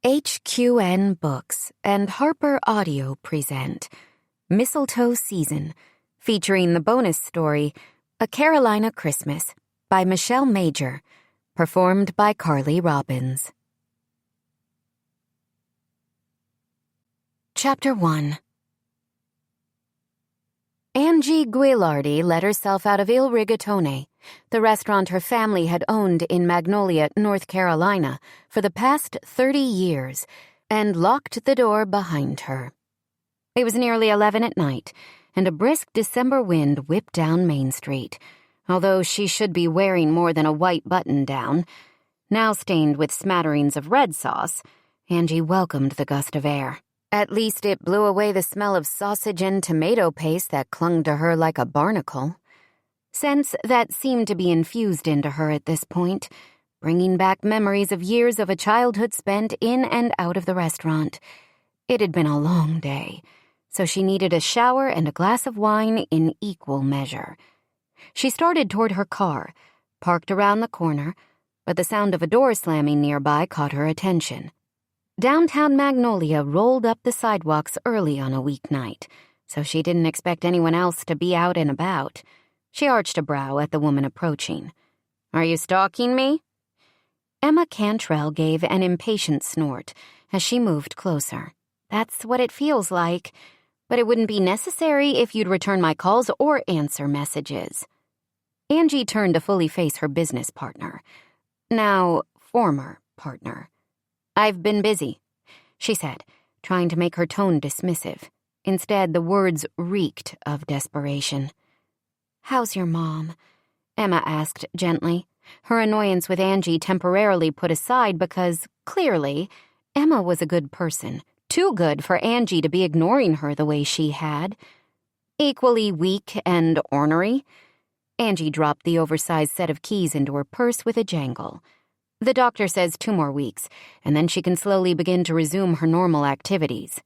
HQN Books and Harper Audio present Mistletoe Season, featuring the bonus story, A Carolina Christmas, by Michelle Major, performed by Carly Robbins. Chapter 1. Angie Guilardi let herself out of Il Rigatone, the restaurant her family had owned in Magnolia, North Carolina, for the past 30 years, and locked the door behind her. It was nearly 11 at night, and a brisk December wind whipped down Main Street, although she should be wearing more than a white button-down. Now stained with smatterings of red sauce, Angie welcomed the gust of air. At least it blew away the smell of sausage and tomato paste that clung to her like a barnacle. Scents that seemed to be infused into her at this point, bringing back memories of years of a childhood spent in and out of the restaurant. It had been a long day, so she needed a shower and a glass of wine in equal measure. She started toward her car, parked around the corner, but the sound of a door slamming nearby caught her attention. Downtown Magnolia rolled up the sidewalks early on a weeknight, so she didn't expect anyone else to be out and about. She arched a brow at the woman approaching. "Are you stalking me?" Emma Cantrell gave an impatient snort as she moved closer. "That's what it feels like, but it wouldn't be necessary if you'd return my calls or answer messages." Angie turned to fully face her business partner. Now, former partner. "I've been busy," she said, trying to make her tone dismissive. Instead, the words reeked of desperation. "How's your mom?" Emma asked gently, her annoyance with Angie temporarily put aside because, clearly, Emma was a good person, too good for Angie to be ignoring her the way she had. Equally weak and ornery, Angie dropped the oversized set of keys into her purse with a jangle. "The doctor says 2 more weeks, and then she can slowly begin to resume her normal activities."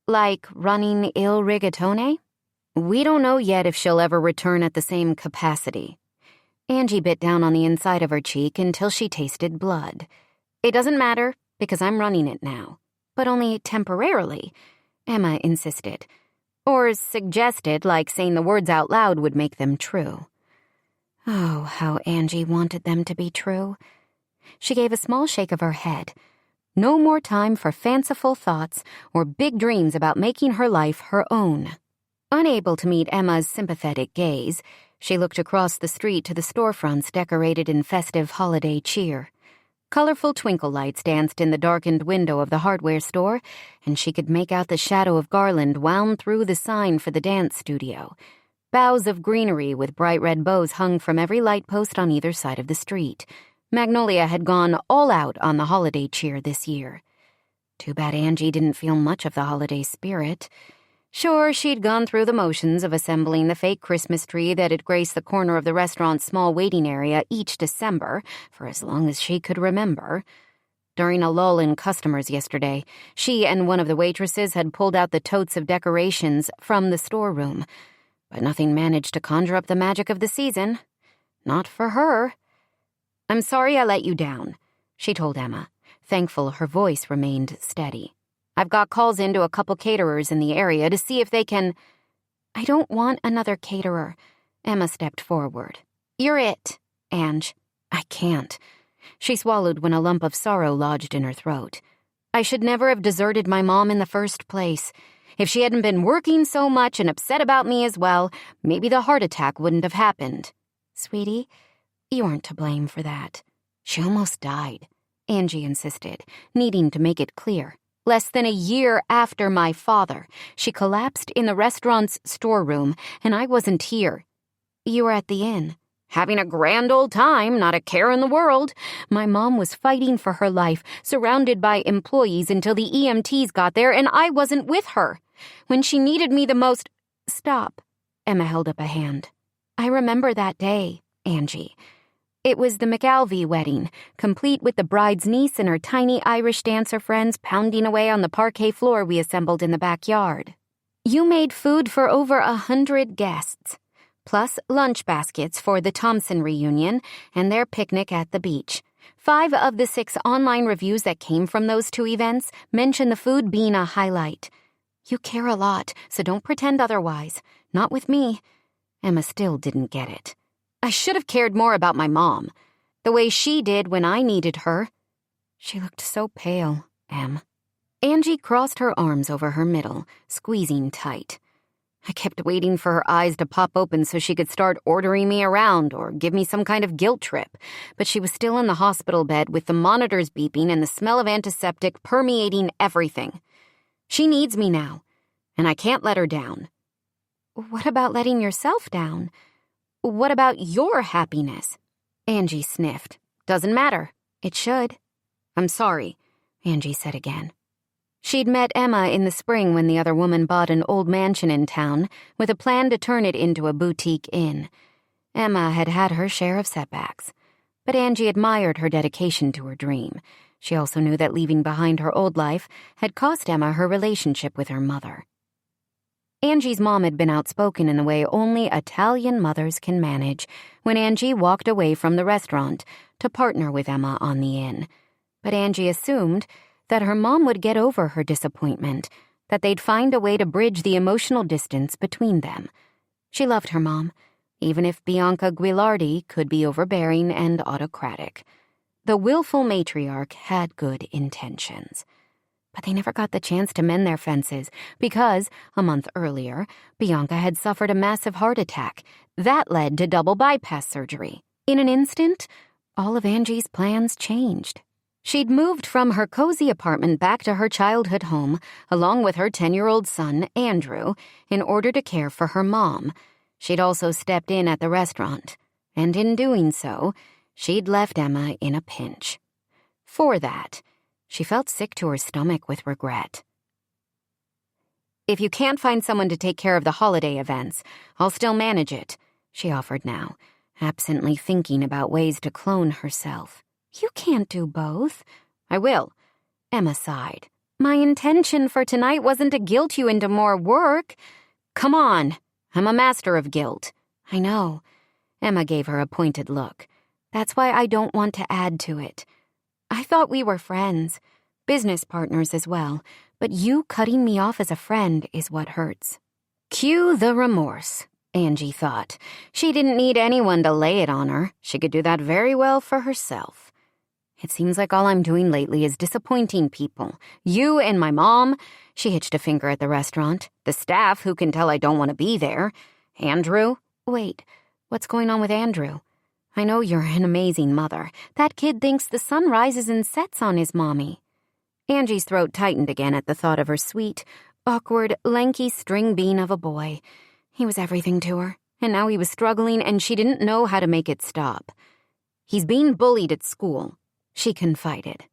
"Like running Il Rigatone?" "We don't know yet if she'll ever return at the same capacity." Angie bit down on the inside of her cheek until she tasted blood. "It doesn't matter, because I'm running it now. But only temporarily," Emma insisted. Or suggested, like saying the words out loud would make them true. Oh, how Angie wanted them to be true. She gave a small shake of her head. No more time for fanciful thoughts or big dreams about making her life her own. Unable to meet Emma's sympathetic gaze, she looked across the street to the storefronts decorated in festive holiday cheer. Colorful twinkle lights danced in the darkened window of the hardware store, and she could make out the shadow of garland wound through the sign for the dance studio. Boughs of greenery with bright red bows hung from every light post on either side of the street. Magnolia had gone all out on the holiday cheer this year. Too bad Angie didn't feel much of the holiday spirit. Sure, she'd gone through the motions of assembling the fake Christmas tree that had graced the corner of the restaurant's small waiting area each December for as long as she could remember. During a lull in customers yesterday, she and one of the waitresses had pulled out the totes of decorations from the storeroom, but nothing managed to conjure up the magic of the season. Not for her. "I'm sorry I let you down," she told Emma, thankful her voice remained steady. "I've got calls into a couple caterers in the area to see if they can—" "I don't want another caterer." Emma stepped forward. "You're it, Ange." "I can't." She swallowed when a lump of sorrow lodged in her throat. "I should never have deserted my mom in the first place. If she hadn't been working so much and upset about me as well, maybe the heart attack wouldn't have happened." "Sweetie, you aren't to blame for that." "She almost died," Angie insisted, needing to make it clear. "Less than a year after my father, she collapsed in the restaurant's storeroom, and I wasn't here." "You were at the inn." "Having a grand old time, not a care in the world. My mom was fighting for her life, surrounded by employees until the EMTs got there, and I wasn't with her. When she needed me the most—" "Stop." Emma held up a hand. "I remember that day, Angie. It was the McAlvey wedding, complete with the bride's niece and her tiny Irish dancer friends pounding away on the parquet floor we assembled in the backyard. You made food for over 100 guests, plus lunch baskets for the Thompson reunion and their picnic at the beach. 5 of the 6 online reviews that came from those 2 events mention the food being a highlight. You care a lot, so don't pretend otherwise. Not with me. Emma still didn't get it. I should have cared more about my mom. The way she did when I needed her. She looked so pale, Em. Angie crossed her arms over her middle, squeezing tight. I kept waiting for her eyes to pop open so she could start ordering me around or give me some kind of guilt trip, but she was still in the hospital bed with the monitors beeping and the smell of antiseptic permeating everything. She needs me now, and I can't let her down. What about letting yourself down? What about your happiness? Angie sniffed. Doesn't matter. It should. I'm sorry, Angie said again. She'd met Emma in the spring when the other woman bought an old mansion in town with a plan to turn it into a boutique inn. Emma had had her share of setbacks, but Angie admired her dedication to her dream. She also knew that leaving behind her old life had cost Emma her relationship with her mother. Angie's mom had been outspoken in the way only Italian mothers can manage when Angie walked away from the restaurant to partner with Emma on the inn. But Angie assumed that her mom would get over her disappointment, that they'd find a way to bridge the emotional distance between them. She loved her mom, even if Bianca Guilardi could be overbearing and autocratic. The willful matriarch had good intentions. But they never got the chance to mend their fences because, a month earlier, Bianca had suffered a massive heart attack. That led to double bypass surgery. In an instant, all of Angie's plans changed. She'd moved from her cozy apartment back to her childhood home, along with her 10-year-old son, Andrew, in order to care for her mom. She'd also stepped in at the restaurant, and in doing so, she'd left Emma in a pinch. For that, she felt sick to her stomach with regret. If you can't find someone to take care of the holiday events, I'll still manage it, she offered now, absently thinking about ways to clone herself. You can't do both. I will. Emma sighed. My intention for tonight wasn't to guilt you into more work. Come on. I'm a master of guilt. I know. Emma gave her a pointed look. That's why I don't want to add to it. I thought we were friends, business partners as well, but you cutting me off as a friend is what hurts. Cue the remorse, Angie thought. She didn't need anyone to lay it on her. She could do that very well for herself. It seems like all I'm doing lately is disappointing people. You and my mom, she hitched a finger at the restaurant, the staff who can tell I don't want to be there, Andrew. Wait, what's going on with Andrew? I know you're an amazing mother. That kid thinks the sun rises and sets on his mommy. Angie's throat tightened again at the thought of her sweet, awkward, lanky string bean of a boy. He was everything to her, and now he was struggling and she didn't know how to make it stop. He's being bullied at school, she confided.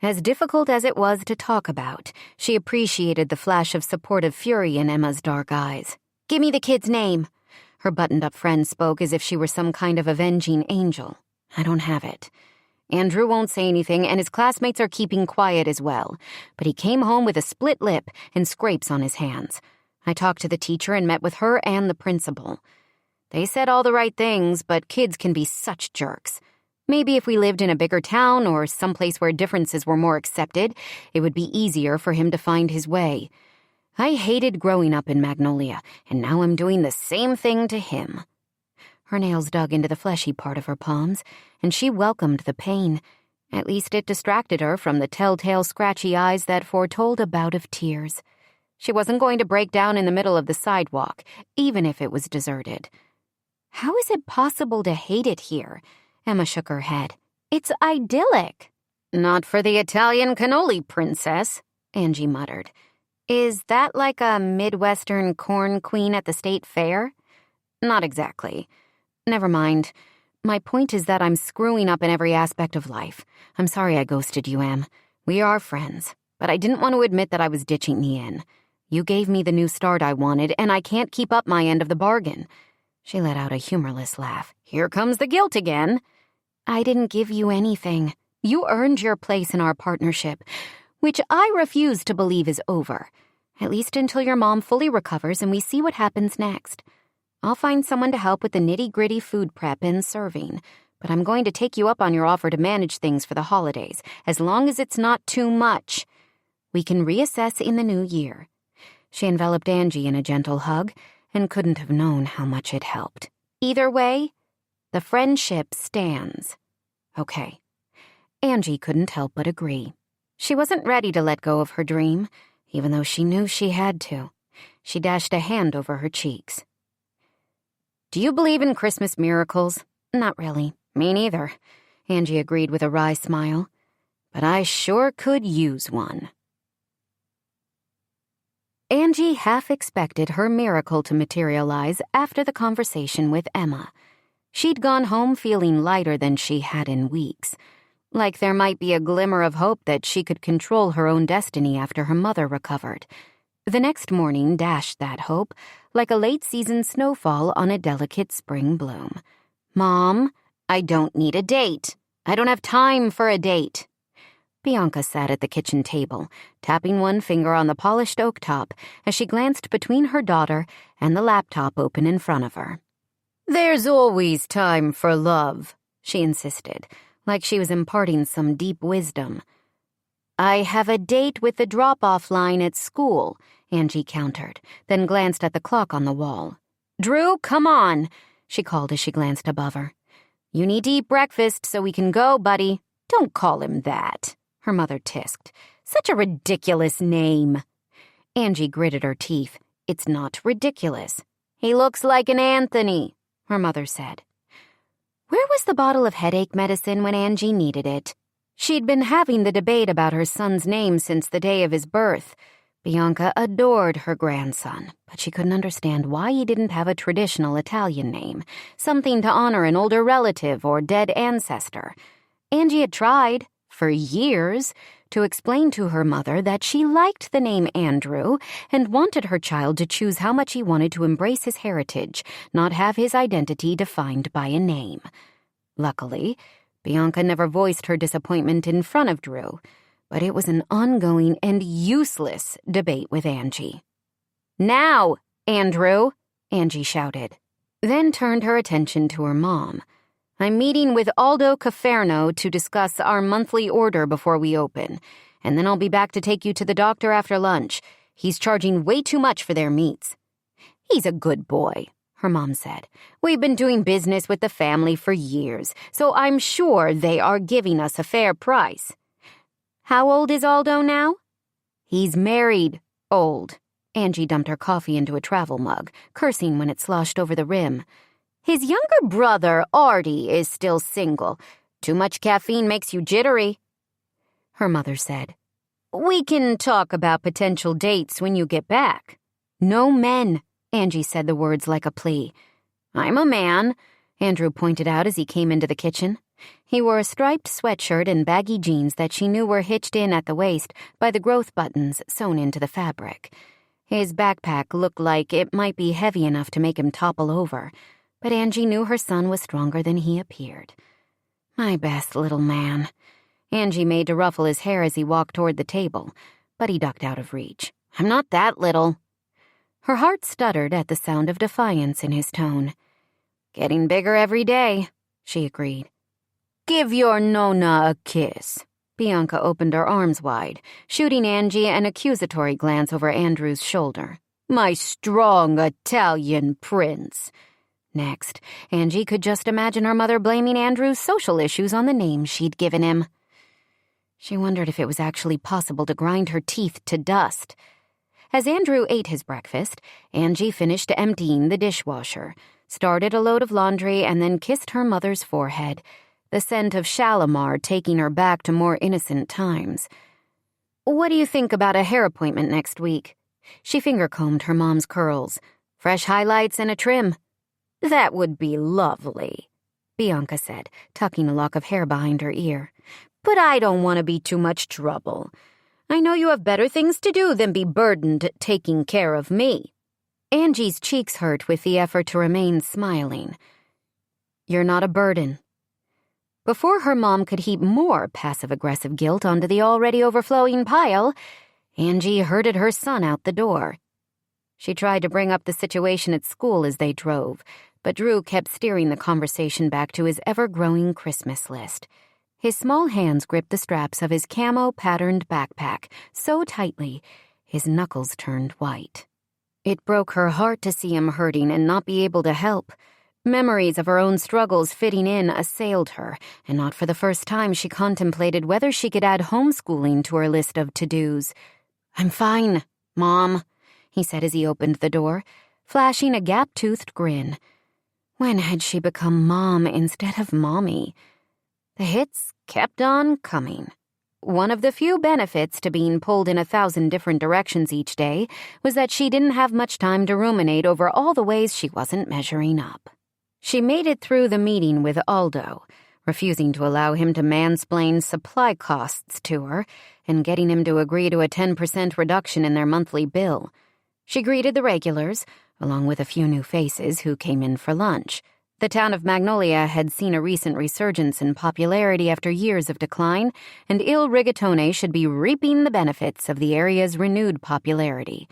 As difficult as it was to talk about, she appreciated the flash of supportive fury in Emma's dark eyes. Give me the kid's name. Her buttoned-up friend spoke as if she were some kind of avenging angel. I don't have it. Andrew won't say anything, and his classmates are keeping quiet as well. But he came home with a split lip and scrapes on his hands. I talked to the teacher and met with her and the principal. They said all the right things, but kids can be such jerks. Maybe if we lived in a bigger town or someplace where differences were more accepted, it would be easier for him to find his way. I hated growing up in Magnolia, and now I'm doing the same thing to him. Her nails dug into the fleshy part of her palms, and she welcomed the pain. At least it distracted her from the telltale scratchy eyes that foretold a bout of tears. She wasn't going to break down in the middle of the sidewalk, even if it was deserted. How is it possible to hate it here? Emma shook her head. It's idyllic. Not for the Italian cannoli princess, Angie muttered. Is that like a Midwestern corn queen at the state fair? Not exactly. Never mind. My point is that I'm screwing up in every aspect of life. I'm sorry I ghosted you, Em. We are friends, but I didn't want to admit that I was ditching the inn. You gave me the new start I wanted, and I can't keep up my end of the bargain. She let out a humorless laugh. Here comes the guilt again. I didn't give you anything. You earned your place in our partnership, which I refuse to believe is over, at least until your mom fully recovers and we see what happens next. I'll find someone to help with the nitty-gritty food prep and serving, but I'm going to take you up on your offer to manage things for the holidays, as long as it's not too much. We can reassess in the new year." She enveloped Angie in a gentle hug and couldn't have known how much it helped. "Either way, the friendship stands." Okay. Angie couldn't help but agree. She wasn't ready to let go of her dream, even though she knew she had to. She dashed a hand over her cheeks. "Do you believe in Christmas miracles?" "Not really. Me neither," Angie agreed with a wry smile. "But I sure could use one." Angie half expected her miracle to materialize after the conversation with Emma. She'd gone home feeling lighter than she had in weeks, like there might be a glimmer of hope that she could control her own destiny after her mother recovered. The next morning dashed that hope like a late-season snowfall on a delicate spring bloom. "Mom, I don't need a date. I don't have time for a date." Bianca sat at the kitchen table, tapping one finger on the polished oak top as she glanced between her daughter and the laptop open in front of her. "There's always time for love," she insisted, like she was imparting some deep wisdom. "I have a date with the drop-off line at school," Angie countered, then glanced at the clock on the wall. "Drew, come on," she called as she glanced above her. "You need to eat breakfast so we can go, buddy." "Don't call him that," her mother tisked. "Such a ridiculous name." Angie gritted her teeth. "It's not ridiculous. He looks like an Anthony," her mother said. Where was the bottle of headache medicine when Angie needed it? She'd been having the debate about her son's name since the day of his birth. Bianca adored her grandson, but she couldn't understand why he didn't have a traditional Italian name, something to honor an older relative or dead ancestor. Angie had tried, for years, to explain to her mother that she liked the name Andrew and wanted her child to choose how much he wanted to embrace his heritage, not have his identity defined by a name. Luckily, Bianca never voiced her disappointment in front of Drew, but it was an ongoing and useless debate with Angie. "Now, Andrew," Angie shouted, then turned her attention to her mom. "I'm meeting with Aldo Caferno to discuss our monthly order before we open, and then I'll be back to take you to the doctor after lunch. He's charging way too much for their meats." "He's a good boy," her mom said. "We've been doing business with the family for years, so I'm sure they are giving us a fair price." "How old is Aldo now?" "He's married. Old." Angie dumped her coffee into a travel mug, cursing when it sloshed over the rim. "His younger brother, Artie, is still single. Too much caffeine makes you jittery." Her mother said, "We can talk about potential dates when you get back." "No men," Angie said the words like a plea. "I'm a man," Andrew pointed out as he came into the kitchen. He wore a striped sweatshirt and baggy jeans that she knew were hitched in at the waist by the growth buttons sewn into the fabric. His backpack looked like it might be heavy enough to make him topple over, but Angie knew her son was stronger than he appeared. "My best little man." Angie made to ruffle his hair as he walked toward the table, but he ducked out of reach. "I'm not that little." Her heart stuttered at the sound of defiance in his tone. "Getting bigger every day," she agreed. "Give your Nonna a kiss." Bianca opened her arms wide, shooting Angie an accusatory glance over Andrew's shoulder. "My strong Italian prince." Next, Angie could just imagine her mother blaming Andrew's social issues on the name she'd given him. She wondered if it was actually possible to grind her teeth to dust. As Andrew ate his breakfast, Angie finished emptying the dishwasher, started a load of laundry, and then kissed her mother's forehead, the scent of Shalimar taking her back to more innocent times. "What do you think about a hair appointment next week?" She finger-combed her mom's curls. "Fresh highlights and a trim." "That would be lovely," Bianca said, tucking a lock of hair behind her ear. "But I don't want to be too much trouble. I know you have better things to do than be burdened taking care of me." Angie's cheeks hurt with the effort to remain smiling. "You're not a burden." Before her mom could heap more passive-aggressive guilt onto the already overflowing pile, Angie herded her son out the door. She tried to bring up the situation at school as they drove, but Drew kept steering the conversation back to his ever-growing Christmas list. His small hands gripped the straps of his camo-patterned backpack so tightly, his knuckles turned white. It broke her heart to see him hurting and not be able to help. Memories of her own struggles fitting in assailed her, and not for the first time she contemplated whether she could add homeschooling to her list of to-dos. "I'm fine, Mom," he said as he opened the door, flashing a gap-toothed grin. When had she become Mom instead of Mommy? The hits kept on coming. One of the few benefits to being pulled in 1,000 different directions each day was that she didn't have much time to ruminate over all the ways she wasn't measuring up. She made it through the meeting with Aldo, refusing to allow him to mansplain supply costs to her and getting him to agree to a 10% reduction in their monthly bill. She greeted the regulars, along with a few new faces who came in for lunch. The town of Magnolia had seen a recent resurgence in popularity after years of decline, and Il Rigatone should be reaping the benefits of the area's renewed popularity.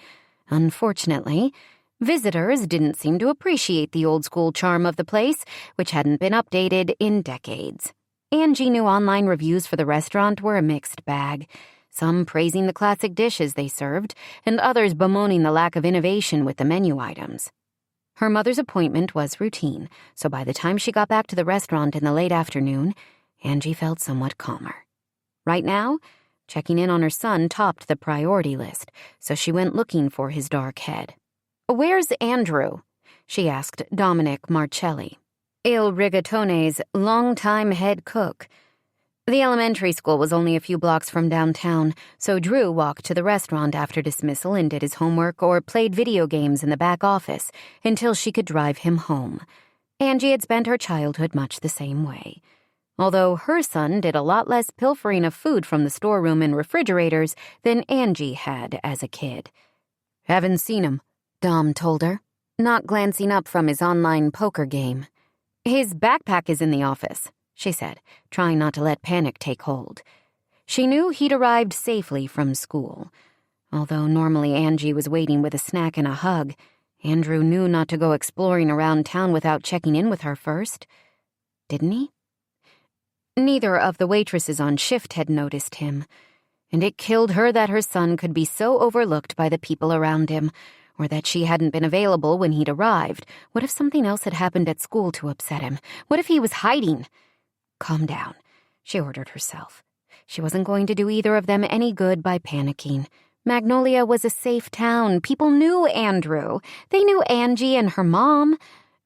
Unfortunately, visitors didn't seem to appreciate the old-school charm of the place, which hadn't been updated in decades. Angie knew online reviews for the restaurant were a mixed bag, some praising the classic dishes they served, and others bemoaning the lack of innovation with the menu items. Her mother's appointment was routine, so by the time she got back to the restaurant in the late afternoon, Angie felt somewhat calmer. Right now, checking in on her son topped the priority list, so she went looking for his dark head. "Where's Andrew?" she asked Dominic Marcelli, Il Rigatone's longtime head cook. The elementary school was only a few blocks from downtown, so Drew walked to the restaurant after dismissal and did his homework or played video games in the back office until she could drive him home. Angie had spent her childhood much the same way, although her son did a lot less pilfering of food from the storeroom and refrigerators than Angie had as a kid. "Haven't seen him," Dom told her, not glancing up from his online poker game. "His backpack is in the office," she said, trying not to let panic take hold. She knew he'd arrived safely from school. Although normally Angie was waiting with a snack and a hug, Andrew knew not to go exploring around town without checking in with her first. Didn't he? Neither of the waitresses on shift had noticed him, and it killed her that her son could be so overlooked by the people around him, or that she hadn't been available when he'd arrived. What if something else had happened at school to upset him? What if he was hiding? "Calm down," she ordered herself. She wasn't going to do either of them any good by panicking. Magnolia was a safe town. People knew Andrew. They knew Angie and her mom.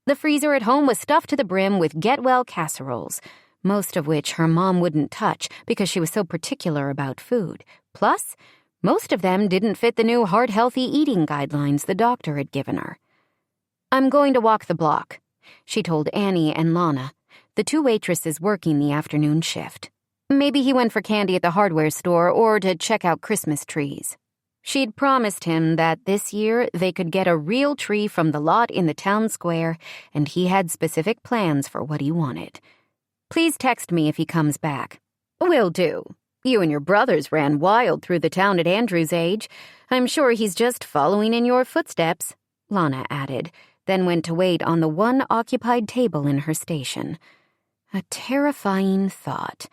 The freezer at home was stuffed to the brim with get-well casseroles, most of which her mom wouldn't touch because she was so particular about food. Plus, most of them didn't fit the new heart-healthy eating guidelines the doctor had given her. "I'm going to walk the block," she told Annie and Lana, the two waitresses working the afternoon shift. Maybe he went for candy at the hardware store or to check out Christmas trees. She'd promised him that this year they could get a real tree from the lot in the town square, and he had specific plans for what he wanted. "Please text me if he comes back." "Will do. You and your brothers ran wild through the town at Andrew's age. I'm sure he's just following in your footsteps," Lana added, then went to wait on the one occupied table in her station. A terrifying thought.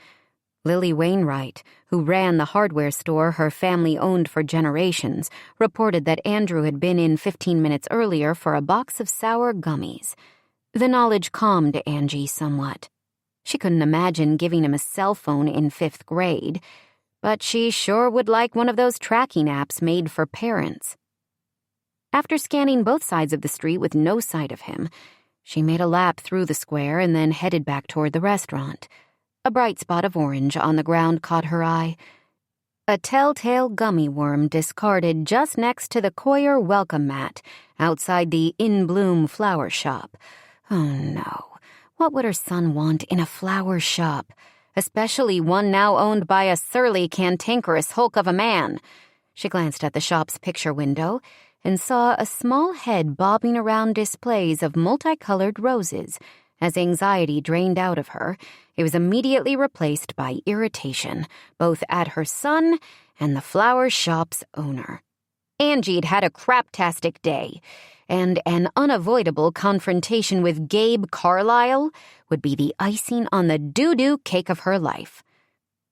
Lily Wainwright, who ran the hardware store her family owned for generations, reported that Andrew had been in 15 minutes earlier for a box of sour gummies. The knowledge calmed Angie somewhat. She couldn't imagine giving him a cell phone in 5th grade, but she sure would like one of those tracking apps made for parents. After scanning both sides of the street with no sight of him, she made a lap through the square and then headed back toward the restaurant. A bright spot of orange on the ground caught her eye. A telltale gummy worm discarded just next to the Coyer welcome mat outside the In Bloom flower shop. Oh no. What would her son want in a flower shop, especially one now owned by a surly, cantankerous hulk of a man? She glanced at the shop's picture window and saw a small head bobbing around displays of multicolored roses. As anxiety drained out of her, it was immediately replaced by irritation, both at her son and the flower shop's owner. Angie'd had a craptastic day, and an unavoidable confrontation with Gabe Carlisle would be the icing on the doo-doo cake of her life.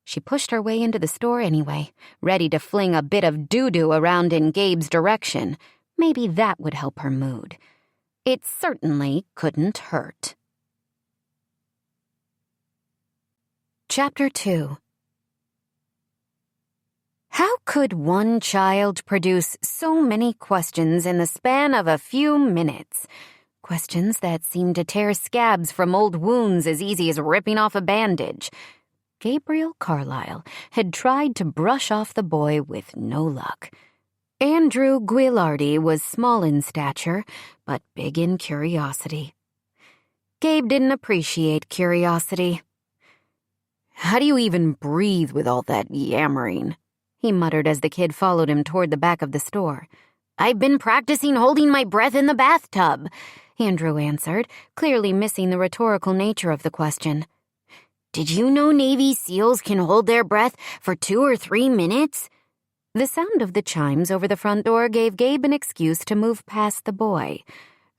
She pushed her way into the store anyway, ready to fling a bit of doo-doo around in Gabe's direction. Maybe that would help her mood. It certainly couldn't hurt. Chapter 2. How could one child produce so many questions in the span of a few minutes? Questions that seemed to tear scabs from old wounds as easy as ripping off a bandage. Gabriel Carlisle had tried to brush off the boy with no luck. Andrew Guilardi was small in stature, but big in curiosity. Gabe didn't appreciate curiosity. "How do you even breathe with all that yammering?" he muttered as the kid followed him toward the back of the store. "I've been practicing holding my breath in the bathtub," Andrew answered, clearly missing the rhetorical nature of the question. "Did you know Navy SEALs can hold their breath for 2 or 3 minutes? The sound of the chimes over the front door gave Gabe an excuse to move past the boy.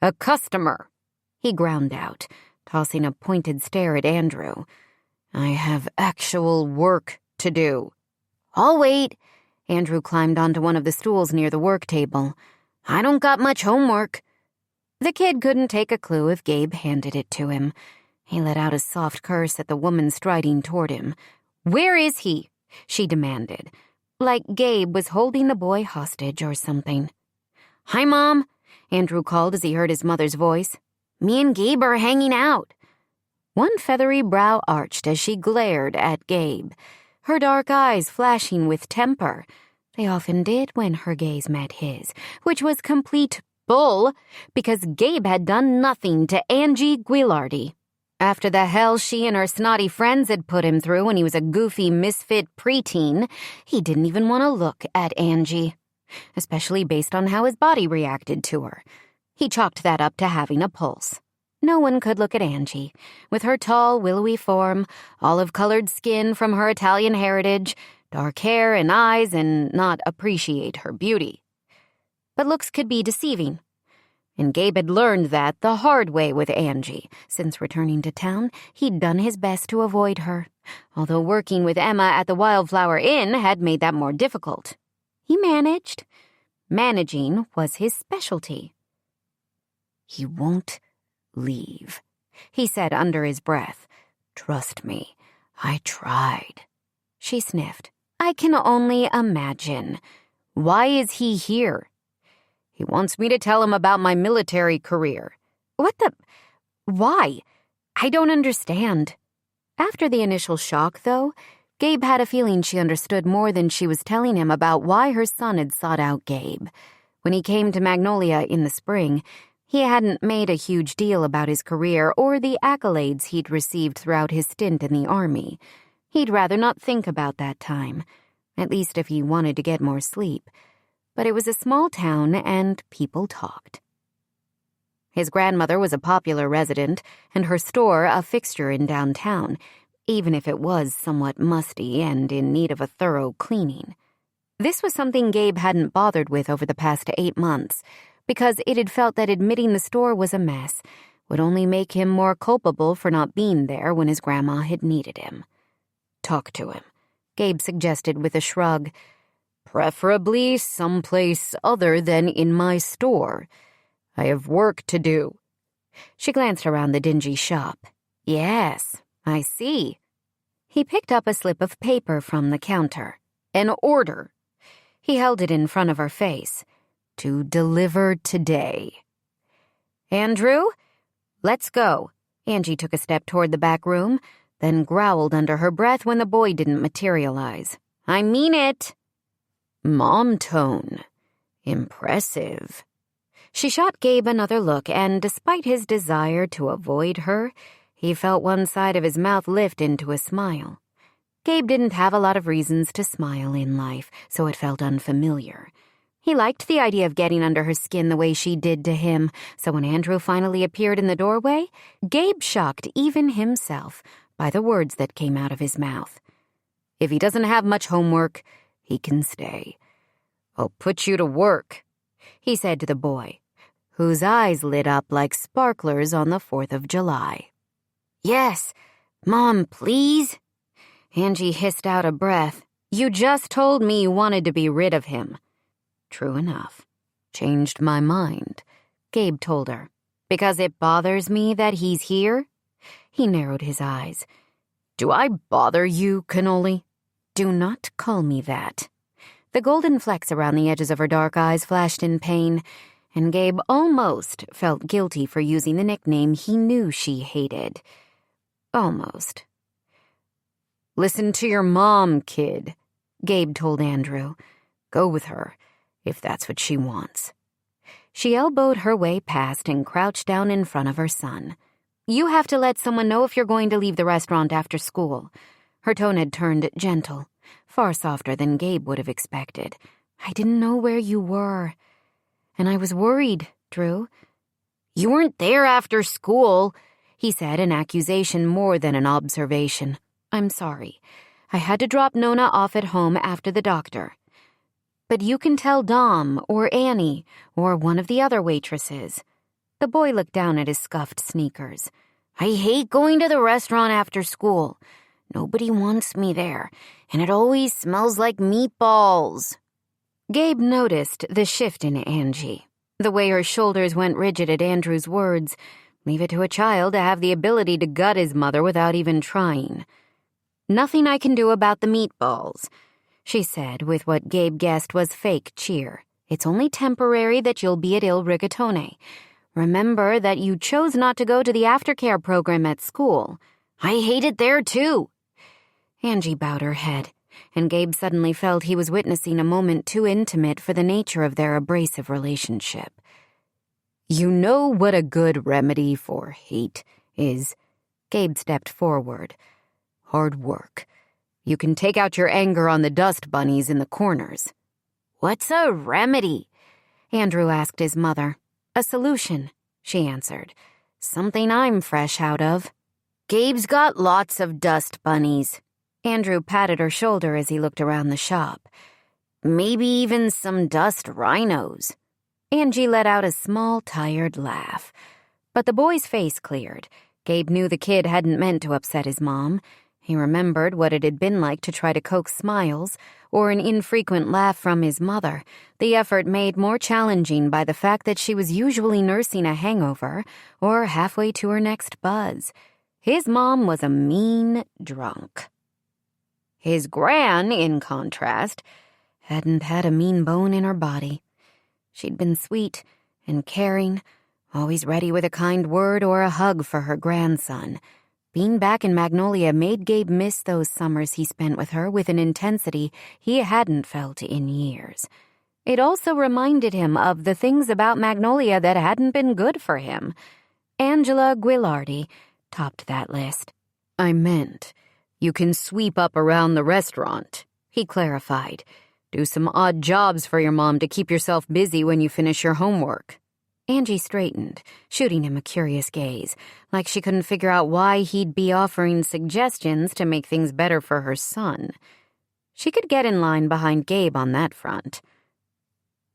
"A customer," he ground out, tossing a pointed stare at Andrew. "I have actual work to do." "I'll wait." Andrew climbed onto one of the stools near the work table. "I don't got much homework." The kid couldn't take a clue if Gabe handed it to him. He let out a soft curse at the woman striding toward him. "Where is he?" she demanded, like Gabe was holding the boy hostage or something. "Hi, Mom," Andrew called as he heard his mother's voice. "Me and Gabe are hanging out." One feathery brow arched as she glared at Gabe, her dark eyes flashing with temper. They often did when her gaze met his, which was complete bull, because Gabe had done nothing to Angie Guilardi. After the hell she and her snotty friends had put him through when he was a goofy misfit preteen, he didn't even want to look at Angie, especially based on how his body reacted to her. He chalked that up to having a pulse. No one could look at Angie, with her tall, willowy form, olive-colored skin from her Italian heritage, dark hair and eyes, and not appreciate her beauty. But looks could be deceiving, and Gabe had learned that the hard way with Angie. Since returning to town, he'd done his best to avoid her, although working with Emma at the Wildflower Inn had made that more difficult. He managed. Managing was his specialty. "He won't leave," he said under his breath. "Trust me, I tried." She sniffed. "I can only imagine. Why is he here?" "He wants me to tell him about my military career." "What the? Why? I don't understand." After the initial shock, though, Gabe had a feeling she understood more than she was telling him about why her son had sought out Gabe. When he came to Magnolia in the spring, he hadn't made a huge deal about his career or the accolades he'd received throughout his stint in the Army. He'd rather not think about that time, at least if he wanted to get more sleep. But it was a small town and people talked. His grandmother was a popular resident and her store a fixture in downtown, even if it was somewhat musty and in need of a thorough cleaning. This was something Gabe hadn't bothered with over the past 8 months, because it had felt that admitting the store was a mess would only make him more culpable for not being there when his grandma had needed him. "Talk to him," Gabe suggested with a shrug. "Preferably someplace other than in my store. I have work to do." She glanced around the dingy shop. "Yes, I see." He picked up a slip of paper from the counter. "An order." He held it in front of her face. "To deliver today." "Andrew, let's go." Angie took a step toward the back room, then growled under her breath when the boy didn't materialize. "I mean it." Mom tone. Impressive. She shot Gabe another look, and despite his desire to avoid her, he felt one side of his mouth lift into a smile. Gabe didn't have a lot of reasons to smile in life, so it felt unfamiliar. He liked the idea of getting under her skin the way she did to him, so when Andrew finally appeared in the doorway, Gabe shocked even himself by the words that came out of his mouth. "If he doesn't have much homework, he can stay. I'll put you to work, he said to the boy, whose eyes lit up like sparklers on the 4th of July. Yes, Mom, please? Angie hissed out a breath. You just told me you wanted to be rid of him. True enough. Changed my mind, Gabe told her. Because it bothers me that he's here? He narrowed his eyes. Do I bother you, Cannoli? Do not call me that. The golden flecks around the edges of her dark eyes flashed in pain, and Gabe almost felt guilty for using the nickname he knew she hated. Almost. Listen to your mom, kid, Gabe told Andrew. Go with her, if that's what she wants. She elbowed her way past and crouched down in front of her son. You have to let someone know if you're going to leave the restaurant after school. Her tone had turned gentle, far softer than Gabe would have expected. I didn't know where you were. And I was worried, Drew. You weren't there after school, he said, an accusation more than an observation. I'm sorry. I had to drop Nona off at home after the doctor. But you can tell Dom or Annie or one of the other waitresses. The boy looked down at his scuffed sneakers. I hate going to the restaurant after school. Nobody wants me there, and it always smells like meatballs. Gabe noticed the shift in Angie, the way her shoulders went rigid at Andrew's words. Leave it to a child to have the ability to gut his mother without even trying. Nothing I can do about the meatballs, she said with what Gabe guessed was fake cheer. It's only temporary that you'll be at Il Rigatone. Remember that you chose not to go to the aftercare program at school. I hate it there, too. Angie bowed her head, and Gabe suddenly felt he was witnessing a moment too intimate for the nature of their abrasive relationship. You know what a good remedy for hate is. Gabe stepped forward. Hard work. You can take out your anger on the dust bunnies in the corners. What's a remedy? Andrew asked his mother. A solution, she answered. Something I'm fresh out of. Gabe's got lots of dust bunnies. Andrew patted her shoulder as he looked around the shop. Maybe even some dust rhinos. Angie let out a small, tired laugh. But the boy's face cleared. Gabe knew the kid hadn't meant to upset his mom. He remembered what it had been like to try to coax smiles or an infrequent laugh from his mother, the effort made more challenging by the fact that she was usually nursing a hangover or halfway to her next buzz. His mom was a mean drunk. His gran, in contrast, hadn't had a mean bone in her body. She'd been sweet and caring, always ready with a kind word or a hug for her grandson. Being back in Magnolia made Gabe miss those summers he spent with her with an intensity he hadn't felt in years. It also reminded him of the things about Magnolia that hadn't been good for him. Angela Guilardi topped that list. I meant, you can sweep up around the restaurant, he clarified. Do some odd jobs for your mom to keep yourself busy when you finish your homework. Angie straightened, shooting him a curious gaze, like she couldn't figure out why he'd be offering suggestions to make things better for her son. She could get in line behind Gabe on that front.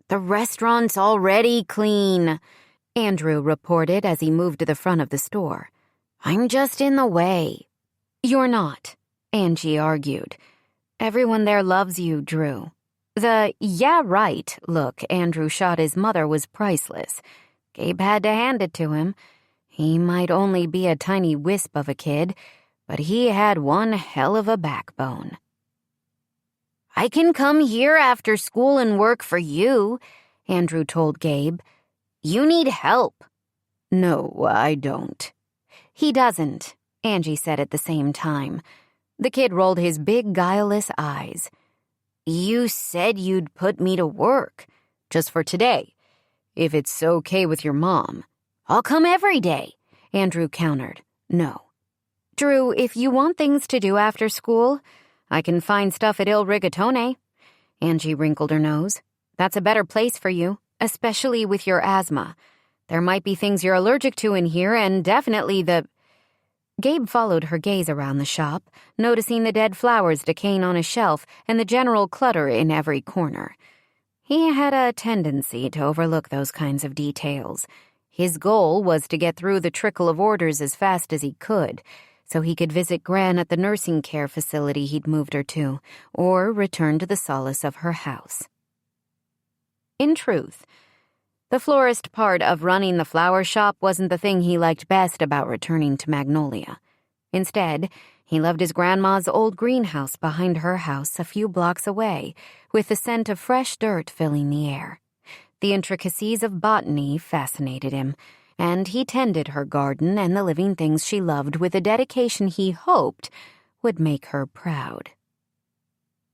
The restaurant's already clean, Andrew reported as he moved to the front of the store. I'm just in the way. You're not, Angie argued. Everyone there loves you, Drew. The yeah right look Andrew shot his mother was priceless. Gabe had to hand it to him. He might only be a tiny wisp of a kid, but he had one hell of a backbone. I can come here after school and work for you, Andrew told Gabe. You need help. No, I don't. He doesn't, Angie said at the same time. The kid rolled his big, guileless eyes. You said you'd put me to work, just for today, if it's okay with your mom. I'll come every day, Andrew countered. No. Drew, if you want things to do after school, I can find stuff at Il Rigatone. Angie wrinkled her nose. That's a better place for you, especially with your asthma. There might be things you're allergic to in here, and definitely the... Gabe followed her gaze around the shop, noticing the dead flowers decaying on a shelf and the general clutter in every corner. He had a tendency to overlook those kinds of details. His goal was to get through the trickle of orders as fast as he could, so he could visit Gran at the nursing care facility he'd moved her to, or return to the solace of her house. In truth, the florist part of running the flower shop wasn't the thing he liked best about returning to Magnolia. Instead, he loved his grandma's old greenhouse behind her house a few blocks away, with the scent of fresh dirt filling the air. The intricacies of botany fascinated him, and he tended her garden and the living things she loved with a dedication he hoped would make her proud.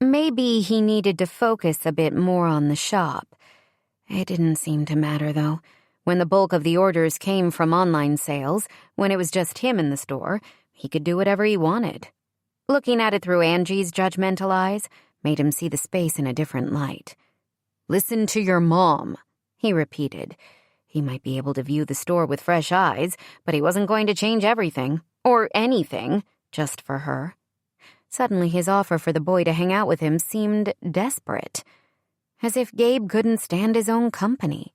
Maybe he needed to focus a bit more on the shop. It didn't seem to matter, though. When the bulk of the orders came from online sales, when it was just him in the store, he could do whatever he wanted. Looking at it through Angie's judgmental eyes made him see the space in a different light. "Listen to your mom," he repeated. He might be able to view the store with fresh eyes, but he wasn't going to change everything, or anything, just for her. Suddenly his offer for the boy to hang out with him seemed desperate. As if Gabe couldn't stand his own company.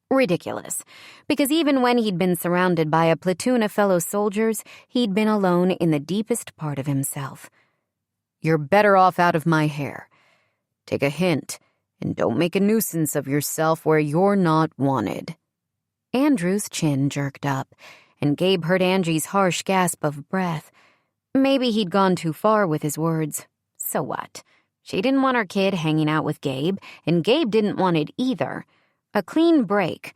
Ridiculous, because even when he'd been surrounded by a platoon of fellow soldiers, he'd been alone in the deepest part of himself. "You're better off out of my hair. Take a hint, and don't make a nuisance of yourself where you're not wanted." Andrew's chin jerked up, and Gabe heard Angie's harsh gasp of breath. Maybe he'd gone too far with his words. So what? She didn't want her kid hanging out with Gabe, and Gabe didn't want it either. A clean break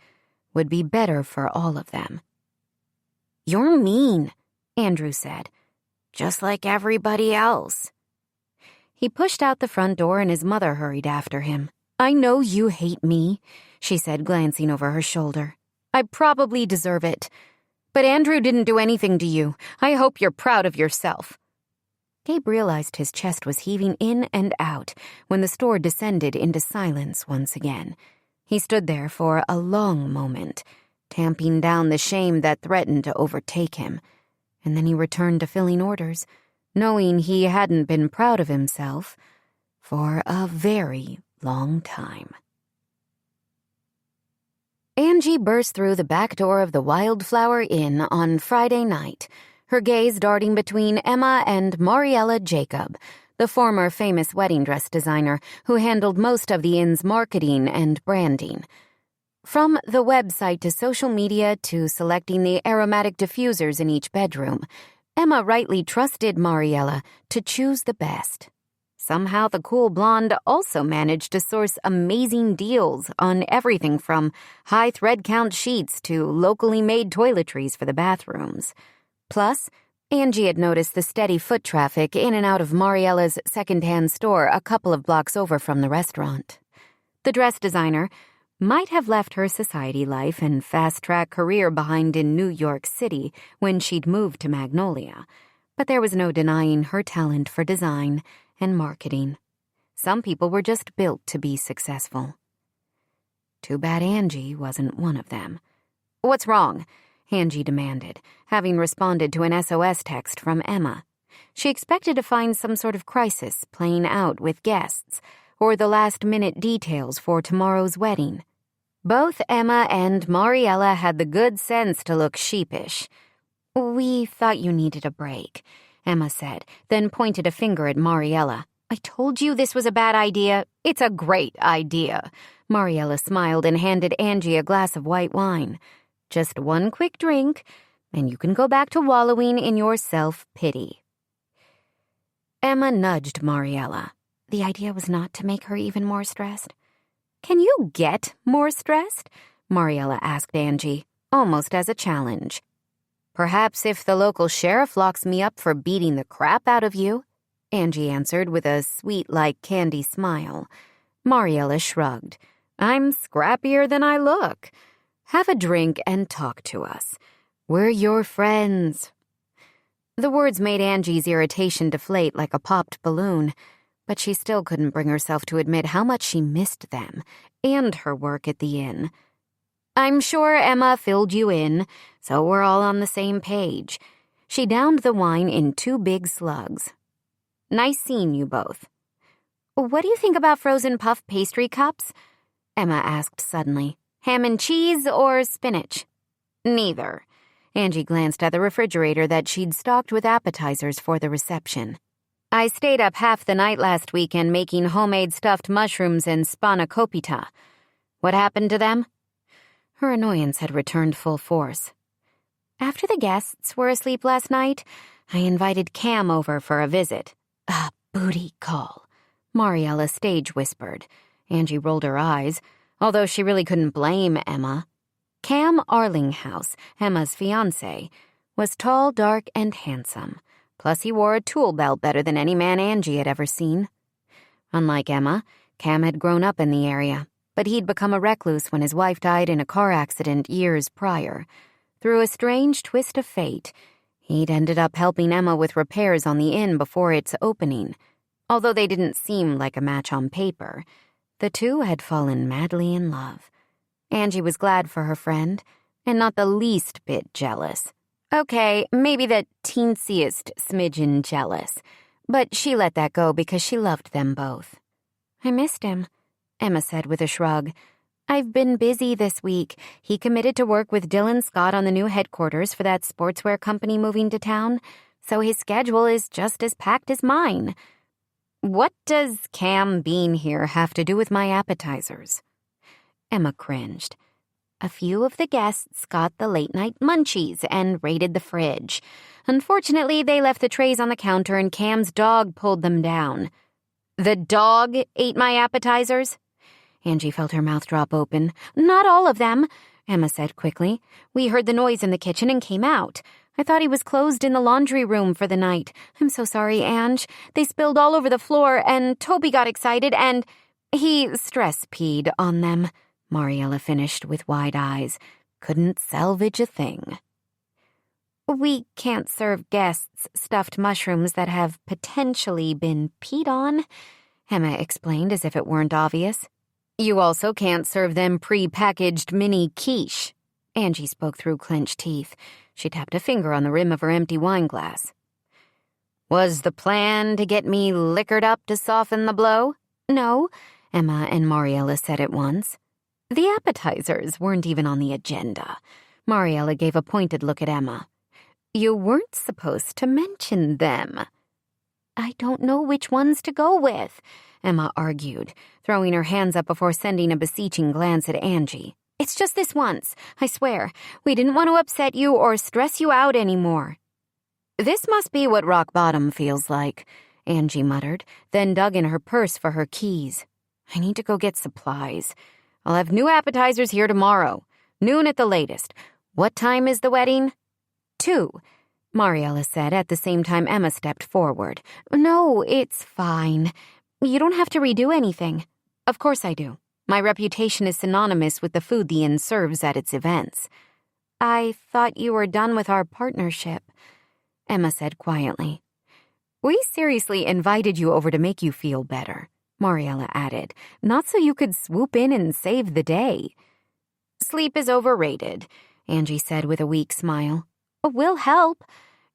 would be better for all of them. "You're mean," Andrew said. "Just like everybody else." He pushed out the front door and his mother hurried after him. "I know you hate me," she said, glancing over her shoulder. "I probably deserve it. But Andrew didn't do anything to you. I hope you're proud of yourself." Gabe realized his chest was heaving in and out when the store descended into silence once again. He stood there for a long moment, tamping down the shame that threatened to overtake him. And then he returned to filling orders, knowing he hadn't been proud of himself for a very long time. Angie burst through the back door of the Wildflower Inn on Friday night, her gaze darting between Emma and Mariella Jacob, the former famous wedding dress designer who handled most of the inn's marketing and branding. From the website to social media to selecting the aromatic diffusers in each bedroom, Emma rightly trusted Mariella to choose the best. Somehow the cool blonde also managed to source amazing deals on everything from high thread count sheets to locally made toiletries for the bathrooms. Plus, Angie had noticed the steady foot traffic in and out of Mariella's second-hand store a couple of blocks over from the restaurant. The dress designer might have left her society life and fast-track career behind in New York City when she'd moved to Magnolia, but there was no denying her talent for design and marketing. Some people were just built to be successful. Too bad Angie wasn't one of them. "What's wrong?" Angie demanded, having responded to an SOS text from Emma. She expected to find some sort of crisis playing out with guests, or the last-minute details for tomorrow's wedding. Both Emma and Mariella had the good sense to look sheepish. "We thought you needed a break," Emma said, then pointed a finger at Mariella. "I told you this was a bad idea. It's a great idea." Mariella smiled and handed Angie a glass of white wine. "Just one quick drink, and you can go back to wallowing in your self-pity." Emma nudged Mariella. The idea was not to make her even more stressed. "Can you get more stressed?" Mariella asked Angie, almost as a challenge. "Perhaps if the local sheriff locks me up for beating the crap out of you," Angie answered with a sweet-like-candy smile. Mariella shrugged. "I'm scrappier than I look. Have a drink and talk to us. We're your friends." The words made Angie's irritation deflate like a popped balloon, but she still couldn't bring herself to admit how much she missed them and her work at the inn. "I'm sure Emma filled you in, so we're all on the same page." She downed the wine in 2 big slugs. "Nice seeing you both. What do you think about frozen puff pastry cups?" Emma asked suddenly. Ham and cheese or spinach? Neither. Angie glanced at the refrigerator that she'd stocked with appetizers for the reception. I stayed up half the night last weekend making homemade stuffed mushrooms and spanakopita. What happened to them? Her annoyance had returned full force. After the guests were asleep last night, I invited Cam over for a visit. A booty call, Mariella stage whispered. Angie rolled her eyes, although she really couldn't blame Emma. Cam Arlinghouse, Emma's fiancé, was tall, dark, and handsome. Plus he wore a tool belt better than any man Angie had ever seen. Unlike Emma, Cam had grown up in the area, but he'd become a recluse when his wife died in a car accident years prior. Through a strange twist of fate, he'd ended up helping Emma with repairs on the inn before its opening. Although they didn't seem like a match on paper, the two had fallen madly in love. Angie was glad for her friend, and not the least bit jealous. Okay, maybe the teensiest smidgen jealous, but she let that go because she loved them both. I missed him, Emma said with a shrug. I've been busy this week. He committed to work with Dylan Scott on the new headquarters for that sportswear company moving to town, so his schedule is just as packed as mine. What does Cam being here have to do with my appetizers? Emma cringed. A few of the guests got the late-night munchies and raided the fridge. Unfortunately, they left the trays on the counter and Cam's dog pulled them down. The dog ate my appetizers? Angie felt her mouth drop open. Not all of them, Emma said quickly. We heard the noise in the kitchen and came out. I thought he was closed in the laundry room for the night. I'm so sorry, Ange. They spilled all over the floor and Toby got excited and he stress-peed on them. Mariella finished with wide eyes. Couldn't salvage a thing. We can't serve guests stuffed mushrooms that have potentially been peed on, Emma explained as if it weren't obvious. You also can't serve them pre-packaged mini quiche. Angie spoke through clenched teeth. She tapped a finger on the rim of her empty wine glass. Was the plan to get me liquored up to soften the blow? No, Emma and Mariella said at once. The appetizers weren't even on the agenda. Mariella gave a pointed look at Emma. You weren't supposed to mention them. I don't know which ones to go with, Emma argued, throwing her hands up before sending a beseeching glance at Angie. It's just this once, I swear. We didn't want to upset you or stress you out anymore. This must be what rock bottom feels like, Angie muttered, then dug in her purse for her keys. I need to go get supplies. I'll have new appetizers here tomorrow, noon at the latest. What time is the wedding? 2, Mariella said at the same time Emma stepped forward. No, it's fine. You don't have to redo anything. Of course I do. My reputation is synonymous with the food the inn serves at its events. I thought you were done with our partnership, Emma said quietly. We seriously invited you over to make you feel better, Mariella added, not so you could swoop in and save the day. Sleep is overrated, Angie said with a weak smile. We'll help,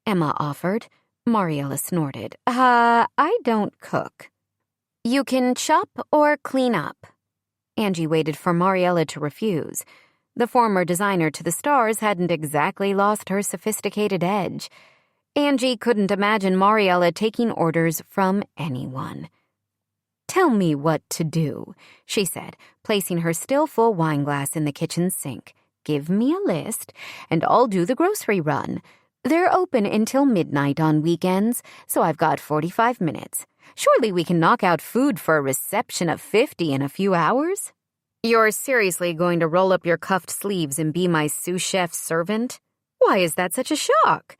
Emma offered. Mariella snorted. I don't cook. You can chop or clean up. Angie waited for Mariella to refuse. The former designer to the stars hadn't exactly lost her sophisticated edge. Angie couldn't imagine Mariella taking orders from anyone. Tell me what to do, she said, placing her still full wine glass in the kitchen sink. Give me a list, and I'll do the grocery run. They're open until midnight on weekends, so I've got 45 minutes. Surely we can knock out food for a reception of 50 in a few hours? You're seriously going to roll up your cuffed sleeves and be my sous chef servant? Why is that such a shock?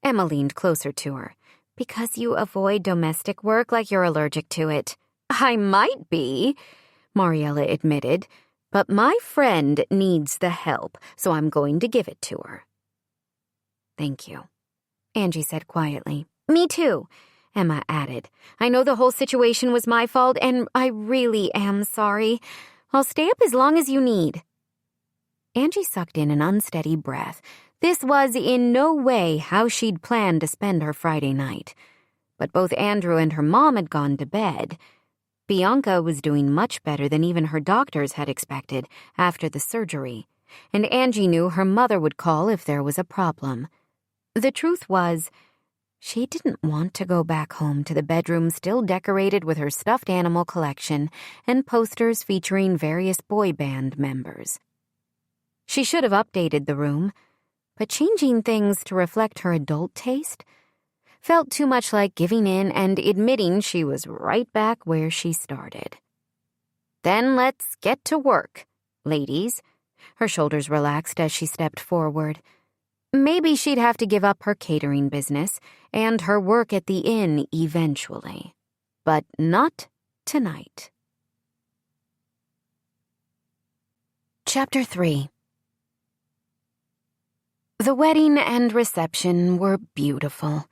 Emma leaned closer to her. Because you avoid domestic work like you're allergic to it. I might be, Mariella admitted, but my friend needs the help, so I'm going to give it to her. Thank you, Angie said quietly. Me too, Emma added. I know the whole situation was my fault, and I really am sorry. I'll stay up as long as you need. Angie sucked in an unsteady breath. This was in no way how she'd planned to spend her Friday night. But both Andrew and her mom had gone to bed. Bianca was doing much better than even her doctors had expected after the surgery, and Angie knew her mother would call if there was a problem. The truth was, she didn't want to go back home to the bedroom still decorated with her stuffed animal collection and posters featuring various boy band members. She should have updated the room, but changing things to reflect her adult taste felt too much like giving in and admitting she was right back where she started. "Then let's get to work, ladies." Her shoulders relaxed as she stepped forward. Maybe she'd have to give up her catering business and her work at the inn eventually. But not tonight. Chapter 3. The wedding and reception were beautiful.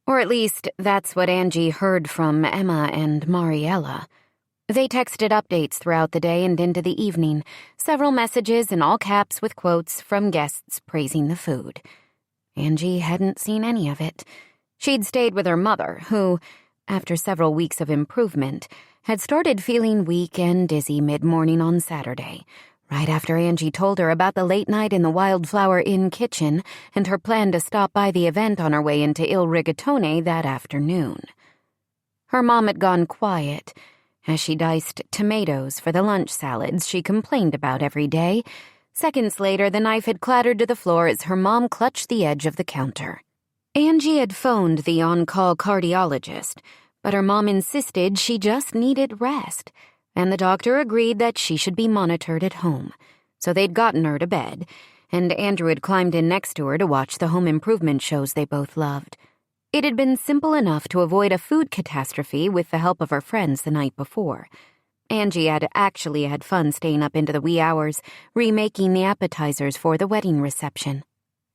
Or at least, that's what Angie heard from Emma and Mariella. They texted updates throughout the day and into the evening, several messages in all caps with quotes from guests praising the food. Angie hadn't seen any of it. She'd stayed with her mother, who, after several weeks of improvement, had started feeling weak and dizzy mid-morning on Saturday, right after Angie told her about the late night in the Wildflower Inn kitchen and her plan to stop by the event on her way into Il Rigatone that afternoon. Her mom had gone quiet as she diced tomatoes for the lunch salads she complained about every day. Seconds later, the knife had clattered to the floor as her mom clutched the edge of the counter. Angie had phoned the on-call cardiologist, but her mom insisted she just needed rest, and the doctor agreed that she should be monitored at home. So they'd gotten her to bed, and Andrew had climbed in next to her to watch the home improvement shows they both loved. It had been simple enough to avoid a food catastrophe with the help of her friends the night before. Angie had actually had fun staying up into the wee hours, remaking the appetizers for the wedding reception.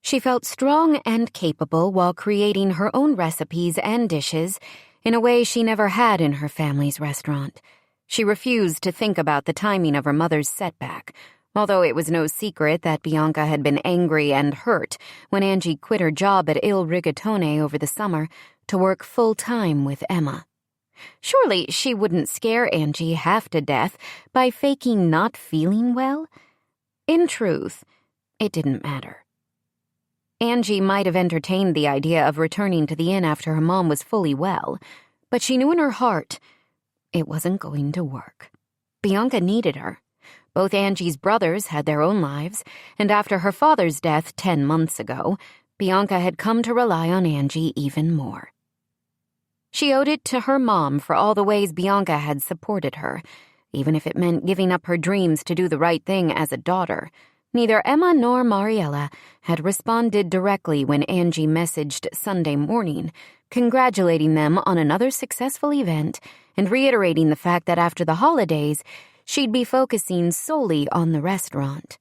She felt strong and capable while creating her own recipes and dishes in a way she never had in her family's restaurant. She refused to think about the timing of her mother's setback, although it was no secret that Bianca had been angry and hurt when Angie quit her job at Il Rigatone over the summer to work full-time with Emma. Surely she wouldn't scare Angie half to death by faking not feeling well? In truth, it didn't matter. Angie might have entertained the idea of returning to the inn after her mom was fully well, but she knew in her heart it wasn't going to work. Bianca needed her. Both Angie's brothers had their own lives, and after her father's death 10 months ago, Bianca had come to rely on Angie even more. She owed it to her mom for all the ways Bianca had supported her, even if it meant giving up her dreams to do the right thing as a daughter. Neither Emma nor Mariella had responded directly when Angie messaged Sunday morning, congratulating them on another successful event and reiterating the fact that after the holidays, she'd be focusing solely on the restaurant.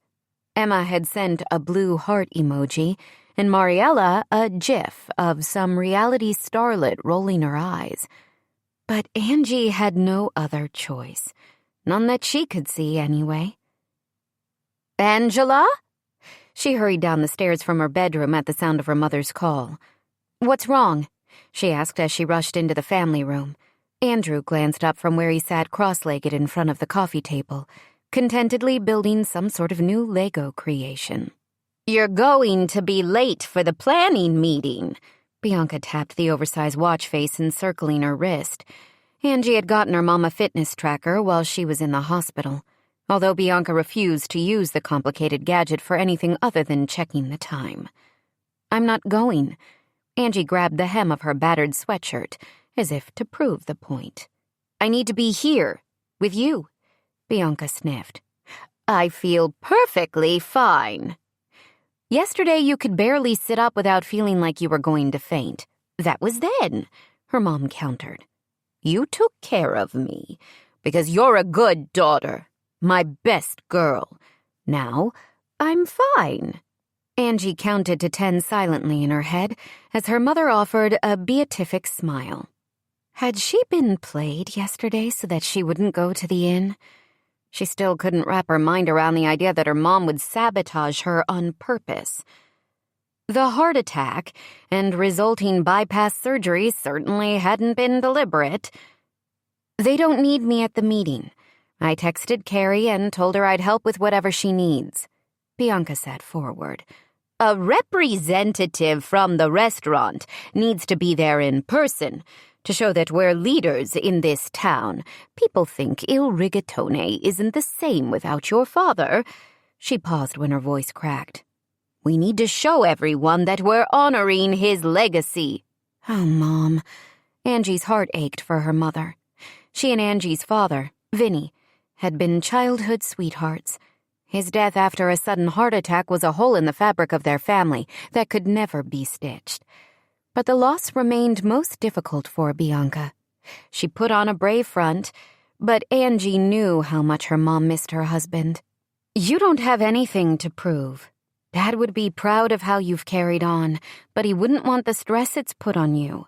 Emma had sent a blue heart emoji, and Mariella a gif of some reality starlet rolling her eyes. But Angie had no other choice. None that she could see, anyway. "Angela?" She hurried down the stairs from her bedroom at the sound of her mother's call. "What's wrong?" she asked as she rushed into the family room. Andrew glanced up from where he sat cross-legged in front of the coffee table, contentedly building some sort of new Lego creation. "You're going to be late for the planning meeting." Bianca tapped the oversized watch face encircling her wrist. Angie had gotten her mom a fitness tracker while she was in the hospital, although Bianca refused to use the complicated gadget for anything other than checking the time. "I'm not going." Angie grabbed the hem of her battered sweatshirt, as if to prove the point. "I need to be here, with you." Bianca sniffed. "I feel perfectly fine." "Yesterday you could barely sit up without feeling like you were going to faint. That was then," her mom countered. "You took care of me, because you're a good daughter, my best girl. Now, I'm fine." Angie counted to 10 silently in her head as her mother offered a beatific smile. Had she been played yesterday so that she wouldn't go to the inn? She still couldn't wrap her mind around the idea that her mom would sabotage her on purpose. The heart attack and resulting bypass surgery certainly hadn't been deliberate. They don't need me at the meeting. I texted Carrie and told her I'd help with whatever she needs. Bianca sat forward. A representative from the restaurant needs to be there in person to show that we're leaders in this town. People think Il Rigatone isn't the same without your father. She paused when her voice cracked. We need to show everyone that we're honoring his legacy. Oh, Mom. Angie's heart ached for her mother. She and Angie's father, Vinny, had been childhood sweethearts. His death after a sudden heart attack was a hole in the fabric of their family that could never be stitched. But the loss remained most difficult for Bianca. She put on a brave front, but Angie knew how much her mom missed her husband. You don't have anything to prove. Dad would be proud of how you've carried on, but he wouldn't want the stress it's put on you.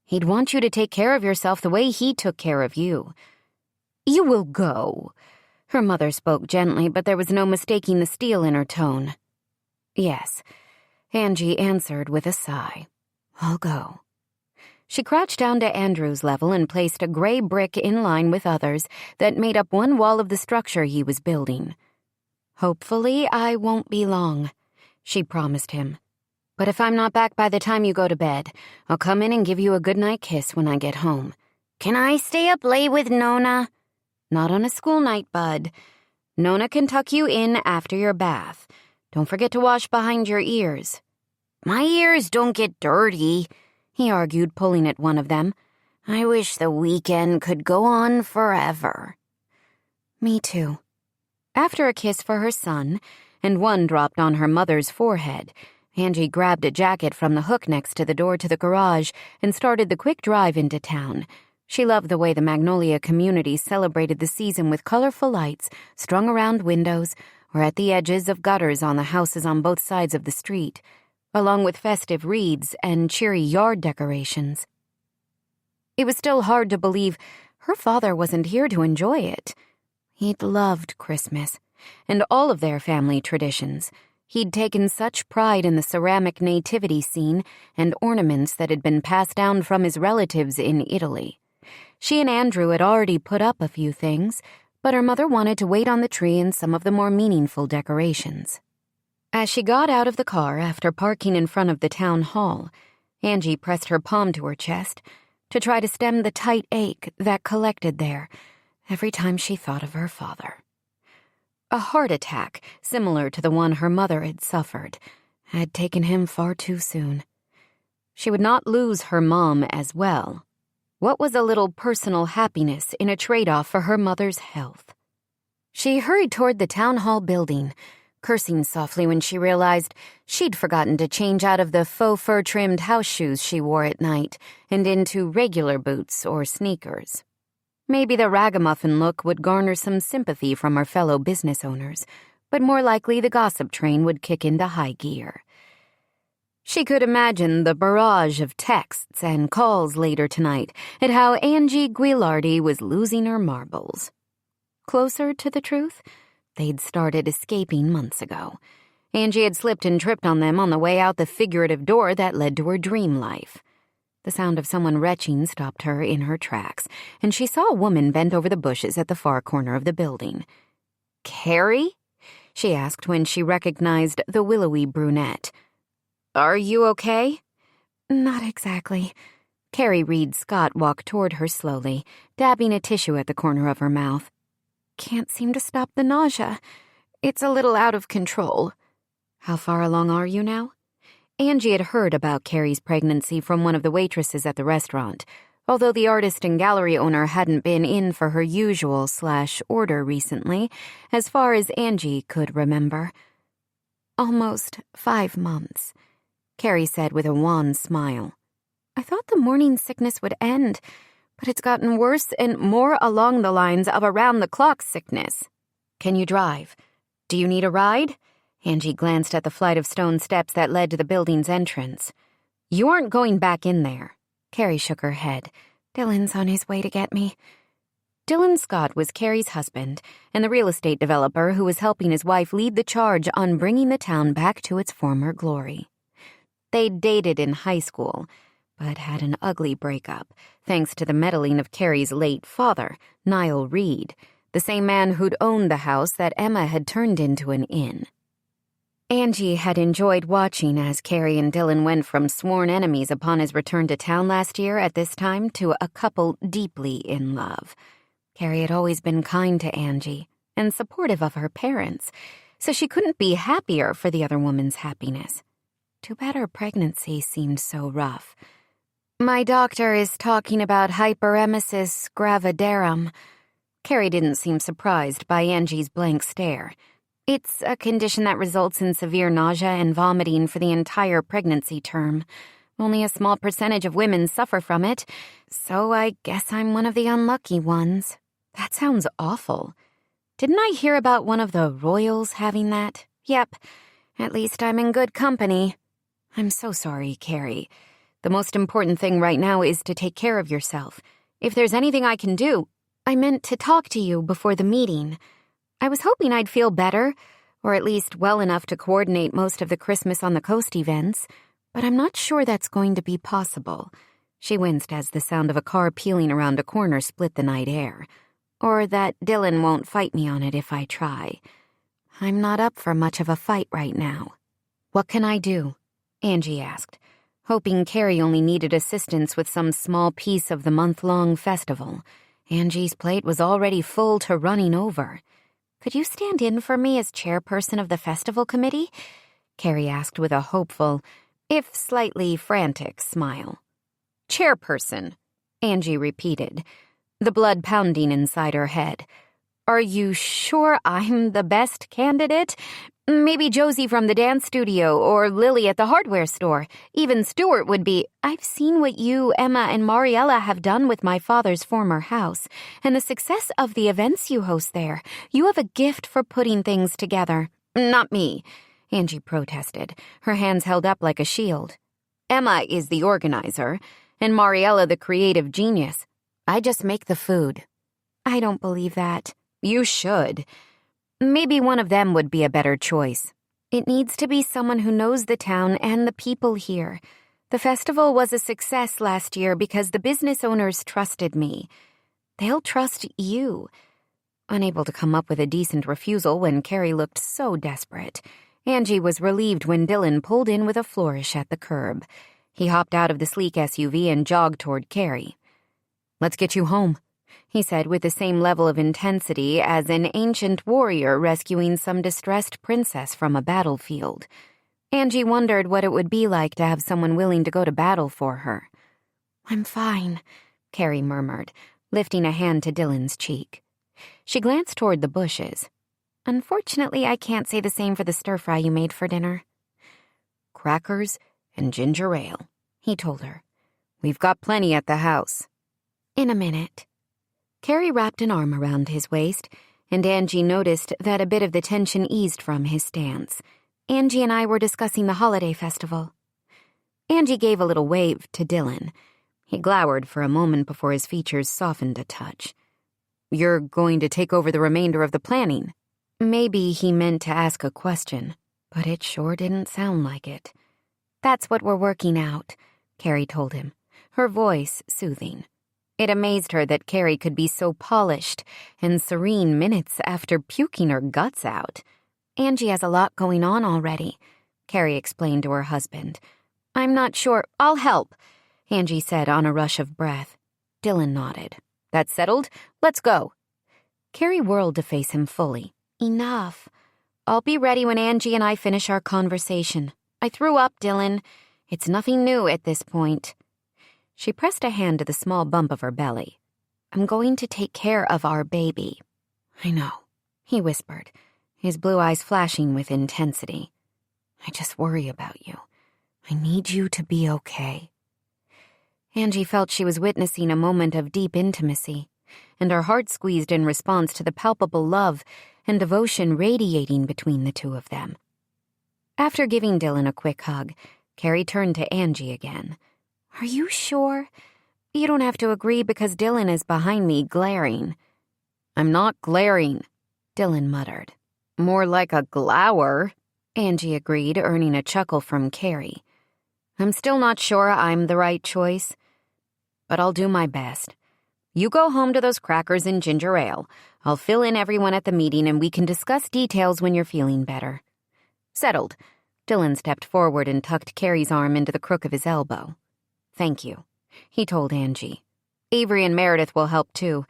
He'd want you to take care of yourself the way he took care of you. You will go. Her mother spoke gently, but there was no mistaking the steel in her tone. Yes, Angie answered with a sigh. I'll go. She crouched down to Andrew's level and placed a gray brick in line with others that made up one wall of the structure he was building. Hopefully, I won't be long, she promised him. But if I'm not back by the time you go to bed, I'll come in and give you a goodnight kiss when I get home. Can I stay up late with Nona? Not on a school night, bud. Nona can tuck you in after your bath. Don't forget to wash behind your ears. My ears don't get dirty, he argued, pulling at one of them. I wish the weekend could go on forever. Me too. After a kiss for her son, and one dropped on her mother's forehead, Angie grabbed a jacket from the hook next to the door to the garage and started the quick drive into town. She loved the way the Magnolia community celebrated the season with colorful lights strung around windows or at the edges of gutters on the houses on both sides of the street, along with festive wreaths and cheery yard decorations. It was still hard to believe her father wasn't here to enjoy it. He'd loved Christmas and all of their family traditions. He'd taken such pride in the ceramic nativity scene and ornaments that had been passed down from his relatives in Italy. She and Andrew had already put up a few things, but her mother wanted to wait on the tree and some of the more meaningful decorations. As she got out of the car after parking in front of the town hall, Angie pressed her palm to her chest to try to stem the tight ache that collected there every time she thought of her father. A heart attack, similar to the one her mother had suffered, had taken him far too soon. She would not lose her mom as well. What was a little personal happiness in a trade-off for her mother's health? She hurried toward the town hall building, cursing softly when she realized she'd forgotten to change out of the faux fur-trimmed house shoes she wore at night and into regular boots or sneakers. Maybe the ragamuffin look would garner some sympathy from her fellow business owners, but more likely the gossip train would kick into high gear. She could imagine the barrage of texts and calls later tonight at how Angie Guilardi was losing her marbles. Closer to the truth, they'd started escaping months ago. Angie had slipped and tripped on them on the way out the figurative door that led to her dream life. The sound of someone retching stopped her in her tracks, and she saw a woman bent over the bushes at the far corner of the building. "Carrie?" she asked when she recognized the willowy brunette. "Are you okay?" "Not exactly." Carrie Reed Scott walked toward her slowly, dabbing a tissue at the corner of her mouth. "Can't seem to stop the nausea. It's a little out of control." "How far along are you now?" Angie had heard about Carrie's pregnancy from one of the waitresses at the restaurant, although the artist and gallery owner hadn't been in for her usual/order recently, as far as Angie could remember. "Almost 5 months," Carrie said with a wan smile. "I thought the morning sickness would end, but it's gotten worse and more along the lines of around-the-clock sickness. Can you drive? Do you need a ride?" Angie glanced at the flight of stone steps that led to the building's entrance. "You aren't going back in there." Carrie shook her head. "Dylan's on his way to get me." Dylan Scott was Carrie's husband and the real estate developer who was helping his wife lead the charge on bringing the town back to its former glory. They'd dated in high school, but had an ugly breakup, thanks to the meddling of Carrie's late father, Niall Reed, the same man who'd owned the house that Emma had turned into an inn. Angie had enjoyed watching as Carrie and Dylan went from sworn enemies upon his return to town last year at this time to a couple deeply in love. Carrie had always been kind to Angie and supportive of her parents, so she couldn't be happier for the other woman's happiness. Too bad her pregnancy seemed so rough. "My doctor is talking about hyperemesis gravidarum." Carrie didn't seem surprised by Angie's blank stare. "It's a condition that results in severe nausea and vomiting for the entire pregnancy term. Only a small percentage of women suffer from it, so I guess I'm one of the unlucky ones." "That sounds awful. Didn't I hear about one of the royals having that?" "Yep. At least I'm in good company." "I'm so sorry, Carrie. The most important thing right now is to take care of yourself. If there's anything I can do..." "I meant to talk to you before the meeting. I was hoping I'd feel better, or at least well enough to coordinate most of the Christmas on the Coast events, but I'm not sure that's going to be possible." She winced as the sound of a car peeling around a corner split the night air. "Or that Dylan won't fight me on it if I try. I'm not up for much of a fight right now." "What can I do?" Angie asked, hoping Carrie only needed assistance with some small piece of the month-long festival. Angie's plate was already full to running over. "Could you stand in for me as chairperson of the festival committee?" Carrie asked with a hopeful, if slightly frantic, smile. "Chairperson," Angie repeated, the blood pounding inside her head. "Are you sure I'm the best candidate? Maybe Josie from the dance studio or Lily at the hardware store. Even Stuart would be..." "I've seen what you, Emma, and Mariella have done with my father's former house, and the success of the events you host there. You have a gift for putting things together." "Not me," Angie protested, her hands held up like a shield. "Emma is the organizer, and Mariella the creative genius. I just make the food." "I don't believe that." "You should. Maybe one of them would be a better choice." "It needs to be someone who knows the town and the people here. The festival was a success last year because the business owners trusted me. They'll trust you." Unable to come up with a decent refusal when Carrie looked so desperate, Angie was relieved when Dylan pulled in with a flourish at the curb. He hopped out of the sleek SUV and jogged toward Carrie. "Let's get you home," he said with the same level of intensity as an ancient warrior rescuing some distressed princess from a battlefield. Angie wondered what it would be like to have someone willing to go to battle for her. "I'm fine," Carrie murmured, lifting a hand to Dylan's cheek. She glanced toward the bushes. "Unfortunately, I can't say the same for the stir-fry you made for dinner." "Crackers and ginger ale," he told her. "We've got plenty at the house." "In a minute." Carrie wrapped an arm around his waist, and Angie noticed that a bit of the tension eased from his stance. "Angie and I were discussing the holiday festival." Angie gave a little wave to Dylan. He glowered for a moment before his features softened a touch. "You're going to take over the remainder of the planning?" Maybe he meant to ask a question, but it sure didn't sound like it. "That's what we're working out," Carrie told him, her voice soothing. It amazed her that Carrie could be so polished and serene minutes after puking her guts out. "Angie has a lot going on already," Carrie explained to her husband. "I'm not sure. I'll help," Angie said on a rush of breath. Dylan nodded. "That's settled. Let's go." Carrie whirled to face him fully. "Enough. I'll be ready when Angie and I finish our conversation. I threw up, Dylan. It's nothing new at this point." She pressed a hand to the small bump of her belly. "I'm going to take care of our baby." "I know," he whispered, his blue eyes flashing with intensity. "I just worry about you. I need you to be okay." Angie felt she was witnessing a moment of deep intimacy, and her heart squeezed in response to the palpable love and devotion radiating between the two of them. After giving Dylan a quick hug, Carrie turned to Angie again. "Are you sure? You don't have to agree because Dylan is behind me glaring." "I'm not glaring," Dylan muttered. "More like a glower," Angie agreed, earning a chuckle from Carrie. I'm still not sure I'm the right choice, but I'll do my best. You go home to those crackers and ginger ale. I'll fill in everyone at the meeting and we can discuss details when you're feeling better." "Settled." Dylan stepped forward and tucked Carrie's arm into the crook of his elbow. "Thank you," he told Angie. "Avery and Meredith will help too.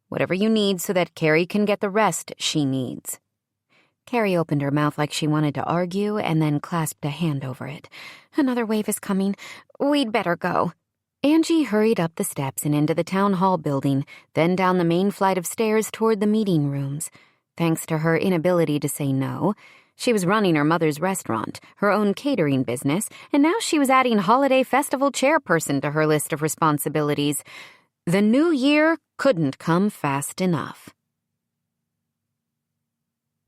Whatever you need so that Carrie can get the rest she needs." Carrie opened her mouth like she wanted to argue and then clasped a hand over it. "Another wave is coming. We'd better go." Angie hurried up the steps and into the town hall building, then down the main flight of stairs toward the meeting rooms. Thanks to her inability to say no, she was running her mother's restaurant, her own catering business, and now she was adding holiday festival chairperson to her list of responsibilities. The new year couldn't come fast enough.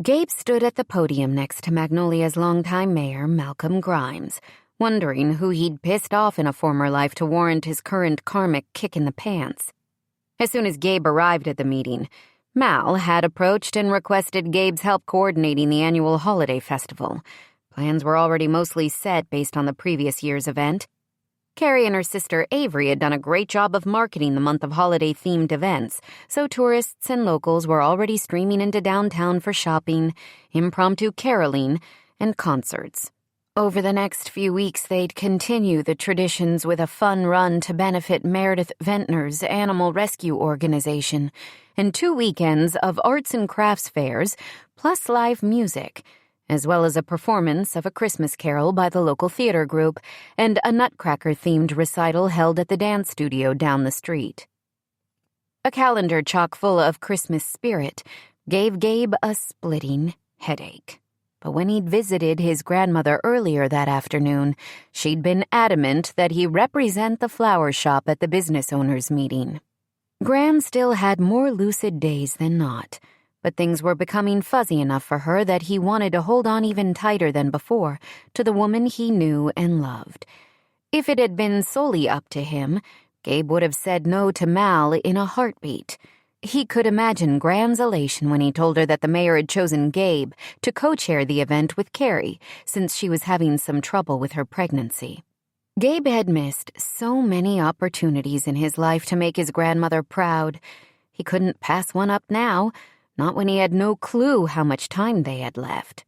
Gabe stood at the podium next to Magnolia's longtime mayor, Malcolm Grimes, wondering who he'd pissed off in a former life to warrant his current karmic kick in the pants. As soon as Gabe arrived at the meeting, Mal had approached and requested Gabe's help coordinating the annual holiday festival. Plans were already mostly set based on the previous year's event. Carrie and her sister Avery had done a great job of marketing the month of holiday-themed events, so tourists and locals were already streaming into downtown for shopping, impromptu caroling, and concerts. Over the next few weeks, they'd continue the traditions with a fun run to benefit Meredith Ventnor's animal rescue organization, and 2 weekends of arts and crafts fairs, plus live music, as well as a performance of A Christmas Carol by the local theater group and a Nutcracker-themed recital held at the dance studio down the street. A calendar chock full of Christmas spirit gave Gabe a splitting headache. But when he'd visited his grandmother earlier that afternoon, she'd been adamant that he represent the flower shop at the business owners' meeting. Gran still had more lucid days than not, but things were becoming fuzzy enough for her that he wanted to hold on even tighter than before to the woman he knew and loved. If it had been solely up to him, Gabe would have said no to Mal in a heartbeat. He could imagine Gran's elation when he told her that the mayor had chosen Gabe to co-chair the event with Carrie, since she was having some trouble with her pregnancy. Gabe had missed so many opportunities in his life to make his grandmother proud. He couldn't pass one up now, not when he had no clue how much time they had left.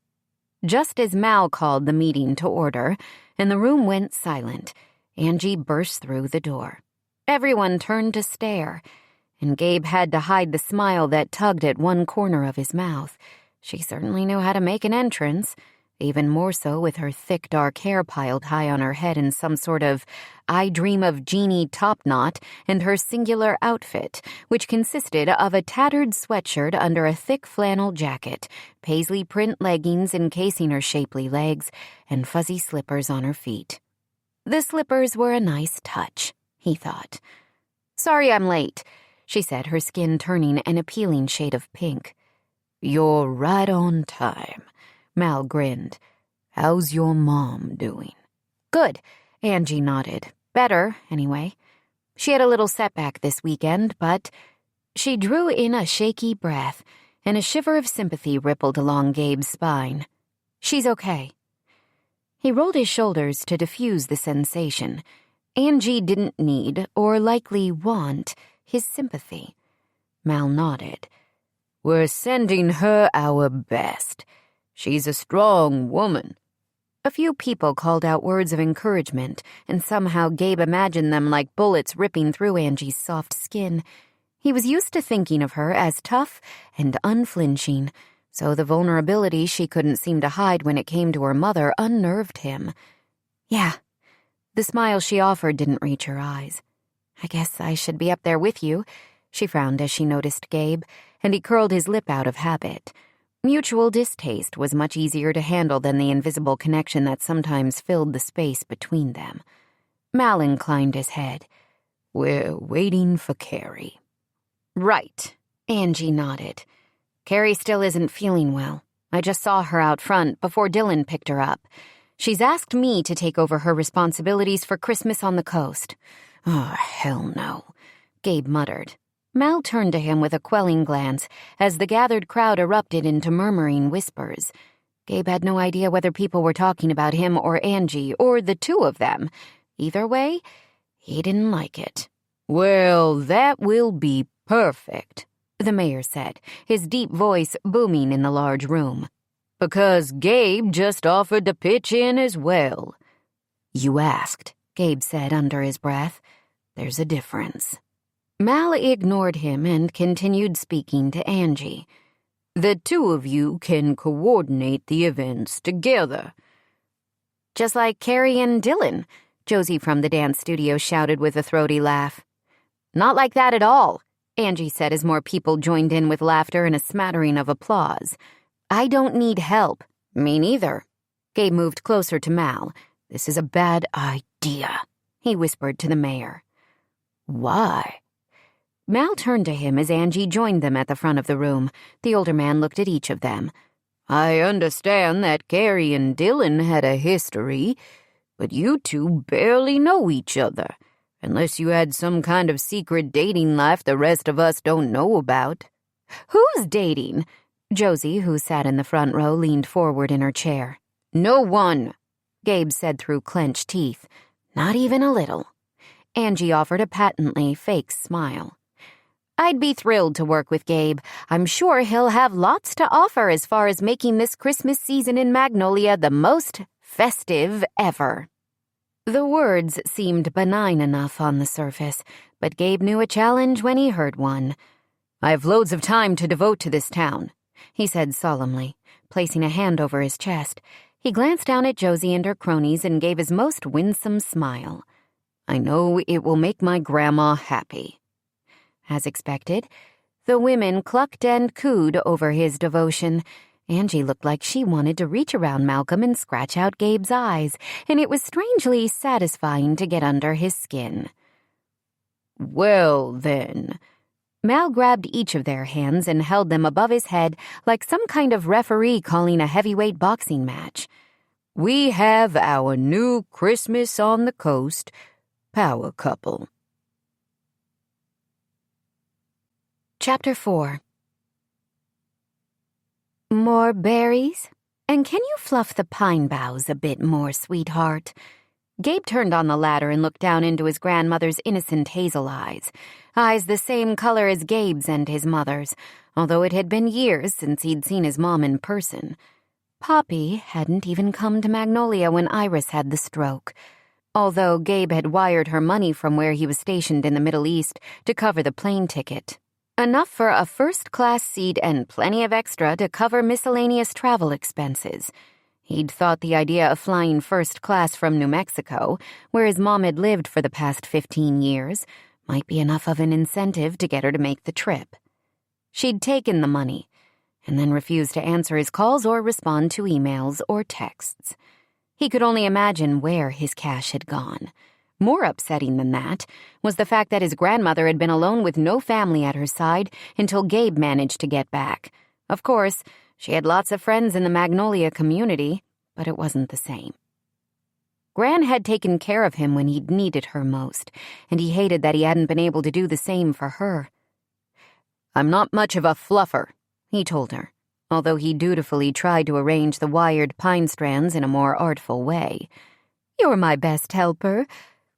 Just as Mal called the meeting to order, and the room went silent, Angie burst through the door. Everyone turned to stare, and Gabe had to hide the smile that tugged at one corner of his mouth. She certainly knew how to make an entrance, even more so with her thick dark hair piled high on her head in some sort of I Dream of Jeannie topknot, and her singular outfit, which consisted of a tattered sweatshirt under a thick flannel jacket, paisley print leggings encasing her shapely legs, and fuzzy slippers on her feet. The slippers were a nice touch, he thought. "Sorry I'm late," she said, her skin turning an appealing shade of pink. "You're right on time," Mal grinned. "How's your mom doing?" "Good," Angie nodded. "Better, anyway. She had a little setback this weekend, but—" She drew in a shaky breath, and a shiver of sympathy rippled along Gabe's spine. "She's okay." He rolled his shoulders to diffuse the sensation. Angie didn't need, or likely want, his sympathy. Mal nodded. "We're sending her our best. She's a strong woman." A few people called out words of encouragement, and somehow Gabe imagined them like bullets ripping through Angie's soft skin. He was used to thinking of her as tough and unflinching, so the vulnerability she couldn't seem to hide when it came to her mother unnerved him. "Yeah." The smile she offered didn't reach her eyes. "I guess I should be up there with you." She frowned as she noticed Gabe, and he curled his lip out of habit. Mutual distaste was much easier to handle than the invisible connection that sometimes filled the space between them. Mal inclined his head. "We're waiting for Carrie." "Right," Angie nodded. "Carrie still isn't feeling well. I just saw her out front before Dylan picked her up. She's asked me to take over her responsibilities for Christmas on the coast." "Oh, hell no," Gabe muttered. Mal turned to him with a quelling glance as the gathered crowd erupted into murmuring whispers. Gabe had no idea whether people were talking about him or Angie, or the two of them. Either way, he didn't like it. "Well, that will be perfect," the mayor said, his deep voice booming in the large room. "Because Gabe just offered to pitch in as well." "You asked," Gabe said under his breath. "There's a difference." Mal ignored him and continued speaking to Angie. "The two of you can coordinate the events together." "Just like Carrie and Dylan," Josie from the dance studio shouted with a throaty laugh. "Not like that at all," Angie said as more people joined in with laughter and a smattering of applause. "I don't need help." "Me neither." Gabe moved closer to Mal. "This is a bad idea," he whispered to the mayor. "Why?" Mal turned to him as Angie joined them at the front of the room. The older man looked at each of them. "I understand that Carrie and Dylan had a history, but you two barely know each other, unless you had some kind of secret dating life the rest of us don't know about." "Who's dating?" Josie, who sat in the front row, leaned forward in her chair. "No one," Gabe said through clenched teeth. "Not even a little." Angie offered a patently fake smile. "I'd be thrilled to work with Gabe. I'm sure he'll have lots to offer as far as making this Christmas season in Magnolia the most festive ever." The words seemed benign enough on the surface, but Gabe knew a challenge when he heard one. "I have loads of time to devote to this town," he said solemnly, placing a hand over his chest. He glanced down at Josie and her cronies and gave his most winsome smile. "I know it will make my grandma happy." As expected, the women clucked and cooed over his devotion. Angie looked like she wanted to reach around Malcolm and scratch out Gabe's eyes, and it was strangely satisfying to get under his skin. "Well, then," Mal grabbed each of their hands and held them above his head like some kind of referee calling a heavyweight boxing match. "We have our new Christmas on the coast power couple." Chapter 4. "More berries? And can you fluff the pine boughs a bit more, sweetheart?" Gabe turned on the ladder and looked down into his grandmother's innocent hazel eyes the same color as Gabe's and his mother's, although it had been years since he'd seen his mom in person. Poppy hadn't even come to Magnolia when Iris had the stroke, although Gabe had wired her money from where he was stationed in the Middle East to cover the plane ticket. Enough for a first-class seat and plenty of extra to cover miscellaneous travel expenses. He'd thought the idea of flying first class from New Mexico, where his mom had lived for the past 15 years, might be enough of an incentive to get her to make the trip. She'd taken the money, and then refused to answer his calls or respond to emails or texts. He could only imagine where his cash had gone. More upsetting than that was the fact that his grandmother had been alone with no family at her side until Gabe managed to get back. Of course, she had lots of friends in the Magnolia community, but it wasn't the same. Gran had taken care of him when he'd needed her most, and he hated that he hadn't been able to do the same for her. "I'm not much of a fluffer," he told her, although he dutifully tried to arrange the wired pine strands in a more artful way. "You're my best helper,"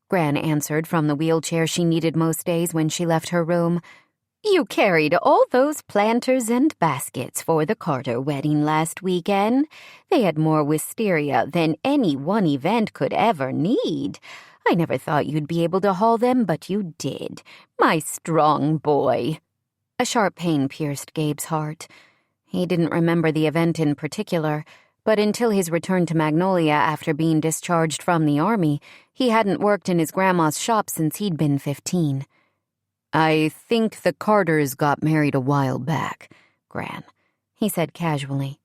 Gran answered from the wheelchair she needed most days when she left her room. "You carried all those planters and baskets for the Carter wedding last weekend. They had more wisteria than any one event could ever need. I never thought you'd be able to haul them, but you did. My strong boy." A sharp pain pierced Gabe's heart. He didn't remember the event in particular, but until his return to Magnolia after being discharged from the army, he hadn't worked in his grandma's shop since he'd been 15. "I think the Carters got married a while back, Gran," he said casually.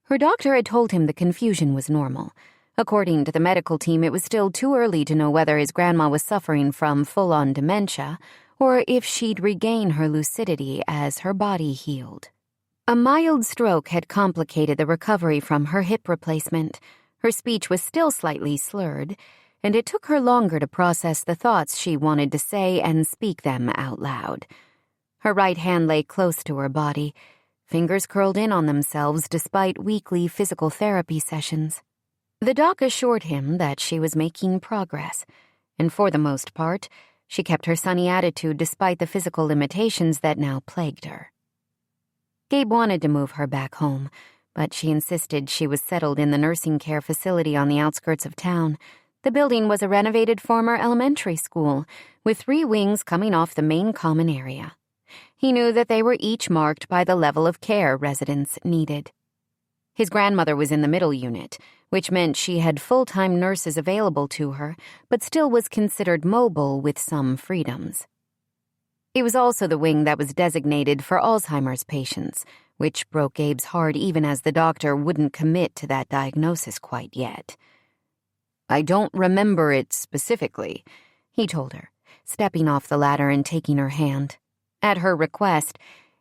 Her doctor had told him the confusion was normal. According to the medical team, it was still too early to know whether his grandma was suffering from full-on dementia or if she'd regain her lucidity as her body healed. A mild stroke had complicated the recovery from her hip replacement. Her speech was still slightly slurred, and it took her longer to process the thoughts she wanted to say and speak them out loud. Her right hand lay close to her body. fingers curled in on themselves despite weekly physical therapy sessions. The doc assured him that she was making progress, and for the most part, she kept her sunny attitude despite the physical limitations that now plagued her. Gabe wanted to move her back home, but she insisted she was settled in the nursing care facility on the outskirts of town. The building was a renovated former elementary school, with 3 wings coming off the main common area. He knew that they were each marked by the level of care residents needed. His grandmother was in the middle unit, which meant she had full-time nurses available to her, but still was considered mobile with some freedoms. It was also the wing that was designated for Alzheimer's patients, which broke Gabe's heart even as the doctor wouldn't commit to that diagnosis quite yet. "I don't remember it specifically," he told her, stepping off the ladder and taking her hand. At her request,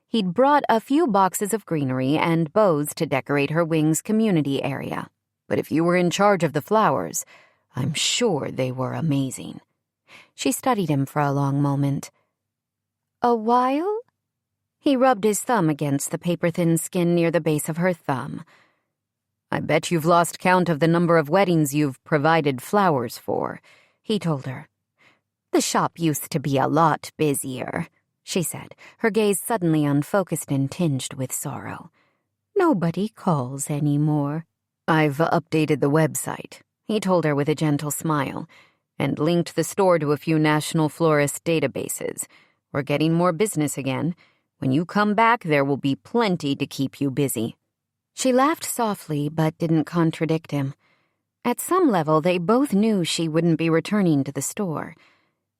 he'd brought a few boxes of greenery and bows to decorate her wing's community area. "But if you were in charge of the flowers, I'm sure they were amazing." She studied him for a long moment. "A while?" He rubbed his thumb against the paper-thin skin near the base of her thumb. "I bet you've lost count of the number of weddings you've provided flowers for," he told her. "The shop used to be a lot busier," she said, her gaze suddenly unfocused and tinged with sorrow. "Nobody calls anymore." "I've updated the website," he told her with a gentle smile, "and linked the store to a few national florist databases. We're getting more business again. When you come back, there will be plenty to keep you busy." She laughed softly but didn't contradict him. At some level, they both knew she wouldn't be returning to the store.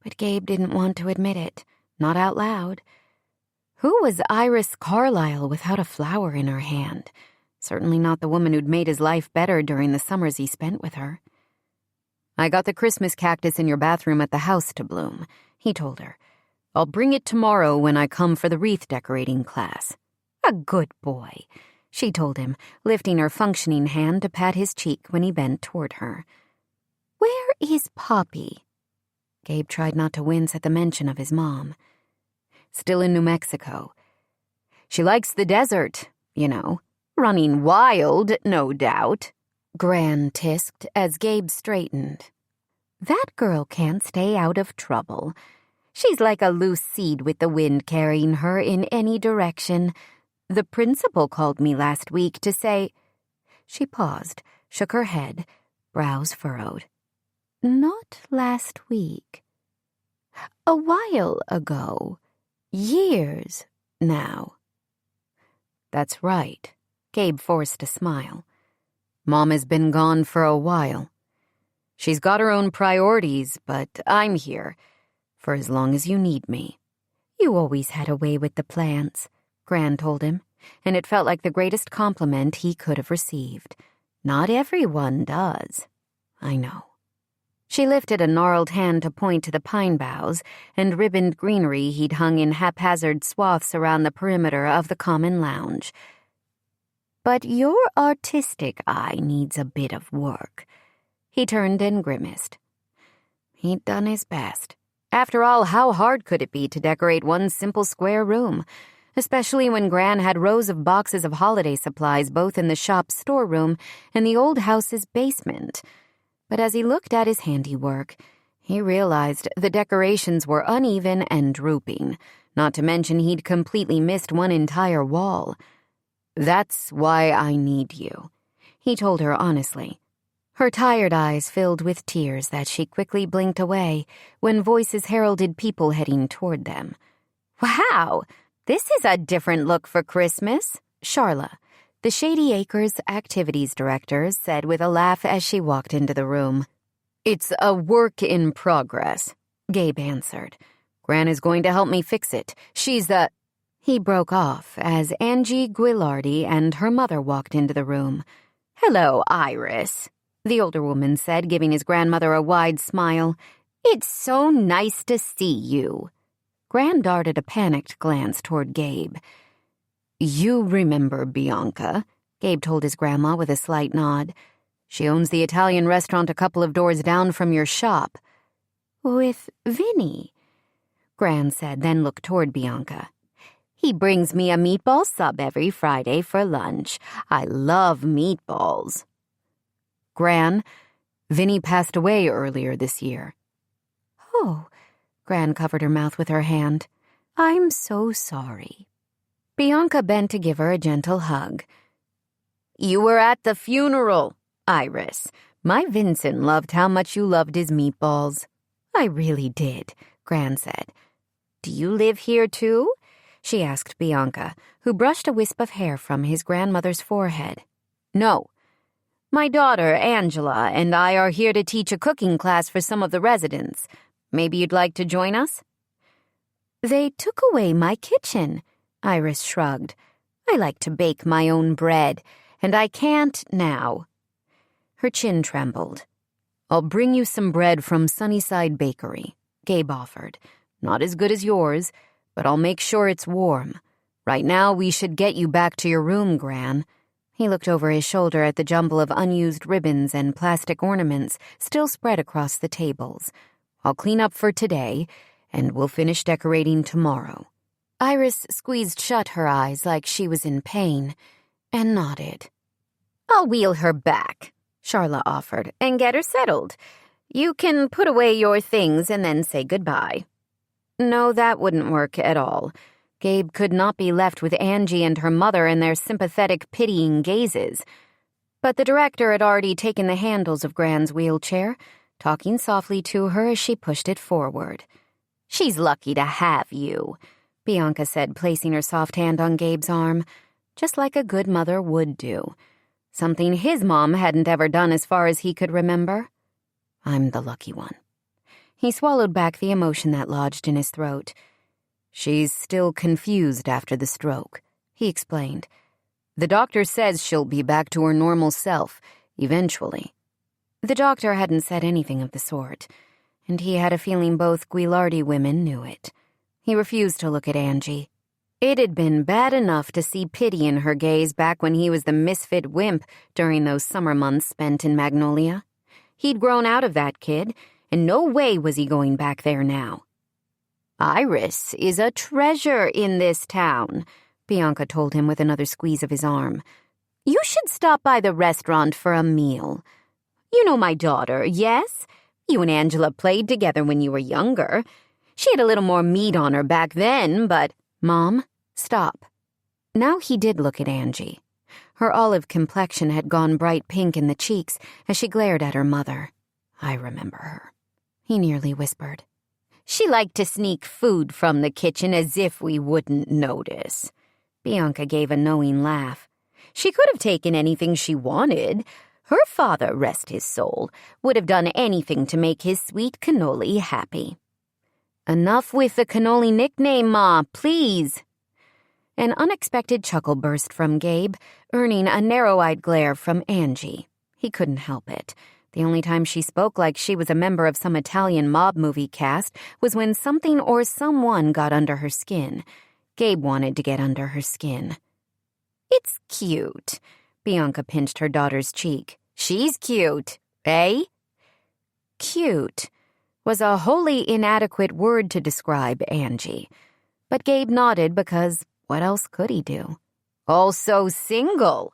But Gabe didn't want to admit it, not out loud. Who was Iris Carlyle without a flower in her hand? Certainly not the woman who'd made his life better during the summers he spent with her. "I got the Christmas cactus in your bathroom at the house to bloom," he told her. "I'll bring it tomorrow when I come for the wreath decorating class." "A good boy," she told him, lifting her functioning hand to pat his cheek when he bent toward her. "Where is Poppy?" Gabe tried not to wince at the mention of his mom. "Still in New Mexico. She likes the desert, you know. Running wild, no doubt," Gran tisked as Gabe straightened. "That girl can't stay out of trouble. She's like a loose seed with the wind carrying her in any direction. The principal called me last week to say—" She paused, shook her head, brows furrowed. "Not last week. A while ago. Years now." "That's right." Gabe forced a smile. "Mom has been gone for a while. She's got her own priorities, but I'm here. For as long as you need me." "You always had a way with the plants," Gran told him, and it felt like the greatest compliment he could have received. "Not everyone does." "I know." She lifted a gnarled hand to point to the pine boughs and ribboned greenery he'd hung in haphazard swaths around the perimeter of the common lounge. "But your artistic eye needs a bit of work." He turned and grimaced. He'd done his best. After all, how hard could it be to decorate one simple square room, especially when Gran had rows of boxes of holiday supplies both in the shop's storeroom and the old house's basement? But as he looked at his handiwork, he realized the decorations were uneven and drooping, not to mention he'd completely missed one entire wall. "That's why I need you," he told her honestly. Her tired eyes filled with tears that she quickly blinked away when voices heralded people heading toward them. "Wow, this is a different look for Christmas," Charla, the Shady Acres activities director, said with a laugh as she walked into the room. "It's a work in progress," Gabe answered. "Gran is going to help me fix it. She's the—" He broke off as Angie Guilardi and her mother walked into the room. "Hello, Iris," the older woman said, giving his grandmother a wide smile. "It's so nice to see you." Gran darted a panicked glance toward Gabe. "You remember Bianca," Gabe told his grandma with a slight nod. "She owns the Italian restaurant a couple of doors down from your shop." "With Vinny," Gran said, then looked toward Bianca. He brings me a meatball sub every Friday for lunch. I love meatballs. Gran, Vinny passed away earlier this year. Oh, Gran covered her mouth with her hand. I'm so sorry. Bianca bent to give her a gentle hug. You were at the funeral, Iris. My Vincent loved how much you loved his meatballs. I really did, Gran said. Do you live here too? She asked Bianca, who brushed a wisp of hair from his grandmother's forehead. No. My daughter, Angela, and I are here to teach a cooking class for some of the residents. Maybe you'd like to join us? They took away my kitchen, Iris shrugged. I like to bake my own bread, and I can't now. Her chin trembled. I'll bring you some bread from Sunnyside Bakery, Gabe offered. Not as good as yours, but I'll make sure it's warm. Right now, we should get you back to your room, Gran. He looked over his shoulder at the jumble of unused ribbons and plastic ornaments still spread across the tables. I'll clean up for today, and we'll finish decorating tomorrow. Iris squeezed shut her eyes like she was in pain, and nodded. I'll wheel her back, Charla offered, and get her settled. You can put away your things and then say goodbye. No, that wouldn't work at all. Gabe could not be left with Angie and her mother and their sympathetic, pitying gazes. But the director had already taken the handles of Gran's wheelchair, talking softly to her as she pushed it forward. She's lucky to have you, Bianca said, placing her soft hand on Gabe's arm, just like a good mother would do. Something his mom hadn't ever done as far as he could remember. I'm the lucky one. He swallowed back the emotion that lodged in his throat. She's still confused after the stroke, he explained. The doctor says she'll be back to her normal self, eventually. The doctor hadn't said anything of the sort, and he had a feeling both Guilardi women knew it. He refused to look at Angie. It had been bad enough to see pity in her gaze back when he was the misfit wimp during those summer months spent in Magnolia. He'd grown out of that kid, and no way was he going back there now. Iris is a treasure in this town, Bianca told him with another squeeze of his arm. You should stop by the restaurant for a meal. You know my daughter, yes? You and Angela played together when you were younger. She had a little more meat on her back then, but... Mom, stop. Now he did look at Angie. Her olive complexion had gone bright pink in the cheeks as she glared at her mother. I remember her, he nearly whispered. She liked to sneak food from the kitchen as if we wouldn't notice. Bianca gave a knowing laugh. She could have taken anything she wanted. Her father, rest his soul, would have done anything to make his sweet cannoli happy. Enough with the cannoli nickname, Ma, please. An unexpected chuckle burst from Gabe, earning a narrow-eyed glare from Angie. He couldn't help it. The only time she spoke like she was a member of some Italian mob movie cast was when something or someone got under her skin. Gabe wanted to get under her skin. It's cute. Bianca pinched her daughter's cheek. She's cute, eh? Cute was a wholly inadequate word to describe Angie. But Gabe nodded because what else could he do? Also single,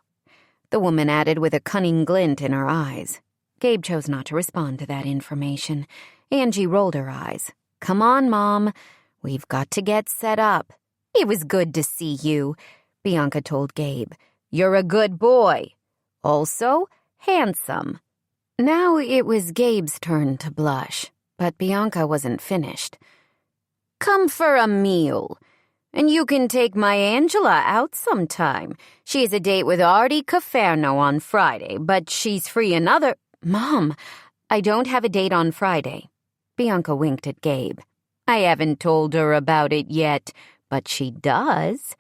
the woman added with a cunning glint in her eyes. Gabe chose not to respond to that information. Angie rolled her eyes. Come on, Mom. We've got to get set up. It was good to see you, Bianca told Gabe. You're a good boy. Also, handsome. Now it was Gabe's turn to blush, but Bianca wasn't finished. Come for a meal. And you can take my Angela out sometime. She has a date with Artie Caferno on Friday, but she's free another... Mom, I don't have a date on Friday. Bianca winked at Gabe. I haven't told her about it yet, but she does.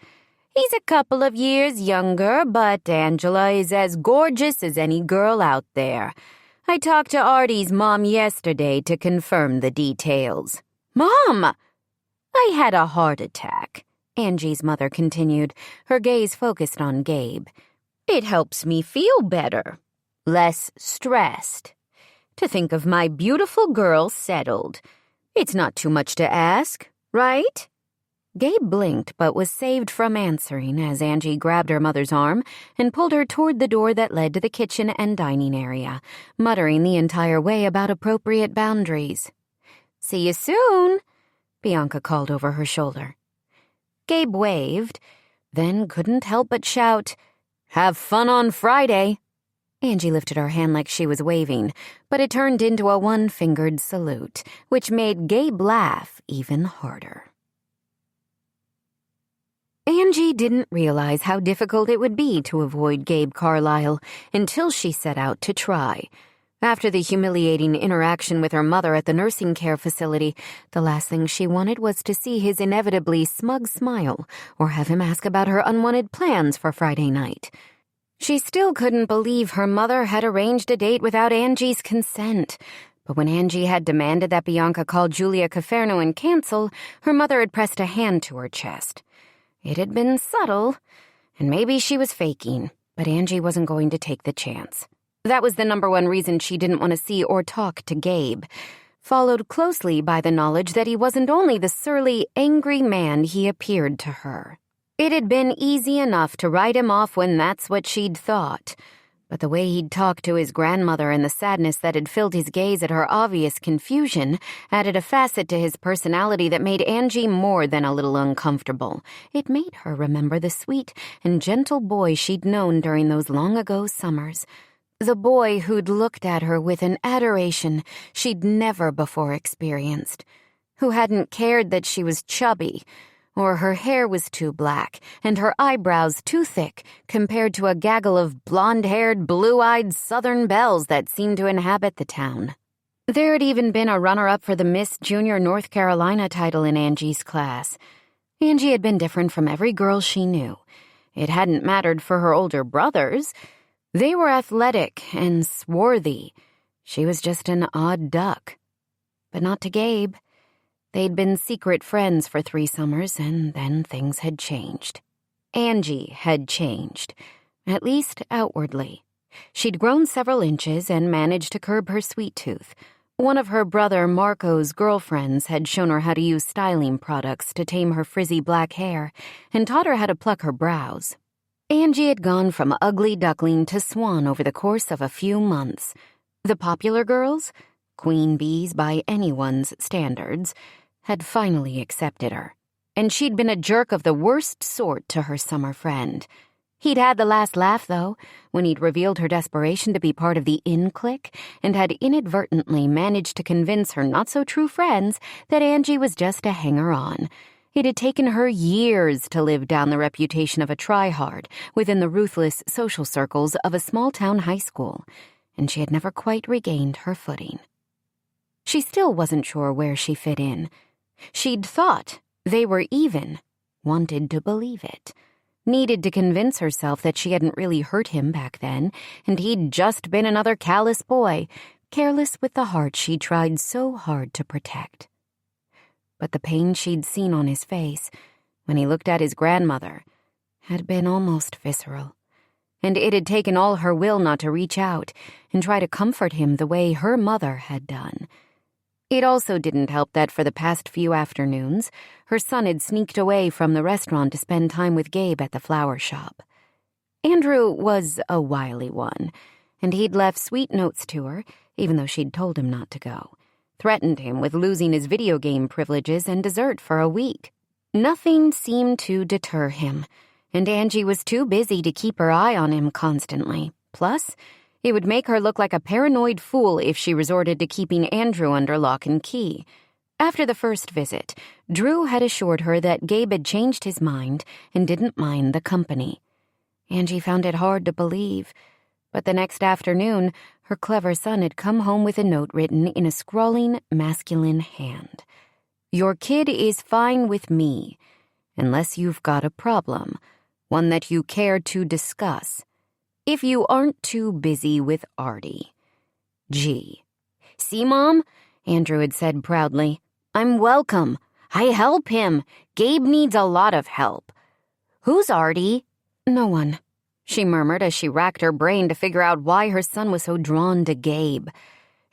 He's a couple of years younger, but Angela is as gorgeous as any girl out there. I talked to Artie's mom yesterday to confirm the details. Mom! I had a heart attack, Angie's mother continued, her gaze focused on Gabe. It helps me feel better. Less stressed. To think of my beautiful girl settled. It's not too much to ask, right? Gabe blinked but was saved from answering as Angie grabbed her mother's arm and pulled her toward the door that led to the kitchen and dining area, muttering the entire way about appropriate boundaries. "See you soon," Bianca called over her shoulder. Gabe waved, then couldn't help but shout, "Have fun on Friday." Angie lifted her hand like she was waving, but it turned into a one-fingered salute, which made Gabe laugh even harder. Angie didn't realize how difficult it would be to avoid Gabe Carlisle until she set out to try. After the humiliating interaction with her mother at the nursing care facility, the last thing she wanted was to see his inevitably smug smile or have him ask about her unwanted plans for Friday night. She still couldn't believe her mother had arranged a date without Angie's consent. But when Angie had demanded that Bianca call Julia Caferno and cancel, her mother had pressed a hand to her chest. It had been subtle, and maybe she was faking, but Angie wasn't going to take the chance. That was the number one reason she didn't want to see or talk to Gabe, followed closely by the knowledge that he wasn't only the surly, angry man he appeared to her. It had been easy enough to write him off when that's what she'd thought, but the way he'd talked to his grandmother and the sadness that had filled his gaze at her obvious confusion added a facet to his personality that made Angie more than a little uncomfortable. It made her remember the sweet and gentle boy she'd known during those long-ago summers. The boy who'd looked at her with an adoration she'd never before experienced, who hadn't cared that she was chubby, or her hair was too black and her eyebrows too thick compared to a gaggle of blonde-haired, blue-eyed Southern belles that seemed to inhabit the town. There had even been a runner-up for the Miss Junior North Carolina title in Angie's class. Angie had been different from every girl she knew. It hadn't mattered for her older brothers. They were athletic and swarthy. She was just an odd duck. But not to Gabe. They'd been secret friends for 3 summers, and then things had changed. Angie had changed, at least outwardly. She'd grown several inches and managed to curb her sweet tooth. One of her brother Marco's girlfriends had shown her how to use styling products to tame her frizzy black hair and taught her how to pluck her brows. Angie had gone from ugly duckling to swan over the course of a few months. The popular girls, queen bees by anyone's standards, had finally accepted her, and she'd been a jerk of the worst sort to her summer friend. He'd had the last laugh, though, when he'd revealed her desperation to be part of the in clique and had inadvertently managed to convince her not-so-true friends that Angie was just a hanger-on. It had taken her years to live down the reputation of a try-hard within the ruthless social circles of a small-town high school, and she had never quite regained her footing. She still wasn't sure where she fit in. She'd thought they were even, wanted to believe it, needed to convince herself that she hadn't really hurt him back then, and he'd just been another callous boy, careless with the heart she tried so hard to protect. But the pain she'd seen on his face when he looked at his grandmother had been almost visceral, and it had taken all her will not to reach out and try to comfort him the way her mother had done. It also didn't help that for the past few afternoons, her son had sneaked away from the restaurant to spend time with Gabe at the flower shop. Andrew was a wily one, and he'd left sweet notes to her, even though she'd told him not to go, threatened him with losing his video game privileges and dessert for a week. Nothing seemed to deter him, and Angie was too busy to keep her eye on him constantly. Plus, it would make her look like a paranoid fool if she resorted to keeping Andrew under lock and key. After the first visit, Drew had assured her that Gabe had changed his mind and didn't mind the company. Angie found it hard to believe, but the next afternoon, her clever son had come home with a note written in a scrawling, masculine hand. "Your kid is fine with me, unless you've got a problem, one that you care to discuss. If you aren't too busy with Artie. G." "See, Mom?" Andrew had said proudly. "I'm welcome. I help him. Gabe needs a lot of help." "Who's Artie?" "No one," she murmured as she racked her brain to figure out why her son was so drawn to Gabe.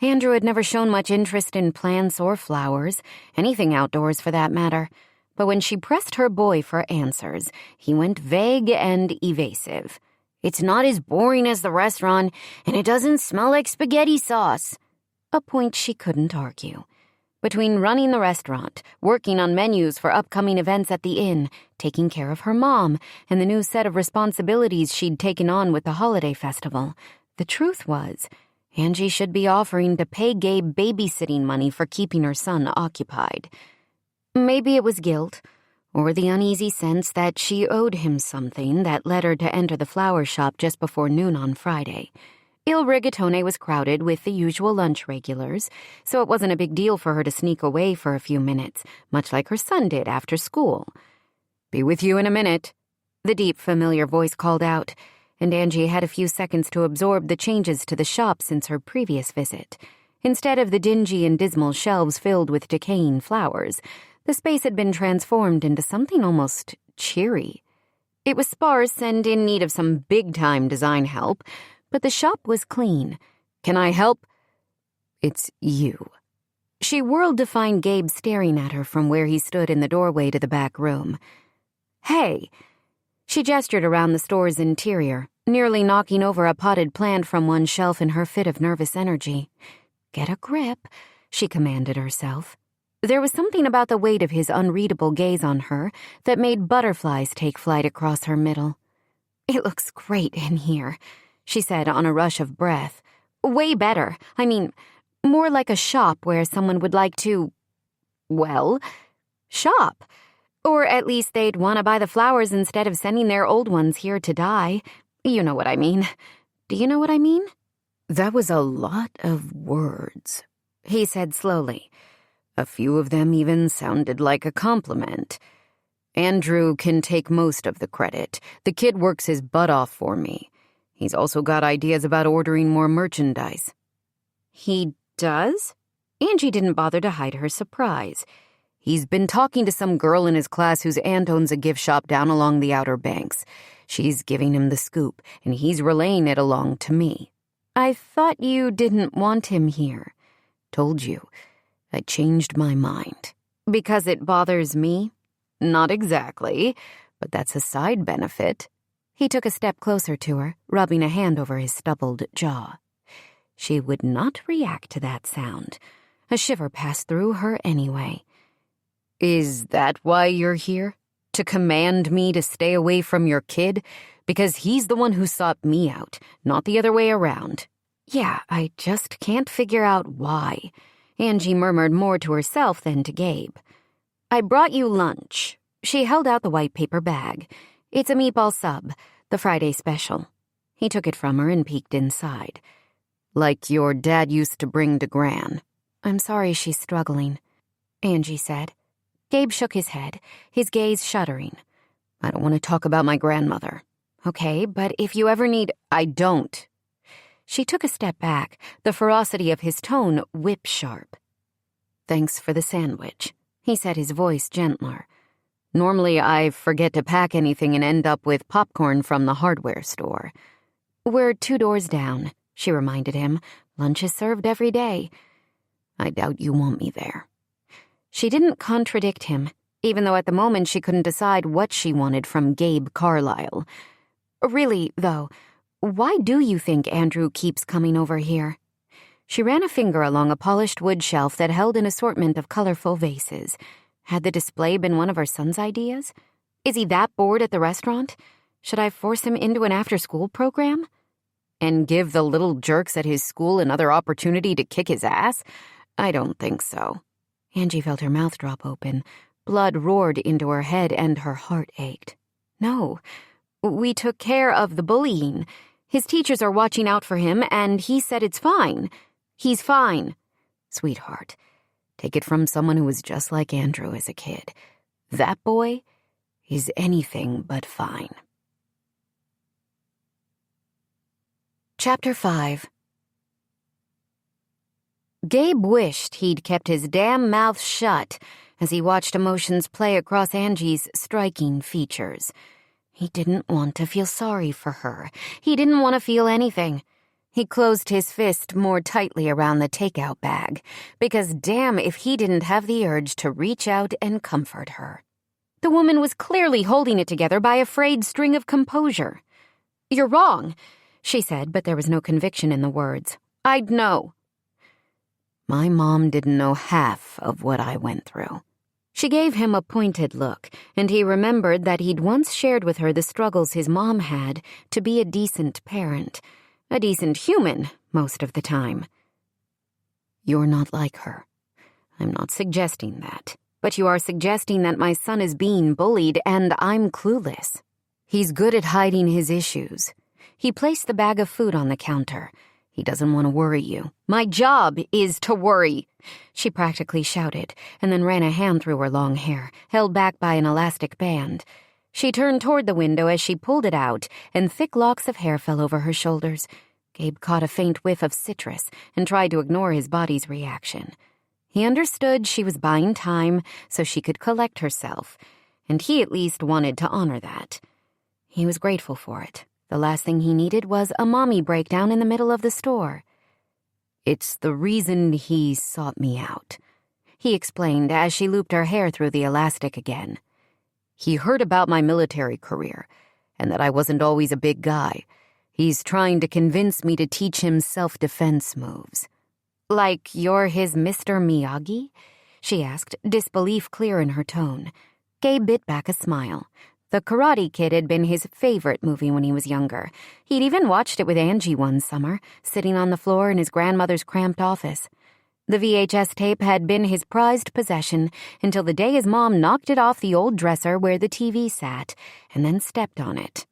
Andrew had never shown much interest in plants or flowers, anything outdoors for that matter, But when she pressed her boy for answers, he went vague and evasive. "It's not as boring as the restaurant, and it doesn't smell like spaghetti sauce." A point she couldn't argue. Between running the restaurant, working on menus for upcoming events at the inn, taking care of her mom, and the new set of responsibilities she'd taken on with the holiday festival, the truth was, Angie should be offering to pay Gabe babysitting money for keeping her son occupied. Maybe it was guilt, or the uneasy sense that she owed him something that led her to enter the flower shop just before noon on Friday. Il Rigatone was crowded with the usual lunch regulars, so it wasn't a big deal for her to sneak away for a few minutes, much like her son did after school. "Be with you in a minute," the deep, familiar voice called out, and Angie had a few seconds to absorb the changes to the shop since her previous visit. Instead of the dingy and dismal shelves filled with decaying flowers, the space had been transformed into something almost cheery. It was sparse and in need of some big-time design help, but the shop was clean. "Can I help?" "It's you." She whirled to find Gabe staring at her from where he stood in the doorway to the back room. "Hey." She gestured around the store's interior, nearly knocking over a potted plant from one shelf in her fit of nervous energy. "Get a grip," she commanded herself. There was something about the weight of his unreadable gaze on her that made butterflies take flight across her middle. "It looks great in here," she said on a rush of breath. "Way better. I mean, more like a shop where someone would like to, well, shop. Or at least they'd want to buy the flowers instead of sending their old ones here to die. You know what I mean. Do you know what I mean?" "That was a lot of words," he said slowly. "A few of them even sounded like a compliment. Andrew can take most of the credit. The kid works his butt off for me. He's also got ideas about ordering more merchandise." "He does?" Angie didn't bother to hide her surprise. "He's been talking to some girl in his class whose aunt owns a gift shop down along the Outer Banks. She's giving him the scoop, and he's relaying it along to me." "I thought you didn't want him here." "Told you. I changed my mind." "Because it bothers me?" "Not exactly, but that's a side benefit." He took a step closer to her, rubbing a hand over his stubbled jaw. She would not react to that sound. A shiver passed through her anyway. "Is that why you're here? To command me to stay away from your kid? Because he's the one who sought me out, not the other way around." "Yeah, I just can't figure out why." Angie murmured more to herself than to Gabe. "I brought you lunch." She held out the white paper bag. "It's a meatball sub, the Friday special." He took it from her and peeked inside. "Like your dad used to bring to Gran." "I'm sorry she's struggling," Angie said. Gabe shook his head, his gaze shuddering. "I don't want to talk about my grandmother." "Okay, but if you ever need—" "I don't." She took a step back, the ferocity of his tone whip-sharp. "Thanks for the sandwich," he said, his voice gentler. "Normally I forget to pack anything and end up with popcorn from the hardware store." "We're 2 doors down," she reminded him. "Lunch is served every day." "I doubt you want me there." She didn't contradict him, even though at the moment she couldn't decide what she wanted from Gabe Carlyle. "Really, though, why do you think Andrew keeps coming over here?" She ran a finger along a polished wood shelf that held an assortment of colorful vases. Had the display been one of her son's ideas? Is he that bored at the restaurant? Should I force him into an after-school program? And give the little jerks at his school another opportunity to kick his ass? I don't think so. Angie felt her mouth drop open. Blood roared into her head and her heart ached. "No, we took care of the bullying. His teachers are watching out for him, and he said it's fine. He's fine." "Sweetheart, take it from someone who was just like Andrew as a kid. That boy is anything but fine." Chapter 5. Gabe wished he'd kept his damn mouth shut as he watched emotions play across Angie's striking features. He didn't want to feel sorry for her. He didn't want to feel anything. He closed his fist more tightly around the takeout bag, because damn if he didn't have the urge to reach out and comfort her. The woman was clearly holding it together by a frayed string of composure. "You're wrong," she said, but there was no conviction in the words. "I'd know." My mom didn't know half of what I went through. She gave him a pointed look, and he remembered that he'd once shared with her the struggles his mom had to be a decent parent, a decent human most of the time. "You're not like her. I'm not suggesting that. But you are suggesting that my son is being bullied, and I'm clueless. He's good at hiding his issues." He placed the bag of food on the counter. "He doesn't want to worry you." "My job is to worry," she practically shouted, and then ran a hand through her long hair, held back by an elastic band. She turned toward the window as she pulled it out, and thick locks of hair fell over her shoulders. Gabe caught a faint whiff of citrus and tried to ignore his body's reaction. He understood she was buying time so she could collect herself, and he at least wanted to honor that. He was grateful for it. The last thing he needed was a mommy breakdown in the middle of the store. "It's the reason he sought me out," he explained as she looped her hair through the elastic again. "He heard about my military career, and that I wasn't always a big guy. He's trying to convince me to teach him self-defense moves." "Like you're his Mr. Miyagi?" she asked, disbelief clear in her tone. Gabe bit back a smile. The Karate Kid had been his favorite movie when he was younger. He'd even watched it with Angie one summer, sitting on the floor in his grandmother's cramped office. The VHS tape had been his prized possession until the day his mom knocked it off the old dresser where the TV sat, and then stepped on it.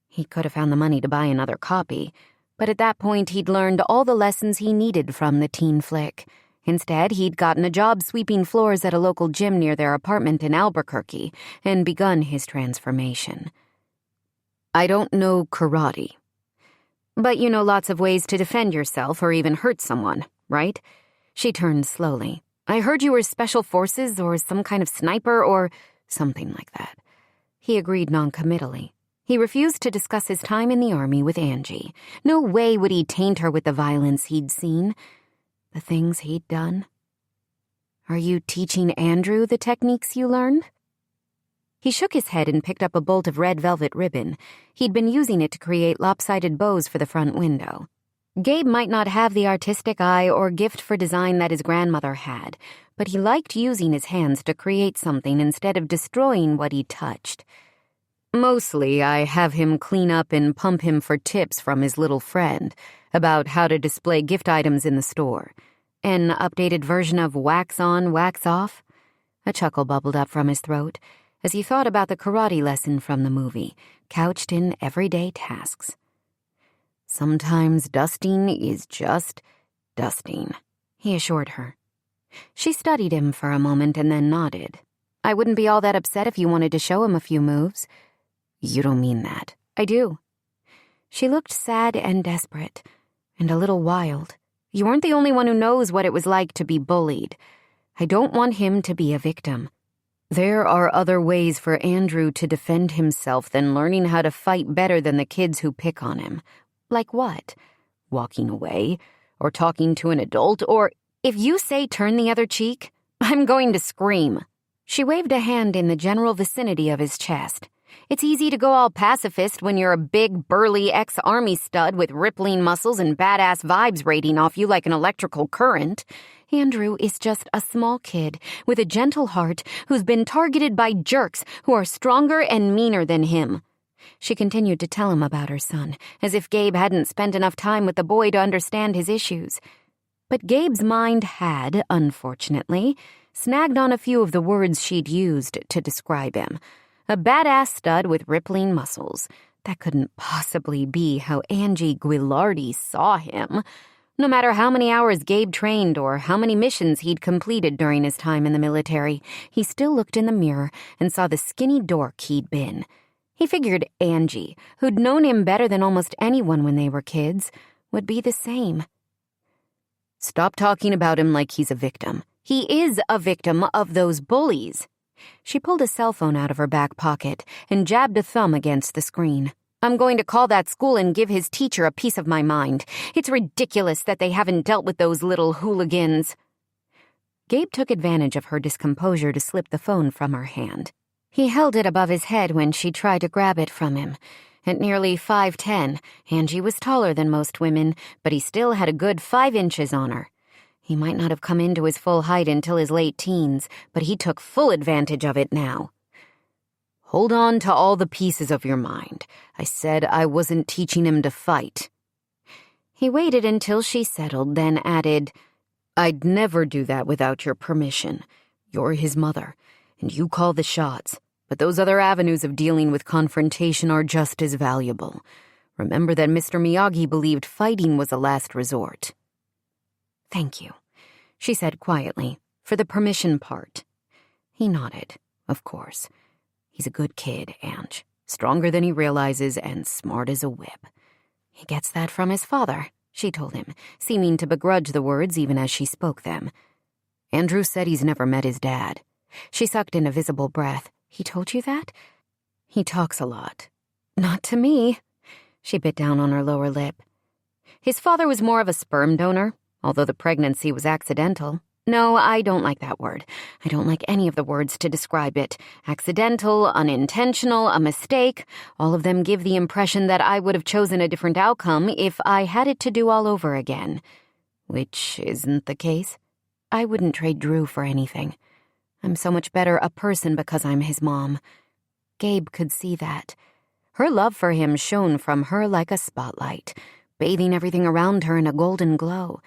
He could have found the money to buy another copy, but at that point he'd learned all the lessons he needed from the teen flick. Instead, he'd gotten a job sweeping floors at a local gym near their apartment in Albuquerque and begun his transformation. "I don't know karate." "But you know lots of ways to defend yourself or even hurt someone, right?" She turned slowly. "I heard you were special forces or some kind of sniper or something like that." He agreed noncommittally. He refused to discuss his time in the army with Angie. No way would he taint her with the violence he'd seen, the things he'd done. "Are you teaching Andrew the techniques you learned?" He shook his head and picked up a bolt of red velvet ribbon. He'd been using it to create lopsided bows for the front window. Gabe might not have the artistic eye or gift for design that his grandmother had, but he liked using his hands to create something instead of destroying what he touched. "Mostly, I have him clean up and pump him for tips from his little friend about how to display gift items in the store. An updated version of wax on, wax off." A chuckle bubbled up from his throat as he thought about the karate lesson from the movie, couched in everyday tasks. "Sometimes dusting is just dusting," he assured her. She studied him for a moment and then nodded. "I wouldn't be all that upset if you wanted to show him a few moves." "You don't mean that." "I do." She looked sad and desperate, and a little wild. "You aren't the only one who knows what it was like to be bullied. I don't want him to be a victim. There are other ways for Andrew to defend himself than learning how to fight better than the kids who pick on him." "Like what?" "Walking away, or talking to an adult, or if you say turn the other cheek, I'm going to scream." She waved a hand in the general vicinity of his chest. "It's easy to go all pacifist when you're a big, burly ex-army stud with rippling muscles and badass vibes radiating off you like an electrical current. Andrew is just a small kid with a gentle heart who's been targeted by jerks who are stronger and meaner than him." She continued to tell him about her son, as if Gabe hadn't spent enough time with the boy to understand his issues. But Gabe's mind had, unfortunately, snagged on a few of the words she'd used to describe him. A badass stud with rippling muscles. That couldn't possibly be how Angie Guilardi saw him. No matter how many hours Gabe trained or how many missions he'd completed during his time in the military, he still looked in the mirror and saw the skinny dork he'd been. He figured Angie, who'd known him better than almost anyone when they were kids, would be the same. "Stop talking about him like he's a victim. He is a victim of those bullies." She pulled a cell phone out of her back pocket and jabbed a thumb against the screen. "I'm going to call that school and give his teacher a piece of my mind. It's ridiculous that they haven't dealt with those little hooligans." Gabe took advantage of her discomposure to slip the phone from her hand. He held it above his head when she tried to grab it from him. At nearly 5'10", Angie was taller than most women, but he still had a good 5 inches on her. He might not have come into his full height until his late teens, but he took full advantage of it now. "Hold on to all the pieces of your mind. I said I wasn't teaching him to fight." He waited until she settled, then added, "I'd never do that without your permission. You're his mother, and you call the shots. But those other avenues of dealing with confrontation are just as valuable. Remember that Mr. Miyagi believed fighting was a last resort." "Thank you," she said quietly, for the permission part. He nodded, of course. He's a good kid, Ange. Stronger than he realizes and smart as a whip. He gets that from his father, she told him, seeming to begrudge the words even as she spoke them. Andrew said he's never met his dad. She sucked in a visible breath. "He told you that?" "He talks a lot." "Not to me." She bit down on her lower lip. "His father was more of a sperm donor, although the pregnancy was accidental. No, I don't like that word. I don't like any of the words to describe it. Accidental, unintentional, a mistake. All of them give the impression that I would have chosen a different outcome if I had it to do all over again. Which isn't the case. I wouldn't trade Drew for anything. I'm so much better a person because I'm his mom." Gabe could see that. Her love for him shone from her like a spotlight, bathing everything around her in a golden glow.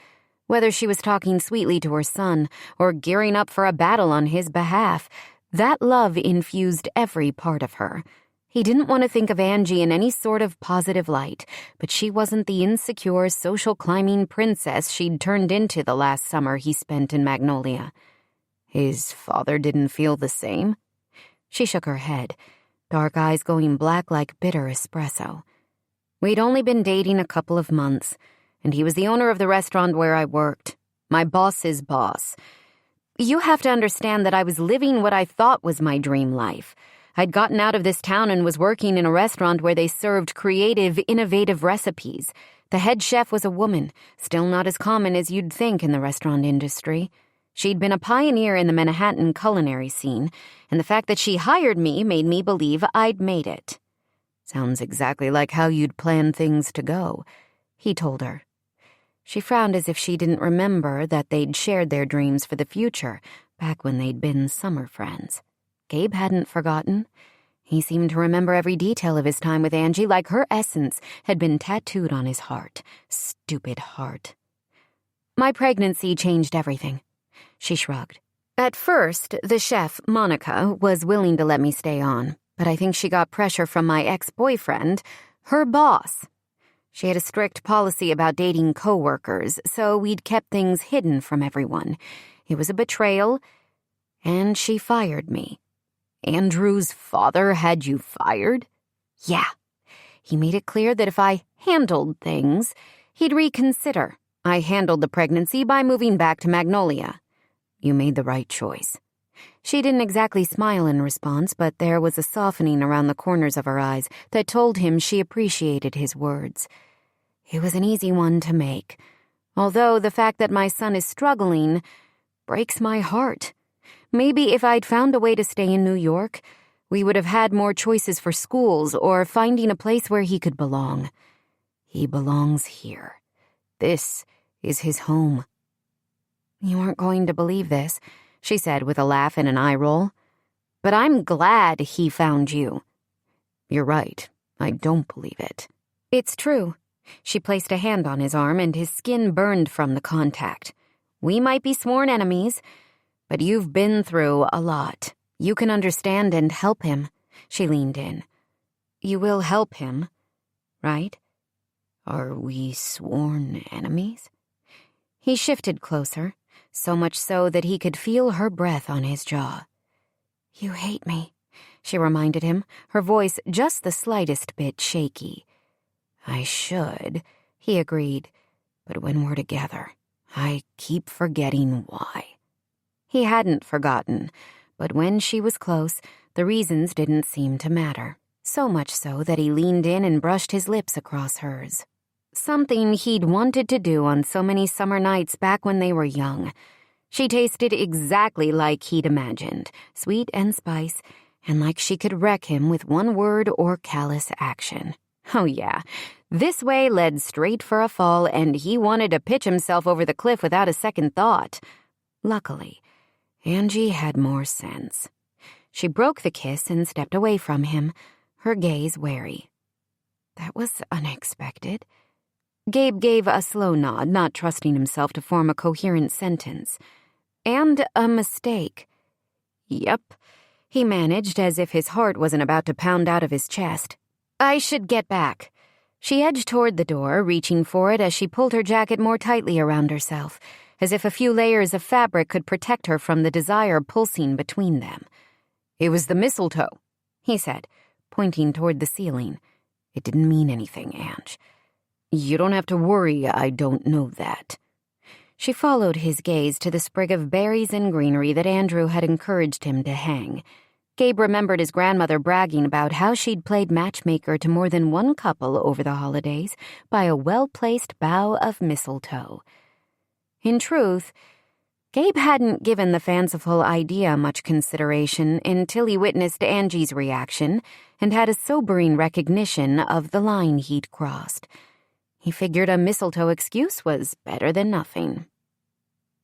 Whether she was talking sweetly to her son or gearing up for a battle on his behalf, that love infused every part of her. He didn't want to think of Angie in any sort of positive light, but she wasn't the insecure, social climbing princess she'd turned into the last summer he spent in Magnolia. His father didn't feel the same? She shook her head, dark eyes going black like bitter espresso. We'd only been dating a couple of months, and he was the owner of the restaurant where I worked. My boss's boss. You have to understand that I was living what I thought was my dream life. I'd gotten out of this town and was working in a restaurant where they served creative, innovative recipes. The head chef was a woman, still not as common as you'd think in the restaurant industry. She'd been a pioneer in the Manhattan culinary scene, and the fact that she hired me made me believe I'd made it. "Sounds exactly like how you'd planned things to go," he told her. She frowned as if she didn't remember that they'd shared their dreams for the future back when they'd been summer friends. Gabe hadn't forgotten. He seemed to remember every detail of his time with Angie like her essence had been tattooed on his heart. Stupid heart. "My pregnancy changed everything," she shrugged. "At first, the chef, Monica, was willing to let me stay on, but I think she got pressure from my ex-boyfriend, her boss. She had a strict policy about dating co-workers, so we'd kept things hidden from everyone. It was a betrayal, and she fired me." "Andrew's father had you fired?" "Yeah. He made it clear that if I handled things, he'd reconsider. I handled the pregnancy by moving back to Magnolia." "You made the right choice." She didn't exactly smile in response, but there was a softening around the corners of her eyes that told him she appreciated his words. It was an easy one to make, although the fact that my son is struggling breaks my heart. Maybe if I'd found a way to stay in New York, we would have had more choices for schools or finding a place where he could belong. He belongs here. This is his home. "You aren't going to believe this," she said with a laugh and an eye roll. "But I'm glad he found you." "You're right. I don't believe it." "It's true." She placed a hand on his arm and his skin burned from the contact. "We might be sworn enemies, but you've been through a lot. You can understand and help him." She leaned in. "You will help him, right?" "Are we sworn enemies?" He shifted closer, so much so that he could feel her breath on his jaw. "You hate me," she reminded him, her voice just the slightest bit shaky. "I should," he agreed, "but when we're together, I keep forgetting why." He hadn't forgotten, but when she was close, the reasons didn't seem to matter, so much so that he leaned in and brushed his lips across hers. Something he'd wanted to do on so many summer nights back when they were young. She tasted exactly like he'd imagined, sweet and spice, and like she could wreck him with one word or callous action. Oh yeah, this way led straight for a fall, and he wanted to pitch himself over the cliff without a second thought. Luckily, Angie had more sense. She broke the kiss and stepped away from him, her gaze wary. That was unexpected. Gabe gave a slow nod, not trusting himself to form a coherent sentence. And a mistake. Yep, he managed as if his heart wasn't about to pound out of his chest. I should get back. She edged toward the door, reaching for it as she pulled her jacket more tightly around herself, as if a few layers of fabric could protect her from the desire pulsing between them. It was the mistletoe, he said, pointing toward the ceiling. It didn't mean anything, Ange. You don't have to worry, I don't know that. She followed his gaze to the sprig of berries and greenery that Andrew had encouraged him to hang. Gabe remembered his grandmother bragging about how she'd played matchmaker to more than one couple over the holidays by a well-placed bough of mistletoe. In truth, Gabe hadn't given the fanciful idea much consideration until he witnessed Angie's reaction and had a sobering recognition of the line he'd crossed. He figured a mistletoe excuse was better than nothing.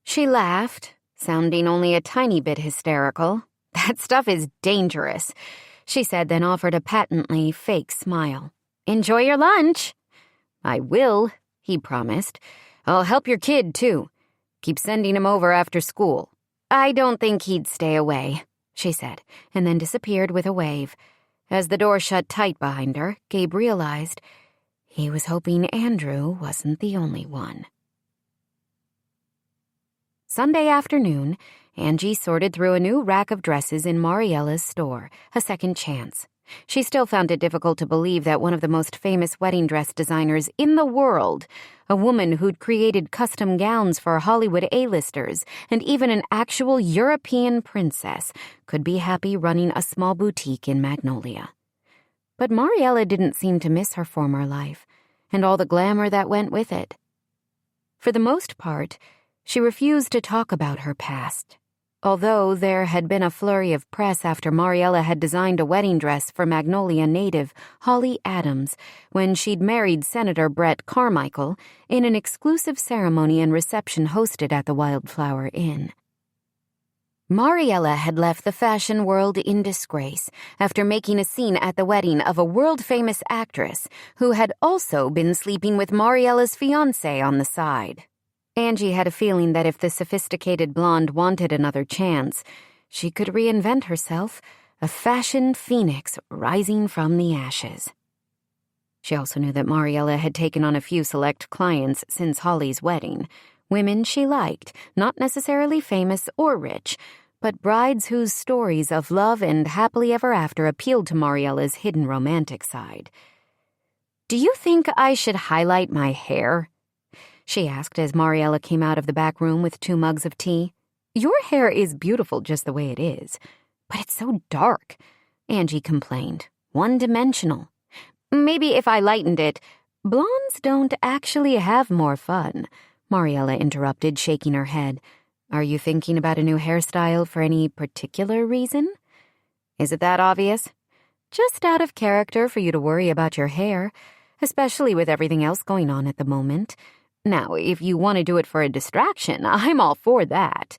She laughed, sounding only a tiny bit hysterical. That stuff is dangerous, she said, then offered a patently fake smile. Enjoy your lunch. I will, he promised. I'll help your kid, too. Keep sending him over after school. I don't think he'd stay away, she said, and then disappeared with a wave. As the door shut tight behind her, Gabe realized he was hoping Andrew wasn't the only one. Sunday afternoon, Angie sorted through a new rack of dresses in Mariella's store, a second chance. She still found it difficult to believe that one of the most famous wedding dress designers in the world, a woman who'd created custom gowns for Hollywood A-listers and even an actual European princess, could be happy running a small boutique in Magnolia. But Mariella didn't seem to miss her former life, and all the glamour that went with it. For the most part, she refused to talk about her past, although there had been a flurry of press after Mariella had designed a wedding dress for Magnolia native Holly Adams when she'd married Senator Brett Carmichael in an exclusive ceremony and reception hosted at the Wildflower Inn. Mariella had left the fashion world in disgrace after making a scene at the wedding of a world-famous actress who had also been sleeping with Mariella's fiancé on the side. Angie had a feeling that if the sophisticated blonde wanted another chance, she could reinvent herself, a fashion phoenix rising from the ashes. She also knew that Mariella had taken on a few select clients since Holly's wedding, women she liked, not necessarily famous or rich, but brides whose stories of love and happily ever after appealed to Mariella's hidden romantic side. "Do you think I should highlight my hair?" she asked as Mariella came out of the back room with 2 mugs of tea. "Your hair is beautiful just the way it is, but it's so dark," Angie complained. "One-dimensional. Maybe if I lightened it." "Blondes don't actually have more fun," Mariella interrupted, shaking her head. "Are you thinking about a new hairstyle for any particular reason?" "Is it that obvious?" "Just out of character for you to worry about your hair, especially with everything else going on at the moment. Now, if you want to do it for a distraction, I'm all for that.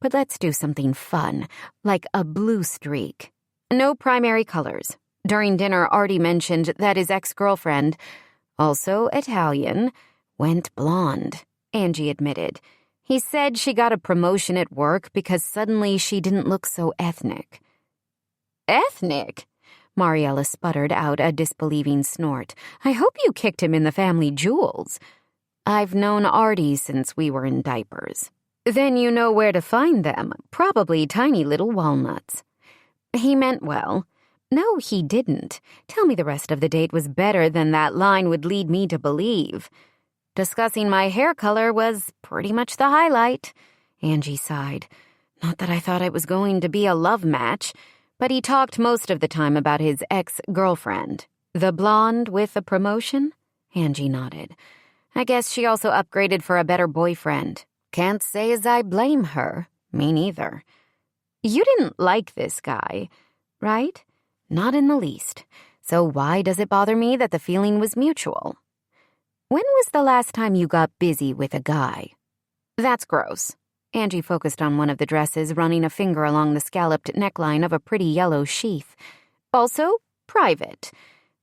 But let's do something fun, like a blue streak. No primary colors. During dinner, Artie mentioned that his ex-girlfriend, also Italian, went blonde," Angie admitted. "He said she got a promotion at work because suddenly she didn't look so ethnic." "Ethnic?" Mariella sputtered out a disbelieving snort. "I hope you kicked him in the family jewels." "I've known Artie since we were in diapers." "Then you know where to find them, probably tiny little walnuts." "He meant well." "No, he didn't. Tell me the rest of the date was better than that line would lead me to believe." "Discussing my hair color was pretty much the highlight," Angie sighed. "Not that I thought it was going to be a love match, but he talked most of the time about his ex-girlfriend." "The blonde with a promotion?" Angie nodded. "I guess she also upgraded for a better boyfriend. Can't say as I blame her. Me neither." "You didn't like this guy." right? Not in the least. So why does it bother me that the feeling was mutual? When was the last time you got busy with a guy? That's gross. Angie focused on one of the dresses, running a finger along the scalloped neckline of a pretty yellow sheath. Also, private.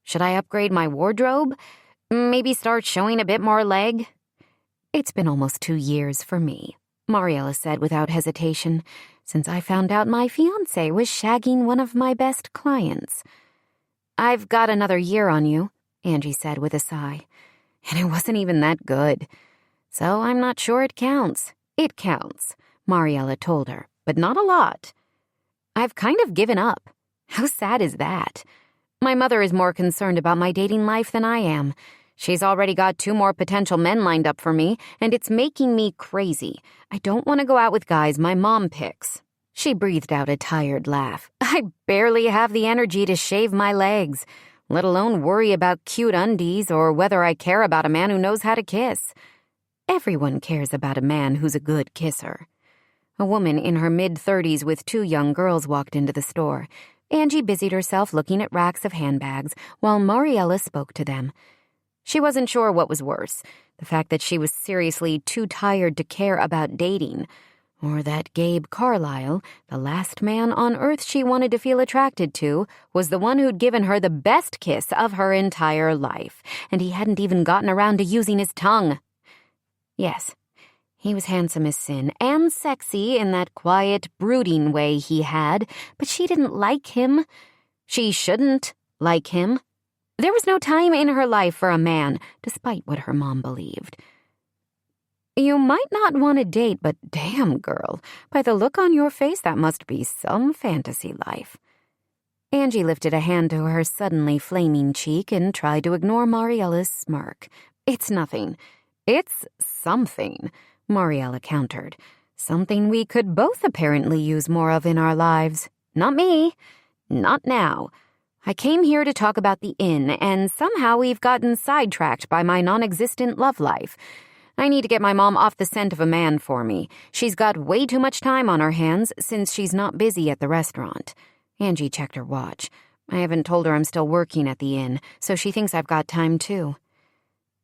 Should I upgrade my wardrobe? Maybe start showing a bit more leg? It's been almost 2 years for me, Mariella said without hesitation, since I found out my fiancé was shagging one of my best clients. I've got another year on you, Angie said with a sigh. And it wasn't even that good. So I'm not sure it counts. It counts, Mariella told her, but not a lot. I've kind of given up. How sad is that? My mother is more concerned about my dating life than I am. She's already got 2 more potential men lined up for me, and it's making me crazy. I don't want to go out with guys my mom picks. She breathed out a tired laugh. I barely have the energy to shave my legs, let alone worry about cute undies or whether I care about a man who knows how to kiss. Everyone cares about a man who's a good kisser. A woman in her mid-30s with 2 young girls walked into the store. Angie busied herself looking at racks of handbags while Mariella spoke to them. She wasn't sure what was worse, the fact that she was seriously too tired to care about dating, or that Gabe Carlyle, the last man on earth she wanted to feel attracted to, was the one who'd given her the best kiss of her entire life, and he hadn't even gotten around to using his tongue. Yes, he was handsome as sin and sexy in that quiet, brooding way he had, but she didn't like him. She shouldn't like him. There was no time in her life for a man, despite what her mom believed. You might not want to date, but damn, girl, by the look on your face, that must be some fantasy life. Angie lifted a hand to her suddenly flaming cheek and tried to ignore Mariella's smirk. It's nothing. It's something, Mariella countered. Something we could both apparently use more of in our lives. Not me. Not now. I came here to talk about the inn, and somehow we've gotten sidetracked by my non-existent love life. I need to get my mom off the scent of a man for me. She's got way too much time on her hands since she's not busy at the restaurant. Angie checked her watch. I haven't told her I'm still working at the inn, so she thinks I've got time too.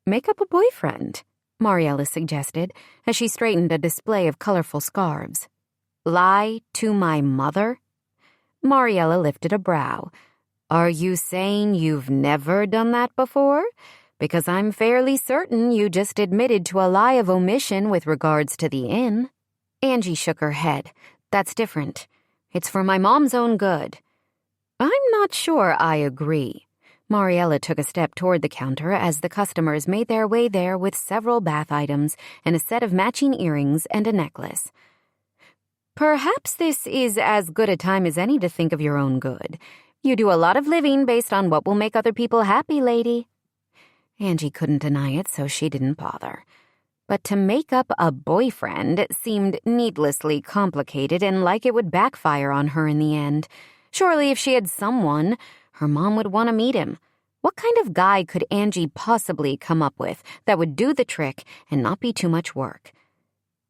Make up a boyfriend, Mariella suggested, as she straightened a display of colorful scarves. Lie to my mother? Mariella lifted a brow. Are you saying you've never done that before? Because I'm fairly certain you just admitted to a lie of omission with regards to the inn. Angie shook her head. That's different. It's for my mom's own good. I'm not sure I agree. Mariella took a step toward the counter as the customers made their way there with several bath items and a set of matching earrings and a necklace. Perhaps this is as good a time as any to think of your own good. You do a lot of living based on what will make other people happy, lady. Angie couldn't deny it, so she didn't bother. But to make up a boyfriend seemed needlessly complicated and like it would backfire on her in the end. Surely if she had someone, her mom would want to meet him. What kind of guy could Angie possibly come up with that would do the trick and not be too much work?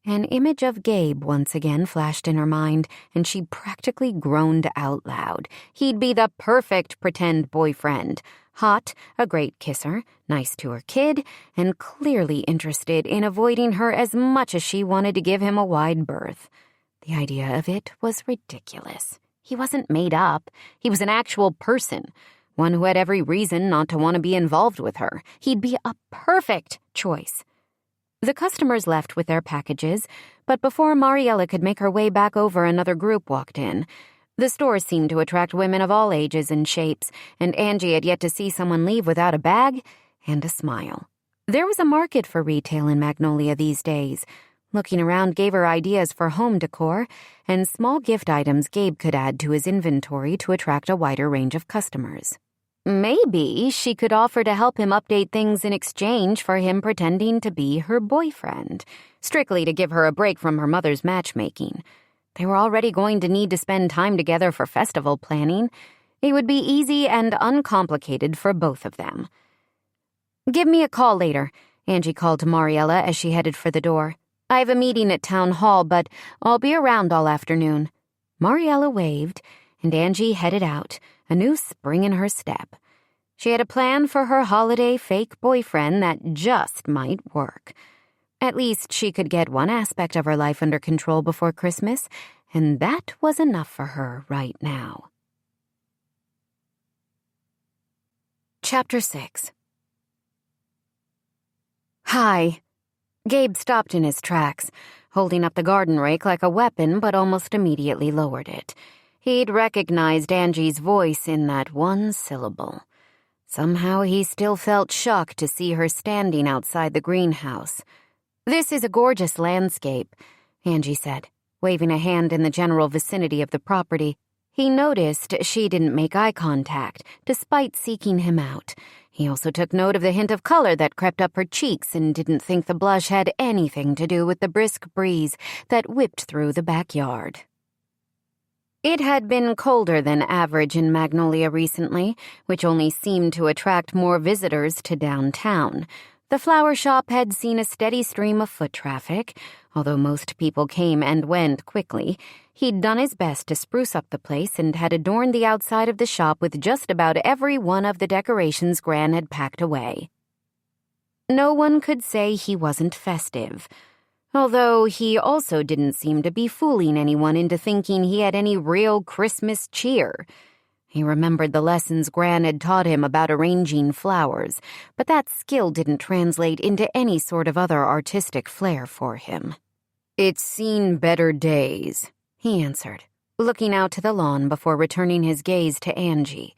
An image of Gabe once again flashed in her mind, and she practically groaned out loud. He'd be the perfect pretend boyfriend. Hot, a great kisser, nice to her kid, and clearly interested in avoiding her as much as she wanted to give him a wide berth. The idea of it was ridiculous. He wasn't made up. He was an actual person, one who had every reason not to want to be involved with her. He'd be a perfect choice. The customers left with their packages, but before Mariella could make her way back over, another group walked in. The store seemed to attract women of all ages and shapes, and Angie had yet to see someone leave without a bag and a smile. There was a market for retail in Magnolia these days. Looking around gave her ideas for home decor and small gift items Gabe could add to his inventory to attract a wider range of customers. Maybe she could offer to help him update things in exchange for him pretending to be her boyfriend, strictly to give her a break from her mother's matchmaking. They were already going to need to spend time together for festival planning. It would be easy and uncomplicated for both of them. Give me a call later, Angie called to Mariella as she headed for the door. I have a meeting at Town Hall, but I'll be around all afternoon. Mariella waved, and Angie headed out, a new spring in her step. She had a plan for her holiday fake boyfriend that just might work. At least she could get one aspect of her life under control before Christmas, and that was enough for her right now. Chapter 6. Hi. Gabe stopped in his tracks, holding up the garden rake like a weapon, but almost immediately lowered it. He'd recognized Angie's voice in that one syllable. Somehow he still felt shocked to see her standing outside the greenhouse. "This is a gorgeous landscape," Angie said, waving a hand in the general vicinity of the property. He noticed she didn't make eye contact, despite seeking him out. He also took note of the hint of color that crept up her cheeks and didn't think the blush had anything to do with the brisk breeze that whipped through the backyard. It had been colder than average in Magnolia recently, which only seemed to attract more visitors to downtown. The flower shop had seen a steady stream of foot traffic. Although most people came and went quickly, he'd done his best to spruce up the place and had adorned the outside of the shop with just about every one of the decorations Gran had packed away. No one could say he wasn't festive, although he also didn't seem to be fooling anyone into thinking he had any real Christmas cheer. He remembered the lessons Gran had taught him about arranging flowers, but that skill didn't translate into any sort of other artistic flair for him. "It's seen better days," he answered, looking out to the lawn before returning his gaze to Angie.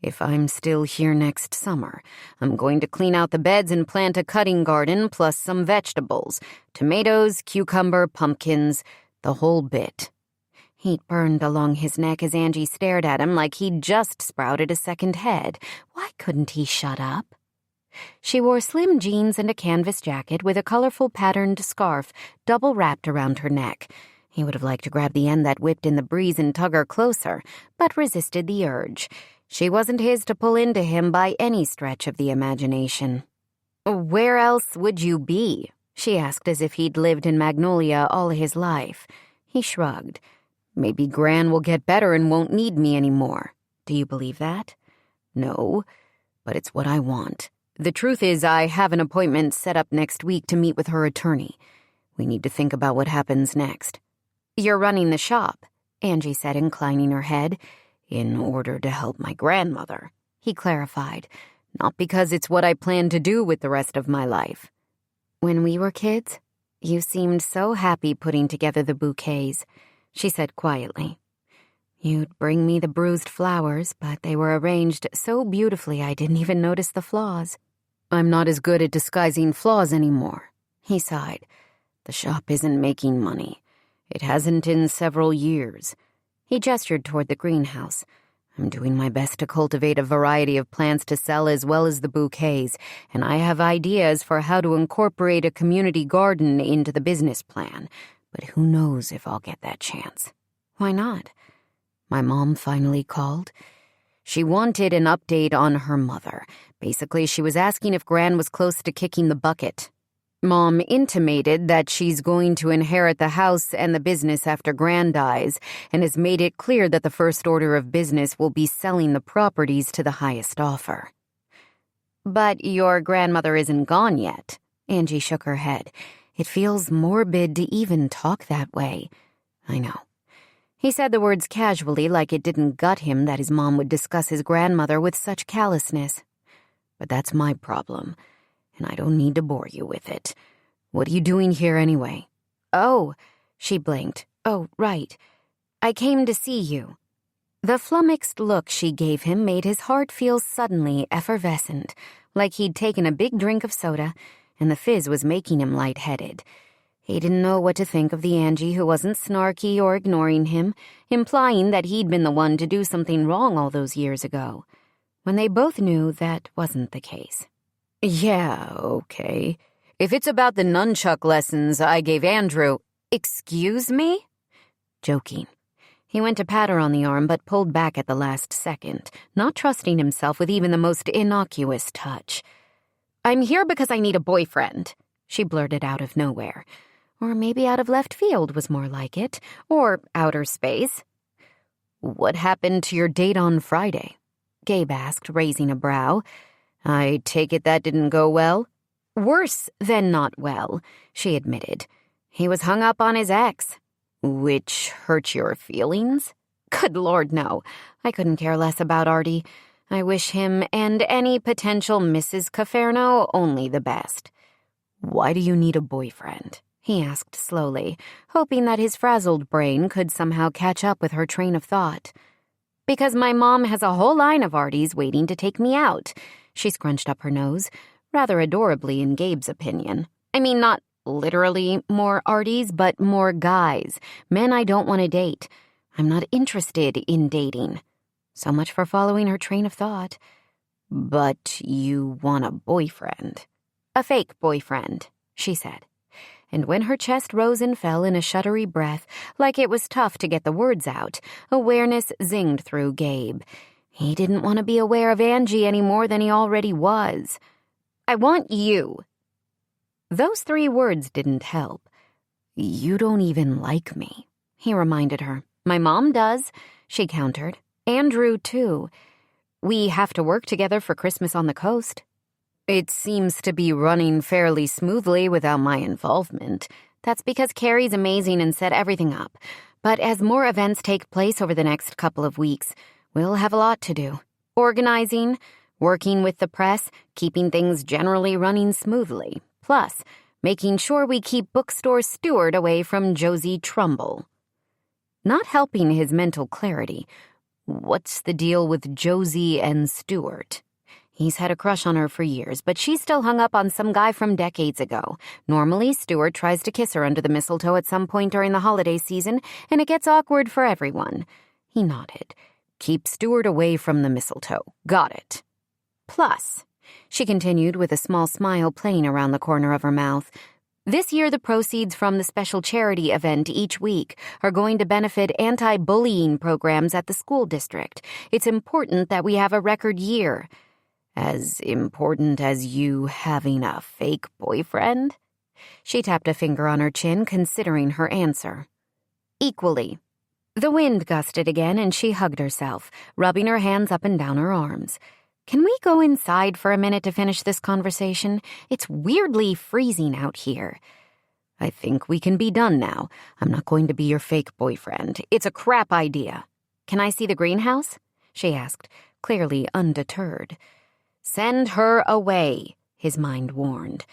"If I'm still here next summer, I'm going to clean out the beds and plant a cutting garden plus some vegetables, tomatoes, cucumber, pumpkins, the whole bit." Heat burned along his neck as Angie stared at him like he'd just sprouted a second head. Why couldn't he shut up? She wore slim jeans and a canvas jacket with a colorful patterned scarf double wrapped around her neck. He would have liked to grab the end that whipped in the breeze and tug her closer, but resisted the urge. She wasn't his to pull into him by any stretch of the imagination. "Where else would you be?" she asked as if he'd lived in Magnolia all his life. He shrugged. "Maybe Gran will get better and won't need me anymore." "Do you believe that?" "No, but it's what I want. The truth is I have an appointment set up next week to meet with her attorney. We need to think about what happens next." "You're running the shop," Angie said, inclining her head. "In order to help my grandmother," he clarified. "Not because it's what I plan to do with the rest of my life." "When we were kids, you seemed so happy putting together the bouquets," she said quietly. "You'd bring me the bruised flowers, but they were arranged so beautifully I didn't even notice the flaws." "I'm not as good at disguising flaws anymore," he sighed. "The shop isn't making money. It hasn't in several years." He gestured toward the greenhouse. "I'm doing my best to cultivate a variety of plants to sell as well as the bouquets, and I have ideas for how to incorporate a community garden into the business plan. But who knows if I'll get that chance." "Why not?" "My mom finally called. She wanted an update on her mother. Basically, she was asking if Gran was close to kicking the bucket. Mom intimated that she's going to inherit the house and the business after Gran dies, and has made it clear that the first order of business will be selling the properties to the highest offer." "But your grandmother isn't gone yet." Angie shook her head. "It feels morbid to even talk that way." "I know." He said the words casually, like it didn't gut him that his mom would discuss his grandmother with such callousness. "But that's my problem, and I don't need to bore you with it. What are you doing here anyway?" "Oh," she blinked. "Oh, right. I came to see you." The flummoxed look she gave him made his heart feel suddenly effervescent, like he'd taken a big drink of soda, and the fizz was making him lightheaded. He didn't know what to think of the Angie who wasn't snarky or ignoring him, implying that he'd been the one to do something wrong all those years ago, when they both knew that wasn't the case. "Yeah, okay. If it's about the nunchuck lessons I gave Andrew—" "Excuse me?" Joking. He went to pat her on the arm but pulled back at the last second, not trusting himself with even the most innocuous touch. "I'm here because I need a boyfriend," she blurted out of nowhere. Or maybe out of left field was more like it, or outer space. "What happened to your date on Friday?" Gabe asked, raising a brow. "I take it that didn't go well?" "Worse than not well," she admitted. "He was hung up on his ex." "Which hurt your feelings?" "Good Lord, no. I couldn't care less about Artie. I wish him and any potential Mrs. Caferno only the best." "Why do you need a boyfriend?" he asked slowly, hoping that his frazzled brain could somehow catch up with her train of thought. "Because my mom has a whole line of Arties waiting to take me out." She scrunched up her nose, rather adorably in Gabe's opinion. "I mean, not literally more Arties, but more guys, men I don't want to date. I'm not interested in dating." So much for following her train of thought. "But you want a boyfriend." "A fake boyfriend," she said. And when her chest rose and fell in a shuddery breath, like it was tough to get the words out, awareness zinged through Gabe. He didn't want to be aware of Angie any more than he already was. "I want you." Those 3 words didn't help. "You don't even like me," he reminded her. "My mom does," she countered. "Andrew, too. We have to work together for Christmas on the coast." "It seems to be running fairly smoothly without my involvement." "That's because Carrie's amazing and set everything up. But as more events take place over the next couple of weeks, we'll have a lot to do. Organizing, working with the press, keeping things generally running smoothly. Plus, making sure we keep Bookstore Stewart away from Josie Trumbull." Not helping his mental clarity, what's the deal with Josie and Stewart? He's had a crush on her for years, but she's still hung up on some guy from decades ago. Normally, Stewart tries to kiss her under the mistletoe at some point during the holiday season, and it gets awkward for everyone. He nodded. "Keep Stewart away from the mistletoe. Got it." "Plus," she continued with a small smile playing around the corner of her mouth, "this year the proceeds from the special charity event each week are going to benefit anti-bullying programs at the school district. It's important that we have a record year." "As important as you having a fake boyfriend?" She tapped a finger on her chin, considering her answer. "Equally." The wind gusted again, and she hugged herself, rubbing her hands up and down her arms. "Can we go inside for a minute to finish this conversation? It's weirdly freezing out here." "I think we can be done now. I'm not going to be your fake boyfriend. It's a crap idea." "Can I see the greenhouse?" she asked, clearly undeterred. "Send her away," his mind warned.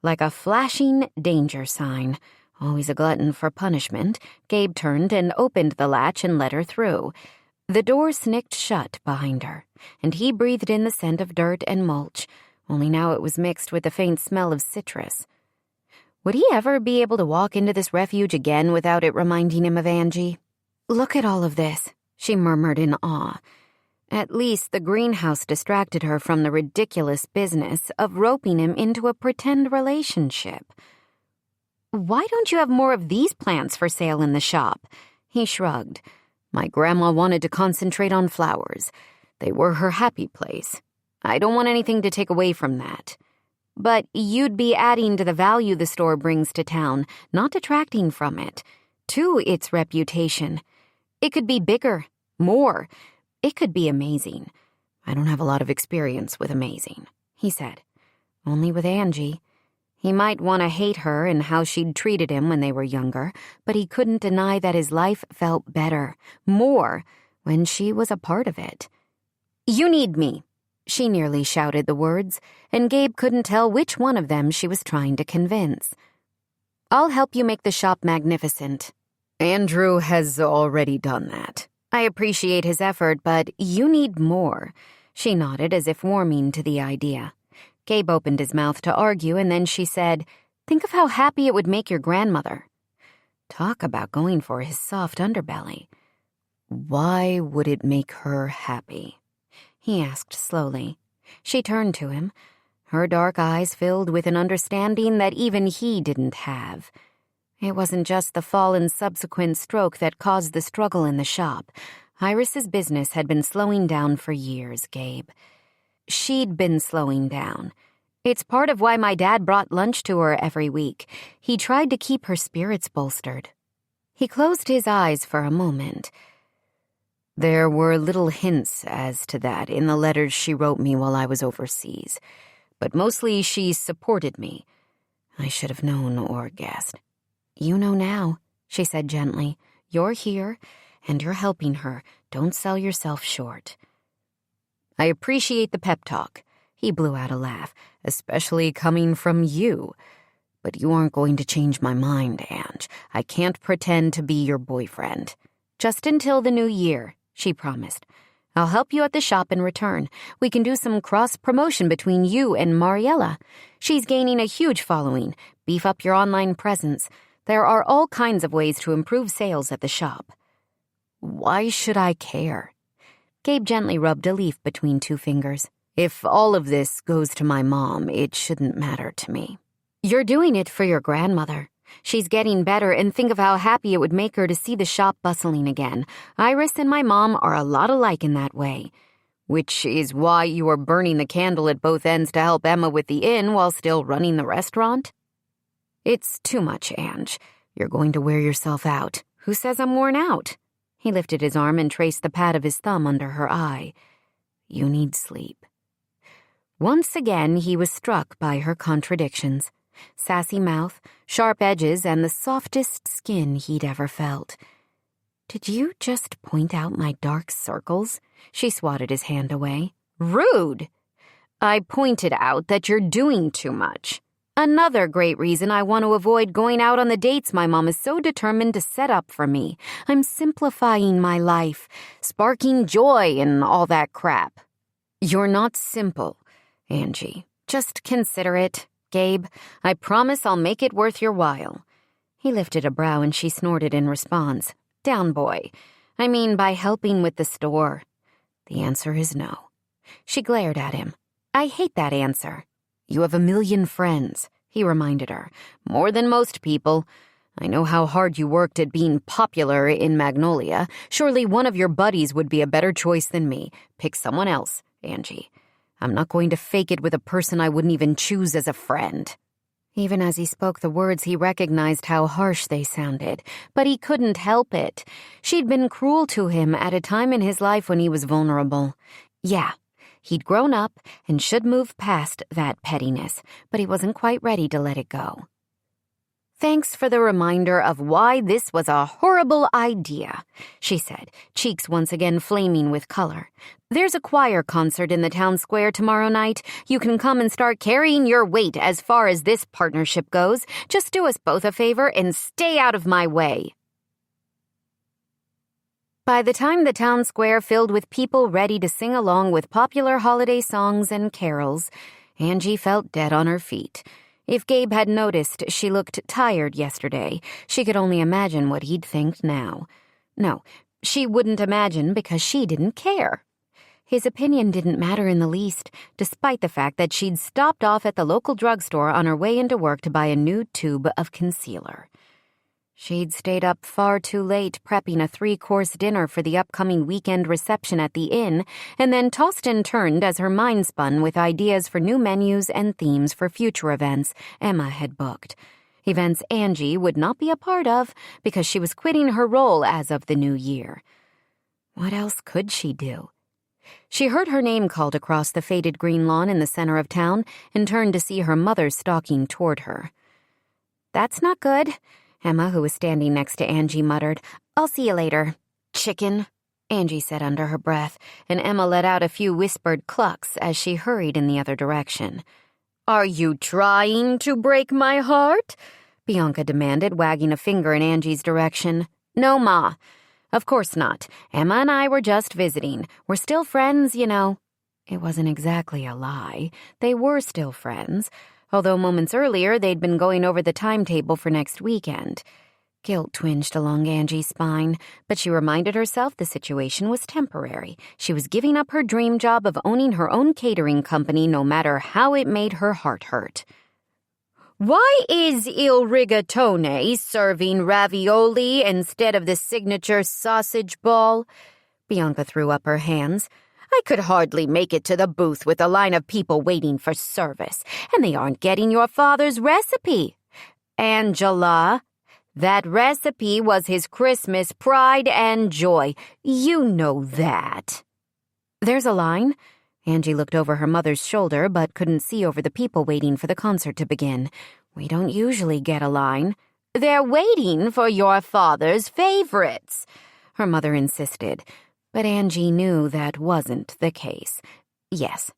Like a flashing danger sign. Always a glutton for punishment, Gabe turned and opened the latch and let her through. The door snicked shut behind her, and he breathed in the scent of dirt and mulch, only now it was mixed with the faint smell of citrus. Would he ever be able to walk into this refuge again without it reminding him of Angie? "Look at all of this," she murmured in awe. At least the greenhouse distracted her from the ridiculous business of roping him into a pretend relationship. "Why don't you have more of these plants for sale in the shop?" He shrugged. "My grandma wanted to concentrate on flowers. They were her happy place. I don't want anything to take away from that." "But you'd be adding to the value the store brings to town, not detracting from it, to its reputation. It could be bigger, more. It could be amazing." "I don't have a lot of experience with amazing," he said. "Only with Angie. He might want to hate her and how she'd treated him when they were younger, but he couldn't deny that his life felt better, more, when she was a part of it. "You need me." She nearly shouted the words, and Gabe couldn't tell which one of them she was trying to convince. "I'll help you make the shop magnificent." "Andrew has already done that. I appreciate his effort, but you need more." She nodded as if warming to the idea. Gabe opened his mouth to argue, and then she said, "Think of how happy it would make your grandmother." Talk about going for his soft underbelly. "Why would it make her happy?" he asked slowly. She turned to him, her dark eyes filled with an understanding that even he didn't have. It wasn't just the fall and subsequent stroke that caused the struggle in the shop. Iris's business had been slowing down for years, Gabe. She'd been slowing down. It's part of why my dad brought lunch to her every week. He tried to keep her spirits bolstered. He closed his eyes for a moment. There were little hints as to that in the letters she wrote me while I was overseas, but mostly she supported me. I should have known or guessed. You know now, she said gently. You're here, and you're helping her. Don't sell yourself short. I appreciate the pep talk. He blew out a laugh, especially coming from you. But you aren't going to change my mind, Ange. I can't pretend to be your boyfriend. Just until the new year, she promised. I'll help you at the shop in return. We can do some cross-promotion between you and Mariella. She's gaining a huge following. Beef up your online presence. There are all kinds of ways to improve sales at the shop. Why should I care? Gabe gently rubbed a leaf between two fingers. If all of this goes to my mom, it shouldn't matter to me. You're doing it for your grandmother. She's getting better, and think of how happy it would make her to see the shop bustling again. Iris and my mom are a lot alike in that way. Which is why you are burning the candle at both ends to help Emma with the inn while still running the restaurant? It's too much, Ange. You're going to wear yourself out. Who says I'm worn out? He lifted his arm and traced the pad of his thumb under her eye. You need sleep. Once again, he was struck by her contradictions. Sassy mouth, sharp edges, and the softest skin he'd ever felt. Did you just point out my dark circles? She swatted his hand away. Rude! I pointed out that you're doing too much. Another great reason I want to avoid going out on the dates my mom is so determined to set up for me. I'm simplifying my life, sparking joy and all that crap. You're not simple, Angie. Just consider it. Gabe, I promise I'll make it worth your while. He lifted a brow and she snorted in response. Down, boy. I mean, by helping with the store. The answer is no. She glared at him. I hate that answer. You have 1,000,000 friends, he reminded her. More than most people. I know how hard you worked at being popular in Magnolia. Surely one of your buddies would be a better choice than me. Pick someone else, Angie. I'm not going to fake it with a person I wouldn't even choose as a friend. Even as he spoke the words, he recognized how harsh they sounded, but he couldn't help it. She'd been cruel to him at a time in his life when he was vulnerable. Yeah, he'd grown up and should move past that pettiness, but he wasn't quite ready to let it go. Thanks for the reminder of why this was a horrible idea, she said, cheeks once again flaming with color. There's a choir concert in the town square tomorrow night. You can come and start carrying your weight as far as this partnership goes. Just do us both a favor and stay out of my way. By the time the town square filled with people ready to sing along with popular holiday songs and carols, Angie felt dead on her feet. If Gabe had noticed she looked tired yesterday, she could only imagine what he'd think now. No, she wouldn't imagine because she didn't care. His opinion didn't matter in the least, despite the fact that she'd stopped off at the local drugstore on her way into work to buy a new tube of concealer. She'd stayed up far too late prepping a 3-course dinner for the upcoming weekend reception at the inn, and then tossed and turned as her mind spun with ideas for new menus and themes for future events Emma had booked. Events Angie would not be a part of because she was quitting her role as of the new year. What else could she do? She heard her name called across the faded green lawn in the center of town and turned to see her mother stalking toward her. That's not good. Emma, who was standing next to Angie, muttered. I'll see you later. Chicken, Angie said under her breath, and Emma let out a few whispered clucks as she hurried in the other direction. Are you trying to break my heart? Bianca demanded, wagging a finger in Angie's direction. No, Ma. Of course not. Emma and I were just visiting. We're still friends, you know. It wasn't exactly a lie. They were still friends, although moments earlier they'd been going over the timetable for next weekend. Guilt twinged along Angie's spine, but she reminded herself the situation was temporary. She was giving up her dream job of owning her own catering company no matter how it made her heart hurt. Why is Il Rigatone serving ravioli instead of the signature sausage ball? Bianca threw up her hands. I could hardly make it to the booth with a line of people waiting for service, and they aren't getting your father's recipe. Angela, That recipe was his Christmas pride and joy. You know that. There's a line. Angie looked over her mother's shoulder but couldn't see over the people waiting for the concert to begin. We don't usually get a line. They're waiting for your father's favorites, her mother insisted. But Angie knew that wasn't the case. Yes,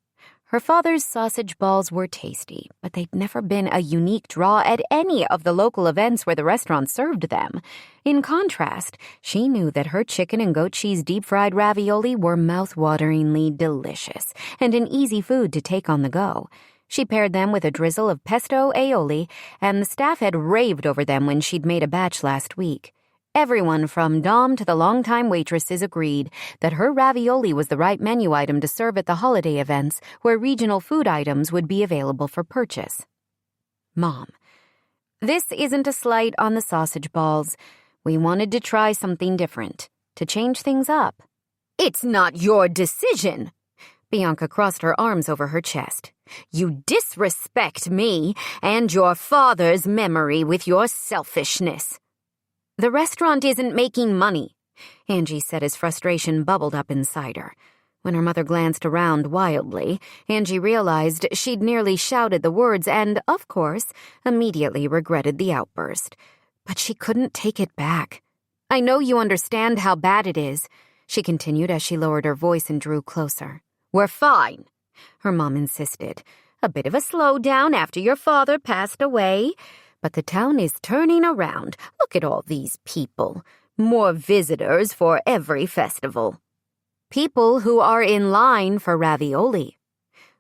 her father's sausage balls were tasty, but they'd never been a unique draw at any of the local events where the restaurant served them. In contrast, she knew that her chicken and goat cheese deep-fried ravioli were mouth-wateringly delicious and an easy food to take on the go. She paired them with a drizzle of pesto aioli, and the staff had raved over them when she'd made a batch last week. Everyone from Dom to the longtime waitresses agreed that her ravioli was the right menu item to serve at the holiday events where regional food items would be available for purchase. Mom, this isn't a slight on the sausage balls. We wanted to try something different, to change things up. It's not your decision. Bianca crossed her arms over her chest. You disrespect me and your father's memory with your selfishness. The restaurant isn't making money, Angie said as frustration bubbled up inside her. When her mother glanced around wildly, Angie realized she'd nearly shouted the words and, of course, immediately regretted the outburst. But she couldn't take it back. I know you understand how bad it is, she continued as she lowered her voice and drew closer. We're fine, her mom insisted. A bit of a slowdown after your father passed away. But the town is turning around. Look at all these people. More visitors for every festival. People who are in line for ravioli.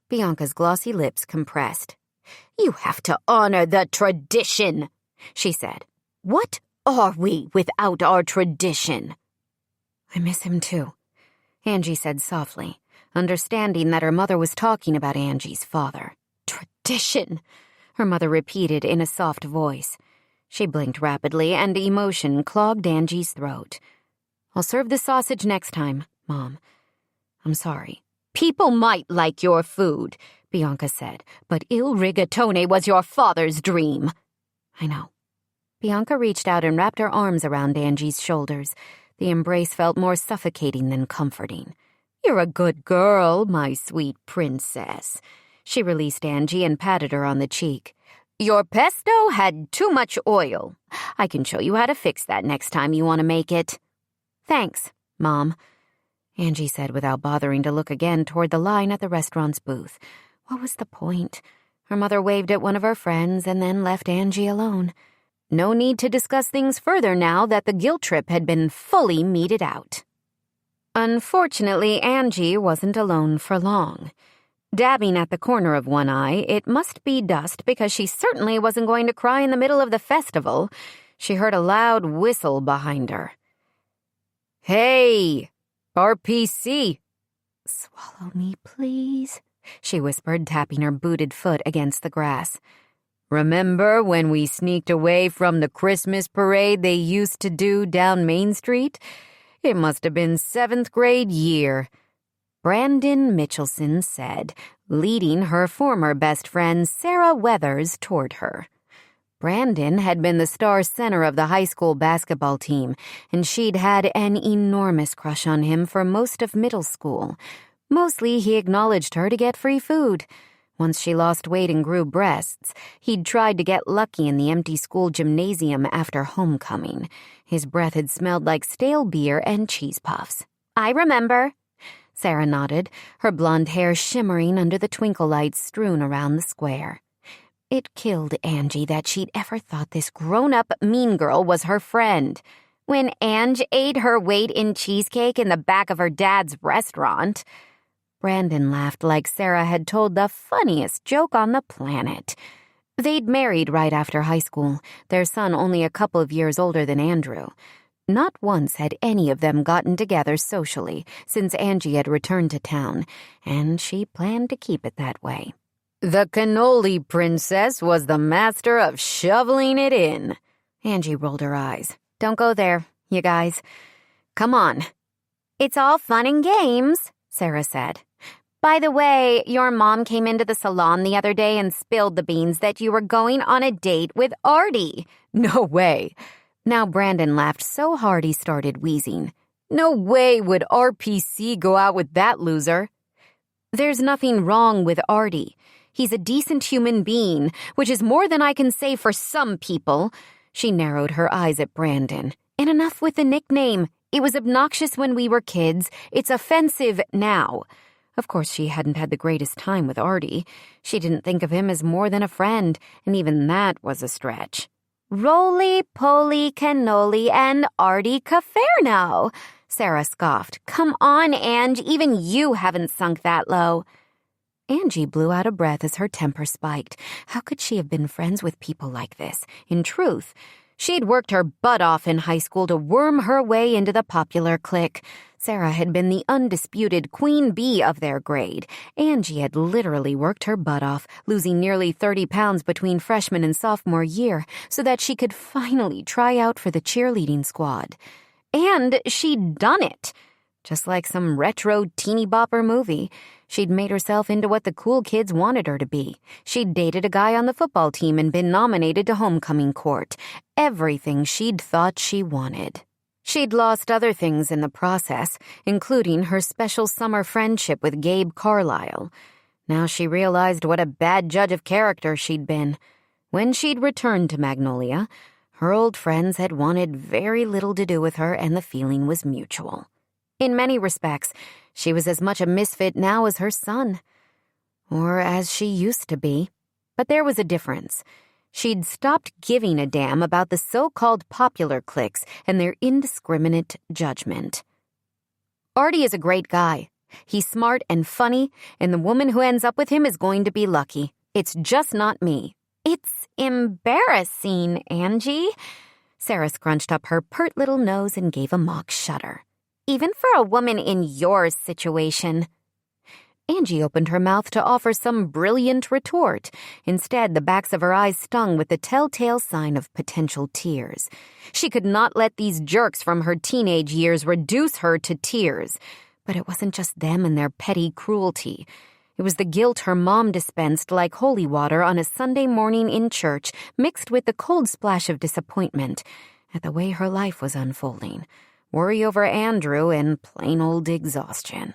Bianca's glossy lips compressed. You have to honor the tradition, she said. What are we without our tradition? I miss him too, Angie said softly, understanding that her mother was talking about Angie's father. Tradition, her mother repeated in a soft voice. She blinked rapidly, and emotion clogged Angie's throat. I'll serve the sausage next time, Mom. I'm sorry. People might like your food, Bianca said, but il rigatone was your father's dream. I know. Bianca reached out and wrapped her arms around Angie's shoulders. The embrace felt more suffocating than comforting. You're a good girl, my sweet princess. She released Angie and patted her on the cheek. Your pesto had too much oil. I can show you how to fix that next time you want to make it. Thanks, Mom, Angie said without bothering to look again toward the line at the restaurant's booth. What was the point? Her mother waved at one of her friends and then left Angie alone. No need to discuss things further now that the guilt trip had been fully meted out. Unfortunately, Angie wasn't alone for long. Dabbing at the corner of one eye, it must be dust because she certainly wasn't going to cry in the middle of the festival. She heard a loud whistle behind her. Hey, RPC. Swallow me, please, she whispered, tapping her booted foot against the grass. Remember when we sneaked away from the Christmas parade they used to do down Main Street? It must have been 7th grade year. Brandon Mitchelson said, leading her former best friend Sarah Weathers toward her. Brandon had been the star center of the high school basketball team, and she'd had an enormous crush on him for most of middle school. Mostly he acknowledged her to get free food. Once she lost weight and grew breasts, he'd tried to get lucky in the empty school gymnasium after homecoming. His breath had smelled like stale beer and cheese puffs. I remember. Sarah nodded, her blonde hair shimmering under the twinkle lights strewn around the square. It killed Angie that she'd ever thought this grown-up mean girl was her friend. When Ange ate her weight in cheesecake in the back of her dad's restaurant. Brandon laughed like Sarah had told the funniest joke on the planet. They'd married right after high school, their son only a couple of years older than Andrew. Not once had any of them gotten together socially since Angie had returned to town, and she planned to keep it that way. The cannoli princess was the master of shoveling it in. Angie rolled her eyes. Don't go there, you guys. Come on. It's all fun and games, Sarah said. By the way, your mom came into the salon the other day and spilled the beans that you were going on a date with Artie. No way. Now Brandon laughed so hard he started wheezing. No way would RPC go out with that loser. There's nothing wrong with Artie. He's a decent human being, which is more than I can say for some people. She narrowed her eyes at Brandon. And enough with the nickname. It was obnoxious when we were kids. It's offensive now. Of course, she hadn't had the greatest time with Artie. She didn't think of him as more than a friend, and even that was a stretch. Roly-poly cannoli and Artie Caferno, Sarah scoffed. Come on, Ange, even you haven't sunk that low. Angie blew out a breath as her temper spiked. How could she have been friends with people like this? In truth, she'd worked her butt off in high school to worm her way into the popular clique. Sarah had been the undisputed queen bee of their grade. Angie had literally worked her butt off, losing nearly 30 pounds between freshman and sophomore year so that she could finally try out for the cheerleading squad. And she'd done it. Just like some retro teeny bopper movie, she'd made herself into what the cool kids wanted her to be. She'd dated a guy on the football team and been nominated to homecoming court. Everything she'd thought she wanted. She'd lost other things in the process, including her special summer friendship with Gabe Carlisle. Now she realized what a bad judge of character she'd been. When she'd returned to Magnolia, her old friends had wanted very little to do with her, and the feeling was mutual. In many respects, she was as much a misfit now as her son. Or as she used to be. But there was a difference. She'd stopped giving a damn about the so-called popular cliques and their indiscriminate judgment. Artie is a great guy. He's smart and funny, and the woman who ends up with him is going to be lucky. It's just not me. It's embarrassing, Angie. Sarah scrunched up her pert little nose and gave a mock shudder. Even for a woman in your situation. Angie opened her mouth to offer some brilliant retort. Instead, the backs of her eyes stung with the telltale sign of potential tears. She could not let these jerks from her teenage years reduce her to tears. But it wasn't just them and their petty cruelty. It was the guilt her mom dispensed like holy water on a Sunday morning in church, mixed with the cold splash of disappointment at the way her life was unfolding. Worry over Andrew and plain old exhaustion.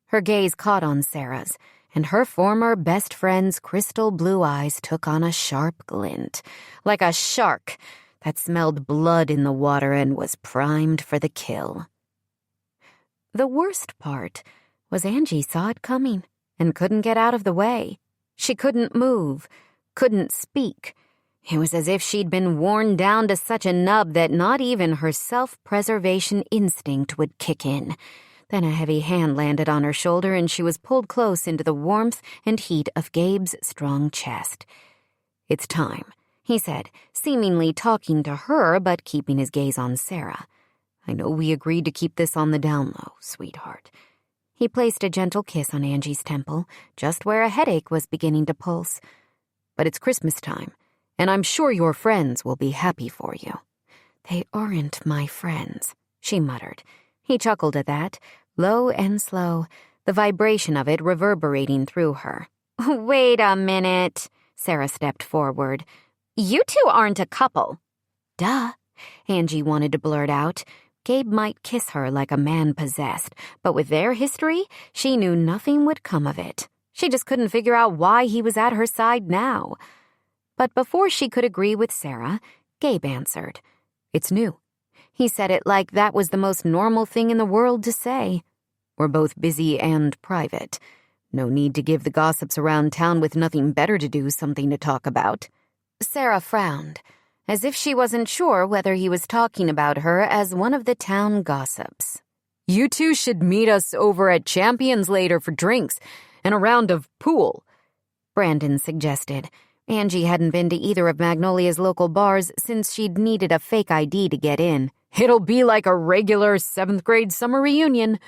Her gaze caught on Sarah's, and her former best friend's crystal blue eyes took on a sharp glint, like a shark that smelled blood in the water and was primed for the kill. The worst part was Angie saw it coming and couldn't get out of the way. She couldn't move, couldn't speak. It was as if she'd been worn down to such a nub that not even her self-preservation instinct would kick in. Then a heavy hand landed on her shoulder and she was pulled close into the warmth and heat of Gabe's strong chest. It's time, he said, seemingly talking to her but keeping his gaze on Sarah. I know we agreed to keep this on the down low, sweetheart. He placed a gentle kiss on Angie's temple, just where a headache was beginning to pulse. But it's Christmas time, and I'm sure your friends will be happy for you. They aren't my friends, she muttered. He chuckled at that, low and slow, the vibration of it reverberating through her. Wait a minute, Sarah stepped forward. You two aren't a couple. Duh, Angie wanted to blurt out. Gabe might kiss her like a man possessed, but with their history, she knew nothing would come of it. She just couldn't figure out why he was at her side now. But before she could agree with Sarah, Gabe answered. It's new. He said it like that was the most normal thing in the world to say. We're both busy and private. No need to give the gossips around town with nothing better to do something to talk about. Sarah frowned, as if she wasn't sure whether he was talking about her as one of the town gossips. You two should meet us over at Champions later for drinks and a round of pool, Brandon suggested. Angie hadn't been to either of Magnolia's local bars since she'd needed a fake ID to get in. It'll be like a regular 7th grade summer reunion.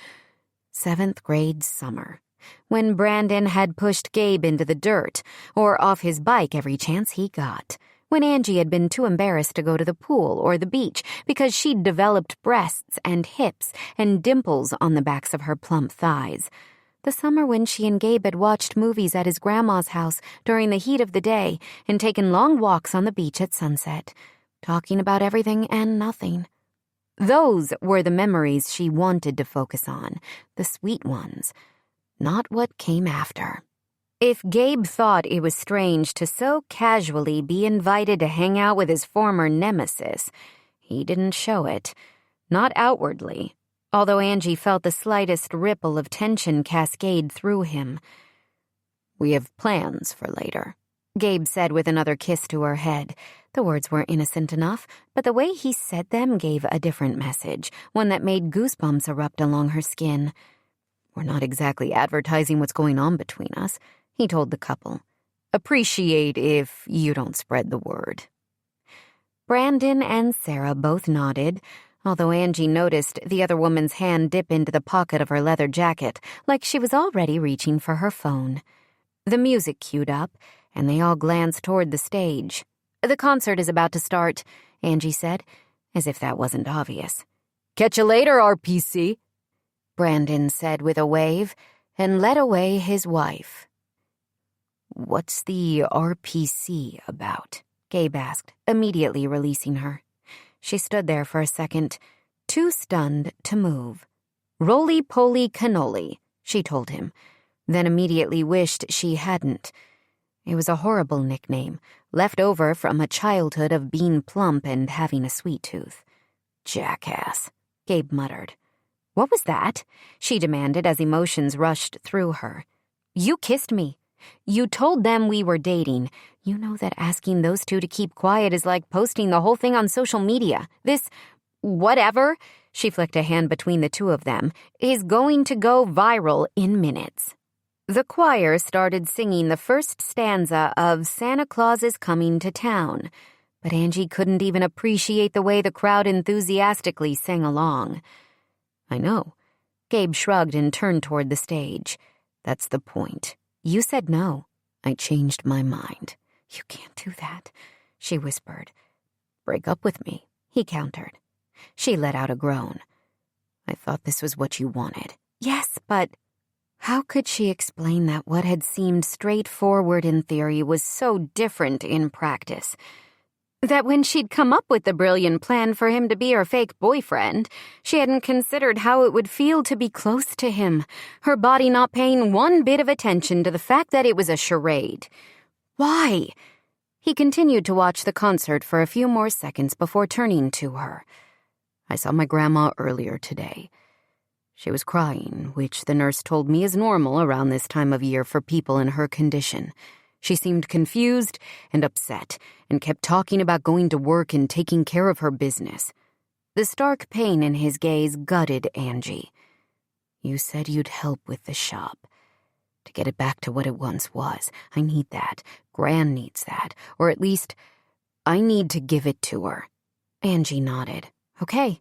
7th grade summer. When Brandon had pushed Gabe into the dirt, or off his bike every chance he got. When Angie had been too embarrassed to go to the pool or the beach because she'd developed breasts and hips and dimples on the backs of her plump thighs. The summer when she and Gabe had watched movies at his grandma's house during the heat of the day and taken long walks on the beach at sunset. talking about everything and nothing. Those were the memories she wanted to focus on, the sweet ones, not what came after. If Gabe thought it was strange to so casually be invited to hang out with his former nemesis, he didn't show it, not outwardly, although Angie felt the slightest ripple of tension cascade through him. "We have plans for later," Gabe said with another kiss to her head. The words were innocent enough, but the way he said them gave a different message, one that made goosebumps erupt along her skin. "We're not exactly advertising what's going on between us," he told the couple. "Appreciate if you don't spread the word." Brandon and Sarah both nodded, although Angie noticed the other woman's hand dip into the pocket of her leather jacket, like she was already reaching for her phone. The music queued up, and they all glanced toward the stage. "The concert is about to start," Angie said, as if that wasn't obvious. "Catch you later, RPC," Brandon said with a wave, and led away his wife. "What's the RPC about?" Gabe asked, immediately releasing her. She stood there for a second, too stunned to move. "Roly-poly cannoli," she told him, then immediately wished she hadn't. It was a horrible nickname, left over from a childhood of being plump and having a sweet tooth. "Jackass," Gabe muttered. "What was that?" she demanded as emotions rushed through her. "You kissed me. You told them we were dating. You know that asking those two to keep quiet is like posting the whole thing on social media. This whatever," she flicked a hand between the two of them, "is going to go viral in minutes." The choir started singing the first stanza of Santa Claus is Coming to Town, but Angie couldn't even appreciate the way the crowd enthusiastically sang along. "I know." Gabe shrugged and turned toward the stage. "That's the point. You said no. I changed my mind." "You can't do that," she whispered. "Break up with me," he countered. She let out a groan. "I thought this was what you wanted." "Yes, but..." How could she explain that what had seemed straightforward in theory was so different in practice? That when she'd come up with the brilliant plan for him to be her fake boyfriend, she hadn't considered how it would feel to be close to him, her body not paying one bit of attention to the fact that it was a charade. Why? He continued to watch the concert for a few more seconds before turning to her. "I saw my grandma earlier today. She was crying, which the nurse told me is normal around this time of year for people in her condition. She seemed confused and upset and kept talking about going to work and taking care of her business." The stark pain in his gaze gutted Angie. "You said you'd help with the shop. To get it back to what it once was. I need that. Gran needs that. Or at least, I need to give it to her." Angie nodded. Okay.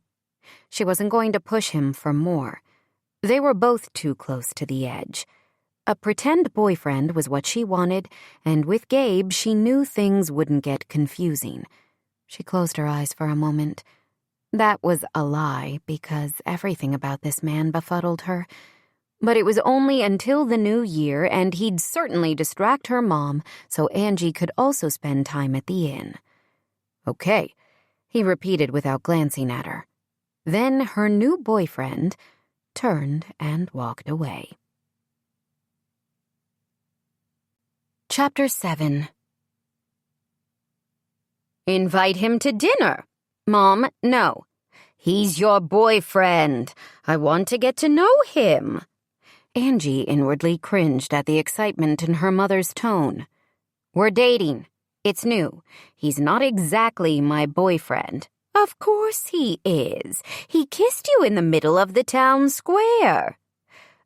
She wasn't going to push him for more. They were both too close to the edge. A pretend boyfriend was what she wanted, and with Gabe, she knew things wouldn't get confusing. She closed her eyes for a moment. That was a lie, because everything about this man befuddled her. But it was only until the new year, and he'd certainly distract her mom, so Angie could also spend time at the inn. "Okay," he repeated without glancing at her. Then her new boyfriend turned and walked away. Chapter 7. "Invite him to dinner." "Mom, no. He's your boyfriend. I want to get to know him." Angie inwardly cringed at the excitement in her mother's tone. "We're dating. It's new. He's not exactly my boyfriend." "Of course he is. He kissed you in the middle of the town square."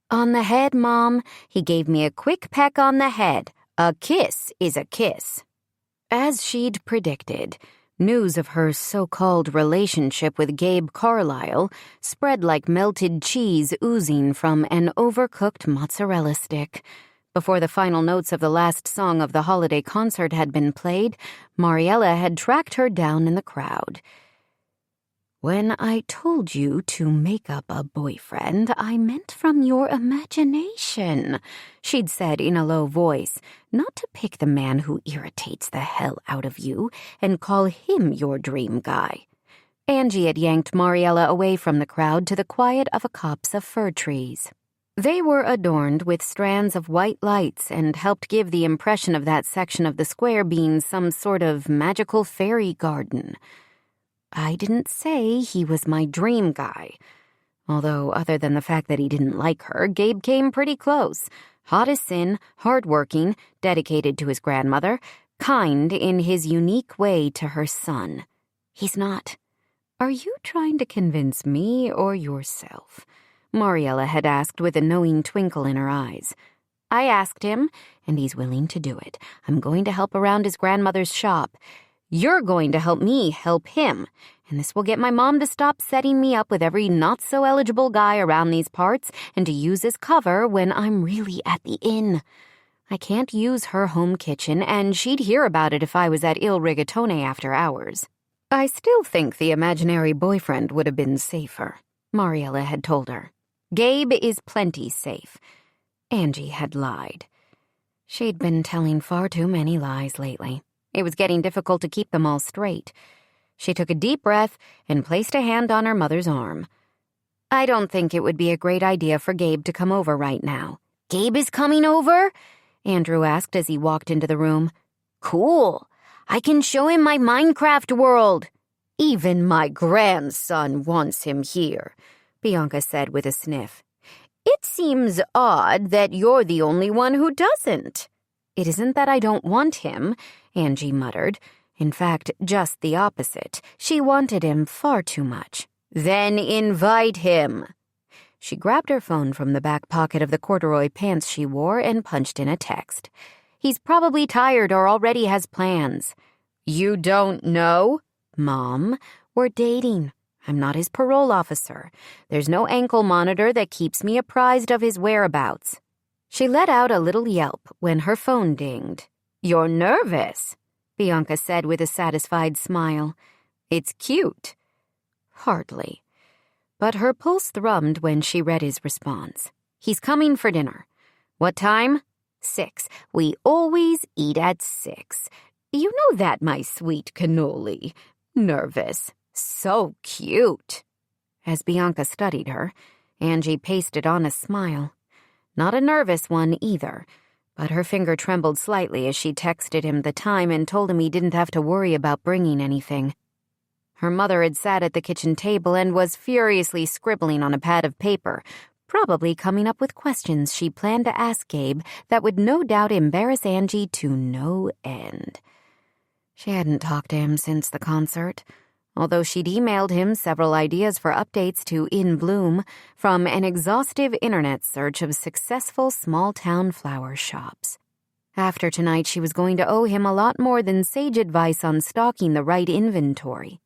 "On the head, Mom. He gave me a quick peck on the head. A kiss is a kiss." As she'd predicted, news of her so-called relationship with Gabe Carlisle spread like melted cheese oozing from an overcooked mozzarella stick. Before the final notes of the last song of the holiday concert had been played, Mariella had tracked her down in the crowd. When I told you to make up a boyfriend, I meant from your imagination, she'd said in a low voice, not to pick the man who irritates the hell out of you and call him your dream guy. Angie had yanked Mariella away from the crowd to the quiet of a copse of fir trees. They were adorned with strands of white lights and helped give the impression of that section of the square being some sort of magical fairy garden. I didn't say he was my dream guy. Although, other than the fact that he didn't like her, Gabe came pretty close. Hot as sin, hardworking, dedicated to his grandmother, kind in his unique way to her son. He's not. Are you trying to convince me or yourself? Mariella had asked with a knowing twinkle in her eyes. I asked him, and he's willing to do it. I'm going to help around his grandmother's shop. You're going to help me help him, and this will get my mom to stop setting me up with every not-so-eligible guy around these parts and to use as cover when I'm really at the inn. I can't use her home kitchen, and she'd hear about it if I was at Il Rigatone after hours. I still think the imaginary boyfriend would have been safer, Mariella had told her. Gabe is plenty safe. Angie had lied. She'd been telling far too many lies lately. It was getting difficult to keep them all straight. She took a deep breath and placed a hand on her mother's arm. I don't think it would be a great idea for Gabe to come over right now. Gabe is coming over? Andrew asked as he walked into the room. Cool. I can show him my Minecraft world. Even my grandson wants him here, Bianca said with a sniff. It seems odd that you're the only one who doesn't. It isn't that I don't want him, Angie muttered. In fact, just the opposite. She wanted him far too much. Then invite him. She grabbed her phone from the back pocket of the corduroy pants she wore and punched in a text. He's probably tired or already has plans. You don't know? Mom, we're dating. I'm not his parole officer. There's no ankle monitor that keeps me apprised of his whereabouts. She let out a little yelp when her phone dinged. You're nervous, Bianca said with a satisfied smile. It's cute. Hardly. But her pulse thrummed when she read his response. He's coming for dinner. What time? 6. We always eat at 6. You know that, my sweet cannoli. Nervous. So cute. As Bianca studied her, Angie pasted on a smile. Not a nervous one either, but her finger trembled slightly as she texted him the time and told him he didn't have to worry about bringing anything. Her mother had sat at the kitchen table and was furiously scribbling on a pad of paper, probably coming up with questions she planned to ask Gabe that would no doubt embarrass Angie to no end. She hadn't talked to him since the concert, although she'd emailed him several ideas for updates to In Bloom from an exhaustive internet search of successful small-town flower shops. After tonight, she was going to owe him a lot more than sage advice on stocking the right inventory.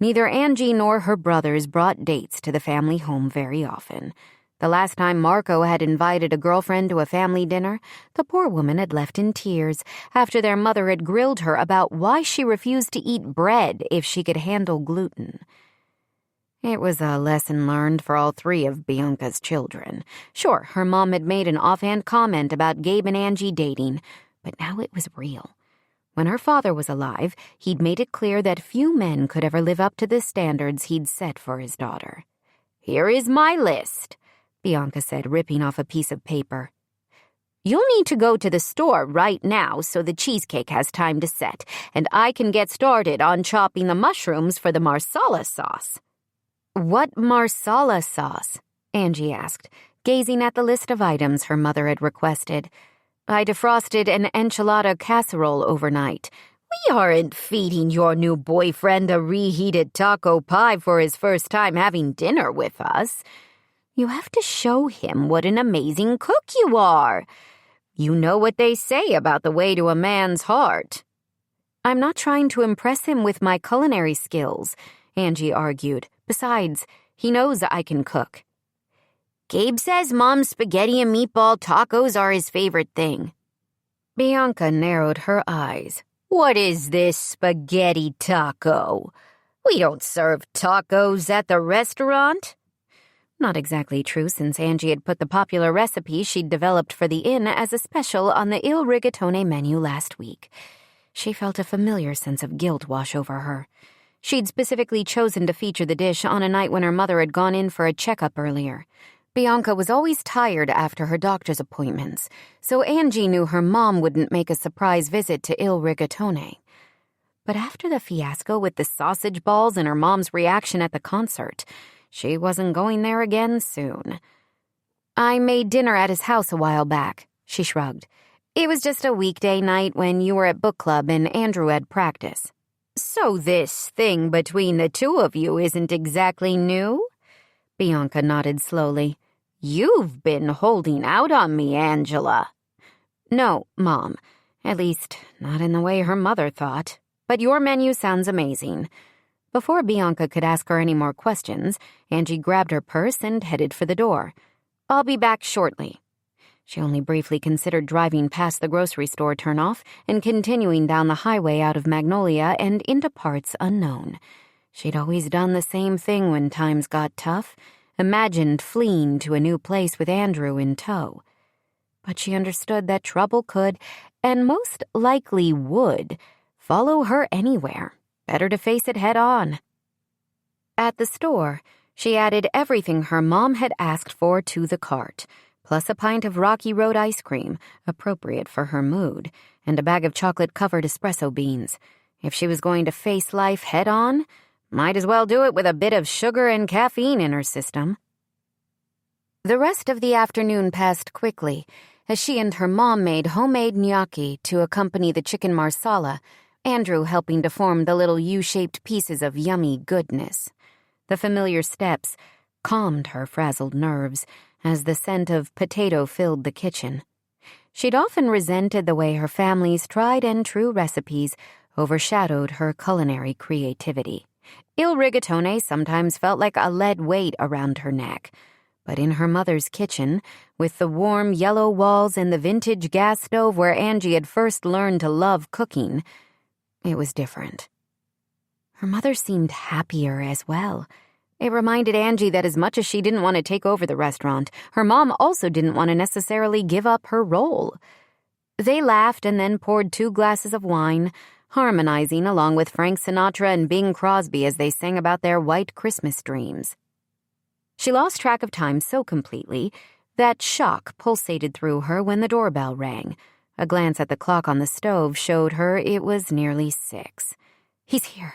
Neither Angie nor her brothers brought dates to the family home very often. The last time Marco had invited a girlfriend to a family dinner, the poor woman had left in tears after their mother had grilled her about why she refused to eat bread if she could handle gluten. It was a lesson learned for all 3 of Bianca's children. Sure, her mom had made an offhand comment about Gabe and Angie dating, but now it was real. When her father was alive, he'd made it clear that few men could ever live up to the standards he'd set for his daughter. Here is my list, Bianca said, ripping off a piece of paper. You'll need to go to the store right now so the cheesecake has time to set, and I can get started on chopping the mushrooms for the marsala sauce. What marsala sauce? Angie asked, gazing at the list of items her mother had requested. I defrosted an enchilada casserole overnight. We aren't feeding your new boyfriend a reheated taco pie for his first time having dinner with us. You have to show him what an amazing cook you are. You know what they say about the way to a man's heart. I'm not trying to impress him with my culinary skills, Angie argued. Besides, he knows I can cook. Gabe says Mom's spaghetti and meatball tacos are his favorite thing. Bianca narrowed her eyes. What is this spaghetti taco? We don't serve tacos at the restaurant." Not exactly true, since Angie had put the popular recipe she'd developed for the inn as a special on the Il Rigatone menu last week. She felt a familiar sense of guilt wash over her. She'd specifically chosen to feature the dish on a night when her mother had gone in for a checkup earlier. Bianca was always tired after her doctor's appointments, so Angie knew her mom wouldn't make a surprise visit to Il Rigatone. But after the fiasco with the sausage balls and her mom's reaction at the concert, she wasn't going there again soon. "I made dinner at his house a while back," she shrugged. "It was just a weekday night when you were at book club and Andrew had practice." "So this thing between the two of you isn't exactly new?" Bianca nodded slowly. "You've been holding out on me, Angela." "No, Mom. At least, not in the way her mother thought. But your menu sounds amazing." Before Bianca could ask her any more questions, Angie grabbed her purse and headed for the door. "I'll be back shortly." She only briefly considered driving past the grocery store turnoff and continuing down the highway out of Magnolia and into parts unknown. She'd always done the same thing when times got tough, imagined fleeing to a new place with Andrew in tow. But she understood that trouble could, and most likely would, follow her anywhere. Better to face it head on. At the store, she added everything her mom had asked for to the cart, plus a pint of Rocky Road ice cream, appropriate for her mood, and a bag of chocolate-covered espresso beans. If she was going to face life head on, might as well do it with a bit of sugar and caffeine in her system. The rest of the afternoon passed quickly, as she and her mom made homemade gnocchi to accompany the chicken marsala, Andrew helping to form the little U-shaped pieces of yummy goodness. The familiar steps calmed her frazzled nerves as the scent of potato filled the kitchen. She'd often resented the way her family's tried-and-true recipes overshadowed her culinary creativity. Il Rigatone sometimes felt like a lead weight around her neck. But in her mother's kitchen, with the warm yellow walls and the vintage gas stove where Angie had first learned to love cooking, it was different. Her mother seemed happier as well. It reminded Angie that as much as she didn't want to take over the restaurant, her mom also didn't want to necessarily give up her role. They laughed and then poured 2 glasses of wine, harmonizing along with Frank Sinatra and Bing Crosby as they sang about their white Christmas dreams. She lost track of time so completely that shock pulsated through her when the doorbell rang. A glance at the clock on the stove showed her it was nearly 6. "He's here,"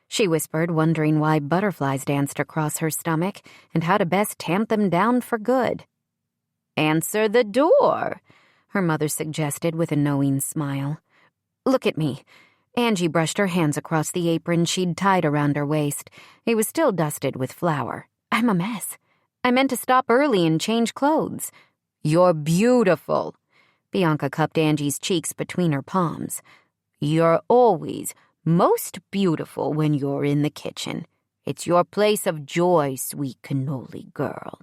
she whispered, wondering why butterflies danced across her stomach and how to best tamp them down for good. "Answer the door," her mother suggested with a knowing smile. "Look at me." Angie brushed her hands across the apron she'd tied around her waist. It was still dusted with flour. "I'm a mess. I meant to stop early and change clothes." "You're beautiful." Bianca cupped Angie's cheeks between her palms. "You're always most beautiful when you're in the kitchen. It's your place of joy, sweet cannoli girl.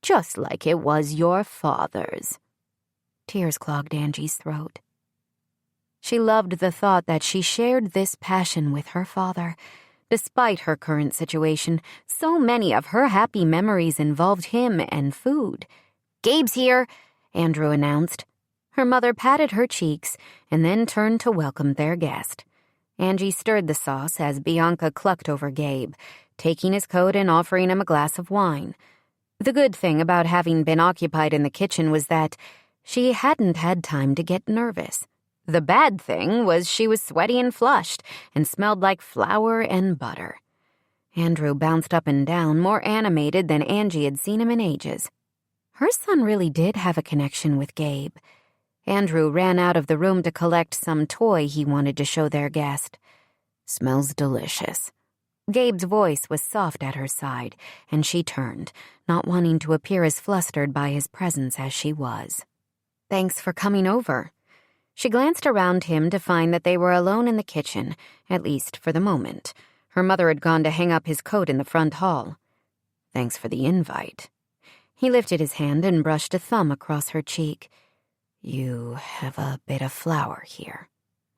Just like it was your father's." Tears clogged Angie's throat. She loved the thought that she shared this passion with her father. Despite her current situation, so many of her happy memories involved him and food. "Gabe's here," Andrew announced. Her mother patted her cheeks and then turned to welcome their guest. Angie stirred the sauce as Bianca clucked over Gabe, taking his coat and offering him a glass of wine. The good thing about having been occupied in the kitchen was that she hadn't had time to get nervous. The bad thing was she was sweaty and flushed and smelled like flour and butter. Andrew bounced up and down, more animated than Angie had seen him in ages. Her son really did have a connection with Gabe. Andrew ran out of the room to collect some toy he wanted to show their guest. "Smells delicious." Gabe's voice was soft at her side, and she turned, not wanting to appear as flustered by his presence as she was. "Thanks for coming over." She glanced around him to find that they were alone in the kitchen, at least for the moment. Her mother had gone to hang up his coat in the front hall. "Thanks for the invite." He lifted his hand and brushed a thumb across her cheek. "You have a bit of flour here."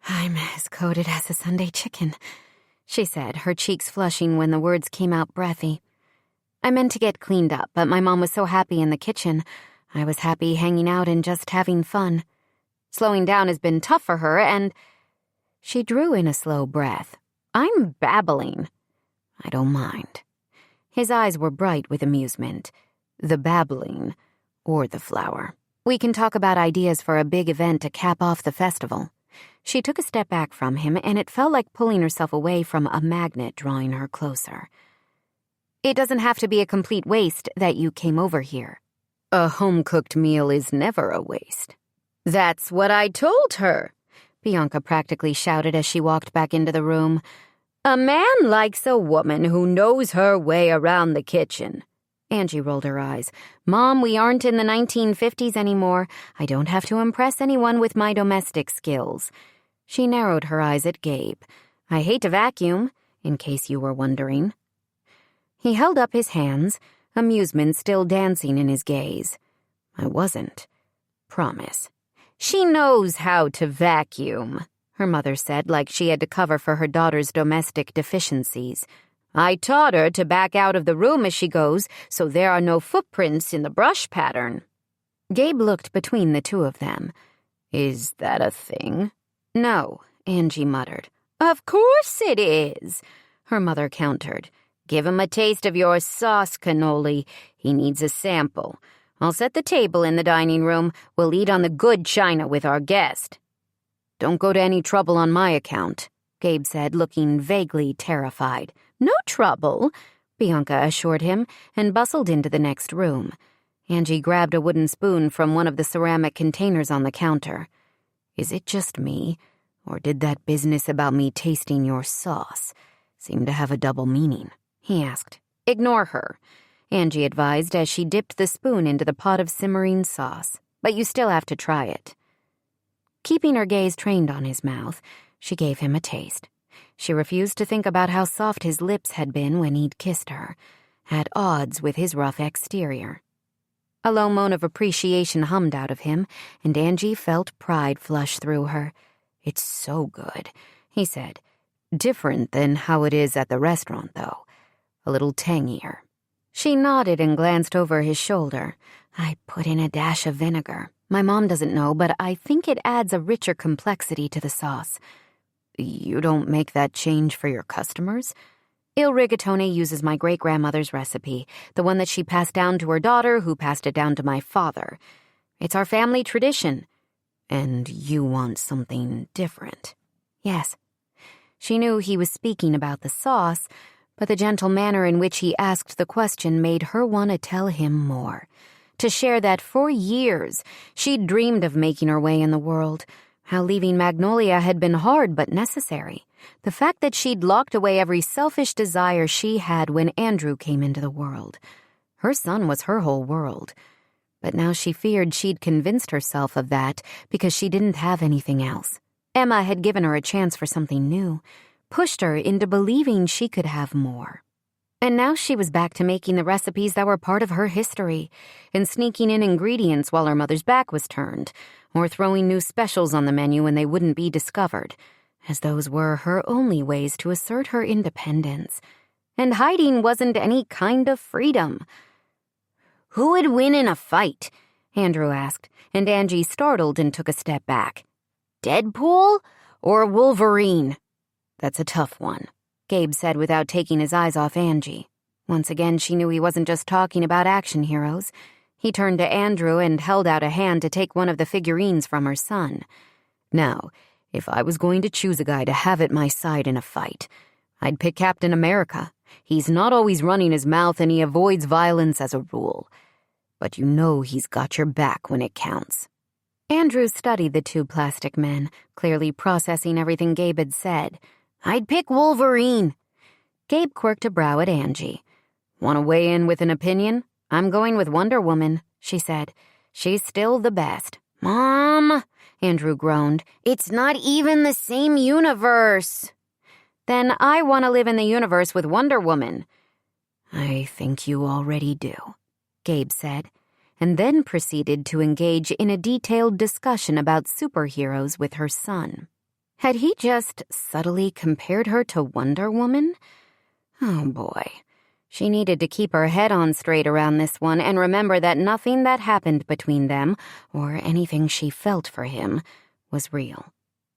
"I'm as coated as a Sunday chicken," she said, her cheeks flushing when the words came out breathy. I meant to get cleaned up, but my mom was so happy in the kitchen. I was happy hanging out and just having fun. Slowing down has been tough for her, and... She drew in a slow breath. I'm babbling. I don't mind. His eyes were bright with amusement. The babbling, or the flower. We can talk about ideas for a big event to cap off the festival. She took a step back from him, and it felt like pulling herself away from a magnet drawing her closer. It doesn't have to be a complete waste that you came over here. A home-cooked meal is never a waste. That's what I told her, Bianca practically shouted as she walked back into the room. A man likes a woman who knows her way around the kitchen. Angie rolled her eyes. Mom, we aren't in the 1950s anymore. I don't have to impress anyone with my domestic skills. She narrowed her eyes at Gabe. I hate to vacuum, in case you were wondering. He held up his hands, amusement still dancing in his gaze. I wasn't. Promise. She knows how to vacuum, her mother said, like she had to cover for her daughter's domestic deficiencies. I taught her to back out of the room as she goes, so there are no footprints in the brush pattern. Gabe looked between the two of them. Is that a thing? No, Angie muttered. Of course it is, her mother countered. Give him a taste of your sauce, cannoli. He needs a sample. I'll set the table in the dining room. We'll eat on the good china with our guest. Don't go to any trouble on my account, Gabe said, looking vaguely terrified. No trouble, Bianca assured him, and bustled into the next room. Angie grabbed a wooden spoon from one of the ceramic containers on the counter. Is it just me, or did that business about me tasting your sauce seem to have a double meaning? He asked. Ignore her, Angie advised as she dipped the spoon into the pot of simmering sauce. But you still have to try it. Keeping her gaze trained on his mouth, she gave him a taste. She refused to think about how soft his lips had been when he'd kissed her, at odds with his rough exterior. A low moan of appreciation hummed out of him, and Angie felt pride flush through her. It's so good, he said. Different than how it is at the restaurant, though. A little tangier. She nodded and glanced over his shoulder. I put in a dash of vinegar. My mom doesn't know, but I think it adds a richer complexity to the sauce. You don't make that change for your customers? Il Rigatone uses my great-grandmother's recipe, the one that she passed down to her daughter, who passed it down to my father. It's our family tradition. And you want something different? Yes. She knew he was speaking about the sauce, but the gentle manner in which he asked the question made her want to tell him more. To share that for years she'd dreamed of making her way in the world, how leaving Magnolia had been hard but necessary, the fact that she'd locked away every selfish desire she had when Andrew came into the world. Her son was her whole world. But now she feared she'd convinced herself of that because she didn't have anything else. Emma had given her a chance for something new, pushed her into believing she could have more. And now she was back to making the recipes that were part of her history, and sneaking in ingredients while her mother's back was turned, or throwing new specials on the menu when they wouldn't be discovered, as those were her only ways to assert her independence. And hiding wasn't any kind of freedom. Who would win in a fight? Andrew asked, and Angie startled and took a step back. Deadpool or Wolverine? That's a tough one, Gabe said without taking his eyes off Angie. Once again, she knew he wasn't just talking about action heroes. He turned to Andrew and held out a hand to take one of the figurines from her son. Now, if I was going to choose a guy to have at my side in a fight, I'd pick Captain America. He's not always running his mouth and he avoids violence as a rule. But you know he's got your back when it counts. Andrew studied the two plastic men, clearly processing everything Gabe had said. I'd pick Wolverine. Gabe quirked a brow at Angie. Want to weigh in with an opinion? I'm going with Wonder Woman, she said. She's still the best. Mom, Andrew groaned. It's not even the same universe. Then I want to live in the universe with Wonder Woman. I think you already do, Gabe said, and then proceeded to engage in a detailed discussion about superheroes with her son. Had he just subtly compared her to Wonder Woman? Oh boy. She needed to keep her head on straight around this one and remember that nothing that happened between them, or anything she felt for him, was real.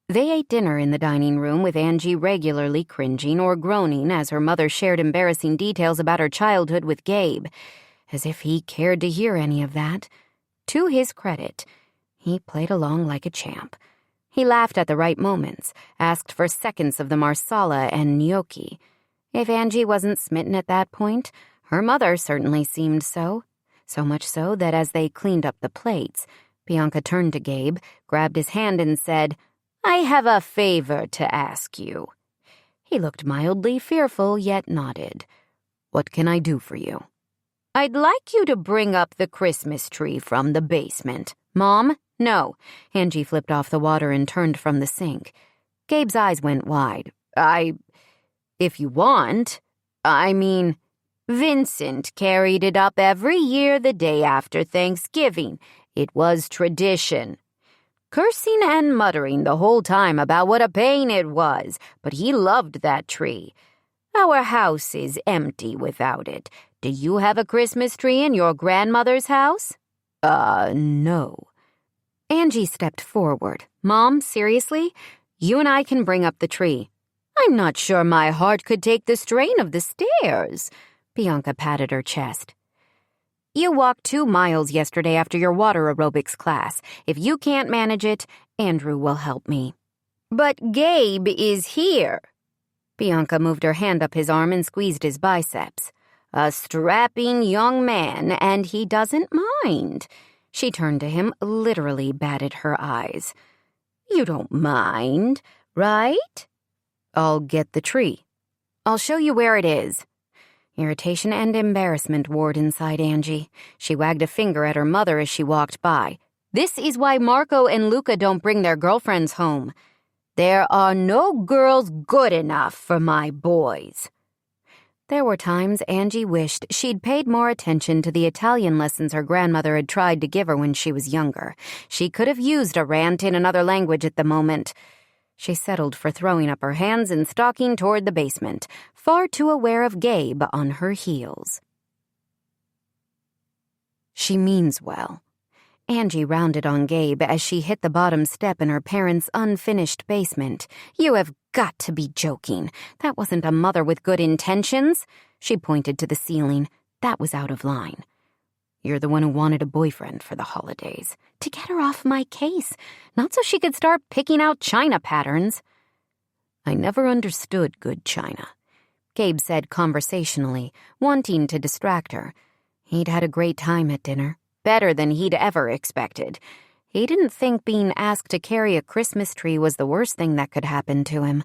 They ate dinner in the dining room with Angie regularly cringing or groaning as her mother shared embarrassing details about her childhood with Gabe, as if he cared to hear any of that. To his credit, he played along like a champ. He laughed at the right moments, asked for seconds of the marsala and gnocchi. If Angie wasn't smitten at that point, her mother certainly seemed so. So much so that as they cleaned up the plates, Bianca turned to Gabe, grabbed his hand and said, "I have a favor to ask you." He looked mildly fearful, yet nodded. "What can I do for you?" "I'd like you to bring up the Christmas tree from the basement." "Mom, no." Angie flipped off the water and turned from the sink. Gabe's eyes went wide. If you want. Vincent carried it up every year the day after Thanksgiving. It was tradition. Cursing and muttering the whole time about what a pain it was, but he loved that tree. Our house is empty without it. Do you have a Christmas tree in your grandmother's house? No. Angie stepped forward. "Mom, seriously? You and I can bring up the tree." "I'm not sure my heart could take the strain of the stairs." Bianca patted her chest. "You walked 2 miles yesterday after your water aerobics class. If you can't manage it, Andrew will help me." "But Gabe is here." Bianca moved her hand up his arm and squeezed his biceps. "A strapping young man, and he doesn't mind." She turned to him, literally batted her eyes. "You don't mind, right?" "I'll get the tree." "I'll show you where it is." Irritation and embarrassment warred inside Angie. She wagged a finger at her mother as she walked by. "This is why Marco and Luca don't bring their girlfriends home. There are no girls good enough for my boys." There were times Angie wished she'd paid more attention to the Italian lessons her grandmother had tried to give her when she was younger. She could have used a rant in another language at the moment. She settled for throwing up her hands and stalking toward the basement, far too aware of Gabe on her heels. She means well. Angie rounded on Gabe as she hit the bottom step in her parents' unfinished basement. "You have got to be joking. That wasn't a mother with good intentions." She pointed to the ceiling. That was out of line. "You're the one who wanted a boyfriend for the holidays. To get her off my case, not so she could start picking out china patterns." "I never understood good china," Gabe said conversationally, wanting to distract her. He'd had a great time at dinner, better than he'd ever expected. He didn't think being asked to carry a Christmas tree was the worst thing that could happen to him.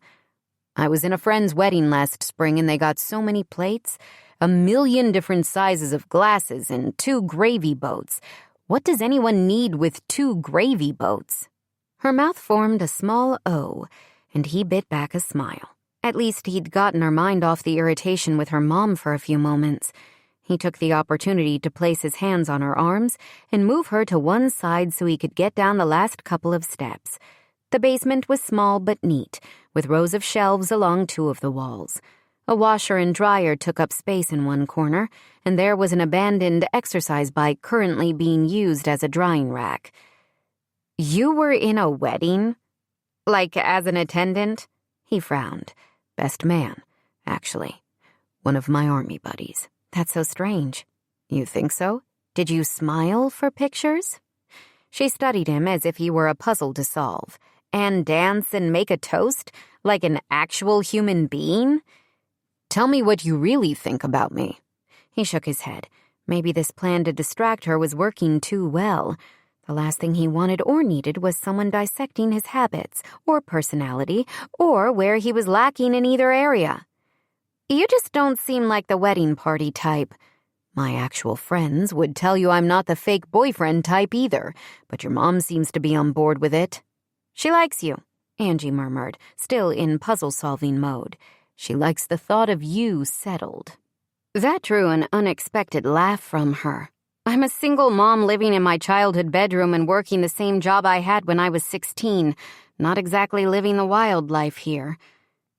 "I was in a friend's wedding last spring and they got so many plates, 1,000,000 different sizes of glasses and 2 gravy boats. What does anyone need with 2 gravy boats?" Her mouth formed a small O, and he bit back a smile. At least he'd gotten her mind off the irritation with her mom for a few moments. He took the opportunity to place his hands on her arms and move her to one side so he could get down the last couple of steps. The basement was small but neat, with rows of shelves along 2 of the walls. A washer and dryer took up space in one corner, and there was an abandoned exercise bike currently being used as a drying rack. "You were in a wedding? Like as an attendant?" He frowned. "Best man, actually. One of my army buddies." "That's so strange." "You think so? Did you smile for pictures?" She studied him as if he were a puzzle to solve. "And dance and make a toast? Like an actual human being?" "Tell me what you really think about me." He shook his head. Maybe this plan to distract her was working too well. The last thing he wanted or needed was someone dissecting his habits, or personality, or where he was lacking in either area. "You just don't seem like the wedding party type." "My actual friends would tell you I'm not the fake boyfriend type either, but your mom seems to be on board with it." "She likes you," Angie murmured, still in puzzle-solving mode. "She likes the thought of you settled." That drew an unexpected laugh from her. "I'm a single mom living in my childhood bedroom and working the same job I had when I was 16. Not exactly living the wild life here.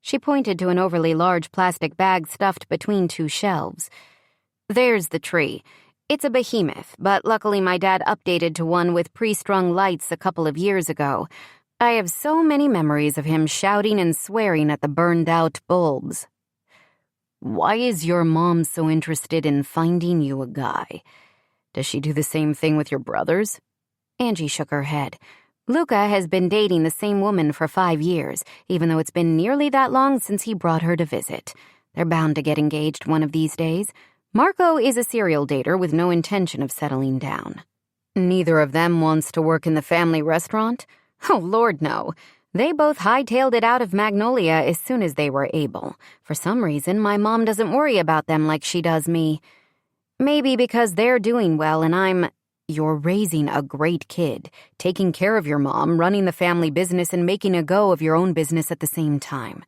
She pointed to an overly large plastic bag stuffed between two shelves. There's the tree. It's a behemoth, but luckily my dad updated to one with pre-strung lights a couple of years ago. I have so many memories of him shouting and swearing at the burned-out bulbs. Why is your mom so interested in finding you a guy? Does she do the same thing with your brothers? Angie shook her head. Luca has been dating the same woman for 5 years, even though it's been nearly that long since he brought her to visit. They're bound to get engaged one of these days. Marco is a serial dater with no intention of settling down. Neither of them wants to work in the family restaurant? Oh, Lord, no. They both hightailed it out of Magnolia as soon as they were able. For some reason, my mom doesn't worry about them like she does me. Maybe because they're doing well and I'm... You're raising a great kid, taking care of your mom, running the family business, and making a go of your own business at the same time.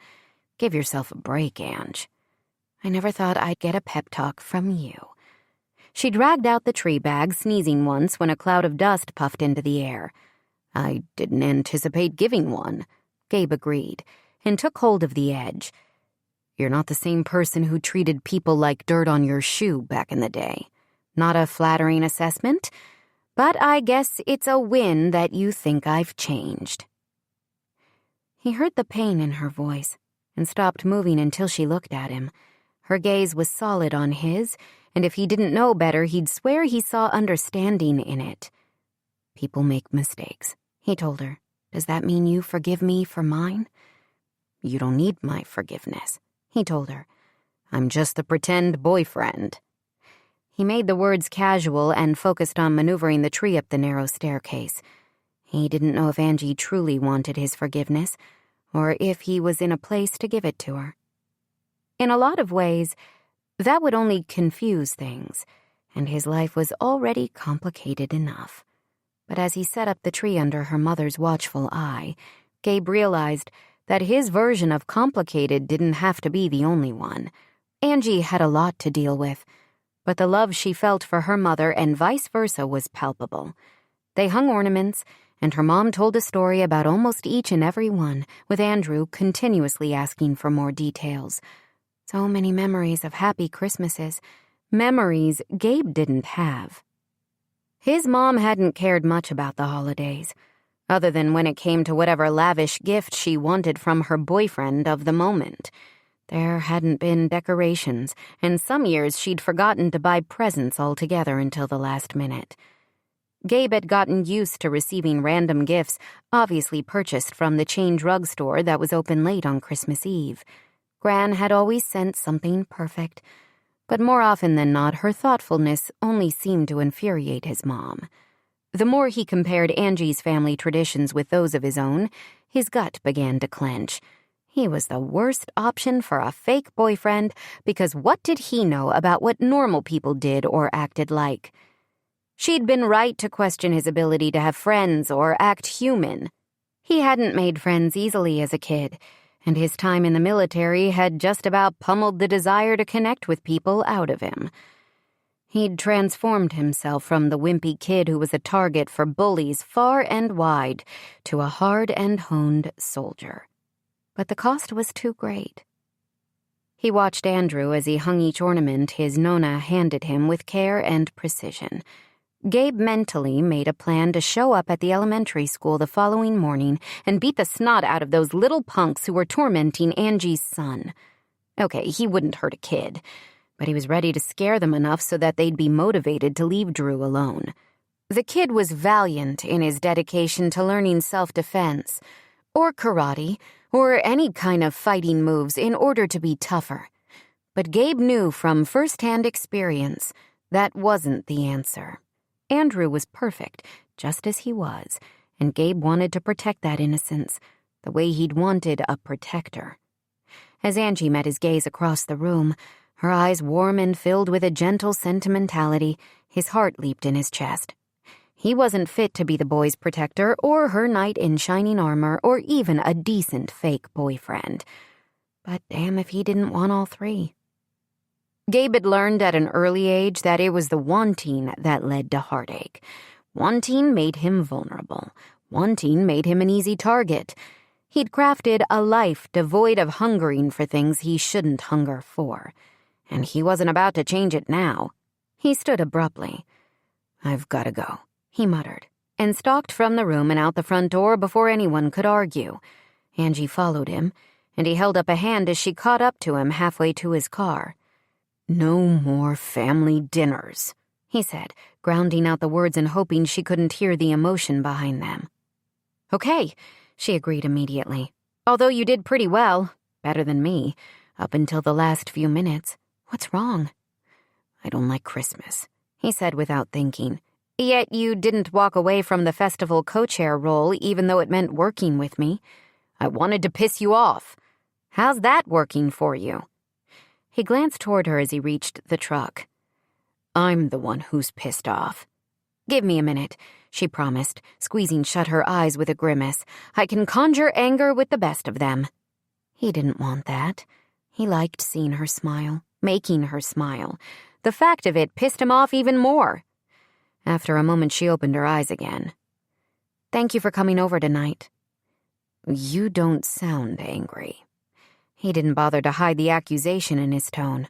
Give yourself a break, Ange. I never thought I'd get a pep talk from you. She dragged out the tree bag, sneezing once when a cloud of dust puffed into the air. I didn't anticipate giving one, Gabe agreed, and took hold of the edge. You're not the same person who treated people like dirt on your shoe back in the day. Not a flattering assessment, but I guess it's a win that you think I've changed. He heard the pain in her voice and stopped moving until she looked at him. Her gaze was solid on his, and if he didn't know better, he'd swear he saw understanding in it. People make mistakes, he told her. Does that mean you forgive me for mine? You don't need my forgiveness, he told her. I'm just the pretend boyfriend. He made the words casual and focused on maneuvering the tree up the narrow staircase. He didn't know if Angie truly wanted his forgiveness, or if he was in a place to give it to her. In a lot of ways, that would only confuse things, and his life was already complicated enough. But as he set up the tree under her mother's watchful eye, Gabe realized that his version of complicated didn't have to be the only one. Angie had a lot to deal with, but the love she felt for her mother and vice versa was palpable. They hung ornaments, and her mom told a story about almost each and every one, with Andrew continuously asking for more details. So many memories of happy Christmases, memories Gabe didn't have. His mom hadn't cared much about the holidays, other than when it came to whatever lavish gift she wanted from her boyfriend of the moment. There hadn't been decorations, and some years she'd forgotten to buy presents altogether until the last minute. Gabe had gotten used to receiving random gifts, obviously purchased from the chain drugstore that was open late on Christmas Eve. Gran had always sent something perfect, but more often than not, her thoughtfulness only seemed to infuriate his mom. The more he compared Angie's family traditions with those of his own, his gut began to clench. He was the worst option for a fake boyfriend because what did he know about what normal people did or acted like? She'd been right to question his ability to have friends or act human. He hadn't made friends easily as a kid, and his time in the military had just about pummeled the desire to connect with people out of him. He'd transformed himself from the wimpy kid who was a target for bullies far and wide to a hard and honed soldier. But the cost was too great. He watched Andrew as he hung each ornament his Nona handed him with care and precision. Gabe mentally made a plan to show up at the elementary school the following morning and beat the snot out of those little punks who were tormenting Angie's son. Okay, he wouldn't hurt a kid, but he was ready to scare them enough so that they'd be motivated to leave Drew alone. The kid was valiant in his dedication to learning self-defense, or karate, or any kind of fighting moves in order to be tougher. But Gabe knew from first-hand experience that wasn't the answer. Andrew was perfect, just as he was, and Gabe wanted to protect that innocence, the way he'd wanted a protector. As Angie met his gaze across the room, her eyes warm and filled with a gentle sentimentality, his heart leaped in his chest. He wasn't fit to be the boy's protector or her knight in shining armor or even a decent fake boyfriend. But damn if he didn't want all three. Gabe had learned at an early age that it was the wanting that led to heartache. Wanting made him vulnerable. Wanting made him an easy target. He'd crafted a life devoid of hungering for things he shouldn't hunger for, and he wasn't about to change it now. He stood abruptly. "I've got to go," he muttered, and stalked from the room and out the front door before anyone could argue. Angie followed him, and he held up a hand as she caught up to him halfway to his car. "No more family dinners," he said, grounding out the words and hoping she couldn't hear the emotion behind them. "Okay," she agreed immediately. "Although you did pretty well, better than me, up until the last few minutes. What's wrong?" "I don't like Christmas," he said without thinking. "Yet you didn't walk away from the festival co-chair role even though it meant working with me. I wanted to piss you off. How's that working for you?" He glanced toward her as he reached the truck. "I'm the one who's pissed off." "Give me a minute," she promised, squeezing shut her eyes with a grimace. "I can conjure anger with the best of them." He didn't want that. He liked seeing her smile, making her smile. The fact of it pissed him off even more. After a moment, she opened her eyes again. "Thank you for coming over tonight." "You don't sound angry." He didn't bother to hide the accusation in his tone.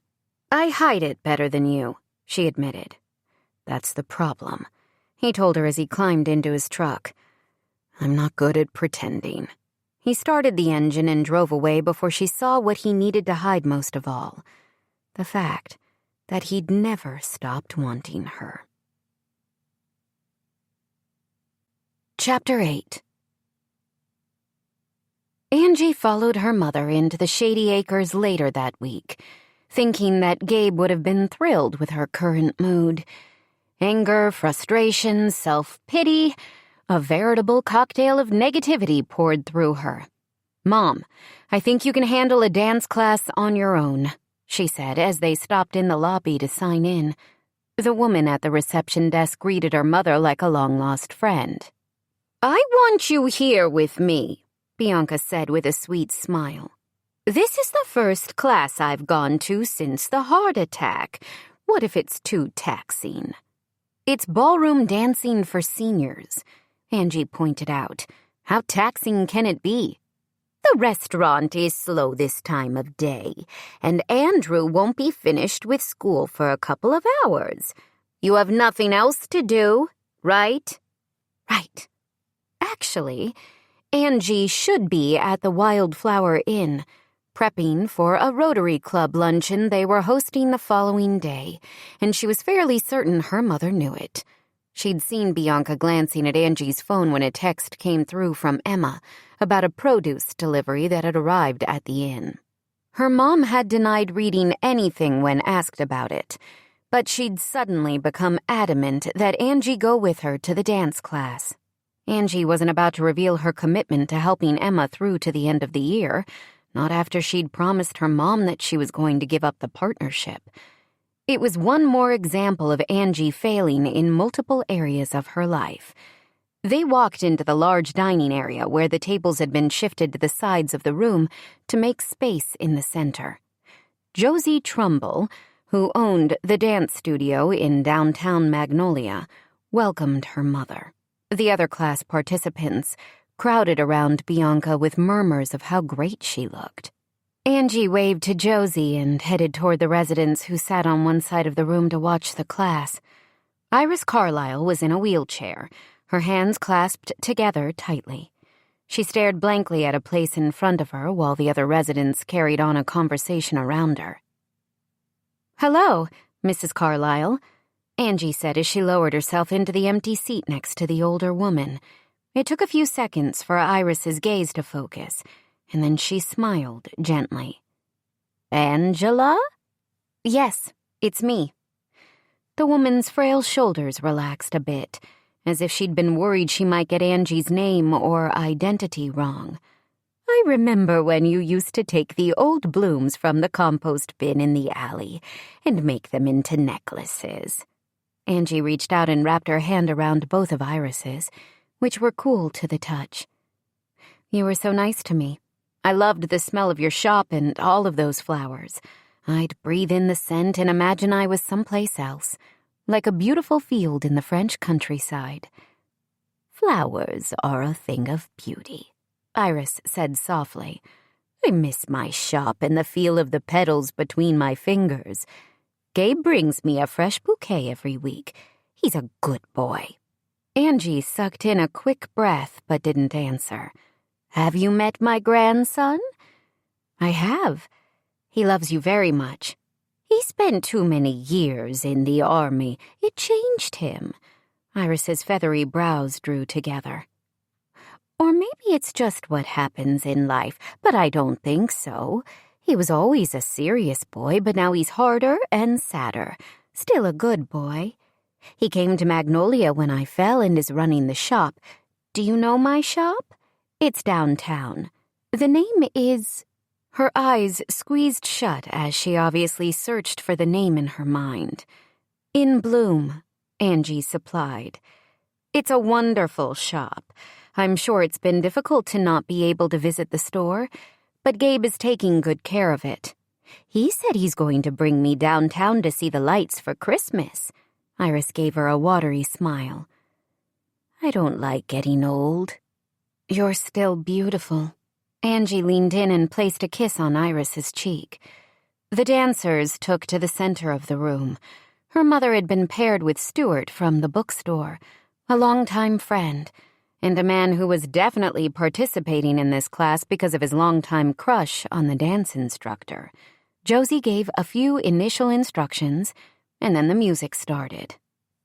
"I hide it better than you," she admitted. "That's the problem," he told her as he climbed into his truck. "I'm not good at pretending." He started the engine and drove away before she saw what he needed to hide most of all: the fact that he'd never stopped wanting her. Chapter 8. Angie followed her mother into the Shady Acres later that week, thinking that Gabe would have been thrilled with her current mood. Anger, frustration, self-pity, a veritable cocktail of negativity poured through her. "Mom, I think you can handle a dance class on your own," she said as they stopped in the lobby to sign in. The woman at the reception desk greeted her mother like a long-lost friend. "I want you here with me," Bianca said with a sweet smile. "This is the first class I've gone to since the heart attack. What if it's too taxing?" "It's ballroom dancing for seniors," Angie pointed out. "How taxing can it be?" "The restaurant is slow this time of day, and Andrew won't be finished with school for a couple of hours. You have nothing else to do, right?" "Right. Actually, Angie should be at the Wildflower Inn, prepping for a Rotary Club luncheon they were hosting the following day, and she was fairly certain her mother knew it. She'd seen Bianca glancing at Angie's phone when a text came through from Emma about a produce delivery that had arrived at the inn. Her mom had denied reading anything when asked about it, but she'd suddenly become adamant that Angie go with her to the dance class. Angie wasn't about to reveal her commitment to helping Emma through to the end of the year, not after she'd promised her mom that she was going to give up the partnership. It was one more example of Angie failing in multiple areas of her life. They walked into the large dining area where the tables had been shifted to the sides of the room to make space in the center. Josie Trumbull, who owned the dance studio in downtown Magnolia, welcomed her mother. The other class participants crowded around Bianca with murmurs of how great she looked. Angie waved to Josie and headed toward the residents who sat on one side of the room to watch the class. Iris Carlyle was in a wheelchair, her hands clasped together tightly. She stared blankly at a place in front of her while the other residents carried on a conversation around her. "Hello, Mrs. Carlyle," Angie said as she lowered herself into the empty seat next to the older woman. It took a few seconds for Iris's gaze to focus, and then she smiled gently. "Angela?" "Yes, it's me." The woman's frail shoulders relaxed a bit, as if she'd been worried she might get Angie's name or identity wrong. "I remember when you used to take the old blooms from the compost bin in the alley and make them into necklaces." Angie reached out and wrapped her hand around both of Iris's, which were cool to the touch. "You were so nice to me. I loved the smell of your shop and all of those flowers. I'd breathe in the scent and imagine I was someplace else, like a beautiful field in the French countryside." "Flowers are a thing of beauty," Iris said softly. "I miss my shop and the feel of the petals between my fingers. Gabe brings me a fresh bouquet every week. He's a good boy." Angie sucked in a quick breath but didn't answer. "Have you met my grandson?" "I have. He loves you very much. He spent too many years in the army. It changed him." Iris's feathery brows drew together. "Or maybe it's just what happens in life, but I don't think so. He was always a serious boy, but now he's harder and sadder. Still a good boy. He came to Magnolia when I fell and is running the shop. Do you know my shop? It's downtown. The name is—" Her eyes squeezed shut as she obviously searched for the name in her mind. "In Bloom," Angie supplied. "It's a wonderful shop. I'm sure it's been difficult to not be able to visit the store, but Gabe is taking good care of it. He said he's going to bring me downtown to see the lights for Christmas." Iris gave her a watery smile. "I don't like getting old." "You're still beautiful." Angie leaned in and placed a kiss on Iris's cheek. The dancers took to the center of the room. Her mother had been paired with Stuart from the bookstore, a longtime friend, and a man who was definitely participating in this class because of his longtime crush on the dance instructor. Josie gave a few initial instructions, and then the music started.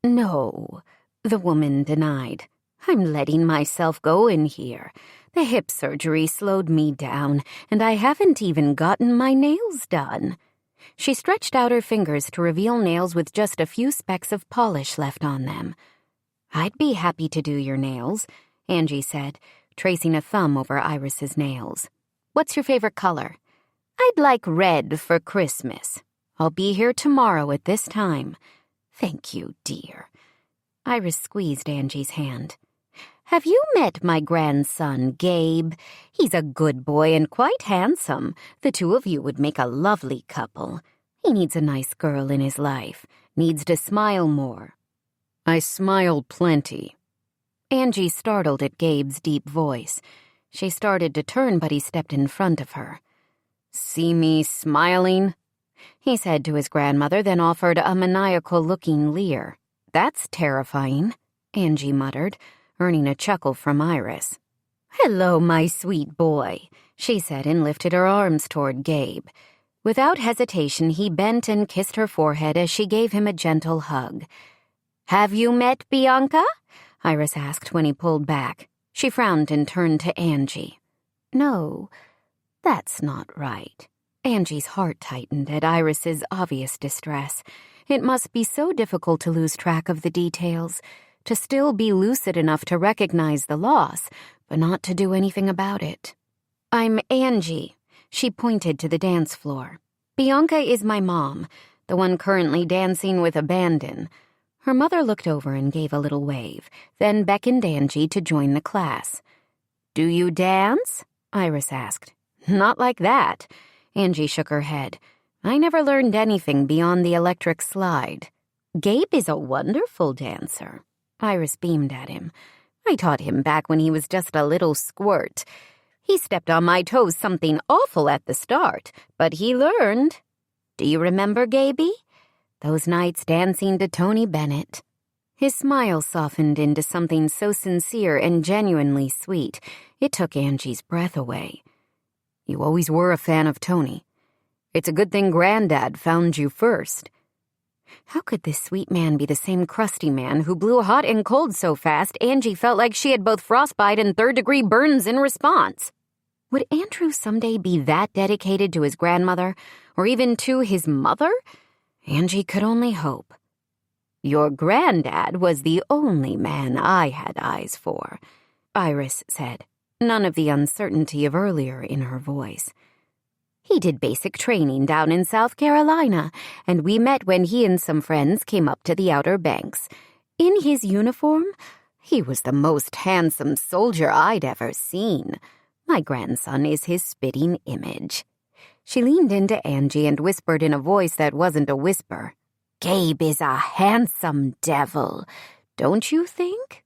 "No," the woman denied. "I'm letting myself go in here. The hip surgery slowed me down, and I haven't even gotten my nails done." She stretched out her fingers to reveal nails with just a few specks of polish left on them. "I'd be happy to do your nails," Angie said, tracing a thumb over Iris's nails. "What's your favorite color?" "I'd like red for Christmas. I'll be here tomorrow at this time." "Thank you, dear." Iris squeezed Angie's hand. "Have you met my grandson, Gabe? He's a good boy and quite handsome. The two of you would make a lovely couple. He needs a nice girl in his life, needs to smile more." "I smile plenty." Angie startled at Gabe's deep voice. She started to turn, but he stepped in front of her. "See me smiling?" he said to his grandmother, then offered a maniacal-looking leer. "That's terrifying," Angie muttered, earning a chuckle from Iris. "Hello, my sweet boy," she said and lifted her arms toward Gabe. Without hesitation, he bent and kissed her forehead as she gave him a gentle hug. "Have you met Bianca?" Iris asked when he pulled back. She frowned and turned to Angie. "No, that's not right." Angie's heart tightened at Iris's obvious distress. It must be so difficult to lose track of the details, to still be lucid enough to recognize the loss, but not to do anything about it. "I'm Angie." She pointed to the dance floor. "Bianca is my mom, the one currently dancing with abandon." Her mother looked over and gave a little wave, then beckoned Angie to join the class. "Do you dance?" Iris asked. "Not like that." Angie shook her head. "I never learned anything beyond the electric slide." "Gabe is a wonderful dancer." Iris beamed at him. "I taught him back when he was just a little squirt. He stepped on my toes something awful at the start, but he learned. Do you remember, Gaby? Those nights dancing to Tony Bennett." His smile softened into something so sincere and genuinely sweet, it took Angie's breath away. "You always were a fan of Tony. It's a good thing Granddad found you first." How could this sweet man be the same crusty man who blew hot and cold so fast Angie felt like she had both frostbite and third-degree burns in response? Would Andrew someday be that dedicated to his grandmother, or even to his mother? Angie could only hope. "Your granddad was the only man I had eyes for," Iris said, none of the uncertainty of earlier in her voice. "He did basic training down in South Carolina, and we met when he and some friends came up to the Outer Banks. In his uniform, he was the most handsome soldier I'd ever seen. My grandson is his spitting image." She leaned into Angie and whispered in a voice that wasn't a whisper. "Gabe is a handsome devil, don't you think?"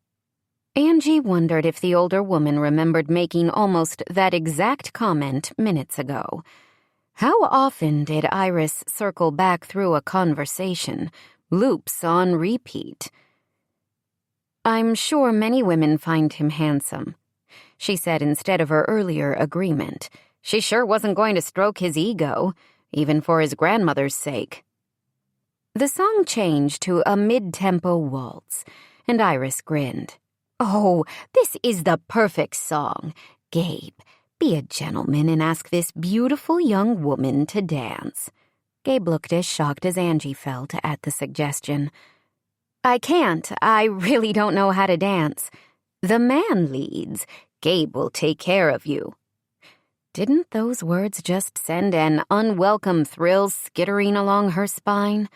Angie wondered if the older woman remembered making almost that exact comment minutes ago. How often did Iris circle back through a conversation, loops on repeat? "I'm sure many women find him handsome," she said instead of her earlier agreement. She sure wasn't going to stroke his ego, even for his grandmother's sake. The song changed to a mid-tempo waltz, and Iris grinned. "Oh, this is the perfect song. Gabe, be a gentleman and ask this beautiful young woman to dance." Gabe looked as shocked as Angie felt at the suggestion. "I can't. I really don't know how to dance. The man leads. Gabe will take care of you." Didn't those words just send an unwelcome thrill skittering along her spine?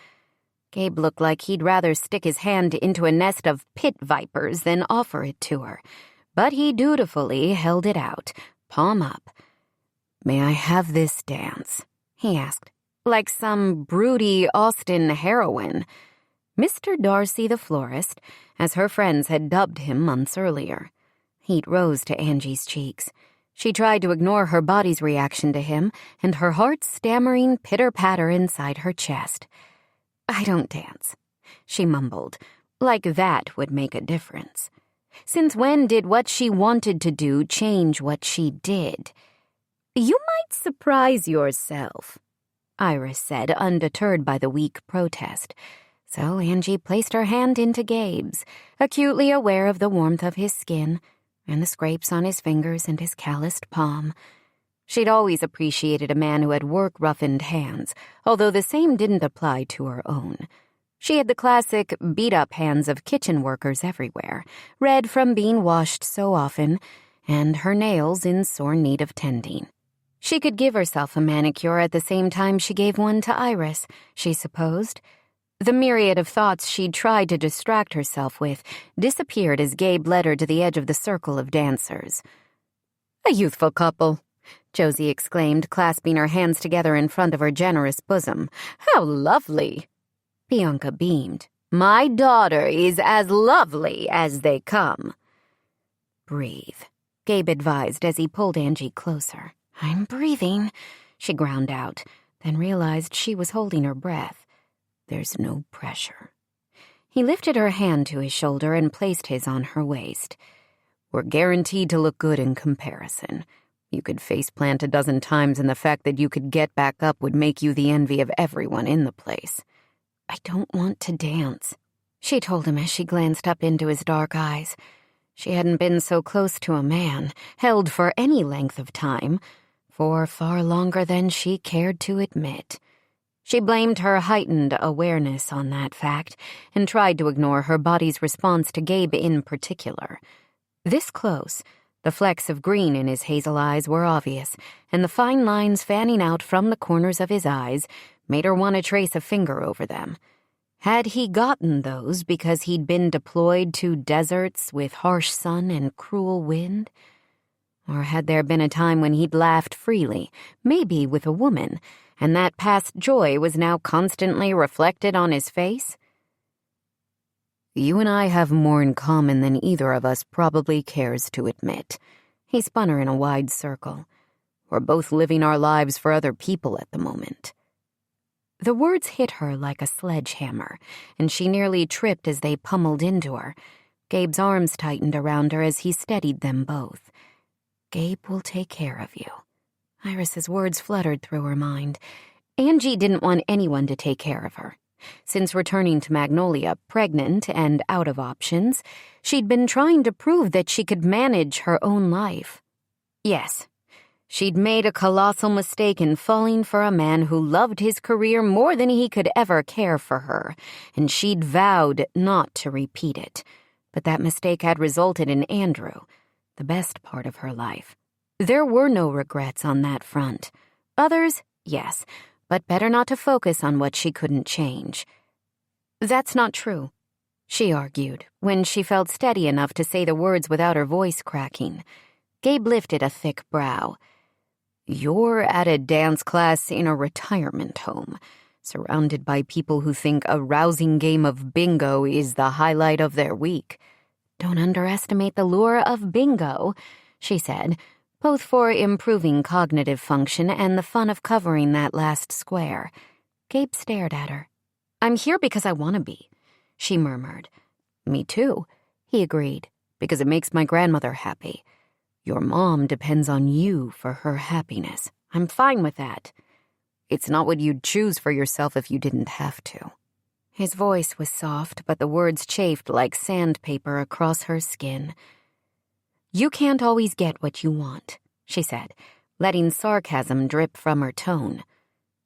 Gabe looked like he'd rather stick his hand into a nest of pit vipers than offer it to her, but he dutifully held it out, palm up. "May I have this dance?" he asked, like some broody Austen heroine. Mr. Darcy the florist, as her friends had dubbed him months earlier. Heat rose to Angie's cheeks. She tried to ignore her body's reaction to him and her heart's stammering pitter-patter inside her chest. "I don't dance," she mumbled, like that would make a difference. Since when did what she wanted to do change what she did? "You might surprise yourself," Iris said, undeterred by the weak protest. So Angie placed her hand into Gabe's, acutely aware of the warmth of his skin and the scrapes on his fingers and his calloused palm. She'd always appreciated a man who had work-roughened hands, although the same didn't apply to her own. She had the classic beat-up hands of kitchen workers everywhere, red from being washed so often, and her nails in sore need of tending. She could give herself a manicure at the same time she gave one to Iris, she supposed. The myriad of thoughts she'd tried to distract herself with disappeared as Gabe led her to the edge of the circle of dancers. "A youthful couple," Josie exclaimed, clasping her hands together in front of her generous bosom. "How lovely!" Bianca beamed. "My daughter is as lovely as they come." "Breathe," Gabe advised as he pulled Angie closer. "I'm breathing," she ground out, then realized she was holding her breath. "There's no pressure." He lifted her hand to his shoulder and placed his on her waist. "We're guaranteed to look good in comparison. You could faceplant a dozen times, and the fact that you could get back up would make you the envy of everyone in the place." "I don't want to dance," she told him as she glanced up into his dark eyes. She hadn't been so close to a man, held for any length of time, for far longer than she cared to admit. She blamed her heightened awareness on that fact and tried to ignore her body's response to Gabe in particular. This close, the flecks of green in his hazel eyes were obvious, and the fine lines fanning out from the corners of his eyes made her want to trace a finger over them. Had he gotten those because he'd been deployed to deserts with harsh sun and cruel wind? Or had there been a time when he'd laughed freely, maybe with a woman, and that past joy was now constantly reflected on his face? "You and I have more in common than either of us probably cares to admit." He spun her in a wide circle. "We're both living our lives for other people at the moment." The words hit her like a sledgehammer, and she nearly tripped as they pummeled into her. Gabe's arms tightened around her as he steadied them both. "Gabe will take care of you." Iris's words fluttered through her mind. Angie didn't want anyone to take care of her. Since returning to Magnolia, pregnant and out of options, she'd been trying to prove that she could manage her own life. Yes, she'd made a colossal mistake in falling for a man who loved his career more than he could ever care for her, and she'd vowed not to repeat it. But that mistake had resulted in Andrew, the best part of her life. There were no regrets on that front. Others, yes, but better not to focus on what she couldn't change. "That's not true," she argued, when she felt steady enough to say the words without her voice cracking. Gabe lifted a thick brow. "You're at a dance class in a retirement home, surrounded by people who think a rousing game of bingo is the highlight of their week. Don't underestimate the lure of bingo, she said, both for improving cognitive function and the fun of covering that last square. Gabe stared at her. I'm here because I want to be, she murmured. Me too, he agreed, because it makes my grandmother happy. Your mom depends on you for her happiness. I'm fine with that. It's not what you'd choose for yourself if you didn't have to. His voice was soft, but the words chafed like sandpaper across her skin. You can't always get what you want, she said, letting sarcasm drip from her tone.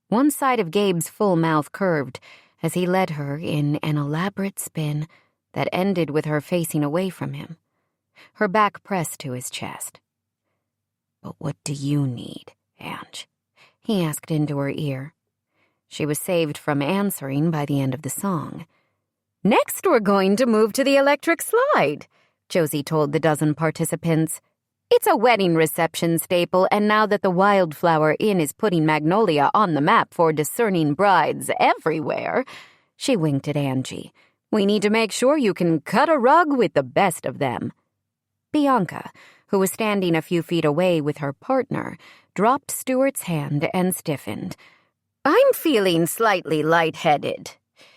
One side of Gabe's full mouth curved as he led her in an elaborate spin that ended with her facing away from him, her back pressed to his chest. But what do you need, Ange? He asked into her ear. She was saved from answering by the end of the song. Next, we're going to move to the electric slide, Josie told the dozen participants. It's a wedding reception staple, and now that the Wildflower Inn is putting Magnolia on the map for discerning brides everywhere, she winked at Angie. We need to make sure you can cut a rug with the best of them. Bianca, who was standing a few feet away with her partner, dropped Stuart's hand and stiffened. I'm feeling slightly lightheaded,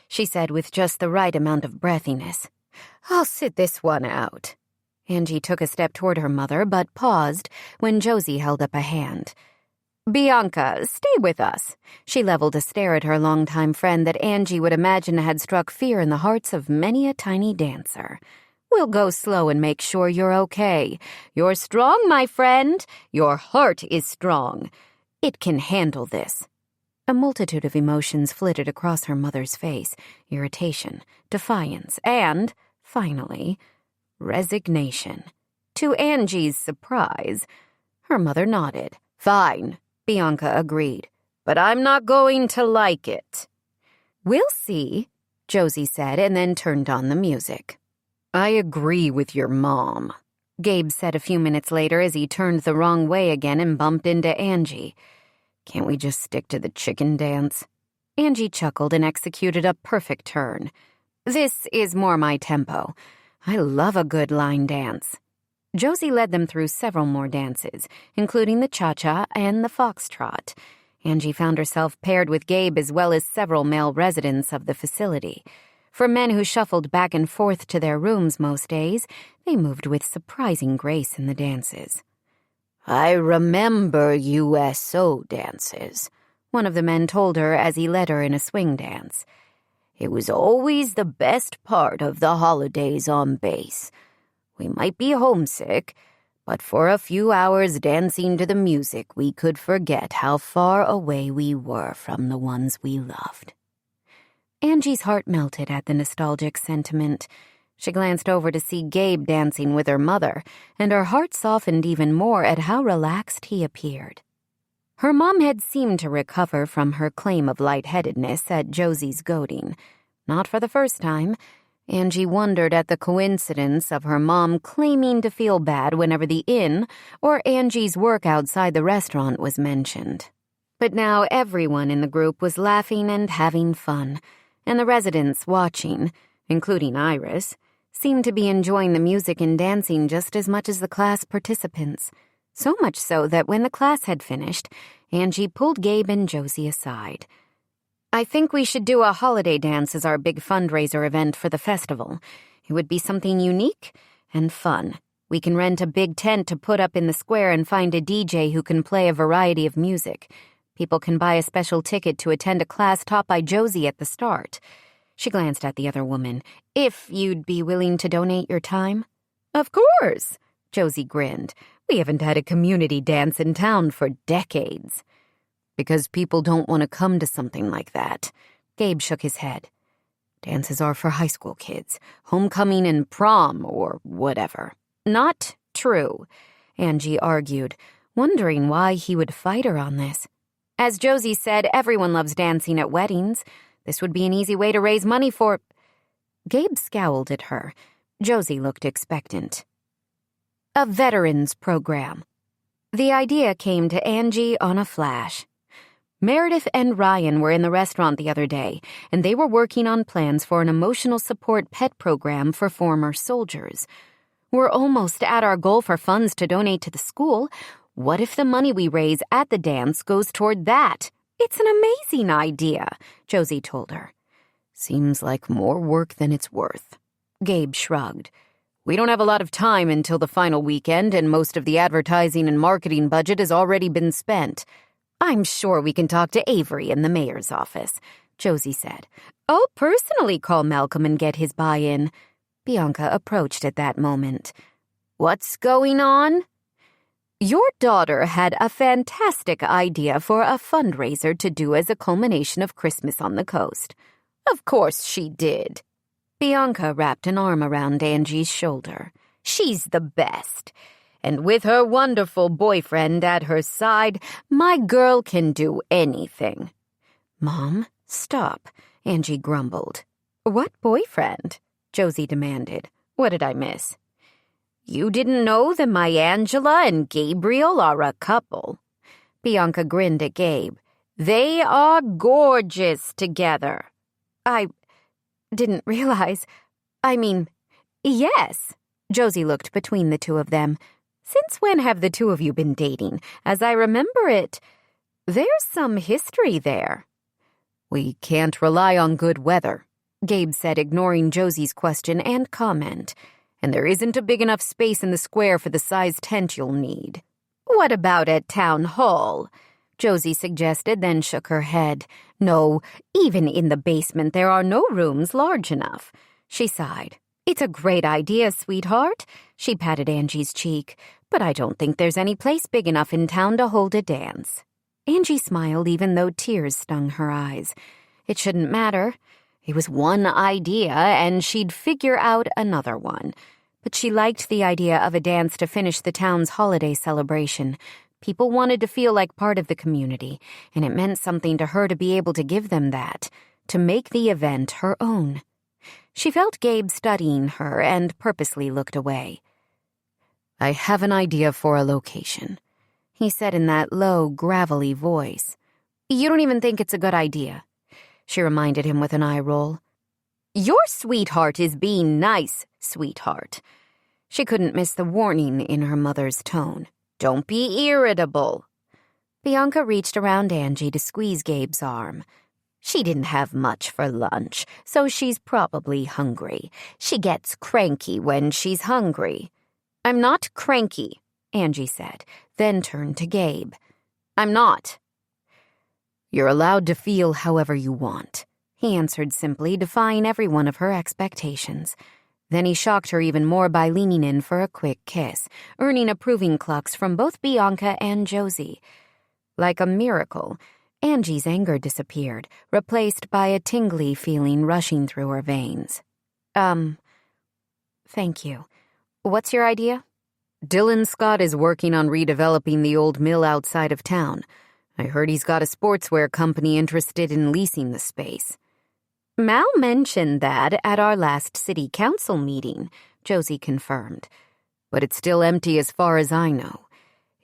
she said with just the right amount of breathiness. I'll sit this one out. Angie took a step toward her mother, but paused when Josie held up a hand. Bianca, stay with us. She leveled a stare at her longtime friend that Angie would imagine had struck fear in the hearts of many a tiny dancer. We'll go slow and make sure you're okay. You're strong, my friend. Your heart is strong. It can handle this. A multitude of emotions flitted across her mother's face, irritation, defiance, and, finally, resignation. To Angie's surprise, her mother nodded. Fine, Bianca agreed, but I'm not going to like it. We'll see, Josie said, and then turned on the music. I agree with your mom, Gabe said a few minutes later as he turned the wrong way again and bumped into Angie. Can't we just stick to the chicken dance? Angie chuckled and executed a perfect turn. This is more my tempo. I love a good line dance. Josie led them through several more dances, including the cha-cha and the foxtrot. Angie found herself paired with Gabe as well as several male residents of the facility. For men who shuffled back and forth to their rooms most days, they moved with surprising grace in the dances. I remember USO dances, one of the men told her as he led her in a swing dance. It was always the best part of the holidays on base. We might be homesick, but for a few hours dancing to the music, we could forget how far away we were from the ones we loved. Angie's heart melted at the nostalgic sentiment. She glanced over to see Gabe dancing with her mother, and her heart softened even more at how relaxed he appeared. Her mom had seemed to recover from her claim of lightheadedness at Josie's goading. Not for the first time. Angie wondered at the coincidence of her mom claiming to feel bad whenever the inn or Angie's work outside the restaurant was mentioned. But now everyone in the group was laughing and having fun, and the residents watching, including Iris, seemed to be enjoying the music and dancing just as much as the class participants. So much so that when the class had finished, Angie pulled Gabe and Josie aside. I think we should do a holiday dance as our big fundraiser event for the festival. It would be something unique and fun. We can rent a big tent to put up in the square and find a DJ who can play a variety of music. People can buy a special ticket to attend a class taught by Josie at the start. She glanced at the other woman. If you'd be willing to donate your time? Of course, Josie grinned. We haven't had a community dance in town for decades. Because people don't want to come to something like that. Gabe shook his head. Dances are for high school kids, homecoming and prom or whatever. Not true, Angie argued, wondering why he would fight her on this. As Josie said, everyone loves dancing at weddings. This would be an easy way to raise money for... Gabe scowled at her. Josie looked expectant. A veterans program. The idea came to Angie on a flash. Meredith and Ryan were in the restaurant the other day, and they were working on plans for an emotional support pet program for former soldiers. We're almost at our goal for funds to donate to the school. What if the money we raise at the dance goes toward that? It's an amazing idea, Josie told her. Seems like more work than it's worth. Gabe shrugged. We don't have a lot of time until the final weekend, and most of the advertising and marketing budget has already been spent. I'm sure we can talk to Avery in the mayor's office, Josie said. I'll personally call Malcolm and get his buy-in. Bianca approached at that moment. What's going on? Your daughter had a fantastic idea for a fundraiser to do as a culmination of Christmas on the coast. Of course she did. Bianca wrapped an arm around Angie's shoulder. She's the best. And with her wonderful boyfriend at her side, my girl can do anything. Mom, stop, Angie grumbled. What boyfriend? Josie demanded. What did I miss? You didn't know that my Angela and Gabriel are a couple. Bianca grinned at Gabe. They are gorgeous together. I didn't realize. Yes. Josie looked between the two of them. Since when have the two of you been dating? As I remember it, there's some history there. We can't rely on good weather, Gabe said, ignoring Josie's question and comment. And there isn't a big enough space in the square for the size tent you'll need. What about at town hall? Josie suggested, then shook her head. No, even in the basement there are no rooms large enough. She sighed. It's a great idea, sweetheart. She patted Angie's cheek. But I don't think there's any place big enough in town to hold a dance. Angie smiled even though tears stung her eyes. It shouldn't matter. It was one idea, and she'd figure out another one. But she liked the idea of a dance to finish the town's holiday celebration. People wanted to feel like part of the community, and it meant something to her to be able to give them that, to make the event her own. She felt Gabe studying her and purposely looked away. I have an idea for a location, he said in that low, gravelly voice. You don't even think it's a good idea, she reminded him with an eye roll. Your sweetheart is being nice, sweetheart. She couldn't miss the warning in her mother's tone. Don't be irritable. Bianca reached around Angie to squeeze Gabe's arm. She didn't have much for lunch, so she's probably hungry. She gets cranky when she's hungry. I'm not cranky, Angie said, then turned to Gabe. I'm not. You're allowed to feel however you want, he answered simply, defying every one of her expectations. Then he shocked her even more by leaning in for a quick kiss, earning approving clucks from both Bianca and Josie. Like a miracle, Angie's anger disappeared, replaced by a tingly feeling rushing through her veins. Thank you. What's your idea? Dylan Scott is working on redeveloping the old mill outside of town. I heard he's got a sportswear company interested in leasing the space. Mal mentioned that at our last city council meeting, Josie confirmed. But it's still empty as far as I know.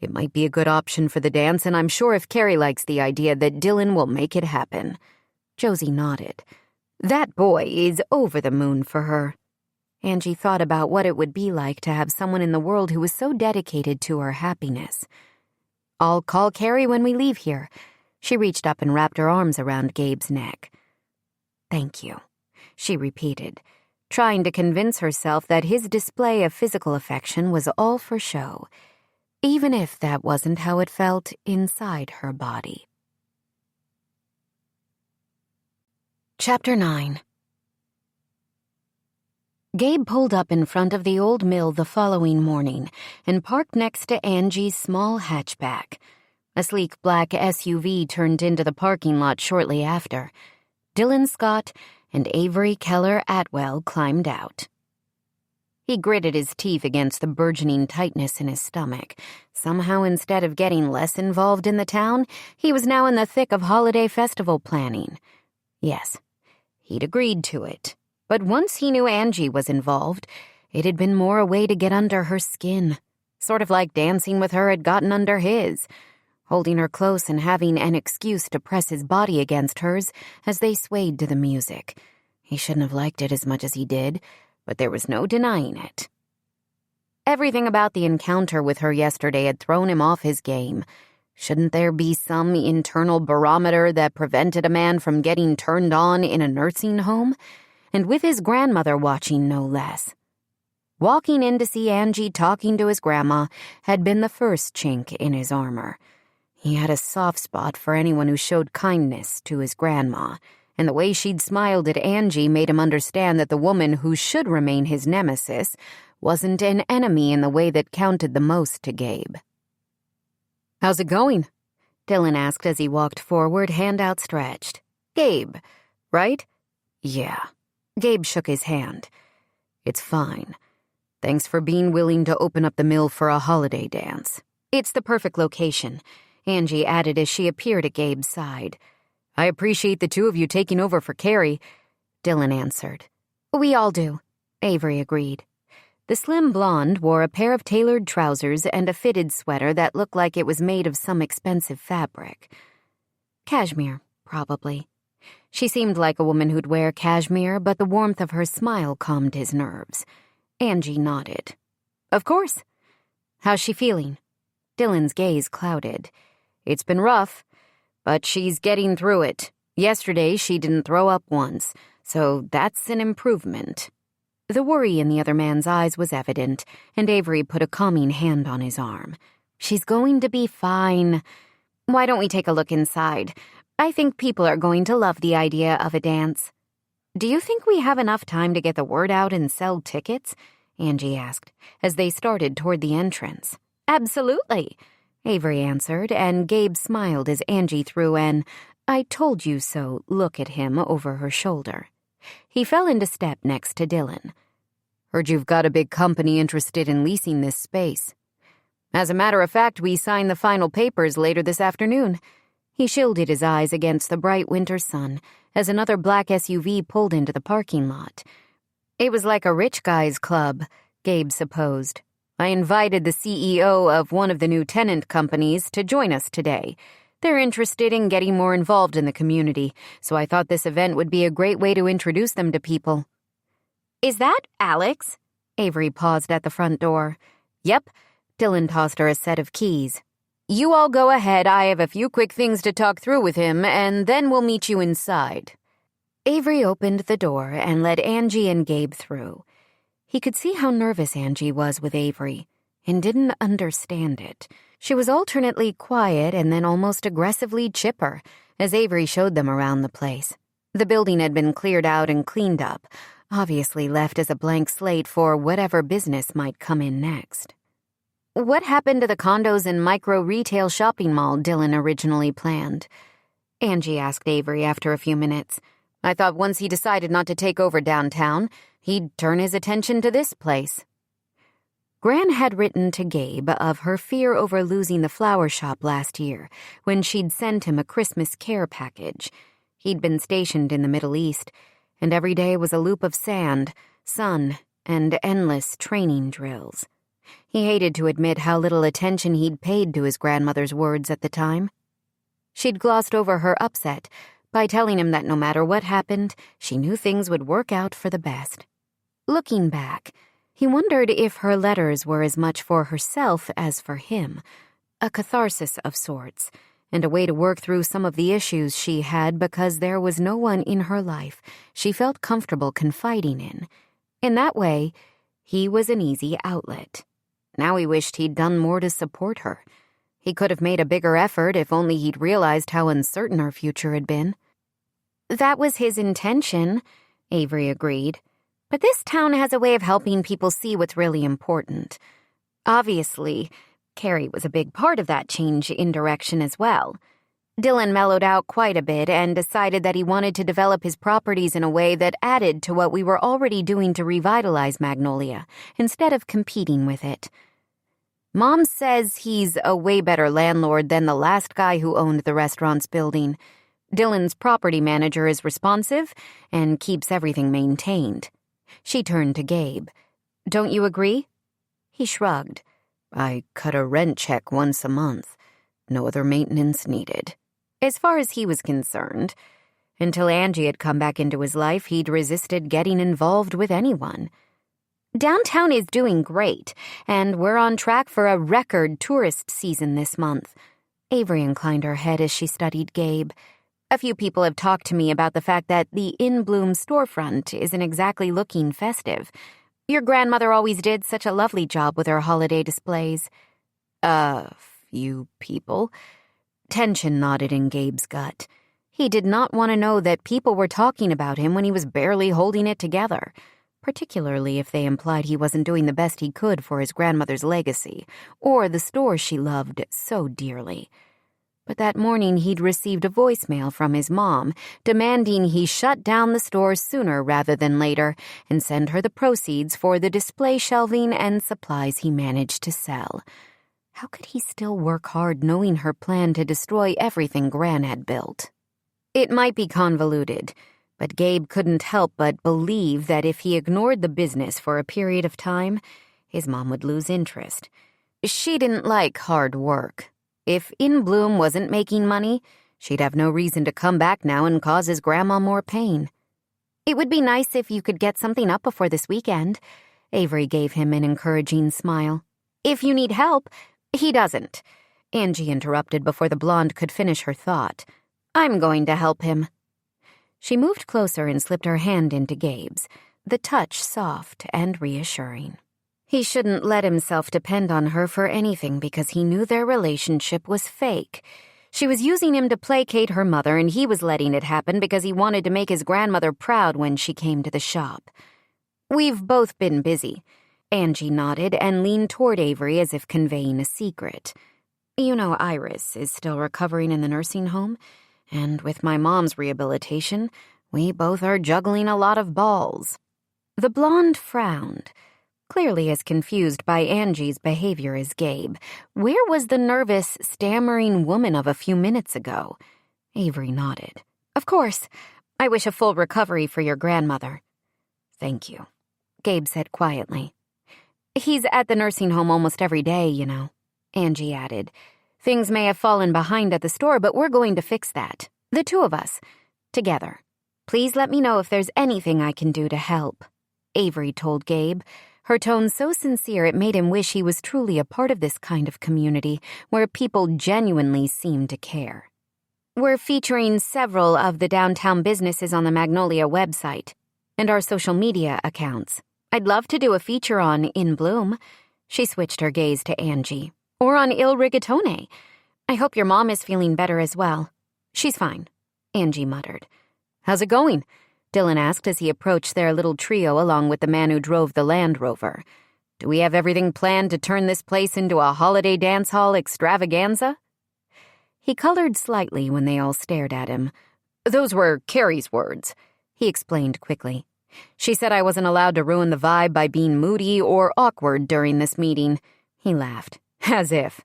It might be a good option for the dance, and I'm sure if Carrie likes the idea that Dylan will make it happen. Josie nodded. That boy is over the moon for her. Angie thought about what it would be like to have someone in the world who was so dedicated to her happiness. I'll call Carrie when we leave here. She reached up and wrapped her arms around Gabe's neck. Thank you, she repeated, trying to convince herself that his display of physical affection was all for show, even if that wasn't how it felt inside her body. Chapter 9. Gabe pulled up in front of the old mill the following morning and parked next to Angie's small hatchback. A sleek black SUV turned into the parking lot shortly after. Dylan Scott and Avery Keller Atwell climbed out. He gritted his teeth against the burgeoning tightness in his stomach. Somehow, instead of getting less involved in the town, he was now in the thick of holiday festival planning. Yes, he'd agreed to it. But once he knew Angie was involved, it had been more a way to get under her skin. Sort of like dancing with her had gotten under his. holding her close and having an excuse to press his body against hers as they swayed to the music. He shouldn't have liked it as much as he did, but there was no denying it. Everything about the encounter with her yesterday had thrown him off his game. Shouldn't there be some internal barometer that prevented a man from getting turned on in a nursing home? And with his grandmother watching, no less. Walking in to see Angie talking to his grandma had been the first chink in his armor. He had a soft spot for anyone who showed kindness to his grandma, and the way she'd smiled at Angie made him understand that the woman who should remain his nemesis wasn't an enemy in the way that counted the most to Gabe. "How's it going?" Dylan asked as he walked forward, hand outstretched. "Gabe, right?" "Yeah." Gabe shook his hand. "It's fine. Thanks for being willing to open up the mill for a holiday dance." "It's the perfect location," Angie added as she appeared at Gabe's side. "I appreciate the two of you taking over for Carrie," Dylan answered. "We all do," Avery agreed. The slim blonde wore a pair of tailored trousers and a fitted sweater that looked like it was made of some expensive fabric. Cashmere, probably. She seemed like a woman who'd wear cashmere, but the warmth of her smile calmed his nerves. Angie nodded. "Of course." "How's she feeling?" Dylan's gaze clouded. "It's been rough, but she's getting through it. Yesterday she didn't throw up once, so that's an improvement." The worry in the other man's eyes was evident, and Avery put a calming hand on his arm. "She's going to be fine. Why don't we take a look inside? I think people are going to love the idea of a dance." "Do you think we have enough time to get the word out and sell tickets?" Angie asked, as they started toward the entrance. "Absolutely," Avery answered, and Gabe smiled as Angie threw an "I told you so" look at him over her shoulder. He fell into step next to Dylan. "Heard you've got a big company interested in leasing this space." "As a matter of fact, we signed the final papers later this afternoon." He shielded his eyes against the bright winter sun as another black SUV pulled into the parking lot. "It was like a rich guy's club," Gabe supposed. "I invited the CEO of one of the new tenant companies to join us today. They're interested in getting more involved in the community, so I thought this event would be a great way to introduce them to people." "Is that Alex?" Avery paused at the front door. "Yep." Dylan tossed her a set of keys. "You all go ahead. I have a few quick things to talk through with him, and then we'll meet you inside." Avery opened the door and led Angie and Gabe through. He could see how nervous Angie was with Avery, and didn't understand it. She was alternately quiet and then almost aggressively chipper as Avery showed them around the place. The building had been cleared out and cleaned up, obviously left as a blank slate for whatever business might come in next. "What happened to the condos and micro-retail shopping mall Dylan originally planned?" Angie asked Avery after a few minutes. "I thought once he decided not to take over downtown, he'd turn his attention to this place." Gran had written to Gabe of her fear over losing the flower shop last year when she'd sent him a Christmas care package. He'd been stationed in the Middle East, and every day was a loop of sand, sun, and endless training drills. He hated to admit how little attention he'd paid to his grandmother's words at the time. She'd glossed over her upset by telling him that no matter what happened, she knew things would work out for the best. Looking back, he wondered if her letters were as much for herself as for him, a catharsis of sorts, and a way to work through some of the issues she had because there was no one in her life she felt comfortable confiding in. In that way, he was an easy outlet. Now he wished he'd done more to support her. He could have made a bigger effort if only he'd realized how uncertain her future had been. "That was his intention," Avery agreed. "But this town has a way of helping people see what's really important. Obviously, Carrie was a big part of that change in direction as well." Dylan mellowed out quite a bit and decided that he wanted to develop his properties in a way that added to what we were already doing to revitalize Magnolia, instead of competing with it. "Mom says he's a way better landlord than the last guy who owned the restaurant's building. Dylan's property manager is responsive and keeps everything maintained." She turned to Gabe. "Don't you agree?" He shrugged. "I cut a rent check once a month. No other maintenance needed. As far as he was concerned, until Angie had come back into his life, he'd resisted getting involved with anyone. Downtown is doing great, and we're on track for a record tourist season this month. Avery inclined her head as she studied Gabe. A few people have talked to me about the fact that the In Bloom storefront isn't exactly looking festive. Your grandmother always did such a lovely job with her holiday displays. A few people. Tension knotted in Gabe's gut. He did not want to know that people were talking about him when he was barely holding it together, particularly if they implied he wasn't doing the best he could for his grandmother's legacy, or the store she loved so dearly. But that morning he'd received a voicemail from his mom demanding he shut down the store sooner rather than later and send her the proceeds for the display shelving and supplies he managed to sell. How could he still work hard knowing her plan to destroy everything Gran had built? It might be convoluted, but Gabe couldn't help but believe that if he ignored the business for a period of time, his mom would lose interest. She didn't like hard work. If In Bloom wasn't making money, she'd have no reason to come back now and cause his grandma more pain. It would be nice if you could get something up before this weekend. Avery gave him an encouraging smile. If you need help, he doesn't. Angie interrupted before the blonde could finish her thought. I'm going to help him. She moved closer and slipped her hand into Gabe's, the touch soft and reassuring. He shouldn't let himself depend on her for anything because he knew their relationship was fake. She was using him to placate her mother, and he was letting it happen because he wanted to make his grandmother proud when she came to the shop. We've both been busy. Angie nodded and leaned toward Avery as if conveying a secret. You know, Iris is still recovering in the nursing home, and with my mom's rehabilitation, we both are juggling a lot of balls. The blonde frowned, clearly as confused by Angie's behavior as Gabe. Where was the nervous, stammering woman of a few minutes ago? Avery nodded. Of course. I wish a full recovery for your grandmother. Thank you, Gabe said quietly. He's at the nursing home almost every day, you know, Angie added. Things may have fallen behind at the store, but we're going to fix that. The two of us. Together. Please let me know if there's anything I can do to help. Avery told Gabe, her tone so sincere it made him wish he was truly a part of this kind of community where people genuinely seem to care. We're featuring several of the downtown businesses on the Magnolia website and our social media accounts. I'd love to do a feature on In Bloom. She switched her gaze to Angie. Or on Il Rigatone. I hope your mom is feeling better as well. She's fine, Angie muttered. How's it going? Dylan asked as he approached their little trio along with the man who drove the Land Rover. Do we have everything planned to turn this place into a holiday dance hall extravaganza? He colored slightly when they all stared at him. Those were Carrie's words, he explained quickly. She said I wasn't allowed to ruin the vibe by being moody or awkward during this meeting. He laughed, as if.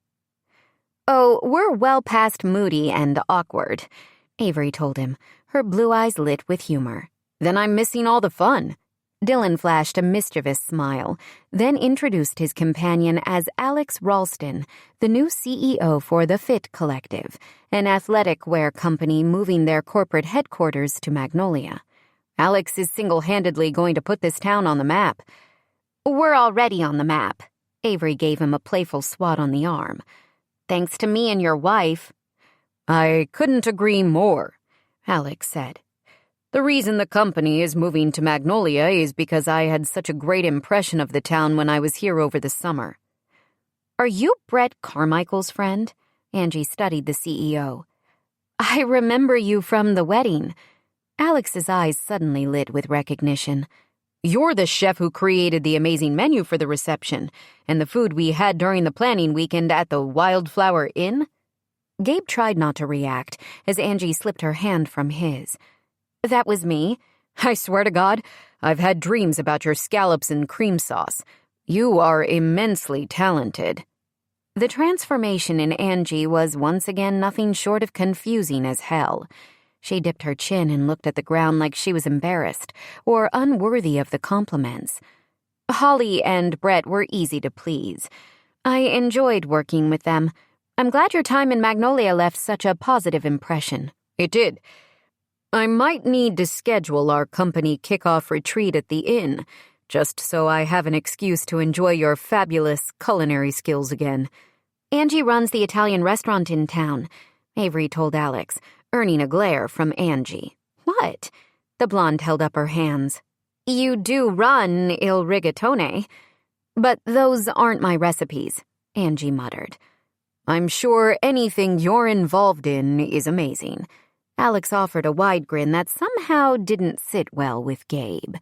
Oh, we're well past moody and awkward, Avery told him, her blue eyes lit with humor. Then I'm missing all the fun. Dylan flashed a mischievous smile, then introduced his companion as Alex Ralston, the new CEO for the Fit Collective, an athletic wear company moving their corporate headquarters to Magnolia. Alex is single-handedly going to put this town on the map. We're already on the map. Avery gave him a playful swat on the arm. Thanks to me and your wife. I couldn't agree more, Alex said. The reason the company is moving to Magnolia is because I had such a great impression of the town when I was here over the summer. Are you Brett Carmichael's friend? Angie studied the CEO. I remember you from the wedding. Alex's eyes suddenly lit with recognition. You're the chef who created the amazing menu for the reception and the food we had during the planning weekend at the Wildflower Inn? Gabe tried not to react as Angie slipped her hand from his. That was me. I swear to God, I've had dreams about your scallops and cream sauce. You are immensely talented. The transformation in Angie was once again nothing short of confusing as hell. She dipped her chin and looked at the ground like she was embarrassed or unworthy of the compliments. Holly and Brett were easy to please. I enjoyed working with them. I'm glad your time in Magnolia left such a positive impression. It did. I might need to schedule our company kickoff retreat at the inn, just so I have an excuse to enjoy your fabulous culinary skills again. Angie runs the Italian restaurant in town, Avery told Alex, earning a glare from Angie. What? The blonde held up her hands. You do run Il Rigatone. But those aren't my recipes, Angie muttered. I'm sure anything you're involved in is amazing. Alex offered a wide grin that somehow didn't sit well with Gabe.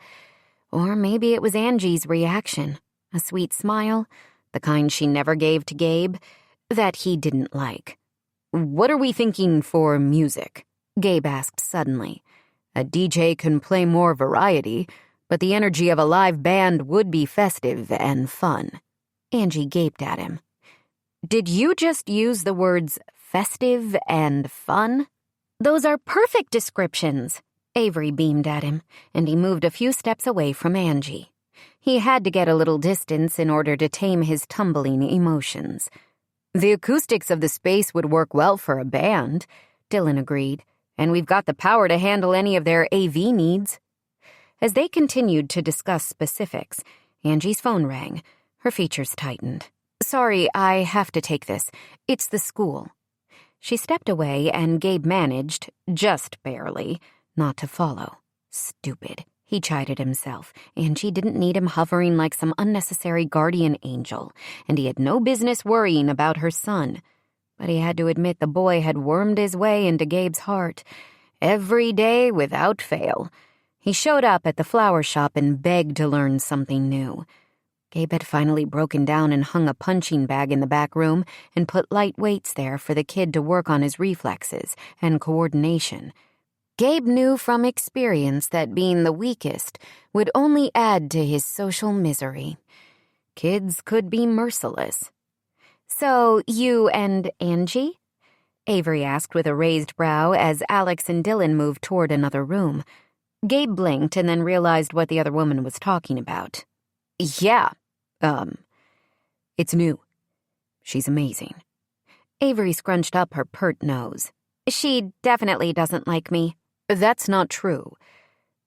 Or maybe it was Angie's reaction, a sweet smile, the kind she never gave to Gabe, that he didn't like. What are we thinking for music? Gabe asked suddenly. A DJ can play more variety, but the energy of a live band would be festive and fun. Angie gaped at him. Did you just use the words festive and fun? Those are perfect descriptions. Avery beamed at him, and he moved a few steps away from Angie. He had to get a little distance in order to tame his tumbling emotions. The acoustics of the space would work well for a band, Dylan agreed, and we've got the power to handle any of their AV needs. As they continued to discuss specifics, Angie's phone rang. Her features tightened. Sorry, I have to take this. It's the school. She stepped away, and Gabe managed, just barely, not to follow. Stupid, he chided himself. Angie didn't need him hovering like some unnecessary guardian angel, and he had no business worrying about her son. But he had to admit the boy had wormed his way into Gabe's heart. Every day without fail. He showed up at the flower shop and begged to learn something new. Gabe had finally broken down and hung a punching bag in the back room and put light weights there for the kid to work on his reflexes and coordination. Gabe knew from experience that being the weakest would only add to his social misery. Kids could be merciless. So, you and Angie? Avery asked with a raised brow as Alex and Dylan moved toward another room. Gabe blinked and then realized what the other woman was talking about. Yeah, it's new. She's amazing. Avery scrunched up her pert nose. She definitely doesn't like me. That's not true.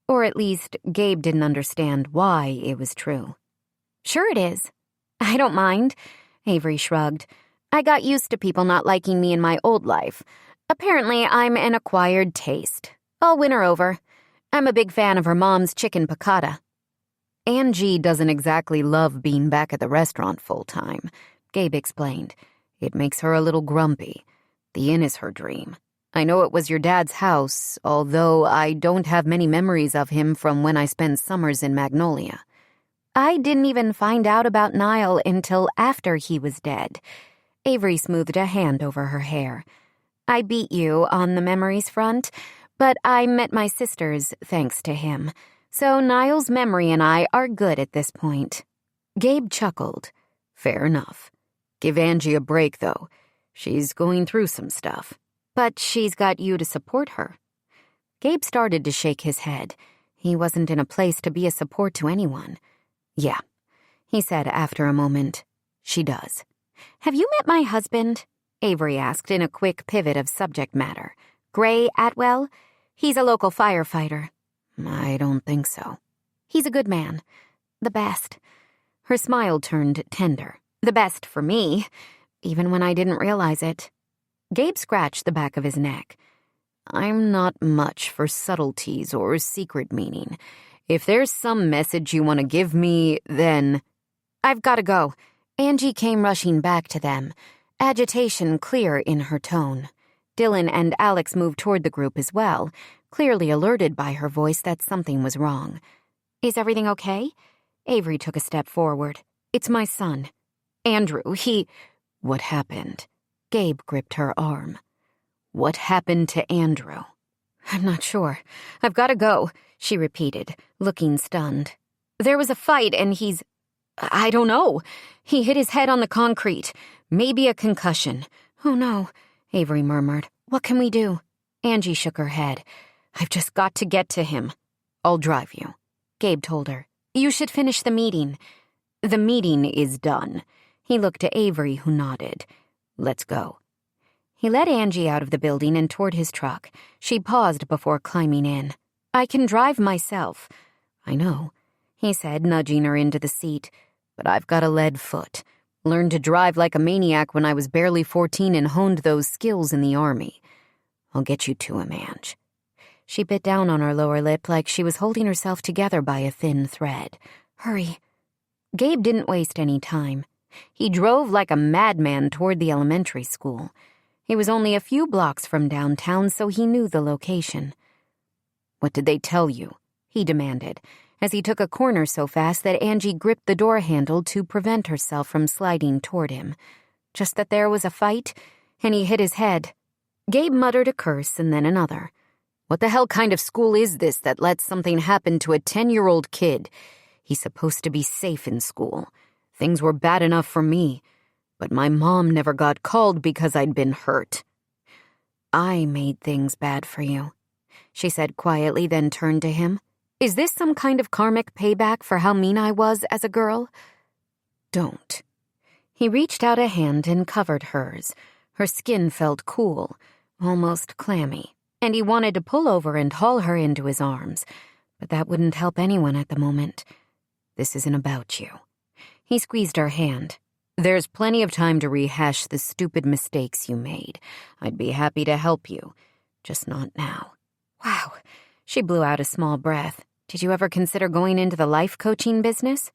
Or at least Gabe didn't understand why it was true. Sure it is. I don't mind, Avery shrugged. I got used to people not liking me in my old life. Apparently, I'm an acquired taste. I'll win her over. I'm a big fan of her mom's chicken piccata. Angie doesn't exactly love being back at the restaurant full-time, Gabe explained. It makes her a little grumpy. The inn is her dream. I know it was your dad's house, although I don't have many memories of him from when I spent summers in Magnolia. I didn't even find out about Niall until after he was dead. Avery smoothed a hand over her hair. I beat you on the memories front, but I met my sisters thanks to him. So Niall's memory and I are good at this point. Gabe chuckled. Fair enough. Give Angie a break, though. She's going through some stuff. But she's got you to support her. Gabe started to shake his head. He wasn't in a place to be a support to anyone. Yeah, he said after a moment. She does. Have you met my husband? Avery asked in a quick pivot of subject matter. Gray Atwell? He's a local firefighter. I don't think so. He's a good man. The best. Her smile turned tender. The best for me, even when I didn't realize it. Gabe scratched the back of his neck. I'm not much for subtleties or secret meaning. If there's some message you want to give me, then... I've got to go. Angie came rushing back to them, agitation clear in her tone. Dylan and Alex moved toward the group as well, clearly alerted by her voice that something was wrong. Is everything okay? Avery took a step forward. It's my son. Andrew, he... What happened? Gabe gripped her arm. What happened to Andrew? I'm not sure. I've got to go, she repeated, looking stunned. There was a fight and he's... I don't know. He hit his head on the concrete. Maybe a concussion. Oh no, Avery murmured. What can we do? Angie shook her head. I've just got to get to him. I'll drive you, Gabe told her. You should finish the meeting. The meeting is done. He looked to Avery, who nodded. Let's go." He led Angie out of the building and toward his truck. She paused before climbing in. "I can drive myself." "I know," he said, nudging her into the seat. "But I've got a lead foot. Learned to drive like a maniac when I was barely 14 and honed those skills in the army. I'll get you to him, Ange." She bit down on her lower lip like she was holding herself together by a thin thread. "Hurry." Gabe didn't waste any time. He drove like a madman toward the elementary school. He was only a few blocks from downtown, so he knew the location. "What did they tell you?" he demanded, as he took a corner so fast that Angie gripped the door handle to prevent herself from sliding toward him. Just that there was a fight, and he hit his head. Gabe muttered a curse and then another. "What the hell kind of school is this that lets something happen to a 10-year-old kid? He's supposed to be safe in school. Things were bad enough for me, but my mom never got called because I'd been hurt." "I made things bad for you," she said quietly, then turned to him. "Is this some kind of karmic payback for how mean I was as a girl?" "Don't." He reached out a hand and covered hers. Her skin felt cool, almost clammy, and he wanted to pull over and haul her into his arms, but that wouldn't help anyone at the moment. "This isn't about you." He squeezed her hand. "There's plenty of time to rehash the stupid mistakes you made. I'd be happy to help you, just not now." "Wow." She blew out a small breath. "Did you ever consider going into the life coaching business?"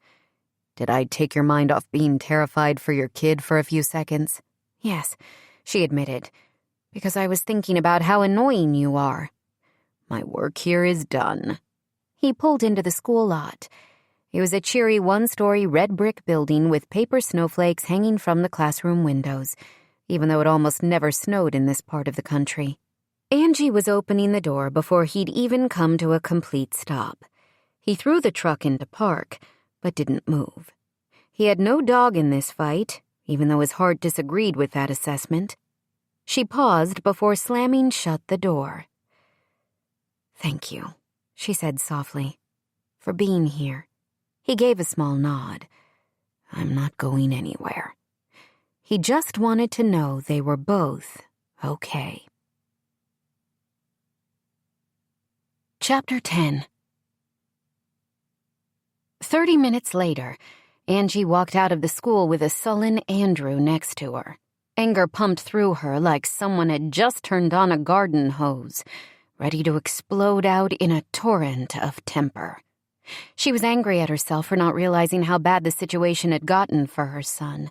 "Did I take your mind off being terrified for your kid for a few seconds?" "Yes," she admitted, "because I was thinking about how annoying you are." "My work here is done." He pulled into the school lot. It was a cheery one-story red brick building with paper snowflakes hanging from the classroom windows, even though it almost never snowed in this part of the country. Angie was opening the door before he'd even come to a complete stop. He threw the truck into park, but didn't move. He had no dog in this fight, even though his heart disagreed with that assessment. She paused before slamming shut the door. "Thank you," she said softly, "for being here." He gave a small nod. "I'm not going anywhere." He just wanted to know they were both okay. Chapter 10. 30 minutes later, Angie walked out of the school with a sullen Andrew next to her. Anger pumped through her like someone had just turned on a garden hose, ready to explode out in a torrent of temper. She was angry at herself for not realizing how bad the situation had gotten for her son.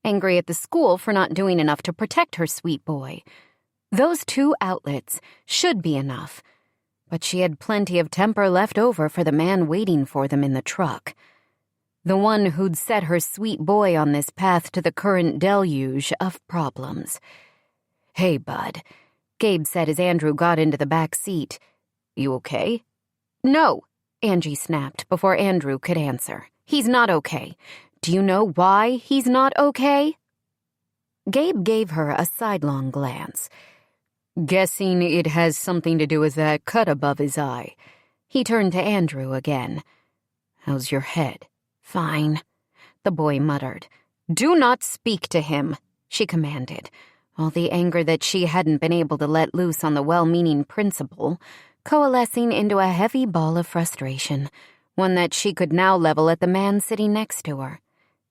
Angry at the school for not doing enough to protect her sweet boy. Those two outlets should be enough, but she had plenty of temper left over for the man waiting for them in the truck. The one who'd set her sweet boy on this path to the current deluge of problems. "Hey, bud," Gabe said as Andrew got into the back seat. "You okay?" "No," Angie snapped before Andrew could answer. "He's not okay. Do you know why he's not okay?" Gabe gave her a sidelong glance. "Guessing it has something to do with that cut above his eye." He turned to Andrew again. "How's your head?" "Fine," the boy muttered. "Do not speak to him," she commanded, all the anger that she hadn't been able to let loose on the well-meaning principal coalescing into a heavy ball of frustration, one that she could now level at the man sitting next to her.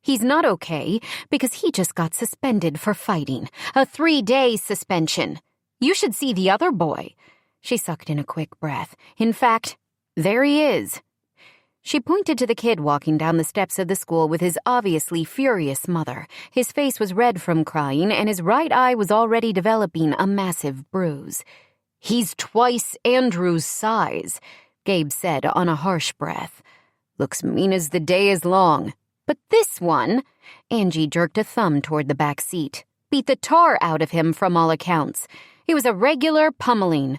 "He's not okay because he just got suspended for fighting. A 3-day suspension. You should see the other boy." She sucked in a quick breath. "In fact, there he is." She pointed to the kid walking down the steps of the school with his obviously furious mother. His face was red from crying, and his right eye was already developing a massive bruise. "He's twice Andrew's size," Gabe said on a harsh breath. "Looks mean as the day is long. But this one," Angie jerked a thumb toward the back seat, "beat the tar out of him from all accounts. It was a regular pummeling."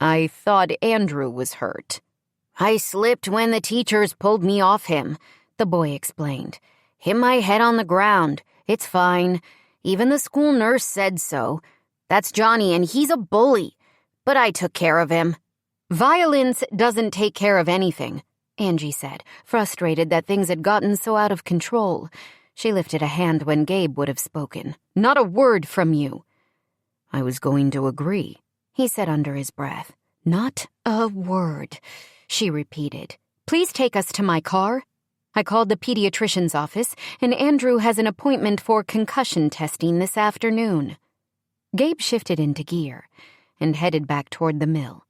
"I thought Andrew was hurt." "I slipped when the teachers pulled me off him," the boy explained. "Hit my head on the ground. It's fine. Even the school nurse said so. That's Johnny, and he's a bully. But I took care of him." "Violence doesn't take care of anything," Angie said, frustrated that things had gotten so out of control. She lifted a hand when Gabe would have spoken. "Not a word from you." "I was going to agree," he said under his breath. "Not a word," she repeated. "Please take us to my car." "I called the pediatrician's office, and Andrew has an appointment for concussion testing this afternoon." Gabe shifted into gear and headed back toward the mill.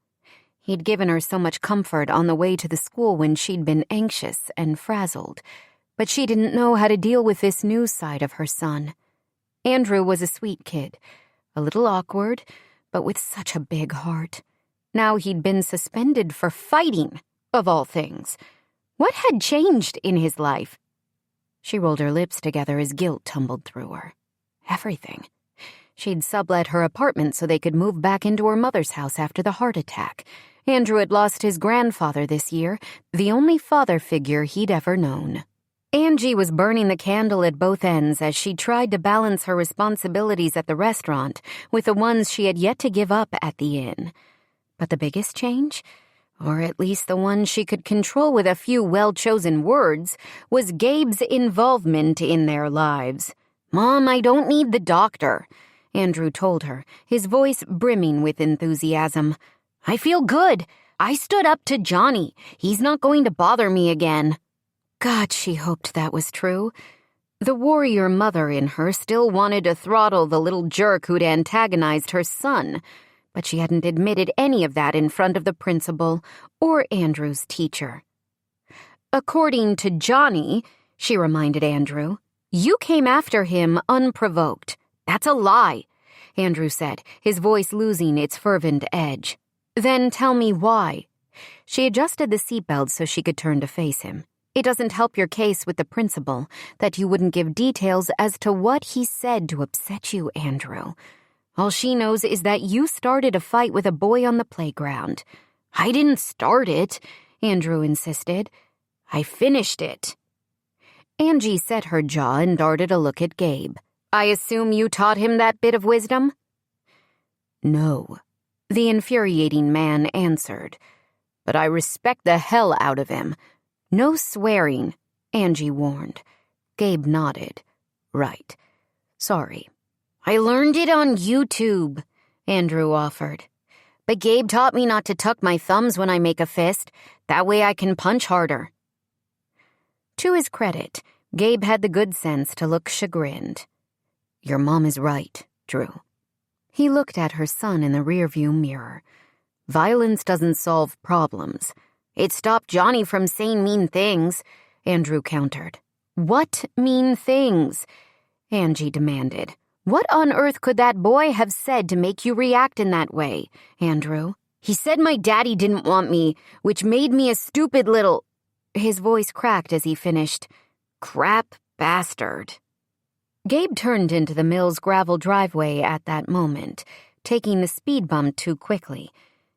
He'd given her so much comfort on the way to the school when she'd been anxious and frazzled, but she didn't know how to deal with this new side of her son. Andrew was a sweet kid, a little awkward, but with such a big heart. Now he'd been suspended for fighting, of all things. What had changed in his life? She rolled her lips together as guilt tumbled through her. Everything. She'd sublet her apartment so they could move back into her mother's house after the heart attack. Andrew had lost his grandfather this year, the only father figure he'd ever known. Angie was burning the candle at both ends as she tried to balance her responsibilities at the restaurant with the ones she had yet to give up at the inn. But the biggest change, or at least the one she could control with a few well-chosen words, was Gabe's involvement in their lives. "Mom, I don't need the doctor," Andrew told her, his voice brimming with enthusiasm. "I feel good. I stood up to Johnny. He's not going to bother me again." God, she hoped that was true. The warrior mother in her still wanted to throttle the little jerk who'd antagonized her son, but she hadn't admitted any of that in front of the principal or Andrew's teacher. "According to Johnny," she reminded Andrew, "you came after him unprovoked." "That's a lie," Andrew said, his voice losing its fervent edge. "Then tell me why." She adjusted the seatbelt so she could turn to face him. "It doesn't help your case with the principal that you wouldn't give details as to what he said to upset you, Andrew. All she knows is that you started a fight with a boy on the playground." "I didn't start it," Andrew insisted. "I finished it." Angie set her jaw and darted a look at Gabe. "I assume you taught him that bit of wisdom?" "No," the infuriating man answered. "But I respect the hell out of him." "No swearing," Angie warned. Gabe nodded. "Right. Sorry." "I learned it on YouTube," Andrew offered. "But Gabe taught me not to tuck my thumbs when I make a fist. That way I can punch harder." To his credit, Gabe had the good sense to look chagrined. "Your mom is right, Drew." He looked at her son in the rearview mirror. "Violence doesn't solve problems." "It stopped Johnny from saying mean things," Andrew countered. "What mean things?" Angie demanded. "What on earth could that boy have said to make you react in that way, Andrew?" "He said my daddy didn't want me, which made me a stupid little—" His voice cracked as he finished. "Crap bastard." Gabe turned into the mill's gravel driveway at that moment, taking the speed bump too quickly.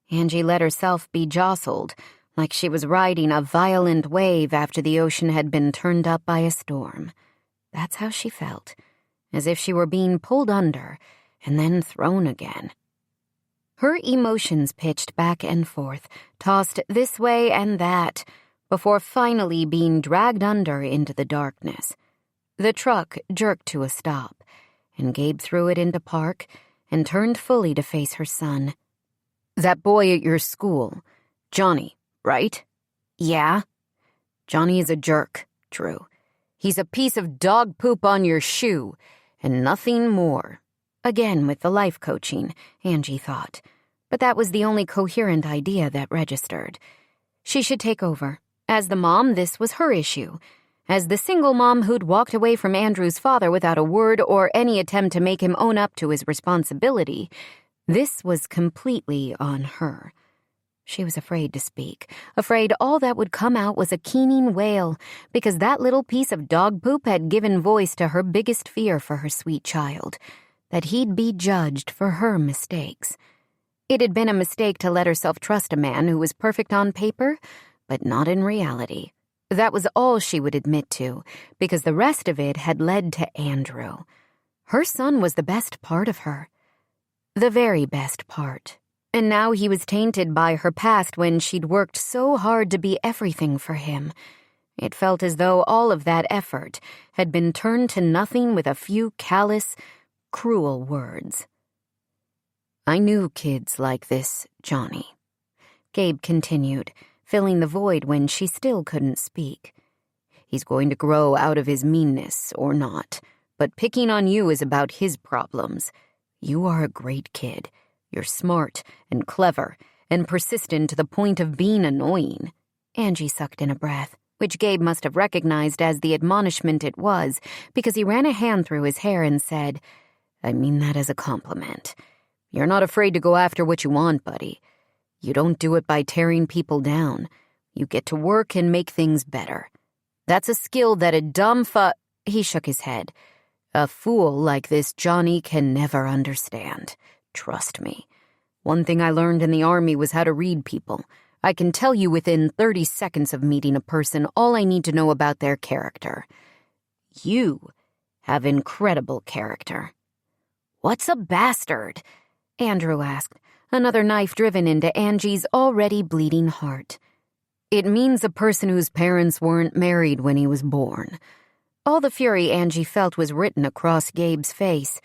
Angie let herself be jostled, like she was riding a violent wave after the ocean had been turned up by a storm. That's how she felt, as if she were being pulled under and then thrown again. Her emotions pitched back and forth, tossed this way and that, before finally being dragged under into the darkness. The truck jerked to a stop, and Gabe threw it into park and turned fully to face her son. "That boy at your school, Johnny, right?" "Yeah." "Johnny is a jerk, Drew. He's a piece of dog poop on your shoe, and nothing more." Again with the life coaching, Angie thought. But that was the only coherent idea that registered. She should take over. As the mom, this was her issue. As the single mom who'd walked away from Andrew's father without a word or any attempt to make him own up to his responsibility, this was completely on her. She was afraid to speak, afraid all that would come out was a keening wail, because that little piece of dog poop had given voice to her biggest fear for her sweet child, that he'd be judged for her mistakes. It had been a mistake to let herself trust a man who was perfect on paper, but not in reality. That was all she would admit to, because the rest of it had led to Andrew. Her son was the best part of her. The very best part. And now he was tainted by her past when she'd worked so hard to be everything for him. It felt as though all of that effort had been turned to nothing with a few callous, cruel words. "I knew kids like this, Johnny," Gabe continued, filling the void when she still couldn't speak. "He's going to grow out of his meanness or not, but picking on you is about his problems. You are a great kid. You're smart and clever and persistent to the point of being annoying." Angie sucked in a breath, which Gabe must have recognized as the admonishment it was, because he ran a hand through his hair and said, "I mean that as a compliment. You're not afraid to go after what you want, buddy. You don't do it by tearing people down. You get to work and make things better. That's a skill that a dumb he shook his head. "A fool like this Johnny can never understand. Trust me. One thing I learned in the army was how to read people. I can tell you within 30 seconds of meeting a person all I need to know about their character. You have incredible character." "What's a bastard?" Andrew asked, another knife driven into Angie's already bleeding heart. "It means a person whose parents weren't married when he was born." All the fury Angie felt was written across Gabe's face.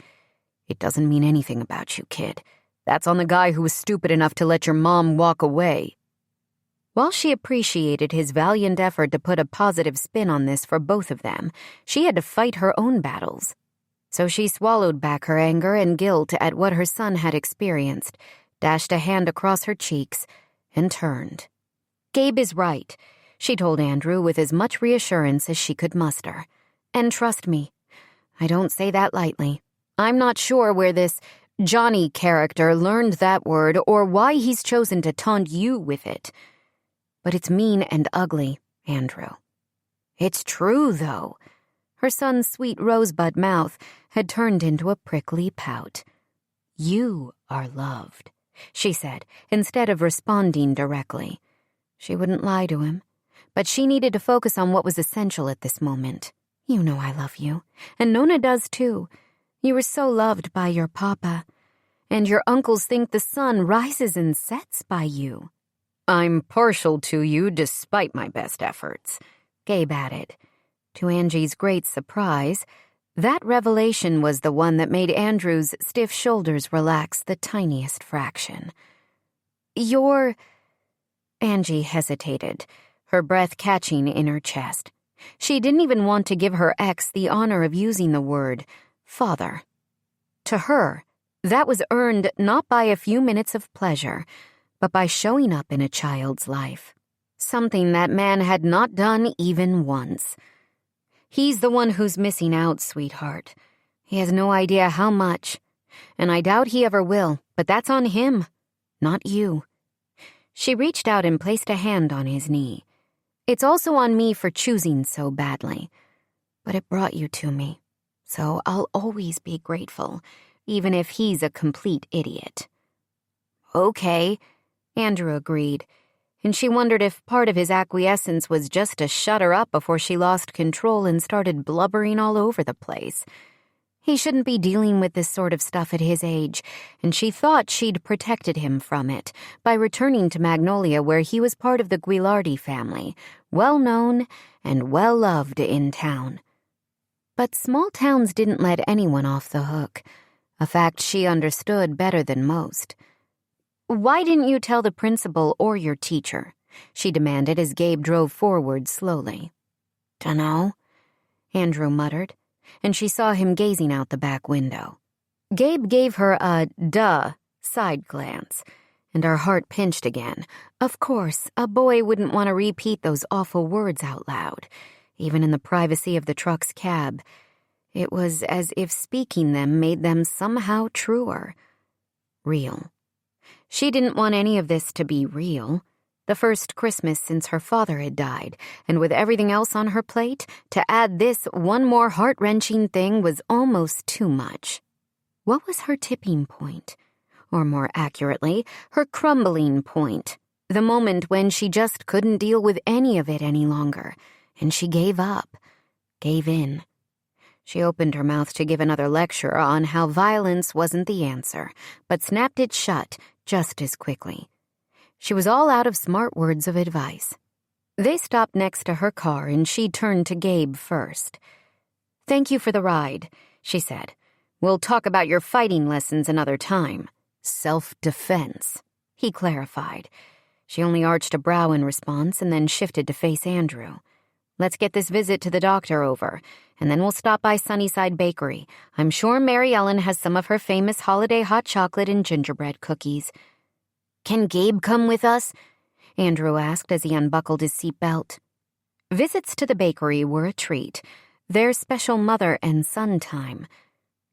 "It doesn't mean anything about you, kid. That's on the guy who was stupid enough to let your mom walk away." While she appreciated his valiant effort to put a positive spin on this for both of them, she had to fight her own battles. So she swallowed back her anger and guilt at what her son had experienced, dashed a hand across her cheeks, and turned. "Gabe is right," she told Andrew with as much reassurance as she could muster. "And trust me, I don't say that lightly. I'm not sure where this Johnny character learned that word or why he's chosen to taunt you with it. But it's mean and ugly, Andrew." "It's true, though." Her son's sweet rosebud mouth had turned into a prickly pout. "You are loved," she said, instead of responding directly. She wouldn't lie to him, but she needed to focus on what was essential at this moment. "You know I love you, and Nona does too. You were so loved by your papa, and your uncles think the sun rises and sets by you." "I'm partial to you despite my best efforts," Gabe added. To Angie's great surprise, that revelation was the one that made Andrew's stiff shoulders relax the tiniest fraction. "You're—" Angie hesitated, her breath catching in her chest. She didn't even want to give her ex the honor of using the word father. To her, that was earned not by a few minutes of pleasure, but by showing up in a child's life. Something that man had not done even once. "He's the one who's missing out, sweetheart. He has no idea how much. And I doubt he ever will, but that's on him, not you." She reached out and placed a hand on his knee. "It's also on me for choosing so badly. But it brought you to me, so I'll always be grateful, even if he's a complete idiot." "Okay," Andrew agreed, and she wondered if part of his acquiescence was just to shut her up before she lost control and started blubbering all over the place. He shouldn't be dealing with this sort of stuff at his age, and she thought she'd protected him from it by returning to Magnolia, where he was part of the Guilardi family, well-known and well-loved in town. But small towns didn't let anyone off the hook, a fact she understood better than most. "Why didn't you tell the principal or your teacher?" she demanded as Gabe drove forward slowly. "Dunno," Andrew muttered, and she saw him gazing out the back window. Gabe gave her a duh side glance, and her heart pinched again. Of course, a boy wouldn't want to repeat those awful words out loud, even in the privacy of the truck's cab. It was as if speaking them made them somehow truer. Real. She didn't want any of this to be real. The first Christmas since her father had died, and with everything else on her plate, to add this one more heart-wrenching thing was almost too much. What was her tipping point? Or more accurately, her crumbling point. The moment when she just couldn't deal with any of it any longer, and she gave up, gave in. She opened her mouth to give another lecture on how violence wasn't the answer, but snapped it shut just as quickly. She was all out of smart words of advice. They stopped next to her car and she turned to Gabe first. "Thank you for the ride," she said. "We'll talk about your fighting lessons another time." "Self-defense," he clarified. She only arched a brow in response and then shifted to face Andrew. "Let's get this visit to the doctor over, and then we'll stop by Sunnyside Bakery. I'm sure Mary Ellen has some of her famous holiday hot chocolate and gingerbread cookies." "Can Gabe come with us?" Andrew asked as he unbuckled his seatbelt. Visits to the bakery were a treat, their special mother and son time.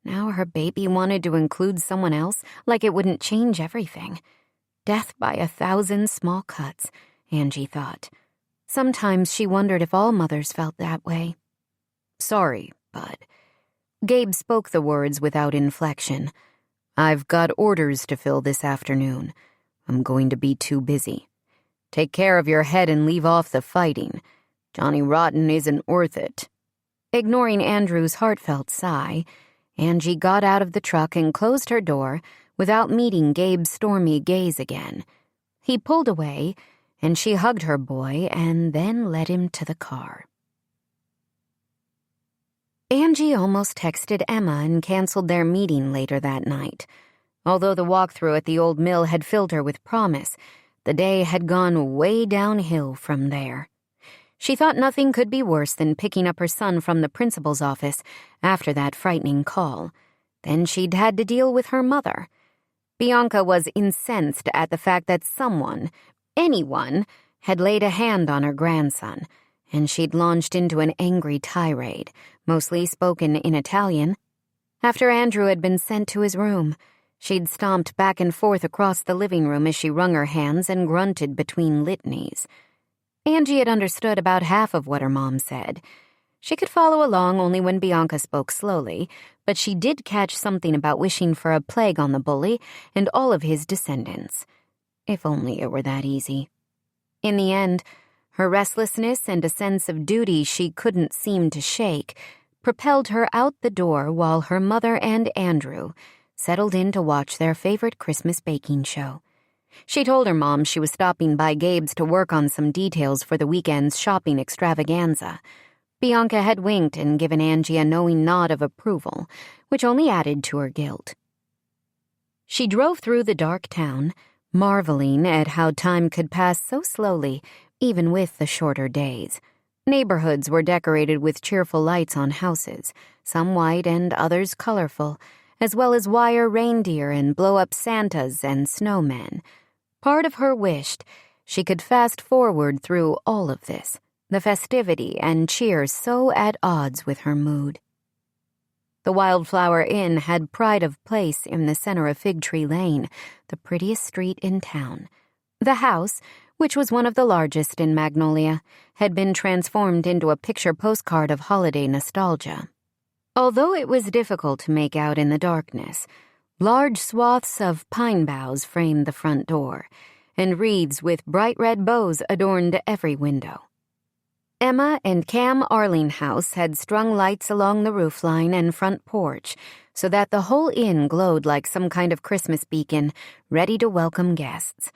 Now her baby wanted to include someone else, like it wouldn't change everything. Death by 1,000 small cuts, Angie thought. Sometimes she wondered if all mothers felt that way. "Sorry, bud." Gabe spoke the words without inflection. "I've got orders to fill this afternoon. I'm going to be too busy. Take care of your head and leave off the fighting. Johnny Rotten isn't worth it." Ignoring Andrew's heartfelt sigh, Angie got out of the truck and closed her door without meeting Gabe's stormy gaze again. He pulled away, and she hugged her boy and then led him to the car. Angie almost texted Emma and canceled their meeting later that night. Although the walkthrough at the old mill had filled her with promise, the day had gone way downhill from there. She thought nothing could be worse than picking up her son from the principal's office after that frightening call. Then she'd had to deal with her mother. Bianca was incensed at the fact that someone, anyone, had laid a hand on her grandson, and she'd launched into an angry tirade, mostly spoken in Italian. After Andrew had been sent to his room, she'd stomped back and forth across the living room as she wrung her hands and grunted between litanies. Angie had understood about half of what her mom said. She could follow along only when Bianca spoke slowly, but she did catch something about wishing for a plague on the bully and all of his descendants. If only it were that easy. In the end, her restlessness and a sense of duty she couldn't seem to shake propelled her out the door while her mother and Andrew settled in to watch their favorite Christmas baking show. She told her mom she was stopping by Gabe's to work on some details for the weekend's shopping extravaganza. Bianca had winked and given Angie a knowing nod of approval, which only added to her guilt. She drove through the dark town, marveling at how time could pass so slowly, even with the shorter days. Neighborhoods were decorated with cheerful lights on houses, some white and others colorful, as well as wire reindeer and blow-up Santas and snowmen. Part of her wished she could fast forward through all of this, the festivity and cheer so at odds with her mood. The Wildflower Inn had pride of place in the center of Fig Tree Lane, the prettiest street in town. The house, which was one of the largest in Magnolia, had been transformed into a picture postcard of holiday nostalgia. Although it was difficult to make out in the darkness, large swaths of pine boughs framed the front door, and wreaths with bright red bows adorned every window. Emma and Cam Arlinghouse had strung lights along the roofline and front porch so that the whole inn glowed like some kind of Christmas beacon, ready to welcome guests.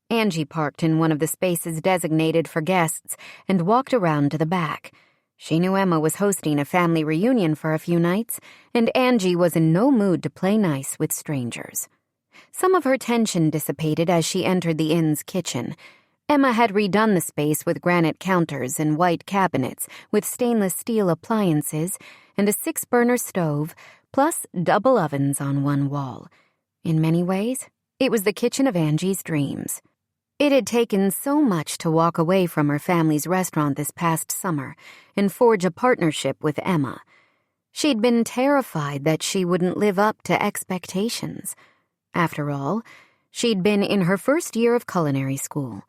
Angie parked in one of the spaces designated for guests and walked around to the back. She knew Emma was hosting a family reunion for a few nights, and Angie was in no mood to play nice with strangers. Some of her tension dissipated as she entered the inn's kitchen. Emma had redone the space with granite counters and white cabinets with stainless steel appliances and a 6-burner stove, plus double ovens on one wall. In many ways, it was the kitchen of Angie's dreams. It had taken so much to walk away from her family's restaurant this past summer and forge a partnership with Emma. She'd been terrified that she wouldn't live up to expectations. After all, she'd been in her first year of culinary school.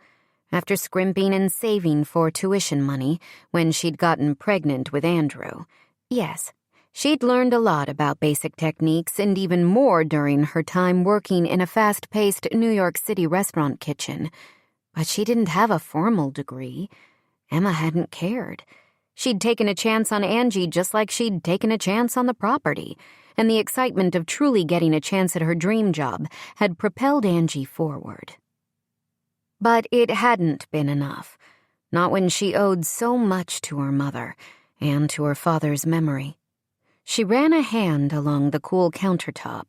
After scrimping and saving for tuition money when she'd gotten pregnant with Andrew. Yes, she'd learned a lot about basic techniques and even more during her time working in a fast-paced New York City restaurant kitchen. But she didn't have a formal degree. Emma hadn't cared. She'd taken a chance on Angie just like she'd taken a chance on the property, and the excitement of truly getting a chance at her dream job had propelled Angie forward. But it hadn't been enough. not when she owed so much to her mother and to her father's memory. She ran a hand along the cool countertop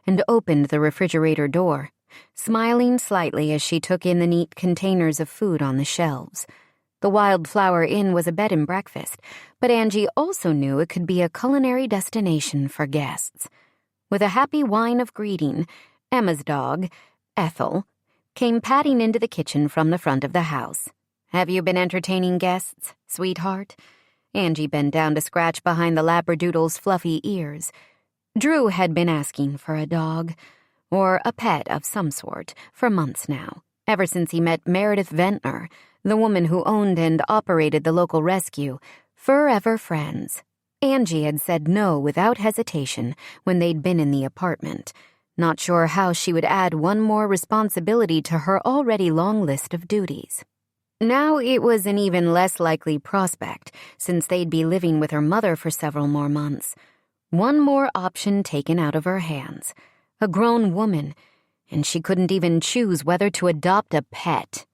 and opened the refrigerator door, smiling slightly as she took in the neat containers of food on the shelves. The Wildflower Inn was a bed and breakfast, but Angie also knew it could be a culinary destination for guests. With a happy whine of greeting, Emma's dog, Ethel, came padding into the kitchen from the front of the house. "Have you been entertaining guests, sweetheart?" Angie bent down to scratch behind the Labradoodle's fluffy ears. Drew had been asking for a dog, or a pet of some sort, for months now, ever since he met Meredith Ventnor, the woman who owned and operated the local rescue, forever friends. Angie had said no without hesitation when they'd been in the apartment, not sure how she would add one more responsibility to her already long list of duties. Now it was an even less likely prospect, since they'd be living with her mother for several more months. One more option taken out of her hands. A grown woman, and she couldn't even choose whether to adopt a pet.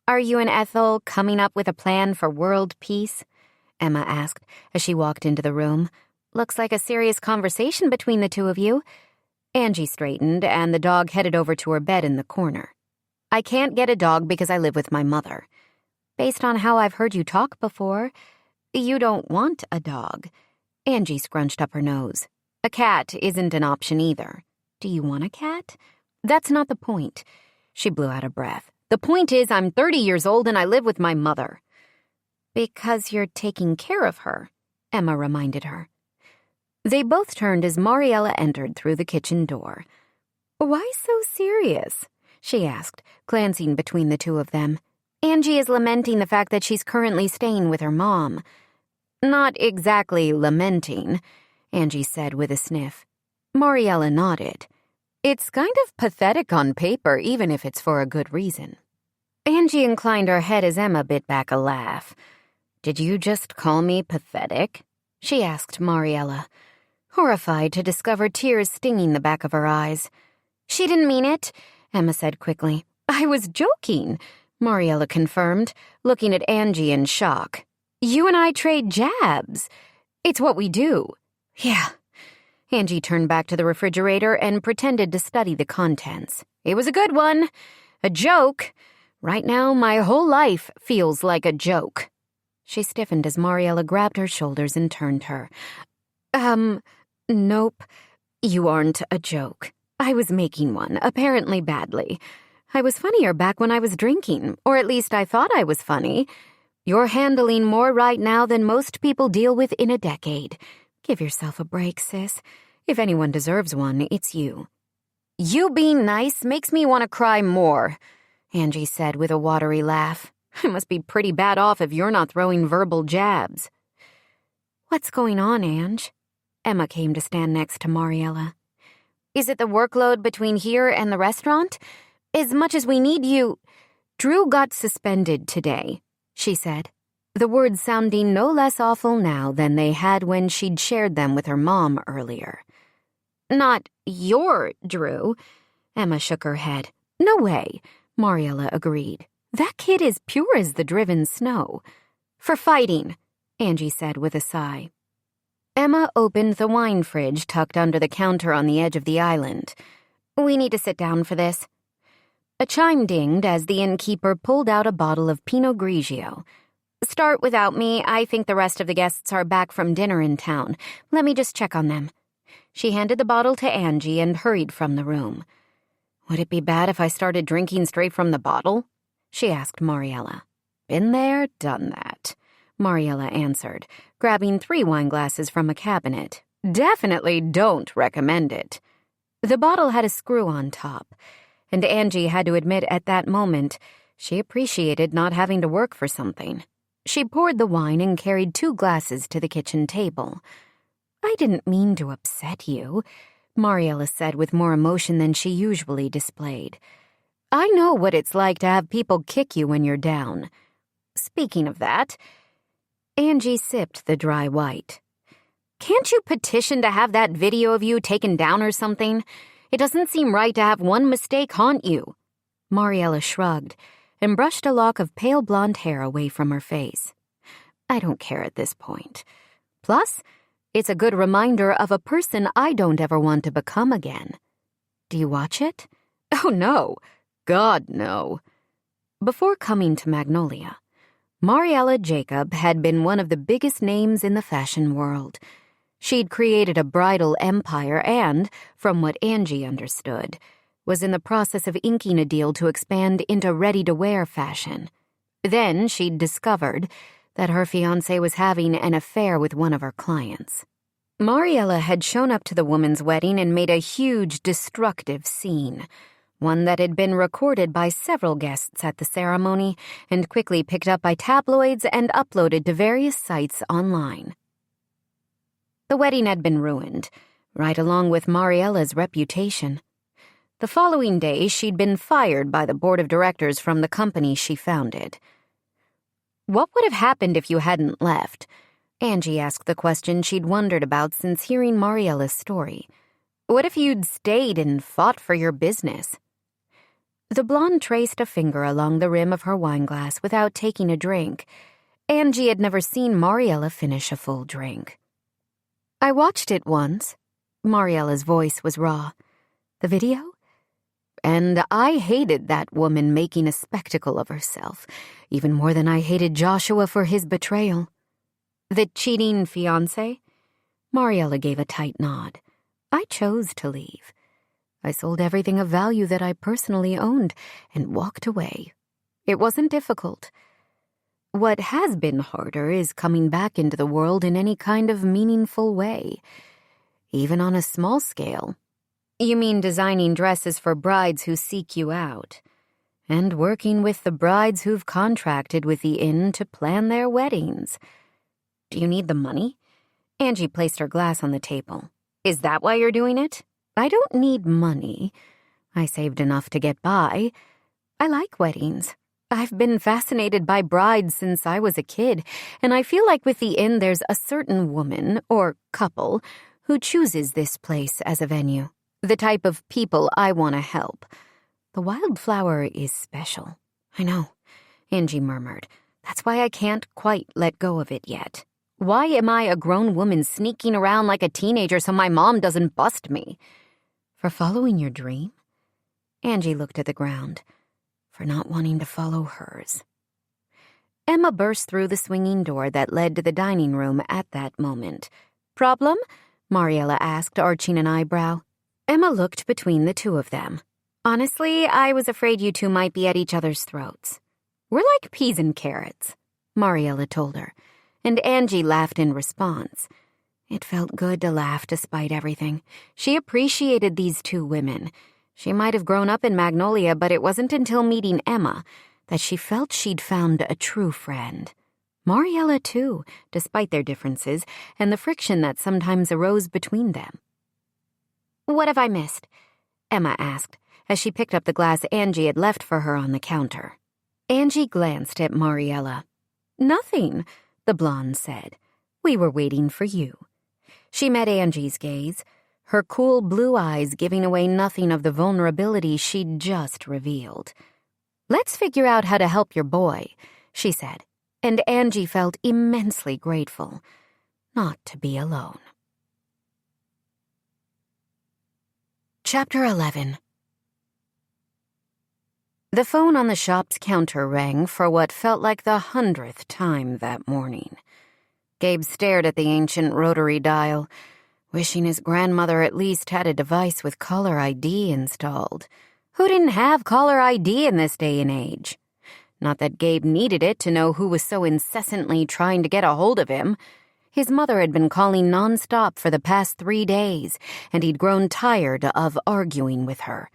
"Are you and Ethel coming up with a plan for world peace?" Emma asked as she walked into the room. "Looks like a serious conversation between the two of you." Angie straightened, and the dog headed over to her bed in the corner. "I can't get a dog because I live with my mother." "Based on how I've heard you talk before, you don't want a dog." Angie scrunched up her nose. "A cat isn't an option either." "Do you want a cat?" "That's not the point." She blew out a breath. "The point is I'm 30 years old and I live with my mother." "Because you're taking care of her," Emma reminded her. They both turned as Mariella entered through the kitchen door. "Why so serious?" she asked, glancing between the two of them. "Angie is lamenting the fact that she's currently staying with her mom." "Not exactly lamenting," Angie said with a sniff. Mariella nodded. "It's kind of pathetic on paper, even if it's for a good reason." Angie inclined her head as Emma bit back a laugh. "Did you just call me pathetic?" she asked Mariella, horrified to discover tears stinging the back of her eyes. "She didn't mean it," Emma said quickly. "I was joking," Mariella confirmed, looking at Angie in shock. "You and I trade jabs. It's what we do." "Yeah." Angie turned back to the refrigerator and pretended to study the contents. "It was a good one. A joke. Right now, my whole life feels like a joke." She stiffened as Mariella grabbed her shoulders and turned her. Nope. You aren't a joke. I was making one, apparently badly. I was funnier back when I was drinking, or at least I thought I was funny. You're handling more right now than most people deal with in a decade. Give yourself a break, sis. If anyone deserves one, it's you." "You being nice makes me want to cry more," Angie said with a watery laugh. "I must be pretty bad off if you're not throwing verbal jabs." "What's going on, Ange?" Emma came to stand next to Mariella. "Is it the workload between here and the restaurant? As much as we need you—" "Drew got suspended today," she said, the words sounding no less awful now than they had when she'd shared them with her mom earlier. "Not your Drew," Emma shook her head. "No way," Mariella agreed. "That kid is pure as the driven snow." "For fighting," Angie said with a sigh. Emma opened the wine fridge tucked under the counter on the edge of the island. "We need to sit down for this." A chime dinged as the innkeeper pulled out a bottle of Pinot Grigio. "Start without me. I think the rest of the guests are back from dinner in town. Let me just check on them." She handed the bottle to Angie and hurried from the room. "Would it be bad if I started drinking straight from the bottle?" she asked Mariella. "Been there, done that," Mariella answered, grabbing 3 wine glasses from a cabinet. "Definitely don't recommend it." The bottle had a screw on top, and Angie had to admit at that moment she appreciated not having to work for something. She poured the wine and carried 2 glasses to the kitchen table. "I didn't mean to upset you," Mariella said with more emotion than she usually displayed. "I know what it's like to have people kick you when you're down. Speaking of that," Angie sipped the dry white. "Can't you petition to have that video of you taken down or something? It doesn't seem right to have one mistake haunt you." Mariella shrugged. and brushed a lock of pale blonde hair away from her face. I don't care at this point. Plus, it's a good reminder of a person I don't ever want to become again. Do you watch it? Oh, no. God, no. Before coming to Magnolia, Mariella Jacob had been one of the biggest names in the fashion world. She'd created a bridal empire and, from what Angie understood, was in the process of inking a deal to expand into ready-to-wear fashion. Then she'd discovered that her fiancé was having an affair with one of her clients. Mariella had shown up to the woman's wedding and made a huge, destructive scene, one that had been recorded by several guests at the ceremony and quickly picked up by tabloids and uploaded to various sites online. The wedding had been ruined, right along with Mariella's reputation. The following day, she'd been fired by the board of directors from the company she founded. What would have happened if you hadn't left? Angie asked the question she'd wondered about since hearing Mariella's story. What if you'd stayed and fought for your business? The blonde traced a finger along the rim of her wineglass without taking a drink. Angie had never seen Mariella finish a full drink. I watched it once. Mariella's voice was raw. The video? And I hated that woman making a spectacle of herself, even more than I hated Joshua for his betrayal. The cheating fiancé? Mariella gave a tight nod. I chose to leave. I sold everything of value that I personally owned and walked away. It wasn't difficult. What has been harder is coming back into the world in any kind of meaningful way, even on a small scale. You mean designing dresses for brides who seek you out, and working with the brides who've contracted with the inn to plan their weddings. Do you need the money? Angie placed her glass on the table. Is that why you're doing it? I don't need money. I saved enough to get by. I like weddings. I've been fascinated by brides since I was a kid, and I feel like with the inn there's a certain woman, or couple, who chooses this place as a venue. The type of people I want to help. The wildflower is special. I know, Angie murmured. That's why I can't quite let go of it yet. Why am I a grown woman sneaking around like a teenager so my mom doesn't bust me? For following your dream? Angie looked at the ground. For not wanting to follow hers. Emma burst through the swinging door that led to the dining room at that moment. Problem? Mariella asked, arching an eyebrow. Emma looked between the two of them. Honestly, I was afraid you two might be at each other's throats. We're like peas and carrots, Mariella told her, and Angie laughed in response. It felt good to laugh despite everything. She appreciated these two women. She might have grown up in Magnolia, but it wasn't until meeting Emma that she felt she'd found a true friend. Mariella, too, despite their differences and the friction that sometimes arose between them. What have I missed? Emma asked, as she picked up the glass Angie had left for her on the counter. Angie glanced at Mariella. Nothing, the blonde said. We were waiting for you. She met Angie's gaze, her cool blue eyes giving away nothing of the vulnerability she'd just revealed. Let's figure out how to help your boy, she said, and Angie felt immensely grateful not to be alone. Chapter 11. The phone on the shop's counter rang for what felt like the 100th time that morning. Gabe stared at the ancient rotary dial, wishing his grandmother at least had a device with caller ID installed. Who didn't have caller ID in this day and age? Not that Gabe needed it to know who was so incessantly trying to get a hold of him. His mother had been calling nonstop for the past 3 days, and he'd grown tired of arguing with her.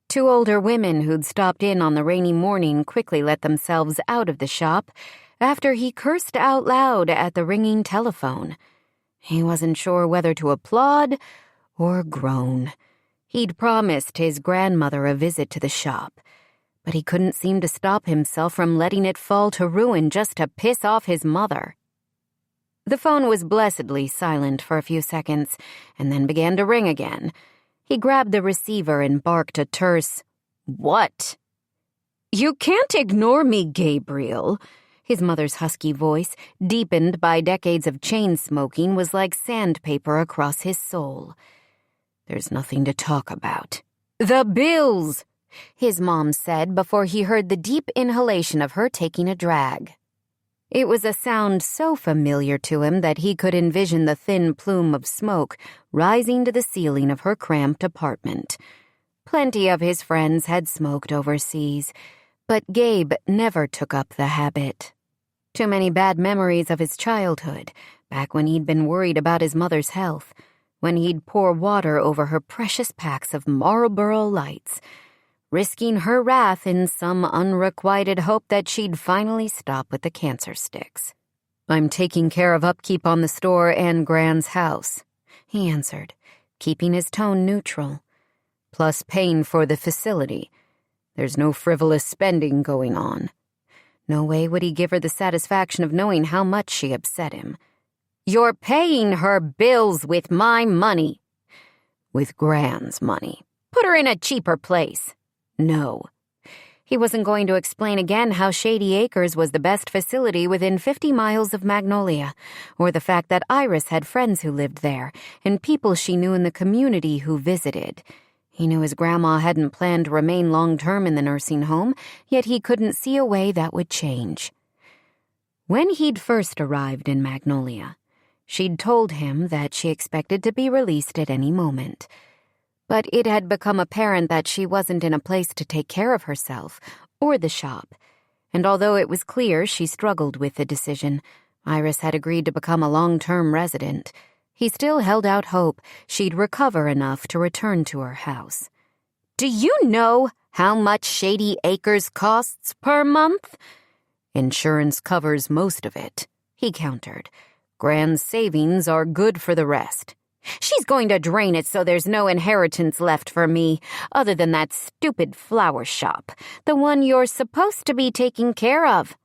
2 older women who'd stopped in on the rainy morning quickly let themselves out of the shop after he cursed out loud at the ringing telephone. He wasn't sure whether to applaud or groan. He'd promised his grandmother a visit to the shop, but he couldn't seem to stop himself from letting it fall to ruin just to piss off his mother. The phone was blessedly silent for a few seconds, and then began to ring again. He grabbed the receiver and barked a terse, "What?" "You can't ignore me, Gabriel." His mother's husky voice, deepened by decades of chain smoking, was like sandpaper across his soul. "There's nothing to talk about." "The bills," his mom said before he heard the deep inhalation of her taking a drag. It was a sound so familiar to him that he could envision the thin plume of smoke rising to the ceiling of her cramped apartment. Plenty of his friends had smoked overseas, but Gabe never took up the habit. Too many bad memories of his childhood, back when he'd been worried about his mother's health, when he'd pour water over her precious packs of Marlboro Lights, risking her wrath in some unrequited hope that she'd finally stop with the cancer sticks. "I'm taking care of upkeep on the store and Gran's house," he answered, keeping his tone neutral. "Plus paying for the facility. There's no frivolous spending going on." No way would he give her the satisfaction of knowing how much she upset him. "You're paying her bills with my money." "With Gran's money." "Put her in a cheaper place." "No." He wasn't going to explain again how Shady Acres was the best facility within 50 miles of Magnolia, or the fact that Iris had friends who lived there, and people she knew in the community who visited. He knew his grandma hadn't planned to remain long-term in the nursing home, yet he couldn't see a way that would change. When he'd first arrived in Magnolia, she'd told him that she expected to be released at any moment. But it had become apparent that she wasn't in a place to take care of herself or the shop, and although it was clear she struggled with the decision, Iris had agreed to become a long-term resident. He still held out hope she'd recover enough to return to her house. "Do you know how much Shady Acres costs per month?" "Insurance covers most of it," he countered. "Gran's savings are good for the rest." "She's going to drain it so there's no inheritance left for me, other than that stupid flower shop, the one you're supposed to be taking care of.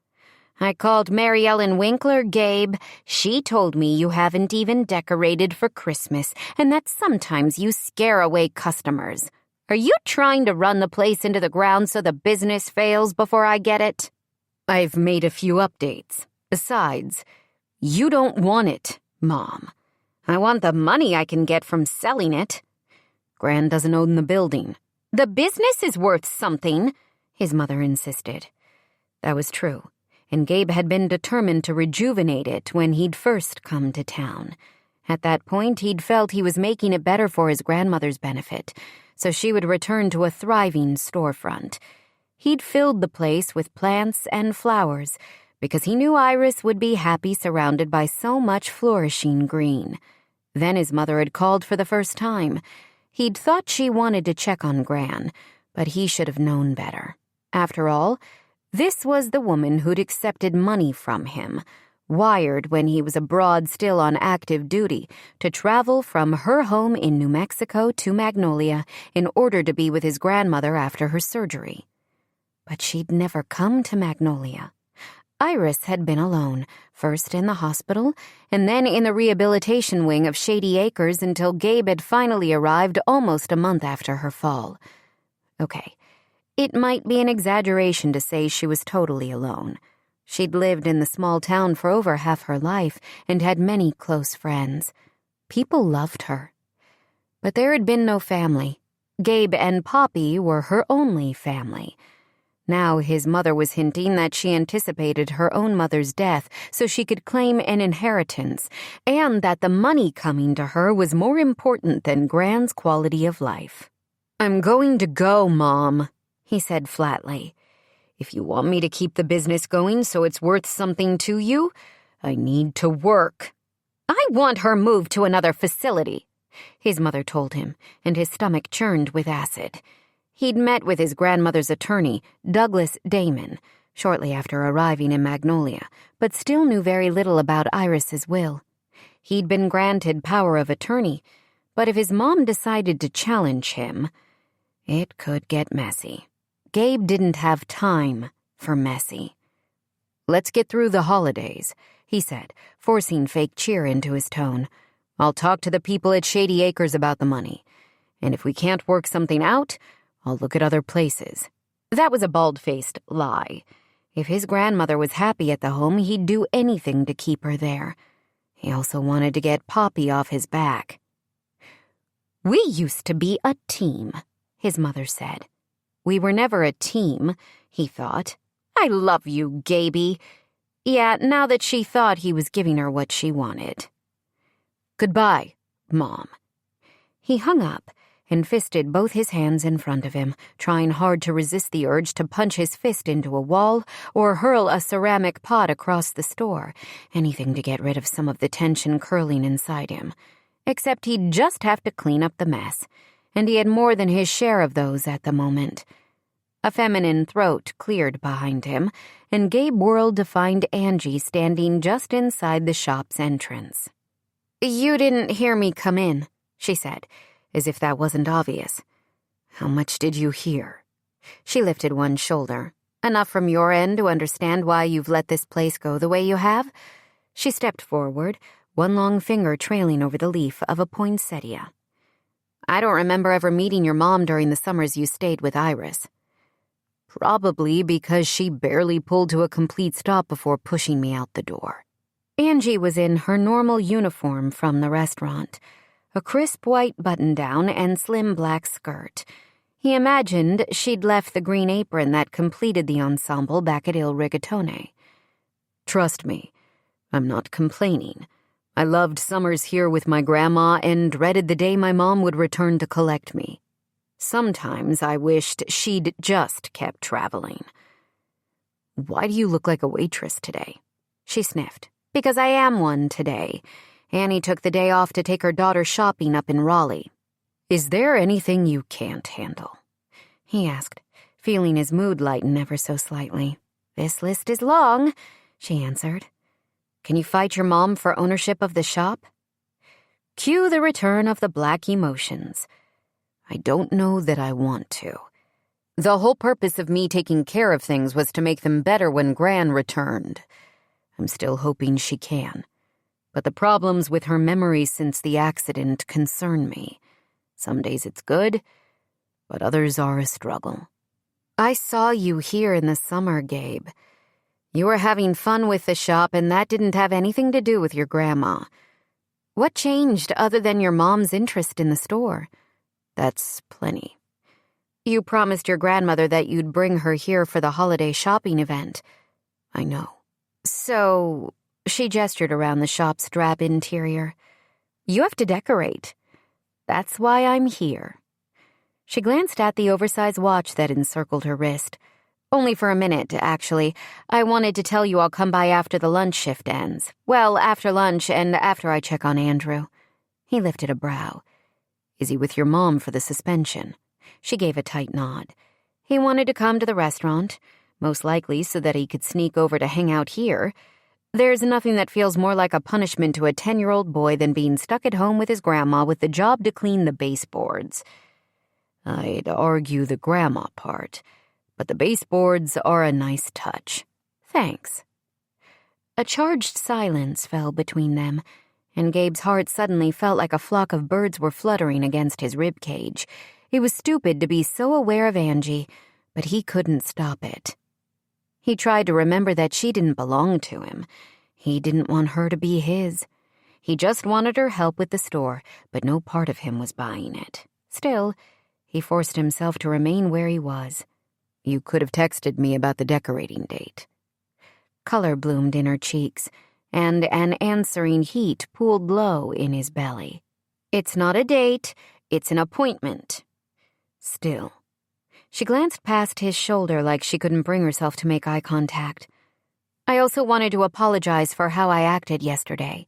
I called Mary Ellen Winkler, Gabe. She told me you haven't even decorated for Christmas, and that sometimes you scare away customers. Are you trying to run the place into the ground so the business fails before I get it?" "I've made a few updates. Besides, you don't want it, Mom." "I want the money I can get from selling it." "Gran doesn't own the building." "The business is worth something," his mother insisted. That was true, and Gabe had been determined to rejuvenate it when he'd first come to town. At that point, he'd felt he was making it better for his grandmother's benefit, so she would return to a thriving storefront. He'd filled the place with plants and flowers, because he knew Iris would be happy surrounded by so much flourishing green. Then his mother had called for the first time. He'd thought she wanted to check on Gran, but he should have known better. After all, this was the woman who'd accepted money from him, wired when he was abroad still on active duty, to travel from her home in New Mexico to Magnolia in order to be with his grandmother after her surgery. But she'd never come to Magnolia. Iris had been alone, first in the hospital, and then in the rehabilitation wing of Shady Acres until Gabe had finally arrived almost a month after her fall. Okay, it might be an exaggeration to say she was totally alone. She'd lived in the small town for over half her life and had many close friends. People loved her. But there had been no family. Gabe and Poppy were her only family. Now his mother was hinting that she anticipated her own mother's death so she could claim an inheritance, and that the money coming to her was more important than Gran's quality of life. "I'm going to go, Mom," he said flatly. "If you want me to keep the business going so it's worth something to you, I need to work." "I want her moved to another facility," his mother told him, and his stomach churned with acid. He'd met with his grandmother's attorney, Douglas Damon, shortly after arriving in Magnolia, but still knew very little about Iris's will. He'd been granted power of attorney, but if his mom decided to challenge him, it could get messy. Gabe didn't have time for messy. "Let's get through the holidays," he said, forcing fake cheer into his tone. "I'll talk to the people at Shady Acres about the money, and if we can't work something out, I'll look at other places." That was a bald-faced lie. If his grandmother was happy at the home, he'd do anything to keep her there. He also wanted to get Poppy off his back. "We used to be a team," his mother said. "We were never a team," he thought. "I love you, Gaby." Yeah, now that she thought he was giving her what she wanted. "Goodbye, Mom." He hung up and fisted both his hands in front of him, trying hard to resist the urge to punch his fist into a wall or hurl a ceramic pot across the store, anything to get rid of some of the tension curling inside him. Except he'd just have to clean up the mess, and he had more than his share of those at the moment. A feminine throat cleared behind him, and Gabe whirled to find Angie standing just inside the shop's entrance. "You didn't hear me come in," she said, as if that wasn't obvious. "How much did you hear?" She lifted one shoulder. "Enough from your end to understand why you've let this place go the way you have?" She stepped forward, one long finger trailing over the leaf of a poinsettia. "I don't remember ever meeting your mom during the summers you stayed with Iris." "Probably because she barely pulled to a complete stop before pushing me out the door." Angie was in her normal uniform from the restaurant, a crisp white button-down and slim black skirt. He imagined she'd left the green apron that completed the ensemble back at Il Rigatone. "Trust me, I'm not complaining. I loved summers here with my grandma and dreaded the day my mom would return to collect me. Sometimes I wished she'd just kept traveling." "Why do you look like a waitress today?" She sniffed. "Because I am one today. Annie took the day off to take her daughter shopping up in Raleigh." "Is there anything you can't handle?" he asked, feeling his mood lighten ever so slightly. "This list is long," she answered. "Can you fight your mom for ownership of the shop?" Cue the return of the black emotions. "I don't know that I want to. The whole purpose of me taking care of things was to make them better when Gran returned. I'm still hoping she can. But the problems with her memory since the accident concern me. Some days it's good, but others are a struggle." "I saw you here in the summer, Gabe. You were having fun with the shop, and that didn't have anything to do with your grandma. What changed other than your mom's interest in the store?" "That's plenty." "You promised your grandmother that you'd bring her here for the holiday shopping event." "I know." "So," she gestured around the shop's drab interior, "you have to decorate. That's why I'm here." She glanced at the oversized watch that encircled her wrist. "Only for a minute, actually. I wanted to tell you I'll come by after the lunch shift ends. Well, after lunch and after I check on Andrew." He lifted a brow. "Is he with your mom for the suspension?" She gave a tight nod. "He wanted to come to the restaurant, most likely so that he could sneak over to hang out here. There's nothing that feels more like a punishment to a 10-year-old boy than being stuck at home with his grandma with the job to clean the baseboards." "I'd argue the grandma part, but the baseboards are a nice touch." "Thanks." A charged silence fell between them, and Gabe's heart suddenly felt like a flock of birds were fluttering against his ribcage. It was stupid to be so aware of Angie, but he couldn't stop it. He tried to remember that she didn't belong to him. He didn't want her to be his. He just wanted her help with the store, but no part of him was buying it. Still, he forced himself to remain where he was. "You could have texted me about the decorating date." Color bloomed in her cheeks, and an answering heat pooled low in his belly. "It's not a date, it's an appointment." Still. She glanced past his shoulder like she couldn't bring herself to make eye contact. "I also wanted to apologize for how I acted yesterday.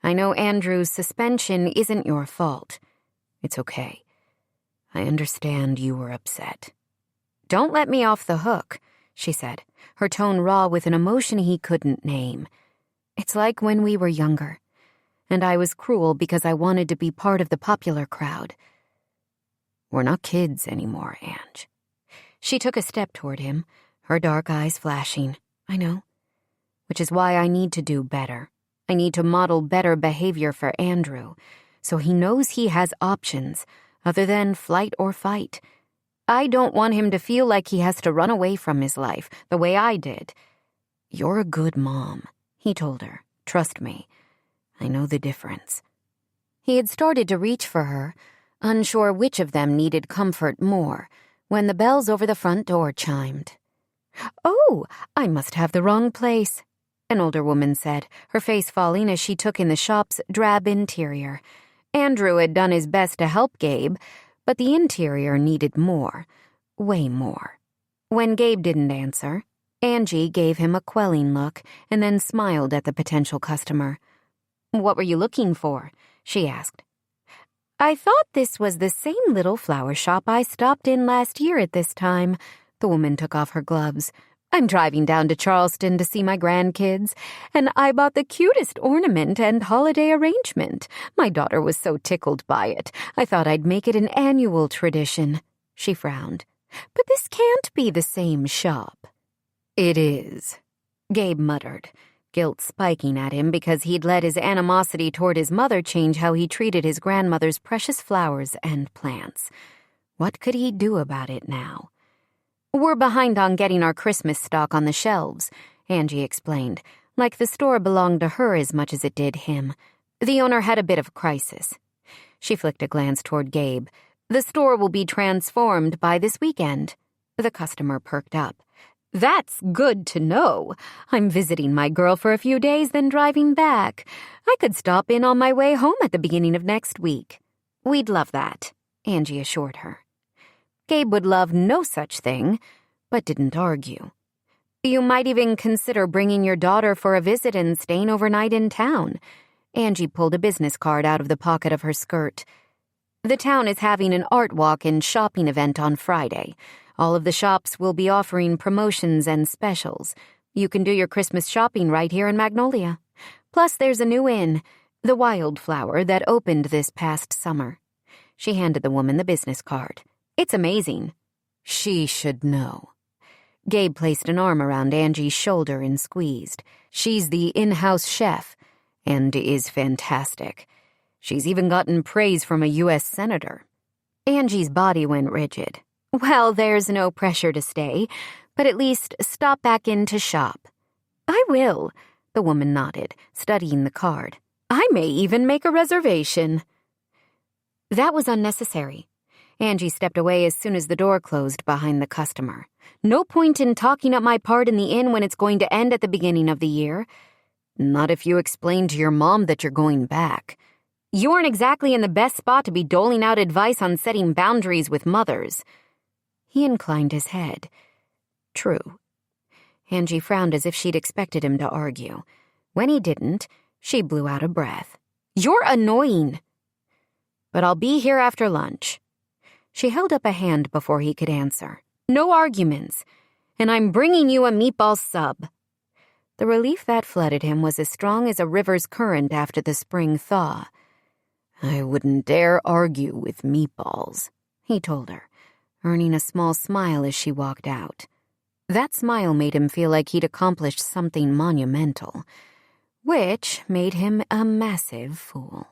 I know Andrew's suspension isn't your fault. It's okay. I understand you were upset." "Don't let me off the hook," she said, her tone raw with an emotion he couldn't name. "It's like when we were younger, and I was cruel because I wanted to be part of the popular crowd." "We're not kids anymore, Ange." She took a step toward him, her dark eyes flashing. "I know. Which is why I need to do better. I need to model better behavior for Andrew, so he knows he has options other than flight or fight. I don't want him to feel like he has to run away from his life, the way I did. You're a good mom, he told her. Trust me. I know the difference. He had started to reach for her, unsure which of them needed comfort more, when the bells over the front door chimed. Oh, I must have the wrong place, an older woman said, her face falling as she took in the shop's drab interior. Andrew had done his best to help Gabe, but the interior needed more, way more. When Gabe didn't answer, Angie gave him a quelling look and then smiled at the potential customer. What were you looking for? She asked. I thought this was the same little flower shop I stopped in last year at this time. The woman took off her gloves. I'm driving down to Charleston to see my grandkids, and I bought the cutest ornament and holiday arrangement. My daughter was so tickled by it. I thought I'd make it an annual tradition. She frowned. But this can't be the same shop. It is, Gabe muttered, guilt spiking at him because he'd let his animosity toward his mother change how he treated his grandmother's precious flowers and plants. What could he do about it now? We're behind on getting our Christmas stock on the shelves, Angie explained, like the store belonged to her as much as it did him. The owner had a bit of a crisis. She flicked a glance toward Gabe. The store will be transformed by this weekend. The customer perked up. That's good to know. I'm visiting my girl for a few days, then driving back. I could stop in on my way home at the beginning of next week. We'd love that, Angie assured her. Gabe would love no such thing, but didn't argue. You might even consider bringing your daughter for a visit and staying overnight in town. Angie pulled a business card out of the pocket of her skirt. The town is having an art walk and shopping event on Friday. All of the shops will be offering promotions and specials. You can do your Christmas shopping right here in Magnolia. Plus, there's a new inn, the Wildflower, that opened this past summer. She handed the woman the business card. It's amazing. She should know. Gabe placed an arm around Angie's shoulder and squeezed. She's the in-house chef, and is fantastic. She's even gotten praise from a U.S. senator. Angie's body went rigid. Well, there's no pressure to stay, but at least stop back in to shop. I will, the woman nodded, studying the card. I may even make a reservation. That was unnecessary. Angie stepped away as soon as the door closed behind the customer. No point in talking up my part in the inn when it's going to end at the beginning of the year. Not if you explain to your mom that you're going back. You aren't exactly in the best spot to be doling out advice on setting boundaries with mothers. He inclined his head. True. Angie frowned as if she'd expected him to argue. When he didn't, she blew out a breath. You're annoying. But I'll be here after lunch. She held up a hand before he could answer. No arguments. And I'm bringing you a meatball sub. The relief that flooded him was as strong as a river's current after the spring thaw. I wouldn't dare argue with meatballs, he told her, earning a small smile as she walked out. That smile made him feel like he'd accomplished something monumental, which made him a massive fool.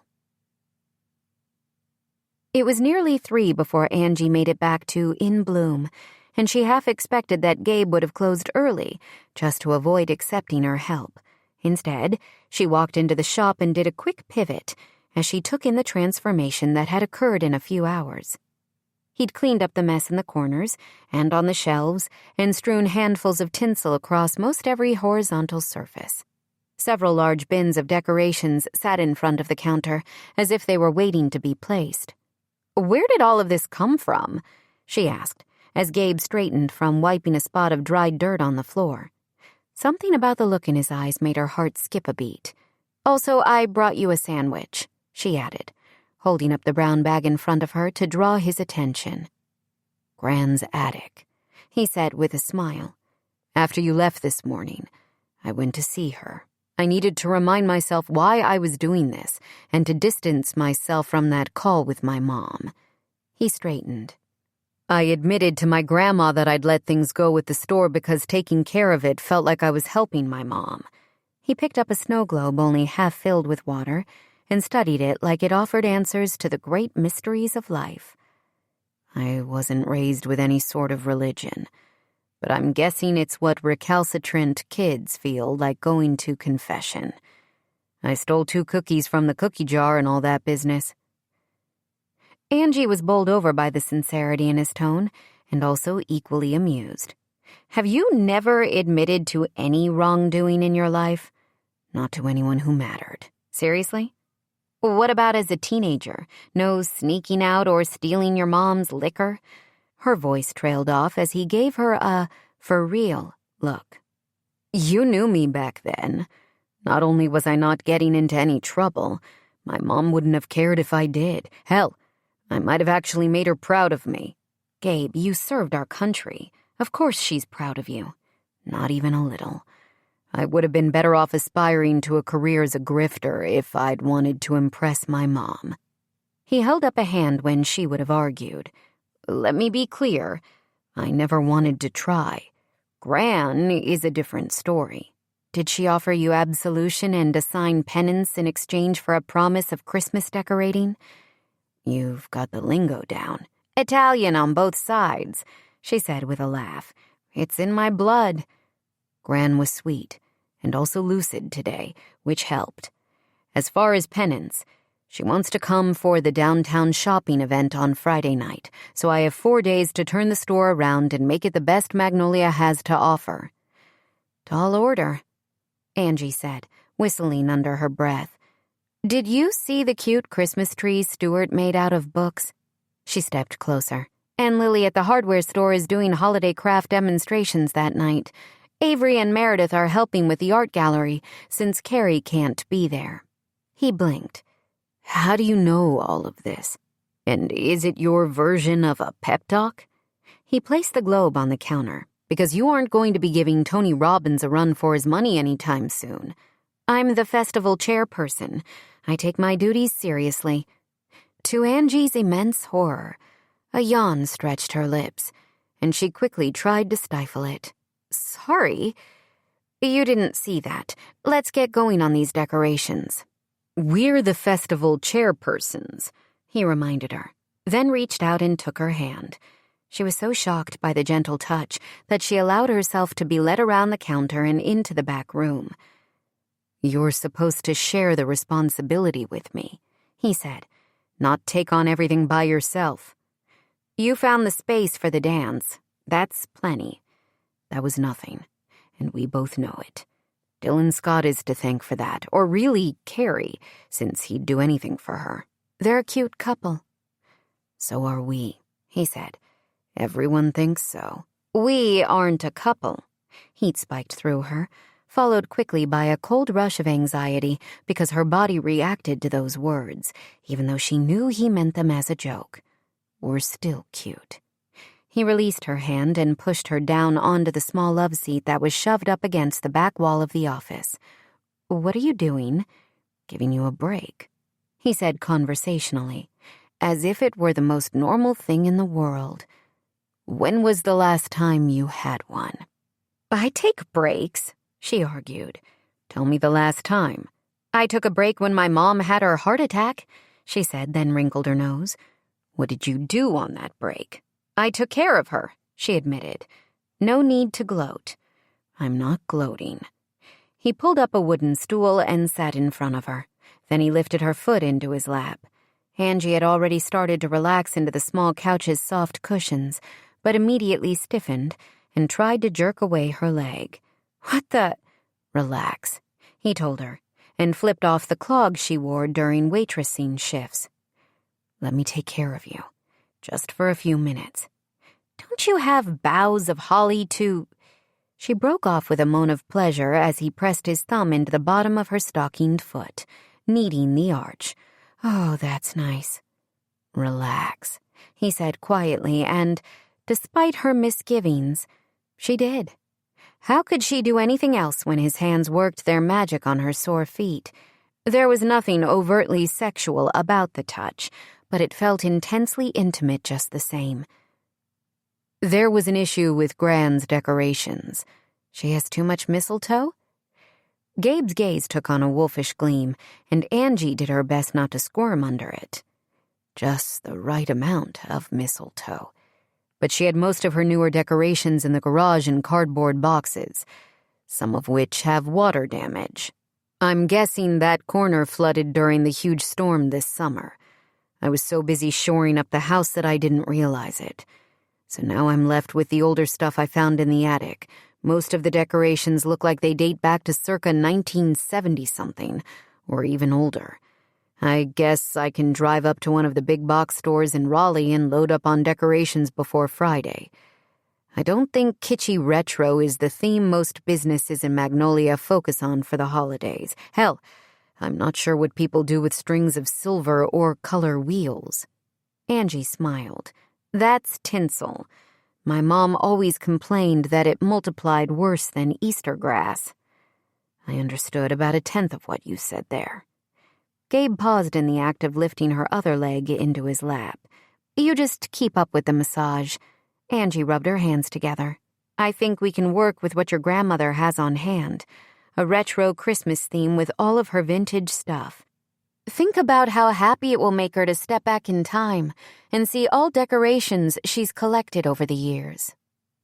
It was nearly 3 before Angie made it back to In Bloom, and she half expected that Gabe would have closed early, just to avoid accepting her help. Instead, she walked into the shop and did a quick pivot as she took in the transformation that had occurred in a few hours. He'd cleaned up the mess in the corners and on the shelves and strewn handfuls of tinsel across most every horizontal surface. Several large bins of decorations sat in front of the counter as if they were waiting to be placed. Where did all of this come from? She asked, as Gabe straightened from wiping a spot of dried dirt on the floor. Something about the look in his eyes made her heart skip a beat. Also, I brought you a sandwich, she added, holding up the brown bag in front of her to draw his attention. Gran's attic, he said with a smile. After you left this morning, I went to see her. I needed to remind myself why I was doing this and to distance myself from that call with my mom. He straightened. I admitted to my grandma that I'd let things go with the store because taking care of it felt like I was helping my mom. He picked up a snow globe only half filled with water and studied it like it offered answers to the great mysteries of life. I wasn't raised with any sort of religion, but I'm guessing it's what recalcitrant kids feel like going to confession. I stole 2 cookies from the cookie jar and all that business." Angie was bowled over by the sincerity in his tone, and also equally amused. "Have you never admitted to any wrongdoing in your life?" "Not to anyone who mattered." "Seriously? What about as a teenager? No sneaking out or stealing your mom's liquor?" Her voice trailed off as he gave her a "for real" look. "You knew me back then. Not only was I not getting into any trouble, my mom wouldn't have cared if I did. Hell, I might have actually made her proud of me." "Gabe, you served our country. Of course she's proud of you." "Not even a little. I would have been better off aspiring to a career as a grifter if I'd wanted to impress my mom." He held up a hand when she would have argued. "Let me be clear. I never wanted to try. Gran is a different story." "Did she offer you absolution and assign penance in exchange for a promise of Christmas decorating?" "You've got the lingo down." "Italian on both sides," she said with a laugh. "It's in my blood." Gran was sweet, and also lucid today, which helped. As far as penance, she wants to come for the downtown shopping event on Friday night, so I have 4 days to turn the store around and make it the best Magnolia has to offer. "Tall order," Angie said, whistling under her breath. "Did you see the cute Christmas tree Stuart made out of books?" She stepped closer. "And Lily at the hardware store is doing holiday craft demonstrations that night. Avery and Meredith are helping with the art gallery since Carrie can't be there." He blinked. "How do you know all of this? And is it your version of a pep talk?" He placed the globe on the counter. "Because you aren't going to be giving Tony Robbins a run for his money anytime soon. I'm the festival chairperson. I take my duties seriously." To Angie's immense horror, a yawn stretched her lips, and she quickly tried to stifle it. "Sorry. You didn't see that. Let's get going on these decorations." "We're the festival chairpersons," he reminded her, then reached out and took her hand. She was so shocked by the gentle touch that she allowed herself to be led around the counter and into the back room. "You're supposed to share the responsibility with me," he said, "not take on everything by yourself. You found the space for the dance. That's plenty. That was nothing, and we both know it. Dylan Scott is to thank for that, or really Carrie, since he'd do anything for her. They're a cute couple." "So are we," he said. "Everyone thinks so." "We aren't a couple." Heat spiked through her, followed quickly by a cold rush of anxiety because her body reacted to those words, even though she knew he meant them as a joke. "We're still cute." He released her hand and pushed her down onto the small love seat that was shoved up against the back wall of the office. "What are you doing?" "Giving you a break," he said conversationally, as if it were the most normal thing in the world. "When was the last time you had one?" "I take breaks," she argued. "Tell me the last time." "I took a break when my mom had her heart attack," she said, then wrinkled her nose. "What did you do on that break?" "I took care of her," she admitted. No need to gloat. "I'm not gloating." He pulled up a wooden stool and sat in front of her. Then he lifted her foot into his lap. Angie had already started to relax into the small couch's soft cushions, but immediately stiffened and tried to jerk away her leg. "What the—" "Relax," he told her, and flipped off the clog she wore during waitressing shifts. "Let me take care of you, just for a few minutes." "Don't you have boughs of holly to—" She broke off with a moan of pleasure as he pressed his thumb into the bottom of her stockinged foot, kneading the arch. "Oh, that's nice." "Relax," he said quietly, and, despite her misgivings, she did. How could she do anything else when his hands worked their magic on her sore feet? There was nothing overtly sexual about the touch, but it felt intensely intimate just the same. "There was an issue with Gran's decorations. She has too much mistletoe?" Gabe's gaze took on a wolfish gleam, and Angie did her best not to squirm under it. Just the right amount of mistletoe. But she had most of her newer decorations in the garage in cardboard boxes, some of which have water damage. I'm guessing that corner flooded during the huge storm this summer. I was so busy shoring up the house that I didn't realize it. So now I'm left with the older stuff I found in the attic. Most of the decorations look like they date back to circa 1970-something, or even older. I guess I can drive up to one of the big box stores in Raleigh and load up on decorations before Friday. I don't think kitschy retro is the theme most businesses in Magnolia focus on for the holidays. Hell, I'm not sure what people do with strings of silver or color wheels. Angie smiled. That's tinsel. My mom always complained that it multiplied worse than Easter grass. I understood about a tenth of what you said there. Gabe paused in the act of lifting her other leg into his lap. You just keep up with the massage. Angie rubbed her hands together. I think we can work with what your grandmother has on hand. A retro Christmas theme with all of her vintage stuff. Think about how happy it will make her to step back in time and see all decorations she's collected over the years.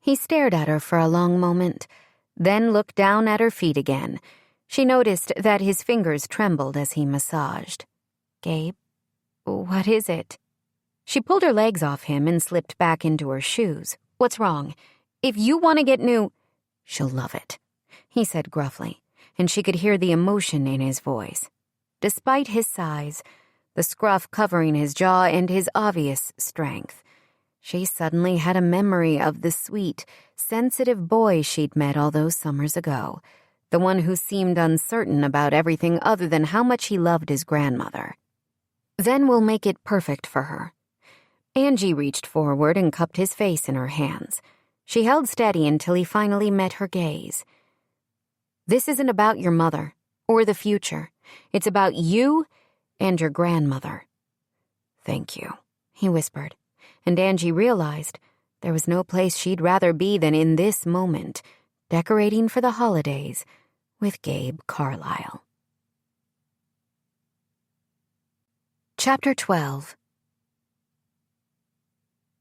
He stared at her for a long moment, then looked down at her feet again. She noticed that his fingers trembled as he massaged. Gabe, what is it? She pulled her legs off him and slipped back into her shoes. What's wrong? If you want to get new... She'll love it, he said gruffly, and she could hear the emotion in his voice. Despite his size, the scruff covering his jaw and his obvious strength, she suddenly had a memory of the sweet, sensitive boy she'd met all those summers ago, the one who seemed uncertain about everything other than how much he loved his grandmother. Then we'll make it perfect for her. Angie reached forward and cupped his face in her hands. She held steady until he finally met her gaze. This isn't about your mother or the future. It's about you and your grandmother. Thank you, he whispered, and Angie realized there was no place she'd rather be than in this moment, decorating for the holidays with Gabe Carlisle. Chapter 12.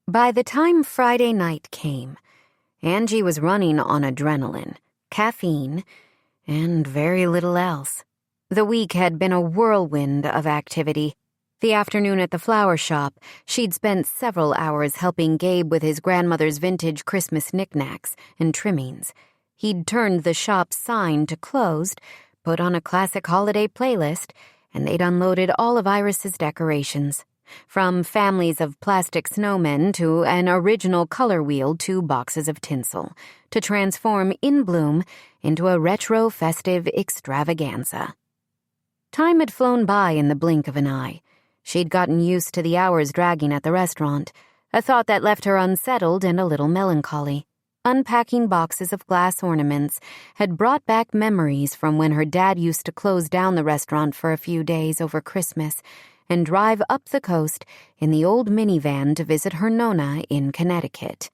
By the time Friday night came, Angie was running on adrenaline, caffeine, and very little else. The week had been a whirlwind of activity. The afternoon at the flower shop, she'd spent several hours helping Gabe with his grandmother's vintage Christmas knickknacks and trimmings. He'd turned the shop's sign to closed, put on a classic holiday playlist, and they'd unloaded all of Iris's decorations. From families of plastic snowmen to an original color wheel to boxes of tinsel, to transform In Bloom into a retro festive extravaganza. Time had flown by in the blink of an eye. She'd gotten used to the hours dragging at the restaurant, a thought that left her unsettled and a little melancholy. Unpacking boxes of glass ornaments had brought back memories from when her dad used to close down the restaurant for a few days over Christmas and drive up the coast in the old minivan to visit her Nonna in Connecticut.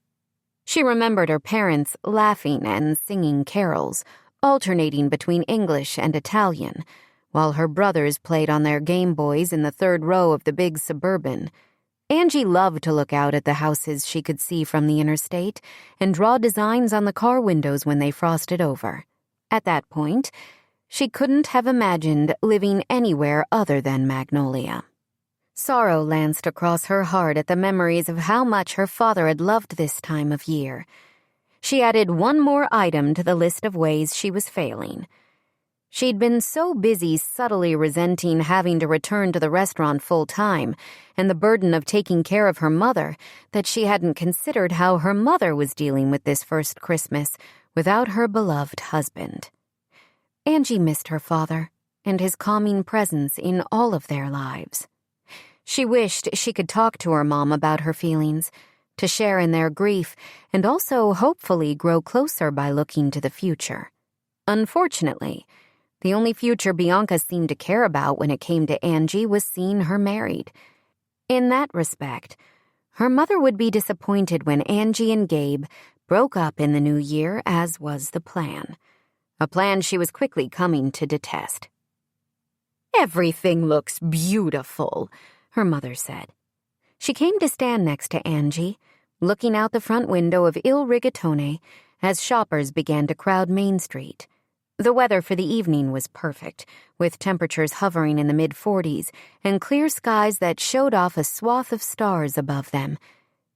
She remembered her parents laughing and singing carols, alternating between English and Italian, while her brothers played on their Game Boys in the third row of the big Suburban. Angie loved to look out at the houses she could see from the interstate and draw designs on the car windows when they frosted over. At that point, she couldn't have imagined living anywhere other than Magnolia. Sorrow lanced across her heart at the memories of how much her father had loved this time of year. She added one more item to the list of ways she was failing. She'd been so busy subtly resenting having to return to the restaurant full-time and the burden of taking care of her mother that she hadn't considered how her mother was dealing with this first Christmas without her beloved husband. Angie missed her father and his calming presence in all of their lives. She wished she could talk to her mom about her feelings, to share in their grief, and also hopefully grow closer by looking to the future. Unfortunately, the only future Bianca seemed to care about when it came to Angie was seeing her married. In that respect, her mother would be disappointed when Angie and Gabe broke up in the new year, as was the plan. A plan she was quickly coming to detest. "Everything looks beautiful," her mother said. She came to stand next to Angie, looking out the front window of Il Rigatone as shoppers began to crowd Main Street. The weather for the evening was perfect, with temperatures hovering in the mid-40s and clear skies that showed off a swath of stars above them.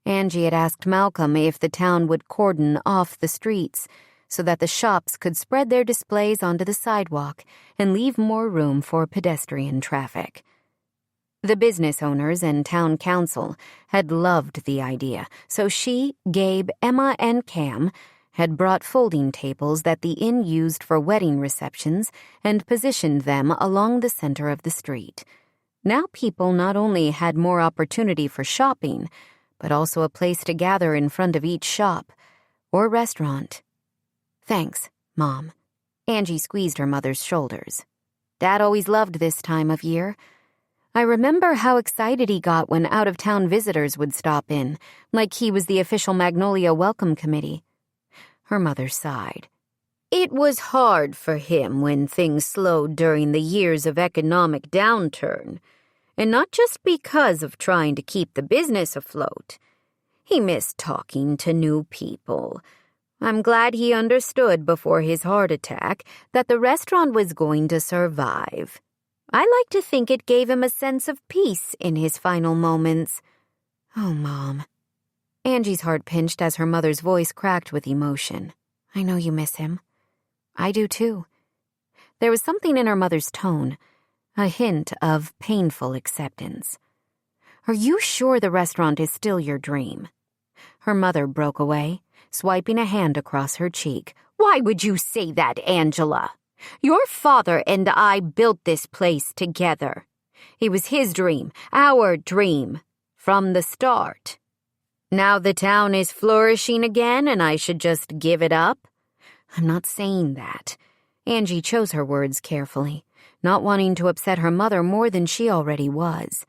Angie had asked Malcolm if the town would cordon off the streets so that the shops could spread their displays onto the sidewalk and leave more room for pedestrian traffic. The business owners and town council had loved the idea, so she, Gabe, Emma, and Cam had brought folding tables that the inn used for wedding receptions and positioned them along the center of the street. Now people not only had more opportunity for shopping, but also a place to gather in front of each shop or restaurant. "Thanks, Mom." Angie squeezed her mother's shoulders. "Dad always loved this time of year. I remember how excited he got when out-of-town visitors would stop in, like he was the official Magnolia Welcome Committee." Her mother sighed. "It was hard for him when things slowed during the years of economic downturn, and not just because of trying to keep the business afloat. He missed talking to new people. I'm glad he understood before his heart attack that the restaurant was going to survive. I like to think it gave him a sense of peace in his final moments." "Oh, Mom." Angie's heart pinched as her mother's voice cracked with emotion. "I know you miss him. I do too." There was something in her mother's tone, a hint of painful acceptance. "Are you sure the restaurant is still your dream?" Her mother broke away, swiping a hand across her cheek. "Why would you say that, Angela? Your father and I built this place together. It was his dream, our dream, from the start. Now the town is flourishing again and I should just give it up? I'm not saying that." Angie chose her words carefully, not wanting to upset her mother more than she already was.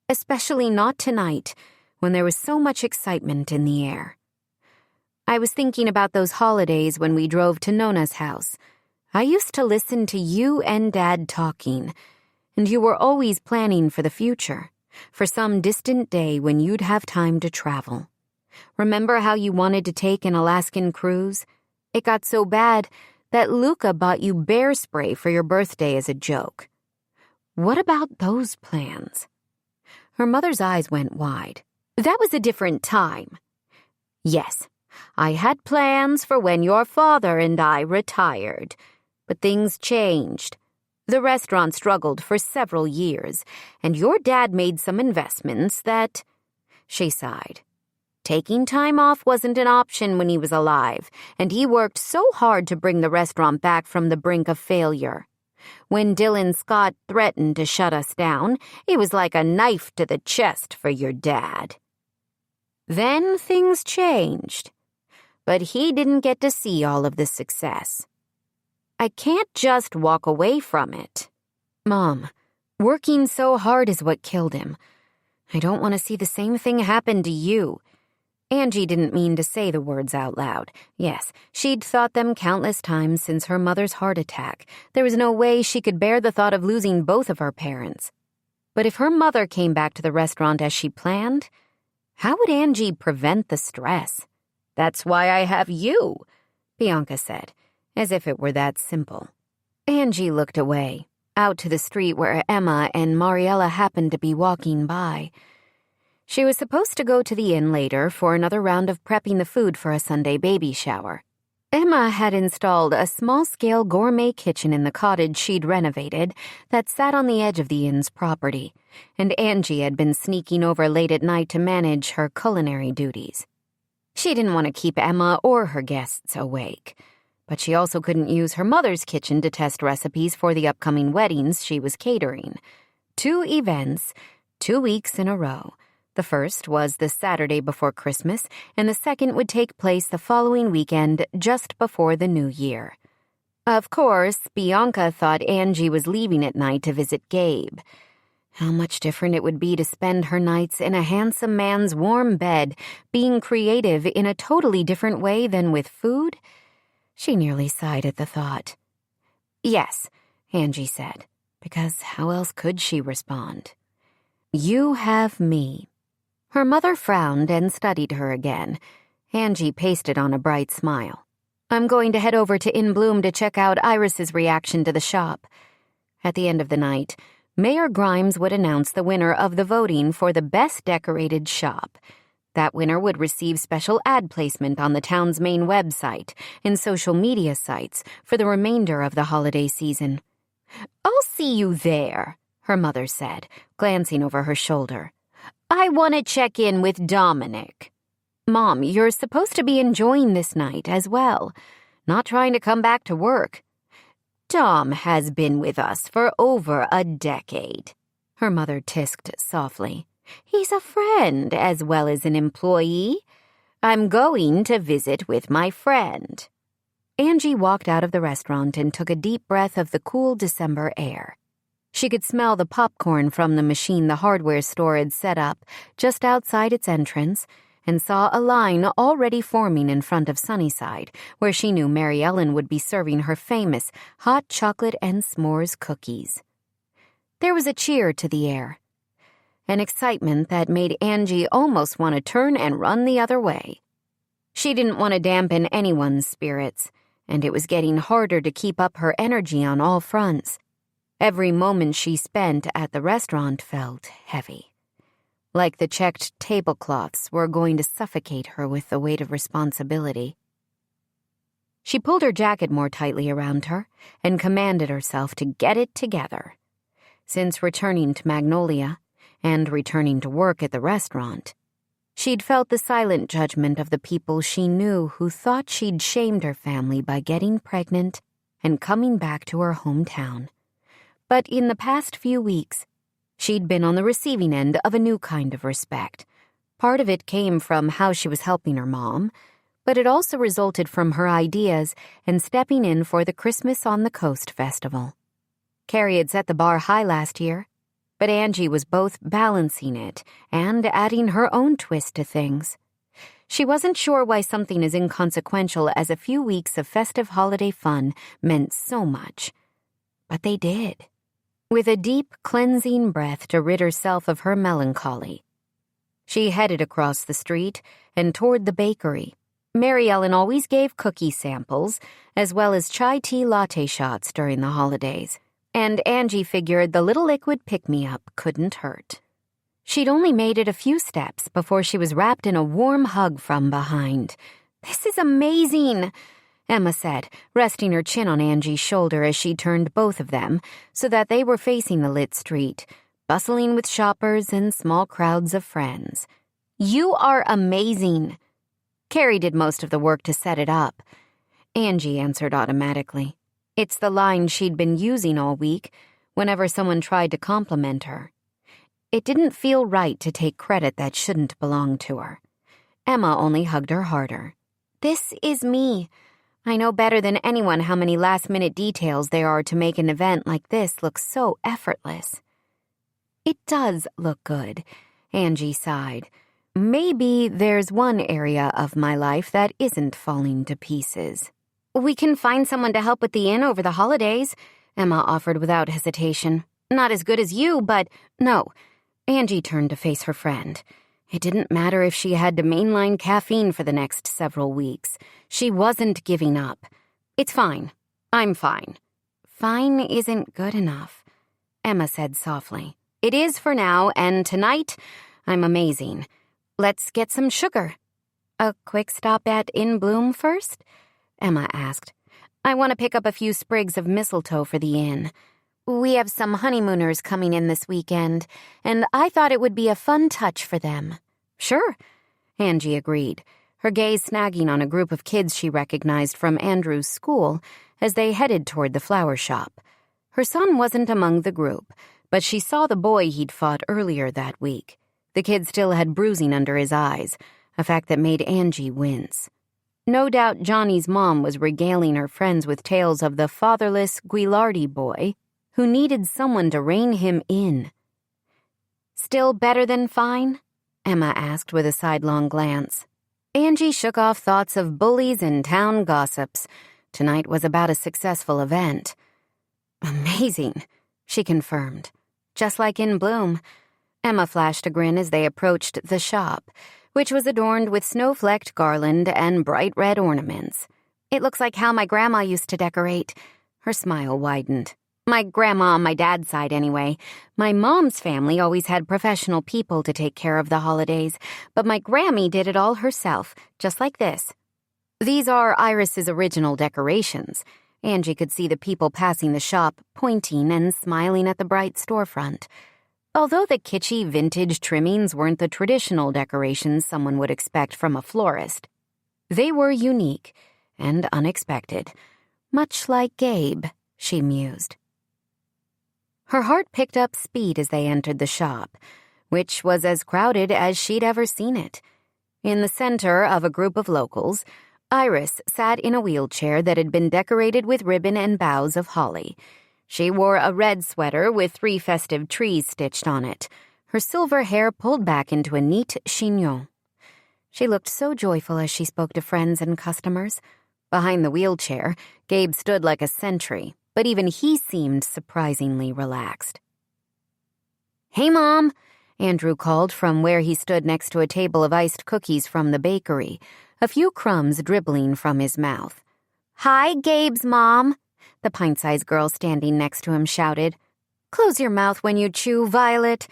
Especially not tonight, when there was so much excitement in the air. "I was thinking about those holidays when we drove to Nona's house. I used to listen to you and Dad talking, and you were always planning for the future, for some distant day when you'd have time to travel. Remember how you wanted to take an Alaskan cruise? It got so bad that Luca bought you bear spray for your birthday as a joke. What about those plans?" Her mother's eyes went wide. "That was a different time." "Yes, I had plans for when your father and I retired, but things changed. The restaurant struggled for several years, and your dad made some investments that—" She sighed. "Taking time off wasn't an option when he was alive, and he worked so hard to bring the restaurant back from the brink of failure. When Dylan Scott threatened to shut us down, it was like a knife to the chest for your dad. Then things changed, but he didn't get to see all of the success. I can't just walk away from it." "Mom, working so hard is what killed him. I don't want to see the same thing happen to you." Angie didn't mean to say the words out loud. Yes, she'd thought them countless times since her mother's heart attack. There was no way she could bear the thought of losing both of her parents. But if her mother came back to the restaurant as she planned, how would Angie prevent the stress? "That's why I have you," Bianca said, as if it were that simple. Angie looked away, out to the street where Emma and Mariella happened to be walking by. She was supposed to go to the inn later for another round of prepping the food for a Sunday baby shower. Emma had installed a small-scale gourmet kitchen in the cottage she'd renovated that sat on the edge of the inn's property, and Angie had been sneaking over late at night to manage her culinary duties. She didn't want to keep Emma or her guests awake, but she also couldn't use her mother's kitchen to test recipes for the upcoming weddings she was catering. 2 events, 2 weeks in a row. The first was the Saturday before Christmas, and the second would take place the following weekend just before the New Year. Of course, Bianca thought Angie was leaving at night to visit Gabe. How much different it would be to spend her nights in a handsome man's warm bed, being creative in a totally different way than with food. She nearly sighed at the thought. "Yes," Angie said, because how else could she respond? "You have me." Her mother frowned and studied her again. Angie pasted on a bright smile. "I'm going to head over to In Bloom to check out Iris's reaction to the shop." At the end of the night, Mayor Grimes would announce the winner of the voting for the best decorated shop. That winner would receive special ad placement on the town's main website and social media sites for the remainder of the holiday season. "I'll see you there," her mother said, glancing over her shoulder. "I want to check in with Dominic." "Mom, you're supposed to be enjoying this night as well, not trying to come back to work." "Dom has been with us for over a decade," her mother tisked softly. "He's a friend as well as an employee. I'm going to visit with my friend." Angie walked out of the restaurant and took a deep breath of the cool December air. She could smell the popcorn from the machine the hardware store had set up just outside its entrance and saw a line already forming in front of Sunnyside, where she knew Mary Ellen would be serving her famous hot chocolate and s'mores cookies. There was a cheer to the air, an excitement that made Angie almost want to turn and run the other way. She didn't want to dampen anyone's spirits, and it was getting harder to keep up her energy on all fronts. Every moment she spent at the restaurant felt heavy, like the checked tablecloths were going to suffocate her with the weight of responsibility. She pulled her jacket more tightly around her and commanded herself to get it together. Since returning to Magnolia and returning to work at the restaurant, she'd felt the silent judgment of the people she knew who thought she'd shamed her family by getting pregnant and coming back to her hometown. But in the past few weeks, she'd been on the receiving end of a new kind of respect. Part of it came from how she was helping her mom, but it also resulted from her ideas and stepping in for the Christmas on the Coast festival. Carrie had set the bar high last year, but Angie was both balancing it and adding her own twist to things. She wasn't sure why something as inconsequential as a few weeks of festive holiday fun meant so much, but they did. With a deep, cleansing breath to rid herself of her melancholy, she headed across the street and toward the bakery. Mary Ellen always gave cookie samples, as well as chai tea latte shots during the holidays, and Angie figured the little liquid pick-me-up couldn't hurt. She'd only made it a few steps before she was wrapped in a warm hug from behind. "This is amazing," Emma said, resting her chin on Angie's shoulder as she turned both of them so that they were facing the lit street, bustling with shoppers and small crowds of friends. "You are amazing." Carrie did most of the work to set it up. Angie answered automatically. It's the line she'd been using all week whenever someone tried to compliment her. It didn't feel right to take credit that shouldn't belong to her. Emma only hugged her harder. "This is me. I know better than anyone how many last-minute details there are to make an event like this look so effortless." "It does look good," Angie sighed. "Maybe there's one area of my life that isn't falling to pieces." "We can find someone to help with the inn over the holidays," Emma offered without hesitation. "Not as good as you, but no." Angie turned to face her friend. It didn't matter if she had to mainline caffeine for the next several weeks. She wasn't giving up. "It's fine. I'm fine." "Fine isn't good enough," Emma said softly. "It is for now, and tonight, I'm amazing. Let's get some sugar." "A quick stop at In Bloom first?" Emma asked. "I want to pick up a few sprigs of mistletoe for the inn. We have some honeymooners coming in this weekend, and I thought it would be a fun touch for them." "Sure," Angie agreed, her gaze snagging on a group of kids she recognized from Andrew's school as they headed toward the flower shop. Her son wasn't among the group, but she saw the boy he'd fought earlier that week. The kid still had bruising under his eyes, a fact that made Angie wince. No doubt Johnny's mom was regaling her friends with tales of the fatherless Guilardi boy who needed someone to rein him in. "Still better than fine?" Emma asked with a sidelong glance. Angie shook off thoughts of bullies and town gossips. Tonight was about a successful event. "Amazing," she confirmed. "Just like In Bloom." Emma flashed a grin as they approached the shop, which was adorned with snow-flecked garland and bright red ornaments. "It looks like how my grandma used to decorate." Her smile widened. "My grandma on my dad's side, anyway. My mom's family always had professional people to take care of the holidays, but my Grammy did it all herself, just like this." These are Iris's original decorations. Angie could see the people passing the shop, pointing and smiling at the bright storefront. Although the kitschy vintage trimmings weren't the traditional decorations someone would expect from a florist, they were unique and unexpected, much like Gabe, she mused. Her heart picked up speed as they entered the shop, which was as crowded as she'd ever seen it. In the center of a group of locals, Iris sat in a wheelchair that had been decorated with ribbon and boughs of holly. She wore a red sweater with 3 festive trees stitched on it, her silver hair pulled back into a neat chignon. She looked so joyful as she spoke to friends and customers. Behind the wheelchair, Gabe stood like a sentry, but even he seemed surprisingly relaxed. "Hey, Mom," Andrew called from where he stood next to a table of iced cookies from the bakery, a few crumbs dribbling from his mouth. "Hi, Gabe's mom," the pint-sized girl standing next to him shouted. "Close your mouth when you chew, Violet."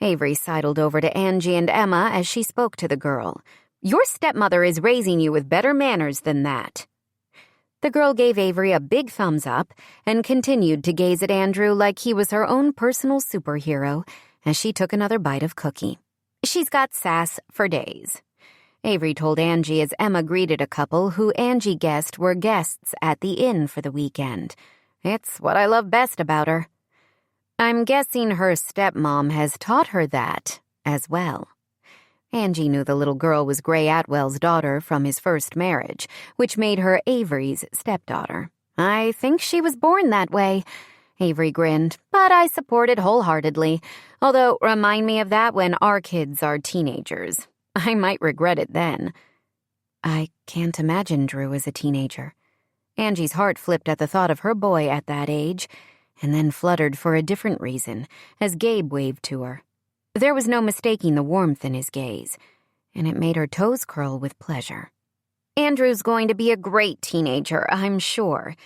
Avery sidled over to Angie and Emma as she spoke to the girl. "Your stepmother is raising you with better manners than that." The girl gave Avery a big thumbs up and continued to gaze at Andrew like he was her own personal superhero as she took another bite of cookie. "She's got sass for days," Avery told Angie as Emma greeted a couple who Angie guessed were guests at the inn for the weekend. "It's what I love best about her." "I'm guessing her stepmom has taught her that as well." Angie knew the little girl was Gray Atwell's daughter from his first marriage, which made her Avery's stepdaughter. "I think she was born that way," Avery grinned, "but I support it wholeheartedly. Although, remind me of that when our kids are teenagers. I might regret it then." I can't imagine Drew as a teenager. Angie's heart flipped at the thought of her boy at that age, and then fluttered for a different reason as Gabe waved to her. There was no mistaking the warmth in his gaze, and it made her toes curl with pleasure. "Andrew's going to be a great teenager, I'm sure,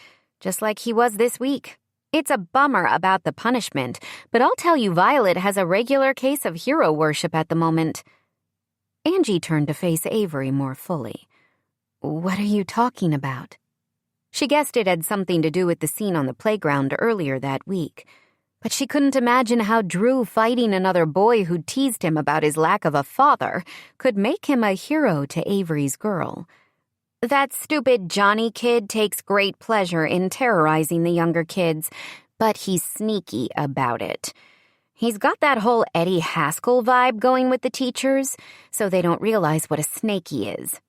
just like he was this week. It's a bummer about the punishment, but I'll tell you Violet has a regular case of hero worship at the moment." Angie turned to face Avery more fully. "What are you talking about?" She guessed it had something to do with the scene on the playground earlier that week, but she couldn't imagine how Drew fighting another boy who teased him about his lack of a father could make him a hero to Avery's girl. "That stupid Johnny kid takes great pleasure in terrorizing the younger kids, but he's sneaky about it. He's got that whole Eddie Haskell vibe going with the teachers, so they don't realize what a snake he is."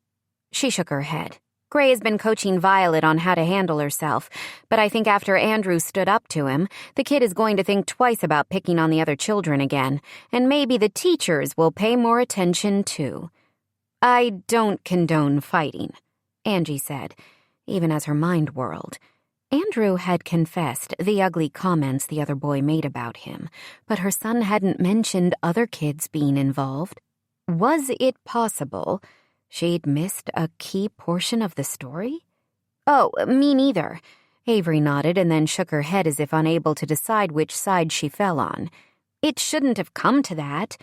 She shook her head. "Gray has been coaching Violet on how to handle herself, but I think after Andrew stood up to him, the kid is going to think twice about picking on the other children again, and maybe the teachers will pay more attention too." "I don't condone fighting," Angie said, even as her mind whirled. Andrew had confessed the ugly comments the other boy made about him, but her son hadn't mentioned other kids being involved. Was it possible she'd missed a key portion of the story? "Oh, me neither." Avery nodded and then shook her head as if unable to decide which side she fell on. "It shouldn't have come to that.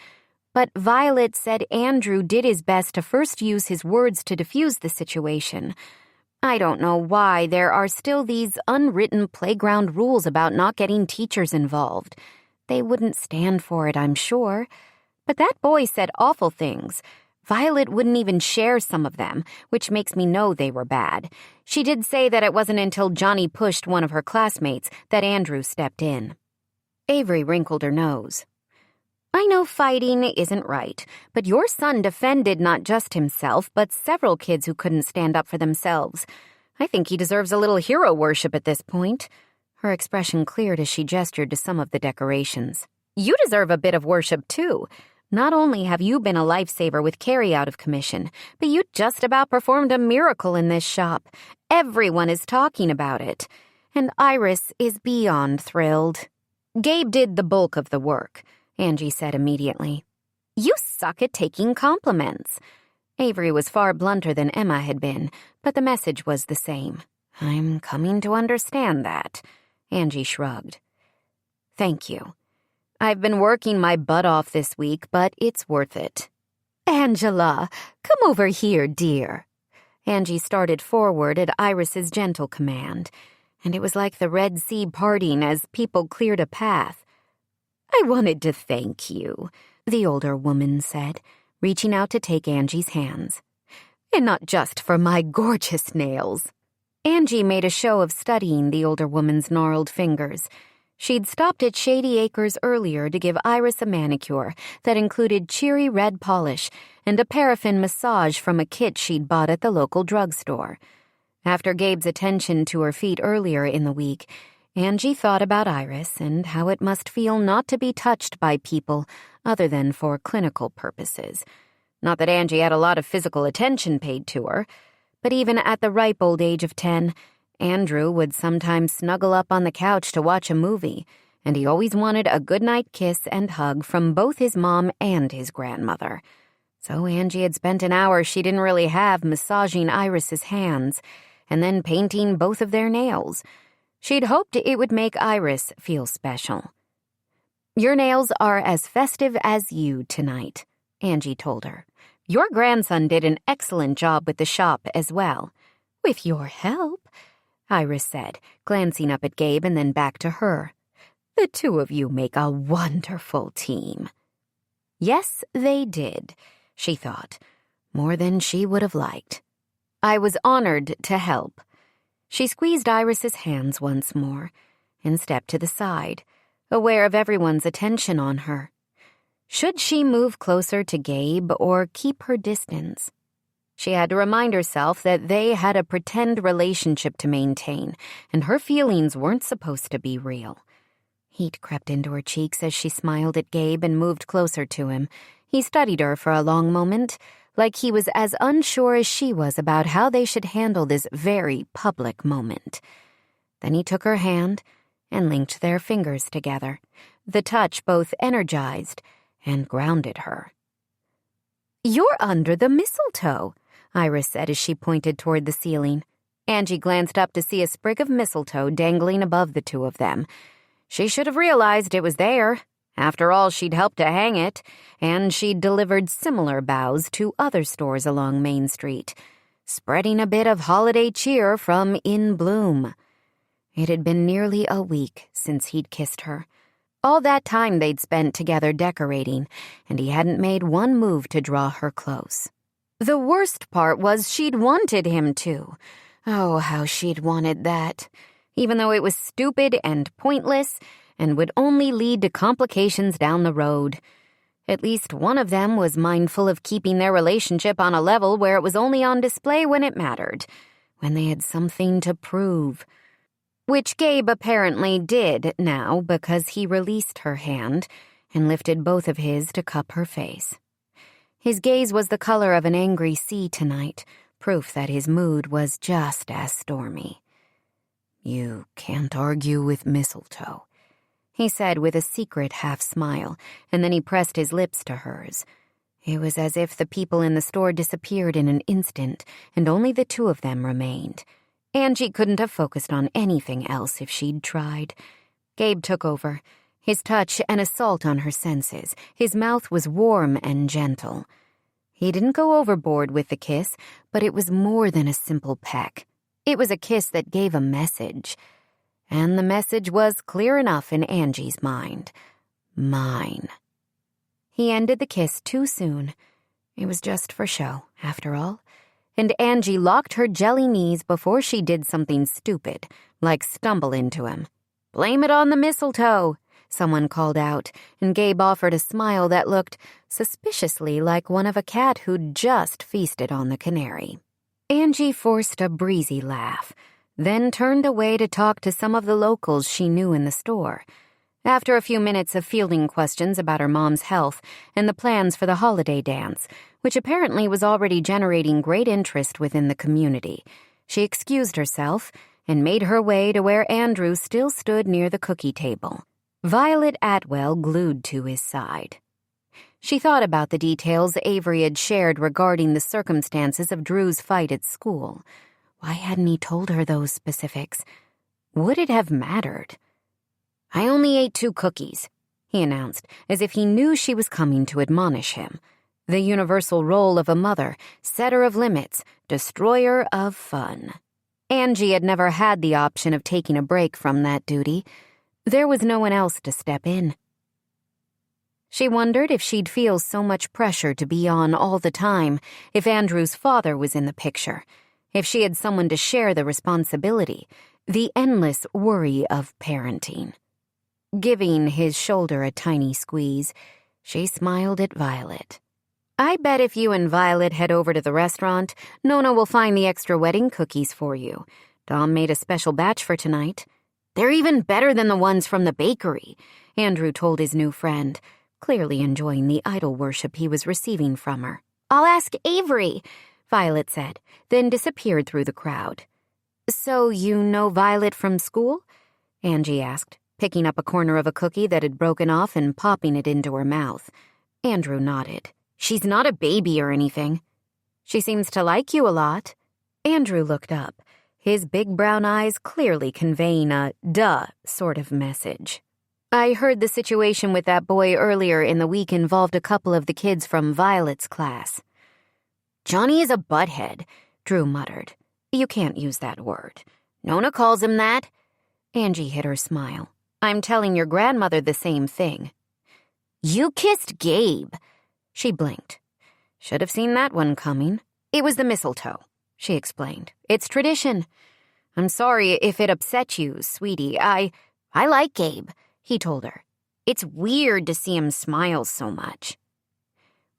But Violet said Andrew did his best to first use his words to diffuse the situation. I don't know why there are still these unwritten playground rules about not getting teachers involved. They wouldn't stand for it, I'm sure. But that boy said awful things. Violet wouldn't even share some of them, which makes me know they were bad. She did say that it wasn't until Johnny pushed one of her classmates that Andrew stepped in." Avery wrinkled her nose. "I know fighting isn't right, but your son defended not just himself, but several kids who couldn't stand up for themselves. I think he deserves a little hero worship at this point." Her expression cleared as she gestured to some of the decorations. "You deserve a bit of worship, too. Not only have you been a lifesaver with Carrie out of commission, but you just about performed a miracle in this shop. Everyone is talking about it. And Iris is beyond thrilled." "Gabe did the bulk of the work," Angie said immediately. "You suck at taking compliments." Avery was far blunter than Emma had been, but the message was the same. "I'm coming to understand that," Angie shrugged. "Thank you. I've been working my butt off this week, but it's worth it." "Angela, come over here, dear." Angie started forward at Iris's gentle command, and it was like the Red Sea parting as people cleared a path. "I wanted to thank you," the older woman said, reaching out to take Angie's hands. "And not just for my gorgeous nails." Angie made a show of studying the older woman's gnarled fingers. She'd stopped at Shady Acres earlier to give Iris a manicure that included cheery red polish and a paraffin massage from a kit she'd bought at the local drugstore. After Gabe's attention to her feet earlier in the week, Angie thought about Iris and how it must feel not to be touched by people other than for clinical purposes. Not that Angie had a lot of physical attention paid to her, but even at the ripe old age of 10, Andrew would sometimes snuggle up on the couch to watch a movie, and he always wanted a goodnight kiss and hug from both his mom and his grandmother. So Angie had spent an hour she didn't really have massaging Iris's hands, and then painting both of their nails. She'd hoped it would make Iris feel special. "Your nails are as festive as you tonight," Angie told her. "Your grandson did an excellent job with the shop as well." "With your help," Iris said, glancing up at Gabe and then back to her. "The two of you make a wonderful team." Yes, they did, she thought, more than she would have liked. "I was honored to help." She squeezed Iris's hands once more and stepped to the side, aware of everyone's attention on her. Should she move closer to Gabe or keep her distance? She had to remind herself that they had a pretend relationship to maintain, and her feelings weren't supposed to be real. Heat crept into her cheeks as she smiled at Gabe and moved closer to him. He studied her for a long moment, like he was as unsure as she was about how they should handle this very public moment. Then he took her hand and linked their fingers together. The touch both energized and grounded her. "You're under the mistletoe," Iris said as she pointed toward the ceiling. Angie glanced up to see a sprig of mistletoe dangling above the two of them. She should have realized it was there. After all, she'd helped to hang it, and she'd delivered similar boughs to other stores along Main Street, spreading a bit of holiday cheer from In Bloom. It had been nearly a week since he'd kissed her. All that time they'd spent together decorating, and he hadn't made one move to draw her close. The worst part was she'd wanted him to. Oh, how she'd wanted that. Even though it was stupid and pointless and would only lead to complications down the road. At least one of them was mindful of keeping their relationship on a level where it was only on display when it mattered, when they had something to prove. Which Gabe apparently did now because he released her hand and lifted both of his to cup her face. His gaze was the color of an angry sea tonight, proof that his mood was just as stormy. "You can't argue with mistletoe," he said with a secret half-smile, and then he pressed his lips to hers. It was as if the people in the store disappeared in an instant, and only the two of them remained. Angie couldn't have focused on anything else if she'd tried. Gabe took over, his touch an assault on her senses. His mouth was warm and gentle. He didn't go overboard with the kiss, but it was more than a simple peck. It was a kiss that gave a message. And the message was clear enough in Angie's mind. Mine. He ended the kiss too soon. It was just for show, after all. And Angie locked her jelly knees before she did something stupid, like stumble into him. "Blame it on the mistletoe," someone called out, and Gabe offered a smile that looked suspiciously like one of a cat who'd just feasted on the canary. Angie forced a breezy laugh, then turned away to talk to some of the locals she knew in the store. After a few minutes of fielding questions about her mom's health and the plans for the holiday dance, which apparently was already generating great interest within the community, she excused herself and made her way to where Andrew still stood near the cookie table. Violet Atwell glued to his side. She thought about the details Avery had shared regarding the circumstances of Drew's fight at school. Why hadn't he told her those specifics? Would it have mattered? "I only ate 2 cookies," he announced, as if he knew she was coming to admonish him. The universal role of a mother, setter of limits, destroyer of fun. Angie had never had the option of taking a break from that duty. There was no one else to step in. She wondered if she'd feel so much pressure to be on all the time if Andrew's father was in the picture, if she had someone to share the responsibility, the endless worry of parenting. Giving his shoulder a tiny squeeze, she smiled at Violet. "I bet if you and Violet head over to the restaurant, Nona will find the extra wedding cookies for you. Dom made a special batch for tonight. They're even better than the ones from the bakery," Andrew told his new friend, clearly enjoying the idol worship he was receiving from her. "I'll ask Avery," Violet said, then disappeared through the crowd. "So you know Violet from school?" Angie asked, picking up a corner of a cookie that had broken off and popping it into her mouth. Andrew nodded. "She's not a baby or anything." "She seems to like you a lot." Andrew looked up, his big brown eyes clearly conveying a duh sort of message. "I heard the situation with that boy earlier in the week involved a couple of the kids from Violet's class." "Johnny is a butthead," Drew muttered. "You can't use that word. Nona calls him that." Angie hid her smile. "I'm telling your grandmother the same thing." "You kissed Gabe." She blinked. "Should have seen that one coming. It was the mistletoe," she explained. "It's tradition. I'm sorry if it upset you, sweetie. I like Gabe," he told her. "It's weird to see him smile so much."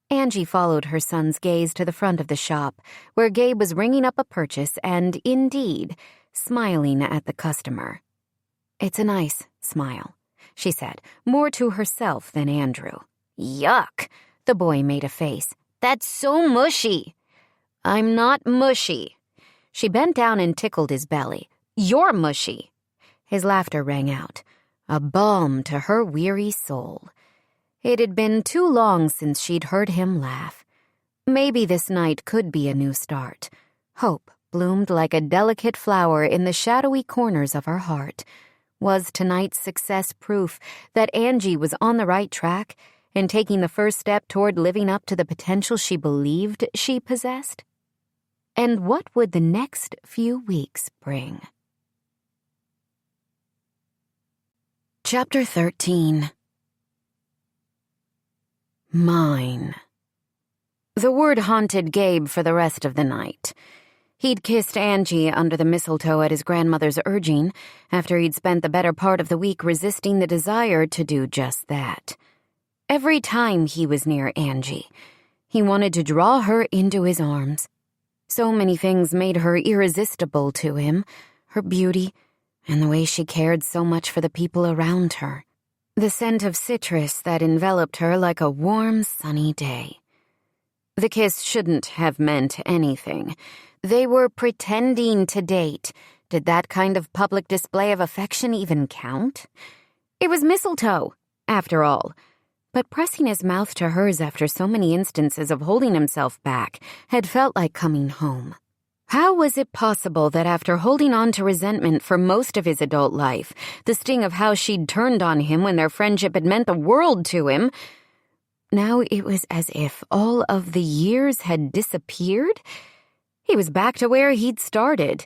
Angie followed her son's gaze to the front of the shop, where Gabe was ringing up a purchase and, indeed, smiling at the customer. "It's a nice smile," she said, more to herself than Andrew. "Yuck," the boy made a face. "That's so mushy." "I'm not mushy." She bent down and tickled his belly. "You're mushy." His laughter rang out, a balm to her weary soul. It had been too long since she'd heard him laugh. Maybe this night could be a new start. Hope bloomed like a delicate flower in the shadowy corners of her heart. Was tonight's success proof that Angie was on the right track and taking the first step toward living up to the potential she believed she possessed? And what would the next few weeks bring? Chapter 13. Mine. The word haunted Gabe for the rest of the night. He'd kissed Angie under the mistletoe at his grandmother's urging after he'd spent the better part of the week resisting the desire to do just that. Every time he was near Angie, he wanted to draw her into his arms. So many things made her irresistible to him, her beauty, and the way she cared so much for the people around her. The scent of citrus that enveloped her like a warm, sunny day. The kiss shouldn't have meant anything. They were pretending to date. Did that kind of public display of affection even count? It was mistletoe, after all. But pressing his mouth to hers after so many instances of holding himself back had felt like coming home. How was it possible that after holding on to resentment for most of his adult life, the sting of how she'd turned on him when their friendship had meant the world to him, now it was as if all of the years had disappeared? He was back to where he'd started.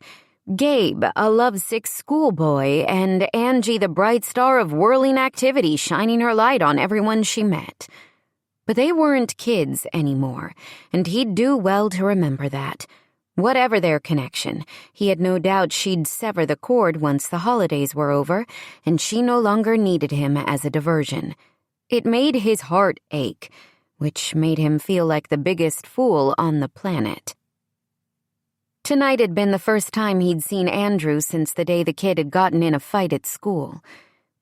Gabe, a lovesick schoolboy, and Angie, the bright star of whirling activity, shining her light on everyone she met. But they weren't kids anymore, and he'd do well to remember that. Whatever their connection, he had no doubt she'd sever the cord once the holidays were over, and she no longer needed him as a diversion. It made his heart ache, which made him feel like the biggest fool on the planet. Tonight had been the first time he'd seen Andrew since the day the kid had gotten in a fight at school.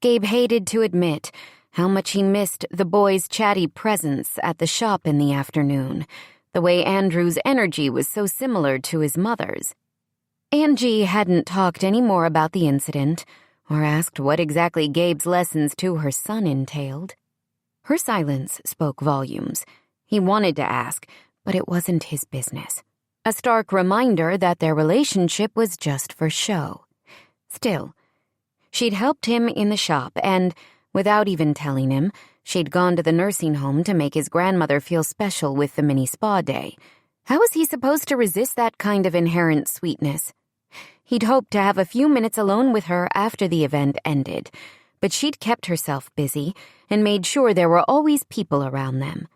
Gabe hated to admit how much he missed the boy's chatty presence at the shop in the afternoon, the way Andrew's energy was so similar to his mother's. Angie hadn't talked any more about the incident, or asked what exactly Gabe's lessons to her son entailed. Her silence spoke volumes. He wanted to ask, but it wasn't his business. A stark reminder that their relationship was just for show. Still, she'd helped him in the shop and, without even telling him, she'd gone to the nursing home to make his grandmother feel special with the mini spa day. How was he supposed to resist that kind of inherent sweetness? He'd hoped to have a few minutes alone with her after the event ended, but she'd kept herself busy and made sure there were always people around them.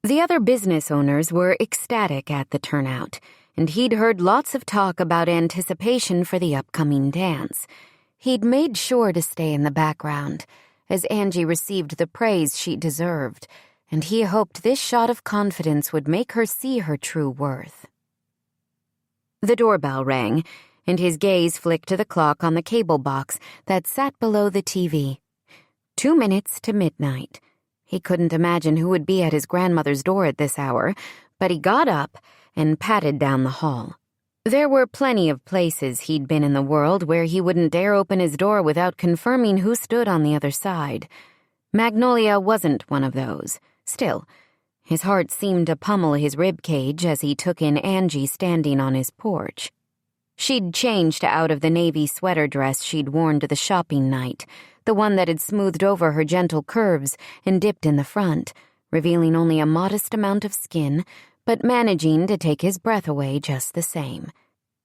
The other business owners were ecstatic at the turnout, and he'd heard lots of talk about anticipation for the upcoming dance. He'd made sure to stay in the background, as Angie received the praise she deserved, and he hoped this shot of confidence would make her see her true worth. The doorbell rang, and his gaze flicked to the clock on the cable box that sat below the TV. 2 minutes to midnight. He couldn't imagine who would be at his grandmother's door at this hour, but he got up and patted down the hall. There were plenty of places he'd been in the world where he wouldn't dare open his door without confirming who stood on the other side. Magnolia wasn't one of those. Still, his heart seemed to pummel his rib cage as he took in Angie standing on his porch. She'd changed out of the navy sweater dress she'd worn to the shopping night, the one that had smoothed over her gentle curves and dipped in the front, revealing only a modest amount of skin, but managing to take his breath away just the same.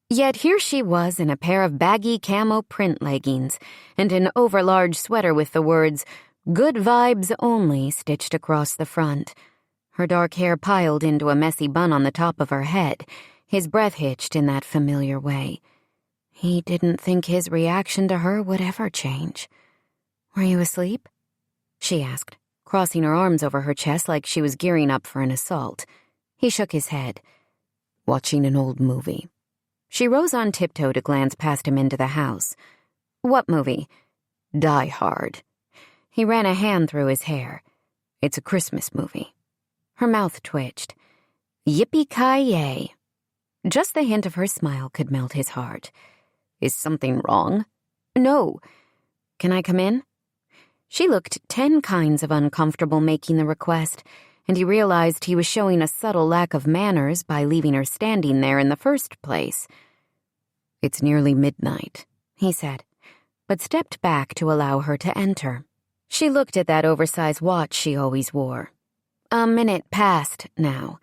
Yet here she was in a pair of baggy camo print leggings and an overlarge sweater with the words, "Good vibes only," stitched across the front. Her dark hair piled into a messy bun on the top of her head, his breath hitched in that familiar way. He didn't think his reaction to her would ever change. "Were you asleep?" she asked, crossing her arms over her chest like she was gearing up for an assault. He shook his head. "Watching an old movie." She rose on tiptoe to glance past him into the house. "What movie?" "Die Hard." He ran a hand through his hair. "It's a Christmas movie." Her mouth twitched. "Yippee-ki-yay." Just the hint of her smile could melt his heart. "Is something wrong?" "No. Can I come in?" She looked 10 kinds of uncomfortable making the request, and he realized he was showing a subtle lack of manners by leaving her standing there in the first place. "It's nearly midnight," he said, but stepped back to allow her to enter. She looked at that oversized watch she always wore. "A minute past now.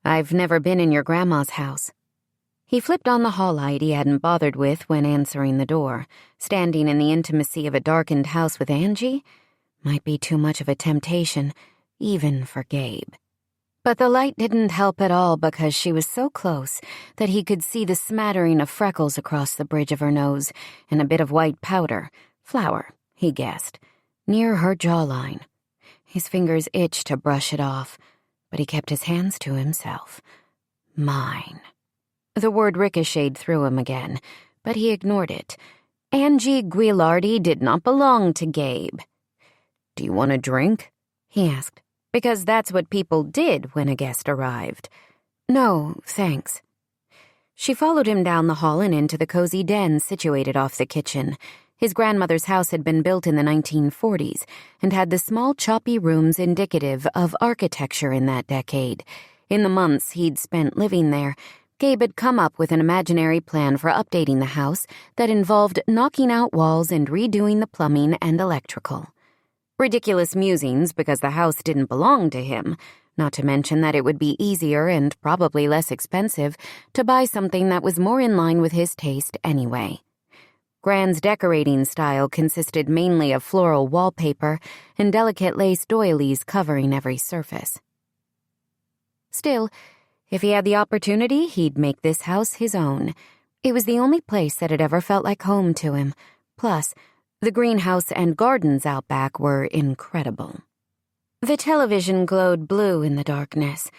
I've never been in your grandma's house." He flipped on the hall light he hadn't bothered with when answering the door. Standing in the intimacy of a darkened house with Angie might be too much of a temptation, even for Gabe. But the light didn't help at all because she was so close that he could see the smattering of freckles across the bridge of her nose and a bit of white powder, flour, he guessed, near her jawline. His fingers itched to brush it off, but he kept his hands to himself. "Mine." The word ricocheted through him again, but he ignored it. Angie Guilardi did not belong to Gabe. "Do you want a drink?" he asked, because that's what people did when a guest arrived. "No, thanks." She followed him down the hall and into the cozy den situated off the kitchen. His grandmother's house had been built in the 1940s and had the small choppy rooms indicative of architecture in that decade. In the months he'd spent living there, Gabe had come up with an imaginary plan for updating the house that involved knocking out walls and redoing the plumbing and electrical. Ridiculous musings because the house didn't belong to him, not to mention that it would be easier and probably less expensive to buy something that was more in line with his taste anyway. Grand's decorating style consisted mainly of floral wallpaper and delicate lace doilies covering every surface. Still, if he had the opportunity, he'd make this house his own. It was the only place that had ever felt like home to him. Plus, the greenhouse and gardens out back were incredible. The television glowed blue in the darkness,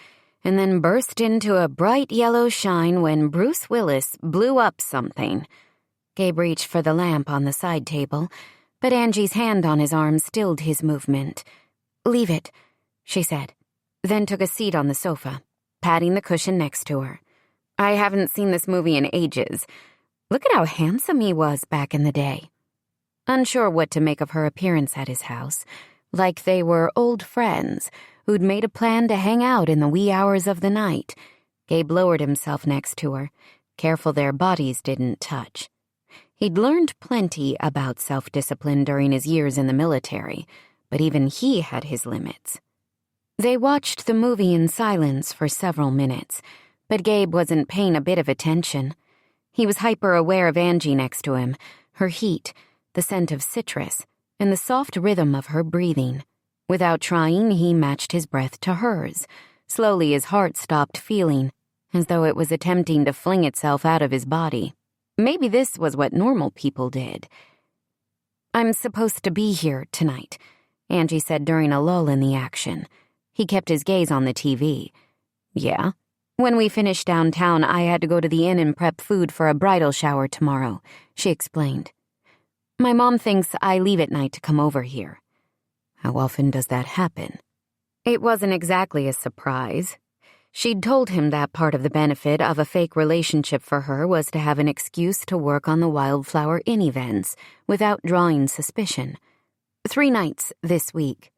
and then burst into a bright yellow shine when Bruce Willis blew up something. Gabe reached for the lamp on the side table, but Angie's hand on his arm stilled his movement. "Leave it," she said, then took a seat on the sofa, patting the cushion next to her. "I haven't seen this movie in ages. Look at how handsome he was back in the day." unsure what to make of her appearance at his house, like they were old friends who'd made a plan to hang out in the wee hours of the night. Gabe lowered himself next to her, careful their bodies didn't touch. He'd learned plenty about self-discipline during his years in the military, but even he had his limits. They watched the movie in silence for several minutes, but Gabe wasn't paying a bit of attention. He was hyper-aware of Angie next to him, her heat, the scent of citrus, and the soft rhythm of her breathing. Without trying, he matched his breath to hers. Slowly his heart stopped feeling, as though it was attempting to fling itself out of his body. Maybe this was what normal people did. "I'm supposed to be here tonight," Angie said during a lull in the action. He kept his gaze on the TV. "Yeah? When we finished downtown, I had to go to the inn and prep food for a bridal shower tomorrow," she explained. "My mom thinks I leave at night to come over here." "How often does that happen?" It wasn't exactly a surprise. She'd told him that part of the benefit of a fake relationship for her was to have an excuse to work on the Wildflower Inn events without drawing suspicion. 3 nights this week.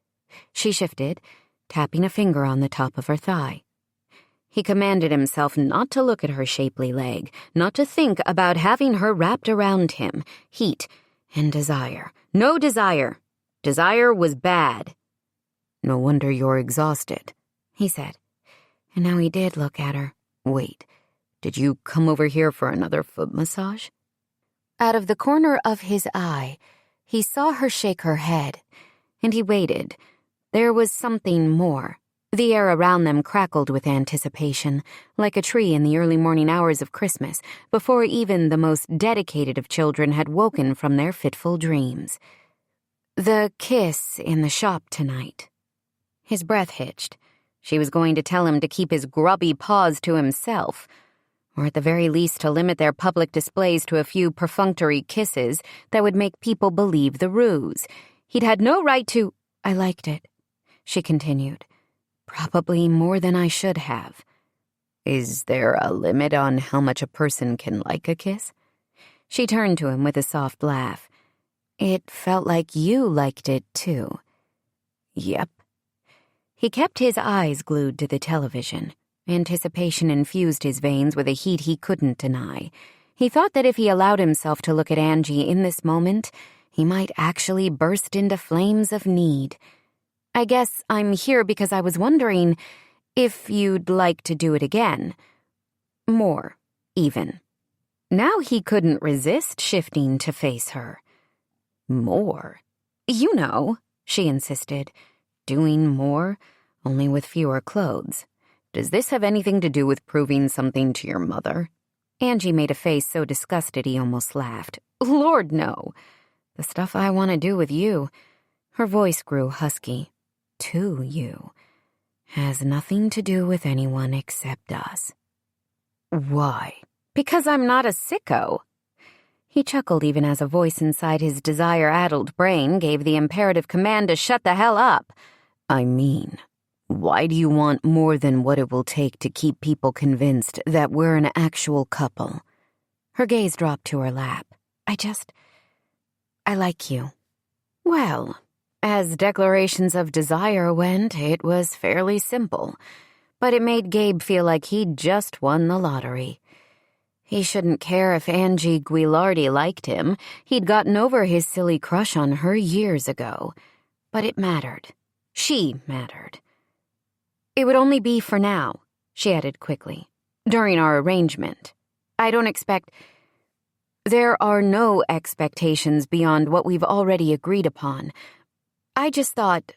She shifted, tapping a finger on the top of her thigh. He commanded himself not to look at her shapely leg, not to think about having her wrapped around him. Heat and desire. No desire. Desire was bad. "No wonder you're exhausted," he said. And now he did look at her. "Wait, did you come over here for another foot massage?" Out of the corner of his eye, he saw her shake her head, and he waited. There was something more. The air around them crackled with anticipation, like a tree in the early morning hours of Christmas, before even the most dedicated of children had woken from their fitful dreams. The kiss in the shop tonight. His breath hitched. She was going to tell him to keep his grubby paws to himself, or at the very least to limit their public displays to a few perfunctory kisses that would make people believe the ruse. He'd had no right to— "I liked it," she continued. "Probably more than I should have." "Is there a limit on how much a person can like a kiss?" She turned to him with a soft laugh. "It felt like you liked it, too." "Yep." He kept his eyes glued to the television. Anticipation infused his veins with a heat he couldn't deny. He thought that if he allowed himself to look at Angie in this moment, he might actually burst into flames of need. "I guess I'm here because I was wondering if you'd like to do it again. More, even." Now he couldn't resist shifting to face her. "More?" "You know," she insisted. "Doing more, only with fewer clothes. Does this have anything to do with proving something to your mother?" Angie made a face so disgusted he almost laughed. "Lord, no. The stuff I want to do with you," her voice grew husky, "to you, has nothing to do with anyone except us." "Why?" "Because I'm not a sicko." He chuckled even as a voice inside his desire-addled brain gave the imperative command to shut the hell up. "I mean, why do you want more than what it will take to keep people convinced that we're an actual couple?" Her gaze dropped to her lap. I like you." Well, as declarations of desire went, it was fairly simple, but it made Gabe feel like he'd just won the lottery. He shouldn't care if Angie Guilardi liked him. He'd gotten over his silly crush on her years ago. But it mattered. She mattered. "It would only be for now," she added quickly, "during our arrangement. I don't expect— There are no expectations beyond what we've already agreed upon. I just thought—"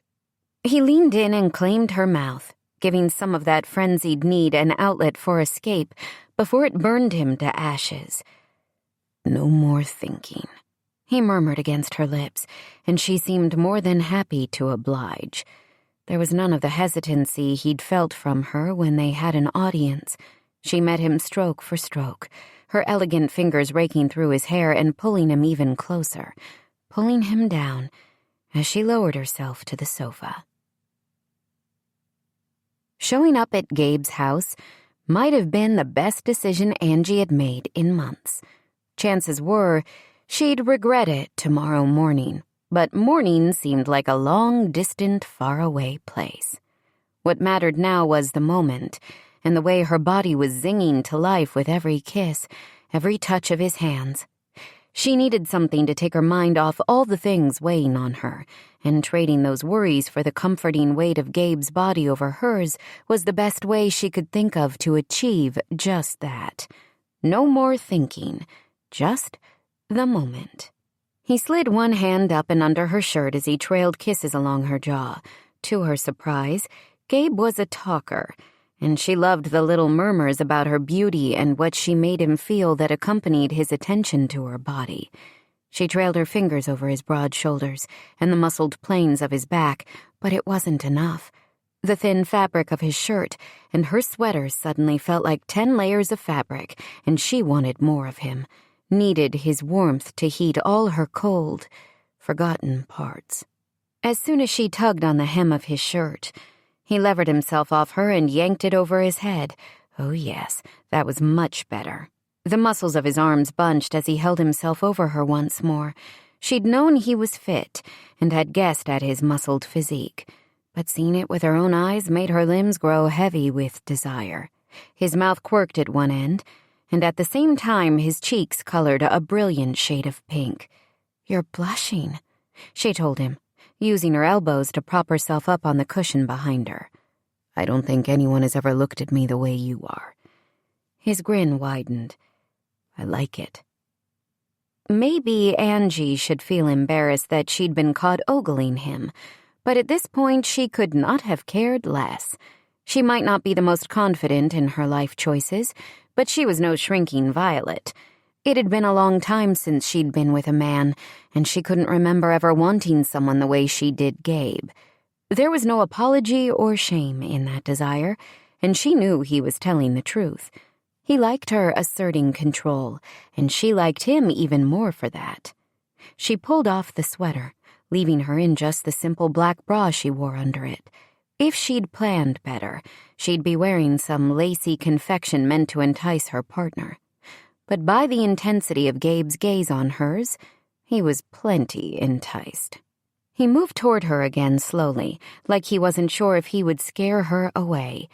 He leaned in and claimed her mouth, giving some of that frenzied need an outlet for escape before it burned him to ashes. "No more thinking," he murmured against her lips, and she seemed more than happy to oblige. There was none of the hesitancy he'd felt from her when they had an audience. She met him stroke for stroke, her elegant fingers raking through his hair and pulling him even closer, pulling him down as she lowered herself to the sofa. Showing up at Gabe's house might have been the best decision Angie had made in months. Chances were She'd regret it tomorrow morning, but morning seemed like a long, distant, faraway place. What mattered now was the moment, and the way her body was zinging to life with every kiss, every touch of his hands. She needed something to take her mind off all the things weighing on her, and trading those worries for the comforting weight of Gabe's body over hers was the best way she could think of to achieve just that. No more thinking, just the moment. He slid one hand up and under her shirt as he trailed kisses along her jaw. To her surprise, Gabe was a talker, and she loved the little murmurs about her beauty and what she made him feel that accompanied his attention to her body. She trailed her fingers over his broad shoulders and the muscled planes of his back, but it wasn't enough. The thin fabric of his shirt and her sweater suddenly felt like 10 layers of fabric, and she wanted more of him, needed his warmth to heat all her cold, forgotten parts. As soon as she tugged on the hem of his shirt, he levered himself off her and yanked it over his head. Oh yes, that was much better. The muscles of his arms bunched as he held himself over her once more. She'd known he was fit and had guessed at his muscled physique, but seeing it with her own eyes made her limbs grow heavy with desire. His mouth quirked at one end, and at the same time his cheeks colored a brilliant shade of pink. "You're blushing," she told him, using her elbows to prop herself up on the cushion behind her. "I don't think anyone has ever looked at me the way you are." His grin widened. "I like it." Maybe Angie should feel embarrassed that she'd been caught ogling him, but at this point she could not have cared less. She might not be the most confident in her life choices, but she was no shrinking violet. It had been a long time since she'd been with a man, and she couldn't remember ever wanting someone the way she did Gabe. There was no apology or shame in that desire, and she knew he was telling the truth. He liked her asserting control, and she liked him even more for that. She pulled off the sweater, leaving her in just the simple black bra she wore under it. If she'd planned better, she'd be wearing some lacy confection meant to entice her partner. But by the intensity of Gabe's gaze on hers, he was plenty enticed. He moved toward her again slowly, like he wasn't sure if he would scare her away.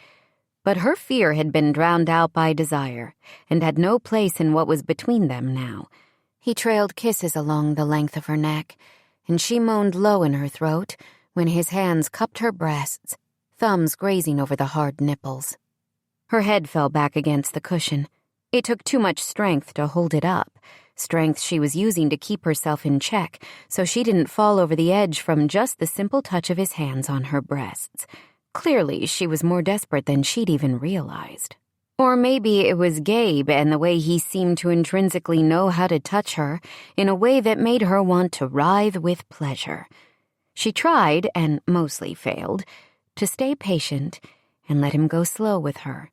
But her fear had been drowned out by desire, and had no place in what was between them now. He trailed kisses along the length of her neck, and she moaned low in her throat when his hands cupped her breasts, thumbs grazing over the hard nipples. Her head fell back against the cushion. It took too much strength to hold it up, strength she was using to keep herself in check so she didn't fall over the edge from just the simple touch of his hands on her breasts. Clearly, she was more desperate than she'd even realized. Or maybe it was Gabe and the way he seemed to intrinsically know how to touch her in a way that made her want to writhe with pleasure. She tried, and mostly failed, to stay patient and let him go slow with her.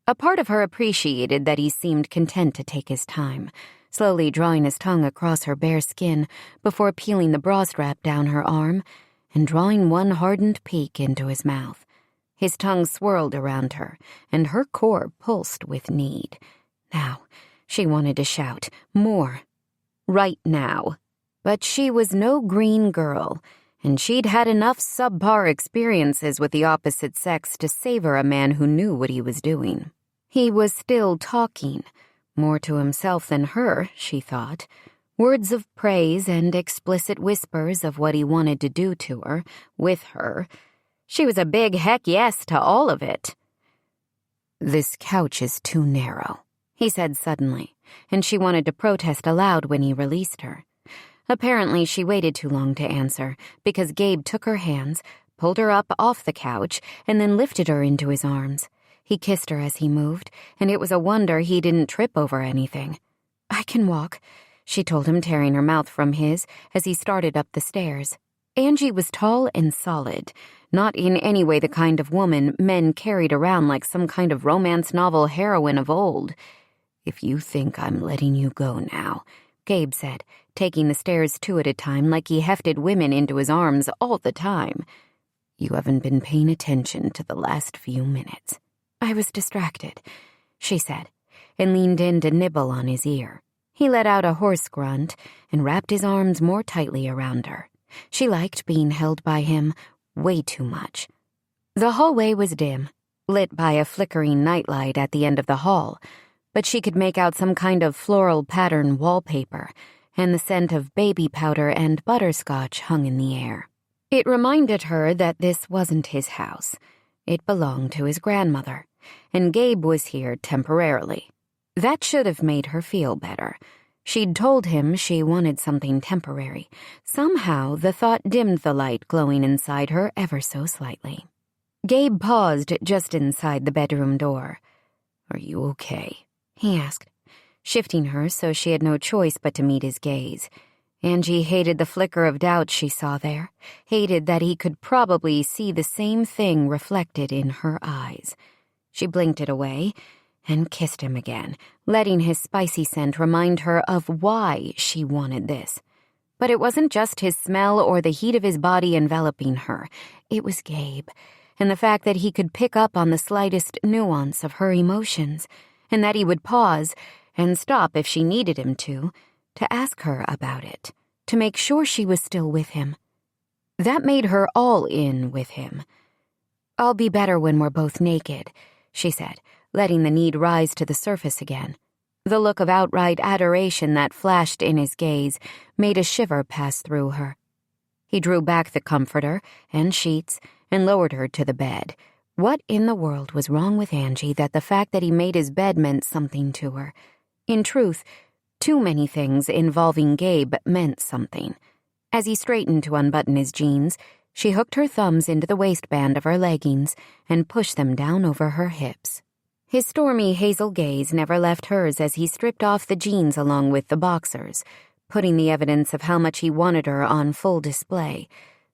A part of her appreciated that he seemed content to take his time, slowly drawing his tongue across her bare skin before peeling the bra strap down her arm and drawing one hardened peak into his mouth. His tongue swirled around her, and her core pulsed with need. Now, she wanted to shout, more. Right now. But she was no green girl, and she'd had enough subpar experiences with the opposite sex to savor a man who knew what he was doing. He was still talking, more to himself than her, she thought. Words of praise and explicit whispers of what he wanted to do to her, with her. She was a big heck yes to all of it. "This couch is too narrow," he said suddenly, and she wanted to protest aloud when he released her. Apparently she waited too long to answer, because Gabe took her hands, pulled her up off the couch, and then lifted her into his arms. He kissed her as he moved, and it was a wonder he didn't trip over anything. "I can walk," she told him, tearing her mouth from his as he started up the stairs. Angie was tall and solid, not in any way the kind of woman men carried around like some kind of romance novel heroine of old. "If you think I'm letting you go now," Gabe said, taking the stairs two at a time like he hefted women into his arms all the time, "you haven't been paying attention to the last few minutes." "I was distracted," she said, and leaned in to nibble on his ear. He let out a hoarse grunt and wrapped his arms more tightly around her. She liked being held by him way too much. The hallway was dim, lit by a flickering nightlight at the end of the hall, but she could make out some kind of floral pattern wallpaper, and the scent of baby powder and butterscotch hung in the air. It reminded her that this wasn't his house. It belonged to his grandmother, and Gabe was here temporarily. That should have made her feel better. She'd told him she wanted something temporary. Somehow, the thought dimmed the light glowing inside her ever so slightly. Gabe paused just inside the bedroom door. "Are you okay?" he asked, shifting her so she had no choice but to meet his gaze. Angie hated the flicker of doubt she saw there, hated that he could probably see the same thing reflected in her eyes. She blinked it away and kissed him again, letting his spicy scent remind her of why she wanted this. But it wasn't just his smell or the heat of his body enveloping her. It was Gabe, and the fact that he could pick up on the slightest nuance of her emotions, and that he would pause and stop if she needed him to ask her about it, to make sure she was still with him. That made her all in with him. "I'll be better when we're both naked," she said, letting the need rise to the surface again. The look of outright adoration that flashed in his gaze made a shiver pass through her. He drew back the comforter and sheets and lowered her to the bed. What in the world was wrong with Angie that the fact that he made his bed meant something to her? In truth, too many things involving Gabe meant something. As he straightened to unbutton his jeans, she hooked her thumbs into the waistband of her leggings and pushed them down over her hips. His stormy hazel gaze never left hers as he stripped off the jeans along with the boxers, putting the evidence of how much he wanted her on full display.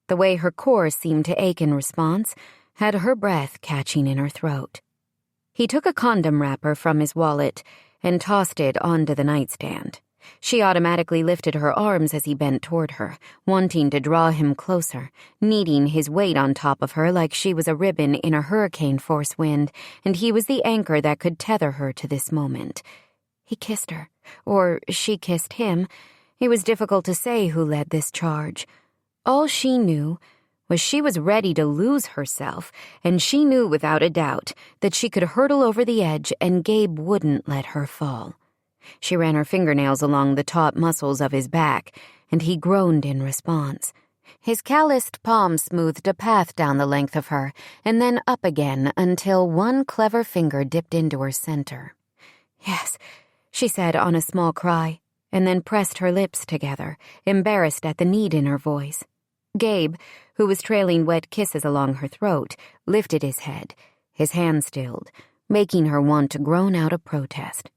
The way her core seemed to ache in response had her breath catching in her throat. He took a condom wrapper from his wallet and tossed it onto the nightstand. She automatically lifted her arms as he bent toward her, wanting to draw him closer, needing his weight on top of her like she was a ribbon in a hurricane-force wind, and he was the anchor that could tether her to this moment. He kissed her, or she kissed him. It was difficult to say who led this charge. All she knew was she was ready to lose herself, and she knew without a doubt that she could hurtle over the edge and Gabe wouldn't let her fall. She ran her fingernails along the taut muscles of his back, and he groaned in response. His calloused palm smoothed a path down the length of her, and then up again until one clever finger dipped into her center. "Yes," she said on a small cry, and then pressed her lips together, embarrassed at the need in her voice. Gabe, who was trailing wet kisses along her throat, lifted his head, his hand stilled, making her want to groan out a protest.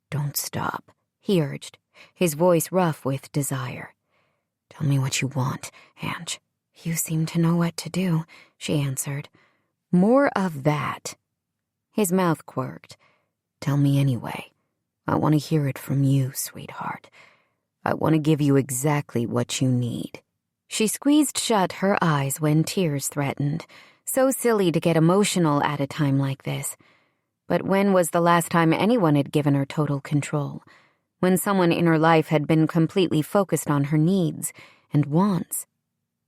"Don't stop," he urged, his voice rough with desire. "Tell me what you want, Ange." "You seem to know what to do," she answered. "More of that." His mouth quirked. "Tell me anyway. I want to hear it from you, sweetheart. I want to give you exactly what you need." She squeezed shut her eyes when tears threatened. So silly to get emotional at a time like this. But when was the last time anyone had given her total control? When someone in her life had been completely focused on her needs and wants?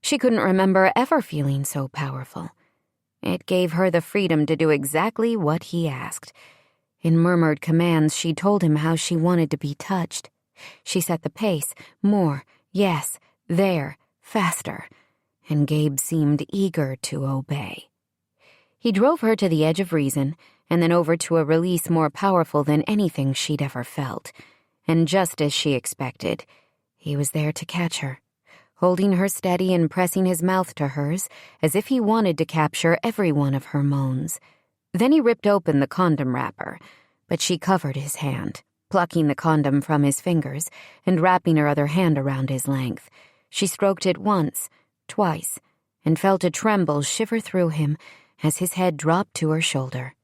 She couldn't remember ever feeling so powerful. It gave her the freedom to do exactly what he asked. In murmured commands, she told him how she wanted to be touched. She set the pace, more, yes, there, faster, and Gabe seemed eager to obey. He drove her to the edge of reason, and then over to a release more powerful than anything she'd ever felt. And just as she expected, he was there to catch her, holding her steady and pressing his mouth to hers as if he wanted to capture every one of her moans. Then he ripped open the condom wrapper, but she covered his hand, plucking the condom from his fingers and wrapping her other hand around his length. She stroked it once, twice, and felt a tremble shiver through him as his head dropped to her shoulder.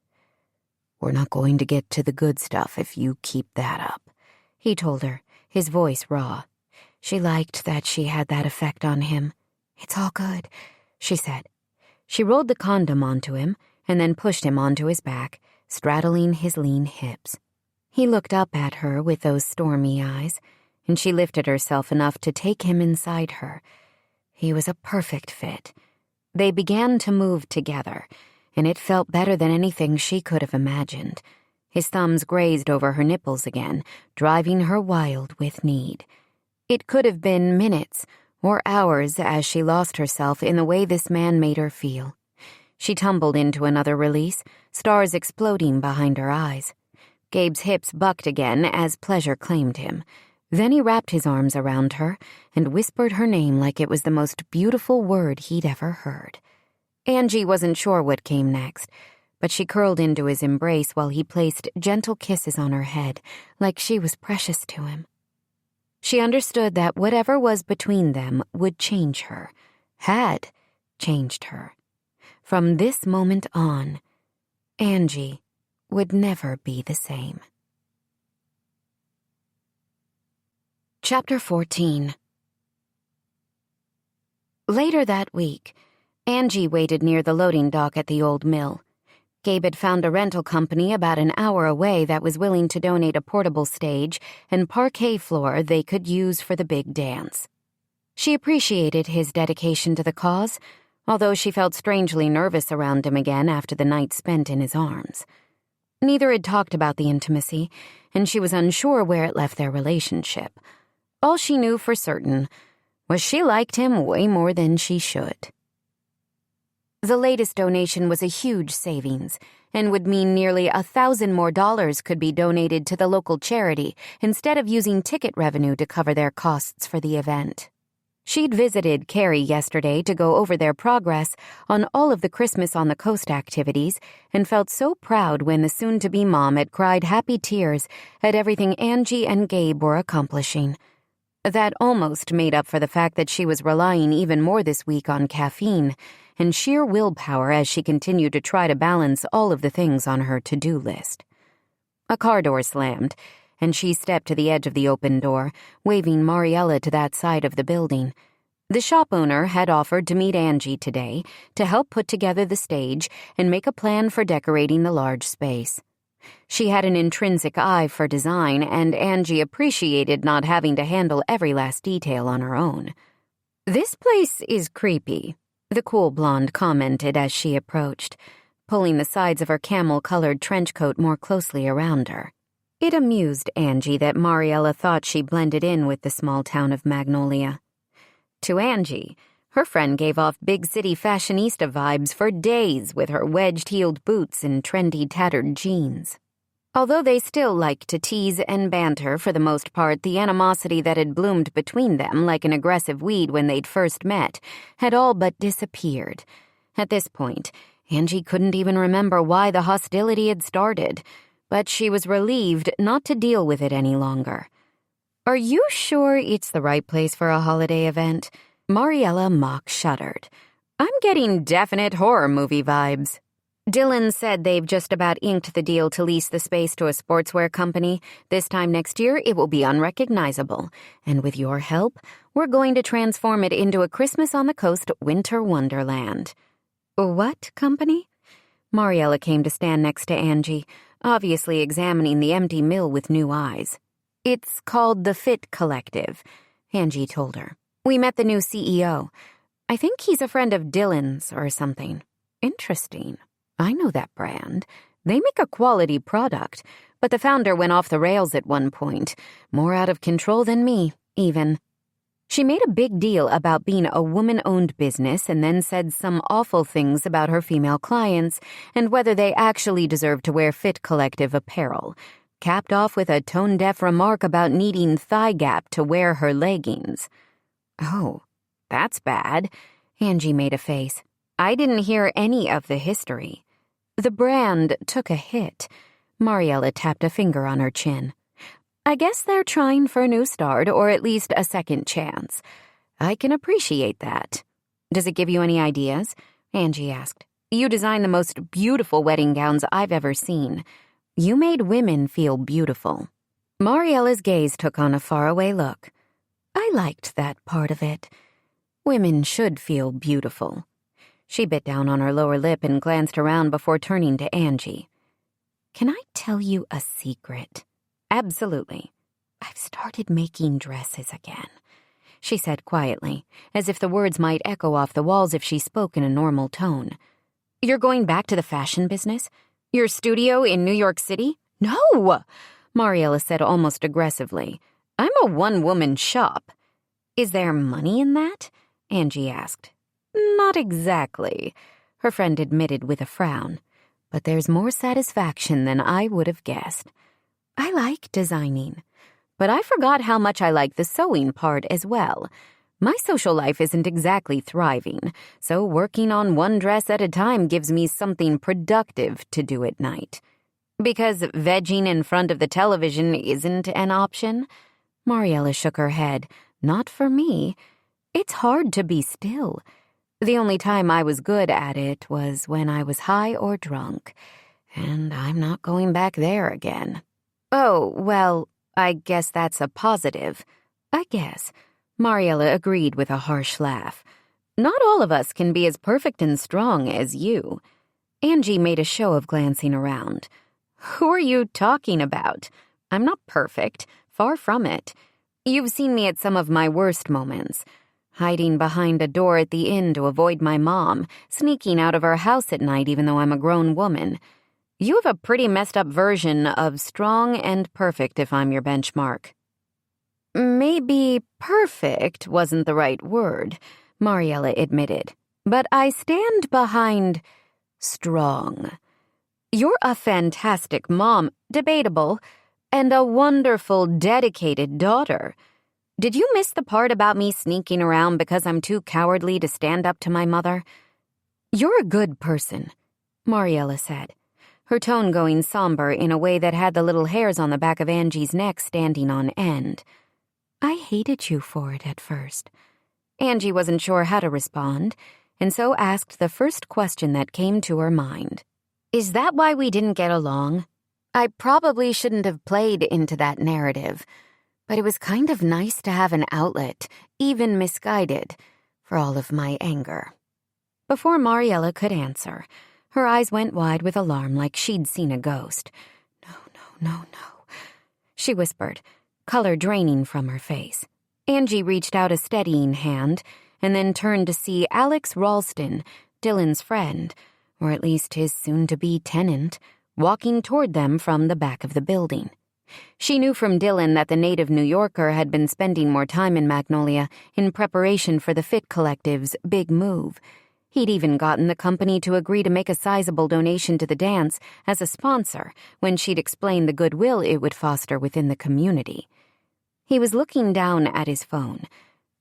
"We're not going to get to the good stuff if you keep that up," he told her, his voice raw. She liked that she had that effect on him. "It's all good," she said. She rolled the condom onto him and then pushed him onto his back, straddling his lean hips. He looked up at her with those stormy eyes, and she lifted herself enough to take him inside her. He was a perfect fit. They began to move together, and it felt better than anything she could have imagined. His thumbs grazed over her nipples again, driving her wild with need. It could have been minutes or hours as she lost herself in the way this man made her feel. She tumbled into another release, stars exploding behind her eyes. Gabe's hips bucked again as pleasure claimed him. Then he wrapped his arms around her and whispered her name like it was the most beautiful word he'd ever heard. Angie wasn't sure what came next, but she curled into his embrace while he placed gentle kisses on her head, like she was precious to him. She understood that whatever was between them would change her, had changed her. From this moment on, Angie would never be the same. Chapter 14. Later that week, Angie waited near the loading dock at the old mill. Gabe had found a rental company about an hour away that was willing to donate a portable stage and parquet floor they could use for the big dance. She appreciated his dedication to the cause, although she felt strangely nervous around him again after the night spent in his arms. Neither had talked about the intimacy, and she was unsure where it left their relationship. All she knew for certain was she liked him way more than she should. The latest donation was a huge savings and would mean nearly $1,000 more could be donated to the local charity instead of using ticket revenue to cover their costs for the event. She'd visited Carrie yesterday to go over their progress on all of the Christmas on the Coast activities and felt so proud when the soon-to-be mom had cried happy tears at everything Angie and Gabe were accomplishing. That almost made up for the fact that she was relying even more this week on caffeine and sheer willpower as she continued to try to balance all of the things on her to-do list. A car door slammed, and she stepped to the edge of the open door, waving Mariella to that side of the building. The shop owner had offered to meet Angie today to help put together the stage and make a plan for decorating the large space. She had an intrinsic eye for design, and Angie appreciated not having to handle every last detail on her own. "This place is creepy," the cool blonde commented as she approached, pulling the sides of her camel-colored trench coat more closely around her. It amused Angie that Mariella thought she blended in with the small town of Magnolia. To Angie, her friend gave off big city fashionista vibes for days with her wedged-heeled boots and trendy tattered jeans. Although they still liked to tease and banter, for the most part, the animosity that had bloomed between them like an aggressive weed when they'd first met had all but disappeared. At this point, Angie couldn't even remember why the hostility had started, but she was relieved not to deal with it any longer. "Are you sure it's the right place for a holiday event?" Mariella mock shuddered. "I'm getting definite horror movie vibes." Dylan said they've just about inked the deal to lease the space to a sportswear company. This time next year, it will be unrecognizable. And with your help, we're going to transform it into a Christmas on the Coast winter wonderland. "What company?" Mariella came to stand next to Angie, obviously examining the empty mill with new eyes. "It's called the Fit Collective," Angie told her. "We met the new CEO. I think he's a friend of Dylan's or something." "Interesting. I know that brand. They make a quality product, but the founder went off the rails at one point, more out of control than me, even. She made a big deal about being a woman-owned business and then said some awful things about her female clients and whether they actually deserve to wear Fit Collective apparel, capped off with a tone-deaf remark about needing thigh gap to wear her leggings. "Oh, that's bad." Angie made a face. "I didn't hear any of the history." "The brand took a hit." Mariella tapped a finger on her chin. "I guess they're trying for a new start, or at least a second chance. I can appreciate that." "Does it give you any ideas?" Angie asked. "You design the most beautiful wedding gowns I've ever seen. You made women feel beautiful." Mariella's gaze took on a faraway look. "I liked that part of it. Women should feel beautiful." She bit down on her lower lip and glanced around before turning to Angie. "Can I tell you a secret?" Absolutely. I've started making dresses again, she said quietly, as if the words might echo off the walls if she spoke in a normal tone. You're going back to the fashion business? Your studio in New York City? No, Mariella said almost aggressively. I'm a one-woman shop. Is there money in that? Angie asked. Not exactly, her friend admitted with a frown. But there's more satisfaction than I would have guessed. I like designing, but I forgot how much I like the sewing part as well. My social life isn't exactly thriving, so working on one dress at a time gives me something productive to do at night. Because vegging in front of the television isn't an option? Mariella shook her head. Not for me. It's hard to be still. The only time I was good at it was when I was high or drunk, and I'm not going back there again. Oh, well, I guess that's a positive. I guess. Mariella agreed with a harsh laugh. Not all of us can be as perfect and strong as you. Angie made a show of glancing around. Who are you talking about? I'm not perfect. Far from it. You've seen me at some of my worst moments. Hiding behind a door at the inn to avoid my mom, sneaking out of our house at night even though I'm a grown woman. You have a pretty messed up version of strong and perfect if I'm your benchmark. Maybe perfect wasn't the right word, Mariella admitted. But I stand behind strong. You're a fantastic mom, debatable, and a wonderful, dedicated daughter. Did you miss the part about me sneaking around because I'm too cowardly to stand up to my mother? You're a good person, Mariella said, her tone going somber in a way that had the little hairs on the back of Angie's neck standing on end. I hated you for it at first. Angie wasn't sure how to respond, and so asked the first question that came to her mind. Is that why we didn't get along? I probably shouldn't have played into that narrative, but it was kind of nice to have an outlet, even misguided, for all of my anger. Before Mariella could answer, her eyes went wide with alarm like she'd seen a ghost. No, she whispered, color draining from her face. Angie reached out a steadying hand and then turned to see Alex Ralston, Dylan's friend, or at least his soon-to-be tenant, walking toward them from the back of the building. She knew from Dylan that the native New Yorker had been spending more time in Magnolia in preparation for the Fit Collective's big move. He'd even gotten the company to agree to make a sizable donation to the dance as a sponsor when she'd explained the goodwill it would foster within the community. He was looking down at his phone,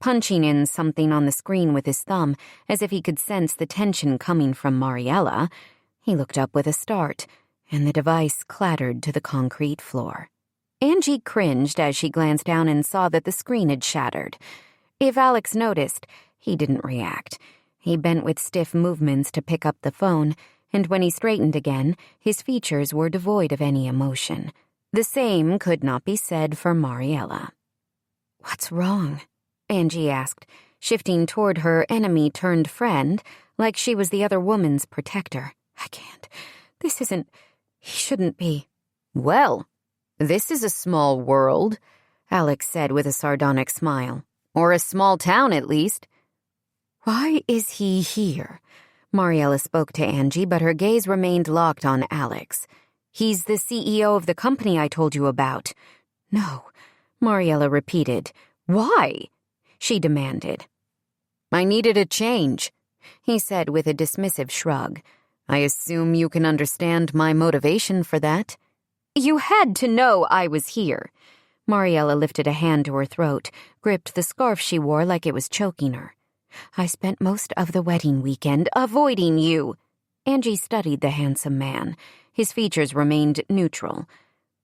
punching in something on the screen with his thumb as if he could sense the tension coming from Mariella. He looked up with a start, and the device clattered to the concrete floor. Angie cringed as she glanced down and saw that the screen had shattered. If Alex noticed, he didn't react. He bent with stiff movements to pick up the phone, and when he straightened again, his features were devoid of any emotion. The same could not be said for Mariella. What's wrong? Angie asked, shifting toward her enemy-turned-friend like she was the other woman's protector. I can't. This isn't... He shouldn't be. Well, this is a small world, Alex said with a sardonic smile. Or a small town, at least. Why is he here? Mariella spoke to Angie, but her gaze remained locked on Alex. He's the CEO of the company I told you about. No, Mariella repeated. Why? She demanded. I needed a change, he said with a dismissive shrug. I assume you can understand my motivation for that. You had to know I was here. Mariella lifted a hand to her throat, gripped the scarf she wore like it was choking her. I spent most of the wedding weekend avoiding you. Angie studied the handsome man. His features remained neutral,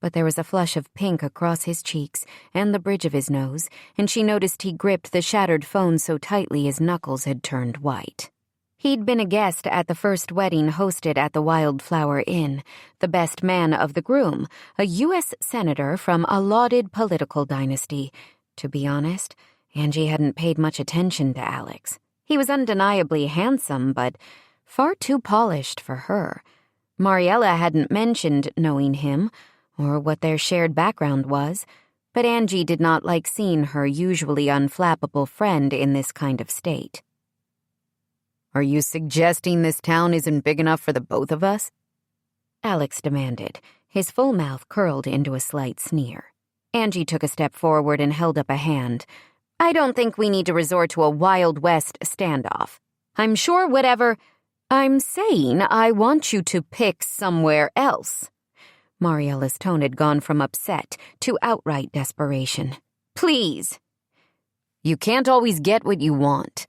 but there was a flush of pink across his cheeks and the bridge of his nose, and she noticed he gripped the shattered phone so tightly his knuckles had turned white. He'd been a guest at the first wedding hosted at the Wildflower Inn, the best man of the groom, a U.S. senator from a lauded political dynasty. To be honest, Angie hadn't paid much attention to Alex. He was undeniably handsome, but far too polished for her. Mariella hadn't mentioned knowing him, or what their shared background was, but Angie did not like seeing her usually unflappable friend in this kind of state. Are you suggesting this town isn't big enough for the both of us? Alex demanded, his full mouth curled into a slight sneer. Angie took a step forward and held up a hand. I don't think we need to resort to a Wild West standoff. I'm sure whatever... I'm saying I want you to pick somewhere else. Mariella's tone had gone from upset to outright desperation. Please. You can't always get what you want.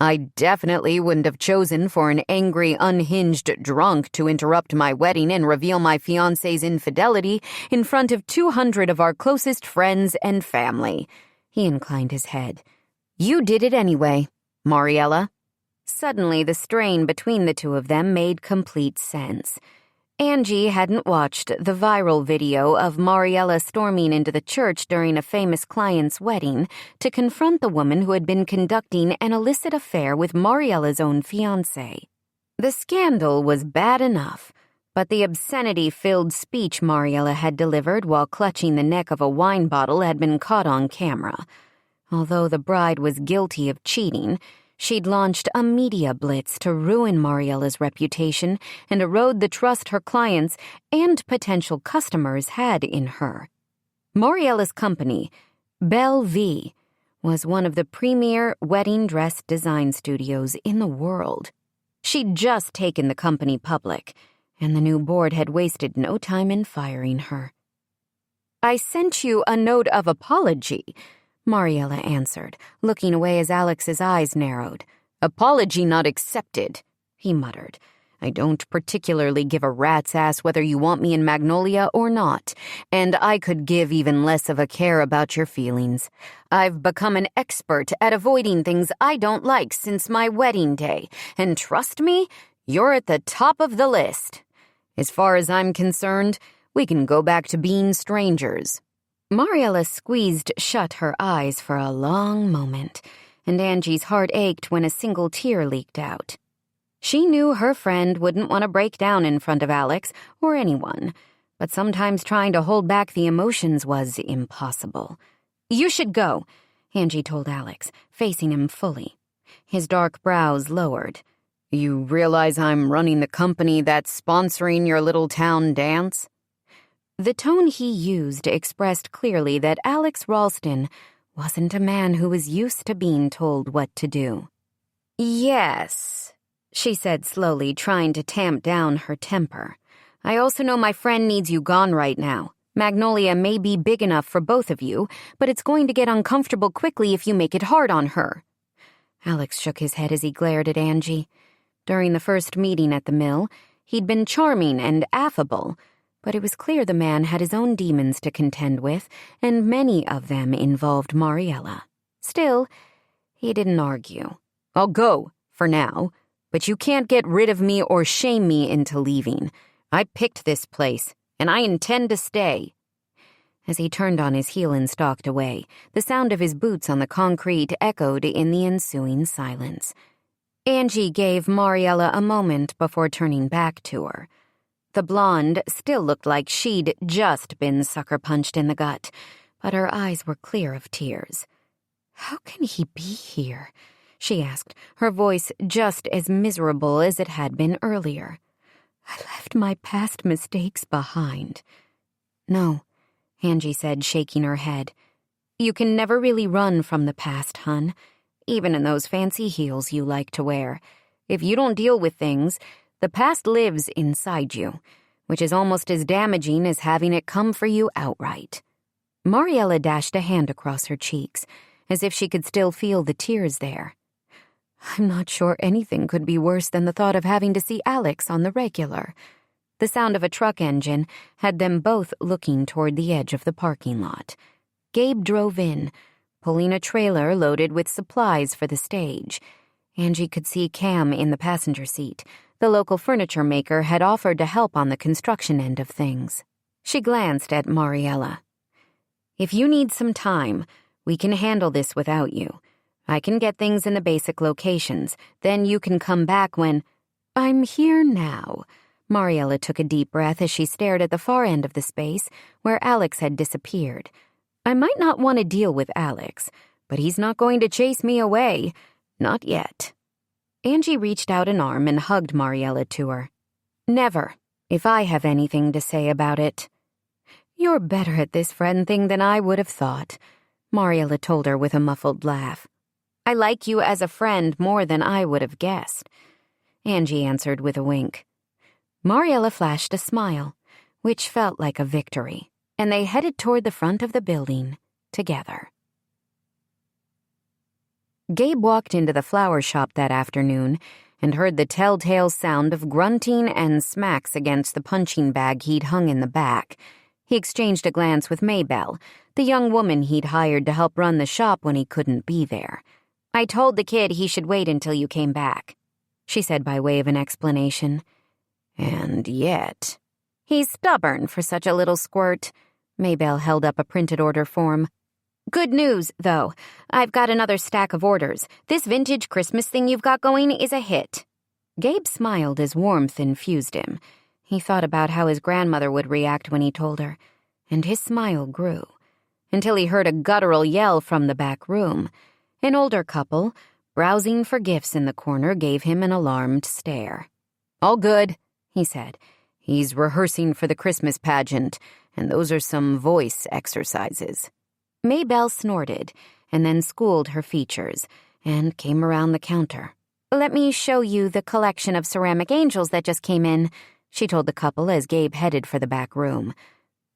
I definitely wouldn't have chosen for an angry, unhinged drunk to interrupt my wedding and reveal my fiancé's infidelity in front of 200 of our closest friends and family. He inclined his head. You did it anyway, Mariella. Suddenly, the strain between the two of them made complete sense. Angie hadn't watched the viral video of Mariella storming into the church during a famous client's wedding to confront the woman who had been conducting an illicit affair with Mariella's own fiancé. The scandal was bad enough, but the obscenity-filled speech Mariella had delivered while clutching the neck of a wine bottle had been caught on camera. Although the bride was guilty of cheating, she'd launched a media blitz to ruin Mariella's reputation and erode the trust her clients and potential customers had in her. Mariella's company, Belle V, was one of the premier wedding dress design studios in the world. She'd just taken the company public, and the new board had wasted no time in firing her. I sent you a note of apology, Mariella answered, looking away as Alex's eyes narrowed. Apology not accepted, he muttered. I don't particularly give a rat's ass whether you want me in Magnolia or not, and I could give even less of a care about your feelings. I've become an expert at avoiding things I don't like since my wedding day, and trust me, you're at the top of the list. As far as I'm concerned, we can go back to being strangers. Mariella squeezed shut her eyes for a long moment, and Angie's heart ached when a single tear leaked out. She knew her friend wouldn't want to break down in front of Alex or anyone, but sometimes trying to hold back the emotions was impossible. You should go, Angie told Alex, facing him fully. His dark brows lowered. You realize I'm running the company that's sponsoring your little town dance? The tone he used expressed clearly that Alex Ralston wasn't a man who was used to being told what to do. Yes, she said slowly, trying to tamp down her temper. I also know my friend needs you gone right now. Magnolia may be big enough for both of you, but it's going to get uncomfortable quickly if you make it hard on her. Alex shook his head as he glared at Angie. During the first meeting at the mill, he'd been charming and affable, but it was clear the man had his own demons to contend with, and many of them involved Mariella. Still, he didn't argue. I'll go, for now, but you can't get rid of me or shame me into leaving. I picked this place, and I intend to stay. As he turned on his heel and stalked away, the sound of his boots on the concrete echoed in the ensuing silence. Angie gave Mariella a moment before turning back to her. The blonde still looked like she'd just been sucker-punched in the gut, but her eyes were clear of tears. How can he be here? She asked, her voice just as miserable as it had been earlier. I left my past mistakes behind. No, Angie said, shaking her head. You can never really run from the past, hun, even in those fancy heels you like to wear. If you don't deal with things, the past lives inside you, which is almost as damaging as having it come for you outright. Mariella dashed a hand across her cheeks, as if she could still feel the tears there. I'm not sure anything could be worse than the thought of having to see Alex on the regular. The sound of a truck engine had them both looking toward the edge of the parking lot. Gabe drove in, pulling a trailer loaded with supplies for the stage. Angie could see Cam in the passenger seat. The local furniture maker had offered to help on the construction end of things. She glanced at Mariella. If you need some time, we can handle this without you. I can get things in the basic locations. Then you can come back when... I'm here now, Mariella took a deep breath as she stared at the far end of the space where Alex had disappeared. I might not want to deal with Alex, but he's not going to chase me away. Not yet. Angie reached out an arm and hugged Mariella to her. Never, if I have anything to say about it. You're better at this friend thing than I would have thought, Mariella told her with a muffled laugh. I like you as a friend more than I would have guessed, Angie answered with a wink. Mariella flashed a smile, which felt like a victory, and they headed toward the front of the building together. Gabe walked into the flower shop that afternoon and heard the telltale sound of grunting and smacks against the punching bag he'd hung in the back. He exchanged a glance with Maybelle, the young woman he'd hired to help run the shop when he couldn't be there. I told the kid he should wait until you came back, she said by way of an explanation. And yet... He's stubborn for such a little squirt. Maybelle held up a printed order form. Good news, though. I've got another stack of orders. This vintage Christmas thing you've got going is a hit. Gabe smiled as warmth infused him. He thought about how his grandmother would react when he told her, and his smile grew, until he heard a guttural yell from the back room. An older couple, browsing for gifts in the corner, gave him an alarmed stare. All good, he said. He's rehearsing for the Christmas pageant, and those are some voice exercises. Maybelle snorted, and then schooled her features, and came around the counter. Let me show you the collection of ceramic angels that just came in, she told the couple as Gabe headed for the back room.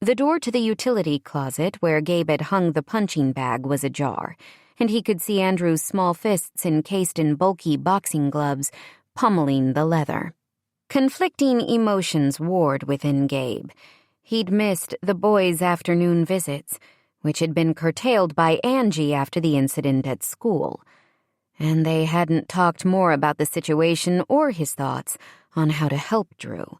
The door to the utility closet where Gabe had hung the punching bag was ajar, and he could see Andrew's small fists encased in bulky boxing gloves pummeling the leather. Conflicting emotions warred within Gabe. He'd missed the boys' afternoon visits, which had been curtailed by Angie after the incident at school. And they hadn't talked more about the situation or his thoughts on how to help Drew.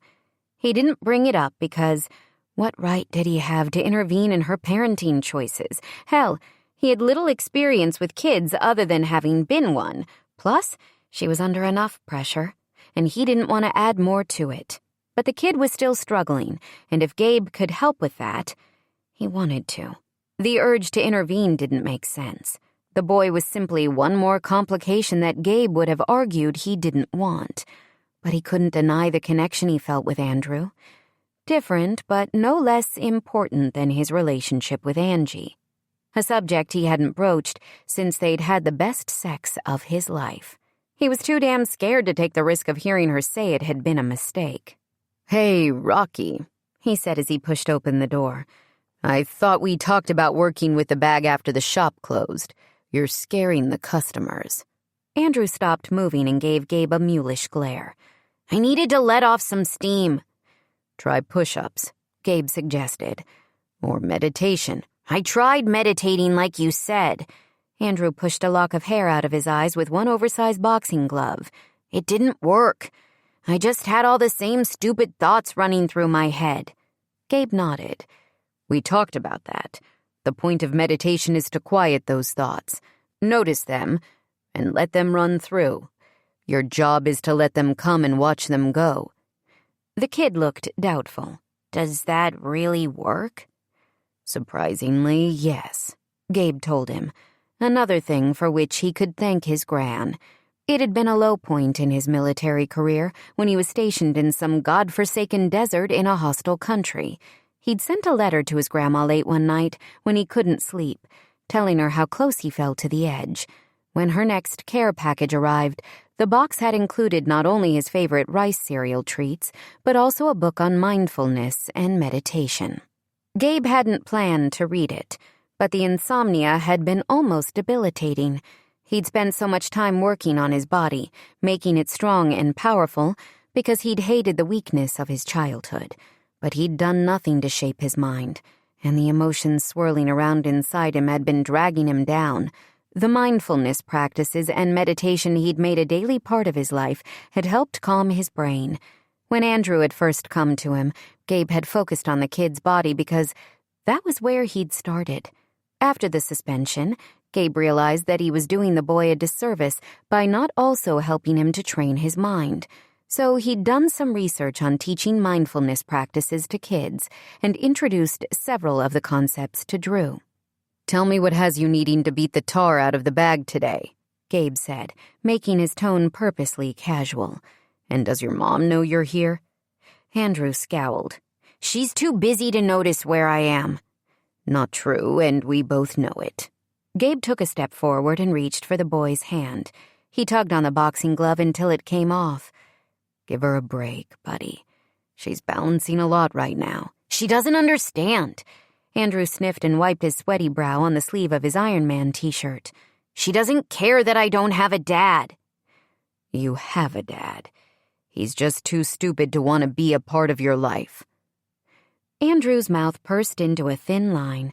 He didn't bring it up because what right did he have to intervene in her parenting choices? Hell, he had little experience with kids other than having been one. Plus, she was under enough pressure, and he didn't want to add more to it. But the kid was still struggling, and if Gabe could help with that, he wanted to. The urge to intervene didn't make sense. The boy was simply one more complication that Gabe would have argued he didn't want. But he couldn't deny the connection he felt with Andrew. Different, but no less important than his relationship with Angie. A subject he hadn't broached since they'd had the best sex of his life. He was too damn scared to take the risk of hearing her say it had been a mistake. Hey, Rocky, he said as he pushed open the door. I thought we talked about working with the bag after the shop closed. You're scaring the customers. Andrew stopped moving and gave Gabe a mulish glare. I needed to let off some steam. Try push-ups, Gabe suggested. Or meditation. I tried meditating like you said. Andrew pushed a lock of hair out of his eyes with one oversized boxing glove. It didn't work. I just had all the same stupid thoughts running through my head. Gabe nodded. We talked about that. The point of meditation is to quiet those thoughts. Notice them, and let them run through. Your job is to let them come and watch them go. The kid looked doubtful. Does that really work? Surprisingly, yes, Gabe told him. Another thing for which he could thank his gran. It had been a low point in his military career when he was stationed in some godforsaken desert in a hostile country. He'd sent a letter to his grandma late one night when he couldn't sleep, telling her how close he felt to the edge. When her next care package arrived, the box had included not only his favorite rice cereal treats, but also a book on mindfulness and meditation. Gabe hadn't planned to read it, but the insomnia had been almost debilitating. He'd spent so much time working on his body, making it strong and powerful, because he'd hated the weakness of his childhood. But he'd done nothing to shape his mind, and the emotions swirling around inside him had been dragging him down. The mindfulness practices and meditation he'd made a daily part of his life had helped calm his brain. When Andrew had first come to him, Gabe had focused on the kid's body because that was where he'd started. After the suspension, Gabe realized that he was doing the boy a disservice by not also helping him to train his mind. So he'd done some research on teaching mindfulness practices to kids and introduced several of the concepts to Drew. "Tell me what has you needing to beat the tar out of the bag today," Gabe said, making his tone purposely casual. "And does your mom know you're here?" Andrew scowled. "She's too busy to notice where I am." "Not true, and we both know it." Gabe took a step forward and reached for the boy's hand. He tugged on the boxing glove until it came off. "Give her a break, buddy. She's balancing a lot right now." "She doesn't understand." Andrew sniffed and wiped his sweaty brow on the sleeve of his Iron Man t-shirt. "She doesn't care that I don't have a dad." "You have a dad. He's just too stupid to want to be a part of your life." Andrew's mouth pursed into a thin line,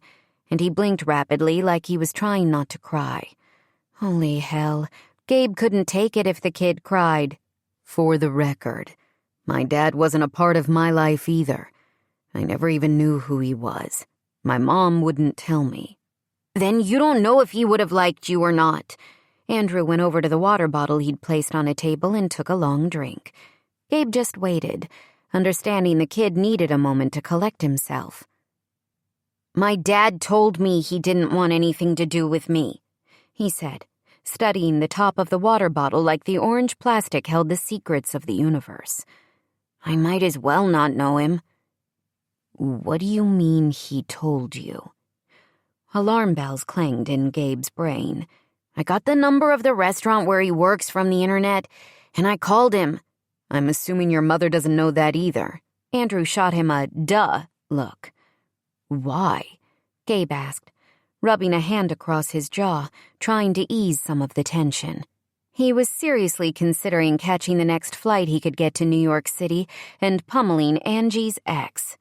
and he blinked rapidly like he was trying not to cry. Holy hell, Gabe couldn't take it if the kid cried. "For the record, my dad wasn't a part of my life either. I never even knew who he was. My mom wouldn't tell me." "Then you don't know if he would have liked you or not." Andrew went over to the water bottle he'd placed on a table and took a long drink. Gabe just waited, understanding the kid needed a moment to collect himself. "My dad told me he didn't want anything to do with me," he said, studying the top of the water bottle like the orange plastic held the secrets of the universe. "I might as well not know him." "What do you mean he told you?" Alarm bells clanged in Gabe's brain. "I got the number of the restaurant where he works from the internet, and I called him." "I'm assuming your mother doesn't know that either." Andrew shot him a duh look. "Why?" Gabe asked, rubbing a hand across his jaw, trying to ease some of the tension. He was seriously considering catching the next flight he could get to New York City and pummeling Angie's ex.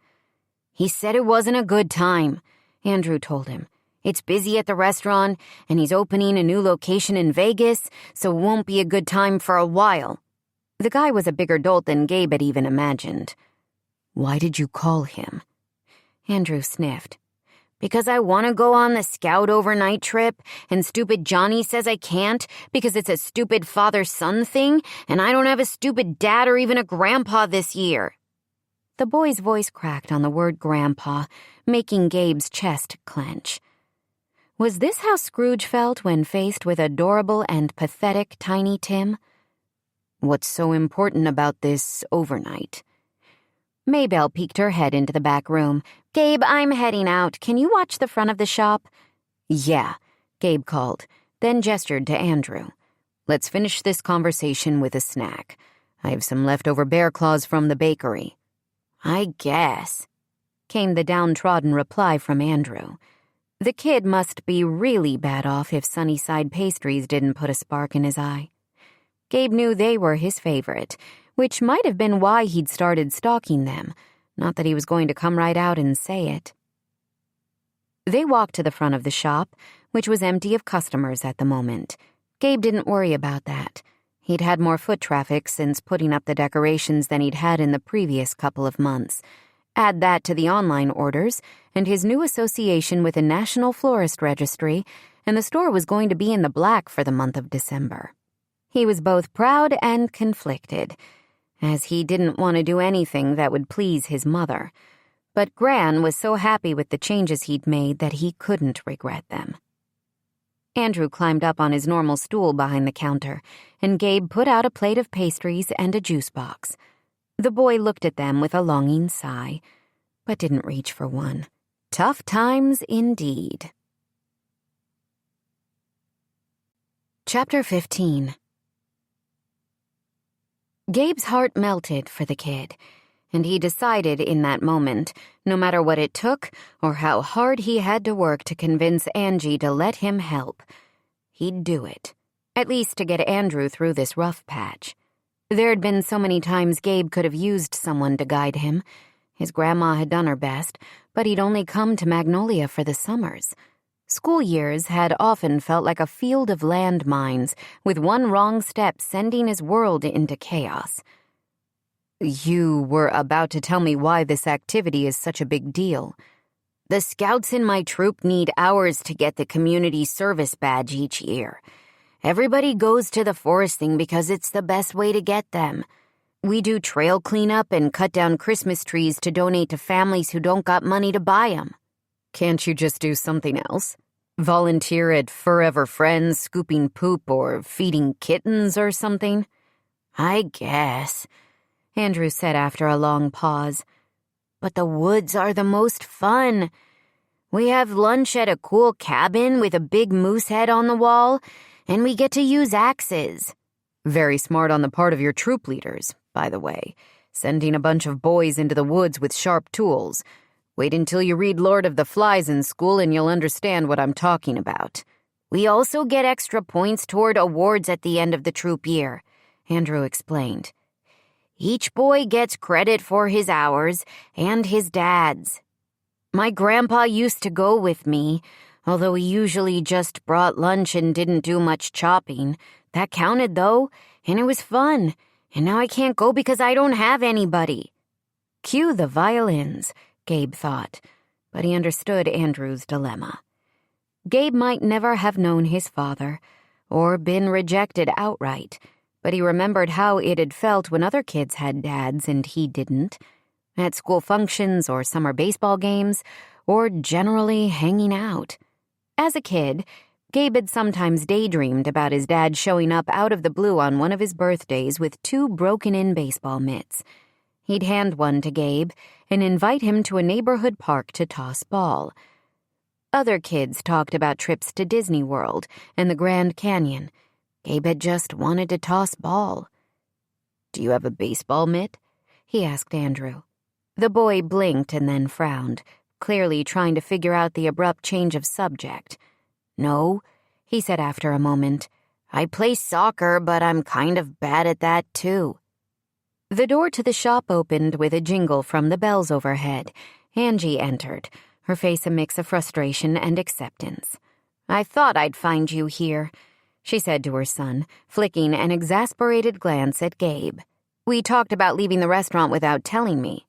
"He said it wasn't a good time," Andrew told him. "It's busy at the restaurant, and he's opening a new location in Vegas, so it won't be a good time for a while." The guy was a bigger dolt than Gabe had even imagined. "Why did you call him?" Andrew sniffed. "Because I want to go on the Scout overnight trip, and stupid Johnny says I can't because it's a stupid father-son thing, and I don't have a stupid dad or even a grandpa this year." The boy's voice cracked on the word grandpa, making Gabe's chest clench. Was this how Scrooge felt when faced with adorable and pathetic Tiny Tim? "What's so important about this overnight?" Maybelle peeked her head into the back room. "Gabe, I'm heading out. Can you watch the front of the shop?" "Yeah," Gabe called, then gestured to Andrew. "Let's finish this conversation with a snack. I have some leftover bear claws from the bakery." "I guess," came the downtrodden reply from Andrew. The kid must be really bad off if Sunnyside Pastries didn't put a spark in his eye. Gabe knew they were his favorite, which might have been why he'd started stalking them, not that he was going to come right out and say it. They walked to the front of the shop, which was empty of customers at the moment. Gabe didn't worry about that. He'd had more foot traffic since putting up the decorations than he'd had in the previous couple of months. Add that to the online orders and his new association with a national florist registry, and the store was going to be in the black for the month of December. He was both proud and conflicted, as he didn't want to do anything that would please his mother. But Gran was so happy with the changes he'd made that he couldn't regret them. Andrew climbed up on his normal stool behind the counter, and Gabe put out a plate of pastries and a juice box. The boy looked at them with a longing sigh, but didn't reach for one. Tough times indeed. Chapter 15. Gabe's heart melted for the kid, and he decided in that moment, no matter what it took or how hard he had to work to convince Angie to let him help, he'd do it, at least to get Andrew through this rough patch. There had been so many times Gabe could have used someone to guide him. His grandma had done her best, but he'd only come to Magnolia for the summers. School years had often felt like a field of landmines, with one wrong step sending his world into chaos. "You were about to tell me why this activity is such a big deal." "The scouts in my troop need hours to get the community service badge each year. Everybody goes to the forest thing because it's the best way to get them. We do trail cleanup and cut down Christmas trees to donate to families who don't got money to buy 'em. Can't you just do something else? Volunteer at Forever Friends scooping poop or feeding kittens or something? I guess, Andrew said after a long pause. But the woods are the most fun. We have lunch at a cool cabin with a big moose head on the wall, and we get to use axes. Very smart on the part of your troop leaders, by the way, sending a bunch of boys into the woods with sharp tools. Wait until you read Lord of the Flies in school and you'll understand what I'm talking about. We also get extra points toward awards at the end of the troop year, Andrew explained. Each boy gets credit for his hours and his dad's. My grandpa used to go with me, although he usually just brought lunch and didn't do much chopping. That counted, though, and it was fun. And now I can't go because I don't have anybody. Cue the violins, Gabe thought, but he understood Andrew's dilemma. Gabe might never have known his father, or been rejected outright, but he remembered how it had felt when other kids had dads and he didn't, at school functions or summer baseball games, or generally hanging out. As a kid, Gabe had sometimes daydreamed about his dad showing up out of the blue on one of his birthdays with 2 broken-in baseball mitts. He'd hand one to Gabe and invite him to a neighborhood park to toss ball. Other kids talked about trips to Disney World and the Grand Canyon. Gabe had just wanted to toss ball. "Do you have a baseball mitt?" he asked Andrew. The boy blinked and then frowned, clearly trying to figure out the abrupt change of subject. "No," he said after a moment. "I play soccer, but I'm kind of bad at that, too." The door to the shop opened with a jingle from the bells overhead. Angie entered, her face a mix of frustration and acceptance. "I thought I'd find you here," she said to her son, flicking an exasperated glance at Gabe. "We talked about leaving the restaurant without telling me."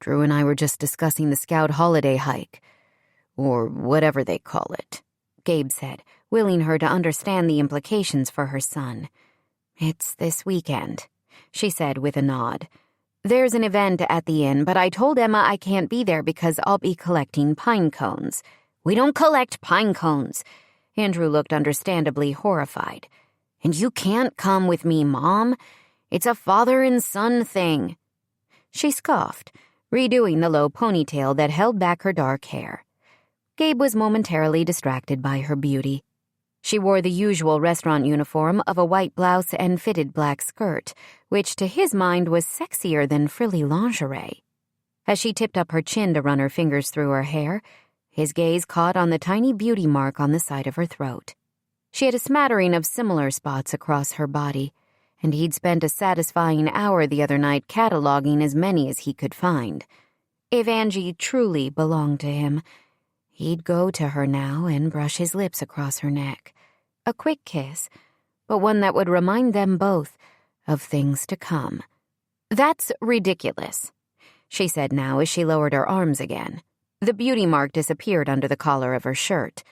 Drew and I were just discussing the Scout holiday hike, or whatever they call it, Gabe said, willing her to understand the implications for her son. "It's this weekend," she said with a nod. "There's an event at the inn, but I told Emma I can't be there because I'll be collecting pine cones." "We don't collect pine cones." Andrew looked understandably horrified. "And you can't come with me, Mom. It's a father and son thing." She scoffed, redoing the low ponytail that held back her dark hair. Gabe was momentarily distracted by her beauty. She wore the usual restaurant uniform of a white blouse and fitted black skirt, which to his mind was sexier than frilly lingerie. As she tipped up her chin to run her fingers through her hair, his gaze caught on the tiny beauty mark on the side of her throat. She had a smattering of similar spots across her body, and he'd spent a satisfying hour the other night cataloging as many as he could find. If Angie truly belonged to him, he'd go to her now and brush his lips across her neck. A quick kiss, but one that would remind them both of things to come. "That's ridiculous," she said now as she lowered her arms again. The beauty mark disappeared under the collar of her shirt.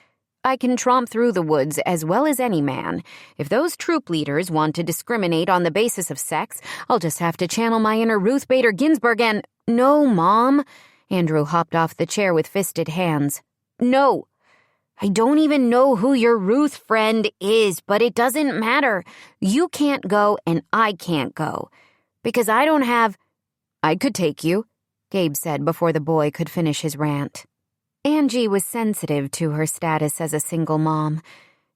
"I can tromp through the woods as well as any man. If those troop leaders want to discriminate on the basis of sex, I'll just have to channel my inner Ruth Bader Ginsburg and—" "No, Mom." Andrew hopped off the chair with fisted hands. "No. I don't even know who your Ruth friend is, but it doesn't matter. You can't go and I can't go. Because I don't have—" "I could take you," Gabe said before the boy could finish his rant. Angie was sensitive to her status as a single mom,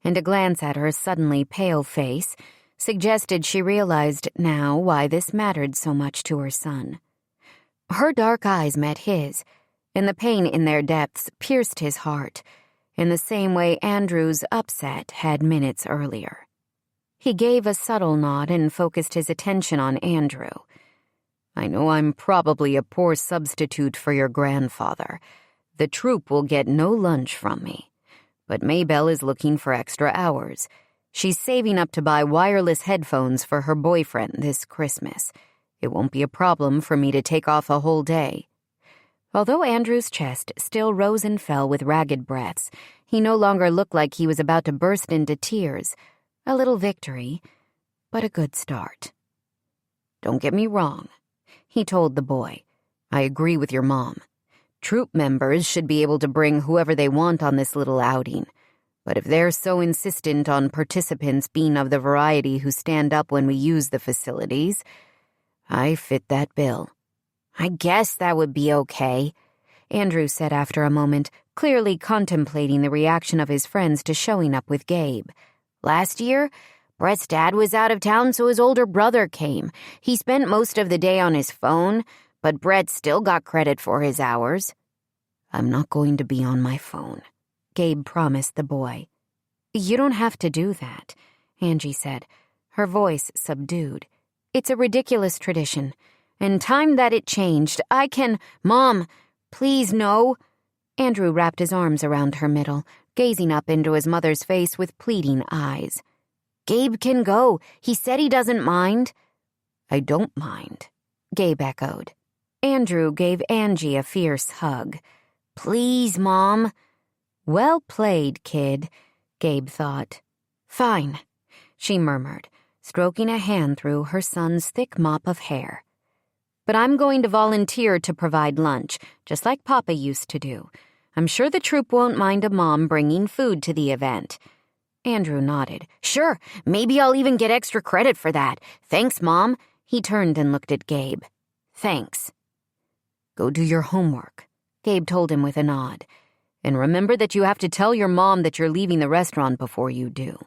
and a glance at her suddenly pale face suggested she realized now why this mattered so much to her son. Her dark eyes met his, and the pain in their depths pierced his heart, in the same way Andrew's upset had minutes earlier. He gave a subtle nod and focused his attention on Andrew. "I know I'm probably a poor substitute for your grandfather. The troop will get no lunch from me. But Maybelle is looking for extra hours. She's saving up to buy wireless headphones for her boyfriend this Christmas. It won't be a problem for me to take off a whole day." Although Andrew's chest still rose and fell with ragged breaths, he no longer looked like he was about to burst into tears. A little victory, but a good start. Don't get me wrong," he told the boy. "I agree with your mom. Troop members should be able to bring whoever they want on this little outing. But if they're so insistent on participants being of the variety who stand up when we use the facilities, I fit that bill." "I guess that would be okay," Andrew said after a moment, clearly contemplating the reaction of his friends to showing up with Gabe. "Last year, Brett's dad was out of town, so his older brother came. He spent most of the day on his phone, but Brett still got credit for his hours." "I'm not going to be on my phone," Gabe promised the boy. "You don't have to do that," Angie said, her voice subdued. "It's a ridiculous tradition, and time that it changed. I can— Mom, please no." Andrew wrapped his arms around her middle, gazing up into his mother's face with pleading eyes. "Gabe can go. He said he doesn't mind." "I don't mind," Gabe echoed. Andrew gave Angie a fierce hug. "Please, Mom." "Well played, kid," Gabe thought. "Fine," she murmured, stroking a hand through her son's thick mop of hair. "But I'm going to volunteer to provide lunch, just like Papa used to do. I'm sure the troop won't mind a mom bringing food to the event." Andrew nodded. "Sure, maybe I'll even get extra credit for that. Thanks, Mom." He turned and looked at Gabe. "Thanks." "Go do your homework," Gabe told him with a nod. "And remember that you have to tell your mom that you're leaving the restaurant before you do."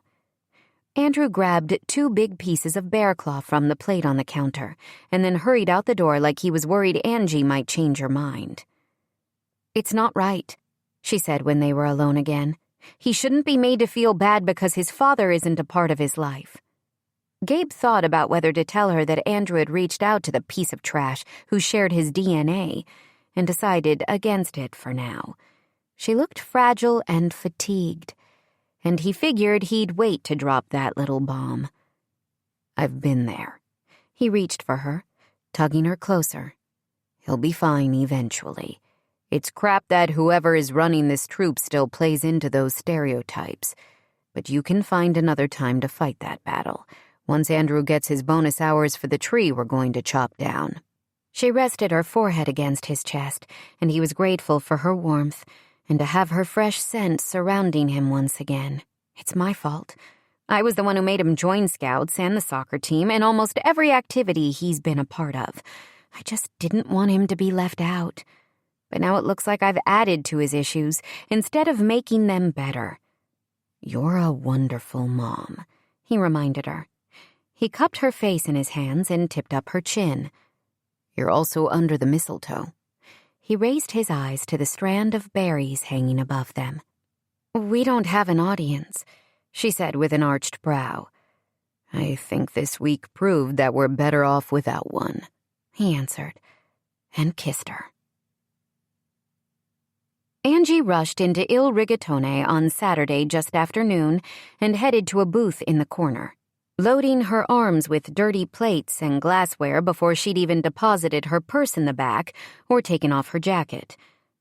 Andrew grabbed 2 big pieces of bear claw from the plate on the counter and then hurried out the door like he was worried Angie might change her mind. "It's not right," she said when they were alone again. "He shouldn't be made to feel bad because his father isn't a part of his life." Gabe thought about whether to tell her that Andrew had reached out to the piece of trash who shared his DNA and decided against it for now. She looked fragile and fatigued, and he figured he'd wait to drop that little bomb. "I've been there." He reached for her, tugging her closer. "He'll be fine eventually. It's crap that whoever is running this troop still plays into those stereotypes. But you can find another time to fight that battle, once Andrew gets his bonus hours for the tree we're going to chop down." She rested her forehead against his chest, and he was grateful for her warmth and to have her fresh scent surrounding him once again. "It's my fault. I was the one who made him join Scouts and the soccer team and almost every activity he's been a part of. I just didn't want him to be left out. But now it looks like I've added to his issues instead of making them better." "You're a wonderful mom," he reminded her. He cupped her face in his hands and tipped up her chin. "You're also under the mistletoe." He raised his eyes to the strand of berries hanging above them. "We don't have an audience," she said with an arched brow. "I think this week proved that we're better off without one," he answered, and kissed her. Angie rushed into Il Rigatone on Saturday just after noon and headed to a booth in the corner, loading her arms with dirty plates and glassware before she'd even deposited her purse in the back or taken off her jacket.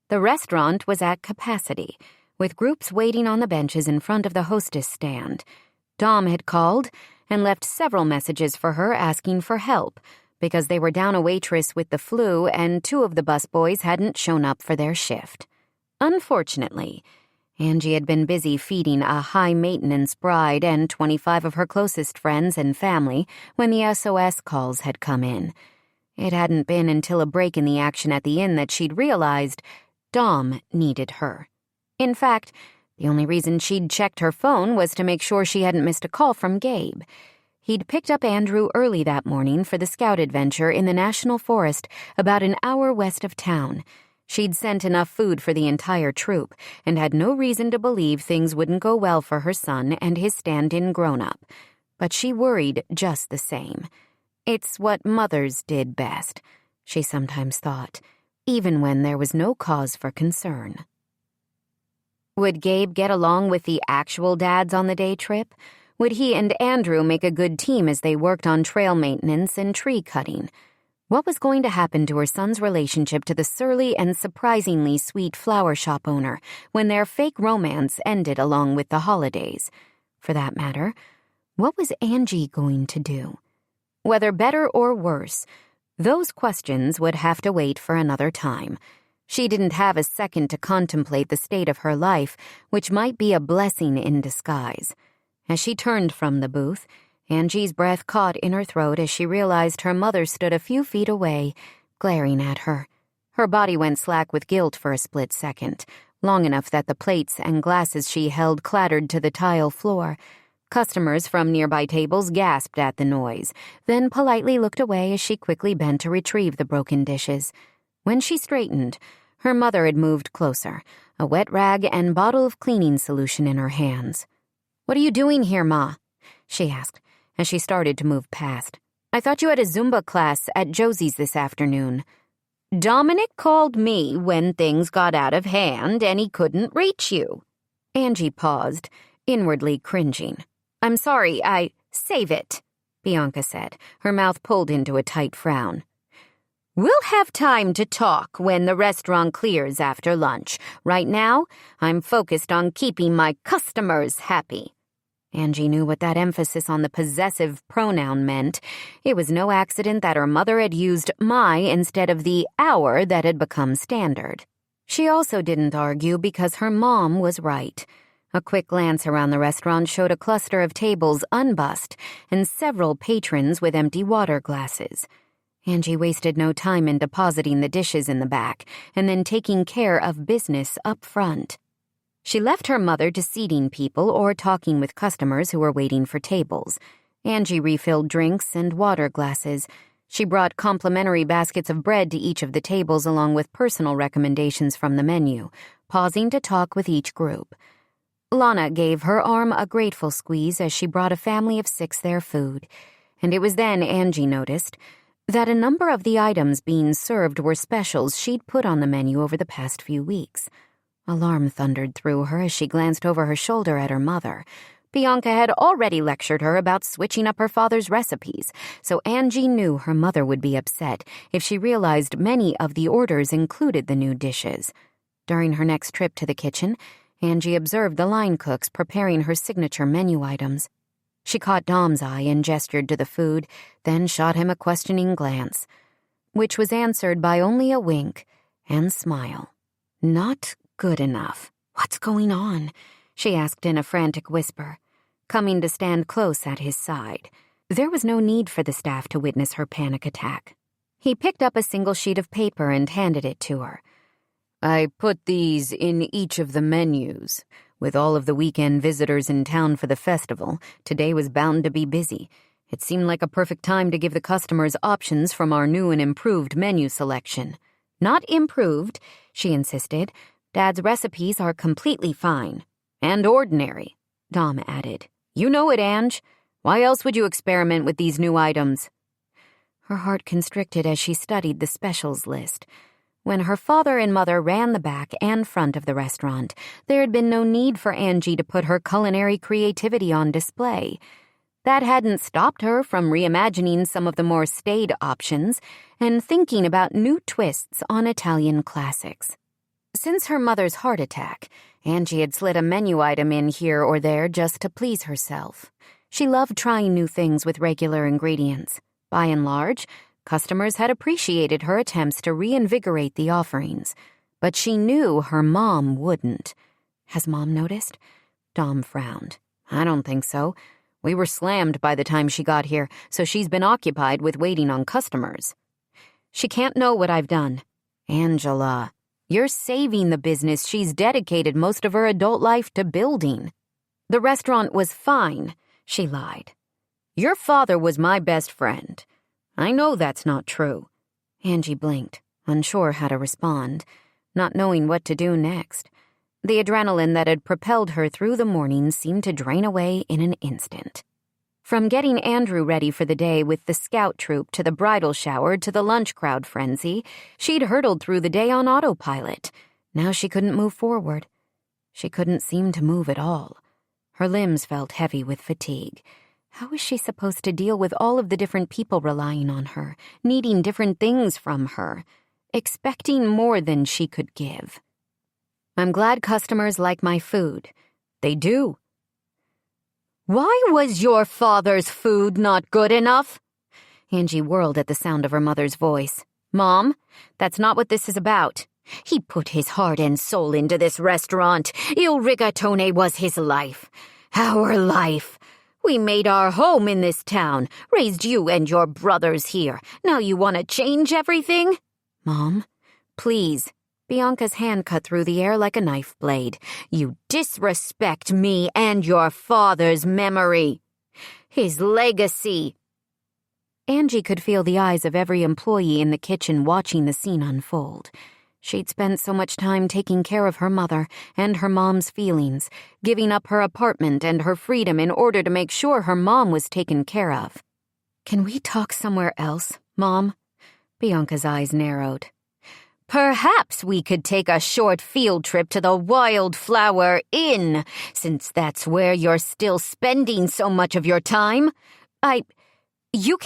The restaurant was at capacity, with groups waiting on the benches in front of the hostess stand. Dom had called and left several messages for her asking for help because they were down a waitress with the flu and 2 of the busboys hadn't shown up for their shift. Unfortunately, Angie had been busy feeding a high-maintenance bride and 25 of her closest friends and family when the SOS calls had come in. It hadn't been until a break in the action at the inn that she'd realized Dom needed her. In fact, the only reason she'd checked her phone was to make sure she hadn't missed a call from Gabe. He'd picked up Andrew early that morning for the scout adventure in the National Forest about an hour west of town. She'd sent enough food for the entire troop and had no reason to believe things wouldn't go well for her son and his stand-in grown-up. But she worried just the same. It's what mothers did best, she sometimes thought, even when there was no cause for concern. Would Gabe get along with the actual dads on the day trip? Would he and Andrew make a good team as they worked on trail maintenance and tree cutting? What was going to happen to her son's relationship to the surly and surprisingly sweet flower shop owner when their fake romance ended along with the holidays? For that matter, what was Angie going to do? Whether better or worse, those questions would have to wait for another time. She didn't have a second to contemplate the state of her life, which might be a blessing in disguise. As she turned from the booth, Angie's breath caught in her throat as she realized her mother stood a few feet away, glaring at her. Her body went slack with guilt for a split second, long enough that the plates and glasses she held clattered to the tile floor. Customers from nearby tables gasped at the noise, then politely looked away as she quickly bent to retrieve the broken dishes. When she straightened, her mother had moved closer, a wet rag and bottle of cleaning solution in her hands. "What are you doing here, Ma?" she asked, as she started to move past. "I thought you had a Zumba class at Josie's this afternoon." "Dominic called me when things got out of hand and he couldn't reach you." Angie paused, inwardly cringing. "I'm sorry, Save it," Bianca said, her mouth pulled into a tight frown. "We'll have time to talk when the restaurant clears after lunch. Right now, I'm focused on keeping my customers happy." Angie knew what that emphasis on the possessive pronoun meant. It was no accident that her mother had used my instead of the our that had become standard. She also didn't argue because her mom was right. A quick glance around the restaurant showed a cluster of tables unbussed and several patrons with empty water glasses. Angie wasted no time in depositing the dishes in the back and then taking care of business up front. She left her mother to seating people or talking with customers who were waiting for tables. Angie refilled drinks and water glasses. She brought complimentary baskets of bread to each of the tables along with personal recommendations from the menu, pausing to talk with each group. Lana gave her arm a grateful squeeze as she brought a family of 6 their food. And it was then Angie noticed that a number of the items being served were specials she'd put on the menu over the past few weeks. Alarm thundered through her as she glanced over her shoulder at her mother. Bianca had already lectured her about switching up her father's recipes, so Angie knew her mother would be upset if she realized many of the orders included the new dishes. During her next trip to the kitchen, Angie observed the line cooks preparing her signature menu items. She caught Dom's eye and gestured to the food, then shot him a questioning glance, which was answered by only a wink and smile. "Not good enough. What's going on?" she asked in a frantic whisper, coming to stand close at his side. There was no need for the staff to witness her panic attack. He picked up a single sheet of paper and handed it to her. "I put these in each of the menus. With all of the weekend visitors in town for the festival, today was bound to be busy. It seemed like a perfect time to give the customers options from our new and improved menu selection." "Not improved," she insisted. "Dad's recipes are completely fine." "And ordinary," Dom added. "You know it, Ange. Why else would you experiment with these new items?" Her heart constricted as she studied the specials list. When her father and mother ran the back and front of the restaurant, there had been no need for Angie to put her culinary creativity on display. That hadn't stopped her from reimagining some of the more staid options and thinking about new twists on Italian classics. Since her mother's heart attack, Angie had slid a menu item in here or there just to please herself. She loved trying new things with regular ingredients. By and large, customers had appreciated her attempts to reinvigorate the offerings, but she knew her mom wouldn't. "Has Mom noticed?" Dom frowned. "I don't think so. We were slammed by the time she got here, so she's been occupied with waiting on customers." "She can't know what I've done." "Angela, you're saving the business she's dedicated most of her adult life to building." "The restaurant was fine," she lied. "Your father was my best friend." "I know that's not true." Angie blinked, unsure how to respond, not knowing what to do next. The adrenaline that had propelled her through the morning seemed to drain away in an instant. From getting Andrew ready for the day with the scout troop to the bridal shower to the lunch crowd frenzy, she'd hurtled through the day on autopilot. Now she couldn't move forward. She couldn't seem to move at all. Her limbs felt heavy with fatigue. How was she supposed to deal with all of the different people relying on her, needing different things from her, expecting more than she could give? "I'm glad customers like my food." "They do." "Why was your father's food not good enough?" Angie whirled at the sound of her mother's voice. "Mom, that's not what this is about. He put his heart and soul into this restaurant. Il Rigatone was his life. Our life. We made our home in this town, raised you and your brothers here. Now you want to change everything?" "Mom, please." Bianca's hand cut through the air like a knife blade. "You disrespect me and your father's memory. His legacy." Angie could feel the eyes of every employee in the kitchen watching the scene unfold. She'd spent so much time taking care of her mother and her mom's feelings, giving up her apartment and her freedom in order to make sure her mom was taken care of. "Can we talk somewhere else, Mom?" Bianca's eyes narrowed. "Perhaps we could take a short field trip to the Wildflower Inn, since that's where you're still spending so much of your time. You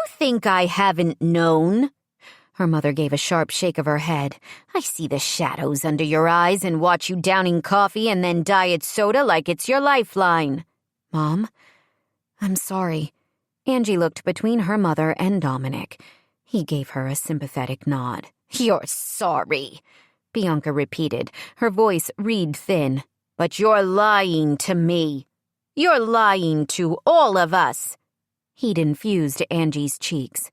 think I haven't known?" Her mother gave a sharp shake of her head. "I see the shadows under your eyes and watch you downing coffee and then diet soda like it's your lifeline." "Mom, I'm sorry." Angie looked between her mother and Dominic. He gave her a sympathetic nod. "You're sorry," Bianca repeated, her voice reed thin. "But you're lying to me. You're lying to all of us." He'd infused Angie's cheeks.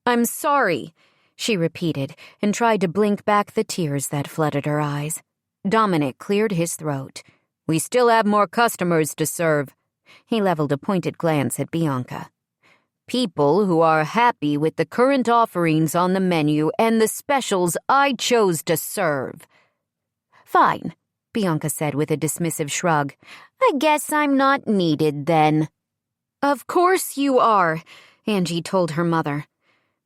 "I'm sorry," she repeated, and tried to blink back the tears that flooded her eyes. Dominic cleared his throat. "We still have more customers to serve." He leveled a pointed glance at Bianca. "People who are happy with the current offerings on the menu and the specials I chose to serve." "Fine," Bianca said with a dismissive shrug. "I guess I'm not needed then." "Of course you are," Angie told her mother.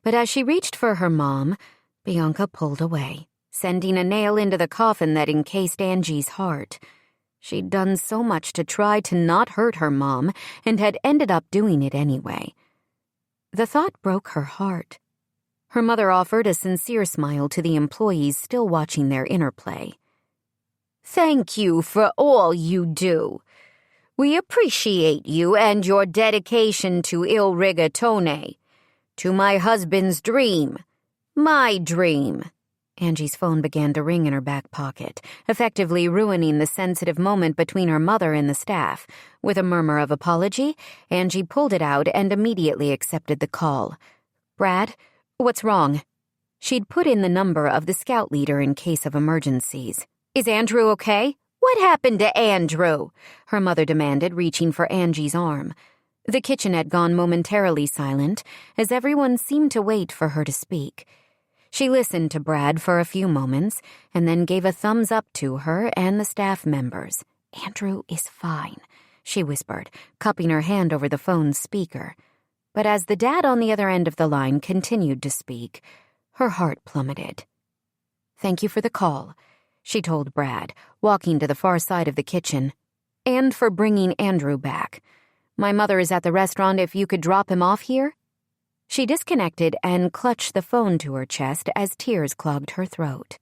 But as she reached for her mom, Bianca pulled away, sending a nail into the coffin that encased Angie's heart. She'd done so much to try to not hurt her mom and had ended up doing it anyway. The thought broke her heart. Her mother offered a sincere smile to the employees still watching their interplay. "Thank you for all you do. We appreciate you and your dedication to Il Rigatone. To my husband's dream. My dream." Angie's phone began to ring in her back pocket, effectively ruining the sensitive moment between her mother and the staff. With a murmur of apology, Angie pulled it out and immediately accepted the call. "Brad, what's wrong?" She'd put in the number of the scout leader in case of emergencies. "Is Andrew okay?" "What happened to Andrew?" her mother demanded, reaching for Angie's arm. The kitchen had gone momentarily silent, as everyone seemed to wait for her to speak. She listened to Brad for a few moments, and then gave a thumbs up to her and the staff members. "Andrew is fine," she whispered, cupping her hand over the phone's speaker. But as the dad on the other end of the line continued to speak, her heart plummeted. "Thank you for the call," she told Brad, walking to the far side of the kitchen. "And for bringing Andrew back. My mother is at the restaurant if you could drop him off here." She disconnected and clutched the phone to her chest as tears clogged her throat.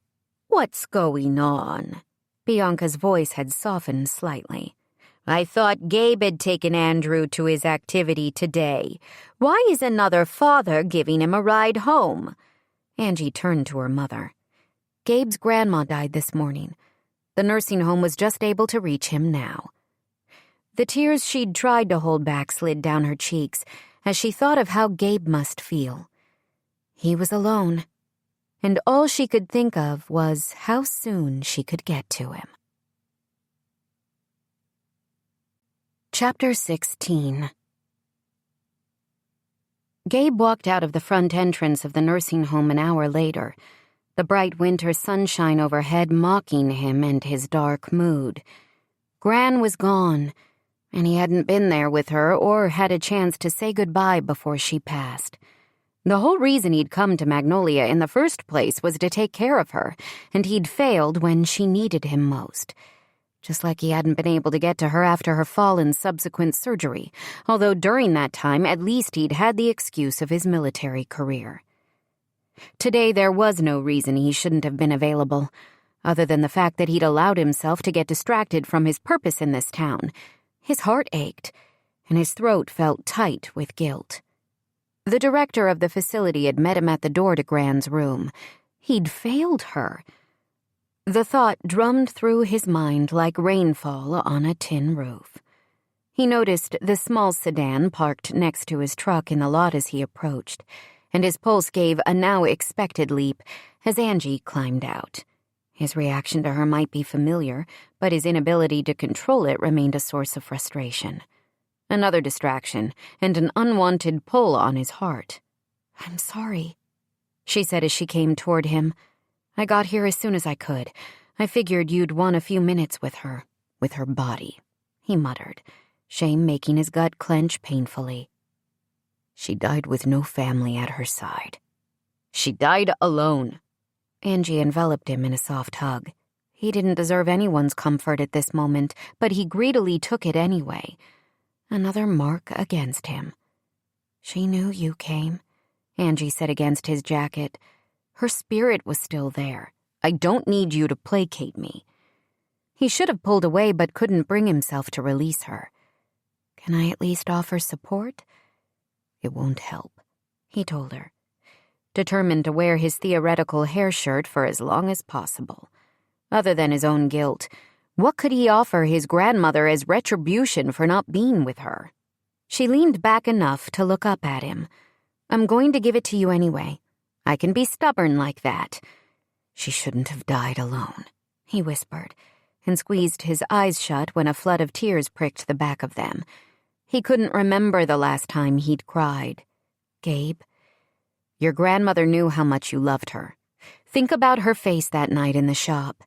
"What's going on?" Bianca's voice had softened slightly. "I thought Gabe had taken Andrew to his activity today. Why is another father giving him a ride home?" Angie turned to her mother. "Gabe's grandma died this morning. The nursing home was just able to reach him now." The tears she'd tried to hold back slid down her cheeks as she thought of how Gabe must feel. He was alone, and all she could think of was how soon she could get to him. Chapter 16. Gabe walked out of the front entrance of the nursing home an hour later, the bright winter sunshine overhead mocking him and his dark mood. Gran was gone, and he hadn't been there with her or had a chance to say goodbye before she passed. The whole reason he'd come to Magnolia in the first place was to take care of her, and he'd failed when she needed him most. Just like he hadn't been able to get to her after her fall and subsequent surgery, although during that time at least he'd had the excuse of his military career. Today there was no reason he shouldn't have been available, other than the fact that he'd allowed himself to get distracted from his purpose in this town. His heart ached, and his throat felt tight with guilt. The director of the facility had met him at the door to Grant's room. He'd failed her. The thought drummed through his mind like rainfall on a tin roof. He noticed the small sedan parked next to his truck in the lot as he approached, and his pulse gave a now-expected leap as Angie climbed out. His reaction to her might be familiar, but his inability to control it remained a source of frustration. Another distraction, and an unwanted pull on his heart. "I'm sorry," she said as she came toward him. "I got here as soon as I could. I figured you'd want a few minutes with her body," he muttered, shame making his gut clench painfully. She died with no family at her side. She died alone. Angie enveloped him in a soft hug. He didn't deserve anyone's comfort at this moment, but he greedily took it anyway. Another mark against him. "She knew you came," Angie said against his jacket. Her spirit was still there. "I don't need you to placate me." He should have pulled away but couldn't bring himself to release her. "Can I at least offer support?" "It won't help," he told her, determined to wear his theoretical hair shirt for as long as possible. Other than his own guilt, what could he offer his grandmother as retribution for not being with her? She leaned back enough to look up at him. "I'm going to give it to you anyway. I can be stubborn like that." "She shouldn't have died alone," he whispered, and squeezed his eyes shut when a flood of tears pricked the back of them. He couldn't remember the last time he'd cried. "Gabe, your grandmother knew how much you loved her. Think about her face that night in the shop.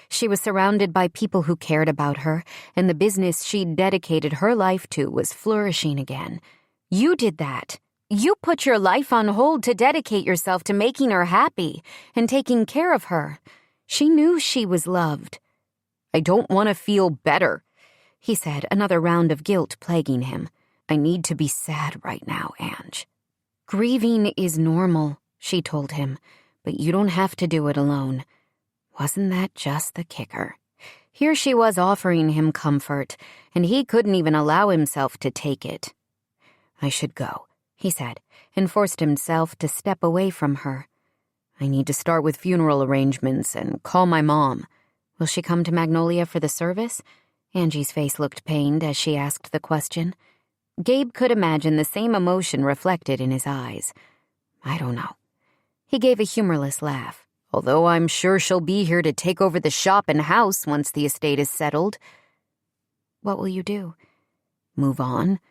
She was surrounded by people who cared about her, and the business she'd dedicated her life to was flourishing again. You did that. You put your life on hold to dedicate yourself to making her happy and taking care of her. She knew she was loved." "I don't want to feel better," he said, another round of guilt plaguing him. "I need to be sad right now, Ange." "Grieving is normal," she told him, "but you don't have to do it alone." Wasn't that just the kicker? Here she was offering him comfort, and he couldn't even allow himself to take it. "I should go," he said, and forced himself to step away from her. "I need to start with funeral arrangements and call my mom." "Will she come to Magnolia for the service?" Angie's face looked pained as she asked the question. Gabe could imagine the same emotion reflected in his eyes. "I don't know." He gave a humorless laugh. "Although I'm sure she'll be here to take over the shop and house once the estate is settled." "What will you do?" "Move on,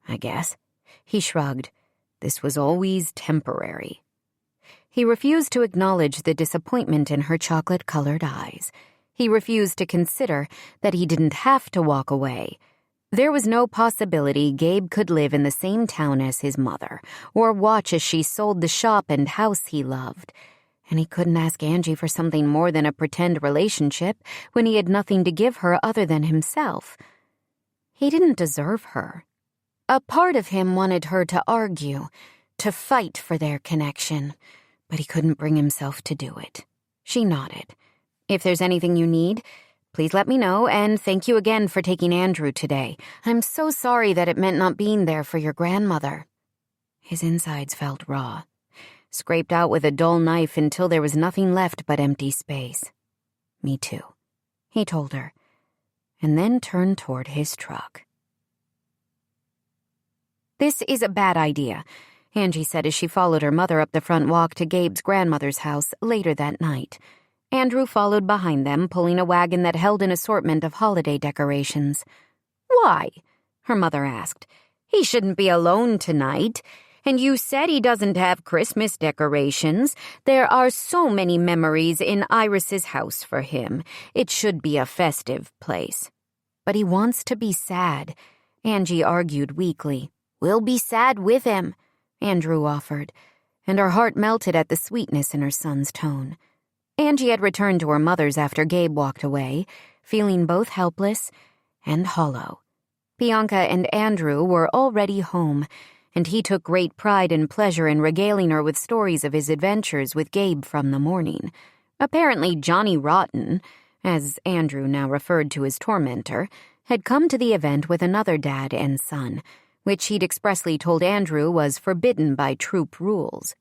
I guess." He shrugged. This was always temporary. He refused to acknowledge the disappointment in her chocolate-colored eyes. He refused to consider that he didn't have to walk away. There was no possibility Gabe could live in the same town as his mother, or watch as she sold the shop and house he loved. And he couldn't ask Angie for something more than a pretend relationship when he had nothing to give her other than himself. He didn't deserve her. A part of him wanted her to argue, to fight for their connection, but he couldn't bring himself to do it. She nodded. "If there's anything you need, please let me know, and thank you again for taking Andrew today. I'm so sorry that it meant not being there for your grandmother." His insides felt raw, scraped out with a dull knife until there was nothing left but empty space. "Me too," he told her, and then turned toward his truck. "This is a bad idea," Angie said as she followed her mother up the front walk to Gabe's grandmother's house later that night. Andrew followed behind them, pulling a wagon that held an assortment of holiday decorations. "Why?" her mother asked. "He shouldn't be alone tonight. And you said he doesn't have Christmas decorations. There are so many memories in Iris's house for him. It should be a festive place." "But he wants to be sad," Angie argued weakly. "We'll be sad with him," Andrew offered, and her heart melted at the sweetness in her son's tone. Angie had returned to her mother's after Gabe walked away, feeling both helpless and hollow. Bianca and Andrew were already home, and he took great pride and pleasure in regaling her with stories of his adventures with Gabe from the morning. Apparently Johnny Rotten, as Andrew now referred to his tormentor, had come to the event with another dad and son, which he'd expressly told Andrew was forbidden by troop rules.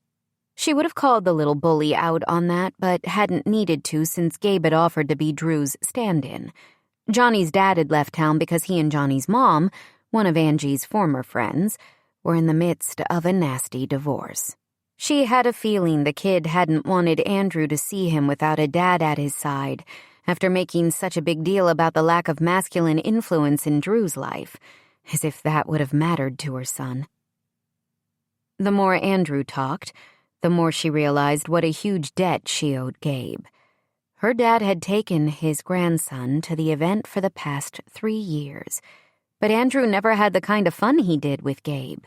She would have called the little bully out on that, but hadn't needed to since Gabe had offered to be Drew's stand-in. Johnny's dad had left town because he and Johnny's mom, one of Angie's former friends, were in the midst of a nasty divorce. She had a feeling the kid hadn't wanted Andrew to see him without a dad at his side, after making such a big deal about the lack of masculine influence in Drew's life, as if that would have mattered to her son. The more Andrew talked, the more she realized what a huge debt she owed Gabe. Her dad had taken his grandson to the event for the past 3 years, but Andrew never had the kind of fun he did with Gabe.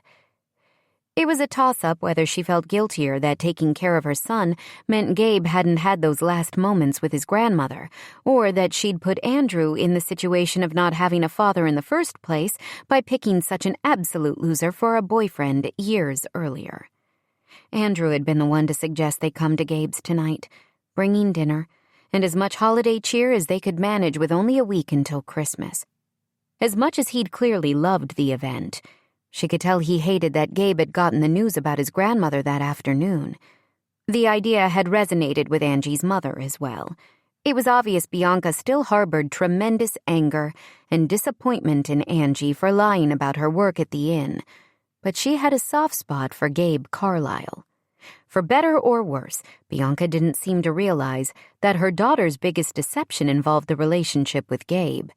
It was a toss-up whether she felt guiltier that taking care of her son meant Gabe hadn't had those last moments with his grandmother, or that she'd put Andrew in the situation of not having a father in the first place by picking such an absolute loser for a boyfriend years earlier. Andrew had been the one to suggest they come to Gabe's tonight, bringing dinner, and as much holiday cheer as they could manage with only a week until Christmas. As much as he'd clearly loved the event, she could tell he hated that Gabe had gotten the news about his grandmother that afternoon. The idea had resonated with Angie's mother as well. It was obvious Bianca still harbored tremendous anger and disappointment in Angie for lying about her work at the inn, but she had a soft spot for Gabe Carlisle. For better or worse, Bianca didn't seem to realize that her daughter's biggest deception involved the relationship with Gabe.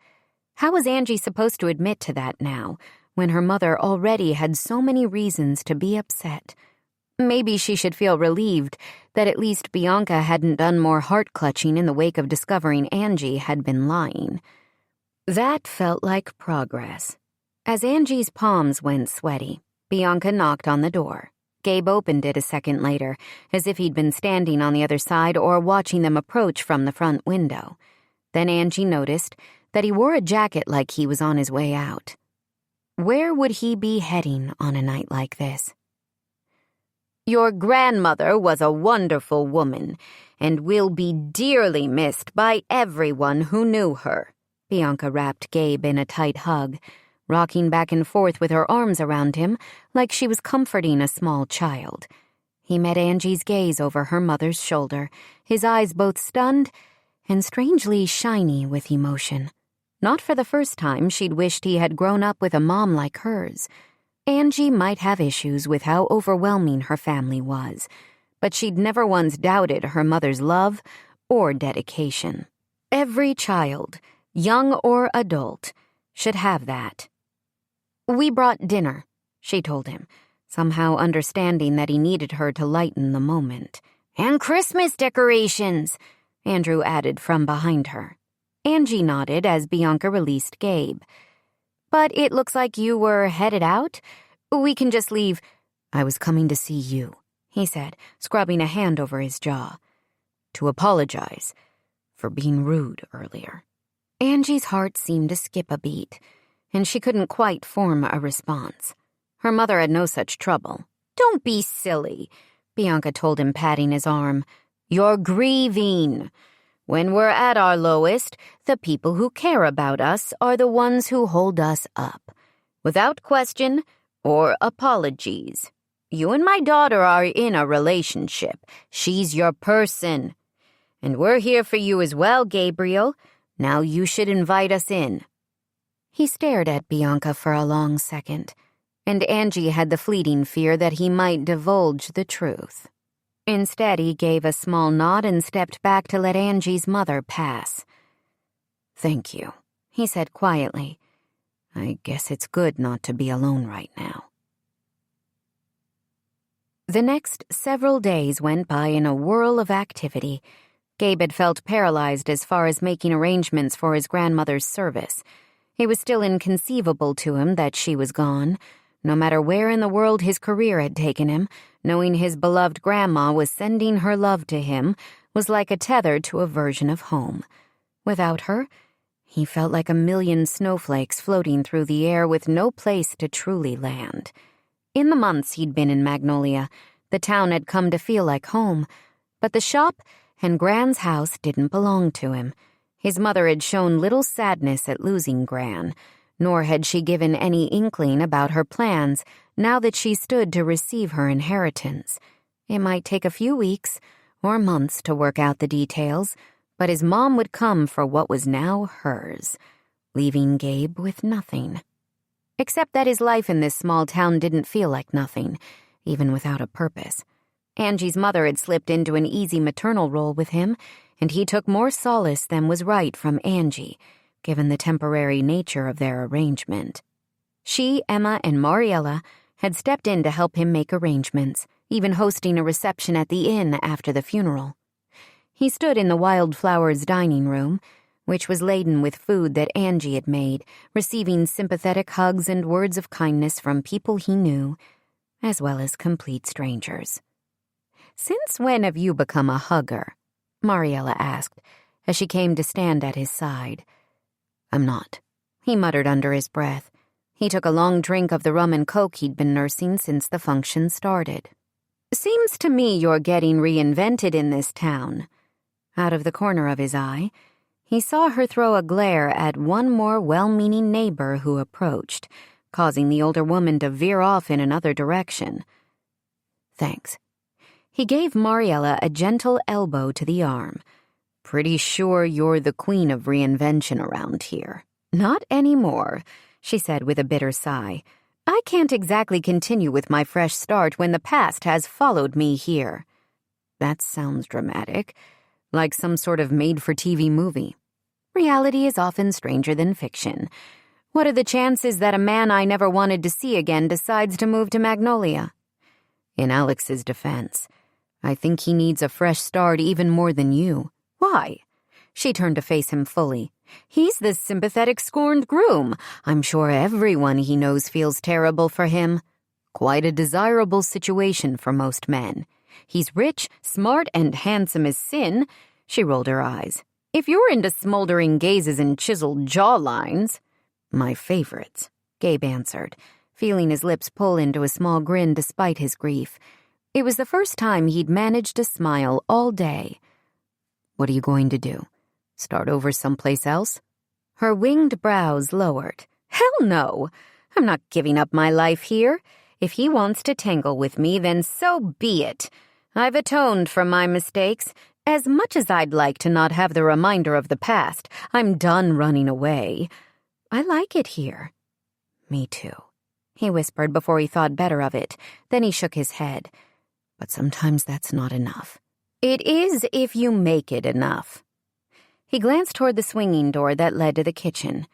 How was Angie supposed to admit to that now, when her mother already had so many reasons to be upset? Maybe she should feel relieved that at least Bianca hadn't done more heart-clutching in the wake of discovering Angie had been lying. That felt like progress. As Angie's palms went sweaty, Bianca knocked on the door. Gabe opened it a second later, as if he'd been standing on the other side or watching them approach from the front window. Then Angie noticed that he wore a jacket like he was on his way out. Where would he be heading on a night like this? "Your grandmother was a wonderful woman, and will be dearly missed by everyone who knew her." Bianca wrapped Gabe in a tight hug, rocking back and forth with her arms around him like she was comforting a small child. He met Angie's gaze over her mother's shoulder, his eyes both stunned and strangely shiny with emotion. Not for the first time she'd wished he had grown up with a mom like hers. Angie might have issues with how overwhelming her family was, but she'd never once doubted her mother's love or dedication. Every child, young or adult, should have that. "We brought dinner," she told him, somehow understanding that he needed her to lighten the moment. "And Christmas decorations," Andrew added from behind her. Angie nodded as Bianca released Gabe. "But it looks like you were headed out. We can just leave." "I was coming to see you," he said, scrubbing a hand over his jaw. "To apologize for being rude earlier." Angie's heart seemed to skip a beat, and she couldn't quite form a response. Her mother had no such trouble. "Don't be silly," Bianca told him, patting his arm. "You're grieving. When we're at our lowest, the people who care about us are the ones who hold us up, without question or apologies. You and my daughter are in a relationship. She's your person. And we're here for you as well, Gabriel. Now you should invite us in." He stared at Bianca for a long second, and Angie had the fleeting fear that he might divulge the truth. Instead, he gave a small nod and stepped back to let Angie's mother pass. "Thank you," he said quietly. "I guess it's good not to be alone right now." The next several days went by in a whirl of activity. Gabe had felt paralyzed as far as making arrangements for his grandmother's service. It was still inconceivable to him that she was gone. No matter where in the world his career had taken him, knowing his beloved grandma was sending her love to him was like a tether to a version of home. Without her, he felt like a million snowflakes floating through the air with no place to truly land. In the months he'd been in Magnolia, the town had come to feel like home, but the shop and Gran's house didn't belong to him. His mother had shown little sadness at losing Gran, nor had she given any inkling about her plans now that she stood to receive her inheritance. It might take a few weeks or months to work out the details, but his mom would come for what was now hers, leaving Gabe with nothing. Except that his life in this small town didn't feel like nothing, even without a purpose. Angie's mother had slipped into an easy maternal role with him, and he took more solace than was right from Angie, given the temporary nature of their arrangement. She, Emma, and Mariella had stepped in to help him make arrangements, even hosting a reception at the inn after the funeral. He stood in the Wildflowers dining room, which was laden with food that Angie had made, receiving sympathetic hugs and words of kindness from people he knew, as well as complete strangers. "Since when have you become a hugger?" Mariella asked, as she came to stand at his side. "I'm not," he muttered under his breath. He took a long drink of the rum and coke he'd been nursing since the function started. "Seems to me you're getting reinvented in this town." Out of the corner of his eye, he saw her throw a glare at one more well-meaning neighbor who approached, causing the older woman to veer off in another direction. "Thanks." He gave Mariella a gentle elbow to the arm. "Pretty sure you're the queen of reinvention around here." "Not anymore," she said with a bitter sigh. "I can't exactly continue with my fresh start when the past has followed me here." "That sounds dramatic, like some sort of made-for-TV movie." "Reality is often stranger than fiction. What are the chances that a man I never wanted to see again decides to move to Magnolia?" In Alex's defense, "I think he needs a fresh start even more than you." "Why?" She turned to face him fully. "He's the sympathetic, scorned groom. I'm sure everyone he knows feels terrible for him. Quite a desirable situation for most men. He's rich, smart, and handsome as sin." She rolled her eyes. "If you're into smoldering gazes and chiseled jawlines—" "My favorites," Gabe answered, feeling his lips pull into a small grin despite his grief. It was the first time he'd managed to smile all day. "What are you going to do? Start over someplace else?" Her winged brows lowered. "Hell no! I'm not giving up my life here. If he wants to tangle with me, then so be it. I've atoned for my mistakes. As much as I'd like to not have the reminder of the past, I'm done running away. I like it here." "Me too," he whispered before he thought better of it. Then he shook his head. "But sometimes that's not enough." "It is if you make it enough." He glanced toward the swinging door that led to the kitchen.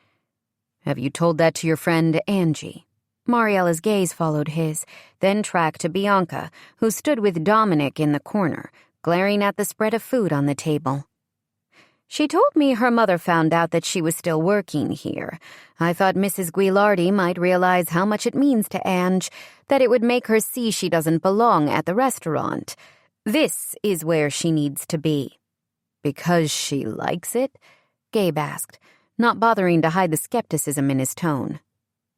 "Have you told that to your friend Angie?" Mariella's gaze followed his, then tracked to Bianca, who stood with Dominic in the corner, glaring at the spread of food on the table. "She told me her mother found out that she was still working here. I thought Mrs. Guilardi might realize how much it means to Ange, that it would make her see she doesn't belong at the restaurant. This is where she needs to be." "Because she likes it?" Gabe asked, not bothering to hide the skepticism in his tone.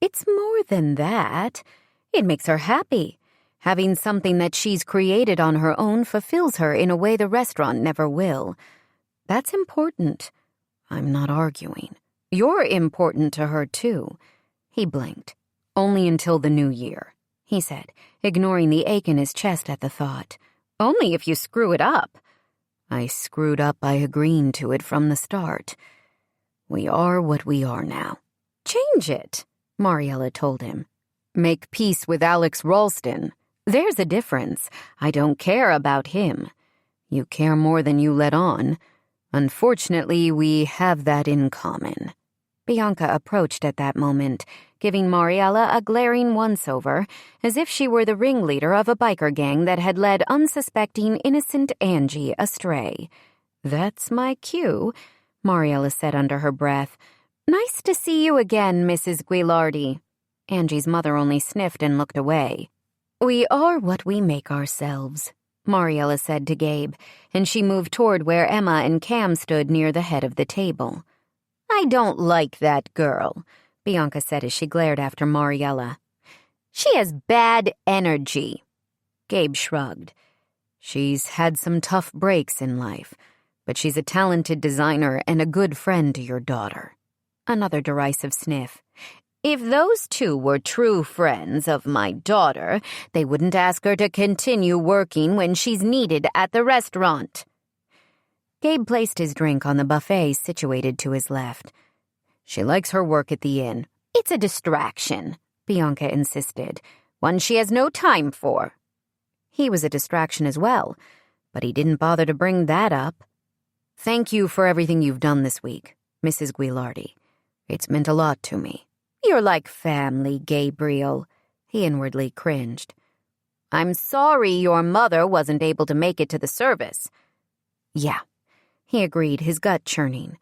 "It's more than that. It makes her happy. Having something that she's created on her own fulfills her in a way the restaurant never will. That's important." "I'm not arguing." "You're important to her, too." He blinked. "Only until the new year," he said, ignoring the ache in his chest at the thought. "Only if you screw it up." "I screwed up by agreeing to it from the start. We are what we are now." "Change it," Mariella told him. "Make peace with Alex Ralston. There's a difference. I don't care about him. You care more than you let on. Unfortunately, we have that in common." Bianca approached at that moment, giving Mariella a glaring once-over, as if she were the ringleader of a biker gang that had led unsuspecting innocent Angie astray. "That's my cue," Mariella said under her breath. "Nice to see you again, Mrs. Guilardi." Angie's mother only sniffed and looked away. "We are what we make ourselves," Mariella said to Gabe, and she moved toward where Emma and Cam stood near the head of the table. "I don't like that girl," Bianca said as she glared after Mariella. "She has bad energy." Gabe shrugged. "She's had some tough breaks in life, but she's a talented designer and a good friend to your daughter." Another derisive sniff. If those two were true friends of my daughter, they wouldn't ask her to continue working when she's needed at the restaurant. Gabe placed his drink on the buffet situated to his left. She likes her work at the inn. It's a distraction, Bianca insisted, one she has no time for. He was a distraction as well, but he didn't bother to bring that up. Thank you for everything you've done this week, Mrs. Guilardi. It's meant a lot to me. You're like family, Gabriel. He inwardly cringed. I'm sorry your mother wasn't able to make it to the service. Yeah, he agreed, his gut churning.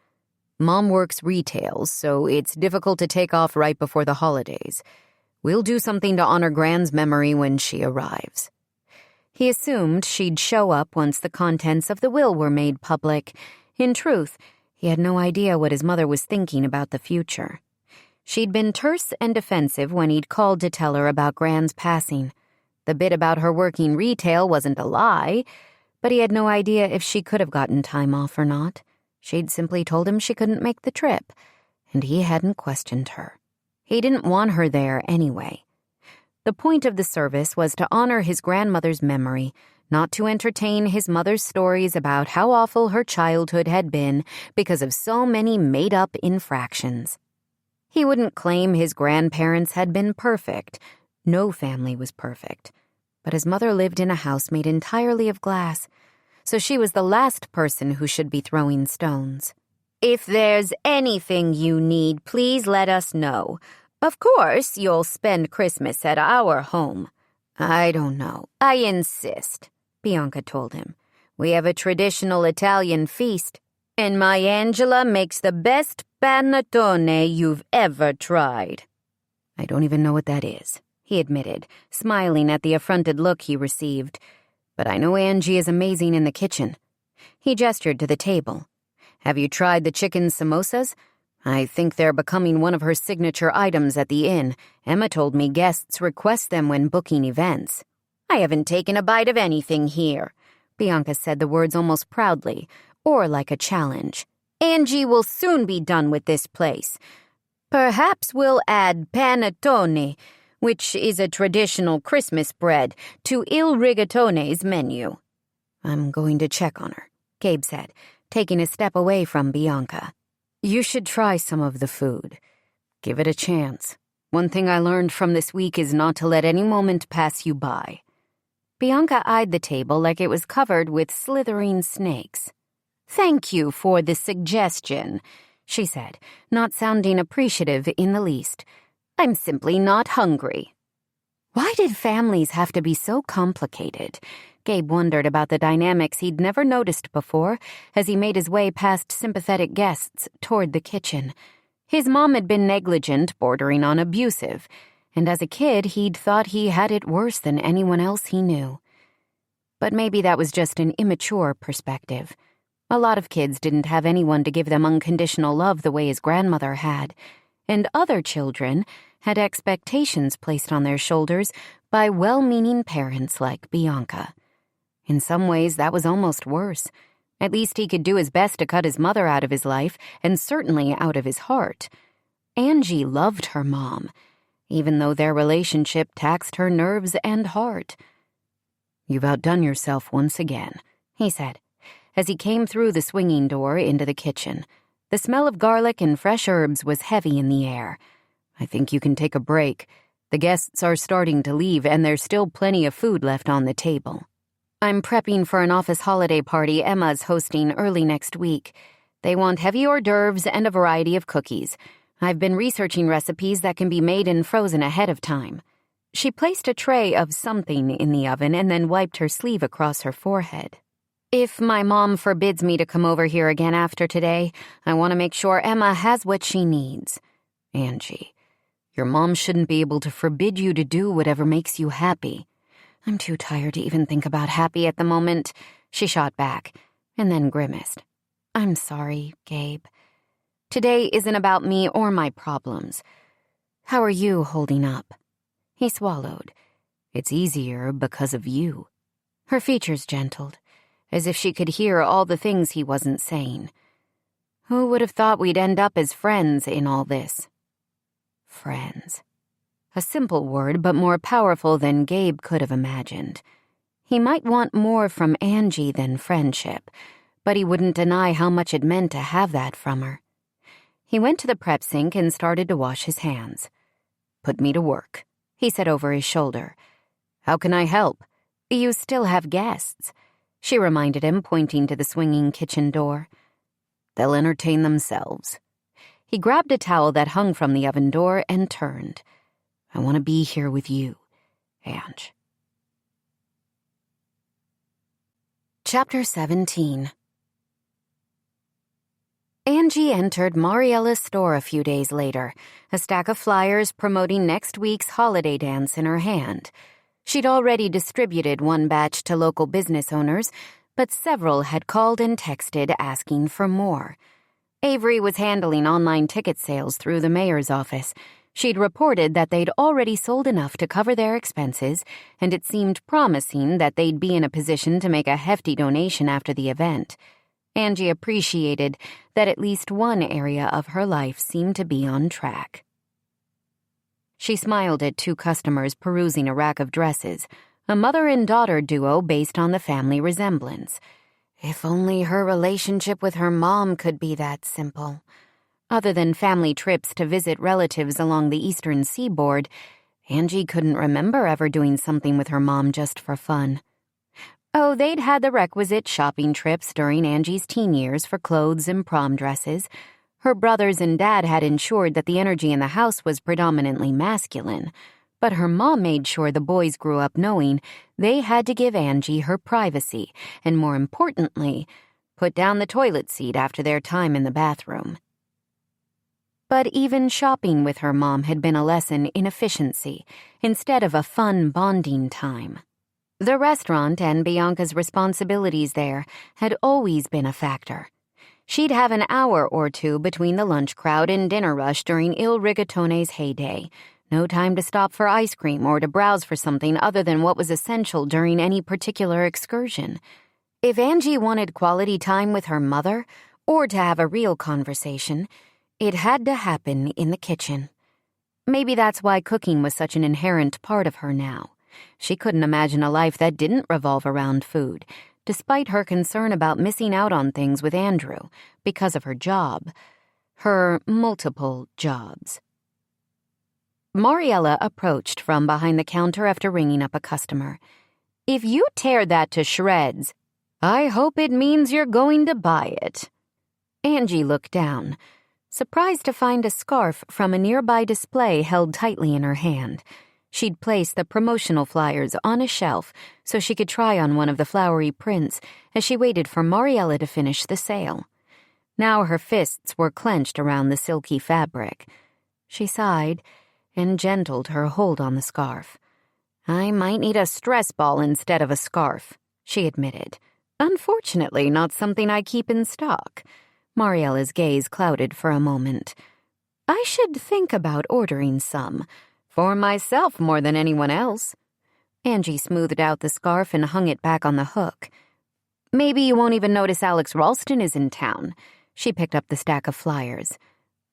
Mom works retail, so it's difficult to take off right before the holidays. We'll do something to honor Gran's memory when she arrives. He assumed she'd show up once the contents of the will were made public. In truth, he had no idea what his mother was thinking about the future. She'd been terse and defensive when he'd called to tell her about Gran's passing. The bit about her working retail wasn't a lie, but he had no idea if she could have gotten time off or not. She'd simply told him she couldn't make the trip, and he hadn't questioned her. He didn't want her there anyway. The point of the service was to honor his grandmother's memory, not to entertain his mother's stories about how awful her childhood had been because of so many made-up infractions. He wouldn't claim his grandparents had been perfect. No family was perfect. But his mother lived in a house made entirely of glass, so she was the last person who should be throwing stones. If there's anything you need, please let us know. Of course, you'll spend Christmas at our home. I don't know. I insist, Bianca told him. We have a traditional Italian feast, and my Angela makes the best panettone you've ever tried. I don't even know what that is, he admitted, smiling at the affronted look he received. But I know Angie is amazing in the kitchen. He gestured to the table. Have you tried the chicken samosas? I think they're becoming one of her signature items at the inn. Emma told me guests request them when booking events. I haven't taken a bite of anything here. Bianca said the words almost proudly, or like a challenge. Angie will soon be done with this place. Perhaps we'll add panettone, which is a traditional Christmas bread, to Il Rigatone's menu. I'm going to check on her, Gabe said, taking a step away from Bianca. You should try some of the food. Give it a chance. One thing I learned from this week is not to let any moment pass you by. Bianca eyed the table like it was covered with slithering snakes. Thank you for the suggestion, she said, not sounding appreciative in the least. I'm simply not hungry. Why did families have to be so complicated? Gabe wondered about the dynamics he'd never noticed before as he made his way past sympathetic guests toward the kitchen. His mom had been negligent, bordering on abusive, and as a kid he'd thought he had it worse than anyone else he knew. But maybe that was just an immature perspective. A lot of kids didn't have anyone to give them unconditional love the way his grandmother had, and other children had expectations placed on their shoulders by well-meaning parents like Bianca. In some ways, that was almost worse. At least he could do his best to cut his mother out of his life, and certainly out of his heart. Angie loved her mom, even though their relationship taxed her nerves and heart. You've outdone yourself once again, he said, as he came through the swinging door into the kitchen. The smell of garlic and fresh herbs was heavy in the air. I think you can take a break. The guests are starting to leave, and there's still plenty of food left on the table. I'm prepping for an office holiday party Emma's hosting early next week. They want heavy hors d'oeuvres and a variety of cookies. I've been researching recipes that can be made and frozen ahead of time. She placed a tray of something in the oven and then wiped her sleeve across her forehead. If my mom forbids me to come over here again after today, I want to make sure Emma has what she needs. Angie, your mom shouldn't be able to forbid you to do whatever makes you happy. I'm too tired to even think about happy at the moment, she shot back, and then grimaced. I'm sorry, Gabe. Today isn't about me or my problems. How are you holding up? He swallowed. It's easier because of you. Her features gentled, as if she could hear all the things he wasn't saying. Who would have thought we'd end up as friends in all this? Friends. A simple word, but more powerful than Gabe could have imagined. He might want more from Angie than friendship, but he wouldn't deny how much it meant to have that from her. He went to the prep sink and started to wash his hands. "Put me to work," he said over his shoulder. "How can I help?" "You still have guests," she reminded him, pointing to the swinging kitchen door. "They'll entertain themselves." He grabbed a towel that hung from the oven door and turned. "I want to be here with you, Ange." Chapter 17. Angie entered Mariella's store a few days later, a stack of flyers promoting next week's holiday dance in her hand. She'd already distributed one batch to local business owners, but several had called and texted asking for more. Avery was handling online ticket sales through the mayor's office. She'd reported that they'd already sold enough to cover their expenses, and it seemed promising that they'd be in a position to make a hefty donation after the event. Angie appreciated that at least one area of her life seemed to be on track. She smiled at two customers perusing a rack of dresses, a mother and daughter duo based on the family resemblance. If only her relationship with her mom could be that simple. Other than family trips to visit relatives along the eastern seaboard, Angie couldn't remember ever doing something with her mom just for fun. Oh, they'd had the requisite shopping trips during Angie's teen years for clothes and prom dresses. Her brothers and dad had ensured that the energy in the house was predominantly masculine, but her mom made sure the boys grew up knowing they had to give Angie her privacy and, more importantly, put down the toilet seat after their time in the bathroom. But even shopping with her mom had been a lesson in efficiency instead of a fun bonding time. The restaurant and Bianca's responsibilities there had always been a factor. She'd have an hour or two between the lunch crowd and dinner rush during Il Rigatone's heyday. No time to stop for ice cream or to browse for something other than what was essential during any particular excursion. If Angie wanted quality time with her mother, or to have a real conversation, it had to happen in the kitchen. Maybe that's why cooking was such an inherent part of her now. She couldn't imagine a life that didn't revolve around food, despite her concern about missing out on things with Andrew because of her job. Her multiple jobs. Mariella approached from behind the counter after ringing up a customer. "If you tear that to shreds, I hope it means you're going to buy it." Angie looked down, surprised to find a scarf from a nearby display held tightly in her hand. She'd placed the promotional flyers on a shelf so she could try on one of the flowery prints as she waited for Mariella to finish the sale. Now her fists were clenched around the silky fabric. She sighed and gentled her hold on the scarf. "I might need a stress ball instead of a scarf," she admitted. "Unfortunately, not something I keep in stock." Mariella's gaze clouded for a moment. "I should think about ordering some. For myself more than anyone else." Angie smoothed out the scarf and hung it back on the hook. "Maybe you won't even notice Alex Ralston is in town." She picked up the stack of flyers.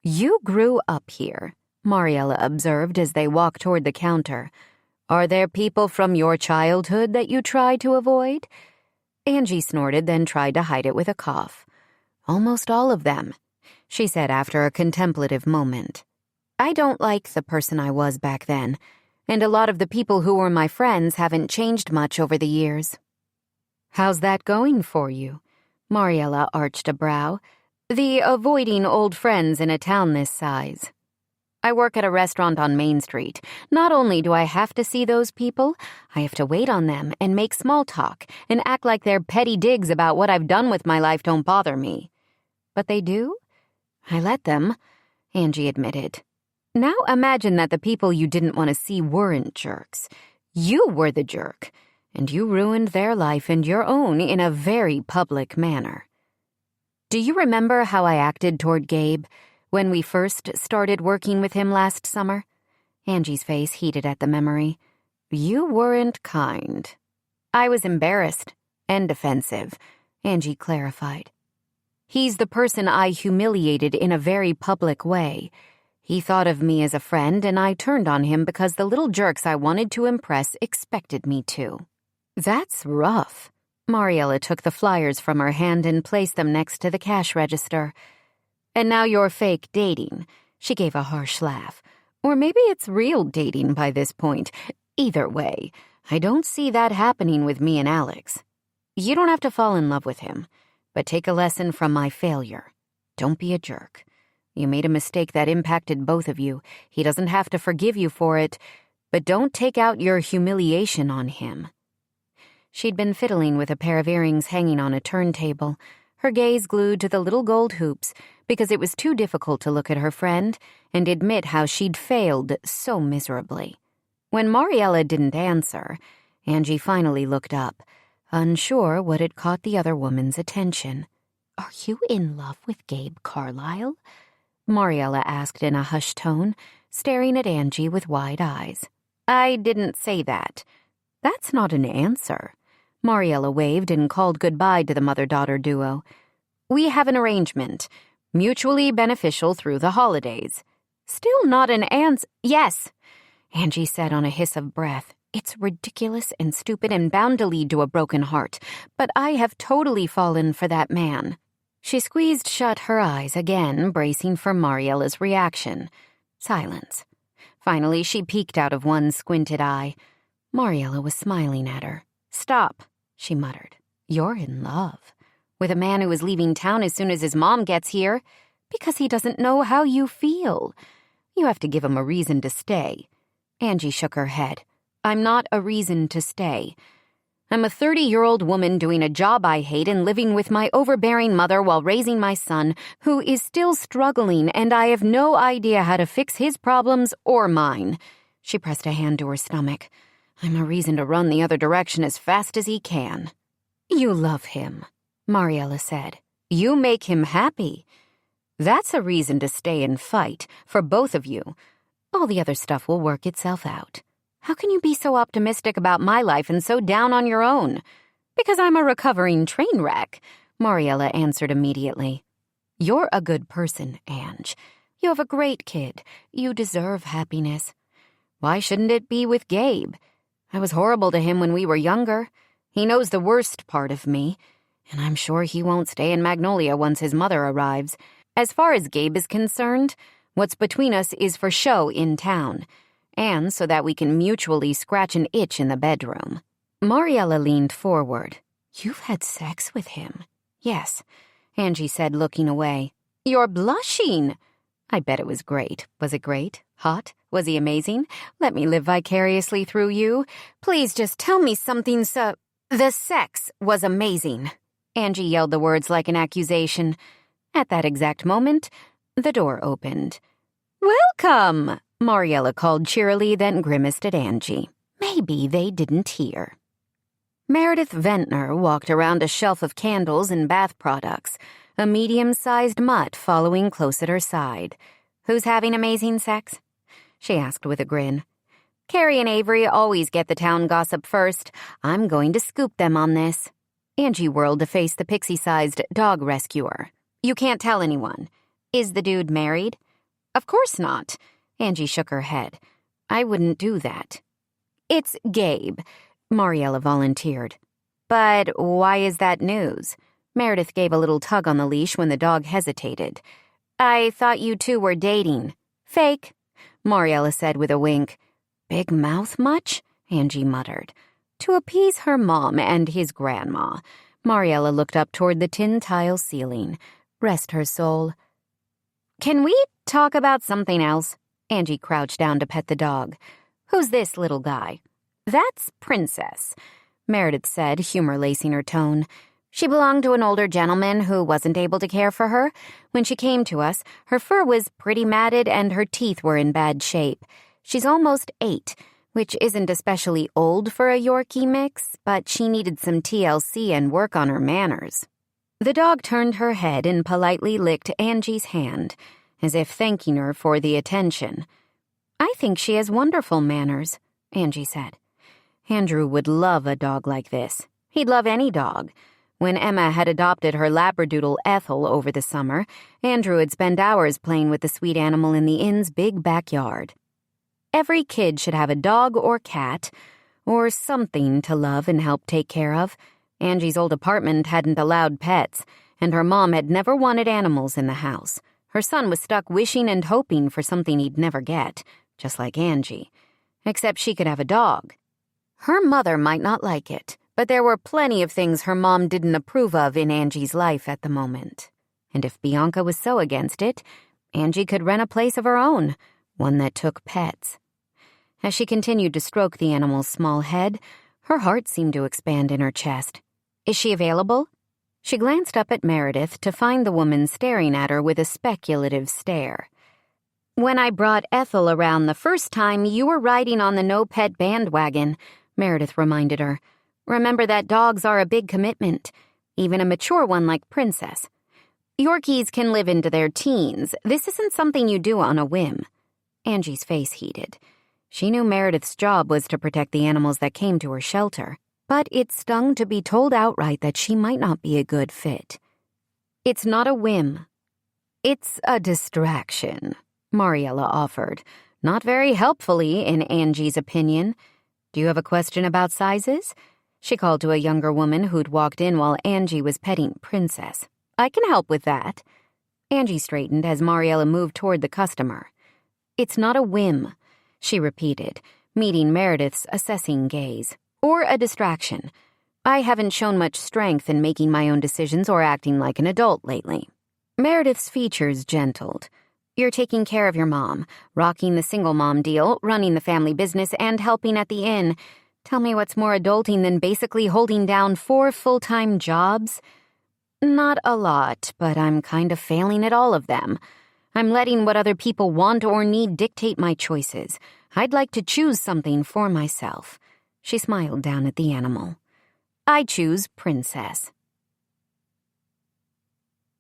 "You grew up here," Mariella observed as they walked toward the counter. "Are there people from your childhood that you try to avoid?" Angie snorted, then tried to hide it with a cough. "Almost all of them," she said after a contemplative moment. "I don't like the person I was back then, and a lot of the people who were my friends haven't changed much over the years." "How's that going for you?" Mariella arched a brow. "The avoiding old friends in a town this size." "I work at a restaurant on Main Street. Not only do I have to see those people, I have to wait on them and make small talk and act like their petty digs about what I've done with my life don't bother me." "But they do?" "I let them," Angie admitted. "Now imagine that the people you didn't want to see weren't jerks. You were the jerk, and you ruined their life and your own in a very public manner. Do you remember how I acted toward Gabe when we first started working with him last summer?" Angie's face heated at the memory. "You weren't kind." "I was embarrassed and defensive," Angie clarified. "He's the person I humiliated in a very public way. He thought of me as a friend, and I turned on him because the little jerks I wanted to impress expected me to. That's rough. Mariella took the flyers from her hand and placed them next to the cash register. And now you're fake dating. She gave a harsh laugh. Or maybe it's real dating by this point. Either way, I don't see that happening with me and Alex. You don't have to fall in love with him, but take a lesson from my failure. Don't be a jerk. You made a mistake that impacted both of you. He doesn't have to forgive you for it, but don't take out your humiliation on him. She'd been fiddling with a pair of earrings hanging on a turntable, her gaze glued to the little gold hoops because it was too difficult to look at her friend and admit how she'd failed so miserably. When Mariella didn't answer, Angie finally looked up, unsure what had caught the other woman's attention. "Are you in love with Gabe Carlyle?" Mariella asked in a hushed tone, staring at Angie with wide eyes. "I didn't say that." "That's not an answer." Mariella waved and called goodbye to the mother-daughter duo. "We have an arrangement, mutually beneficial through the holidays." "Still not an answer." "Yes," Angie said on a hiss of breath. "It's ridiculous and stupid and bound to lead to a broken heart, but I have totally fallen for that man." She squeezed shut her eyes again, bracing for Mariella's reaction. Silence. Finally, she peeked out of one squinted eye. Mariella was smiling at her. "Stop," she muttered. "You're in love. With a man who is leaving town as soon as his mom gets here, because he doesn't know how you feel. You have to give him a reason to stay." Angie shook her head. "I'm not a reason to stay. I'm a 30-year-old woman doing a job I hate and living with my overbearing mother while raising my son, who is still struggling, and I have no idea how to fix his problems or mine." She pressed a hand to her stomach. "I'm a reason to run the other direction as fast as he can." "You love him," Mariella said. "You make him happy. That's a reason to stay and fight, for both of you. All the other stuff will work itself out. How can you be so optimistic about my life and so down on your own?" "Because I'm a recovering train wreck," Mariella answered immediately. "You're a good person, Ange. You have a great kid. You deserve happiness. Why shouldn't it be with Gabe? I was horrible to him when we were younger. He knows the worst part of me, and I'm sure he won't stay in Magnolia once his mother arrives. As far as Gabe is concerned, what's between us is for show in town, and so that we can mutually scratch an itch in the bedroom." Mariella leaned forward. "You've had sex with him?" "Yes," Angie said, looking away. "You're blushing." "I bet it was great. Was it great? Hot? Was he amazing? Let me live vicariously through you. Please just tell me something so—" "The sex was amazing." Angie yelled the words like an accusation. At that exact moment, the door opened. "Welcome!" Mariella called cheerily, then grimaced at Angie. Maybe they didn't hear. Meredith Ventnor walked around a shelf of candles and bath products, a medium-sized mutt following close at her side. "Who's having amazing sex?" she asked with a grin. "Carrie and Avery always get the town gossip first. I'm going to scoop them on this." Angie whirled to face the pixie-sized dog rescuer. "You can't tell anyone. Is the dude married?" "Of course not." Angie shook her head. "I wouldn't do that." "It's Gabe," Mariella volunteered. "But why is that news?" Meredith gave a little tug on the leash when the dog hesitated. "I thought you two were dating." "Fake," Mariella said with a wink. "Big mouth much?" Angie muttered. To appease her mom and his grandma, Mariella looked up toward the tin tile ceiling. Rest her soul. "Can we talk about something else?" Angie crouched down to pet the dog. "Who's this little guy?" "That's Princess," Meredith said, humor lacing her tone. "She belonged to an older gentleman who wasn't able to care for her. When she came to us, her fur was pretty matted and her teeth were in bad shape. She's almost 8, which isn't especially old for a Yorkie mix, but she needed some TLC and work on her manners." The dog turned her head and politely licked Angie's hand, as if thanking her for the attention. "I think she has wonderful manners," Angie said. "Andrew would love a dog like this. He'd love any dog. When Emma had adopted her Labradoodle Ethel over the summer, Andrew had spent hours playing with the sweet animal in the inn's big backyard. Every kid should have a dog or cat, or something to love and help take care of. Angie's old apartment hadn't allowed pets, and her mom had never wanted animals in the house. Her son was stuck wishing and hoping for something he'd never get, just like Angie. Except she could have a dog. Her mother might not like it, but there were plenty of things her mom didn't approve of in Angie's life at the moment. And if Bianca was so against it, Angie could rent a place of her own, one that took pets. As she continued to stroke the animal's small head, her heart seemed to expand in her chest. "Is she available?" She glanced up at Meredith to find the woman staring at her with a speculative stare. "When I brought Ethel around the first time, you were riding on the no-pet bandwagon," Meredith reminded her. "Remember that dogs are a big commitment, even a mature one like Princess. Yorkies can live into their teens. This isn't something you do on a whim." Angie's face heated. She knew Meredith's job was to protect the animals that came to her shelter, but it stung to be told outright that she might not be a good fit. "It's not a whim. It's a distraction," Mariella offered, not very helpfully in Angie's opinion. "Do you have a question about sizes?" She called to a younger woman who'd walked in while Angie was petting Princess. "I can help with that." Angie straightened as Mariella moved toward the customer. "It's not a whim," she repeated, meeting Meredith's assessing gaze. "Or a distraction. I haven't shown much strength in making my own decisions or acting like an adult lately." Meredith's features gentled. "You're taking care of your mom, rocking the single mom deal, running the family business, and helping at the inn. Tell me what's more adulting than basically holding down 4 full-time jobs?" "Not a lot, but I'm kind of failing at all of them. I'm letting what other people want or need dictate my choices. I'd like to choose something for myself." She smiled down at the animal. "I choose Princess."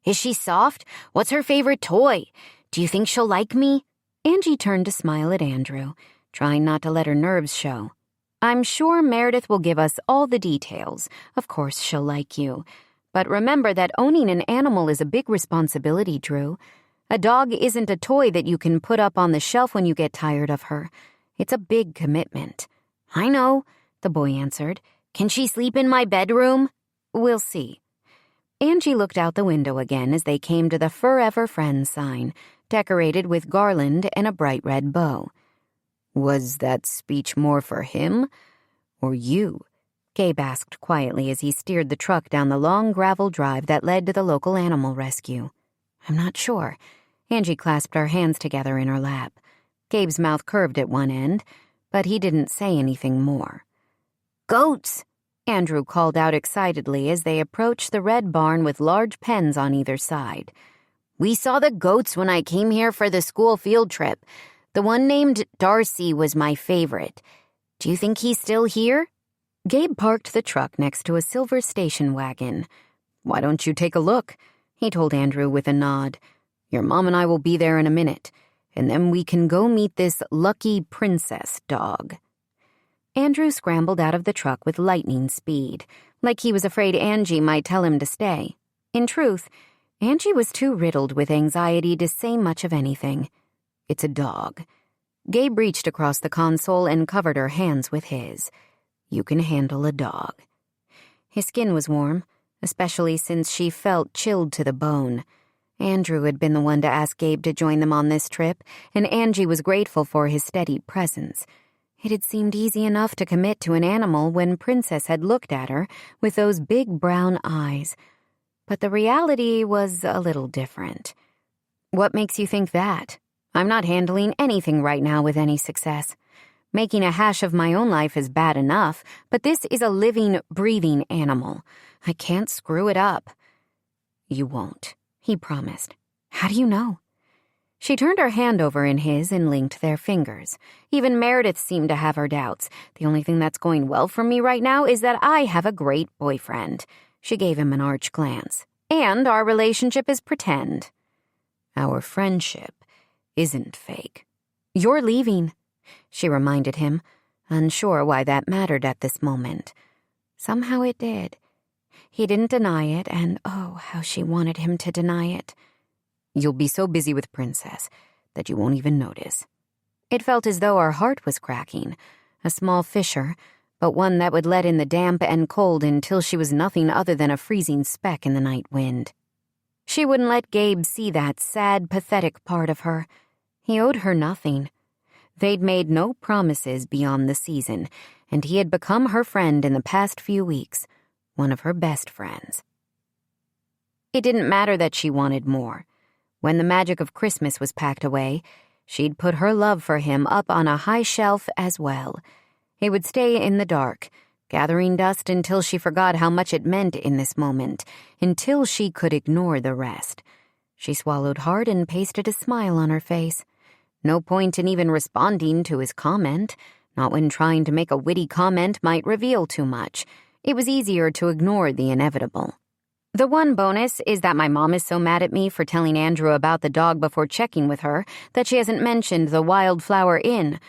"Is she soft? What's her favorite toy? Do you think she'll like me?" Angie turned to smile at Andrew, trying not to let her nerves show. "I'm sure Meredith will give us all the details. Of course she'll like you. But remember that owning an animal is a big responsibility, Drew. A dog isn't a toy that you can put up on the shelf when you get tired of her. It's a big commitment." "I know," the boy answered. "Can she sleep in my bedroom?" "We'll see." Angie looked out the window again as they came to the Forever Friends sign, decorated with garland and a bright red bow. "Was that speech more for him or you?" Gabe asked quietly as he steered the truck down the long gravel drive that led to the local animal rescue. "I'm not sure." Angie clasped her hands together in her lap. Gabe's mouth curved at one end, but he didn't say anything more. "Goats!" Andrew called out excitedly as they approached the red barn with large pens on either side. "We saw the goats when I came here for the school field trip. The one named Darcy was my favorite. Do you think he's still here?" Gabe parked the truck next to a silver station wagon. "Why don't you take a look?" he told Andrew with a nod. "Your mom and I will be there in a minute, and then we can go meet this lucky Princess dog." Andrew scrambled out of the truck with lightning speed, like he was afraid Angie might tell him to stay. In truth, Angie was too riddled with anxiety to say much of anything. "It's a dog." Gabe reached across the console and covered her hands with his. "You can handle a dog." His skin was warm, especially since she felt chilled to the bone. Andrew had been the one to ask Gabe to join them on this trip, and Angie was grateful for his steady presence. It had seemed easy enough to commit to an animal when Princess had looked at her with those big brown eyes. But the reality was a little different. "What makes you think that? I'm not handling anything right now with any success. Making a hash of my own life is bad enough, but this is a living, breathing animal. I can't screw it up." "You won't," he promised. "How do you know?" She turned her hand over in his and linked their fingers. Even Meredith seemed to have her doubts. "The only thing that's going well for me right now is that I have a great boyfriend." She gave him an arch glance. "And our relationship is pretend." "Our friendship isn't fake." "You're leaving," she reminded him, unsure why that mattered at this moment. Somehow it did. He didn't deny it, and oh, how she wanted him to deny it. You'll be so busy with Princess that you won't even notice. It felt as though her heart was cracking, a small fissure, but one that would let in the damp and cold until she was nothing other than a freezing speck in the night wind. She wouldn't let Gabe see that sad, pathetic part of her. He owed her nothing. They'd made no promises beyond the season, and he had become her friend in the past few weeks, one of her best friends. It didn't matter that she wanted more. When the magic of Christmas was packed away, she'd put her love for him up on a high shelf as well. It would stay in the dark, gathering dust until she forgot how much it meant in this moment, until she could ignore the rest. She swallowed hard and pasted a smile on her face. No point in even responding to his comment, not when trying to make a witty comment might reveal too much. It was easier to ignore the inevitable. The one bonus is that my mom is so mad at me for telling Andrew about the dog before checking with her that she hasn't mentioned the Wildflower Inn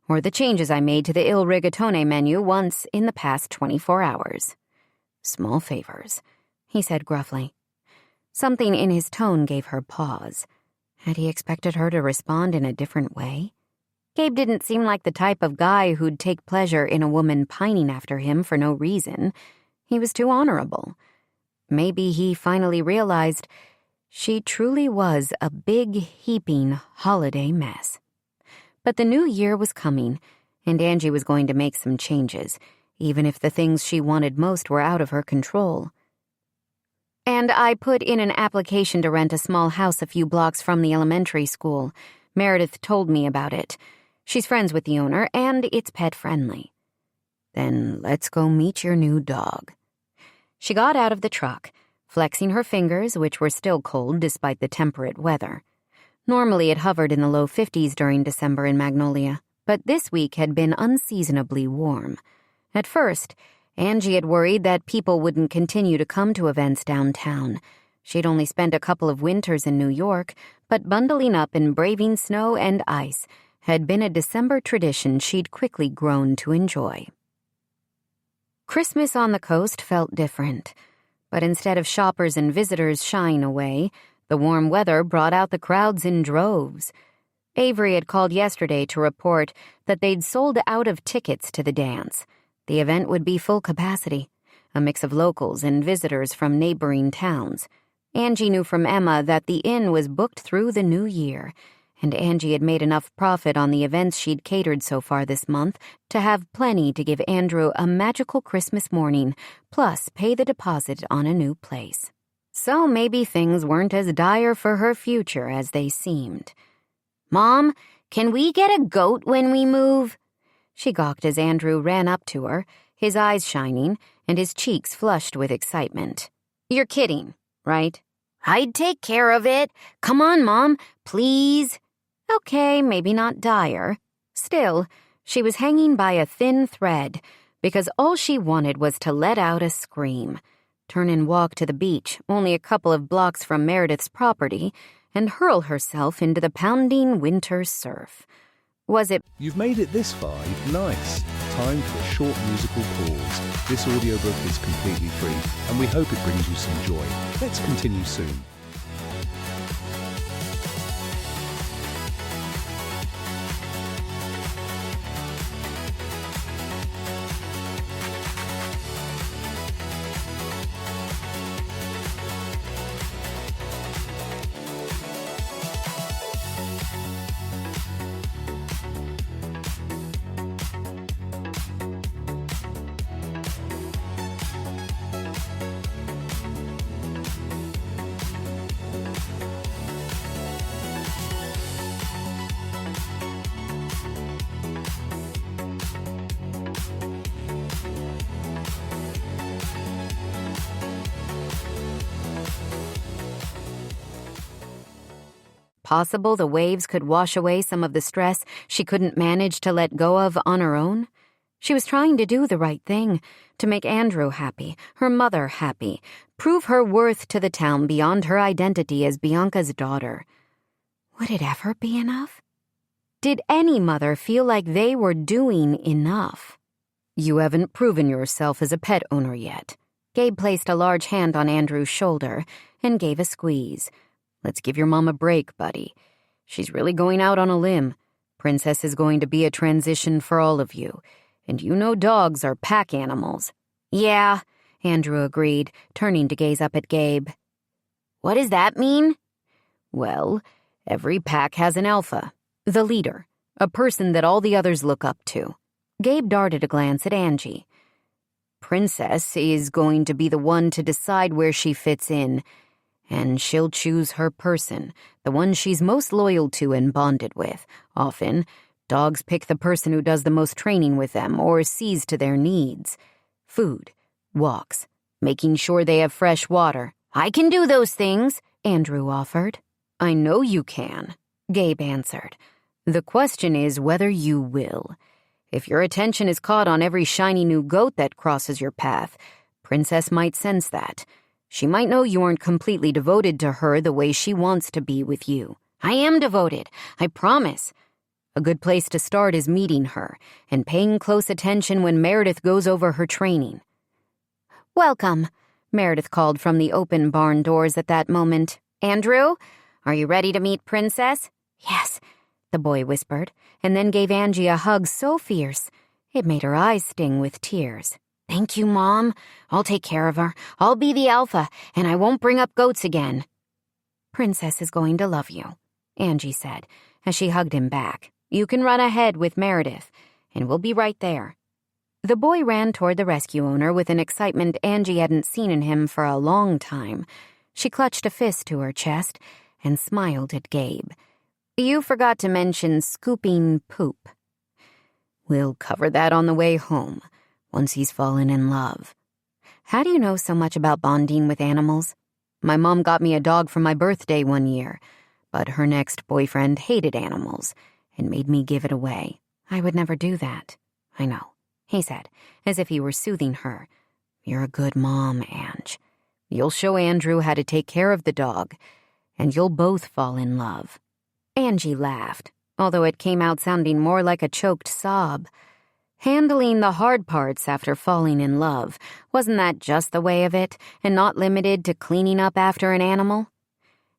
or the changes I made to the Il Rigatone menu once in the past 24 hours. Small favors, he said gruffly. Something in his tone gave her pause. Had he expected her to respond in a different way? Gabe didn't seem like the type of guy who'd take pleasure in a woman pining after him for no reason. He was too honorable. Maybe he finally realized she truly was a big, heaping holiday mess. But the new year was coming, and Angie was going to make some changes, even if the things she wanted most were out of her control. And I put in an application to rent a small house a few blocks from the elementary school. Meredith told me about it. She's friends with the owner, and it's pet-friendly. Then let's go meet your new dog. She got out of the truck, flexing her fingers, which were still cold despite the temperate weather. Normally it hovered in the low 50s during December in Magnolia, but this week had been unseasonably warm. At first, Angie had worried that people wouldn't continue to come to events downtown. She'd only spent a couple of winters in New York, but bundling up and braving snow and ice had been a December tradition she'd quickly grown to enjoy. Christmas on the coast felt different, but instead of shoppers and visitors shying away, the warm weather brought out the crowds in droves. Avery had called yesterday to report that they'd sold out of tickets to the dance. The event would be full capacity, a mix of locals and visitors from neighboring towns. Angie knew from Emma that the inn was booked through the new year, and Angie had made enough profit on the events she'd catered so far this month to have plenty to give Andrew a magical Christmas morning, plus pay the deposit on a new place. So maybe things weren't as dire for her future as they seemed. "Mom, can we get a goat when we move?" She gawked as Andrew ran up to her, his eyes shining and his cheeks flushed with excitement. "You're kidding, right?" "I'd take care of it. Come on, Mom, please." Okay, maybe not dire. Still, she was hanging by a thin thread because all she wanted was to let out a scream, turn and walk to the beach, only a couple of blocks from Meredith's property, and hurl herself into the pounding winter surf. Was it... You've made it this far. Nice. Time for a short musical pause. This audiobook is completely free, and we hope it brings you some joy. Let's continue soon. Possible the waves could wash away some of the stress she couldn't manage to let go of on her own? She was trying to do the right thing, to make Andrew happy, her mother happy, prove her worth to the town beyond her identity as Bianca's daughter. Would it ever be enough? Did any mother feel like they were doing enough? You haven't proven yourself as a pet owner yet, Gabe placed a large hand on Andrew's shoulder and gave a squeeze. "Let's give your mom a break, buddy. She's really going out on a limb. Princess is going to be a transition for all of you. And you know dogs are pack animals." "Yeah," Andrew agreed, turning to gaze up at Gabe. "What does that mean?" "Well, every pack has an alpha, the leader, a person that all the others look up to." Gabe darted a glance at Angie. "Princess is going to be the one to decide where she fits in, and she'll choose her person, the one she's most loyal to and bonded with. Often, dogs pick the person who does the most training with them or sees to their needs. Food, walks, making sure they have fresh water." "I can do those things," Andrew offered. "I know you can," Gabe answered. "The question is whether you will. If your attention is caught on every shiny new goat that crosses your path, Princess might sense that. She might know you aren't completely devoted to her the way she wants to be with you." "I am devoted, I promise." "A good place to start is meeting her and paying close attention when Meredith goes over her training." "Welcome," Meredith called from the open barn doors at that moment. "Andrew, are you ready to meet Princess?" "Yes," the boy whispered, and then gave Angie a hug so fierce it made her eyes sting with tears. "Thank you, Mom. I'll take care of her. I'll be the alpha, and I won't bring up goats again." "Princess is going to love you," Angie said, as she hugged him back. "You can run ahead with Meredith, and we'll be right there." The boy ran toward the rescue owner with an excitement Angie hadn't seen in him for a long time. She clutched a fist to her chest and smiled at Gabe. "You forgot to mention scooping poop." "We'll cover that on the way home, once he's fallen in love." "How do you know so much about bonding with animals?" "My mom got me a dog for my birthday one year, but her next boyfriend hated animals and made me give it away." "I would never do that." "I know," he said, as if he were soothing her. "You're a good mom, Ange. You'll show Andrew how to take care of the dog, and you'll both fall in love." Angie laughed, although it came out sounding more like a choked sob. Handling the hard parts after falling in love, wasn't that just the way of it, and not limited to cleaning up after an animal?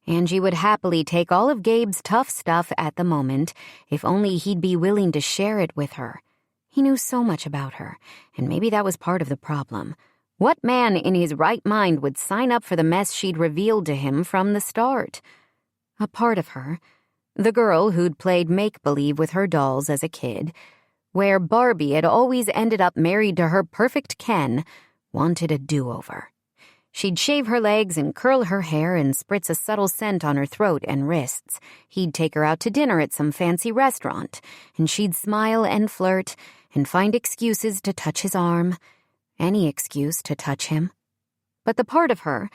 Angie would happily take all of Gabe's tough stuff at the moment, if only he'd be willing to share it with her. He knew so much about her, and maybe that was part of the problem. What man in his right mind would sign up for the mess she'd revealed to him from the start? A part of her, the girl who'd played make-believe with her dolls as a kid, where Barbie had always ended up married to her perfect Ken, wanted a do-over. She'd shave her legs and curl her hair and spritz a subtle scent on her throat and wrists. He'd take her out to dinner at some fancy restaurant, and she'd smile and flirt and find excuses to touch his arm. Any excuse to touch him. But the part of her,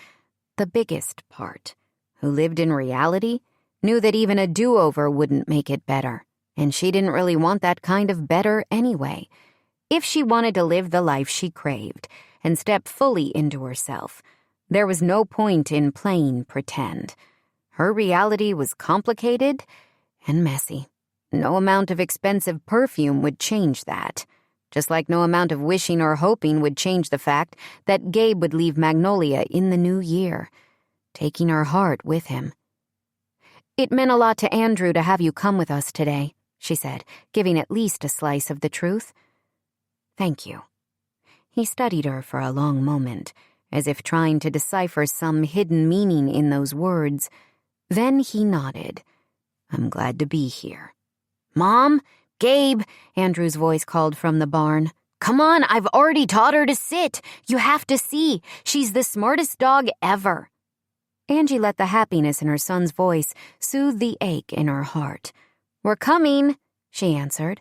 the biggest part, who lived in reality, knew that even a do-over wouldn't make it better, and she didn't really want that kind of better anyway. If she wanted to live the life she craved and step fully into herself, there was no point in playing pretend. Her reality was complicated and messy. No amount of expensive perfume would change that. Just like no amount of wishing or hoping would change the fact that Gabe would leave Magnolia in the new year, taking her heart with him. "It meant a lot to Andrew to have you come with us today," she said, giving at least a slice of the truth. "Thank you." He studied her for a long moment, as if trying to decipher some hidden meaning in those words. Then he nodded. "I'm glad to be here." "Mom? Gabe," Andrew's voice called from the barn. "Come on, I've already taught her to sit. You have to see. She's the smartest dog ever." Angie let the happiness in her son's voice soothe the ache in her heart. "We're coming," she answered,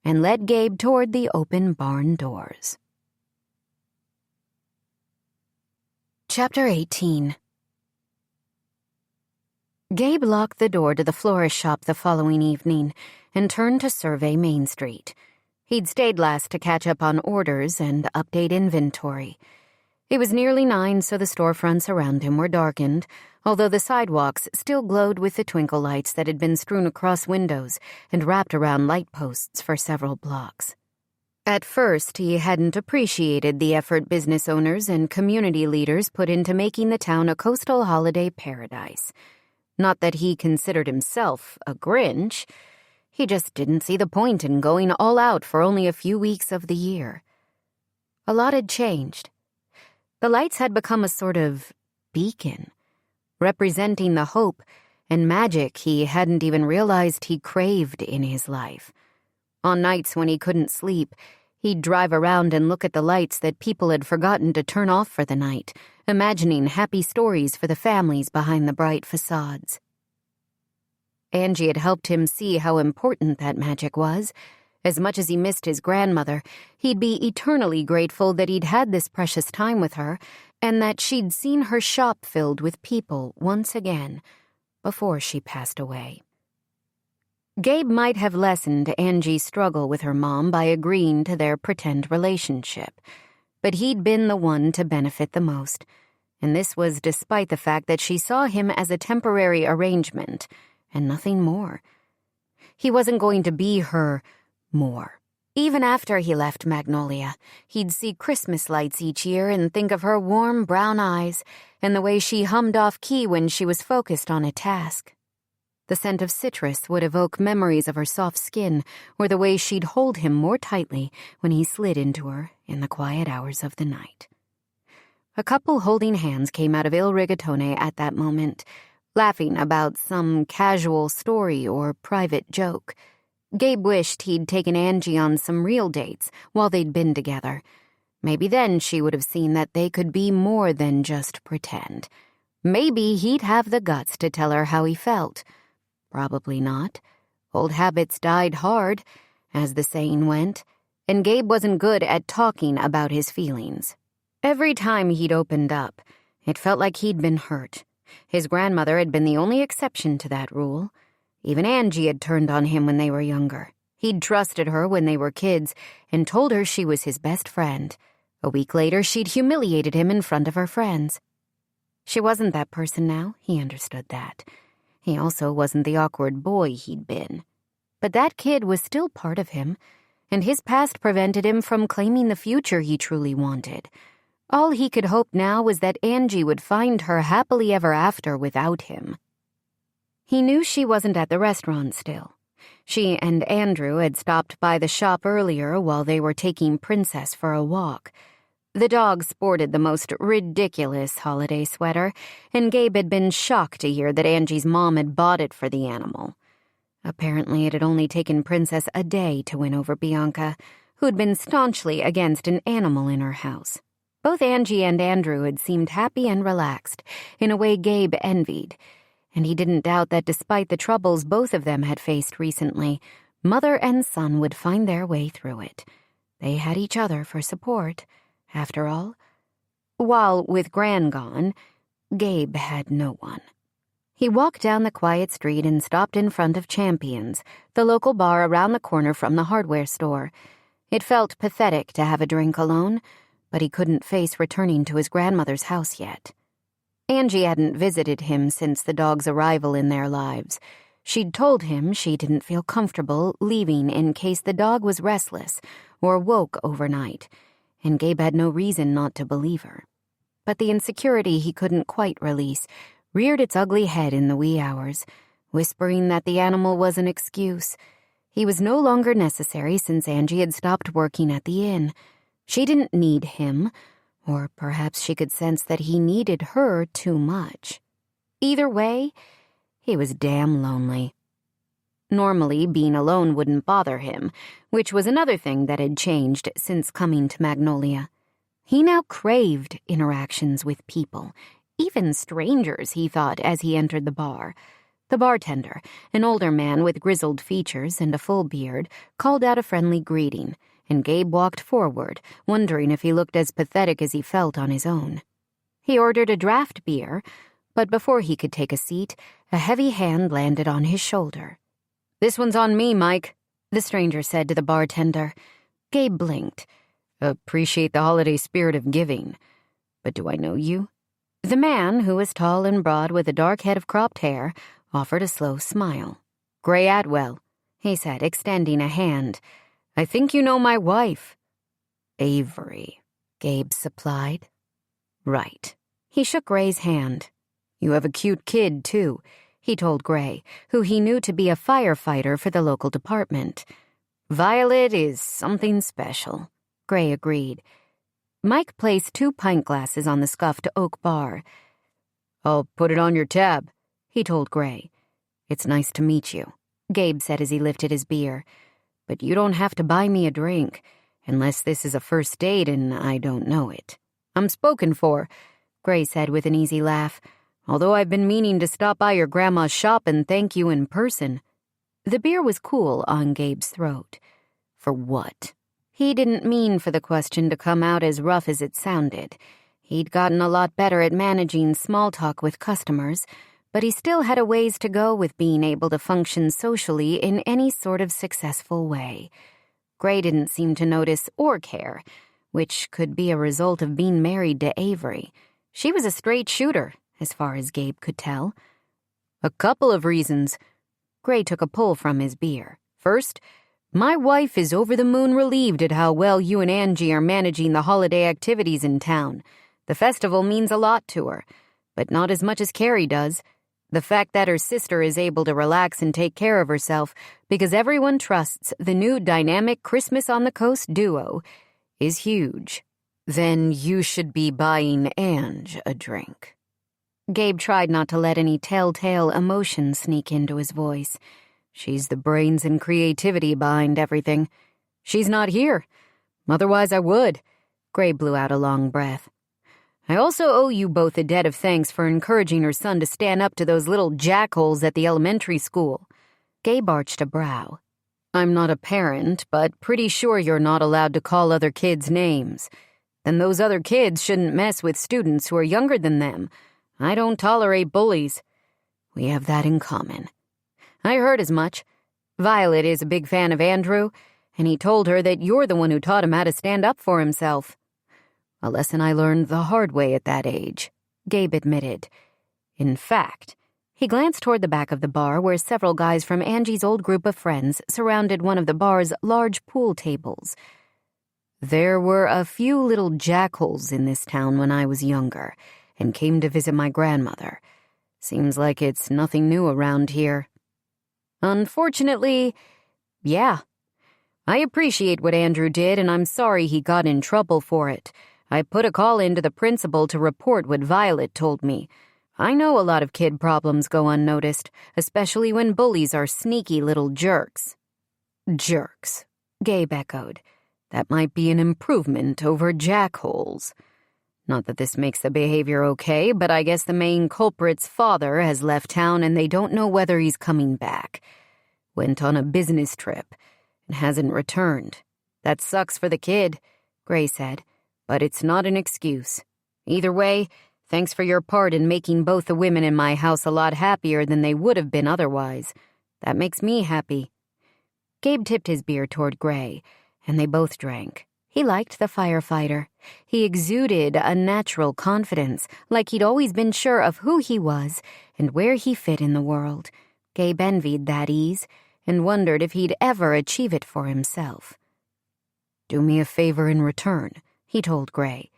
and led Gabe toward the open barn doors. Chapter 18. Gabe locked the door to the florist shop the following evening and turned to survey Main Street. He'd stayed last to catch up on orders and update inventory. It was nearly 9, so the storefronts around him were darkened, although the sidewalks still glowed with the twinkle lights that had been strewn across windows and wrapped around light posts for several blocks. At first, he hadn't appreciated the effort business owners and community leaders put into making the town a coastal holiday paradise. Not that he considered himself a Grinch. He just didn't see the point in going all out for only a few weeks of the year. A lot had changed. The lights had become a sort of beacon, representing the hope and magic he hadn't even realized he craved in his life. On nights when he couldn't sleep, he'd drive around and look at the lights that people had forgotten to turn off for the night, imagining happy stories for the families behind the bright facades. Angie had helped him see how important that magic was. As much as he missed his grandmother, he'd be eternally grateful that he'd had this precious time with her and that she'd seen her shop filled with people once again before she passed away. Gabe might have lessened Angie's struggle with her mom by agreeing to their pretend relationship, but he'd been the one to benefit the most, and this was despite the fact that she saw him as a temporary arrangement and nothing more. He wasn't going to be her more. Even after he left Magnolia, he'd see Christmas lights each year and think of her warm brown eyes and the way she hummed off-key when she was focused on a task. The scent of citrus would evoke memories of her soft skin or the way she'd hold him more tightly when he slid into her in the quiet hours of the night. A couple holding hands came out of Il Rigatone at that moment, laughing about some casual story or private joke. Gabe wished he'd taken Angie on some real dates while they'd been together. Maybe then she would have seen that they could be more than just pretend. Maybe he'd have the guts to tell her how he felt. Probably not. Old habits died hard, as the saying went, and Gabe wasn't good at talking about his feelings. Every time he'd opened up, it felt like he'd been hurt. His grandmother had been the only exception to that rule. Even Angie had turned on him when they were younger. He'd trusted her when they were kids and told her she was his best friend. A week later, she'd humiliated him in front of her friends. She wasn't that person now, he understood that. He also wasn't the awkward boy he'd been. But that kid was still part of him, and his past prevented him from claiming the future he truly wanted. All he could hope now was that Angie would find her happily ever after without him. He knew she wasn't at the restaurant still. She and Andrew had stopped by the shop earlier while they were taking Princess for a walk. The dog sported the most ridiculous holiday sweater, and Gabe had been shocked to hear that Angie's mom had bought it for the animal. Apparently it had only taken Princess a day to win over Bianca, who'd been staunchly against an animal in her house. Both Angie and Andrew had seemed happy and relaxed, in a way Gabe envied, and he didn't doubt that despite the troubles both of them had faced recently, mother and son would find their way through it. They had each other for support. After all, while with Gran gone, Gabe had no one. He walked down the quiet street and stopped in front of Champion's, the local bar around the corner from the hardware store. It felt pathetic to have a drink alone, but he couldn't face returning to his grandmother's house yet. Angie hadn't visited him since the dog's arrival in their lives. She'd told him she didn't feel comfortable leaving in case the dog was restless or woke overnight, and Gabe had no reason not to believe her. But the insecurity he couldn't quite release reared its ugly head in the wee hours, whispering that the animal was an excuse. He was no longer necessary since Angie had stopped working at the inn. She didn't need him, or perhaps she could sense that he needed her too much. Either way, he was damn lonely. Normally, being alone wouldn't bother him, which was another thing that had changed since coming to Magnolia. He now craved interactions with people, even strangers, he thought as he entered the bar. The bartender, an older man with grizzled features and a full beard, called out a friendly greeting, and Gabe walked forward, wondering if he looked as pathetic as he felt on his own. He ordered a draft beer, but before he could take a seat, a heavy hand landed on his shoulder. "This one's on me, Mike," the stranger said to the bartender. Gabe blinked. "Appreciate the holiday spirit of giving. But do I know you?" The man, who was tall and broad with a dark head of cropped hair, offered a slow smile. "Gray Atwell," he said, extending a hand. I think you know my wife. Avery, Gabe supplied. Right. He shook Gray's hand. You have a cute kid, too, he told Gray, who he knew to be a firefighter for the local department. Violet is something special, Gray agreed. Mike placed 2 pint glasses on the scuffed oak bar. I'll put it on your tab, he told Gray. It's nice to meet you, Gabe said as he lifted his beer. But you don't have to buy me a drink, unless this is a first date and I don't know it. I'm spoken for, Gray said with an easy laugh, although I've been meaning to stop by your grandma's shop and thank you in person. The beer was cool on Gabe's throat. For what? He didn't mean for the question to come out as rough as it sounded. He'd gotten a lot better at managing small talk with customers, but he still had a ways to go with being able to function socially in any sort of successful way. Gray didn't seem to notice or care, which could be a result of being married to Avery. She was a straight shooter, as far as Gabe could tell. A couple of reasons. Gray took a pull from his beer. First, my wife is over the moon relieved at how well you and Angie are managing the holiday activities in town. The festival means a lot to her, but not as much as Carrie does. The fact that her sister is able to relax and take care of herself because everyone trusts the new dynamic Christmas on the Coast duo is huge. Then you should be buying Ange a drink. Gabe tried not to let any telltale emotion sneak into his voice. She's the brains and creativity behind everything. She's not here. Otherwise I would. Gray blew out a long breath. I also owe you both a debt of thanks for encouraging her son to stand up to those little jackholes at the elementary school. Gabe arched a brow. I'm not a parent, but pretty sure you're not allowed to call other kids names. Then those other kids shouldn't mess with students who are younger than them. I don't tolerate bullies. We have that in common. I heard as much. Violet is a big fan of Andrew, and he told her that you're the one who taught him how to stand up for himself. A lesson I learned the hard way at that age, Gabe admitted. In fact, he glanced toward the back of the bar where several guys from Angie's old group of friends surrounded one of the bar's large pool tables. There were a few little jackholes in this town when I was younger and came to visit my grandmother. Seems like it's nothing new around here. Unfortunately, yeah. I appreciate what Andrew did, and I'm sorry he got in trouble for it. I put a call in to the principal to report what Violet told me. I know a lot of kid problems go unnoticed, especially when bullies are sneaky little jerks. Jerks, Gabe echoed. That might be an improvement over jackholes. Not that this makes the behavior okay, but I guess the main culprit's father has left town and they don't know whether he's coming back. Went on a business trip and hasn't returned. That sucks for the kid, Gray said, but it's not an excuse. Either way, thanks for your part in making both the women in my house a lot happier than they would have been otherwise. That makes me happy. Gabe tipped his beer toward Gray, and they both drank. He liked the firefighter. He exuded a natural confidence, like he'd always been sure of who he was and where he fit in the world. Gabe envied that ease and wondered if he'd ever achieve it for himself. Do me a favor in return, he told Gray.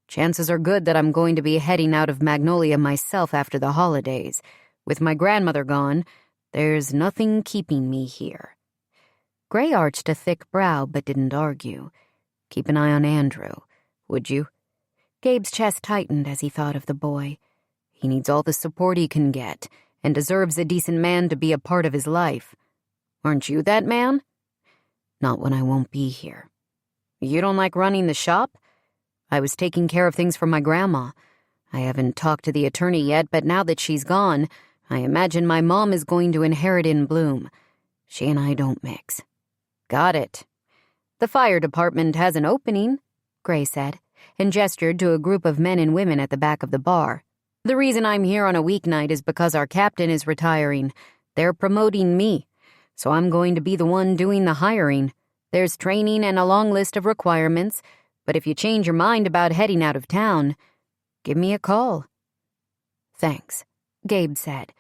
Chances are good that I'm going to be heading out of Magnolia myself after the holidays. With my grandmother gone, there's nothing keeping me here. Gray arched a thick brow but didn't argue. Keep an eye on Andrew, would you? Gabe's chest tightened as he thought of the boy. He needs all the support he can get and deserves a decent man to be a part of his life. Aren't you that man? Not when I won't be here. You don't like running the shop? I was taking care of things for my grandma. I haven't talked to the attorney yet, but now that she's gone, I imagine my mom is going to inherit in bloom. She and I don't mix. Got it. The fire department has an opening, Gray said, and gestured to a group of men and women at the back of the bar. The reason I'm here on a weeknight is because our captain is retiring. They're promoting me, so I'm going to be the one doing the hiring. There's training and a long list of requirements, but if you change your mind about heading out of town, give me a call. Thanks, Gabe said,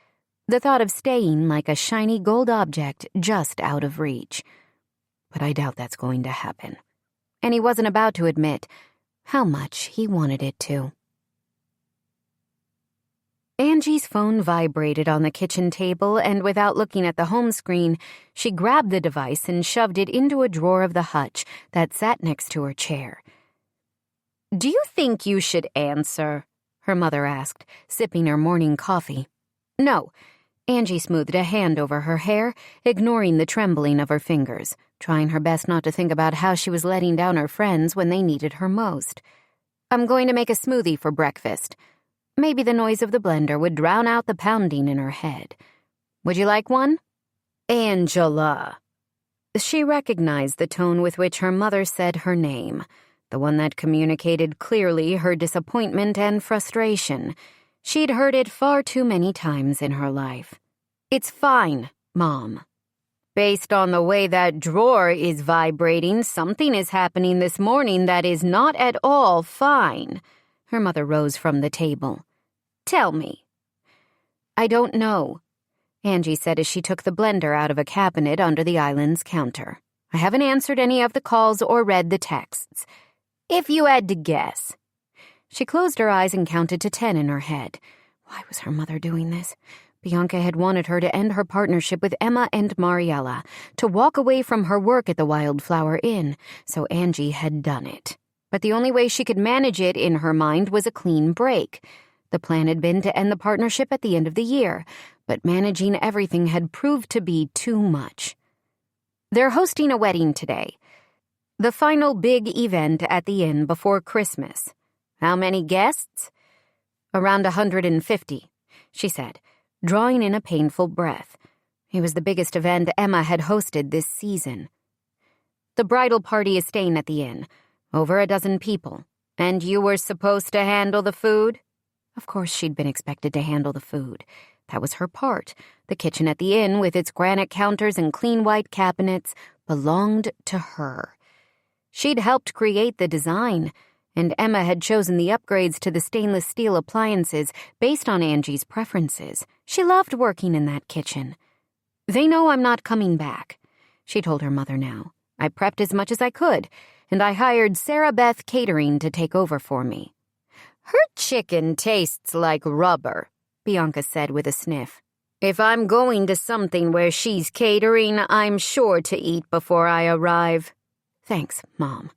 the thought of staying like a shiny gold object just out of reach. but I doubt that's going to happen. And he wasn't about to admit how much he wanted it to. Angie's phone vibrated on the kitchen table, and without looking at the home screen, she grabbed the device and shoved it into a drawer of the hutch that sat next to her chair. "Do you think you should answer?" her mother asked, sipping her morning coffee. "No." Angie smoothed a hand over her hair, ignoring the trembling of her fingers, trying her best not to think about how she was letting down her friends when they needed her most. "I'm going to make a smoothie for breakfast." Maybe the noise of the blender would drown out the pounding in her head. "Would you like one?" "Angela." She recognized the tone with which her mother said her name, the one that communicated clearly her disappointment and frustration. She'd heard it far too many times in her life. "It's fine, Mom." "Based on the way that drawer is vibrating, something is happening this morning that is not at all fine." Her mother rose from the table. "Tell me." "I don't know," Angie said as she took the blender out of a cabinet under the island's counter. "I haven't answered any of the calls or read the texts. If you had to guess." She closed her eyes and counted to 10 in her head. Why was her mother doing this? Bianca had wanted her to end her partnership with Emma and Mariella, to walk away from her work at the Wildflower Inn, so Angie had done it. But the only way she could manage it in her mind was a clean break. The plan had been to end the partnership at the end of the year, but managing everything had proved to be too much. They're hosting a wedding today. The final big event at the inn before Christmas. How many guests? "Around 150, she said, drawing in a painful breath. It was the biggest event Emma had hosted this season. "The bridal party is staying at the inn. Over a dozen people. And you were supposed to handle the food?" Of course she'd been expected to handle the food. That was her part. The kitchen at the inn, with its granite counters and clean white cabinets, belonged to her. She'd helped create the design, and Emma had chosen the upgrades to the stainless steel appliances based on Angie's preferences. She loved working in that kitchen. "They know I'm not coming back," she told her mother now. "I prepped as much as I could, and I hired Sarah Beth Catering to take over for me." "Her chicken tastes like rubber," Bianca said with a sniff. "If I'm going to something where she's catering, I'm sure to eat before I arrive." "Thanks, Mom,"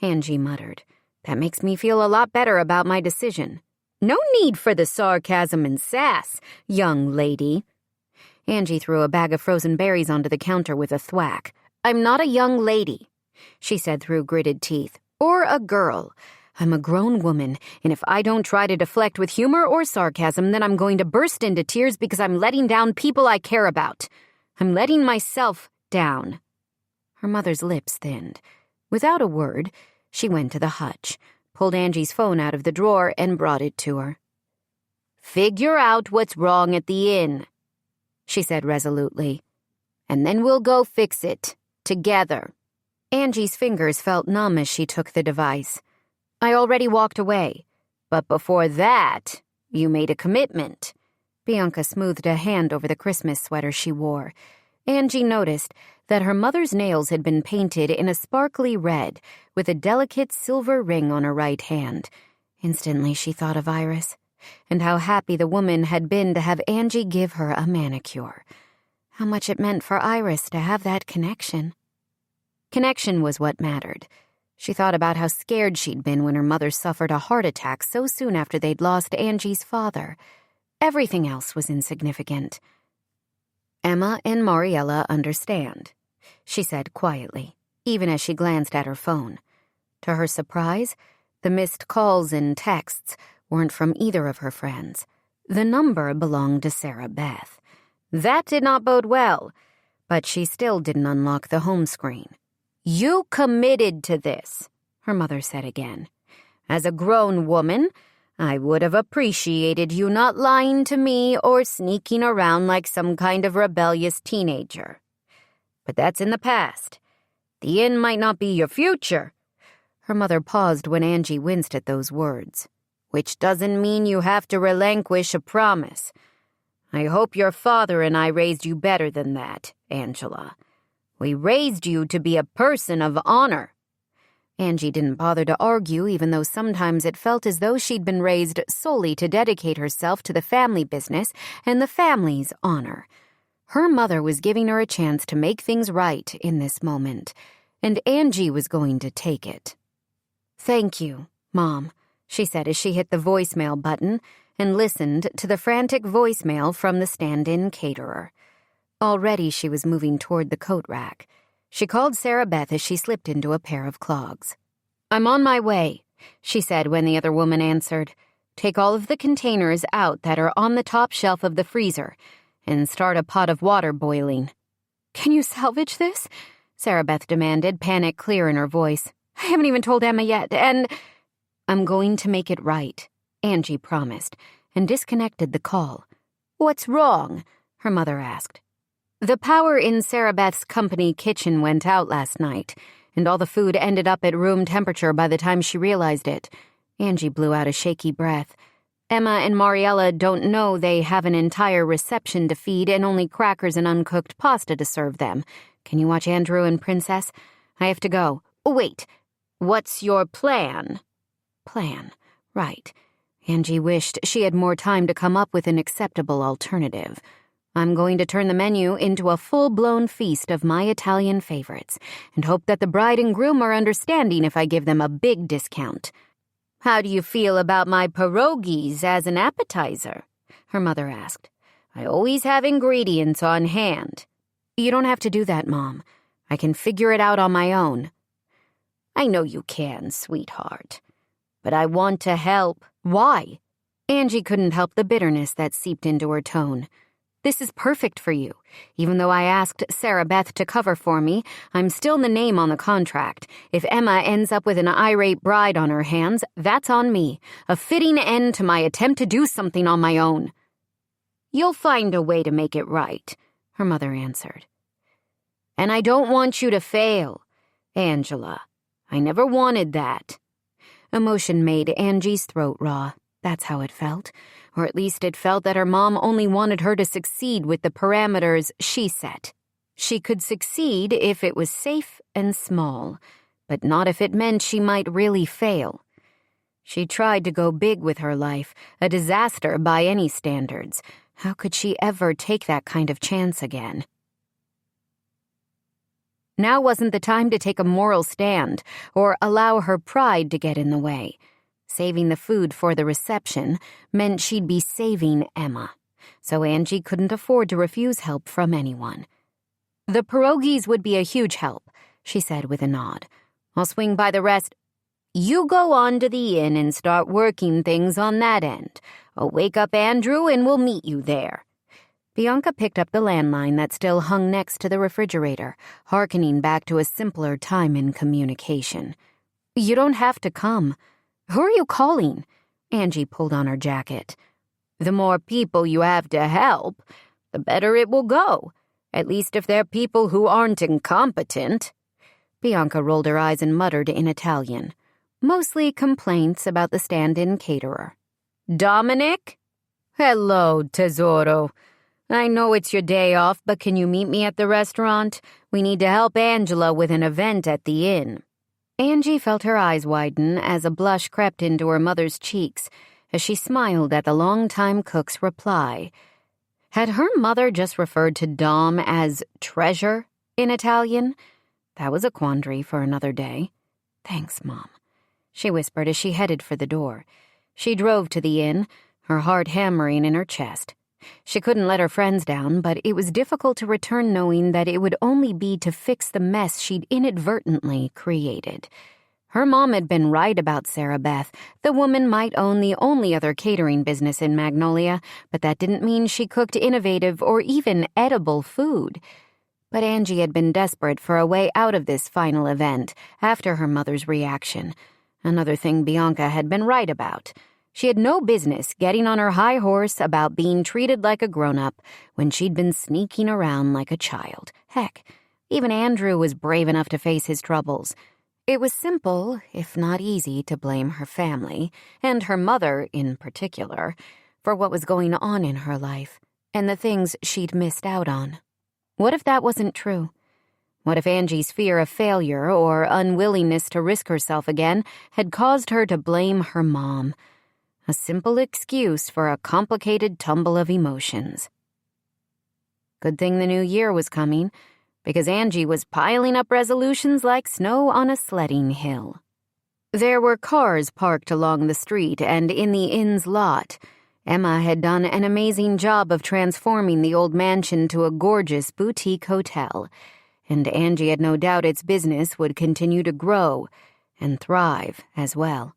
Angie muttered. "That makes me feel a lot better about my decision." "No need for the sarcasm and sass, young lady." Angie threw a bag of frozen berries onto the counter with a thwack. "I'm not a young lady," she said through gritted teeth, "or a girl. I'm a grown woman, and if I don't try to deflect with humor or sarcasm, then I'm going to burst into tears because I'm letting down people I care about. I'm letting myself down." Her mother's lips thinned. Without a word, she went to the hutch, pulled Angie's phone out of the drawer, and brought it to her. "Figure out what's wrong at the inn," she said resolutely, "and then we'll go fix it, together." Angie's fingers felt numb as she took the device. "I already walked away." "But before that, you made a commitment." Bianca smoothed a hand over the Christmas sweater she wore. Angie noticed that her mother's nails had been painted in a sparkly red, with a delicate silver ring on her right hand. Instantly she thought of Iris, and how happy the woman had been to have Angie give her a manicure. How much it meant for Iris to have that connection. Connection was what mattered. She thought about how scared she'd been when her mother suffered a heart attack so soon after they'd lost Angie's father. Everything else was insignificant. "Emma and Mariella understand," she said quietly, even as she glanced at her phone. To her surprise, the missed calls and texts weren't from either of her friends. The number belonged to Sarah Beth. That did not bode well, but she still didn't unlock the home screen. "You committed to this," her mother said again. "As a grown woman, I would have appreciated you not lying to me or sneaking around like some kind of rebellious teenager. But that's in the past. The inn might not be your future." Her mother paused when Angie winced at those words. "Which doesn't mean you have to relinquish a promise. I hope your father and I raised you better than that, Angela. We raised you to be a person of honor." Angie didn't bother to argue, even though sometimes it felt as though she'd been raised solely to dedicate herself to the family business and the family's honor. Her mother was giving her a chance to make things right in this moment, and Angie was going to take it. "Thank you, Mom," she said as she hit the voicemail button and listened to the frantic voicemail from the stand-in caterer. Already she was moving toward the coat rack. She called Sarah Beth as she slipped into a pair of clogs. "I'm on my way," she said when the other woman answered. "Take all of the containers out that are on the top shelf of the freezer and start a pot of water boiling." "Can you salvage this?" Sarah Beth demanded, panic clear in her voice. "I haven't even told Emma yet, and—" "I'm going to make it right," Angie promised, and disconnected the call. "What's wrong?" her mother asked. "The power in Sarah Beth's company kitchen went out last night, and all the food ended up at room temperature by the time she realized it." Angie blew out a shaky breath. "Emma and Mariella don't know they have an entire reception to feed and only crackers and uncooked pasta to serve them. Can you watch Andrew and Princess? I have to go." "Wait, what's your plan?" Plan, right. Angie wished she had more time to come up with an acceptable alternative. "I'm going to turn the menu into a full-blown feast of my Italian favorites and hope that the bride and groom are understanding if I give them a big discount." "How do you feel about my pierogies as an appetizer?" her mother asked. "I always have ingredients on hand." "You don't have to do that, Mom. I can figure it out on my own." "I know you can, sweetheart. But I want to help." "Why?" Angie couldn't help the bitterness that seeped into her tone. "This is perfect for you. Even though I asked Sarah Beth to cover for me, I'm still the name on the contract. If Emma ends up with an irate bride on her hands, that's on me. A fitting end to my attempt to do something on my own." "You'll find a way to make it right," her mother answered. "And I don't want you to fail, Angela. I never wanted that." Emotion made Angie's throat raw. That's how it felt. Or at least it felt that her mom only wanted her to succeed with the parameters she set. She could succeed if it was safe and small, but not if it meant she might really fail. She tried to go big with her life, a disaster by any standards. How could she ever take that kind of chance again? Now wasn't the time to take a moral stand or allow her pride to get in the way. Saving the food for the reception meant she'd be saving Emma, so Angie couldn't afford to refuse help from anyone. "The pierogies would be a huge help," she said with a nod. "I'll swing by the rest." "You go on to the inn and start working things on that end. I'll wake up Andrew and we'll meet you there." Bianca picked up the landline that still hung next to the refrigerator, hearkening back to a simpler time in communication. "You don't have to come." "Who are you calling?" Angie pulled on her jacket. "The more people you have to help, the better it will go. At least if they're people who aren't incompetent." Bianca rolled her eyes and muttered in Italian. Mostly complaints about the stand-in caterer. "Dominic?" "Hello, tesoro. I know it's your day off, but can you meet me at the restaurant? We need to help Angela with an event at the inn." Angie felt her eyes widen as a blush crept into her mother's cheeks as she smiled at the longtime cook's reply. Had her mother just referred to Dom as treasure in Italian? That was a quandary for another day. "Thanks, Mom," she whispered as she headed for the door. She drove to the inn, her heart hammering in her chest. She couldn't let her friends down, but it was difficult to return knowing that it would only be to fix the mess she'd inadvertently created. Her mom had been right about Sarah Beth. The woman might own the only other catering business in Magnolia, but that didn't mean she cooked innovative or even edible food. But Angie had been desperate for a way out of this final event after her mother's reaction. Another thing Bianca had been right about. She had no business getting on her high horse about being treated like a grown-up when she'd been sneaking around like a child. Heck, even Andrew was brave enough to face his troubles. It was simple, if not easy, to blame her family, and her mother in particular, for what was going on in her life and the things she'd missed out on. What if that wasn't true? What if Angie's fear of failure or unwillingness to risk herself again had caused her to blame her mom? A simple excuse for a complicated tumble of emotions. Good thing the new year was coming, because Angie was piling up resolutions like snow on a sledding hill. There were cars parked along the street and in the inn's lot. Emma had done an amazing job of transforming the old mansion to a gorgeous boutique hotel, and Angie had no doubt its business would continue to grow and thrive as well.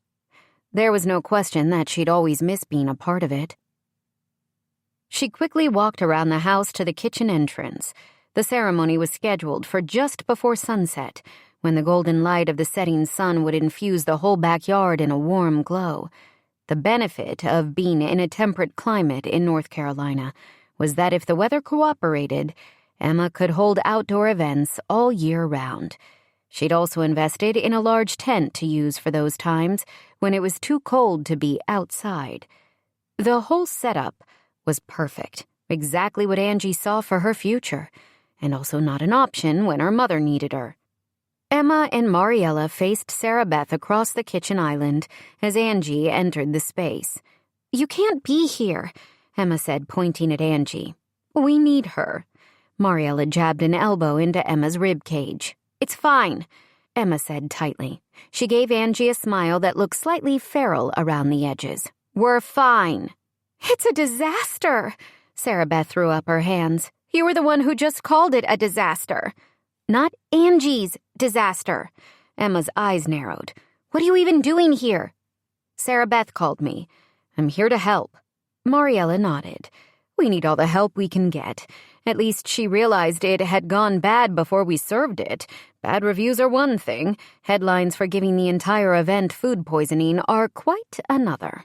There was no question that she'd always missed being a part of it. She quickly walked around the house to the kitchen entrance. The ceremony was scheduled for just before sunset, when the golden light of the setting sun would infuse the whole backyard in a warm glow. The benefit of being in a temperate climate in North Carolina was that if the weather cooperated, Emma could hold outdoor events all year round. She'd also invested in a large tent to use for those times when it was too cold to be outside. The whole setup was perfect, exactly what Angie saw for her future, and also not an option when her mother needed her. Emma and Mariella faced Sarah Beth across the kitchen island as Angie entered the space. "You can't be here," Emma said, pointing at Angie. "We need her." Mariella jabbed an elbow into Emma's rib cage. "It's fine," Emma said tightly. She gave Angie a smile that looked slightly feral around the edges. "We're fine." "It's a disaster," Sarah Beth threw up her hands. "You were the one who just called it a disaster." "Not Angie's disaster." Emma's eyes narrowed. "What are you even doing here?" "Sarah Beth called me. I'm here to help." Mariella nodded. "We need all the help we can get. At least she realized it had gone bad before we served it. Bad reviews are one thing. Headlines for giving the entire event food poisoning are quite another."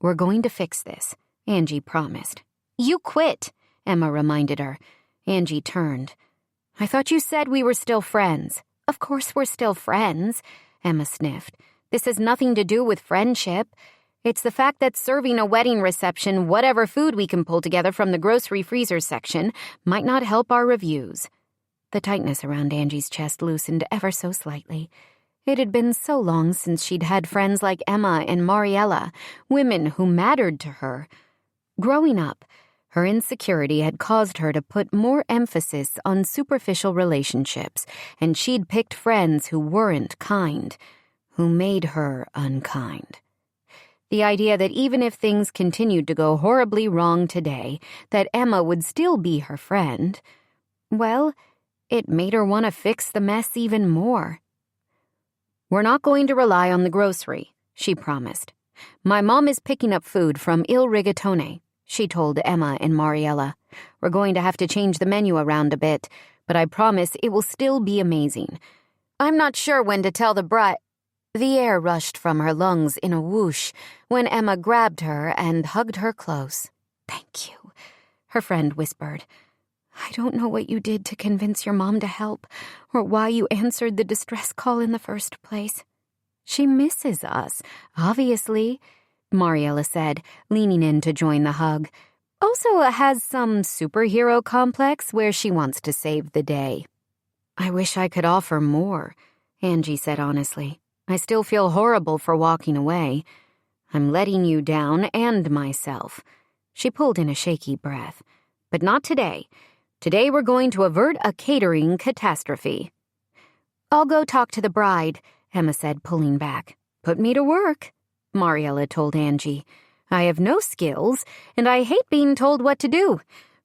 "We're going to fix this," Angie promised. "You quit," Emma reminded her. Angie turned. "I thought you said we were still friends." "Of course we're still friends," Emma sniffed. "This has nothing to do with friendship. It's the fact that serving a wedding reception, whatever food we can pull together from the grocery freezer section, might not help our reviews." The tightness around Angie's chest loosened ever so slightly. It had been so long since she'd had friends like Emma and Mariella, women who mattered to her. Growing up, her insecurity had caused her to put more emphasis on superficial relationships, and she'd picked friends who weren't kind, who made her unkind. The idea that even if things continued to go horribly wrong today, that Emma would still be her friend, well, it made her want to fix the mess even more. "We're not going to rely on the grocery," she promised. "My mom is picking up food from Il Rigatone," she told Emma and Mariella. "We're going to have to change the menu around a bit, but I promise it will still be amazing. I'm not sure when to tell the bride." The air rushed from her lungs in a whoosh when Emma grabbed her and hugged her close. "Thank you," her friend whispered. "I don't know what you did to convince your mom to help, or why you answered the distress call in the first place." "She misses us, obviously," Mariella said, leaning in to join the hug. "Also has some superhero complex where she wants to save the day." "I wish I could offer more," Angie said honestly. "I still feel horrible for walking away. I'm letting you down and myself." She pulled in a shaky breath. "But not today. Today we're going to avert a catering catastrophe." "I'll go talk to the bride," Emma said, pulling back. "Put me to work," Mariella told Angie. "I have no skills, and I hate being told what to do,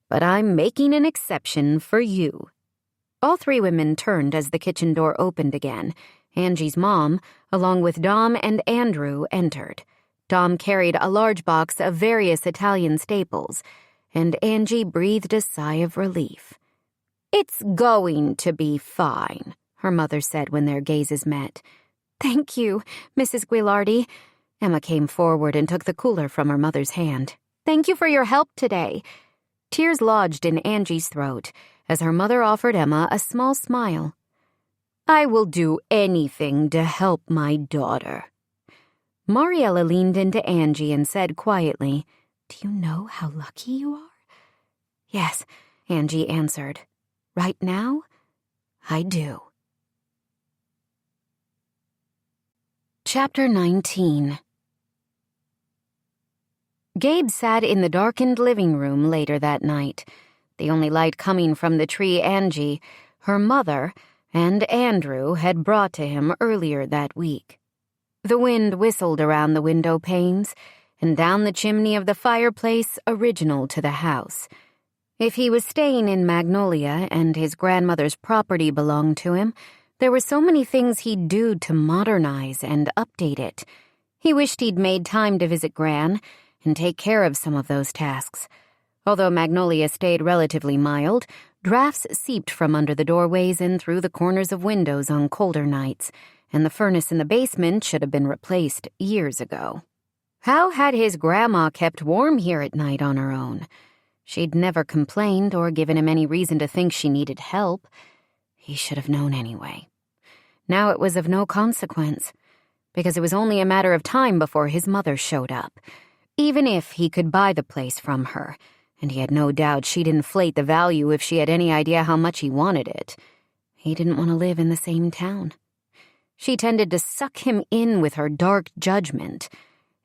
but I'm making an exception for you." All three women turned as the kitchen door opened again. Angie's mom, along with Dom and Andrew, entered. Dom carried a large box of various Italian staples, and Angie breathed a sigh of relief. "It's going to be fine," her mother said when their gazes met. "Thank you, Mrs. Guilardi." Emma came forward and took the cooler from her mother's hand. "Thank you for your help today." Tears lodged in Angie's throat as her mother offered Emma a small smile. "I will do anything to help my daughter." Mariella leaned into Angie and said quietly, "Do you know how lucky you are?" "Yes," Angie answered. "Right now, I do. Chapter 19. Gabe sat in the darkened living room later that night, the only light coming from the tree Angie, her mother, and Andrew had brought to him earlier that week. The wind whistled around the window panes and down the chimney of the fireplace original to the house. If he was staying in Magnolia and his grandmother's property belonged to him, there were so many things he'd do to modernize and update it. He wished he'd made time to visit Gran and take care of some of those tasks. Although Magnolia stayed relatively mild, drafts seeped from under the doorways and through the corners of windows on colder nights, and the furnace in the basement should have been replaced years ago. How had his grandma kept warm here at night on her own? She'd never complained or given him any reason to think she needed help. He should have known anyway. Now it was of no consequence, because it was only a matter of time before his mother showed up. Even if he could buy the place from her, and he had no doubt she'd inflate the value if she had any idea how much he wanted it, he didn't want to live in the same town. She tended to suck him in with her dark judgment,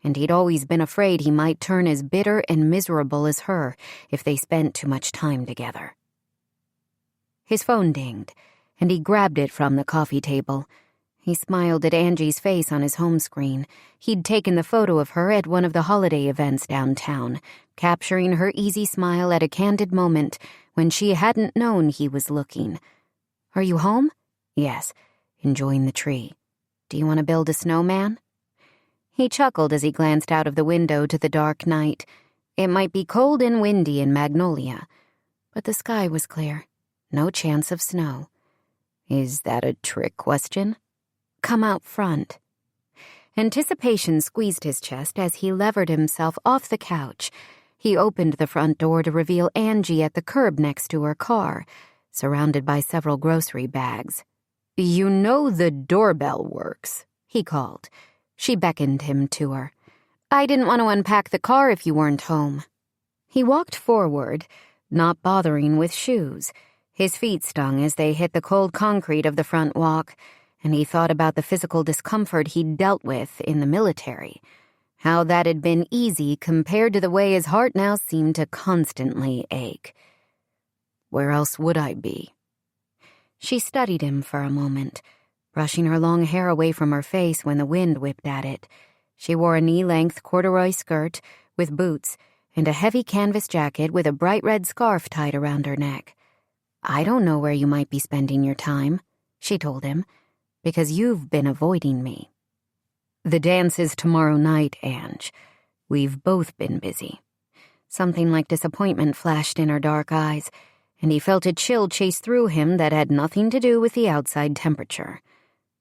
and he'd always been afraid he might turn as bitter and miserable as her if they spent too much time together. His phone dinged, and he grabbed it from the coffee table. He smiled at Angie's face on his home screen. He'd taken the photo of her at one of the holiday events downtown, capturing her easy smile at a candid moment when she hadn't known he was looking. "Are you home?" "Yes, enjoying the tree. Do you want to build a snowman?" He chuckled as he glanced out of the window to the dark night. It might be cold and windy in Magnolia, but the sky was clear. No chance of snow. "Is that a trick question?" "Come out front." Anticipation squeezed his chest as he levered himself off the couch. He opened the front door to reveal Angie at the curb next to her car, surrounded by several grocery bags. "You know the doorbell works," he called. She beckoned him to her. "I didn't want to unpack the car if you weren't home." He walked forward, not bothering with shoes. His feet stung as they hit the cold concrete of the front walk, and he thought about the physical discomfort he'd dealt with in the military. How that had been easy compared to the way his heart now seemed to constantly ache. "Where else would I be?" She studied him for a moment, brushing her long hair away from her face when the wind whipped at it. She wore a knee-length corduroy skirt with boots and a heavy canvas jacket with a bright red scarf tied around her neck. "I don't know where you might be spending your time," she told him, "because you've been avoiding me." "The dance is tomorrow night, Ange. We've both been busy." Something like disappointment flashed in her dark eyes, and he felt a chill chase through him that had nothing to do with the outside temperature.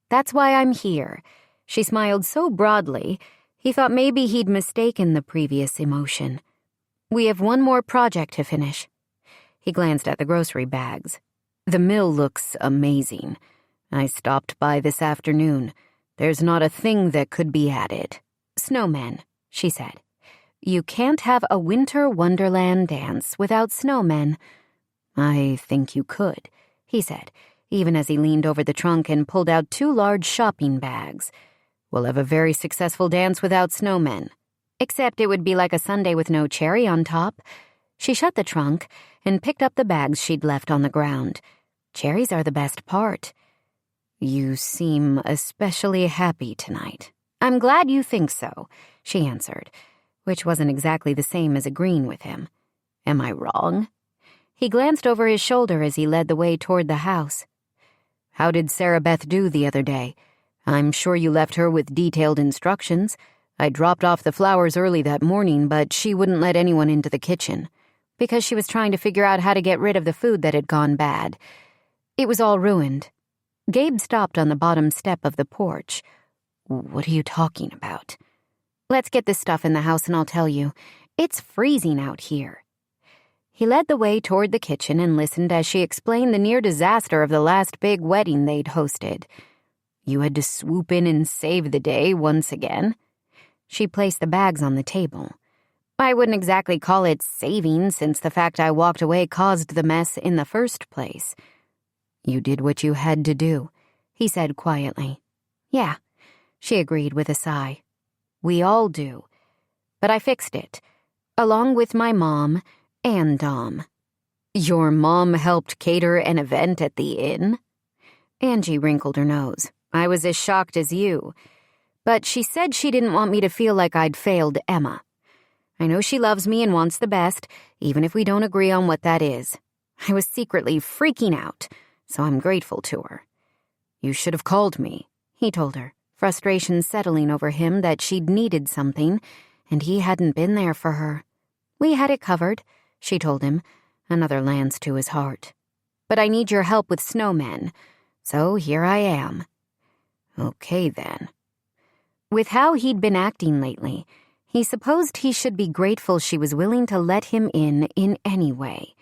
"That's why I'm here." She smiled so broadly, he thought maybe he'd mistaken the previous emotion. "We have one more project to finish." He glanced at the grocery bags. "The mill looks amazing. I stopped by this afternoon. There's not a thing that could be added." "Snowmen," she said. "You can't have a winter wonderland dance without snowmen." "I think you could," he said, even as he leaned over the trunk and pulled out 2 large shopping bags. "We'll have a very successful dance without snowmen." "Except it would be like a sundae with no cherry on top." She shut the trunk and picked up the bags she'd left on the ground. "Cherries are the best part." "You seem especially happy tonight." "I'm glad you think so," she answered, which wasn't exactly the same as agreeing with him. "Am I wrong?" He glanced over his shoulder as he led the way toward the house. "How did Sarah Beth do the other day? I'm sure you left her with detailed instructions. I dropped off the flowers early that morning, but she wouldn't let anyone into the kitchen." "Because she was trying to figure out how to get rid of the food that had gone bad. It was all ruined." Gabe stopped on the bottom step of the porch. "What are you talking about?" "Let's get this stuff in the house and I'll tell you. It's freezing out here." He led the way toward the kitchen and listened as she explained the near disaster of the last big wedding they'd hosted. "You had to swoop in and save the day once again?" She placed the bags on the table. "I wouldn't exactly call it saving, since the fact I walked away caused the mess in the first place." You did what you had to do, he said quietly. Yeah, she agreed with a sigh. We all do. But I fixed it, along with my mom and Dom. Your mom helped cater an event at the inn? Angie wrinkled her nose. I was as shocked as you. But she said she didn't want me to feel like I'd failed Emma. I know she loves me and wants the best, even if we don't agree on what that is. I was secretly freaking out, so I'm grateful to her. You should have called me, he told her, frustration settling over him that she'd needed something, and he hadn't been there for her. We had it covered, she told him, another lance to his heart. But I need your help with snowmen, so here I am. Okay, then. With how he'd been acting lately, he supposed he should be grateful she was willing to let him in any way.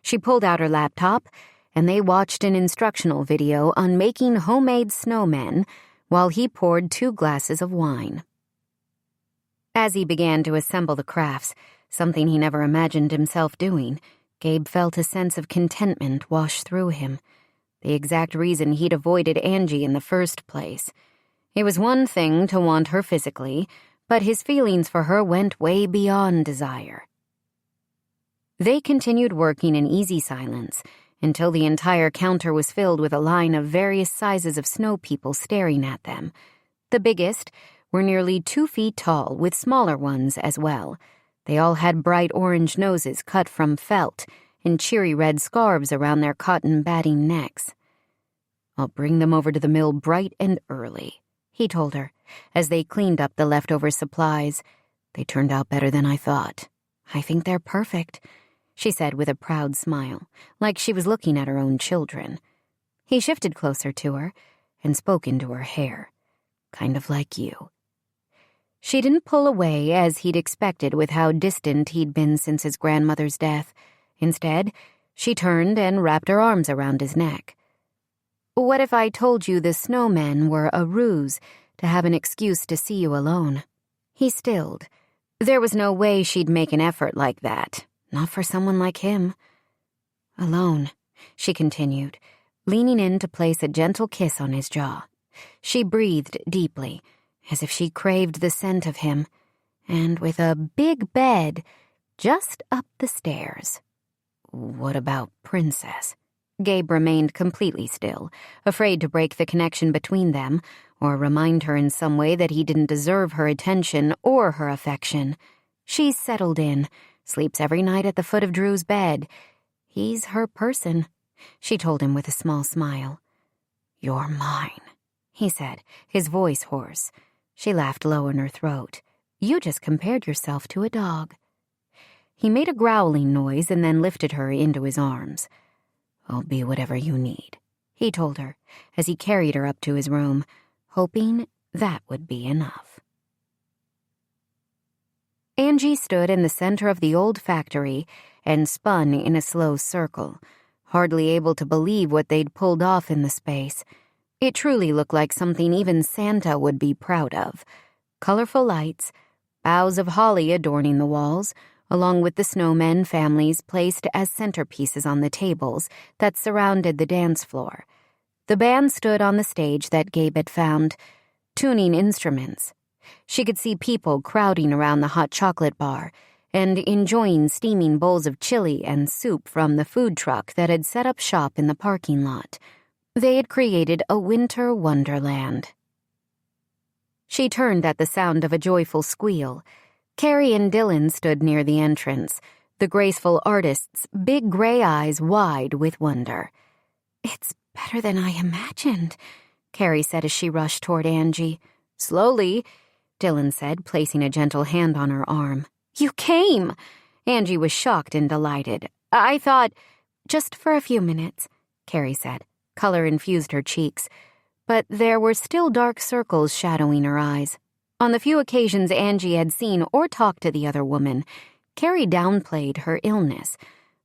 She pulled out her laptop, and they watched an instructional video on making homemade snowmen while he poured 2 glasses of wine. As he began to assemble the crafts, something he never imagined himself doing, Gabe felt a sense of contentment wash through him, the exact reason he'd avoided Angie in the first place. It was one thing to want her physically, but his feelings for her went way beyond desire. They continued working in easy silence until the entire counter was filled with a line of various sizes of snow people staring at them. The biggest were nearly 2 feet tall, with smaller ones as well. They all had bright orange noses cut from felt and cheery red scarves around their cotton batting necks. I'll bring them over to the mill bright and early, he told her, as they cleaned up the leftover supplies. They turned out better than I thought. I think they're perfect, she said with a proud smile, like she was looking at her own children. He shifted closer to her and spoke into her hair, kind of like you. She didn't pull away as he'd expected with how distant he'd been since his grandmother's death. Instead, she turned and wrapped her arms around his neck. What if I told you the snowmen were a ruse to have an excuse to see you alone? He stilled. There was no way she'd make an effort like that, not for someone like him. Alone, she continued, leaning in to place a gentle kiss on his jaw. She breathed deeply, as if she craved the scent of him, and with a big bed just up the stairs. What about Princess? Gabe remained completely still, afraid to break the connection between them, or remind her in some way that he didn't deserve her attention or her affection. She's settled in, sleeps every night at the foot of Drew's bed. He's her person, she told him with a small smile. You're mine, he said, his voice hoarse. She laughed low in her throat. You just compared yourself to a dog. He made a growling noise and then lifted her into his arms. I'll be whatever you need, he told her, as he carried her up to his room, hoping that would be enough. Angie stood in the center of the old factory and spun in a slow circle, hardly able to believe what they'd pulled off in the space. It truly looked like something even Santa would be proud of. Colorful lights, boughs of holly adorning the walls, along with the snowmen families placed as centerpieces on the tables that surrounded the dance floor. The band stood on the stage that Gabe had found, tuning instruments. She could see people crowding around the hot chocolate bar and enjoying steaming bowls of chili and soup from the food truck that had set up shop in the parking lot. They had created a winter wonderland. She turned at the sound of a joyful squeal. Carrie and Dylan stood near the entrance, the graceful artist's big gray eyes wide with wonder. It's better than I imagined, Carrie said as she rushed toward Angie. Slowly, Dylan said, placing a gentle hand on her arm. You came! Angie was shocked and delighted. I thought, just for a few minutes, Carrie said. Color infused her cheeks, but there were still dark circles shadowing her eyes. On the few occasions Angie had seen or talked to the other woman, Carrie downplayed her illness,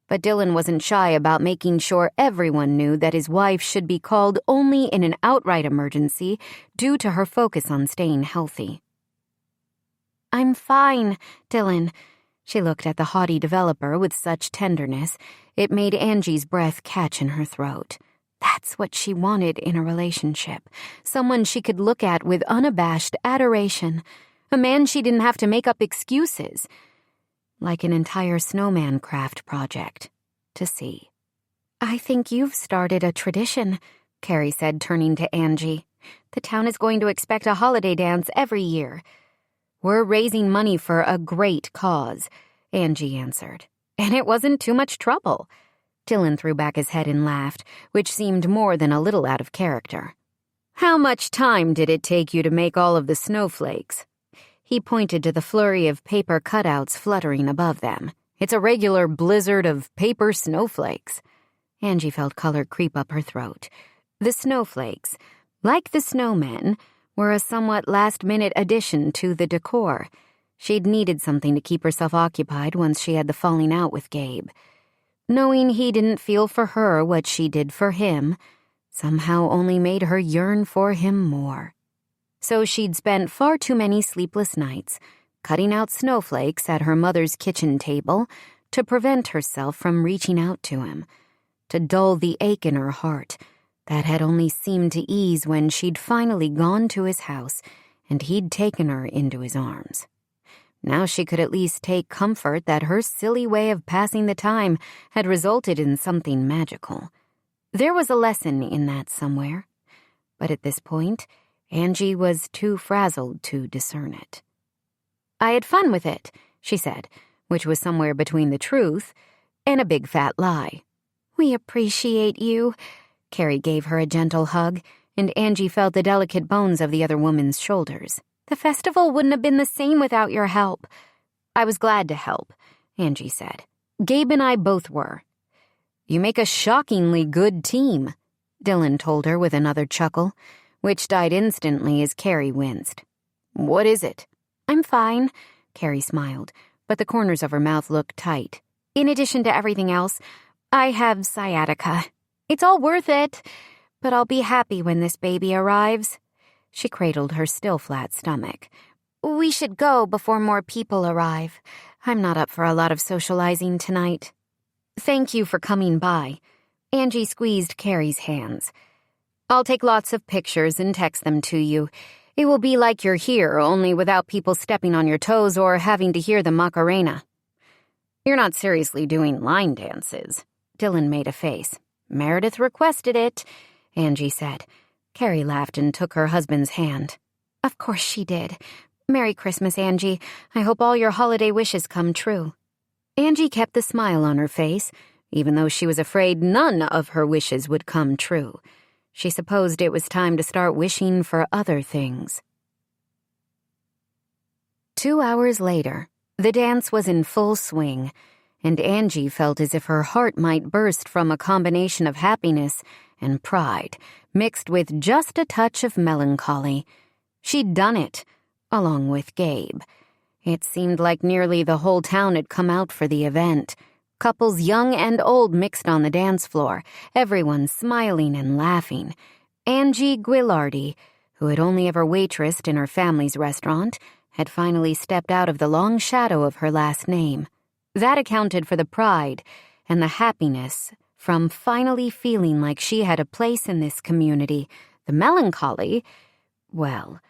but Dylan wasn't shy about making sure everyone knew that his wife should be called only in an outright emergency due to her focus on staying healthy. I'm fine, Dylan. She looked at the haughty developer with such tenderness, it made Angie's breath catch in her throat. That's what she wanted in a relationship. Someone she could look at with unabashed adoration. A man she didn't have to make up excuses. Like an entire snowman craft project to see. "I think you've started a tradition," Carrie said, turning to Angie. "The town is going to expect a holiday dance every year." "We're raising money for a great cause," Angie answered. "And it wasn't too much trouble." Dylan threw back his head and laughed, which seemed more than a little out of character. "How much time did it take you to make all of the snowflakes?" He pointed to the flurry of paper cutouts fluttering above them. "It's a regular blizzard of paper snowflakes." Angie felt color creep up her throat. The snowflakes, like the snowmen, were a somewhat last-minute addition to the decor. She'd needed something to keep herself occupied once she had the falling out with Gabe. Knowing he didn't feel for her what she did for him somehow only made her yearn for him more. So she'd spent far too many sleepless nights cutting out snowflakes at her mother's kitchen table to prevent herself from reaching out to him, to dull the ache in her heart that had only seemed to ease when she'd finally gone to his house and he'd taken her into his arms. Now she could at least take comfort that her silly way of passing the time had resulted in something magical. There was a lesson in that somewhere, but at this point, Angie was too frazzled to discern it. "I had fun with it," she said, which was somewhere between the truth and a big fat lie. "We appreciate you." Carrie gave her a gentle hug, and Angie felt the delicate bones of the other woman's shoulders. "The festival wouldn't have been the same without your help." "I was glad to help," Angie said. "Gabe and I both were." "You make a shockingly good team," Dylan told her with another chuckle, which died instantly as Carrie winced. "What is it?" "I'm fine," Carrie smiled, but the corners of her mouth looked tight. "In addition to everything else, I have sciatica. It's all worth it, but I'll be happy when this baby arrives." She cradled her still flat stomach. "We should go before more people arrive. I'm not up for a lot of socializing tonight." "Thank you for coming by." Angie squeezed Carrie's hands. "I'll take lots of pictures and text them to you. It will be like you're here, only without people stepping on your toes or having to hear the Macarena." "You're not seriously doing line dances?" Dylan made a face. "Meredith requested it," Angie said. Carrie laughed and took her husband's hand. "Of course she did. Merry Christmas, Angie. I hope all your holiday wishes come true." Angie kept the smile on her face, even though she was afraid none of her wishes would come true. She supposed it was time to start wishing for other things. 2 hours later, the dance was in full swing, and Angie felt as if her heart might burst from a combination of happiness and pride, mixed with just a touch of melancholy. She'd done it, along with Gabe. It seemed like nearly the whole town had come out for the event. Couples young and old mixed on the dance floor, everyone smiling and laughing. Angie Guilardi, who had only ever waitressed in her family's restaurant, had finally stepped out of the long shadow of her last name. That accounted for the pride and the happiness from finally feeling like she had a place in this community. The melancholy, well,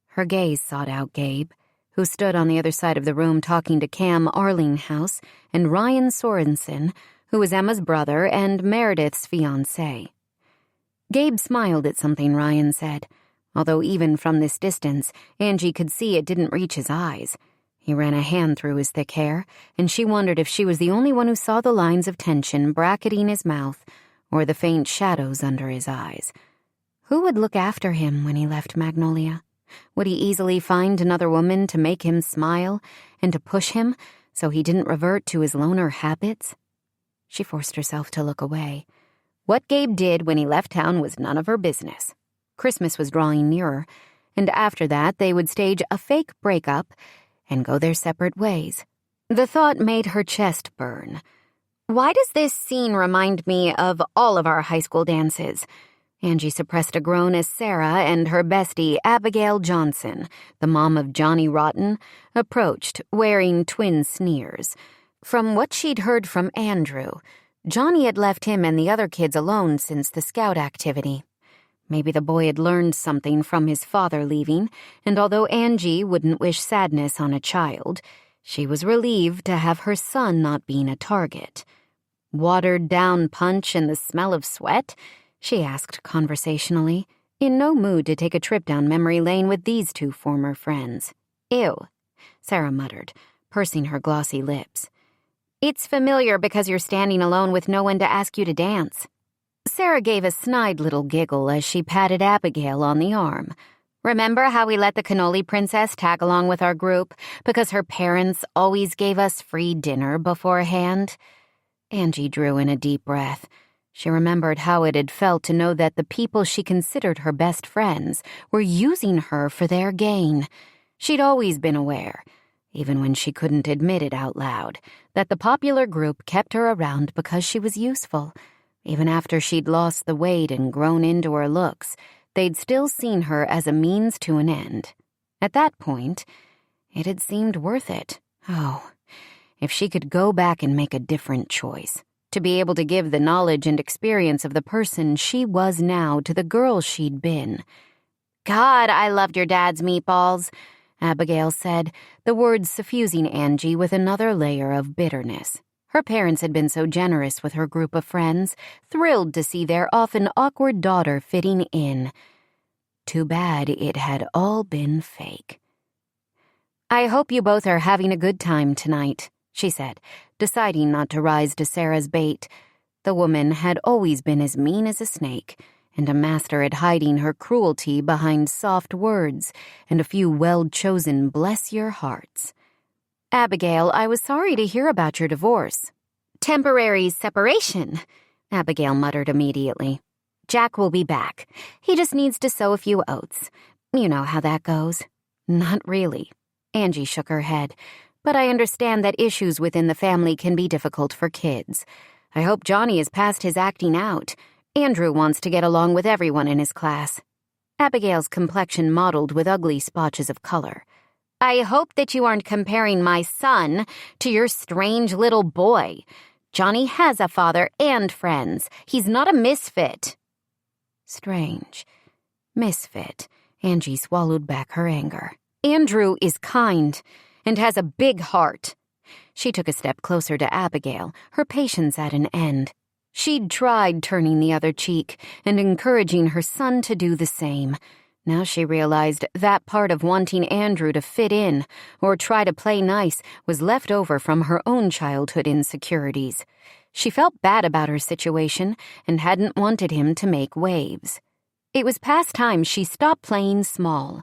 her gaze sought out Gabe, who stood on the other side of the room talking to Cam Arlinghouse and Ryan Sorensen, who was Emma's brother and Meredith's fiancé. Gabe smiled at something Ryan said, although even from this distance, Angie could see it didn't reach his eyes. He ran a hand through his thick hair, and she wondered if she was the only one who saw the lines of tension bracketing his mouth or the faint shadows under his eyes. Who would look after him when he left Magnolia? Would he easily find another woman to make him smile and to push him so he didn't revert to his loner habits? She forced herself to look away. What Gabe did when he left town was none of her business. Christmas was drawing nearer, and after that they would stage a fake breakup and go their separate ways. The thought made her chest burn. Why does this scene remind me of all of our high school dances? Angie suppressed a groan as Sarah and her bestie, Abigail Johnson, the mom of Johnny Rotten, approached, wearing twin sneers. From what she'd heard from Andrew, Johnny had left him and the other kids alone since the scout activity. Maybe the boy had learned something from his father leaving, and although Angie wouldn't wish sadness on a child, she was relieved to have her son not being a target. Watered-down punch and the smell of sweat? She asked conversationally, in no mood to take a trip down memory lane with these two former friends. Ew, Sarah muttered, pursing her glossy lips. It's familiar because you're standing alone with no one to ask you to dance. Sarah gave a snide little giggle as she patted Abigail on the arm. Remember how we let the cannoli princess tag along with our group because her parents always gave us free dinner beforehand? Angie drew in a deep breath. She remembered how it had felt to know that the people she considered her best friends were using her for their gain. She'd always been aware, even when she couldn't admit it out loud, that the popular group kept her around because she was useful. Even after she'd lost the weight and grown into her looks, they'd still seen her as a means to an end. At that point, it had seemed worth it. Oh, if she could go back and make a different choice, to be able to give the knowledge and experience of the person she was now to the girl she'd been. God, I loved your dad's meatballs, Abigail said, the words suffusing Angie with another layer of bitterness. Her parents had been so generous with her group of friends, thrilled to see their often awkward daughter fitting in. Too bad it had all been fake. I hope you both are having a good time tonight, she said, deciding not to rise to Sarah's bait. The woman had always been as mean as a snake, and a master at hiding her cruelty behind soft words and a few well-chosen bless your hearts. Abigail, I was sorry to hear about your divorce. Temporary separation, Abigail muttered immediately. Jack will be back. He just needs to sow a few oats. You know how that goes. Not really. Angie shook her head. But I understand that issues within the family can be difficult for kids. I hope Johnny is past his acting out. Andrew wants to get along with everyone in his class. Abigail's complexion mottled with ugly splotches of color. I hope that you aren't comparing my son to your strange little boy. Johnny has a father and friends. He's not a misfit. Strange. Misfit. Angie swallowed back her anger. Andrew is kind and has a big heart. She took a step closer to Abigail, her patience at an end. She'd tried turning the other cheek and encouraging her son to do the same. Now she realized that part of wanting Andrew to fit in or try to play nice was left over from her own childhood insecurities. She felt bad about her situation and hadn't wanted him to make waves. It was past time she stopped playing small.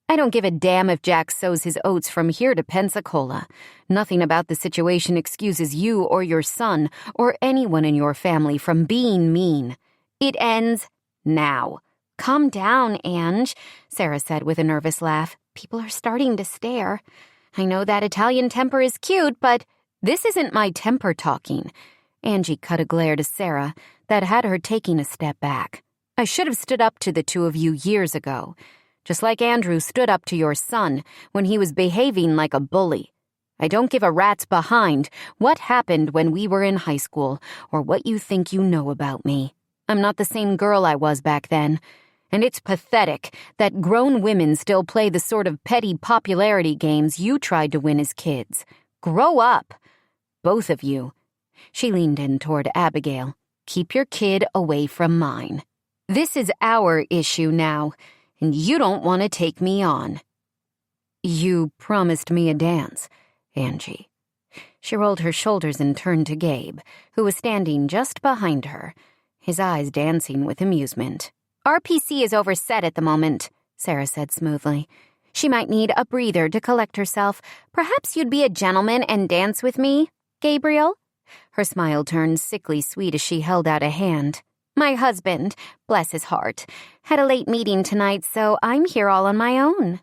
I don't give a damn if Jack sows his oats from here to Pensacola. Nothing about the situation excuses you or your son or anyone in your family from being mean. It ends now. Calm down, Ange, Sarah said with a nervous laugh. People are starting to stare. I know that Italian temper is cute, but this isn't my temper talking. Angie cut a glare to Sarah that had her taking a step back. I should have stood up to the two of you years ago, just like Andrew stood up to your son when he was behaving like a bully. I don't give a rat's behind what happened when we were in high school or what you think you know about me. I'm not the same girl I was back then. And it's pathetic that grown women still play the sort of petty popularity games you tried to win as kids. Grow up. Both of you. She leaned in toward Abigail. Keep your kid away from mine. This is our issue now, and you don't want to take me on. You promised me a dance, Angie. She rolled her shoulders and turned to Gabe, who was standing just behind her, his eyes dancing with amusement. RPC is overset at the moment, Sarah said smoothly. She might need a breather to collect herself. Perhaps you'd be a gentleman and dance with me, Gabriel? Her smile turned sickly sweet as she held out a hand. My husband, bless his heart, had a late meeting tonight, so I'm here all on my own.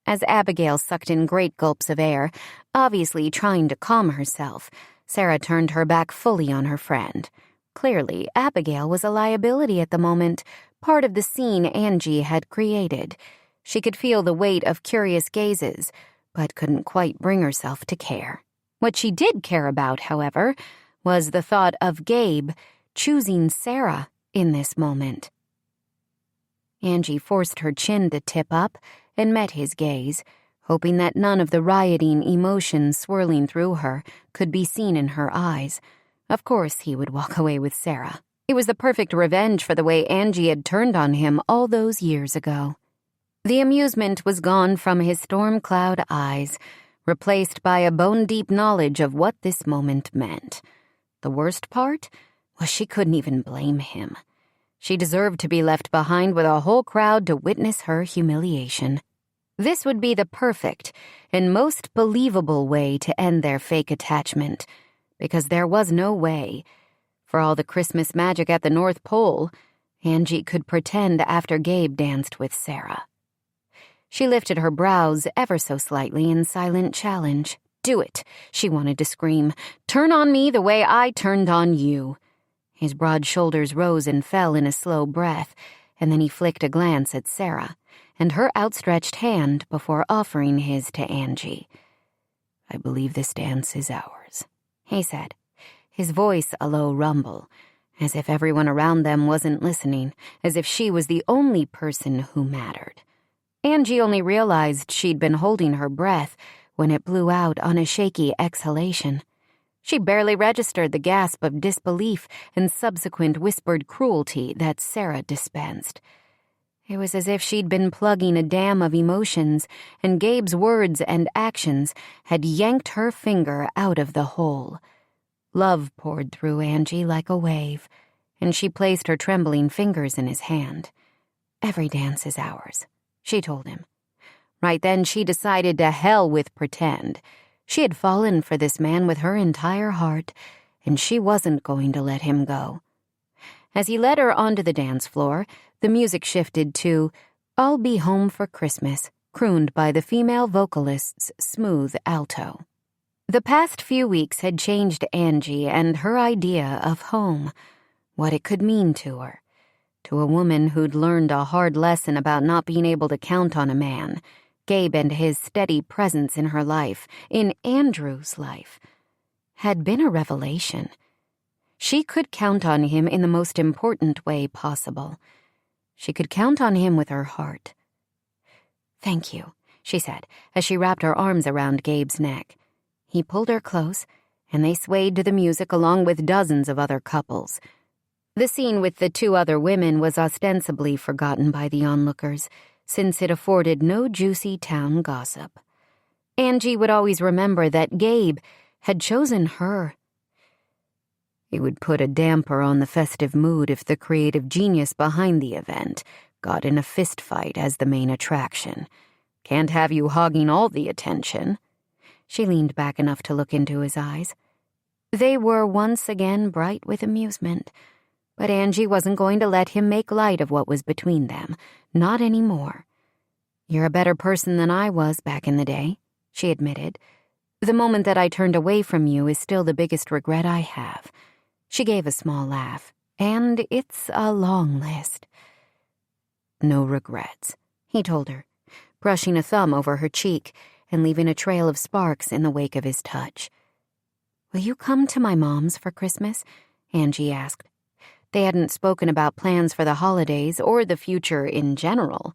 As Abigail sucked in great gulps of air, obviously trying to calm herself, Sarah turned her back fully on her friend. Clearly, Abigail was a liability at the moment, part of the scene Angie had created. She could feel the weight of curious gazes, but couldn't quite bring herself to care. What she did care about, however, was the thought of Gabe choosing Sarah in this moment. Angie forced her chin to tip up and met his gaze, hoping that none of the rioting emotions swirling through her could be seen in her eyes. Of course he would walk away with Sarah. It was the perfect revenge for the way Angie had turned on him all those years ago. The amusement was gone from his storm cloud eyes, replaced by a bone-deep knowledge of what this moment meant. The worst part was she couldn't even blame him. She deserved to be left behind with a whole crowd to witness her humiliation. This would be the perfect and most believable way to end their fake attachment, because there was no way. For all the Christmas magic at the North Pole, Angie could pretend after Gabe danced with Sarah. She lifted her brows ever so slightly in silent challenge. "Do it," she wanted to scream. "Turn on me the way I turned on you." His broad shoulders rose and fell in a slow breath, and then he flicked a glance at Sarah and her outstretched hand before offering his to Angie. "I believe this dance is ours," he said, his voice a low rumble, as if everyone around them wasn't listening, as if she was the only person who mattered. Angie only realized she'd been holding her breath when it blew out on a shaky exhalation. She barely registered the gasp of disbelief and subsequent whispered cruelty that Sarah dispensed. It was as if she'd been plugging a dam of emotions, and Gabe's words and actions had yanked her finger out of the hole. Love poured through Angie like a wave, and she placed her trembling fingers in his hand. "Every dance is ours," she told him. Right then she decided to hell with pretend. She had fallen for this man with her entire heart, and she wasn't going to let him go. As he led her onto the dance floor, the music shifted to "I'll Be Home for Christmas," crooned by the female vocalist's smooth alto. The past few weeks had changed Angie and her idea of home, what it could mean to her. To a woman who'd learned a hard lesson about not being able to count on a man, Gabe and his steady presence in her life, in Andrew's life, had been a revelation. She could count on him in the most important way possible. She could count on him with her heart. "Thank you," she said, as she wrapped her arms around Gabe's neck. He pulled her close, and they swayed to the music along with dozens of other couples. The scene with the two other women was ostensibly forgotten by the onlookers, since it afforded no juicy town gossip. Angie would always remember that Gabe had chosen her. It would put a damper on the festive mood if the creative genius behind the event got in a fistfight as the main attraction. "Can't have you hogging all the attention." She leaned back enough to look into his eyes. They were once again bright with amusement, but Angie wasn't going to let him make light of what was between them. Not anymore. "You're a better person than I was back in the day," she admitted. "The moment that I turned away from you is still the biggest regret I have." She gave a small laugh. "And it's a long list." "No regrets," he told her, brushing a thumb over her cheek and leaving a trail of sparks in the wake of his touch. "Will you come to my mom's for Christmas?" Angie asked. They hadn't spoken about plans for the holidays or the future in general,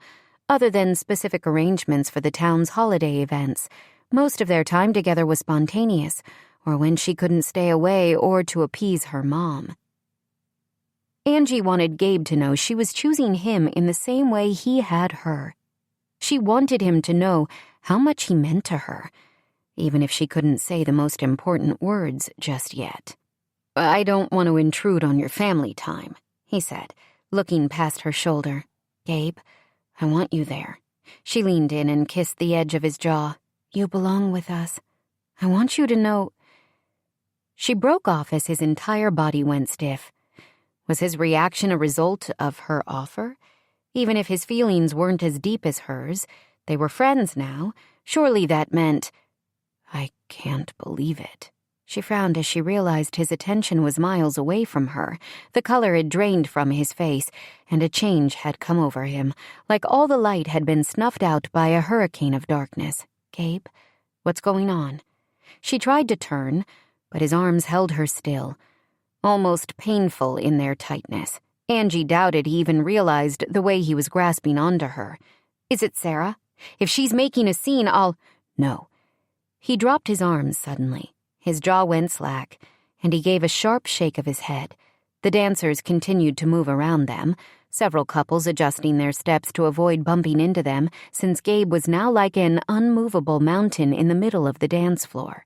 other than specific arrangements for the town's holiday events. Most of their time together was spontaneous, or when she couldn't stay away or to appease her mom. Angie wanted Gabe to know she was choosing him in the same way he had her. She wanted him to know how much he meant to her, even if she couldn't say the most important words just yet. "I don't want to intrude on your family time," he said, looking past her shoulder. "Gabe, I want you there." She leaned in and kissed the edge of his jaw. "You belong with us. I want you to know—" She broke off as his entire body went stiff. Was his reaction a result of her offer? Even if his feelings weren't as deep as hers, they were friends now. Surely that meant— "I can't believe it." She frowned as she realized his attention was miles away from her. The color had drained from his face, and a change had come over him, like all the light had been snuffed out by a hurricane of darkness. "Gabe, what's going on?" She tried to turn, but his arms held her still, almost painful in their tightness. Angie doubted he even realized the way he was grasping onto her. "Is it Sarah? If she's making a scene, I'll—" "No." He dropped his arms suddenly. His jaw went slack, and he gave a sharp shake of his head. The dancers continued to move around them, several couples adjusting their steps to avoid bumping into them, since Gabe was now like an unmovable mountain in the middle of the dance floor.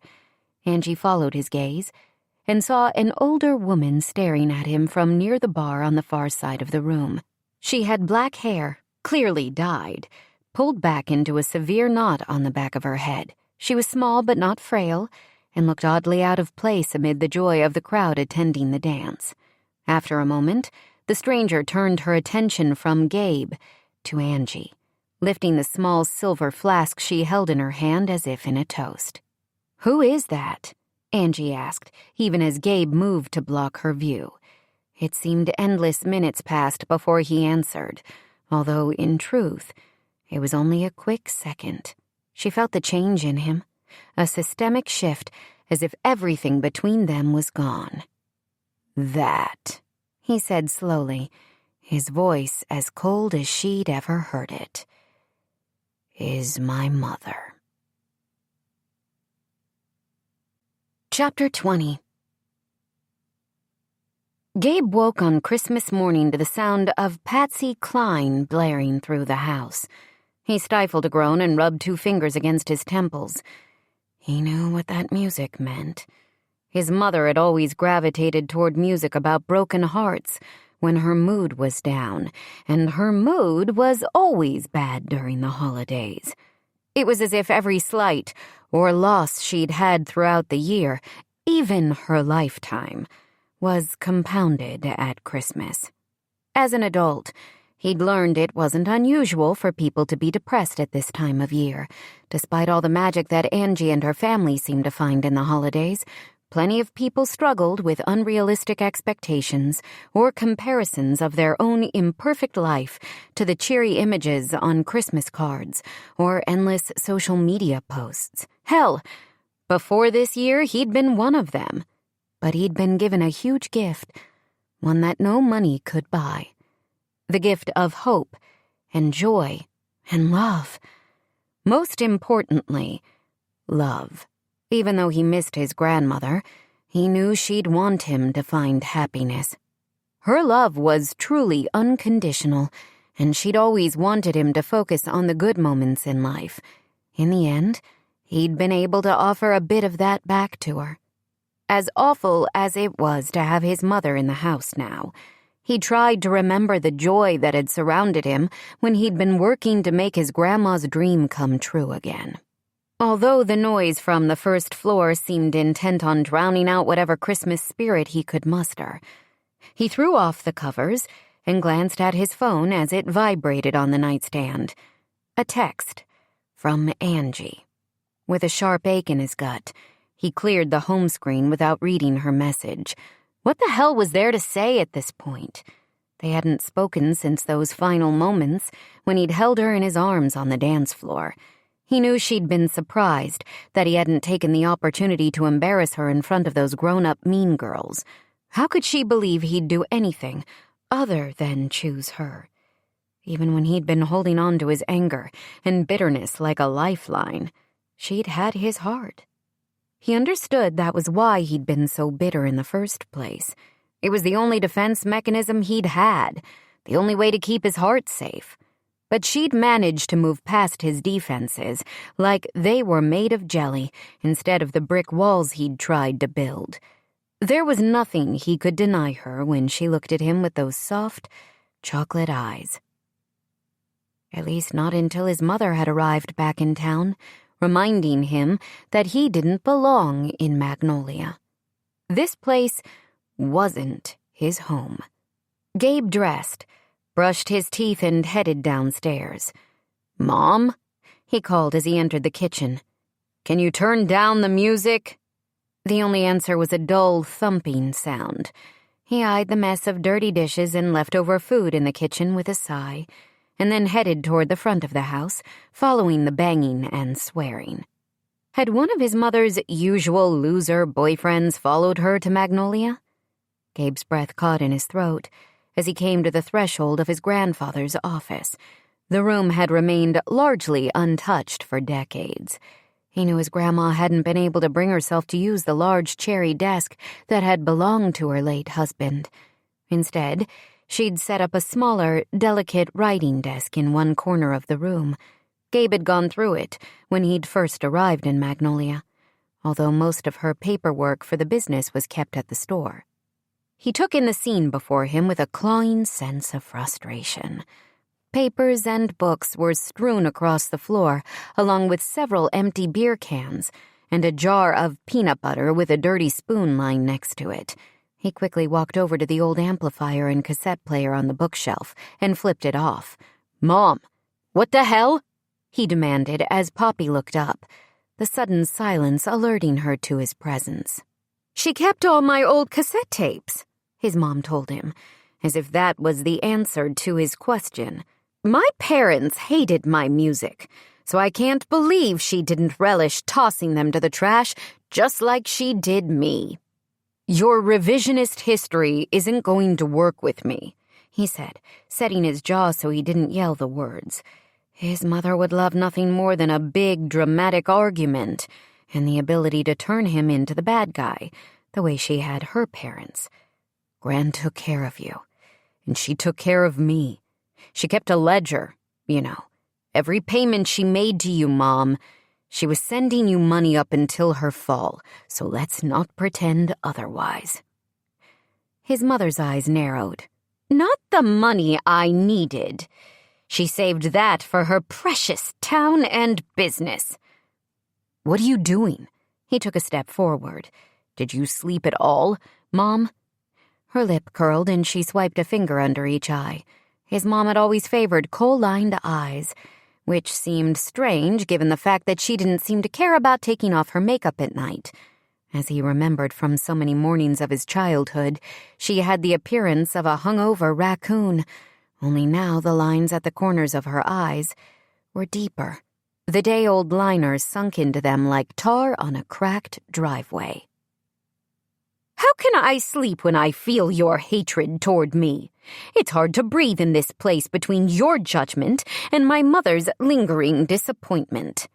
Angie followed his gaze and saw an older woman staring at him from near the bar on the far side of the room. She had black hair, clearly dyed, pulled back into a severe knot on the back of her head. She was small but not frail, and looked oddly out of place amid the joy of the crowd attending the dance. After a moment, the stranger turned her attention from Gabe to Angie, lifting the small silver flask she held in her hand as if in a toast. "Who is that?" Angie asked, even as Gabe moved to block her view. It seemed endless minutes passed before he answered, although, in truth, it was only a quick second. She felt the change in him, a systemic shift, as if everything between them was gone. "That," he said slowly, his voice as cold as she'd ever heard it, "is my mother." Chapter 20. Gabe woke on Christmas morning to the sound of Patsy Cline blaring through the house. He stifled a groan and rubbed 2 fingers against his temples. He knew what that music meant. His mother had always gravitated toward music about broken hearts when her mood was down, and her mood was always bad during the holidays. It was as if every slight or loss she'd had throughout the year, even her lifetime, was compounded at Christmas. As an adult, he'd learned it wasn't unusual for people to be depressed at this time of year. Despite all the magic that Angie and her family seemed to find in the holidays, plenty of people struggled with unrealistic expectations or comparisons of their own imperfect life to the cheery images on Christmas cards or endless social media posts. Hell, before this year, he'd been one of them. But he'd been given a huge gift, one that no money could buy. The gift of hope and joy and love. Most importantly, love. Even though he missed his grandmother, he knew she'd want him to find happiness. Her love was truly unconditional, and she'd always wanted him to focus on the good moments in life. In the end, he'd been able to offer a bit of that back to her. As awful as it was to have his mother in the house now, he tried to remember the joy that had surrounded him when he'd been working to make his grandma's dream come true again. Although the noise from the first floor seemed intent on drowning out whatever Christmas spirit he could muster, he threw off the covers and glanced at his phone as it vibrated on the nightstand. A text from Angie. With a sharp ache in his gut, he cleared the home screen without reading her message. What the hell was there to say at this point? They hadn't spoken since those final moments when he'd held her in his arms on the dance floor. He knew she'd been surprised that he hadn't taken the opportunity to embarrass her in front of those grown-up mean girls. How could she believe he'd do anything other than choose her? Even when he'd been holding on to his anger and bitterness like a lifeline, she'd had his heart. He understood that was why he'd been so bitter in the first place. It was the only defense mechanism he'd had, the only way to keep his heart safe. But she'd managed to move past his defenses like they were made of jelly instead of the brick walls he'd tried to build. There was nothing he could deny her when she looked at him with those soft, chocolate eyes. At least not until his mother had arrived back in town, reminding him that he didn't belong in Magnolia. This place wasn't his home. Gabe dressed, brushed his teeth, and headed downstairs. "Mom?" he called as he entered the kitchen. "Can you turn down the music?" The only answer was a dull, thumping sound. He eyed the mess of dirty dishes and leftover food in the kitchen with a sigh, and then headed toward the front of the house, following the banging and swearing. Had one of his mother's usual loser boyfriends followed her to Magnolia? Gabe's breath caught in his throat as he came to the threshold of his grandfather's office. The room had remained largely untouched for decades. He knew his grandma hadn't been able to bring herself to use the large cherry desk that had belonged to her late husband. Instead, she'd set up a smaller, delicate writing desk in one corner of the room. Gabe had gone through it when he'd first arrived in Magnolia, although most of her paperwork for the business was kept at the store. He took in the scene before him with a clawing sense of frustration. Papers and books were strewn across the floor, along with several empty beer cans and a jar of peanut butter with a dirty spoon lying next to it. He quickly walked over to the old amplifier and cassette player on the bookshelf and flipped it off. "Mom, what the hell?" he demanded as Poppy looked up, the sudden silence alerting her to his presence. "She kept all my old cassette tapes," his mom told him, as if that was the answer to his question. "My parents hated my music, so I can't believe she didn't relish tossing them to the trash just like she did me." "Your revisionist history isn't going to work with me," he said, setting his jaw so he didn't yell the words. His mother would love nothing more than a big, dramatic argument and the ability to turn him into the bad guy, the way she had her parents. "Gran took care of you, and she took care of me. She kept a ledger, you know. Every payment she made to you, Mom. She was sending you money up until her fall, so let's not pretend otherwise." His mother's eyes narrowed. "Not the money I needed. She saved that for her precious town and business." "What are you doing?" He took a step forward. "Did you sleep at all, Mom?" Her lip curled and she swiped a finger under each eye. His mom had always favored kohl-lined eyes, which seemed strange given the fact that she didn't seem to care about taking off her makeup at night. As he remembered from so many mornings of his childhood, she had the appearance of a hungover raccoon. Only now the lines at the corners of her eyes were deeper. The day-old liners sunk into them like tar on a cracked driveway. "How can I sleep when I feel your hatred toward me? It's hard to breathe in this place between your judgment and my mother's lingering disappointment."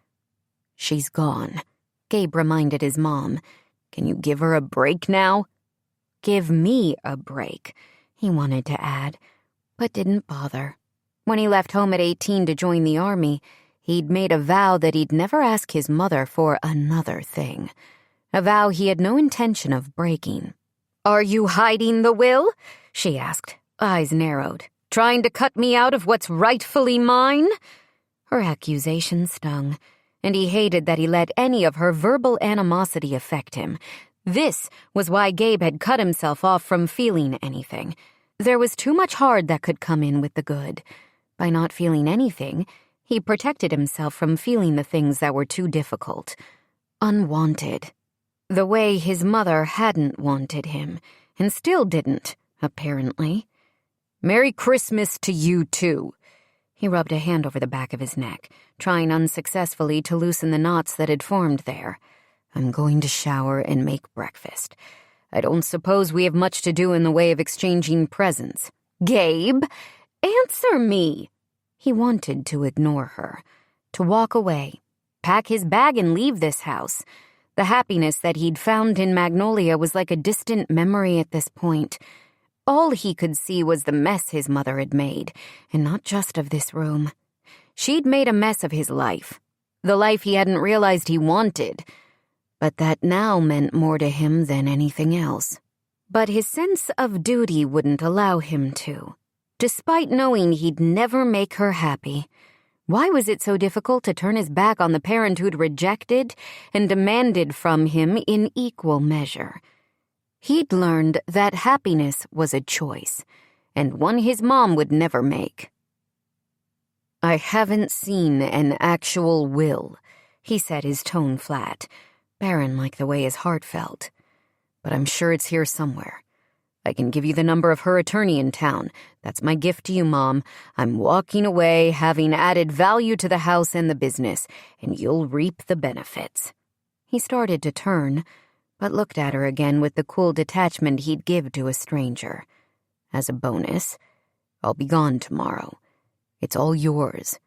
"She's gone," Gabe reminded his mom. "Can you give her a break now?" "Give me a break," he wanted to add, but didn't bother. When he left home at 18 to join the army, he'd made a vow that he'd never ask his mother for another thing. A vow he had no intention of breaking. "Are you hiding the will?" she asked, eyes narrowed. "Trying to cut me out of what's rightfully mine?" Her accusation stung, and he hated that he let any of her verbal animosity affect him. This was why Gabe had cut himself off from feeling anything. There was too much hard that could come in with the good. By not feeling anything, he protected himself from feeling the things that were too difficult. Unwanted. The way his mother hadn't wanted him, and still didn't, apparently. "Merry Christmas to you, too." He rubbed a hand over the back of his neck, trying unsuccessfully to loosen the knots that had formed there. "I'm going to shower and make breakfast. I don't suppose we have much to do in the way of exchanging presents." "Gabe, answer me." He wanted to ignore her, to walk away, pack his bag and leave this house. The happiness that he'd found in Magnolia was like a distant memory at this point. All he could see was the mess his mother had made, and not just of this room. She'd made a mess of his life, the life he hadn't realized he wanted, but that now meant more to him than anything else. But his sense of duty wouldn't allow him to. Despite knowing he'd never make her happy, why was it so difficult to turn his back on the parent who'd rejected and demanded from him in equal measure? He'd learned that happiness was a choice, and one his mom would never make. "I haven't seen an actual will," he said, his tone flat, barren like the way his heart felt. "But I'm sure it's here somewhere. I can give you the number of her attorney in town. That's my gift to you, Mom. I'm walking away, having added value to the house and the business, and you'll reap the benefits." He started to turn, but looked at her again with the cool detachment he'd give to a stranger. As a bonus, I'll be gone tomorrow. It's all yours.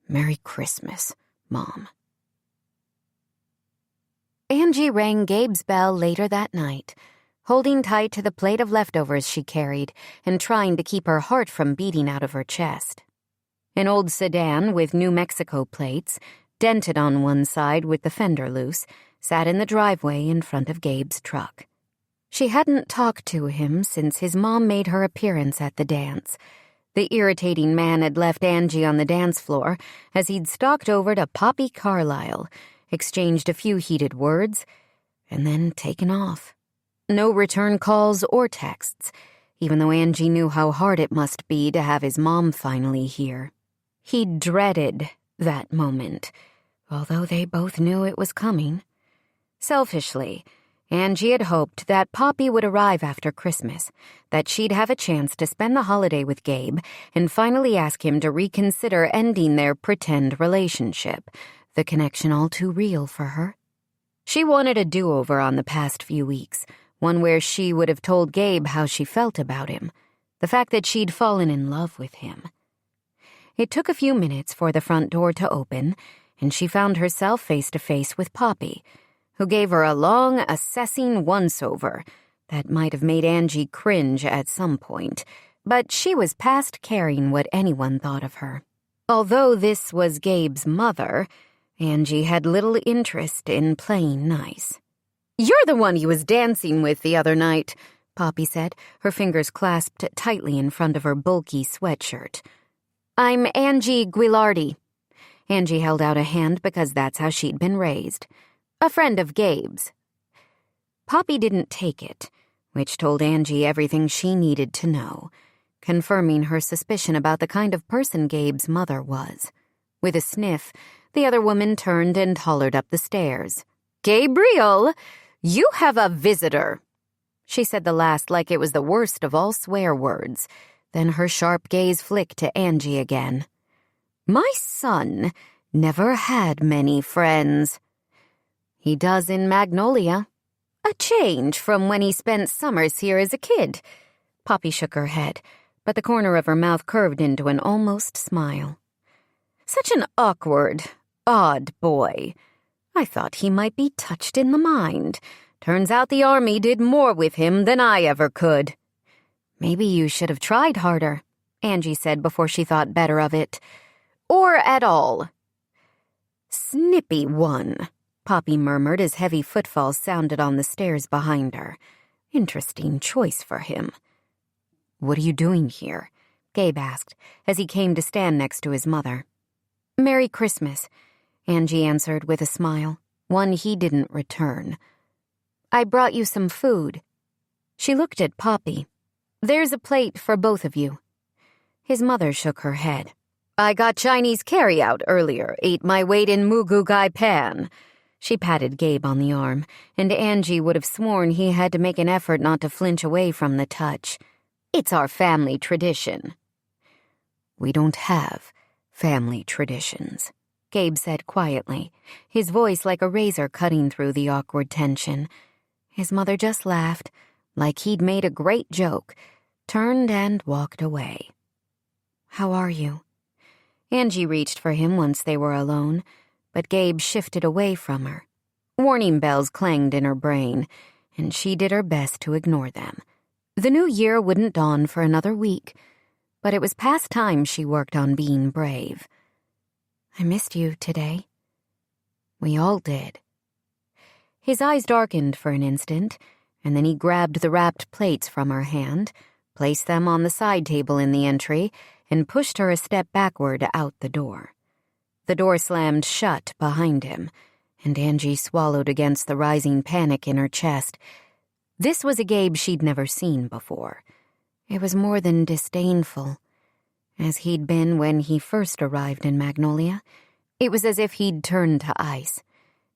Merry Christmas, Mom. Angie rang Gabe's bell later that night, holding tight to the plate of leftovers she carried and trying to keep her heart from beating out of her chest. An old sedan with New Mexico plates, dented on one side with the fender loose, sat in the driveway in front of Gabe's truck. She hadn't talked to him since his mom made her appearance at the dance. The irritating man had left Angie on the dance floor as he'd stalked over to Poppy Carlisle, exchanged a few heated words, and then taken off. No return calls or texts, even though Angie knew how hard it must be to have his mom finally here. He dreaded that moment, although they both knew it was coming. Selfishly, Angie had hoped that Poppy would arrive after Christmas, that she'd have a chance to spend the holiday with Gabe and finally ask him to reconsider ending their pretend relationship, the connection all too real for her. She wanted a do-over on the past few weeks, one where she would have told Gabe how she felt about him, the fact that she'd fallen in love with him. It took a few minutes for the front door to open, and she found herself face-to-face with Poppy, who gave her a long, assessing once-over that might have made Angie cringe at some point, but she was past caring what anyone thought of her. Although this was Gabe's mother, Angie had little interest in playing nice. "You're the one he was dancing with the other night," Poppy said, her fingers clasped tightly in front of her bulky sweatshirt. "I'm Angie Guilardi." Angie held out a hand because that's how she'd been raised. "A friend of Gabe's." Poppy didn't take it, which told Angie everything she needed to know, confirming her suspicion about the kind of person Gabe's mother was. With a sniff, the other woman turned and hollered up the stairs. "Gabriel, you have a visitor." She said the last like it was the worst of all swear words. Then her sharp gaze flicked to Angie again. "My son never had many friends." "He does in Magnolia. A change from when he spent summers here as a kid." Poppy shook her head, but the corner of her mouth curved into an almost smile. "Such an awkward, odd boy. I thought he might be touched in the mind. Turns out the army did more with him than I ever could." "Maybe you should have tried harder," Angie said before she thought better of it. "Or at all." "Snippy one," Poppy murmured as heavy footfalls sounded on the stairs behind her. Interesting choice for him. "What are you doing here?" Gabe asked, as he came to stand next to his mother. "Merry Christmas," Angie answered with a smile, one he didn't return. "I brought you some food." She looked at Poppy. "There's a plate for both of you." His mother shook her head. "I got Chinese carryout earlier, ate my weight in mugu gai pan." She patted Gabe on the arm, and Angie would have sworn he had to make an effort not to flinch away from the touch. "It's our family tradition." "We don't have family traditions," Gabe said quietly, his voice like a razor cutting through the awkward tension. His mother just laughed, like he'd made a great joke, turned and walked away. "How are you?" Angie reached for him once they were alone, but Gabe shifted away from her. Warning bells clanged in her brain, and she did her best to ignore them. The new year wouldn't dawn for another week, but it was past time she worked on being brave. "I missed you today." "We all did." His eyes darkened for an instant, and then he grabbed the wrapped plates from her hand, placed them on the side table in the entry, and pushed her a step backward out the door. The door slammed shut behind him, and Angie swallowed against the rising panic in her chest. This was a Gabe she'd never seen before. It was more than disdainful. As he'd been when he first arrived in Magnolia, it was as if he'd turned to ice,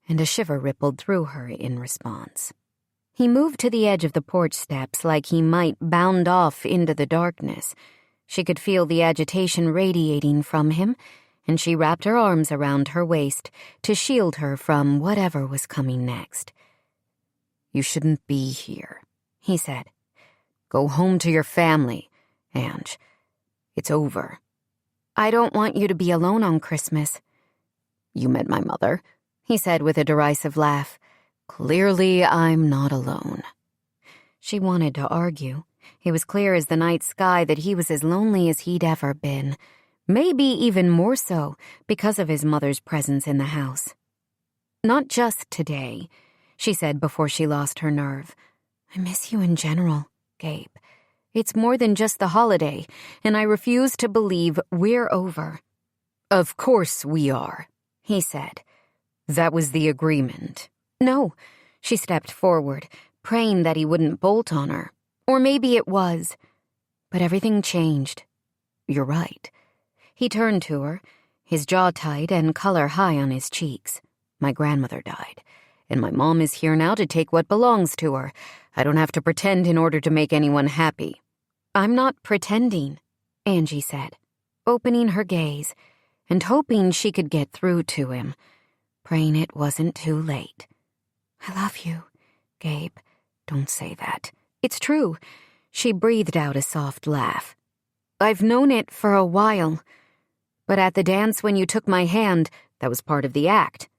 and a shiver rippled through her in response. He moved to the edge of the porch steps like he might bound off into the darkness. She could feel the agitation radiating from him, and she wrapped her arms around her waist to shield her from whatever was coming next. "You shouldn't be here," he said. "Go home to your family, Ange. It's over." "I don't want you to be alone on Christmas." "You met my mother," he said with a derisive laugh. "Clearly, I'm not alone." She wanted to argue. It was clear as the night sky that he was as lonely as he'd ever been, maybe even more so because of his mother's presence in the house. "Not just today," she said before she lost her nerve. "I miss you in general, Gabe. It's more than just the holiday, and I refuse to believe we're over." "Of course we are," he said. "That was the agreement." "No," she stepped forward, praying that he wouldn't bolt on her. Or maybe it was. But everything changed. "You're right." He turned to her, his jaw tight and color high on his cheeks. "My grandmother died, and my mom is here now to take what belongs to her. I don't have to pretend in order to make anyone happy." "I'm not pretending," Angie said, opening her gaze and hoping she could get through to him, praying it wasn't too late. "I love you, Gabe." "Don't say that." "It's true." She breathed out a soft laugh. "I've known it for a while. But at the dance when you took my hand, That was part of the act."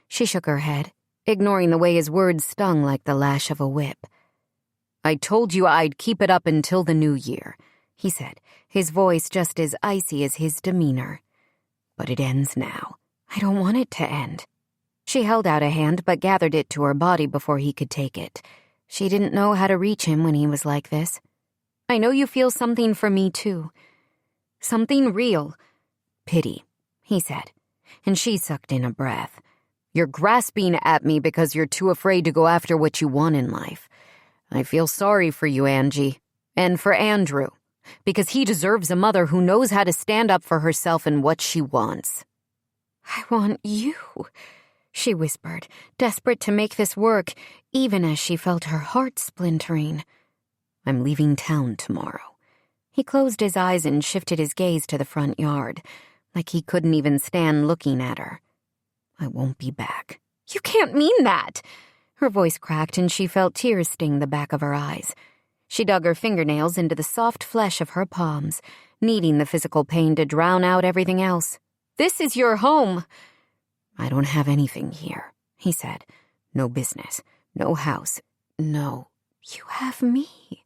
She shook her head, ignoring the way his words stung like the lash of a whip. "I told you I'd keep it up until the new year," he said, his voice just as icy as his demeanor. "But it ends now." "I don't want it to end." She held out a hand but gathered it to her body before he could take it. She didn't know how to reach him when he was like this. "I know you feel something for me, too. Something real." "Pity," he said, and she sucked in a breath. "You're grasping at me because you're too afraid to go after what you want in life. I feel sorry for you, Angie, and for Andrew, because he deserves a mother who knows how to stand up for herself and what she wants." "I want you," she whispered, desperate to make this work, even as she felt her heart splintering. "I'm leaving town tomorrow." He closed his eyes and shifted his gaze to the front yard, like he couldn't even stand looking at her. "I won't be back." "You can't mean that!" Her voice cracked and she felt tears sting the back of her eyes. She dug her fingernails into the soft flesh of her palms, needing the physical pain to drown out everything else. "This is your home." "I don't have anything here," he said. "No business, no house, no—" "You have me,"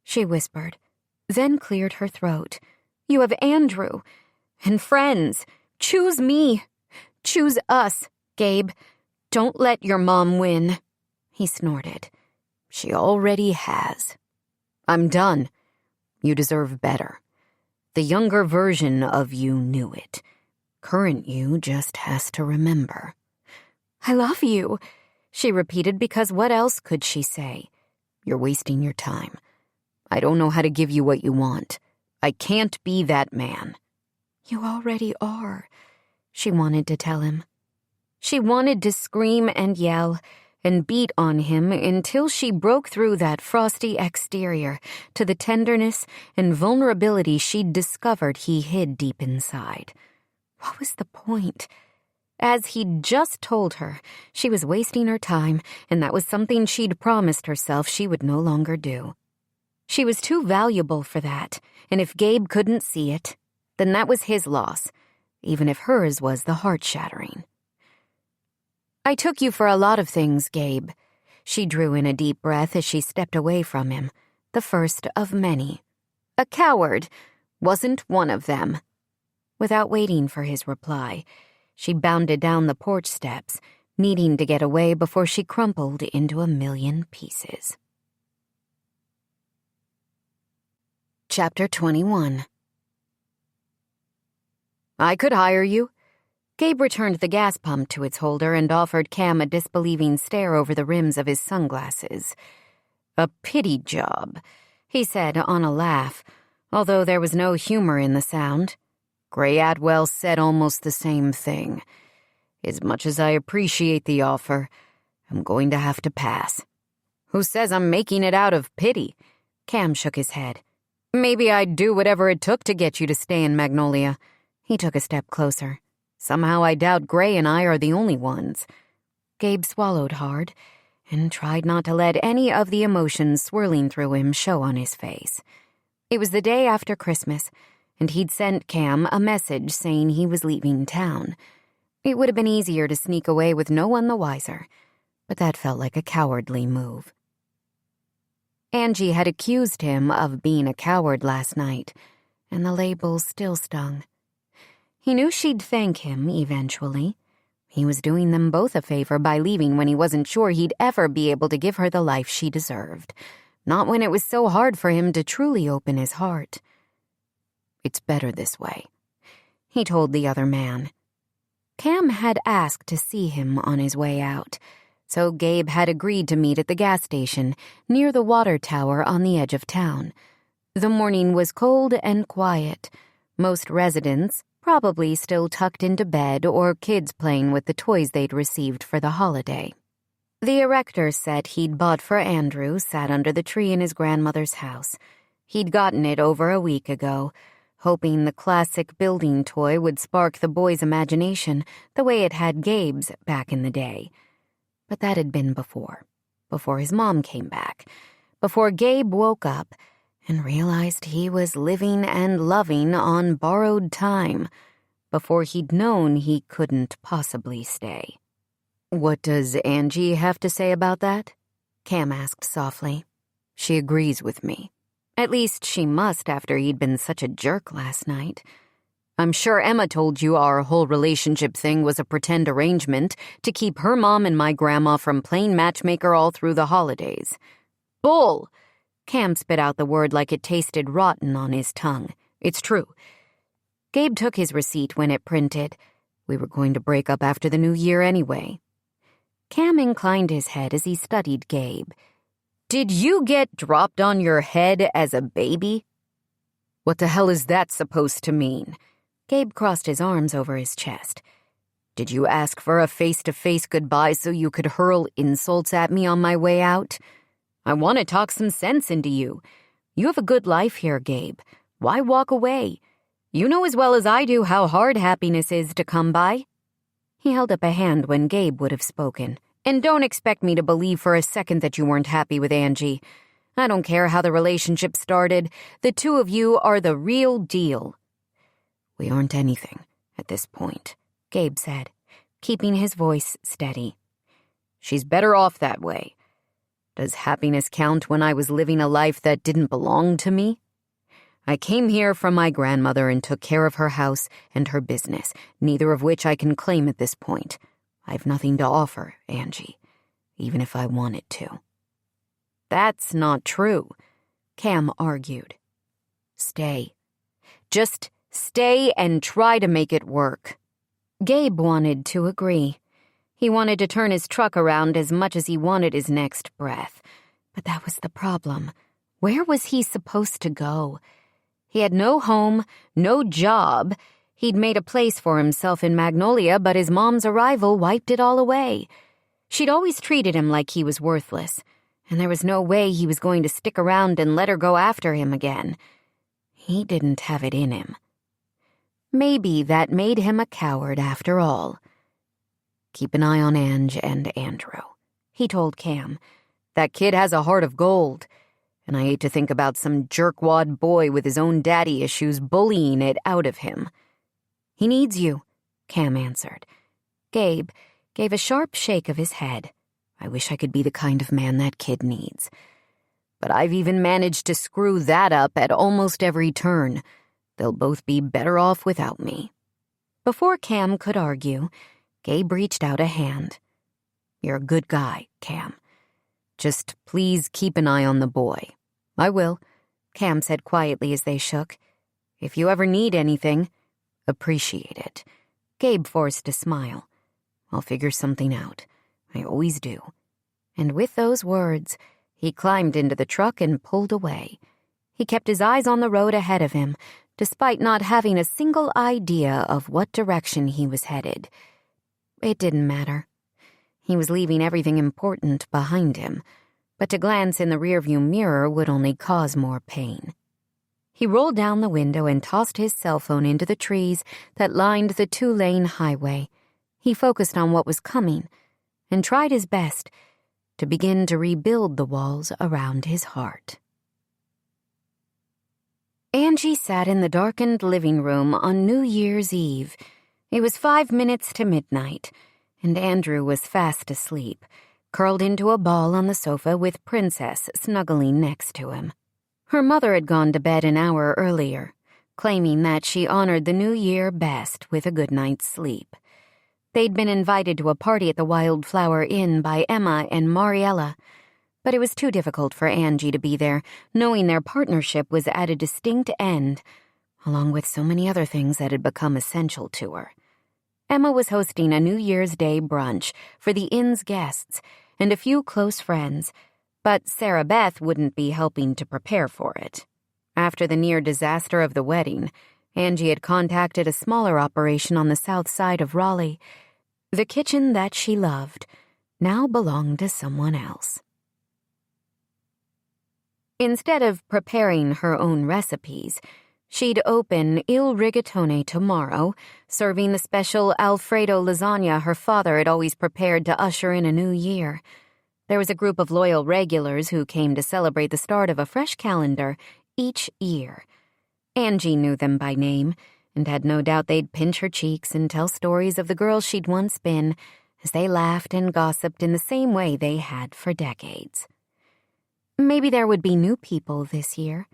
she whispered, then cleared her throat. "You have Andrew and friends. Choose me. Choose us, Gabe. Don't let your mom win," he snorted. "She already has. I'm done. You deserve better. The younger version of you knew it. Current you just has to remember." "I love you," she repeated, because what else could she say? "You're wasting your time. I don't know how to give you what you want. I can't be that man." "You already are," she wanted to tell him. She wanted to scream and yell and beat on him until she broke through that frosty exterior to the tenderness and vulnerability she'd discovered he hid deep inside. What was the point? As he'd just told her, she was wasting her time, and that was something she'd promised herself she would no longer do. She was too valuable for that, and if Gabe couldn't see it, then that was his loss, even if hers was the heart-shattering. "I took you for a lot of things, Gabe." She drew in a deep breath as she stepped away from him, the first of many. "A coward wasn't one of them." Without waiting for his reply, she bounded down the porch steps, needing to get away before she crumpled into a million pieces. Chapter 21. "I could hire you." Gabe returned the gas pump to its holder and offered Cam a disbelieving stare over the rims of his sunglasses. "A pity job," he said on a laugh, although there was no humor in the sound. "Gray Atwell said almost the same thing. As much as I appreciate the offer, I'm going to have to pass." "Who says I'm making it out of pity?" Cam shook his head. "Maybe I'd do whatever it took to get you to stay in Magnolia. He took a step closer. Somehow I doubt Gray and I are the only ones. Gabe swallowed hard and tried not to let any of the emotions swirling through him show on his face. It was the day after Christmas, and he'd sent Cam a message saying he was leaving town. It would have been easier to sneak away with no one the wiser, but that felt like a cowardly move. Angie had accused him of being a coward last night, and the label still stung. He knew she'd thank him eventually. He was doing them both a favor by leaving when he wasn't sure he'd ever be able to give her the life she deserved, not when it was so hard for him to truly open his heart. "It's better this way," he told the other man. Cam had asked to see him on his way out, so Gabe had agreed to meet at the gas station near the water tower on the edge of town. The morning was cold and quiet. Most residents probably still tucked into bed or kids playing with the toys they'd received for the holiday. The erector set he'd bought for Andrew sat under the tree in his grandmother's house. He'd gotten it over a week ago, hoping the classic building toy would spark the boy's imagination the way it had Gabe's back in the day. But that had been before his mom came back, before Gabe woke up and realized he was living and loving on borrowed time, before he'd known he couldn't possibly stay. "What does Angie have to say about that?" Cam asked softly. "She agrees with me. At least she must after he'd been such a jerk last night. I'm sure Emma told you our whole relationship thing was a pretend arrangement to keep her mom and my grandma from playing matchmaker all through the holidays." "Bull!" Cam spit out the word like it tasted rotten on his tongue. "It's true." Gabe took his receipt when it printed. We were going to break up after the new year anyway. Cam inclined his head as he studied Gabe. "Did you get dropped on your head as a baby?" "What the hell is that supposed to mean?" Gabe crossed his arms over his chest. "Did you ask for a face-to-face goodbye so you could hurl insults at me on my way out? I want to talk some sense into you. You have a good life here, Gabe. Why walk away? You know as well as I do how hard happiness is to come by." He held up a hand when Gabe would have spoken. "And don't expect me to believe for a second that you weren't happy with Angie. I don't care how the relationship started. The two of you are the real deal." "We aren't anything at this point," Gabe said, keeping his voice steady. "She's better off that way. Does happiness count when I was living a life that didn't belong to me? I came here from my grandmother and took care of her house and her business, neither of which I can claim at this point. I've nothing to offer, Angie, even if I wanted to." "That's not true," Cam argued. "Stay. Just stay and try to make it work." Gabe wanted to agree. He wanted to turn his truck around as much as he wanted his next breath. But that was the problem. Where was he supposed to go? He had no home, no job. He'd made a place for himself in Magnolia, but his mom's arrival wiped it all away. She'd always treated him like he was worthless, and there was no way he was going to stick around and let her go after him again. He didn't have it in him. Maybe that made him a coward after all. "Keep an eye on Ange and Andrew," he told Cam. "That kid has a heart of gold, and I hate to think about some jerkwad boy with his own daddy issues bullying it out of him." "He needs you," Cam answered. Gabe gave a sharp shake of his head. "I wish I could be the kind of man that kid needs. But I've even managed to screw that up at almost every turn. They'll both be better off without me." Before Cam could argue, Gabe reached out a hand. "You're a good guy, Cam. Just please keep an eye on the boy." "I will," Cam said quietly as they shook. "If you ever need anything, appreciate it." Gabe forced a smile. "I'll figure something out. I always do." And with those words, he climbed into the truck and pulled away. He kept his eyes on the road ahead of him, despite not having a single idea of what direction he was headed. It didn't matter. He was leaving everything important behind him, but to glance in the rearview mirror would only cause more pain. He rolled down the window and tossed his cell phone into the trees that lined the 2-lane highway. He focused on what was coming and tried his best to begin to rebuild the walls around his heart. Angie sat in the darkened living room on New Year's Eve. It was 5 minutes to midnight, and Andrew was fast asleep, curled into a ball on the sofa with Princess snuggling next to him. Her mother had gone to bed an hour earlier, claiming that she honored the new year best with a good night's sleep. They'd been invited to a party at the Wildflower Inn by Emma and Mariella, but it was too difficult for Angie to be there, knowing their partnership was at a distinct end, along with so many other things that had become essential to her. Emma was hosting a New Year's Day brunch for the inn's guests and a few close friends, but Sarah Beth wouldn't be helping to prepare for it. After the near disaster of the wedding, Angie had contacted a smaller operation on the south side of Raleigh. The kitchen that she loved now belonged to someone else. Instead of preparing her own recipes, she'd open Il Rigatone tomorrow, serving the special Alfredo lasagna her father had always prepared to usher in a new year. There was a group of loyal regulars who came to celebrate the start of a fresh calendar each year. Angie knew them by name, and had no doubt they'd pinch her cheeks and tell stories of the girl she'd once been, as they laughed and gossiped in the same way they had for decades. Maybe there would be new people this year,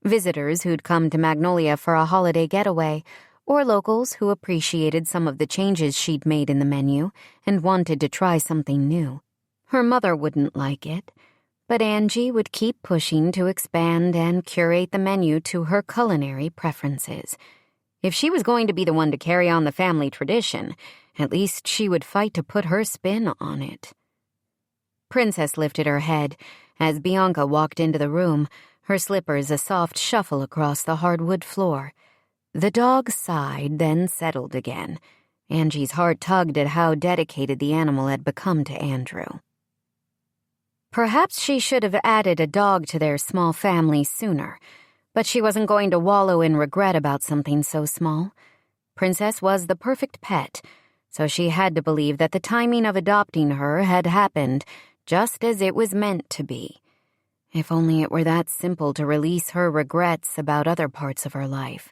visitors who'd come to Magnolia for a holiday getaway, or locals who appreciated some of the changes she'd made in the menu and wanted to try something new. Her mother wouldn't like it, but Angie would keep pushing to expand and curate the menu to her culinary preferences. If she was going to be the one to carry on the family tradition, at least she would fight to put her spin on it. Princess lifted her head as Bianca walked into the room, her slippers a soft shuffle across the hardwood floor. The dog sighed, then settled again. Angie's heart tugged at how dedicated the animal had become to Andrew. Perhaps she should have added a dog to their small family sooner, but she wasn't going to wallow in regret about something so small. Princess was the perfect pet, so she had to believe that the timing of adopting her had happened just as it was meant to be. If only it were that simple to release her regrets about other parts of her life.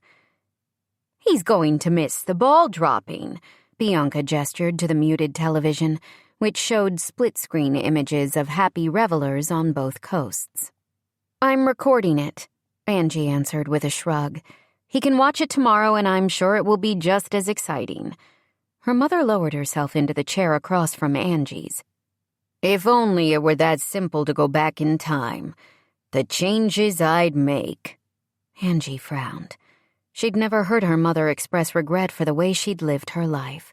"He's going to miss the ball dropping," Bianca gestured to the muted television, which showed split-screen images of happy revelers on both coasts. "I'm recording it," Angie answered with a shrug. "He can watch it tomorrow, and I'm sure it will be just as exciting." Her mother lowered herself into the chair across from Angie's. "If only it were that simple to go back in time. The changes I'd make." Angie frowned. She'd never heard her mother express regret for the way she'd lived her life.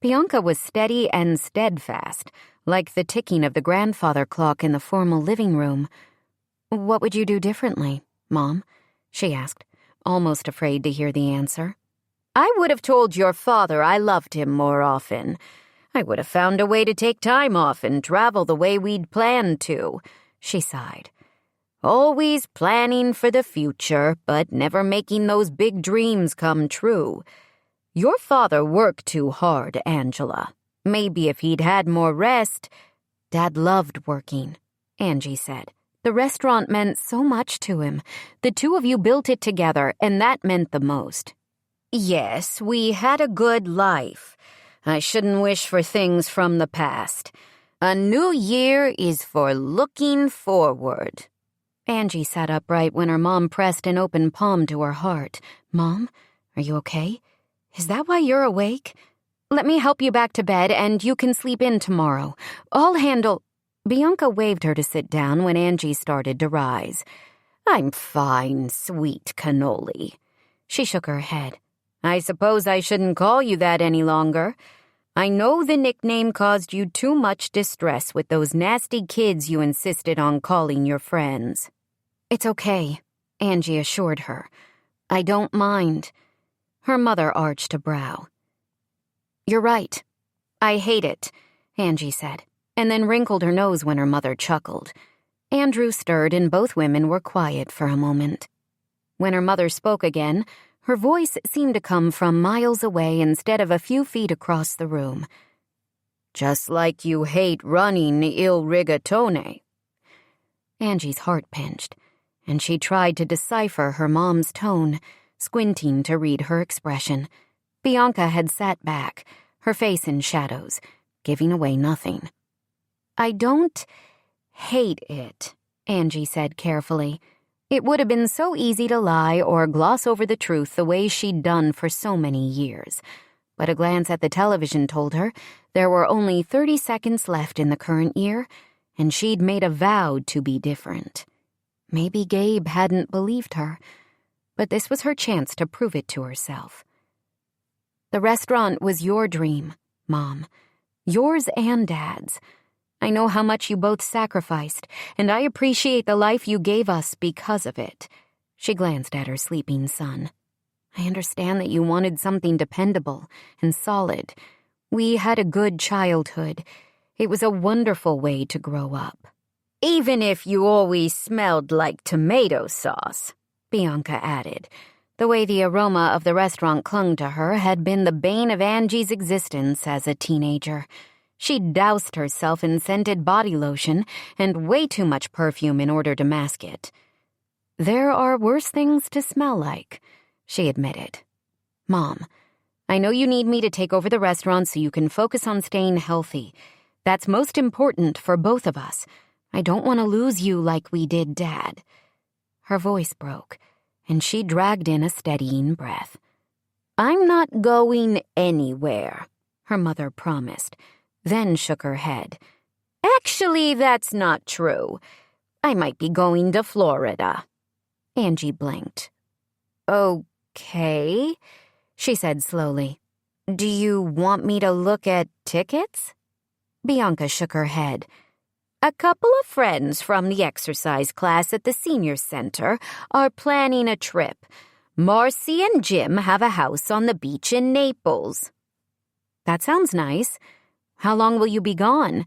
Bianca was steady and steadfast, like the ticking of the grandfather clock in the formal living room. "What would you do differently, Mom?" she asked, almost afraid to hear the answer. "I would have told your father I loved him more often. I would have found a way to take time off and travel the way we'd planned to," she sighed. "Always planning for the future, but never making those big dreams come true. Your father worked too hard, Angela. Maybe if he'd had more rest—" "Dad loved working," Angie said. "The restaurant meant so much to him. The two of you built it together, and that meant the most." "Yes, we had a good life. I shouldn't wish for things from the past. A new year is for looking forward." Angie sat upright when her mom pressed an open palm to her heart. "Mom, are you okay? Is that why you're awake? Let me help you back to bed, and you can sleep in tomorrow. I'll handle—" Bianca waved her to sit down when Angie started to rise. "I'm fine, sweet cannoli." She shook her head. "I suppose I shouldn't call you that any longer. I know the nickname caused you too much distress with those nasty kids you insisted on calling your friends." "It's okay," Angie assured her. "I don't mind." Her mother arched a brow. "You're right. I hate it," Angie said, and then wrinkled her nose when her mother chuckled. Andrew stirred and both women were quiet for a moment. When her mother spoke again, her voice seemed to come from miles away instead of a few feet across the room. Just like you hate running il rigatone. Angie's heart pinched, and she tried to decipher her mom's tone, squinting to read her expression. Bianca had sat back, her face in shadows, giving away nothing. "I don't hate it," Angie said carefully. It would have been so easy to lie or gloss over the truth the way she'd done for so many years. But a glance at the television told her there were only 30 seconds left in the current year, and she'd made a vow to be different. Maybe Gabe hadn't believed her, but this was her chance to prove it to herself. "The restaurant was your dream, Mom. Yours and Dad's. I know how much you both sacrificed, and I appreciate the life you gave us because of it." She glanced at her sleeping son. "I understand that you wanted something dependable and solid. We had a good childhood. It was a wonderful way to grow up." "Even if you always smelled like tomato sauce," Bianca added. The way the aroma of the restaurant clung to her had been the bane of Angie's existence as a teenager. She'd doused herself in scented body lotion and way too much perfume in order to mask it. "There are worse things to smell like," she admitted. "Mom, I know you need me to take over the restaurant so you can focus on staying healthy. That's most important for both of us. I don't want to lose you like we did Dad." Her voice broke, and she dragged in a steadying breath. "I'm not going anywhere," her mother promised, then shook her head. "Actually, that's not true. I might be going to Florida." Angie blinked. "Okay," she said slowly. "Do you want me to look at tickets?" Bianca shook her head. "A couple of friends from the exercise class at the senior center are planning a trip. Marcy and Jim have a house on the beach in Naples." "That sounds nice. How long will you be gone?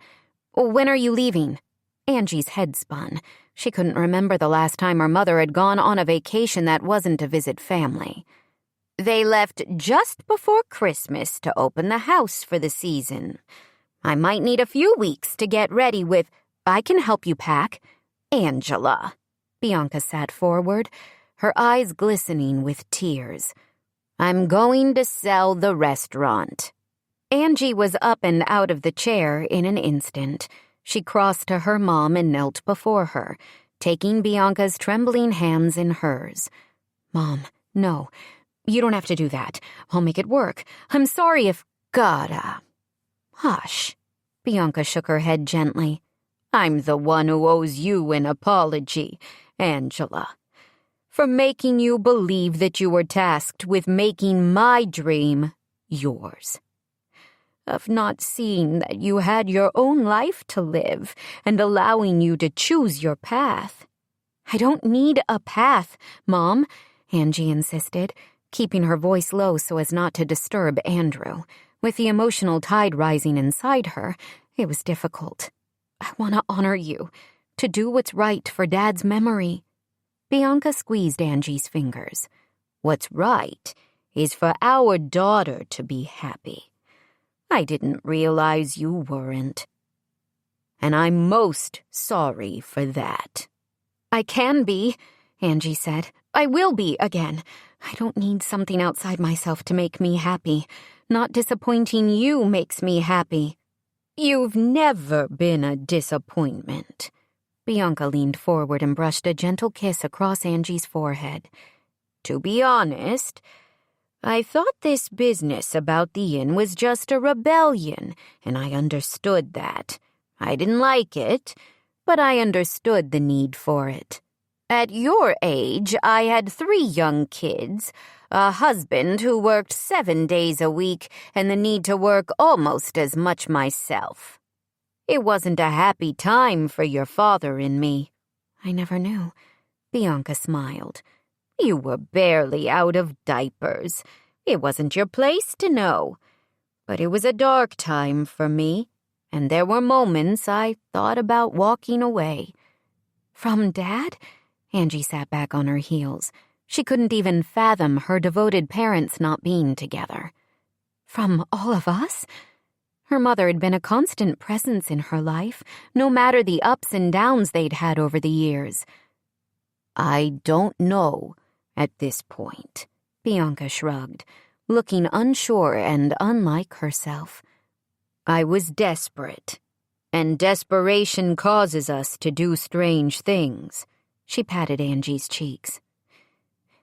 When are you leaving?" Angie's head spun. She couldn't remember the last time her mother had gone on a vacation that wasn't to visit family. "They left just before Christmas to open the house for the season. I might need a few weeks to get ready with—" "I can help you pack." "Angela." Bianca sat forward, her eyes glistening with tears. "I'm going to sell the restaurant." Angie was up and out of the chair in an instant. She crossed to her mom and knelt before her, taking Bianca's trembling hands in hers. "Mom, no, you don't have to do that. I'll make it work. I'm sorry if—" "Gotta." "Hush." Bianca shook her head gently. "I'm the one who owes you an apology, Angela, for making you believe that you were tasked with making my dream yours. Of not seeing that you had your own life to live and allowing you to choose your path." "I don't need a path, Mom," Angie insisted, keeping her voice low so as not to disturb Andrew. With the emotional tide rising inside her, it was difficult. "I want to honor you, to do what's right for Dad's memory." Bianca squeezed Angie's fingers. "What's right is for our daughter to be happy. I didn't realize you weren't. And I'm most sorry for that." "I can be," Angie said. "I will be again. I don't need something outside myself to make me happy. Not disappointing you makes me happy." "You've never been a disappointment." Bianca leaned forward and brushed a gentle kiss across Angie's forehead. "To be honest, I thought this business about the inn was just a rebellion, and I understood that. I didn't like it, but I understood the need for it. At your age, I had 3 young kids, a husband who worked 7 days a week, and the need to work almost as much myself. It wasn't a happy time for your father and me." "I never knew." Bianca smiled. "You were barely out of diapers. It wasn't your place to know. But it was a dark time for me, and there were moments I thought about walking away." "From Dad?" Angie sat back on her heels. She couldn't even fathom her devoted parents not being together. From all of us? Her mother had been a constant presence in her life, no matter the ups and downs they'd had over the years. I don't know at this point, Bianca shrugged, looking unsure and unlike herself. I was desperate, and desperation causes us to do strange things. She patted Angie's cheeks.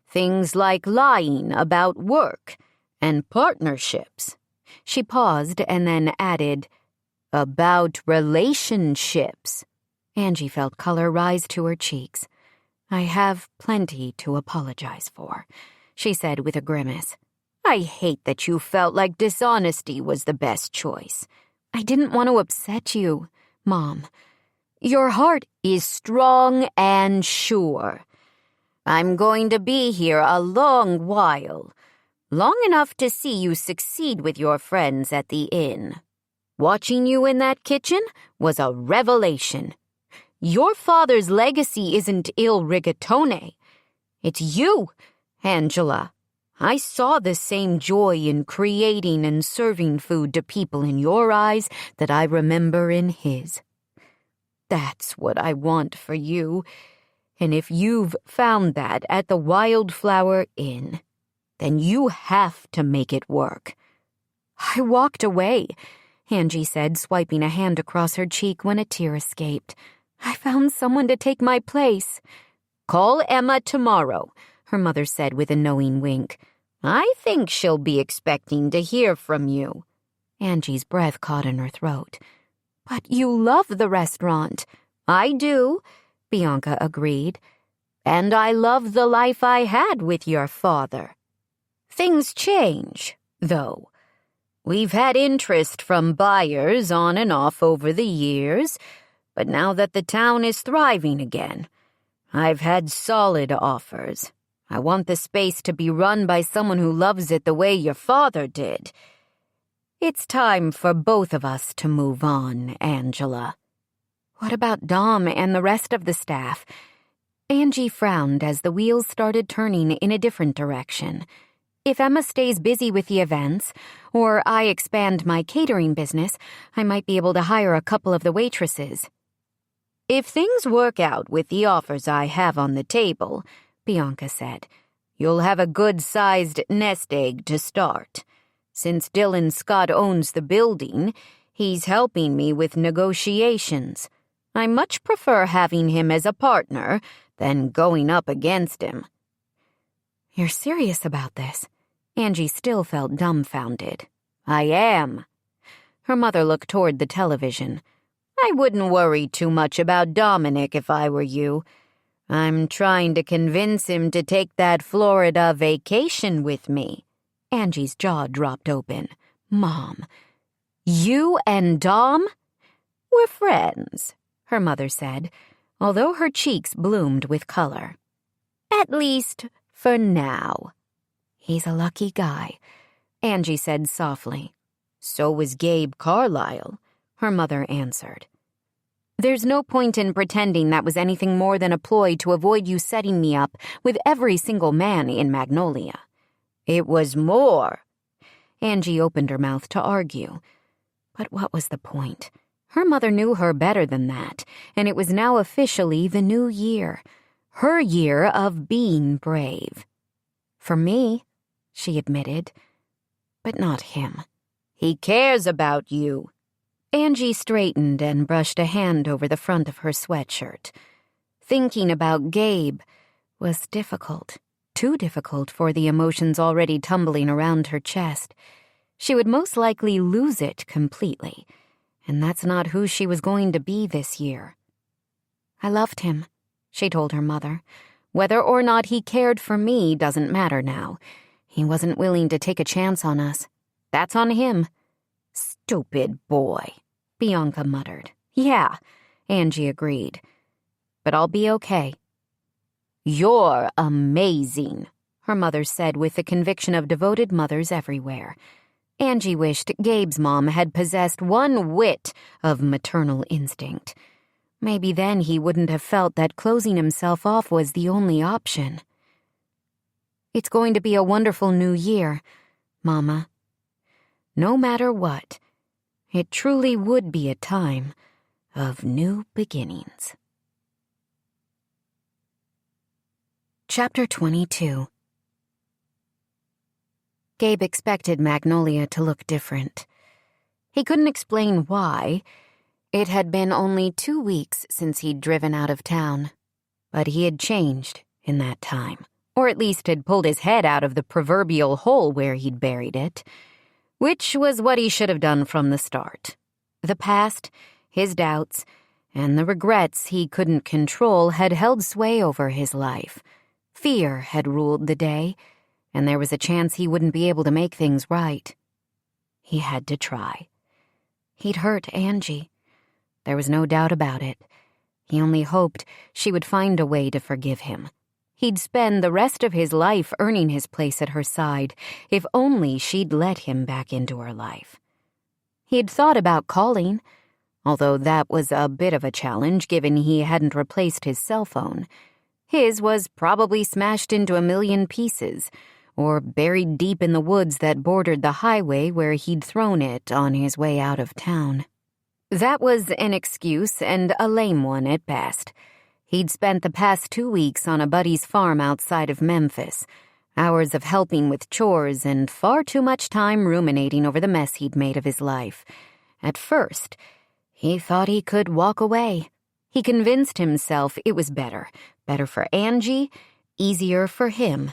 Things like lying about work and partnerships. She paused and then added, about relationships. Angie felt color rise to her cheeks. I have plenty to apologize for, she said with a grimace. I hate that you felt like dishonesty was the best choice. I didn't want to upset you, Mom. Your heart is strong and sure. I'm going to be here a long while, long enough to see you succeed with your friends at the inn. Watching you in that kitchen was a revelation. Your father's legacy isn't Il Rigatone. It's you, Angela. I saw the same joy in creating and serving food to people in your eyes that I remember in his. That's what I want for you, and if you've found that at the Wildflower Inn, then you have to make it work. I walked away, Angie said, swiping a hand across her cheek when a tear escaped. I found someone to take my place. Call Emma tomorrow, her mother said with a knowing wink. I think she'll be expecting to hear from you. Angie's breath caught in her throat. But you love the restaurant. I do, Bianca agreed. And I love the life I had with your father. Things change, though. We've had interest from buyers on and off over the years, but now that the town is thriving again, I've had solid offers. I want the space to be run by someone who loves it the way your father did. It's time for both of us to move on, Angela. What about Dom and the rest of the staff? Angie frowned as the wheels started turning in a different direction. If Emma stays busy with the events, or I expand my catering business, I might be able to hire a couple of the waitresses. If things work out with the offers I have on the table, Bianca said, you'll have a good-sized nest egg to start. Since Dylan Scott owns the building, he's helping me with negotiations. I much prefer having him as a partner than going up against him. You're serious about this? Angie still felt dumbfounded. I am. Her mother looked toward the television. I wouldn't worry too much about Dominic if I were you. I'm trying to convince him to take that Florida vacation with me. Angie's jaw dropped open. Mom, you and Dom? We're friends, her mother said, although her cheeks bloomed with color. At least for now. He's a lucky guy, Angie said softly. So was Gabe Carlisle, her mother answered. There's no point in pretending that was anything more than a ploy to avoid you setting me up with every single man in Magnolia. It was more. Angie opened her mouth to argue. But what was the point? Her mother knew her better than that, and it was now officially the new year. Her year of being brave. For me, she admitted, but not him. He cares about you. Angie straightened and brushed a hand over the front of her sweatshirt. Thinking about Gabe was difficult. Too difficult for the emotions already tumbling around her chest. She would most likely lose it completely, and that's not who she was going to be this year. I loved him, she told her mother. Whether or not he cared for me doesn't matter now. He wasn't willing to take a chance on us. That's on him. Stupid boy, Bianca muttered. Yeah, Angie agreed. But I'll be okay. You're amazing, her mother said with the conviction of devoted mothers everywhere. Angie wished Gabe's mom had possessed one whit of maternal instinct. Maybe then he wouldn't have felt that closing himself off was the only option. It's going to be a wonderful new year, Mama. No matter what, it truly would be a time of new beginnings. Chapter 22. Gabe expected Magnolia to look different. He couldn't explain why. It had been only 2 weeks since he'd driven out of town, but he had changed in that time, or at least had pulled his head out of the proverbial hole where he'd buried it, which was what he should have done from the start. The past, his doubts, and the regrets he couldn't control had held sway over his life. Fear had ruled the day, and there was a chance he wouldn't be able to make things right. He had to try. He'd hurt Angie. There was no doubt about it. He only hoped she would find a way to forgive him. He'd spend the rest of his life earning his place at her side, if only she'd let him back into her life. He'd thought about calling, although that was a bit of a challenge given he hadn't replaced his cell phone. His was probably smashed into a million pieces, or buried deep in the woods that bordered the highway where he'd thrown it on his way out of town. That was an excuse, and a lame one at best. He'd spent the past 2 weeks on a buddy's farm outside of Memphis, hours of helping with chores and far too much time ruminating over the mess he'd made of his life. At first, he thought he could walk away. He convinced himself it was better for Angie, easier for him.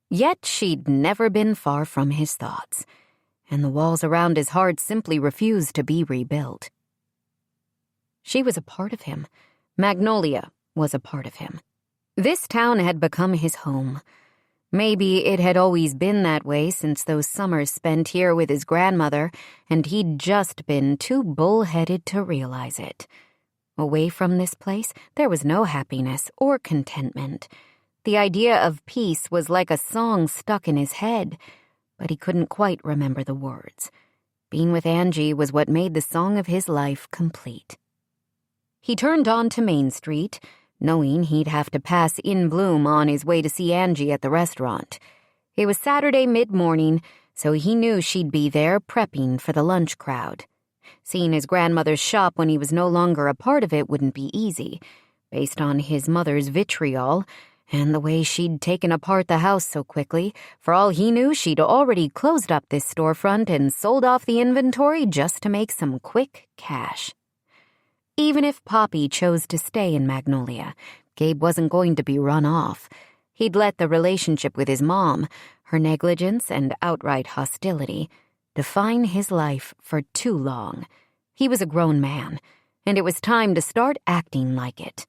Yet she'd never been far from his thoughts, and the walls around his heart simply refused to be rebuilt. She was a part of him. Magnolia was a part of him. This town had become his home. Maybe it had always been that way since those summers spent here with his grandmother, and he'd just been too bullheaded to realize it. Away from this place, there was no happiness or contentment. The idea of peace was like a song stuck in his head, but he couldn't quite remember the words. Being with Angie was what made the song of his life complete. He turned on to Main Street, knowing he'd have to pass In Bloom on his way to see Angie at the restaurant. It was Saturday mid-morning, so he knew she'd be there prepping for the lunch crowd. Seeing his grandmother's shop when he was no longer a part of it wouldn't be easy, based on his mother's vitriol and the way she'd taken apart the house so quickly. For all he knew, she'd already closed up this storefront and sold off the inventory just to make some quick cash. Even if Poppy chose to stay in Magnolia, Gabe wasn't going to be run off. He'd let the relationship with his mom, her negligence and outright hostility, define his life for too long. He was a grown man, and it was time to start acting like it.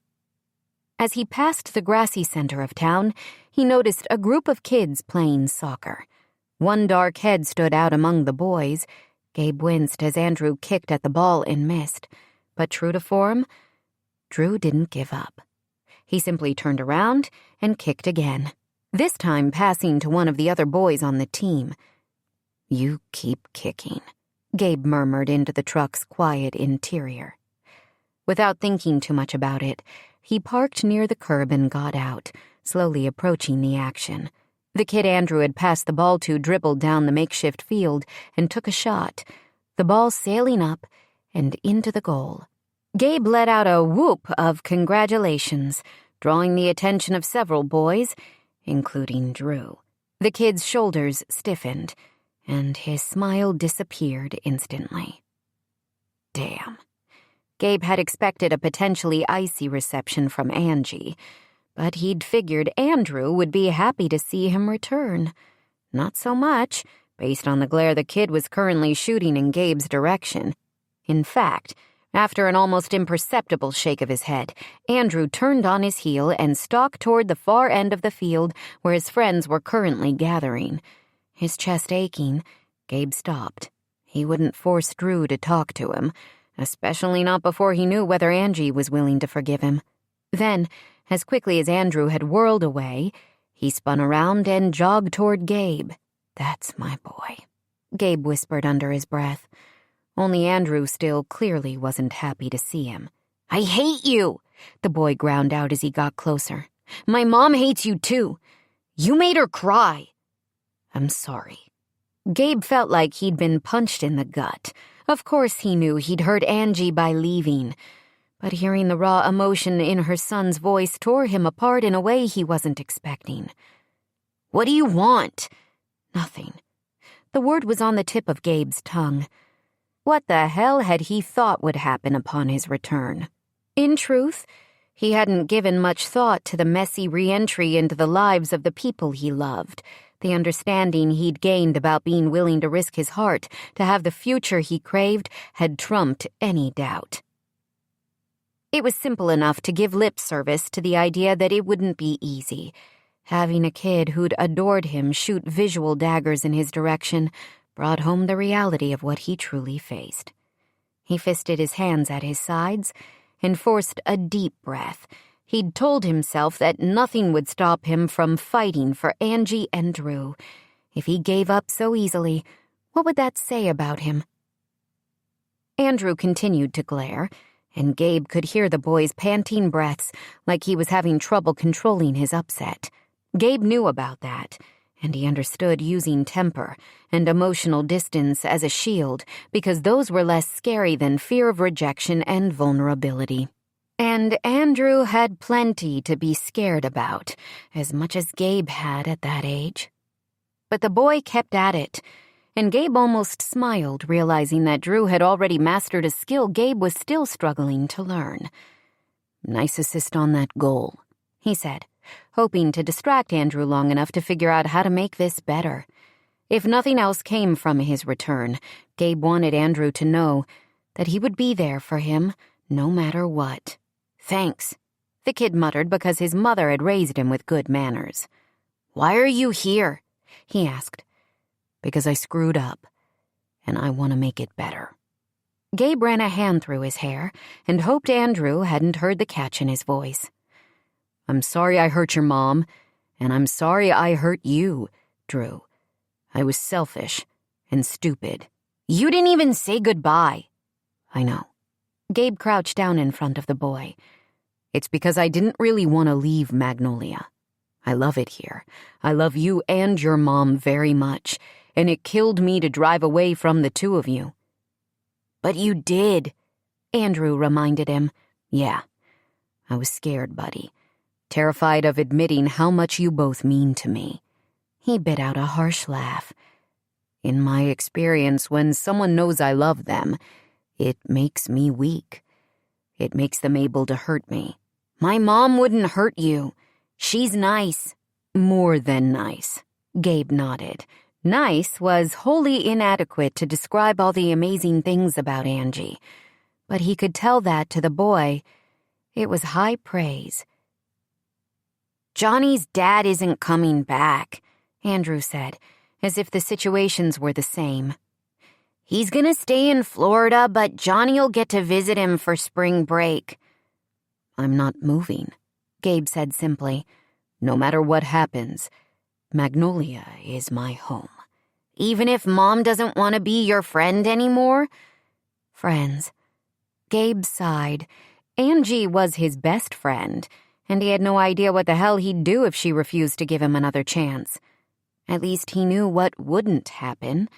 As he passed the grassy center of town, he noticed a group of kids playing soccer. One dark head stood out among the boys. Gabe winced as Andrew kicked at the ball and missed. But true to form, Drew didn't give up. He simply turned around and kicked again, this time passing to one of the other boys on the team. "You keep kicking," Gabe murmured into the truck's quiet interior. Without thinking too much about it, he parked near the curb and got out, slowly approaching the action. The kid Andrew had passed the ball to dribbled down the makeshift field and took a shot, the ball sailing up and into the goal. Gabe let out a whoop of congratulations, drawing the attention of several boys, including Drew. The kid's shoulders stiffened, and his smile disappeared instantly. Damn. Gabe had expected a potentially icy reception from Angie, but he'd figured Andrew would be happy to see him return. Not so much, based on the glare the kid was currently shooting in Gabe's direction. In fact, after an almost imperceptible shake of his head, Andrew turned on his heel and stalked toward the far end of the field where his friends were currently gathering. His chest aching, Gabe stopped. He wouldn't force Drew to talk to him, especially not before he knew whether Angie was willing to forgive him. Then, as quickly as Andrew had whirled away, he spun around and jogged toward Gabe. "That's my boy," Gabe whispered under his breath. Only Andrew still clearly wasn't happy to see him. "I hate you," the boy ground out as he got closer. "My mom hates you too." You made her cry. I'm sorry. Gabe felt like he'd been punched in the gut. Of course he knew he'd hurt Angie by leaving, but hearing the raw emotion in her son's voice tore him apart in a way he wasn't expecting. What do you want? Nothing. The word was on the tip of Gabe's tongue. What the hell had he thought would happen upon his return? In truth, he hadn't given much thought to the messy re-entry into the lives of the people he loved. The understanding he'd gained about being willing to risk his heart to have the future he craved had trumped any doubt. It was simple enough to give lip service to the idea that it wouldn't be easy. Having a kid who'd adored him shoot visual daggers in his direction brought home the reality of what he truly faced. He fisted his hands at his sides and forced a deep breath. He'd told himself that nothing would stop him from fighting for Angie and Drew. If he gave up so easily, what would that say about him? Andrew continued to glare, and Gabe could hear the boy's panting breaths like he was having trouble controlling his upset. Gabe knew about that, and he understood using temper and emotional distance as a shield because those were less scary than fear of rejection and vulnerability. And Andrew had plenty to be scared about, as much as Gabe had at that age. But the boy kept at it, and Gabe almost smiled, realizing that Drew had already mastered a skill Gabe was still struggling to learn. "Nice assist on that goal," he said, hoping to distract Andrew long enough to figure out how to make this better. If nothing else came from his return, Gabe wanted Andrew to know that he would be there for him no matter what. "Thanks," the kid muttered because his mother had raised him with good manners. "Why are you here?" he asked. "Because I screwed up, and I want to make it better." Gabe ran a hand through his hair and hoped Andrew hadn't heard the catch in his voice. "I'm sorry I hurt your mom, and I'm sorry I hurt you, Drew. I was selfish and stupid." "You didn't even say goodbye." "I know." Gabe crouched down in front of the boy. "It's because I didn't really want to leave Magnolia. I love it here. I love you and your mom very much, and it killed me to drive away from the two of you." "But you did," Andrew reminded him. "Yeah, I was scared, buddy. Terrified of admitting how much you both mean to me." He bit out a harsh laugh. "In my experience, when someone knows I love them, it makes me weak. It makes them able to hurt me." "My mom wouldn't hurt you. She's nice." "More than nice," Gabe nodded. Nice was wholly inadequate to describe all the amazing things about Angie, but he could tell that to the boy. It was high praise. "Johnny's dad isn't coming back," Andrew said, as if the situations were the same. "He's gonna stay in Florida, but Johnny'll get to visit him for spring break." "I'm not moving," Gabe said simply. "No matter what happens, Magnolia is my home." "Even if Mom doesn't want to be your friend anymore?" "Friends." Gabe sighed. Angie was his best friend, and he had no idea what the hell he'd do if she refused to give him another chance. At least he knew what wouldn't happen.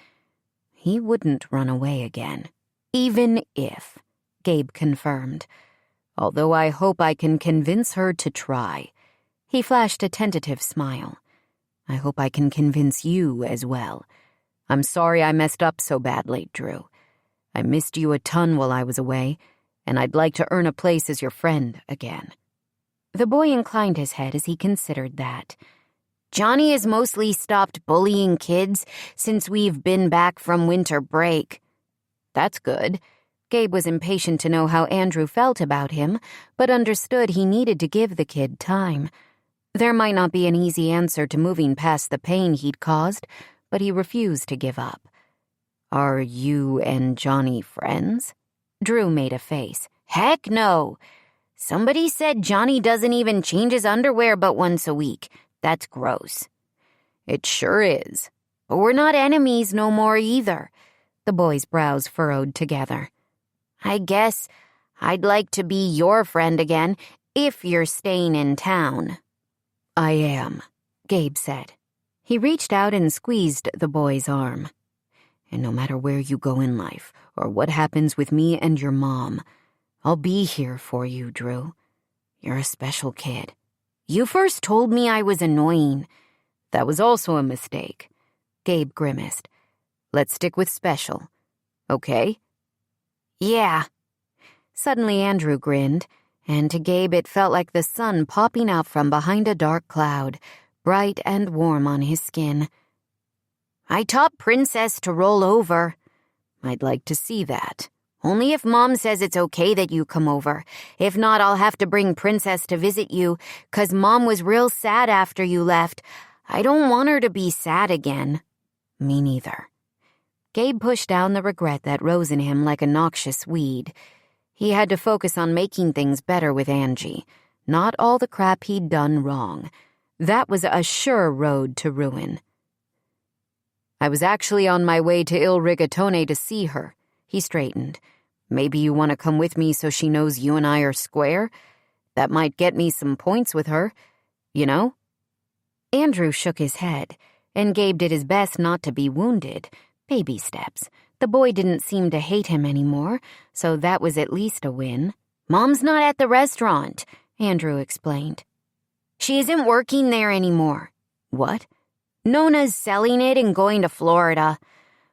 He wouldn't run away again. "Even if," Gabe confirmed. "Although I hope I can convince her to try." He flashed a tentative smile. "I hope I can convince you as well. I'm sorry I messed up so badly, Drew. I missed you a ton while I was away, and I'd like to earn a place as your friend again." The boy inclined his head as he considered that. "Johnny has mostly stopped bullying kids since we've been back from winter break." "That's good." Gabe was impatient to know how Andrew felt about him, but understood he needed to give the kid time. There might not be an easy answer to moving past the pain he'd caused, but he refused to give up. "Are you and Johnny friends?" Drew made a face. "Heck no. Somebody said Johnny doesn't even change his underwear but once a week. That's gross." "It sure is. But we're not enemies no more either." The boy's brows furrowed together. "I guess I'd like to be your friend again if you're staying in town." "I am," Gabe said. He reached out and squeezed the boy's arm. And no matter where you go in life, or what happens with me and your mom, I'll be here for you, Drew. You're a special kid. You first told me I was annoying. That was also a mistake. Gabe grimaced. Let's stick with special. Okay? Yeah. Suddenly Andrew grinned, and to Gabe it felt like the sun popping out from behind a dark cloud, bright and warm on his skin. I taught Princess to roll over. I'd like to see that. Only if Mom says it's okay that you come over. If not, I'll have to bring Princess to visit you, 'cause Mom was real sad after you left. I don't want her to be sad again. Me neither. Gabe pushed down the regret that rose in him like a noxious weed. He had to focus on making things better with Angie, not all the crap he'd done wrong. That was a sure road to ruin. I was actually on my way to Il Rigatone to see her. He straightened. Maybe you want to come with me so she knows you and I are square? That might get me some points with her, you know? Andrew shook his head, and Gabe did his best not to be wounded. Baby steps. The boy didn't seem to hate him anymore, so that was at least a win. Mom's not at the restaurant, Andrew explained. She isn't working there anymore. What? Nona's selling it and going to Florida.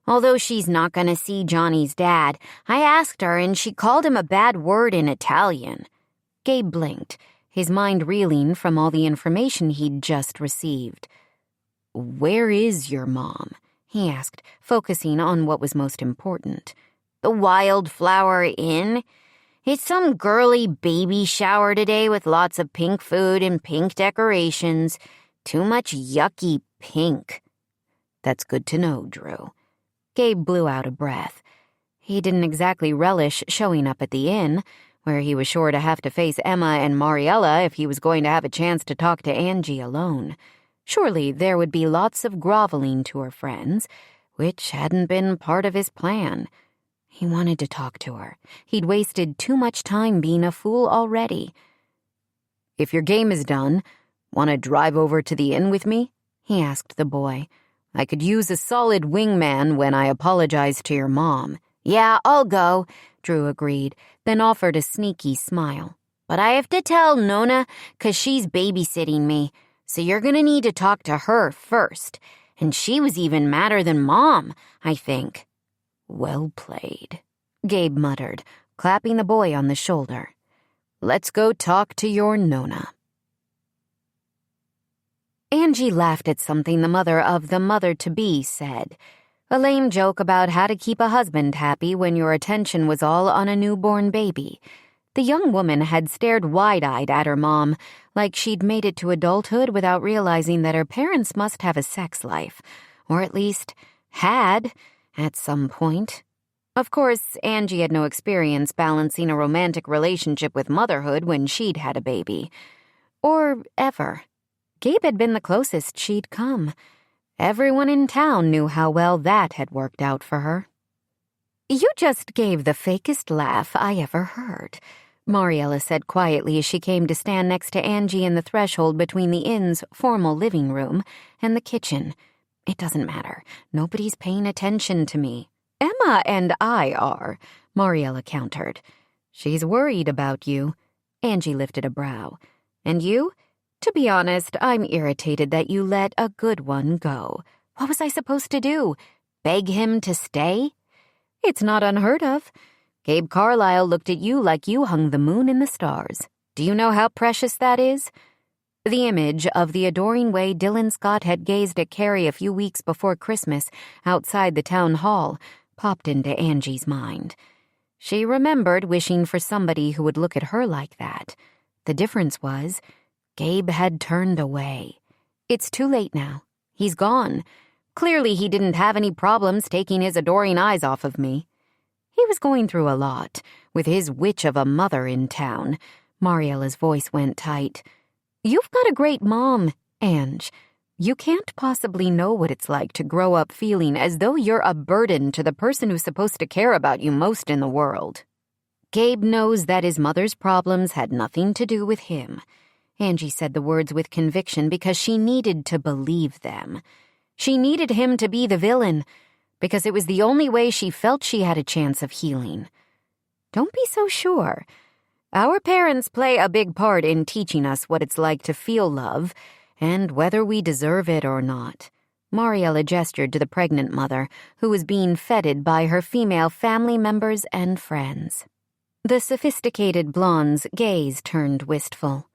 Although she's not going to see Johnny's dad, I asked her and she called him a bad word in Italian. Gabe blinked, his mind reeling from all the information he'd just received. Where is your mom? He asked, focusing on what was most important. The Wildflower Inn. It's some girly baby shower today with lots of pink food and pink decorations. Too much yucky pink. That's good to know, Drew. Gabe blew out a breath. He didn't exactly relish showing up at the inn, where he was sure to have to face Emma and Mariella if he was going to have a chance to talk to Angie alone. Surely there would be lots of groveling to her friends, which hadn't been part of his plan. He wanted to talk to her. He'd wasted too much time being a fool already. If your game is done, want to drive over to the inn with me? He asked the boy. I could use a solid wingman when I apologize to your mom. Yeah, I'll go, Drew agreed, then offered a sneaky smile. But I have to tell Nona, 'cause she's babysitting me, so you're gonna need to talk to her first. And she was even madder than Mom, I think. Well played, Gabe muttered, clapping the boy on the shoulder. Let's go talk to your Nona. Angie laughed at something the mother of the mother-to-be said. A lame joke about how to keep a husband happy when your attention was all on a newborn baby. The young woman had stared wide-eyed at her mom, like she'd made it to adulthood without realizing that her parents must have a sex life, or at least had, at some point. Of course, Angie had no experience balancing a romantic relationship with motherhood when she'd had a baby. Or ever. Gabe had been the closest she'd come. Everyone in town knew how well that had worked out for her. You just gave the fakest laugh I ever heard, Mariella said quietly as she came to stand next to Angie in the threshold between the inn's formal living room and the kitchen. It doesn't matter. Nobody's paying attention to me. Emma and I are, Mariella countered. She's worried about you. Angie lifted a brow. And you? To be honest, I'm irritated that you let a good one go. What was I supposed to do? Beg him to stay? It's not unheard of. Gabe Carlisle looked at you like you hung the moon in the stars. Do you know how precious that is? The image of the adoring way Dylan Scott had gazed at Carrie a few weeks before Christmas outside the town hall popped into Angie's mind. She remembered wishing for somebody who would look at her like that. The difference was, Gabe had turned away. It's too late now. He's gone. Clearly he didn't have any problems taking his adoring eyes off of me. He was going through a lot, with his witch of a mother in town. Mariella's voice went tight. You've got a great mom, Ange. You can't possibly know what it's like to grow up feeling as though you're a burden to the person who's supposed to care about you most in the world. Gabe knows that his mother's problems had nothing to do with him. Angie said the words with conviction because she needed to believe them. She needed him to be the villain, because it was the only way she felt she had a chance of healing. Don't be so sure. Our parents play a big part in teaching us what it's like to feel love, and whether we deserve it or not. Mariella gestured to the pregnant mother, who was being feted by her female family members and friends. The sophisticated blonde's gaze turned wistful.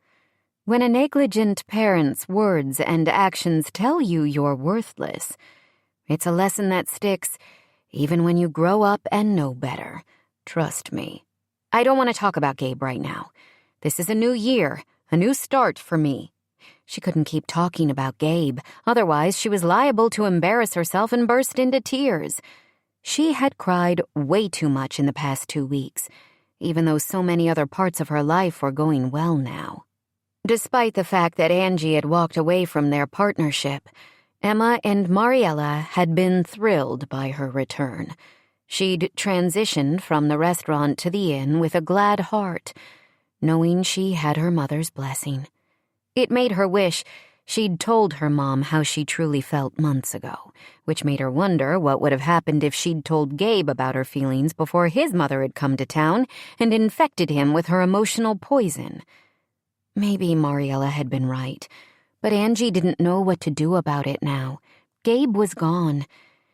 When a negligent parent's words and actions tell you you're worthless, it's a lesson that sticks even when you grow up and know better. Trust me. I don't want to talk about Gabe right now. This is a new year, a new start for me. She couldn't keep talking about Gabe, otherwise she was liable to embarrass herself and burst into tears. She had cried way too much in the past 2 weeks, even though so many other parts of her life were going well now. Despite the fact that Angie had walked away from their partnership, Emma and Mariella had been thrilled by her return. She'd transitioned from the restaurant to the inn with a glad heart, knowing she had her mother's blessing. It made her wish she'd told her mom how she truly felt months ago, which made her wonder what would have happened if she'd told Gabe about her feelings before his mother had come to town and infected him with her emotional poison. Maybe Mariella had been right, but Angie didn't know what to do about it now. Gabe was gone.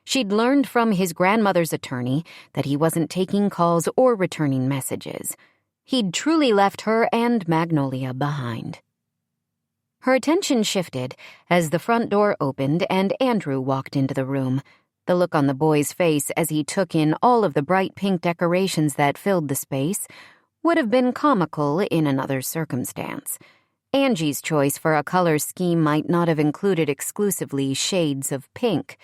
She'd learned from his grandmother's attorney that he wasn't taking calls or returning messages. He'd truly left her and Magnolia behind. Her attention shifted as the front door opened and Andrew walked into the room. The look on the boy's face as he took in all of the bright pink decorations that filled the space would have been comical in another circumstance. Angie's choice for a color scheme might not have included exclusively shades of pink,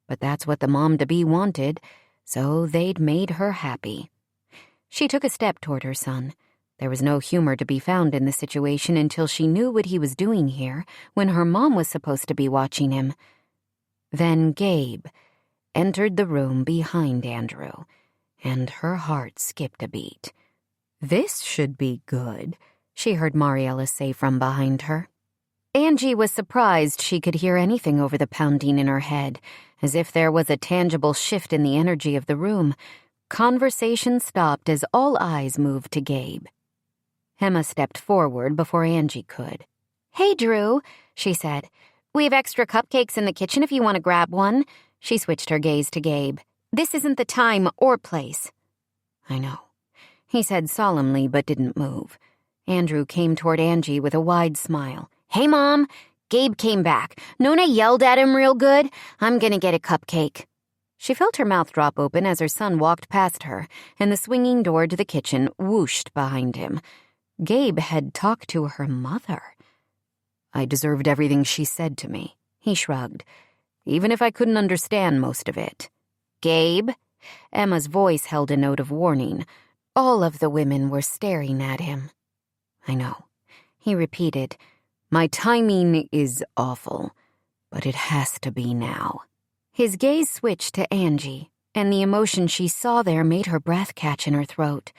but that's what the mom-to-be wanted, so they'd made her happy. She took a step toward her son. There was no humor to be found in the situation until she knew what he was doing here when her mom was supposed to be watching him. Then Gabe entered the room behind Andrew, and her heart skipped a beat. "This should be good," she heard Mariella say from behind her. Angie was surprised she could hear anything over the pounding in her head, as if there was a tangible shift in the energy of the room. Conversation stopped as all eyes moved to Gabe. Emma stepped forward before Angie could. "Hey, Drew," she said. "We have extra cupcakes in the kitchen if you want to grab one." She switched her gaze to Gabe. "This isn't the time or place." "I know," he said solemnly but didn't move. Andrew came toward Angie with a wide smile. "Hey, Mom, Gabe came back. Nona yelled at him real good. I'm gonna get a cupcake." She felt her mouth drop open as her son walked past her, and the swinging door to the kitchen whooshed behind him. Gabe had talked to her mother. "I deserved everything she said to me," he shrugged, "even if I couldn't understand most of it." "Gabe?" Emma's voice held a note of warning. All of the women were staring at him. "I know," he repeated. "My timing is awful, but it has to be now." His gaze switched to Angie, and the emotion she saw there made her breath catch in her throat.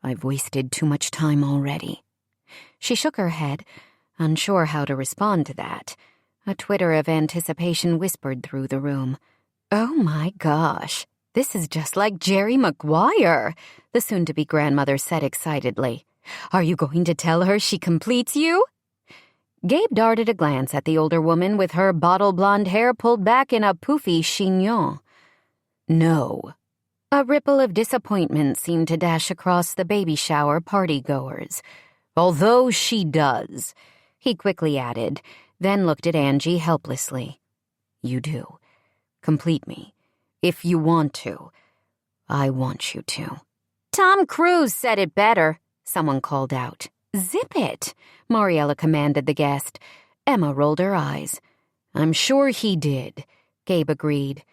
"I've wasted too much time already." She shook her head, unsure how to respond to that. A twitter of anticipation whispered through the room. "Oh my gosh, this is just like Jerry Maguire," the soon-to-be grandmother said excitedly. "Are you going to tell her she completes you?" Gabe darted a glance at the older woman with her bottle blonde hair pulled back in a poofy chignon. "No." A ripple of disappointment seemed to dash across the baby shower party-goers. "Although she does," he quickly added, then looked at Angie helplessly. "You do. Complete me. If you want to. I want you to." "Tom Cruise said it better," someone called out. "Zip it," Mariella commanded the guest. Emma rolled her eyes. "I'm sure he did," Gabe agreed.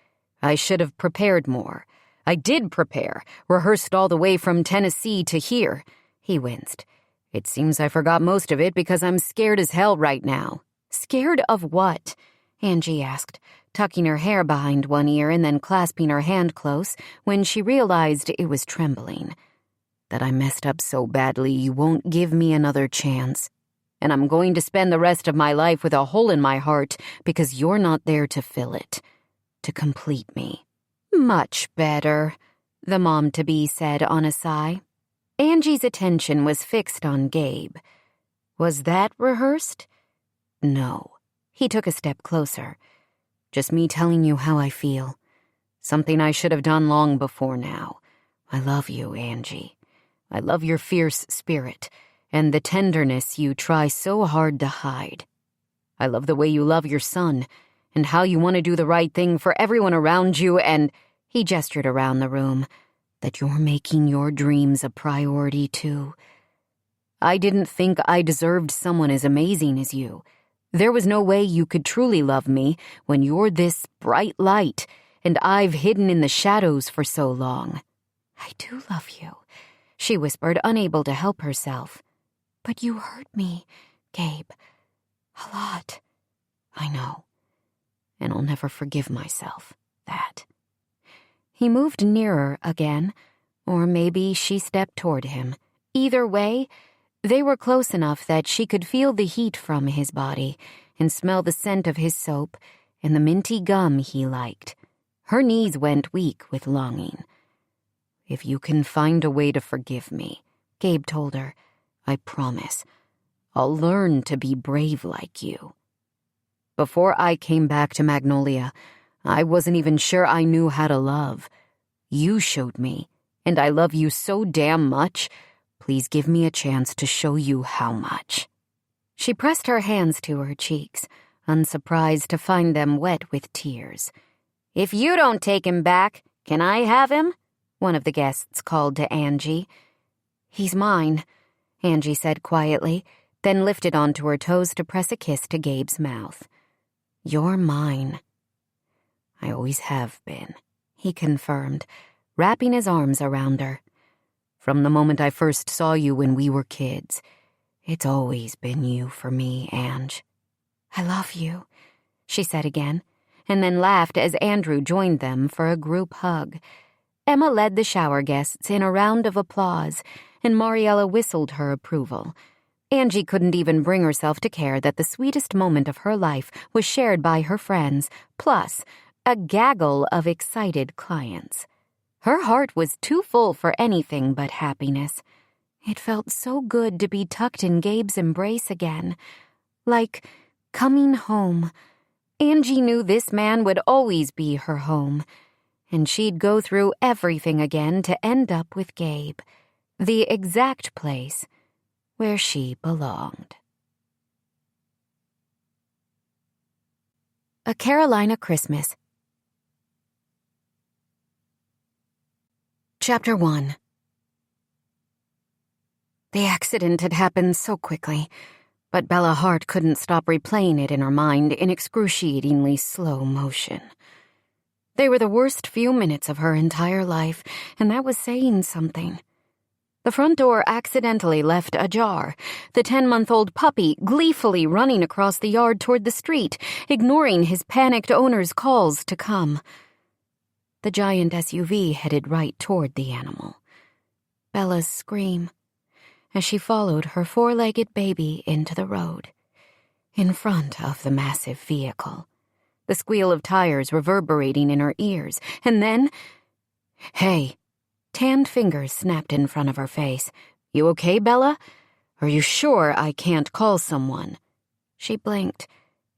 "I should have prepared more. I did prepare, rehearsed all the way from Tennessee to here." He winced. "It seems I forgot most of it because I'm scared as hell right now." "Scared of what?" Angie asked, tucking her hair behind one ear and then clasping her hand close when she realized it was trembling. "That I messed up so badly you won't give me another chance." And I'm going to spend the rest of my life with a hole in my heart because you're not there to fill it, to complete me. Much better, the mom-to-be said on a sigh. Angie's attention was fixed on Gabe. Was that rehearsed? No. He took a step closer. Just me telling you how I feel. Something I should have done long before now. I love you, Angie. I love your fierce spirit and the tenderness you try so hard to hide. I love the way you love your son and how you want to do the right thing for everyone around you, and he gestured around the room, that you're making your dreams a priority too. I didn't think I deserved someone as amazing as you. There was no way you could truly love me when you're this bright light and I've hidden in the shadows for so long. I do love you, she whispered, unable to help herself. But you hurt me, Gabe. A lot. I know. And I'll never forgive myself that. He moved nearer again, or maybe she stepped toward him. Either way, they were close enough that she could feel the heat from his body and smell the scent of his soap and the minty gum he liked. Her knees went weak with longing. If you can find a way to forgive me, Gabe told her, I promise, I'll learn to be brave like you. Before I came back to Magnolia, I wasn't even sure I knew how to love. You showed me, and I love you so damn much. Please give me a chance to show you how much. She pressed her hands to her cheeks, unsurprised to find them wet with tears. If you don't take him back, can I have him? One of the guests called to Angie. He's mine, Angie said quietly, then lifted onto her toes to press a kiss to Gabe's mouth. You're mine. I always have been, he confirmed, wrapping his arms around her. From the moment I first saw you when we were kids, it's always been you for me, Ange. I love you, she said again, and then laughed as Andrew joined them for a group hug. Emma led the shower guests in a round of applause, and Mariella whistled her approval. Angie couldn't even bring herself to care that the sweetest moment of her life was shared by her friends, plus a gaggle of excited clients. Her heart was too full for anything but happiness. It felt so good to be tucked in Gabe's embrace again, like coming home. Angie knew this man would always be her home, and she'd go through everything again to end up with Gabe, the exact place where she belonged. A Carolina Christmas. Chapter 1. The accident had happened so quickly, but Bella Hart couldn't stop replaying it in her mind in excruciatingly slow motion. They were the worst few minutes of her entire life, and that was saying something. The front door accidentally left ajar, the 10-month-old puppy gleefully running across the yard toward the street, ignoring his panicked owner's calls to come. The giant SUV headed right toward the animal. Bella's scream, as she followed her 4-legged baby into the road, in front of the massive vehicle, the squeal of tires reverberating in her ears, and then, "Hey!" Tanned fingers snapped in front of her face. "You okay, Bella? Are you sure I can't call someone?" She blinked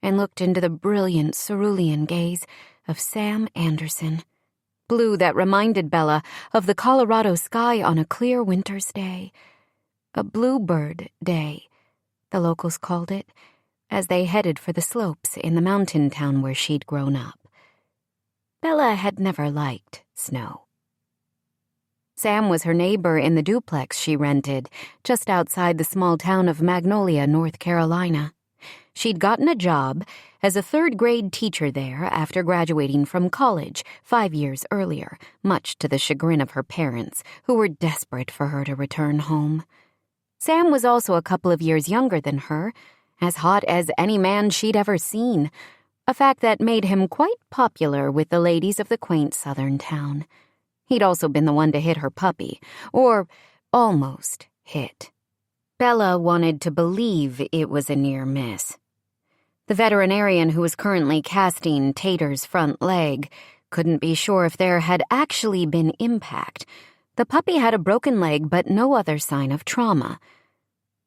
and looked into the brilliant cerulean gaze of Sam Anderson, blue that reminded Bella of the Colorado sky on a clear winter's day. A bluebird day, the locals called it, as they headed for the slopes in the mountain town where she'd grown up. Bella had never liked snow. Sam was her neighbor in the duplex she rented, just outside the small town of Magnolia, North Carolina. She'd gotten a job as a third-grade teacher there after graduating from college 5 years earlier, much to the chagrin of her parents, who were desperate for her to return home. Sam was also a couple of years younger than her, as hot as any man she'd ever seen, a fact that made him quite popular with the ladies of the quaint southern town. He'd also been the one to hit her puppy, or almost hit. Bella wanted to believe it was a near miss. The veterinarian who was currently casting Tater's front leg couldn't be sure if there had actually been impact. The puppy had a broken leg, but no other sign of trauma.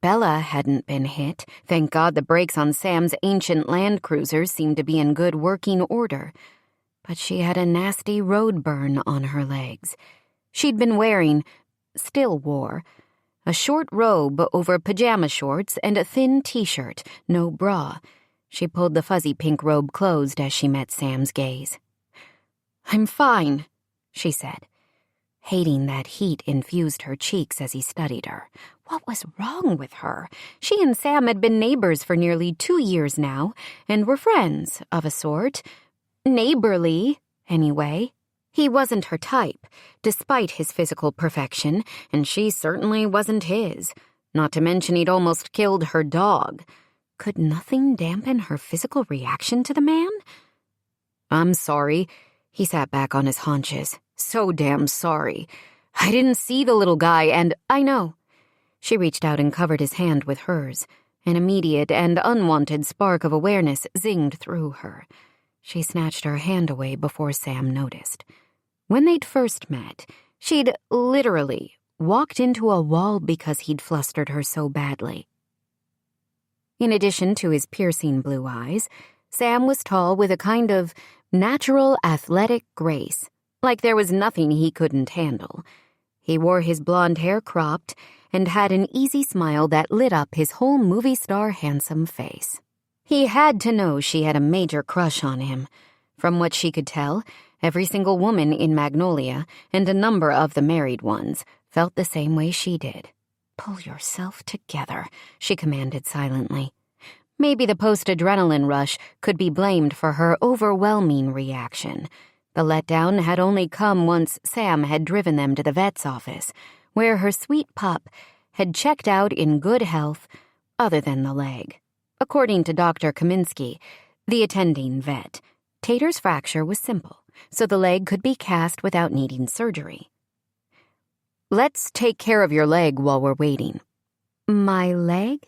Bella hadn't been hit. Thank God the brakes on Sam's ancient Land Cruiser seemed to be in good working order. But she had a nasty road burn on her legs. She'd been still wore, a short robe over pajama shorts and a thin t-shirt, no bra. She pulled the fuzzy pink robe closed as she met Sam's gaze. "I'm fine," she said. Hating that heat infused her cheeks as he studied her. What was wrong with her? She and Sam had been neighbors for nearly 2 years now, and were friends, of a sort. Neighborly, anyway. He wasn't her type, despite his physical perfection, and she certainly wasn't his. Not to mention he'd almost killed her dog. Could nothing dampen her physical reaction to the man? "I'm sorry." He sat back on his haunches. "So damn sorry. I didn't see the little guy and—" "I know." She reached out and covered his hand with hers. An immediate and unwanted spark of awareness zinged through her. She snatched her hand away before Sam noticed. When they'd first met, she'd literally walked into a wall because he'd flustered her so badly. In addition to his piercing blue eyes, Sam was tall with a kind of natural athletic grace, like there was nothing he couldn't handle. He wore his blonde hair cropped and had an easy smile that lit up his whole movie star handsome face. He had to know she had a major crush on him. From what she could tell, every single woman in Magnolia, and a number of the married ones, felt the same way she did. "Pull yourself together," she commanded silently. Maybe the post-adrenaline rush could be blamed for her overwhelming reaction. The letdown had only come once Sam had driven them to the vet's office, where her sweet pup had checked out in good health, other than the leg. According to Dr. Kaminsky, the attending vet, Tater's fracture was simple, so the leg could be cast without needing surgery. "Let's take care of your leg while we're waiting." "My leg?"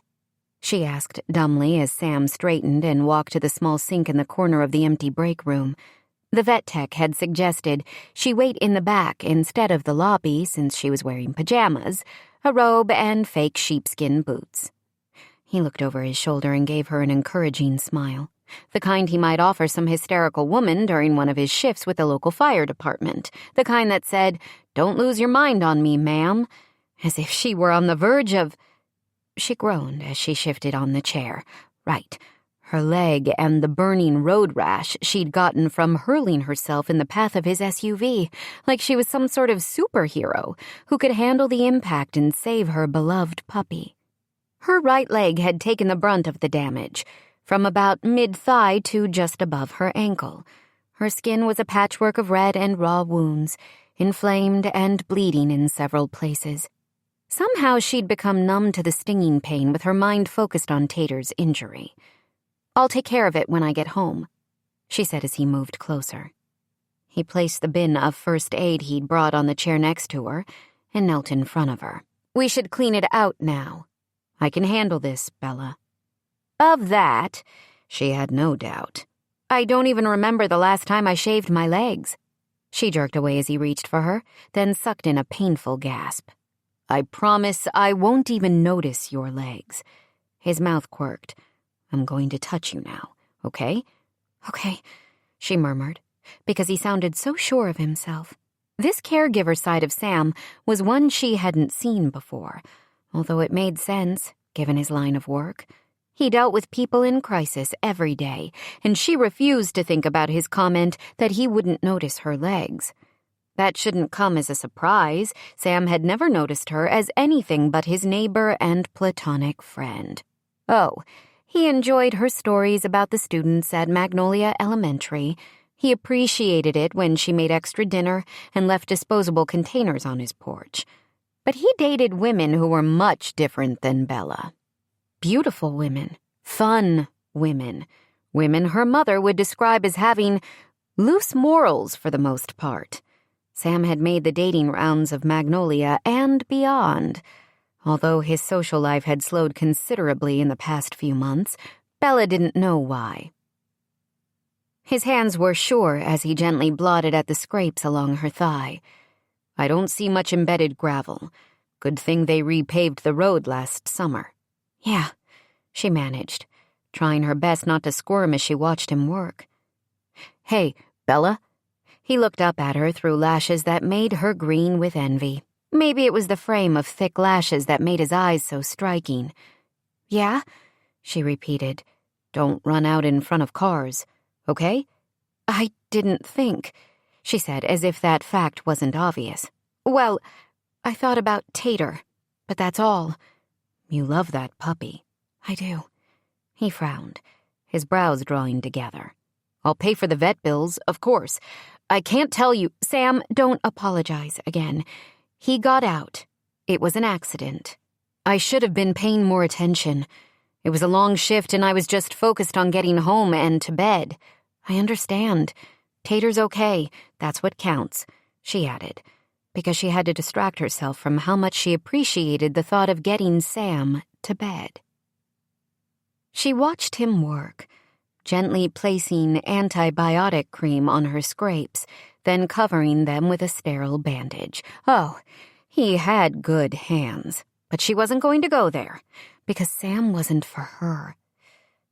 she asked dumbly as Sam straightened and walked to the small sink in the corner of the empty break room. The vet tech had suggested she wait in the back instead of the lobby since she was wearing pajamas, a robe, and fake sheepskin boots. He looked over his shoulder and gave her an encouraging smile, the kind he might offer some hysterical woman during one of his shifts with the local fire department, the kind that said, "Don't lose your mind on me, ma'am," as if she were on the verge of... She groaned as she shifted on the chair. Right, her leg and the burning road rash she'd gotten from hurling herself in the path of his SUV, like she was some sort of superhero who could handle the impact and save her beloved puppy. Her right leg had taken the brunt of the damage, from about mid-thigh to just above her ankle. Her skin was a patchwork of red and raw wounds, inflamed and bleeding in several places. Somehow she'd become numb to the stinging pain with her mind focused on Tater's injury. "I'll take care of it when I get home," she said as he moved closer. He placed the bin of first aid he'd brought on the chair next to her and knelt in front of her. "We should clean it out now. I can handle this, Bella." Of that, she had no doubt. "I don't even remember the last time I shaved my legs." She jerked away as he reached for her, then sucked in a painful gasp. "I promise I won't even notice your legs." His mouth quirked. "I'm going to touch you now, okay?" "Okay," she murmured, because he sounded so sure of himself. This caregiver side of Sam was one she hadn't seen before, although it made sense, given his line of work. He dealt with people in crisis every day, and she refused to think about his comment that he wouldn't notice her legs. That shouldn't come as a surprise. Sam had never noticed her as anything but his neighbor and platonic friend. Oh, he enjoyed her stories about the students at Magnolia Elementary. He appreciated it when she made extra dinner and left disposable containers on his porch. But he dated women who were much different than Bella. Beautiful women, fun women, women her mother would describe as having loose morals for the most part. Sam had made the dating rounds of Magnolia and beyond, Although his social life had slowed considerably in the past few months, Bella didn't know why. His hands were sure as he gently blotted at the scrapes along her thigh. "I don't see much embedded gravel. Good thing they repaved the road last summer." "Yeah," she managed, trying her best not to squirm as she watched him work. "Hey, Bella?" He looked up at her through lashes that made her green with envy. Maybe it was the frame of thick lashes that made his eyes so striking. "Yeah?" she repeated. "Don't run out in front of cars, okay?" "I didn't think," she said, as if that fact wasn't obvious. "Well, I thought about Tater, but that's all." "You love that puppy." "I do." He frowned, his brows drawing together. "I'll pay for the vet bills, of course. I can't tell you—" "Sam, don't apologize again. He got out. It was an accident. I should have been paying more attention. It was a long shift and I was just focused on getting home and to bed. I understand. Tater's okay. That's what counts," she added, because she had to distract herself from how much she appreciated the thought of getting Sam to bed. She watched him work, gently placing antibiotic cream on her scrapes, then covering them with a sterile bandage. Oh, he had good hands, but she wasn't going to go there, because Sam wasn't for her.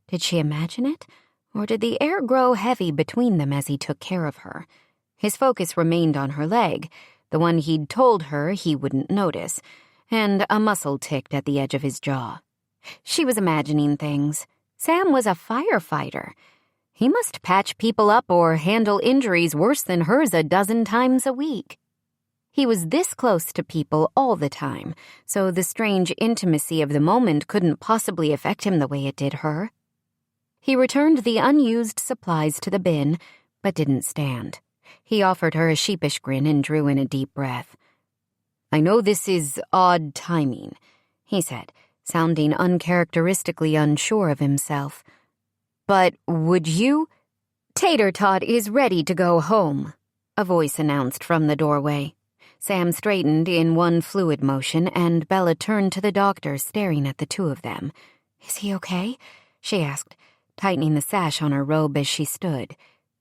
Did she imagine it, or did the air grow heavy between them as he took care of her? His focus remained on her leg, the one he'd told her he wouldn't notice, and a muscle ticked at the edge of his jaw. She was imagining things. Sam was a firefighter. He must patch people up or handle injuries worse than hers a dozen times a week. He was this close to people all the time, so the strange intimacy of the moment couldn't possibly affect him the way it did her. He returned the unused supplies to the bin, but didn't stand. He offered her a sheepish grin and drew in a deep breath. "I know this is odd timing," he said, sounding uncharacteristically unsure of himself. "But would you—" "Tater Tot is ready to go home," a voice announced from the doorway. Sam straightened in one fluid motion, and Bella turned to the doctor, staring at the two of them. "Is he okay?" she asked, tightening the sash on her robe as she stood.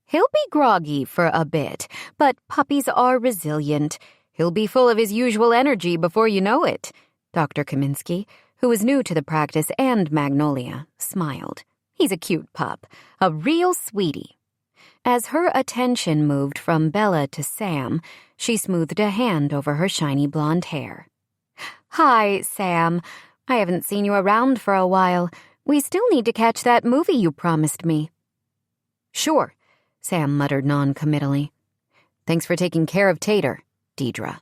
"He'll be groggy for a bit, but puppies are resilient. He'll be full of his usual energy before you know it." Dr. Kaminsky, who was new to the practice and Magnolia, smiled. "He's a cute pup, a real sweetie." As her attention moved from Bella to Sam, she smoothed a hand over her shiny blonde hair. "Hi, Sam. I haven't seen you around for a while. We still need to catch that movie you promised me." "Sure," Sam muttered non-committally. "Thanks for taking care of Tater, Deidre."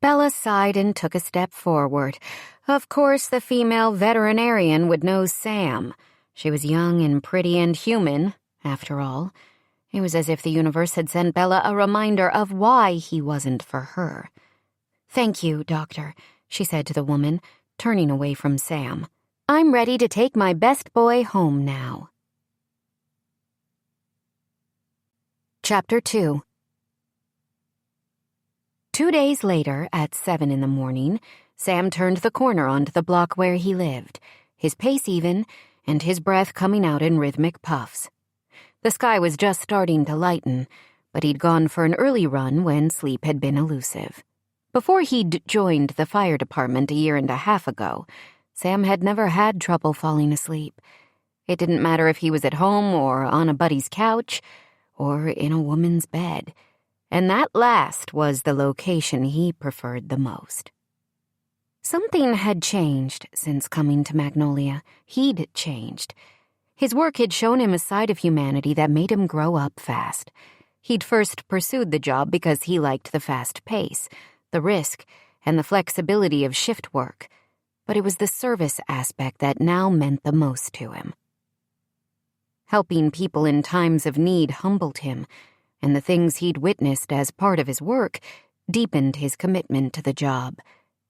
Bella sighed and took a step forward. Of course, the female veterinarian would know Sam. She was young and pretty and human, after all. It was as if the universe had sent Bella a reminder of why he wasn't for her. "Thank you, Doctor," she said to the woman, turning away from Sam. "I'm ready to take my best boy home now." Chapter 2. 2 days later, at 7 in the morning, Sam turned the corner onto the block where he lived, his pace even, and his breath coming out in rhythmic puffs. The sky was just starting to lighten, but he'd gone for an early run when sleep had been elusive. Before he'd joined the fire department a year and a half ago, Sam had never had trouble falling asleep. It didn't matter if he was at home or on a buddy's couch or in a woman's bed, and that last was the location he preferred the most. Something had changed since coming to Magnolia. He'd changed. His work had shown him a side of humanity that made him grow up fast. He'd first pursued the job because he liked the fast pace, the risk, and the flexibility of shift work. But it was the service aspect that now meant the most to him. Helping people in times of need humbled him, and the things he'd witnessed as part of his work deepened his commitment to the job.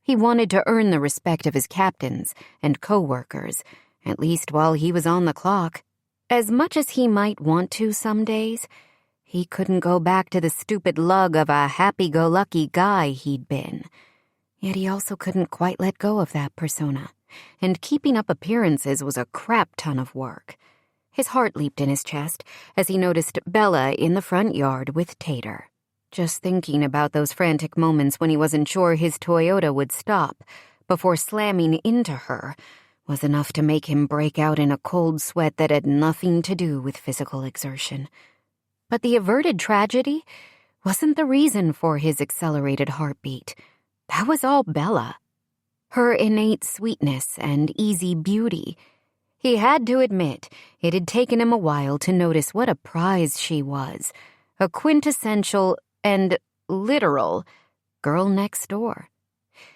He wanted to earn the respect of his captains and co-workers, at least while he was on the clock. As much as he might want to some days, he couldn't go back to the stupid lug of a happy-go-lucky guy he'd been. Yet he also couldn't quite let go of that persona, and keeping up appearances was a crap ton of work. His heart leaped in his chest as he noticed Bella in the front yard with Tater. Just thinking about those frantic moments when he wasn't sure his Toyota would stop before slamming into her was enough to make him break out in a cold sweat that had nothing to do with physical exertion. But the averted tragedy wasn't the reason for his accelerated heartbeat. That was all Bella. Her innate sweetness and easy beauty. He had to admit it had taken him a while to notice what a prize she was. A quintessential and literal girl next door.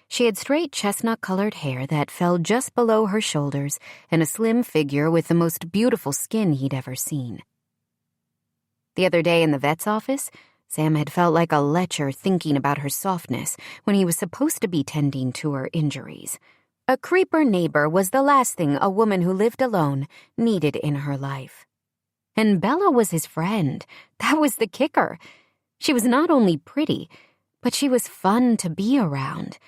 She had straight chestnut-colored hair that fell just below her shoulders and a slim figure with the most beautiful skin he'd ever seen. The other day in the vet's office, Sam had felt like a lecher thinking about her softness when he was supposed to be tending to her injuries. A creeper neighbor was the last thing a woman who lived alone needed in her life. And Bella was his friend. That was the kicker. She was not only pretty, but she was fun to be around.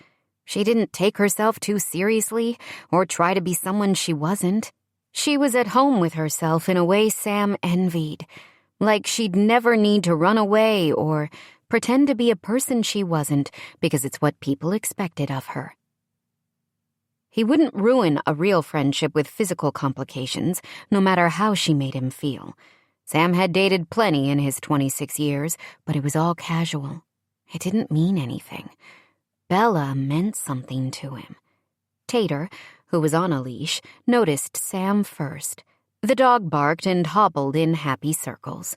She didn't take herself too seriously or try to be someone she wasn't. She was at home with herself in a way Sam envied, like she'd never need to run away or pretend to be a person she wasn't because it's what people expected of her. He wouldn't ruin a real friendship with physical complications, no matter how she made him feel. Sam had dated plenty in his 26 years, but it was all casual. It didn't mean anything. Bella meant something to him. Tater, who was on a leash, noticed Sam first. The dog barked and hobbled in happy circles.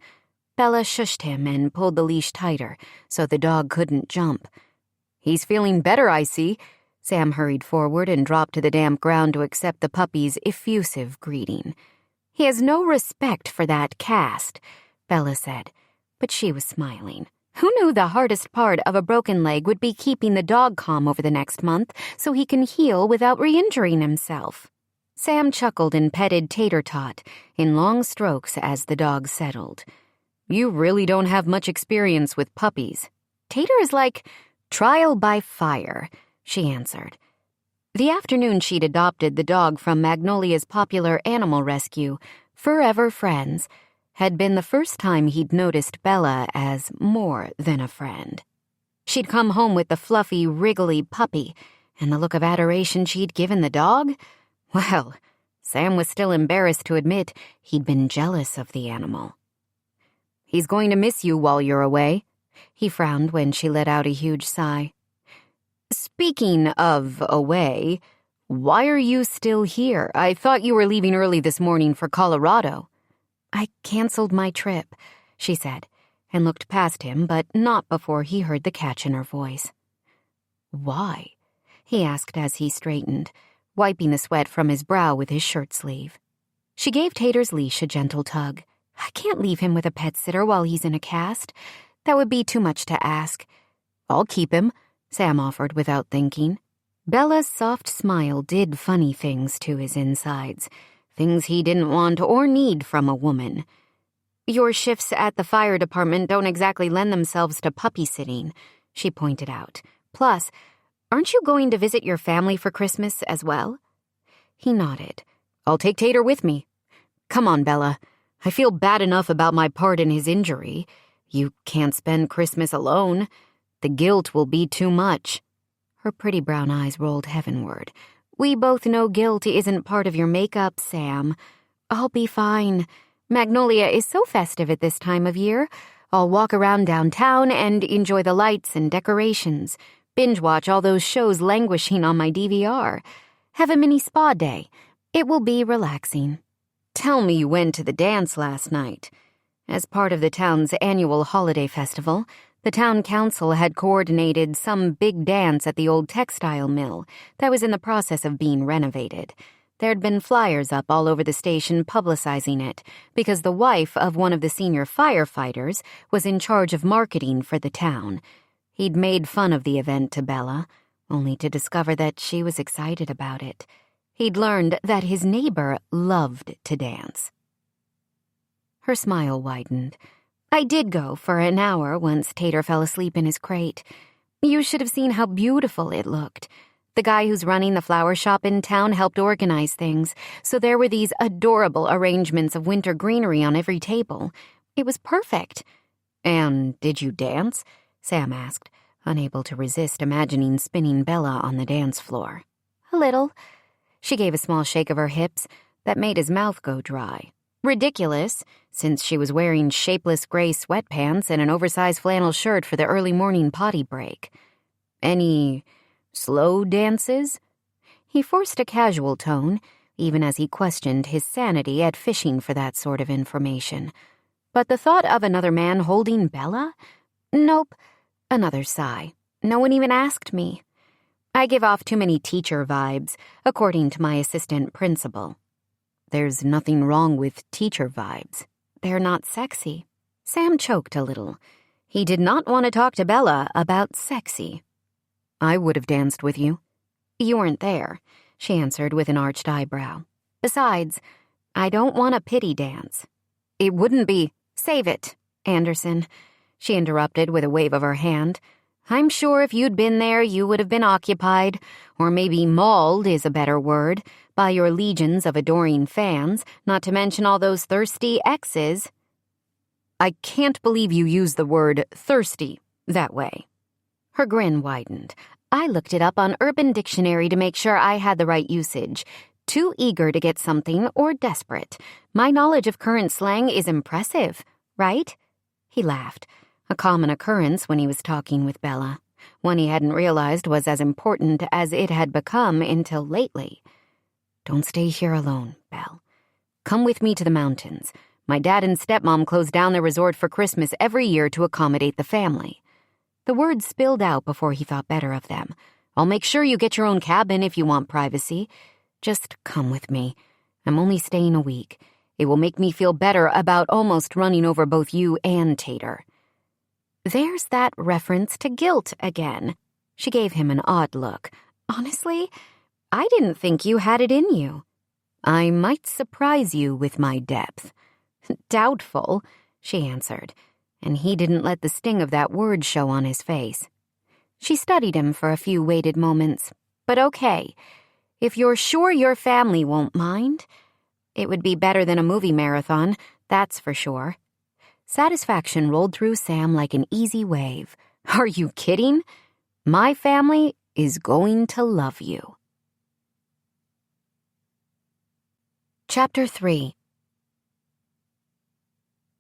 Bella shushed him and pulled the leash tighter so the dog couldn't jump. "He's feeling better, I see." Sam hurried forward and dropped to the damp ground to accept the puppy's effusive greeting. "He has no respect for that cast," Bella said, but she was smiling. Who knew the hardest part of a broken leg would be keeping the dog calm over the next month so he can heal without re-injuring himself? Sam chuckled and petted Tater Tot in long strokes as the dog settled. "You really don't have much experience with puppies." "Tater is like trial by fire," she answered. The afternoon she'd adopted the dog from Magnolia's popular animal rescue, Forever Friends, had been the first time he'd noticed Bella as more than a friend. She'd come home with the fluffy, wriggly puppy, and the look of adoration she'd given the dog? Well, Sam was still embarrassed to admit he'd been jealous of the animal. "He's going to miss you while you're away." He frowned when she let out a huge sigh. "Speaking of away, why are you still here? I thought you were leaving early this morning for Colorado." "I canceled my trip," she said, and looked past him, but not before he heard the catch in her voice. "Why?" he asked as he straightened, wiping the sweat from his brow with his shirt sleeve. She gave Tater's leash a gentle tug. "I can't leave him with a pet sitter while he's in a cast. That would be too much to ask." "I'll keep him," Sam offered without thinking. Bella's soft smile did funny things to his insides, things he didn't want or need from a woman. "Your shifts at the fire department don't exactly lend themselves to puppy sitting," she pointed out. "Plus, aren't you going to visit your family for Christmas as well?" He nodded. "I'll take Tater with me." "Come on, Bella. I feel bad enough about my part in his injury. You can't spend Christmas alone. The guilt will be too much." Her pretty brown eyes rolled heavenward. "We both know guilt isn't part of your makeup, Sam. I'll be fine. Magnolia is so festive at this time of year. I'll walk around downtown and enjoy the lights and decorations, binge-watch all those shows languishing on my DVR. Have a mini spa day. It will be relaxing." "Tell me you went to the dance last night." As part of the town's annual holiday festival, the town council had coordinated some big dance at the old textile mill that was in the process of being renovated. There'd been flyers up all over the station publicizing it because the wife of one of the senior firefighters was in charge of marketing for the town. He'd made fun of the event to Bella, only to discover that she was excited about it. He'd learned that his neighbor loved to dance. Her smile widened. "I did go for an hour once Tater fell asleep in his crate. You should have seen how beautiful it looked. The guy who's running the flower shop in town helped organize things, so there were these adorable arrangements of winter greenery on every table. It was perfect. And did you dance? Sam asked, unable to resist imagining spinning Bella on the dance floor. A little. She gave a small shake of her hips that made his mouth go dry. Ridiculous, since she was wearing shapeless gray sweatpants and an oversized flannel shirt for the early morning potty break. Any slow dances? He forced a casual tone, even as he questioned his sanity at fishing for that sort of information. But the thought of another man holding Bella? Nope. Another sigh. No one even asked me. I give off too many teacher vibes, according to my assistant principal. There's nothing wrong with teacher vibes. They're not sexy. Sam choked a little. He did not want to talk to Bella about sexy. I would have danced with you. You weren't there, she answered with an arched eyebrow. Besides, I don't want a pity dance. It wouldn't be. Save it, Anderson, she interrupted with a wave of her hand. I'm sure if you'd been there, you would have been occupied, or maybe mauled is a better word, by your legions of adoring fans, not to mention all those thirsty exes. I can't believe you use the word thirsty that way. Her grin widened. I looked it up on Urban Dictionary to make sure I had the right usage. Too eager to get something or desperate. My knowledge of current slang is impressive, right? He laughed. A common occurrence when he was talking with Bella. One he hadn't realized was as important as it had become until lately. Don't stay here alone, Belle. Come with me to the mountains. My dad and stepmom close down their resort for Christmas every year to accommodate the family. The words spilled out before he thought better of them. I'll make sure you get your own cabin if you want privacy. Just come with me. I'm only staying a week. It will make me feel better about almost running over both you and Tater. There's that reference to guilt again. She gave him an odd look. Honestly, I didn't think you had it in you. I might surprise you with my depth. Doubtful, she answered, and he didn't let the sting of that word show on his face. She studied him for a few weighted moments. But okay, if you're sure your family won't mind, it would be better than a movie marathon, that's for sure. Satisfaction rolled through Sam like an easy wave. Are you kidding? My family is going to love you. Chapter 3.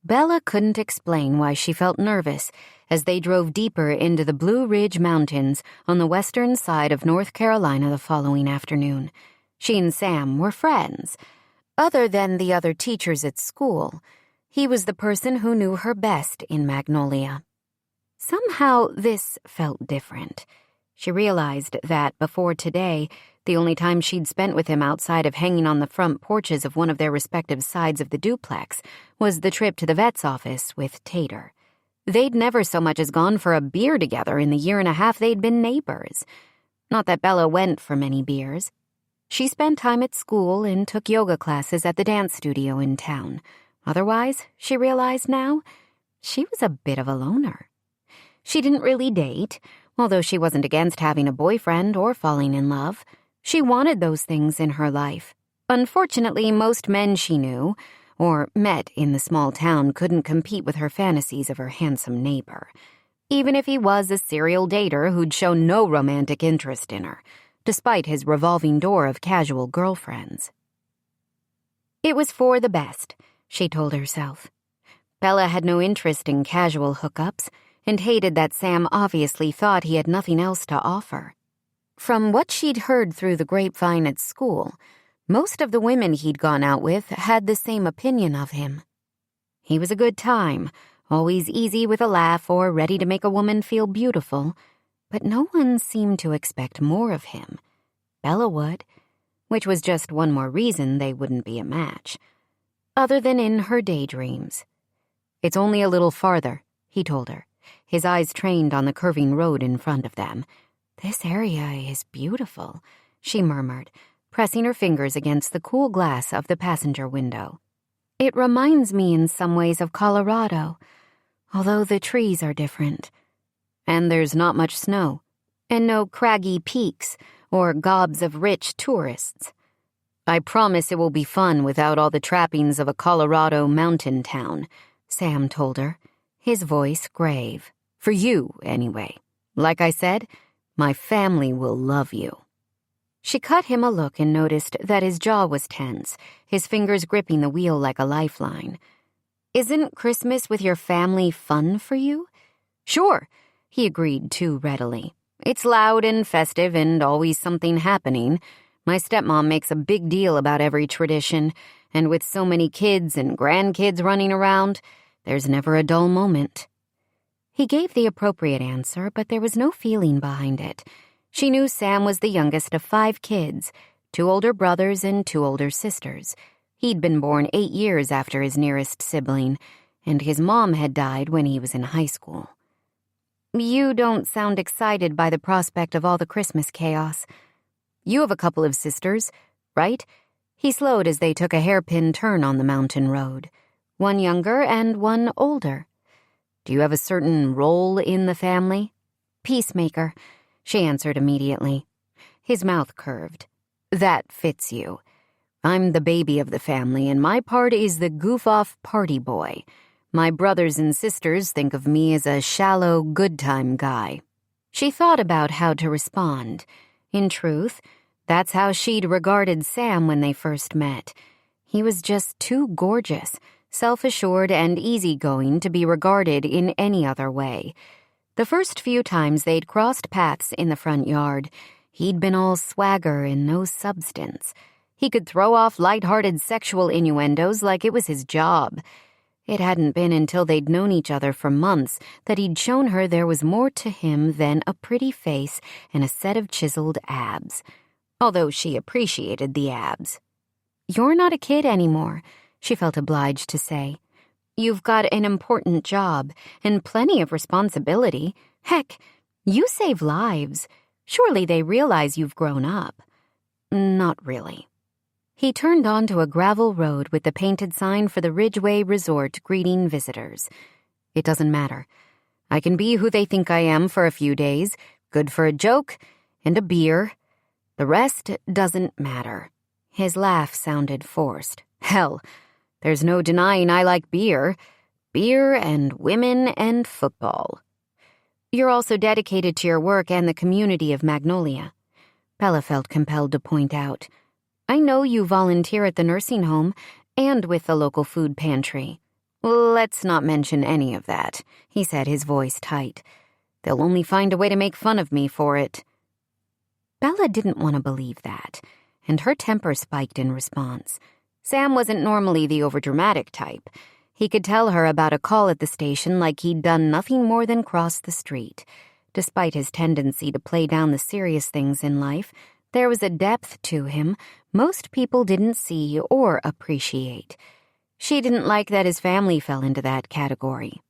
Bella couldn't explain why she felt nervous as they drove deeper into the Blue Ridge Mountains on the western side of North Carolina the following afternoon. She and Sam were friends. Other than the other teachers at school, he was the person who knew her best in Magnolia. Somehow this felt different. She realized that before today, the only time she'd spent with him outside of hanging on the front porches of one of their respective sides of the duplex was the trip to the vet's office with Tater. They'd never so much as gone for a beer together in the year and a half they'd been neighbors. Not that Bella went for many beers. She spent time at school and took yoga classes at the dance studio in town. Otherwise, she realized now, she was a bit of a loner. She didn't really date, although she wasn't against having a boyfriend or falling in love. She wanted those things in her life. Unfortunately, most men she knew, or met in the small town, couldn't compete with her fantasies of her handsome neighbor, even if he was a serial dater who'd shown no romantic interest in her, despite his revolving door of casual girlfriends. It was for the best, she told herself. Bella had no interest in casual hookups and hated that Sam obviously thought he had nothing else to offer. From what she'd heard through the grapevine at school, most of the women he'd gone out with had the same opinion of him. He was a good time, always easy with a laugh or ready to make a woman feel beautiful, but no one seemed to expect more of him. Bella would, which was just one more reason they wouldn't be a match. Other than in her daydreams. It's only a little farther, he told her, his eyes trained on the curving road in front of them. This area is beautiful, she murmured, pressing her fingers against the cool glass of the passenger window. It reminds me in some ways of Colorado, although the trees are different. and there's not much snow, and no craggy peaks or gobs of rich tourists. I promise it will be fun without all the trappings of a Colorado mountain town, Sam told her, his voice grave. For you, anyway. Like I said, my family will love you. She cut him a look and noticed that his jaw was tense, his fingers gripping the wheel like a lifeline. Isn't Christmas with your family fun for you? Sure, he agreed too readily. It's loud and festive and always something happening. My stepmom makes a big deal about every tradition, and with so many kids and grandkids running around, there's never a dull moment. He gave the appropriate answer, but there was no feeling behind it. She knew Sam was the youngest of 5 kids, 2 older brothers and 2 older sisters. He'd been born 8 years after his nearest sibling, and his mom had died when he was in high school. You don't sound excited by the prospect of all the Christmas chaos. You have a couple of sisters, right? He slowed as they took a hairpin turn on the mountain road. One younger and one older. Do you have a certain role in the family? Peacemaker, she answered immediately. His mouth curved. That fits you. I'm the baby of the family, and my part is the goof-off party boy. My brothers and sisters think of me as a shallow, good-time guy. She thought about how to respond. In truth, that's how she'd regarded Sam when they first met. He was just too gorgeous, self-assured and easygoing to be regarded in any other way. The first few times they'd crossed paths in the front yard, he'd been all swagger and no substance. He could throw off light-hearted sexual innuendos like it was his job. It hadn't been until they'd known each other for months that he'd shown her there was more to him than a pretty face and a set of chiseled abs. Although she appreciated the abs. You're not a kid anymore, she felt obliged to say. You've got an important job and plenty of responsibility. Heck, you save lives. Surely they realize you've grown up. Not really. He turned onto a gravel road with the painted sign for the Ridgeway Resort greeting visitors. It doesn't matter. I can be who they think I am for a few days, good for a joke and a beer. The rest doesn't matter. His laugh sounded forced. Hell, there's no denying I like beer. Beer and women and football. You're also dedicated to your work and the community of Magnolia, Bella felt compelled to point out. I know you volunteer at the nursing home and with the local food pantry. Let's not mention any of that, he said, his voice tight. They'll only find a way to make fun of me for it. Bella didn't want to believe that, and her temper spiked in response. Sam wasn't normally the overdramatic type. He could tell her about a call at the station like he'd done nothing more than cross the street. Despite his tendency to play down the serious things in life, there was a depth to him most people didn't see or appreciate. She didn't like that his family fell into that category.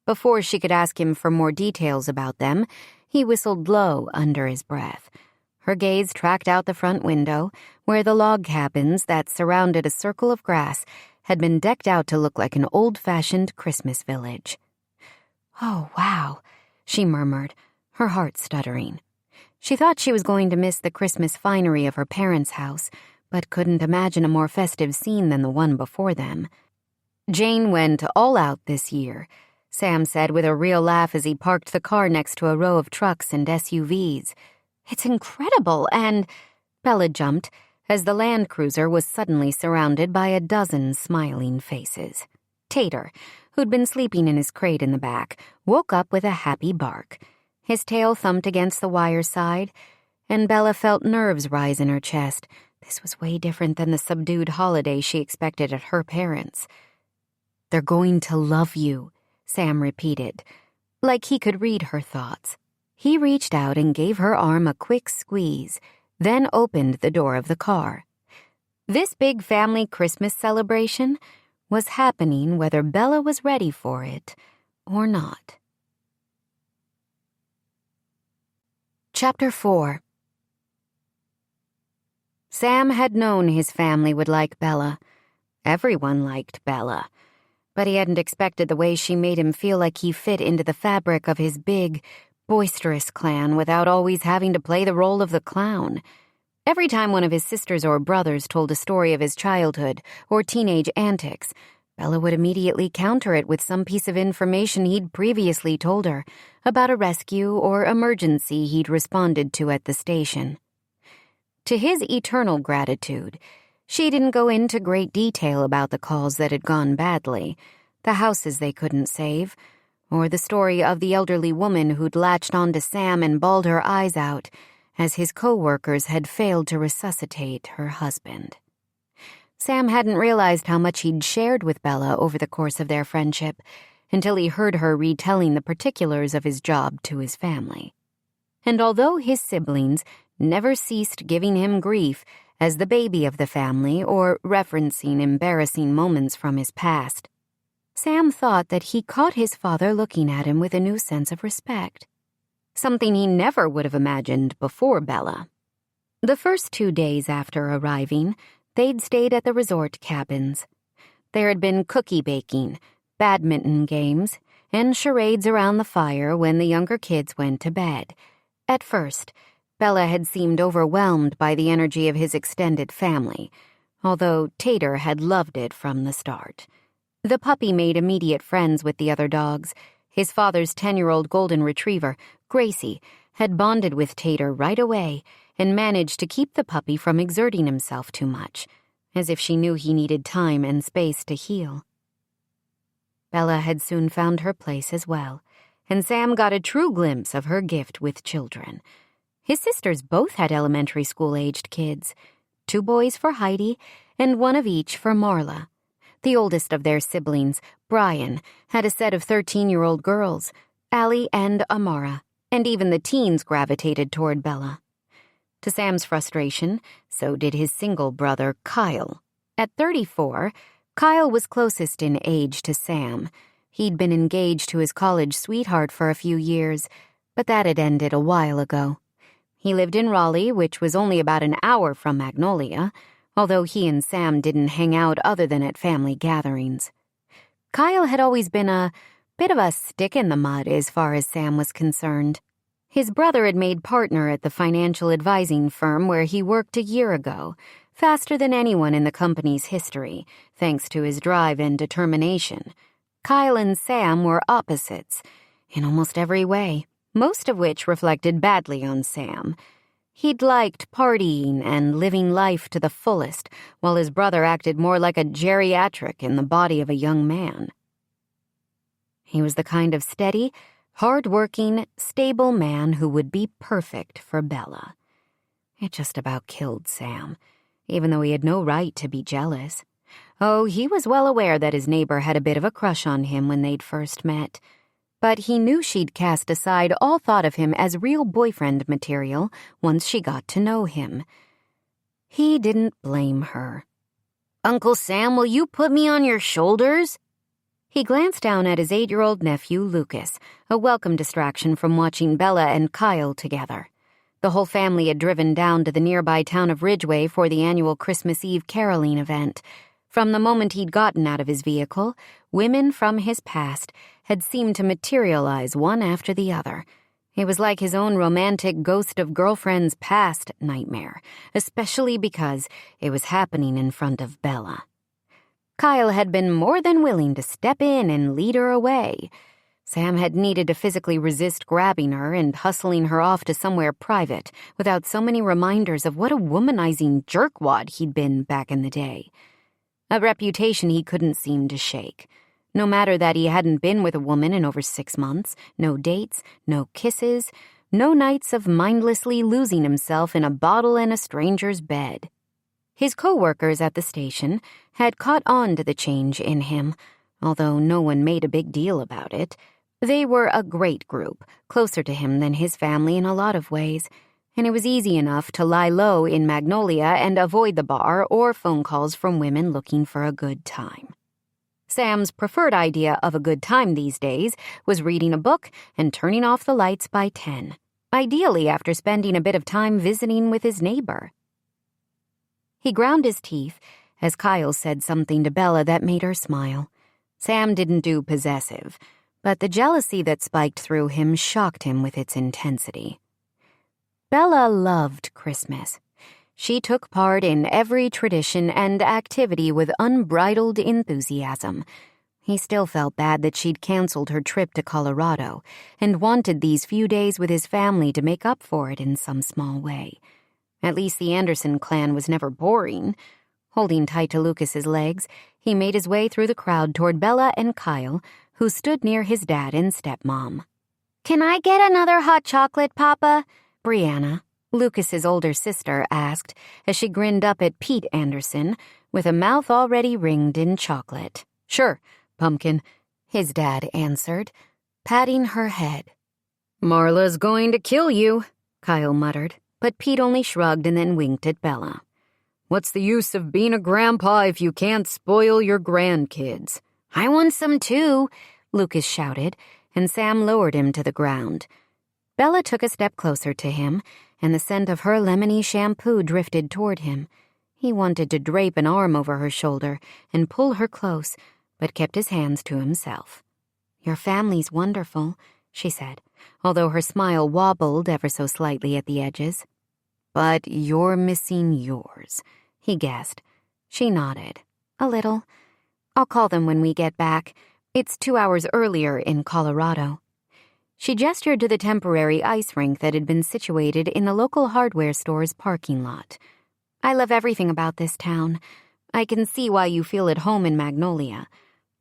Before she could ask him for more details about them, he whistled low under his breath. Her gaze tracked out the front window, where the log cabins that surrounded a circle of grass had been decked out to look like an old-fashioned Christmas village. Oh, wow, she murmured, her heart stuttering. She thought she was going to miss the Christmas finery of her parents' house, but couldn't imagine a more festive scene than the one before them. Jane went all out this year, Sam said with a real laugh as he parked the car next to a row of trucks and SUVs. It's incredible, and... Bella jumped as the Land Cruiser was suddenly surrounded by a dozen smiling faces. Tater, who'd been sleeping in his crate in the back, woke up with a happy bark. His tail thumped against the wire side, and Bella felt nerves rise in her chest. This was way different than the subdued holiday she expected at her parents'. They're going to love you, Sam repeated, like he could read her thoughts. He reached out and gave her arm a quick squeeze, then opened the door of the car. This big family Christmas celebration was happening whether Bella was ready for it or not. Chapter 4. Sam had known his family would like Bella. Everyone liked Bella. but he hadn't expected the way she made him feel like he fit into the fabric of his big, boisterous clan without always having to play the role of the clown. Every time one of his sisters or brothers told a story of his childhood or teenage antics, Bella would immediately counter it with some piece of information he'd previously told her about a rescue or emergency he'd responded to at the station. To his eternal gratitude, she didn't go into great detail about the calls that had gone badly, the houses they couldn't save, or the story of the elderly woman who'd latched onto Sam and bawled her eyes out as his co-workers had failed to resuscitate her husband. Sam hadn't realized how much he'd shared with Bella over the course of their friendship until he heard her retelling the particulars of his job to his family. And although his siblings never ceased giving him grief as the baby of the family or referencing embarrassing moments from his past, Sam thought that he caught his father looking at him with a new sense of respect, something he never would have imagined before Bella. The first 2 days after arriving, they'd stayed at the resort cabins. There had been cookie baking, badminton games, and charades around the fire when the younger kids went to bed. At first, Bella had seemed overwhelmed by the energy of his extended family, although Tater had loved it from the start. The puppy made immediate friends with the other dogs. His father's 10-year-old golden retriever, Gracie, had bonded with Tater right away and managed to keep the puppy from exerting himself too much, as if she knew he needed time and space to heal. Bella had soon found her place as well, and Sam got a true glimpse of her gift with children. His sisters both had elementary school-aged kids, 2 boys for Heidi and 1 of each for Marla. The oldest of their siblings, Brian, had a set of 13-year-old girls, Allie and Amara, and even the teens gravitated toward Bella. To Sam's frustration, so did his single brother, Kyle. At 34, Kyle was closest in age to Sam. He'd been engaged to his college sweetheart for a few years, but that had ended a while ago. He lived in Raleigh, which was only about an hour from Magnolia, although he and Sam didn't hang out other than at family gatherings. Kyle had always been a bit of a stick in the mud as far as Sam was concerned. His brother had made partner at the financial advising firm where he worked a year ago, faster than anyone in the company's history, thanks to his drive and determination. Kyle and Sam were opposites in almost every way, most of which reflected badly on Sam. He'd liked partying and living life to the fullest, while his brother acted more like a geriatric in the body of a young man. He was the kind of steady, hard-working, stable man who would be perfect for Bella. It just about killed Sam, even though he had no right to be jealous. Oh, he was well aware that his neighbor had a bit of a crush on him when they'd first met, but he knew she'd cast aside all thought of him as real boyfriend material once she got to know him. He didn't blame her. "Uncle Sam, will you put me on your shoulders?" He glanced down at his 8-year-old nephew, Lucas, a welcome distraction from watching Bella and Kyle together. The whole family had driven down to the nearby town of Ridgeway for the annual Christmas Eve caroling event. From the moment he'd gotten out of his vehicle, women from his past had seemed to materialize one after the other. It was like his own romantic ghost of girlfriend's past nightmare, especially because it was happening in front of Bella. Kyle had been more than willing to step in and lead her away. Sam had needed to physically resist grabbing her and hustling her off to somewhere private without so many reminders of what a womanizing jerkwad he'd been back in the day. A reputation he couldn't seem to shake. No matter that he hadn't been with a woman in over 6 months, no dates, no kisses, no nights of mindlessly losing himself in a bottle in a stranger's bed. His co-workers at the station had caught on to the change in him, although no one made a big deal about it. They were a great group, closer to him than his family in a lot of ways, and it was easy enough to lie low in Magnolia and avoid the bar or phone calls from women looking for a good time. Sam's preferred idea of a good time these days was reading a book and turning off the lights by 10, ideally after spending a bit of time visiting with his neighbor. He ground his teeth as Kyle said something to Bella that made her smile, Sam didn't do possessive, but the jealousy that spiked through him shocked him with its intensity. Bella loved Christmas. She took part in every tradition and activity with unbridled enthusiasm. He still felt bad that she'd canceled her trip to Colorado and wanted these few days with his family to make up for it in some small way. At least the Anderson clan was never boring. Holding tight to Lucas's legs, he made his way through the crowd toward Bella and Kyle, who stood near his dad and stepmom. "Can I get another hot chocolate, Papa?" Brianna, Lucas's older sister, asked as she grinned up at Pete Anderson with a mouth already ringed in chocolate. "Sure, Pumpkin," his dad answered, patting her head. "Marla's going to kill you," Kyle muttered, but Pete only shrugged and then winked at Bella. "What's the use of being a grandpa if you can't spoil your grandkids?" "I want some too," Lucas shouted, and Sam lowered him to the ground. Bella took a step closer to him, and the scent of her lemony shampoo drifted toward him. He wanted to drape an arm over her shoulder and pull her close, but kept his hands to himself. "Your family's wonderful," she said, although her smile wobbled ever so slightly at the edges. "But you're missing yours," he guessed. She nodded. "A little. I'll call them when we get back. It's 2 hours earlier in Colorado." She gestured to the temporary ice rink that had been situated in the local hardware store's parking lot. "I love everything about this town. I can see why you feel at home in Magnolia.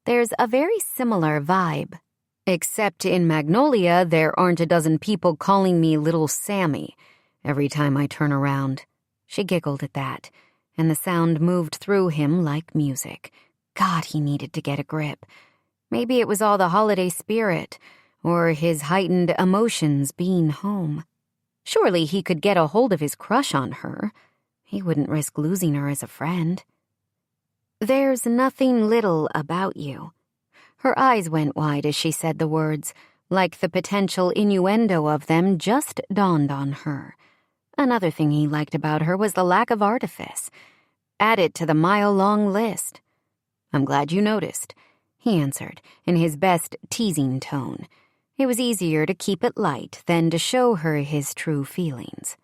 There's a very similar vibe. Except in Magnolia, there aren't a dozen people calling me Little Sammy every time I turn around." She giggled at that, and the sound moved through him like music. God, he needed to get a grip. Maybe it was all the holiday spirit, or his heightened emotions being home. Surely he could get a hold of his crush on her. He wouldn't risk losing her as a friend. "There's nothing little about you." Her eyes went wide as she said the words, like the potential innuendo of them just dawned on her. Another thing he liked about her was the lack of artifice. Add it to the mile-long list. "I'm glad you noticed," he answered in his best teasing tone. It was easier to keep it light than to show her his true feelings.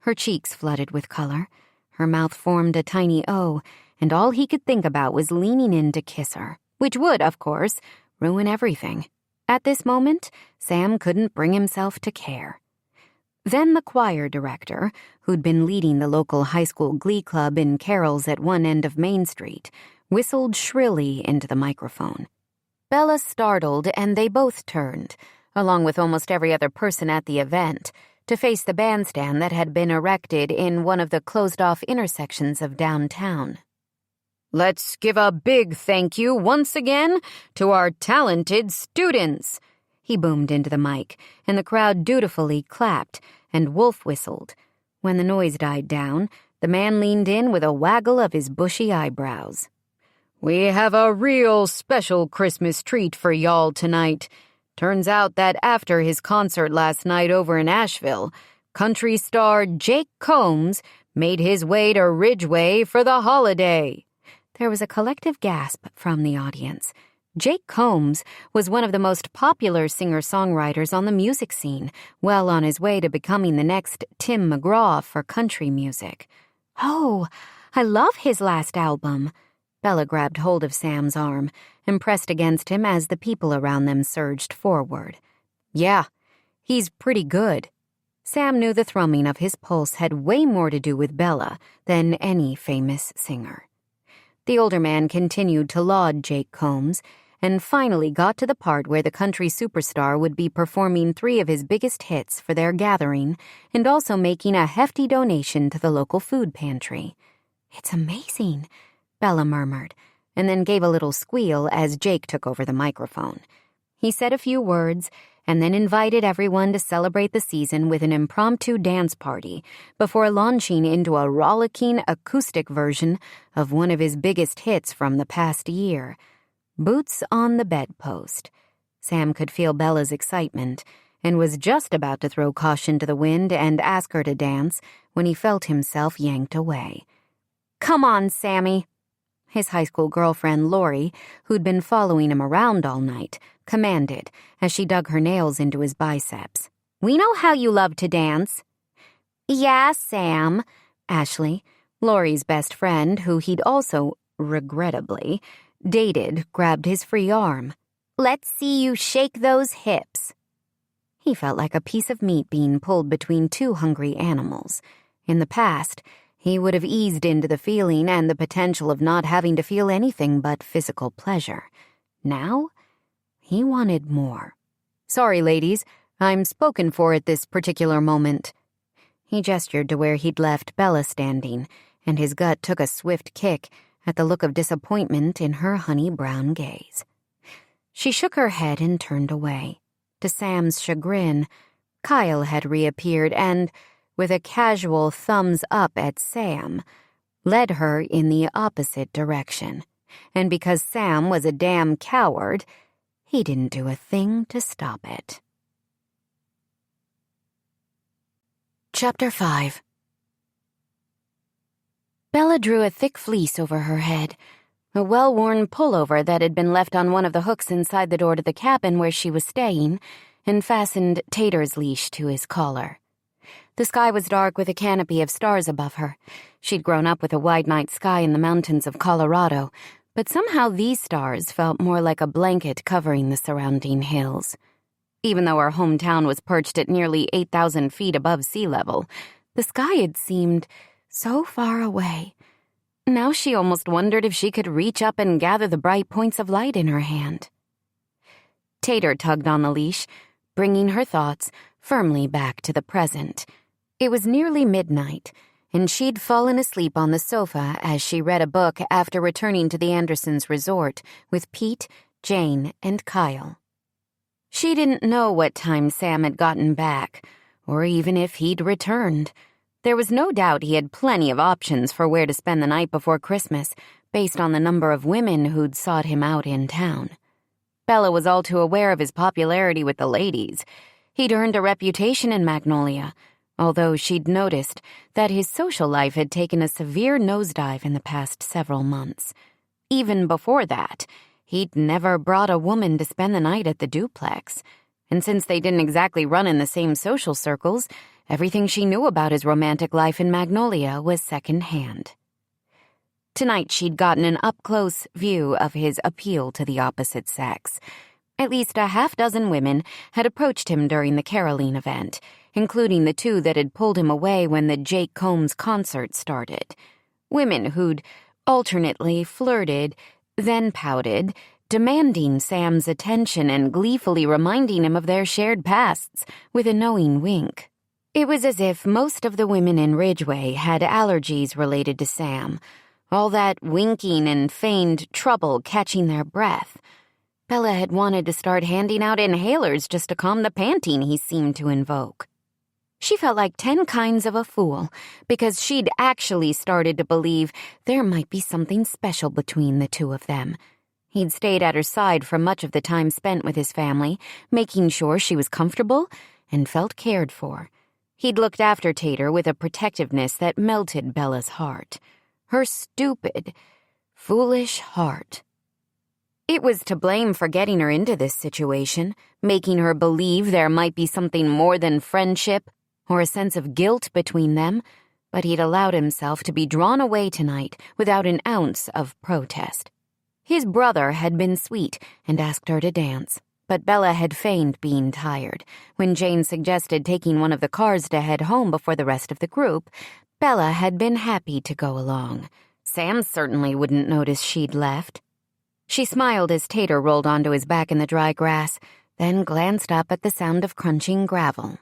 Her cheeks flooded with color. Her mouth formed a tiny O, and all he could think about was leaning in to kiss her, which would, of course, ruin everything. At this moment, Sam couldn't bring himself to care. Then the choir director, who'd been leading the local high school glee club in carols at one end of Main Street, whistled shrilly into the microphone. Bella startled, and they both turned, along with almost every other person at the event, to face the bandstand that had been erected in one of the closed-off intersections of downtown. "Let's give a big thank you once again to our talented students," he boomed into the mic, and the crowd dutifully clapped and wolf whistled. When the noise died down, the man leaned in with a waggle of his bushy eyebrows. "We have a real special Christmas treat for y'all tonight. Turns out that after his concert last night over in Asheville, country star Jake Combs made his way to Ridgeway for the holiday." There was a collective gasp from the audience. Jake Combs was one of the most popular singer-songwriters on the music scene, well on his way to becoming the next Tim McGraw for country music. "Oh, I love his last album." Bella grabbed hold of Sam's arm and pressed against him as the people around them surged forward. "Yeah, he's pretty good." Sam knew the thrumming of his pulse had way more to do with Bella than any famous singer. The older man continued to laud Jake Combs and finally got to the part where the country superstar would be performing 3 of his biggest hits for their gathering and also making a hefty donation to the local food pantry. "It's amazing," Bella murmured, and then gave a little squeal as Jake took over the microphone. He said a few words and then invited everyone to celebrate the season with an impromptu dance party before launching into a rollicking acoustic version of one of his biggest hits from the past year, "Boots on the Bedpost." Sam could feel Bella's excitement and was just about to throw caution to the wind and ask her to dance when he felt himself yanked away. "Come on, Sammy." His high school girlfriend, Lori, who'd been following him around all night, commanded as she dug her nails into his biceps. "We know how you love to dance." "Yeah, Sam," Ashley, Lori's best friend, who he'd also, regrettably, dated, grabbed his free arm. "Let's see you shake those hips." He felt like a piece of meat being pulled between two hungry animals. In the past, he would have eased into the feeling and the potential of not having to feel anything but physical pleasure. Now, he wanted more. "Sorry, ladies, I'm spoken for at this particular moment." He gestured to where he'd left Bella standing, and his gut took a swift kick at the look of disappointment in her honey-brown gaze. She shook her head and turned away. To Sam's chagrin, Kyle had reappeared and, with a casual thumbs up at Sam, led her in the opposite direction. And because Sam was a damn coward, he didn't do a thing to stop it. Chapter 5. Bella drew a thick fleece over her head, a well-worn pullover that had been left on one of the hooks inside the door to the cabin where she was staying, and fastened Tater's leash to his collar. The sky was dark with a canopy of stars above her. She'd grown up with a wide night sky in the mountains of Colorado, but somehow these stars felt more like a blanket covering the surrounding hills. Even though her hometown was perched at nearly 8,000 feet above sea level, the sky had seemed so far away. Now she almost wondered if she could reach up and gather the bright points of light in her hand. Tater tugged on the leash, bringing her thoughts firmly back to the present. It was nearly midnight, and she'd fallen asleep on the sofa as she read a book after returning to the Andersons' resort with Pete, Jane, and Kyle. She didn't know what time Sam had gotten back, or even if he'd returned. There was no doubt he had plenty of options for where to spend the night before Christmas, based on the number of women who'd sought him out in town. Bella was all too aware of his popularity with the ladies. He'd earned a reputation in Magnolia, although she'd noticed that his social life had taken a severe nosedive in the past several months. Even before that, he'd never brought a woman to spend the night at the duplex. And since they didn't exactly run in the same social circles, everything she knew about his romantic life in Magnolia was secondhand. Tonight she'd gotten an up-close view of his appeal to the opposite sex. At least a half-dozen women had approached him during the Caroline event, including the two that had pulled him away when the Jake Combs concert started. Women who'd alternately flirted, then pouted, demanding Sam's attention and gleefully reminding him of their shared pasts with a knowing wink. It was as if most of the women in Ridgeway had allergies related to Sam, all that winking and feigned trouble catching their breath. Bella had wanted to start handing out inhalers just to calm the panting he seemed to invoke. She felt like 10 kinds of a fool because she'd actually started to believe there might be something special between the two of them. He'd stayed at her side for much of the time spent with his family, making sure she was comfortable and felt cared for. He'd looked after Tater with a protectiveness that melted Bella's heart. Her stupid, foolish heart. It was to blame for getting her into this situation, making her believe there might be something more than friendship or a sense of guilt between them, but he'd allowed himself to be drawn away tonight without an ounce of protest. His brother had been sweet and asked her to dance, but Bella had feigned being tired. When Jane suggested taking one of the cars to head home before the rest of the group, Bella had been happy to go along. Sam certainly wouldn't notice she'd left. She smiled as Tater rolled onto his back in the dry grass, then glanced up at the sound of crunching gravel.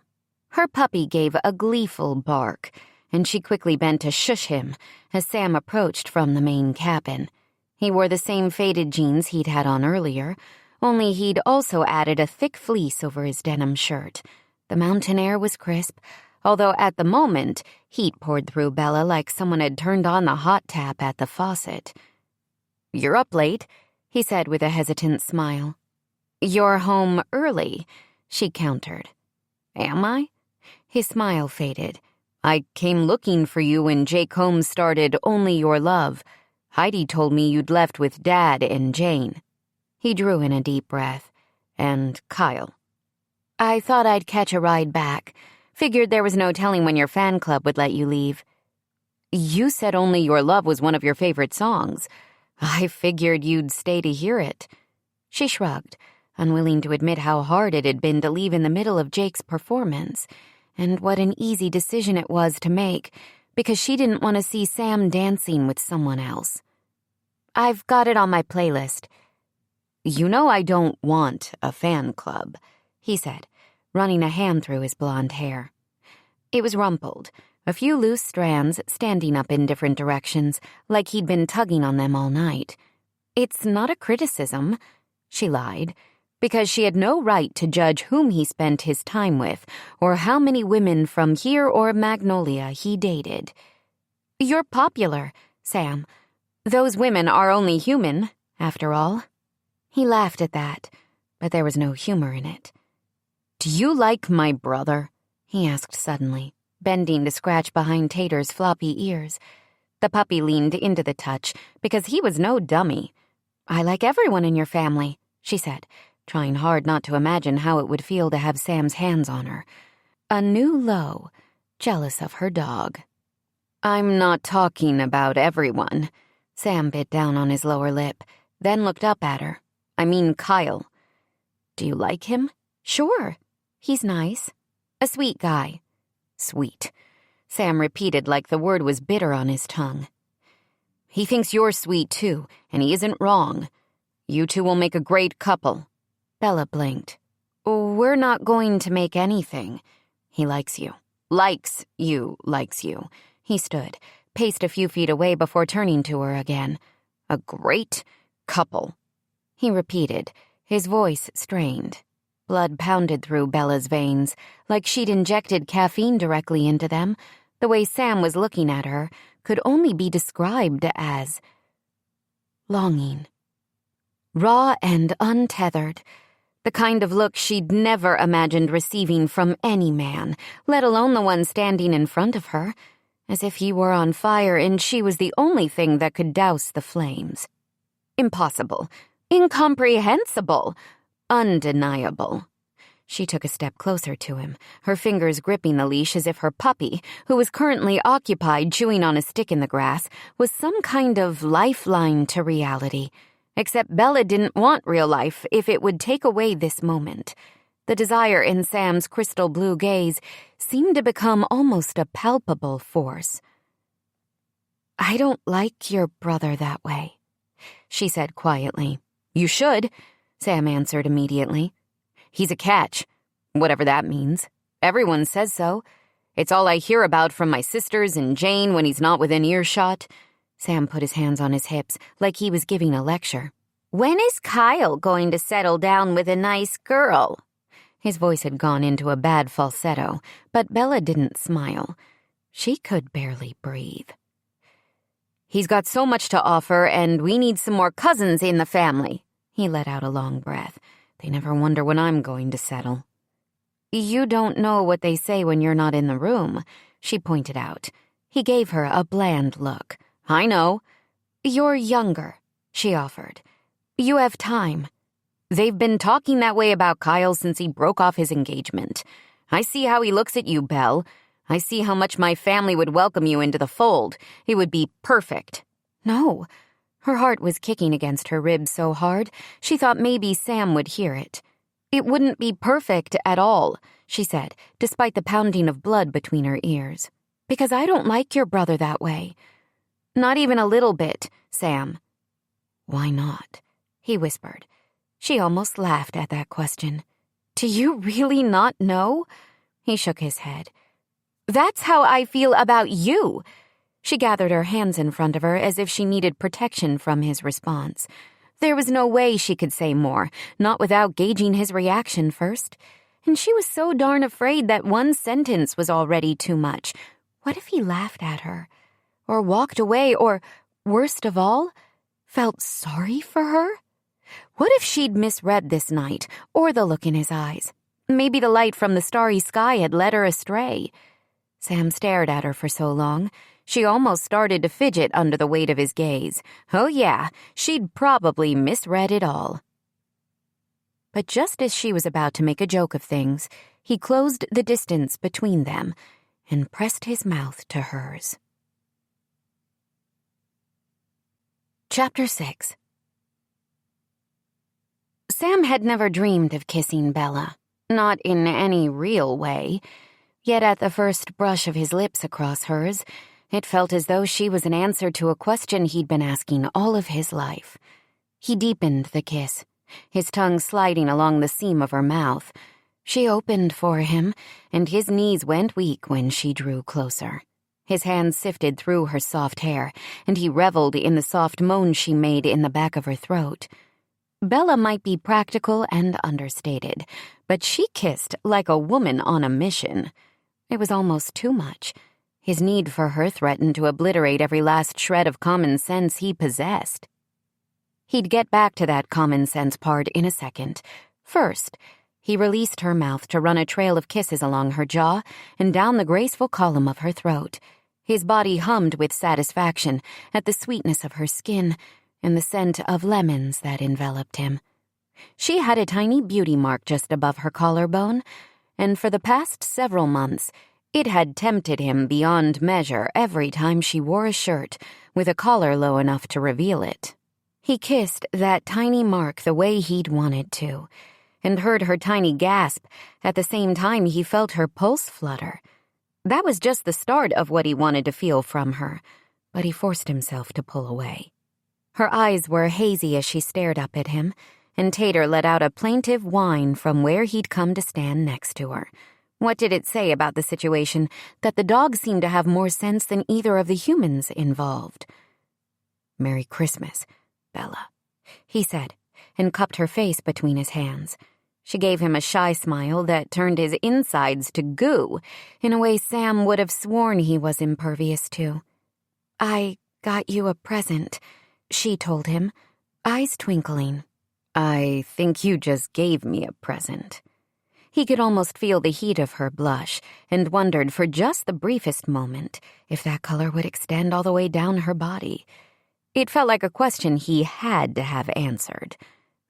Her puppy gave a gleeful bark, and she quickly bent to shush him as Sam approached from the main cabin. He wore the same faded jeans he'd had on earlier, only he'd also added a thick fleece over his denim shirt. The mountain air was crisp, although at the moment, heat poured through Bella like someone had turned on the hot tap at the faucet. "You're up late," he said with a hesitant smile. "You're home early," she countered. "Am I?" His smile faded. "I came looking for you when Jake Holmes started Only Your Love. Heidi told me you'd left with Dad and Jane." He drew in a deep breath. "And Kyle." "I thought I'd catch a ride back. Figured there was no telling when your fan club would let you leave." "You said Only Your Love was one of your favorite songs. I figured you'd stay to hear it." She shrugged, unwilling to admit how hard it had been to leave in the middle of Jake's performance, and what an easy decision it was to make, because she didn't want to see Sam dancing with someone else. "I've got it on my playlist." "You know I don't want a fan club," he said, running a hand through his blonde hair. It was rumpled, a few loose strands standing up in different directions, like he'd been tugging on them all night. "It's not a criticism," she lied, because she had no right to judge whom he spent his time with or how many women from here or Magnolia he dated. "You're popular, Sam. Those women are only human, after all." He laughed at that, but there was no humor in it. "Do you like my brother?" he asked suddenly, bending to scratch behind Tater's floppy ears. The puppy leaned into the touch because he was no dummy. "I like everyone in your family," she said, trying hard not to imagine how it would feel to have Sam's hands on her. A new low, jealous of her dog. "I'm not talking about everyone." Sam bit down on his lower lip, then looked up at her. "I mean Kyle. Do you like him?" "Sure. He's nice. A sweet guy." "Sweet," Sam repeated like the word was bitter on his tongue. "He thinks you're sweet, too, and he isn't wrong. You two will make a great couple." Bella blinked. "We're not going to make anything." "He likes you. Likes you. He stood, paced a few feet away before turning to her again. "A great couple," he repeated, his voice strained. Blood pounded through Bella's veins, like she'd injected caffeine directly into them. The way Sam was looking at her could only be described as longing. Raw and untethered. The kind of look she'd never imagined receiving from any man, let alone the one standing in front of her, as if he were on fire and she was the only thing that could douse the flames. Impossible. Incomprehensible. Undeniable. She took a step closer to him, her fingers gripping the leash as if her puppy, who was currently occupied chewing on a stick in the grass, was some kind of lifeline to reality. Except Bella didn't want real life if it would take away this moment. The desire in Sam's crystal blue gaze seemed to become almost a palpable force. "I don't like your brother that way," she said quietly. "You should," Sam answered immediately. "He's a catch, whatever that means. Everyone says so. It's all I hear about from my sisters and Jane when he's not within earshot." Sam put his hands on his hips like he was giving a lecture. "When is Kyle going to settle down with a nice girl?" His voice had gone into a bad falsetto, but Bella didn't smile. She could barely breathe. "He's got so much to offer, and we need some more cousins in the family." He let out a long breath. "They never wonder when I'm going to settle." "You don't know what they say when you're not in the room," she pointed out. He gave her a bland look. "I know." "You're younger," she offered. "You have time." "They've been talking that way about Kyle since he broke off his engagement. I see how he looks at you, Belle. I see how much my family would welcome you into the fold. It would be perfect." "No." Her heart was kicking against her ribs so hard, she thought maybe Sam would hear it. "It wouldn't be perfect at all," she said, despite the pounding of blood between her ears. "Because I don't like your brother that way." "Not even a little bit, Sam." "Why not?" he whispered. She almost laughed at that question. "Do you really not know?" He shook his head. "That's how I feel about you." She gathered her hands in front of her as if she needed protection from his response. There was no way she could say more, not without gauging his reaction first. And she was so darn afraid that one sentence was already too much. What if he laughed at her? Or walked away, or, worst of all, felt sorry for her? What if she'd misread this night, or the look in his eyes? Maybe the light from the starry sky had led her astray. Sam stared at her for so long, She almost started to fidget under the weight of his gaze. Oh yeah, she'd probably misread it all. But just as she was about to make a joke of things, he closed the distance between them and pressed his mouth to hers. Chapter 6. Sam had never dreamed of kissing Bella, not in any real way. Yet at the first brush of his lips across hers, it felt as though she was an answer to a question he'd been asking all of his life. He deepened the kiss, his tongue sliding along the seam of her mouth. She opened for him, and his knees went weak when she drew closer. His hands sifted through her soft hair, and he reveled in the soft moan she made in the back of her throat. Bella might be practical and understated, but she kissed like a woman on a mission. It was almost too much. His need for her threatened to obliterate every last shred of common sense he possessed. He'd get back to that common sense part in a second. First, he released her mouth to run a trail of kisses along her jaw and down the graceful column of her throat. His body hummed with satisfaction at the sweetness of her skin and the scent of lemons that enveloped him. She had a tiny beauty mark just above her collarbone, and for the past several months, it had tempted him beyond measure every time she wore a shirt with a collar low enough to reveal it. He kissed that tiny mark the way he'd wanted to, and heard her tiny gasp at the same time he felt her pulse flutter. That was just the start of what he wanted to feel from her, but he forced himself to pull away. Her eyes were hazy as she stared up at him, and Tater let out a plaintive whine from where he'd come to stand next to her. What did it say about the situation that the dog seemed to have more sense than either of the humans involved? "Merry Christmas, Bella," he said, and cupped her face between his hands. She gave him a shy smile that turned his insides to goo in a way Sam would have sworn he was impervious to. "I got you a present," she told him, eyes twinkling. "I think you just gave me a present." He could almost feel the heat of her blush and wondered for just the briefest moment if that color would extend all the way down her body. It felt like a question he had to have answered.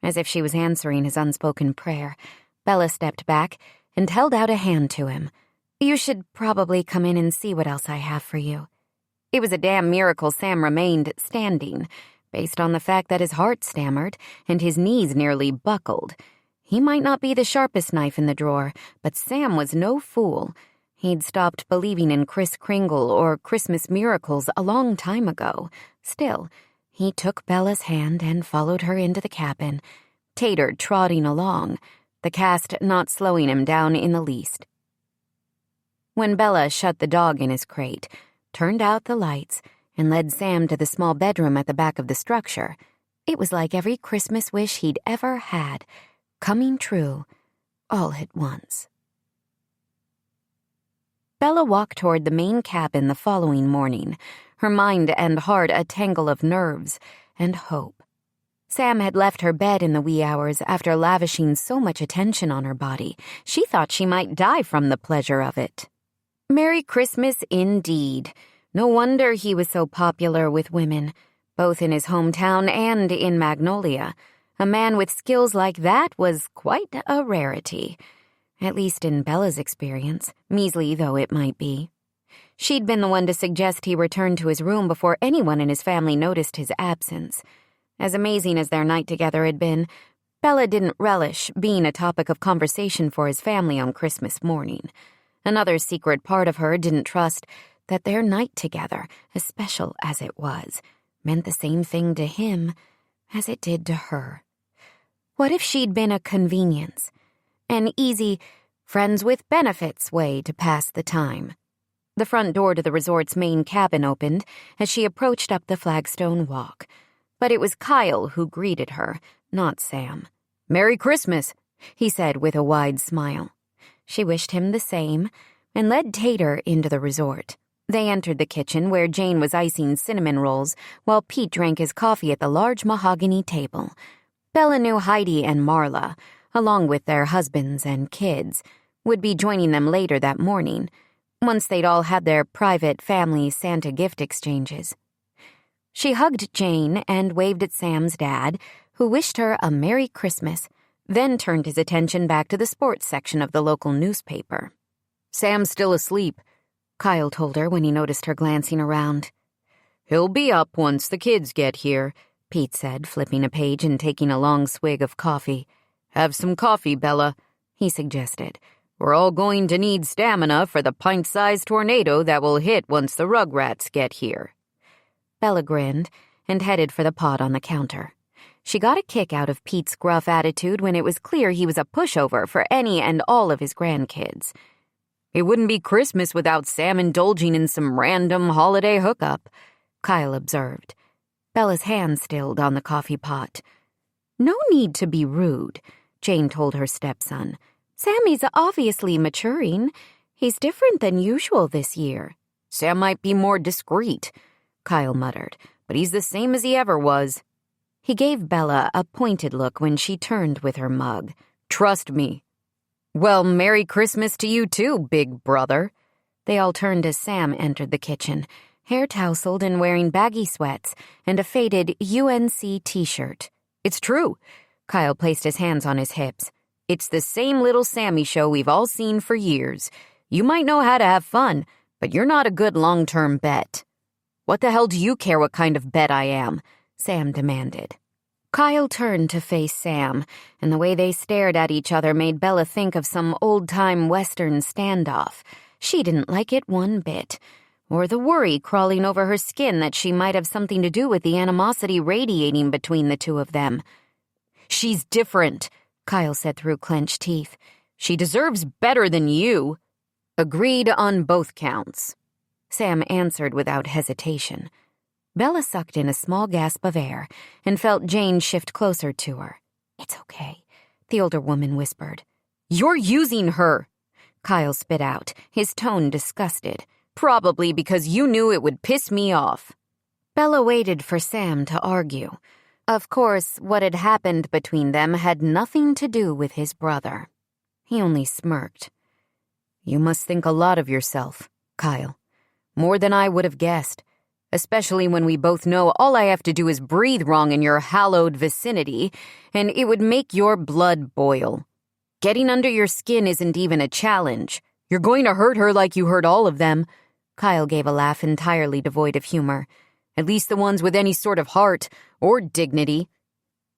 As if she was answering his unspoken prayer, Bella stepped back and held out a hand to him. "You should probably come in and see what else I have for you." It was a damn miracle Sam remained standing, based on the fact that his heart stammered and his knees nearly buckled. He might not be the sharpest knife in the drawer, but Sam was no fool. He'd stopped believing in Kris Kringle or Christmas miracles a long time ago. Still, he took Bella's hand and followed her into the cabin, Tater trotting along, the cast not slowing him down in the least. When Bella shut the dog in his crate, turned out the lights, and led Sam to the small bedroom at the back of the structure, it was like every Christmas wish he'd ever had, coming true, all at once. Bella walked toward the main cabin the following morning, her mind and heart a tangle of nerves and hope. Sam had left her bed in the wee hours after lavishing so much attention on her body. She thought she might die from the pleasure of it. Merry Christmas indeed. No wonder he was so popular with women, both in his hometown and in Magnolia. A man with skills like that was quite a rarity, at least in Bella's experience, measly though it might be. She'd been the one to suggest he return to his room before anyone in his family noticed his absence. As amazing as their night together had been, Bella didn't relish being a topic of conversation for his family on Christmas morning. Another secret part of her didn't trust that their night together, as special as it was, meant the same thing to him as it did to her. What if she'd been a convenience, an easy, friends-with-benefits way to pass the time? The front door to the resort's main cabin opened as she approached up the flagstone walk. But it was Kyle who greeted her, not Sam. "Merry Christmas," he said with a wide smile. She wished him the same and led Tater into the resort. They entered the kitchen where Jane was icing cinnamon rolls while Pete drank his coffee at the large mahogany table. Bella knew Heidi and Marla, along with their husbands and kids, would be joining them later that morning. once they'd all had their private family Santa gift exchanges. She hugged Jane and waved at Sam's dad, who wished her a Merry Christmas, then turned his attention back to the sports section of the local newspaper. "Sam's still asleep," Kyle told her when he noticed her glancing around. "He'll be up once the kids get here," Pete said, flipping a page and taking a long swig of coffee. "Have some coffee, Bella," he suggested. "We're all going to need stamina for the pint-sized tornado that will hit once the Rugrats get here." Bella grinned and headed for the pot on the counter. She got a kick out of Pete's gruff attitude when it was clear he was a pushover for any and all of his grandkids. "It wouldn't be Christmas without Sam indulging in some random holiday hookup," Kyle observed. Bella's hand stilled on the coffee pot. "No need to be rude," Jane told her stepson. "Sammy's obviously maturing. He's different than usual this year." "Sam might be more discreet," Kyle muttered, "but he's the same as he ever was." He gave Bella a pointed look when she turned with her mug. "Trust me." "Well, Merry Christmas to you too, big brother." They all turned as Sam entered the kitchen, hair tousled and wearing baggy sweats and a faded UNC t-shirt. "It's true." Kyle placed his hands on his hips. "It's the same little Sammy show we've all seen for years. You might know how to have fun, but you're not a good long-term bet." "What the hell do you care what kind of bet I am?" Sam demanded. Kyle turned to face Sam, and the way they stared at each other made Bella think of some old-time Western standoff. She didn't like it one bit, or the worry crawling over her skin that she might have something to do with the animosity radiating between the two of them. "She's different," Kyle said through clenched teeth. "She deserves better than you." "Agreed on both counts," Sam answered without hesitation. Bella sucked in a small gasp of air and felt Jane shift closer to her. "It's okay," the older woman whispered. "You're using her," Kyle spit out, his tone disgusted. "Probably because you knew it would piss me off." Bella waited for Sam to argue. Of course, what had happened between them had nothing to do with his brother. He only smirked. "You must think a lot of yourself, Kyle. More than I would have guessed. Especially when we both know all I have to do is breathe wrong in your hallowed vicinity, and it would make your blood boil. Getting under your skin isn't even a challenge. You're going to hurt her like you hurt all of them." Kyle gave a laugh entirely devoid of humor. "At least the ones with any sort of heart or dignity.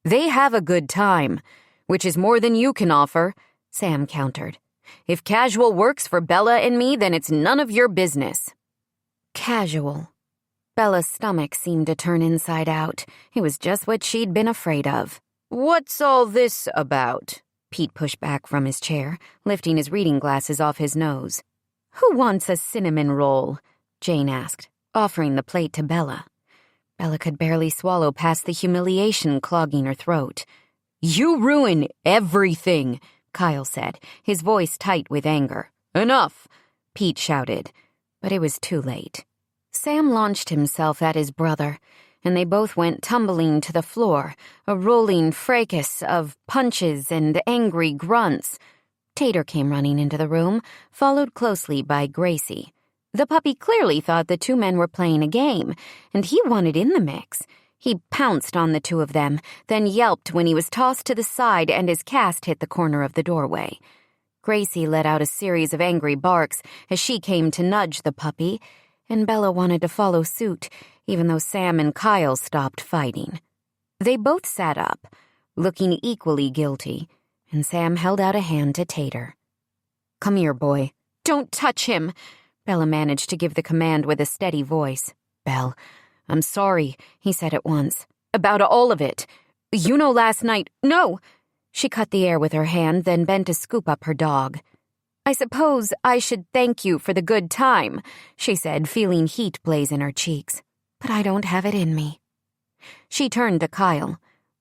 They have a good time, which is more than you can offer," Sam countered. "If casual works for Bella and me, then it's none of your business." Casual. Bella's stomach seemed to turn inside out. It was just what she'd been afraid of. "What's all this about?" Pete pushed back from his chair, lifting his reading glasses off his nose. "Who wants a cinnamon roll?" Jane asked, offering the plate to Bella. Bella could barely swallow past the humiliation clogging her throat. "You ruin everything," Kyle said, his voice tight with anger. "Enough," Pete shouted, but it was too late. Sam launched himself at his brother, and they both went tumbling to the floor, a rolling fracas of punches and angry grunts. Tater came running into the room, followed closely by Gracie. The puppy clearly thought the two men were playing a game, and he wanted in the mix. He pounced on the two of them, then yelped when he was tossed to the side and his cast hit the corner of the doorway. Gracie let out a series of angry barks as she came to nudge the puppy, and Bella wanted to follow suit, even though Sam and Kyle stopped fighting. They both sat up, looking equally guilty, and Sam held out a hand to Tater. "Come here, boy." "Don't touch him," Bella managed to give the command with a steady voice. "Belle, I'm sorry," he said at once. "About all of it. You know last night—" "No!" She cut the air with her hand, then bent to scoop up her dog. "I suppose I should thank you for the good time," she said, feeling heat blaze in her cheeks. "But I don't have it in me." She turned to Kyle.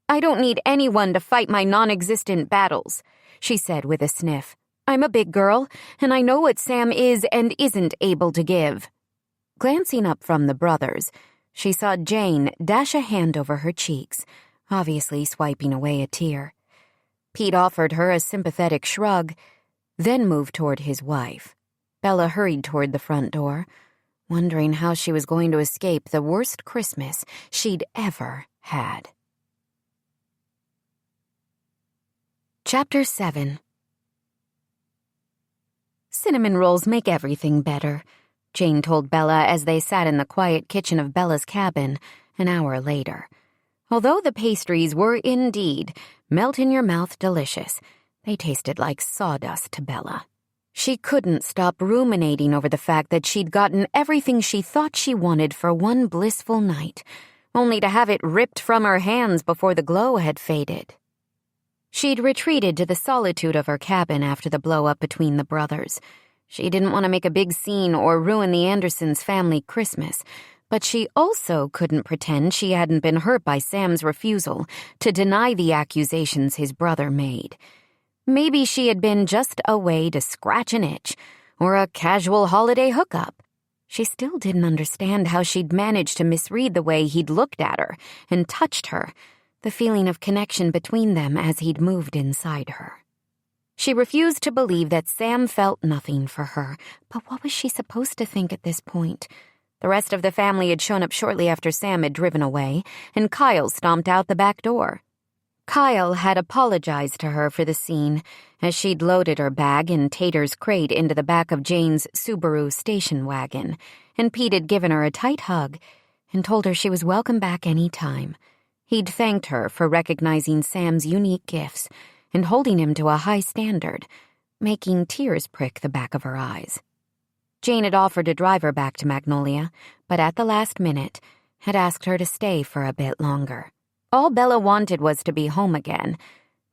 "I don't need anyone to fight my non-existent battles," she said with a sniff. "I'm a big girl, and I know what Sam is and isn't able to give." Glancing up from the brothers, she saw Jane dash a hand over her cheeks, obviously swiping away a tear. Pete offered her a sympathetic shrug, then moved toward his wife. Bella hurried toward the front door, wondering how she was going to escape the worst Christmas she'd ever had. Chapter 7. Cinnamon rolls make everything better, Jane told Bella as they sat in the quiet kitchen of Bella's cabin an hour later. Although the pastries were indeed melt-in-your-mouth delicious, they tasted like sawdust to Bella. She couldn't stop ruminating over the fact that she'd gotten everything she thought she wanted for one blissful night, only to have it ripped from her hands before the glow had faded. She'd retreated to the solitude of her cabin after the blow-up between the brothers. She didn't want to make a big scene or ruin the Andersons' family Christmas, but she also couldn't pretend she hadn't been hurt by Sam's refusal to deny the accusations his brother made. Maybe she had been just a way to scratch an itch, or a casual holiday hookup. She still didn't understand how she'd managed to misread the way he'd looked at her and touched her, the feeling of connection between them as he'd moved inside her. She refused to believe that Sam felt nothing for her, but what was she supposed to think at this point? The rest of the family had shown up shortly after Sam had driven away, and Kyle stomped out the back door. Kyle had apologized to her for the scene as she'd loaded her bag and Tater's crate into the back of Jane's Subaru station wagon, and Pete had given her a tight hug and told her she was welcome back any time. He'd thanked her for recognizing Sam's unique gifts and holding him to a high standard, making tears prick the back of her eyes. Jane had offered to drive her back to Magnolia, but at the last minute had asked her to stay for a bit longer. All Bella wanted was to be home again,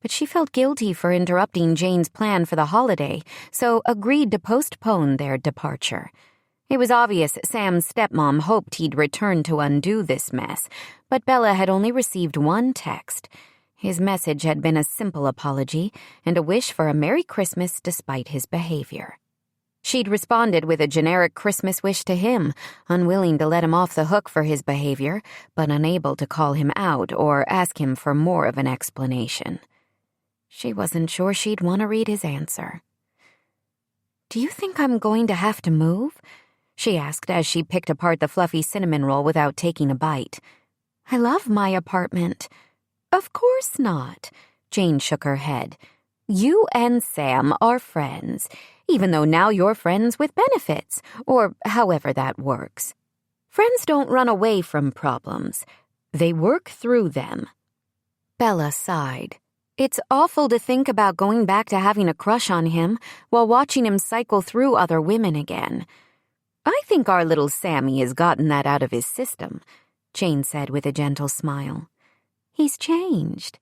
but she felt guilty for interrupting Jane's plan for the holiday, so agreed to postpone their departure. It was obvious Sam's stepmom hoped he'd return to undo this mess, but Bella had only received one text. His message had been a simple apology and a wish for a Merry Christmas despite his behavior. She'd responded with a generic Christmas wish to him, unwilling to let him off the hook for his behavior, but unable to call him out or ask him for more of an explanation. She wasn't sure she'd want to read his answer. "Do you think I'm going to have to move?" she asked as she picked apart the fluffy cinnamon roll without taking a bite. "I love my apartment." "Of course not," Jane shook her head. "You and Sam are friends, even though now you're friends with benefits, or however that works. Friends don't run away from problems. They work through them." Bella sighed. It's awful to think about going back to having a crush on him while watching him cycle through other women again. "I think our little Sammy has gotten that out of his system," Jane said with a gentle smile. "He's changed.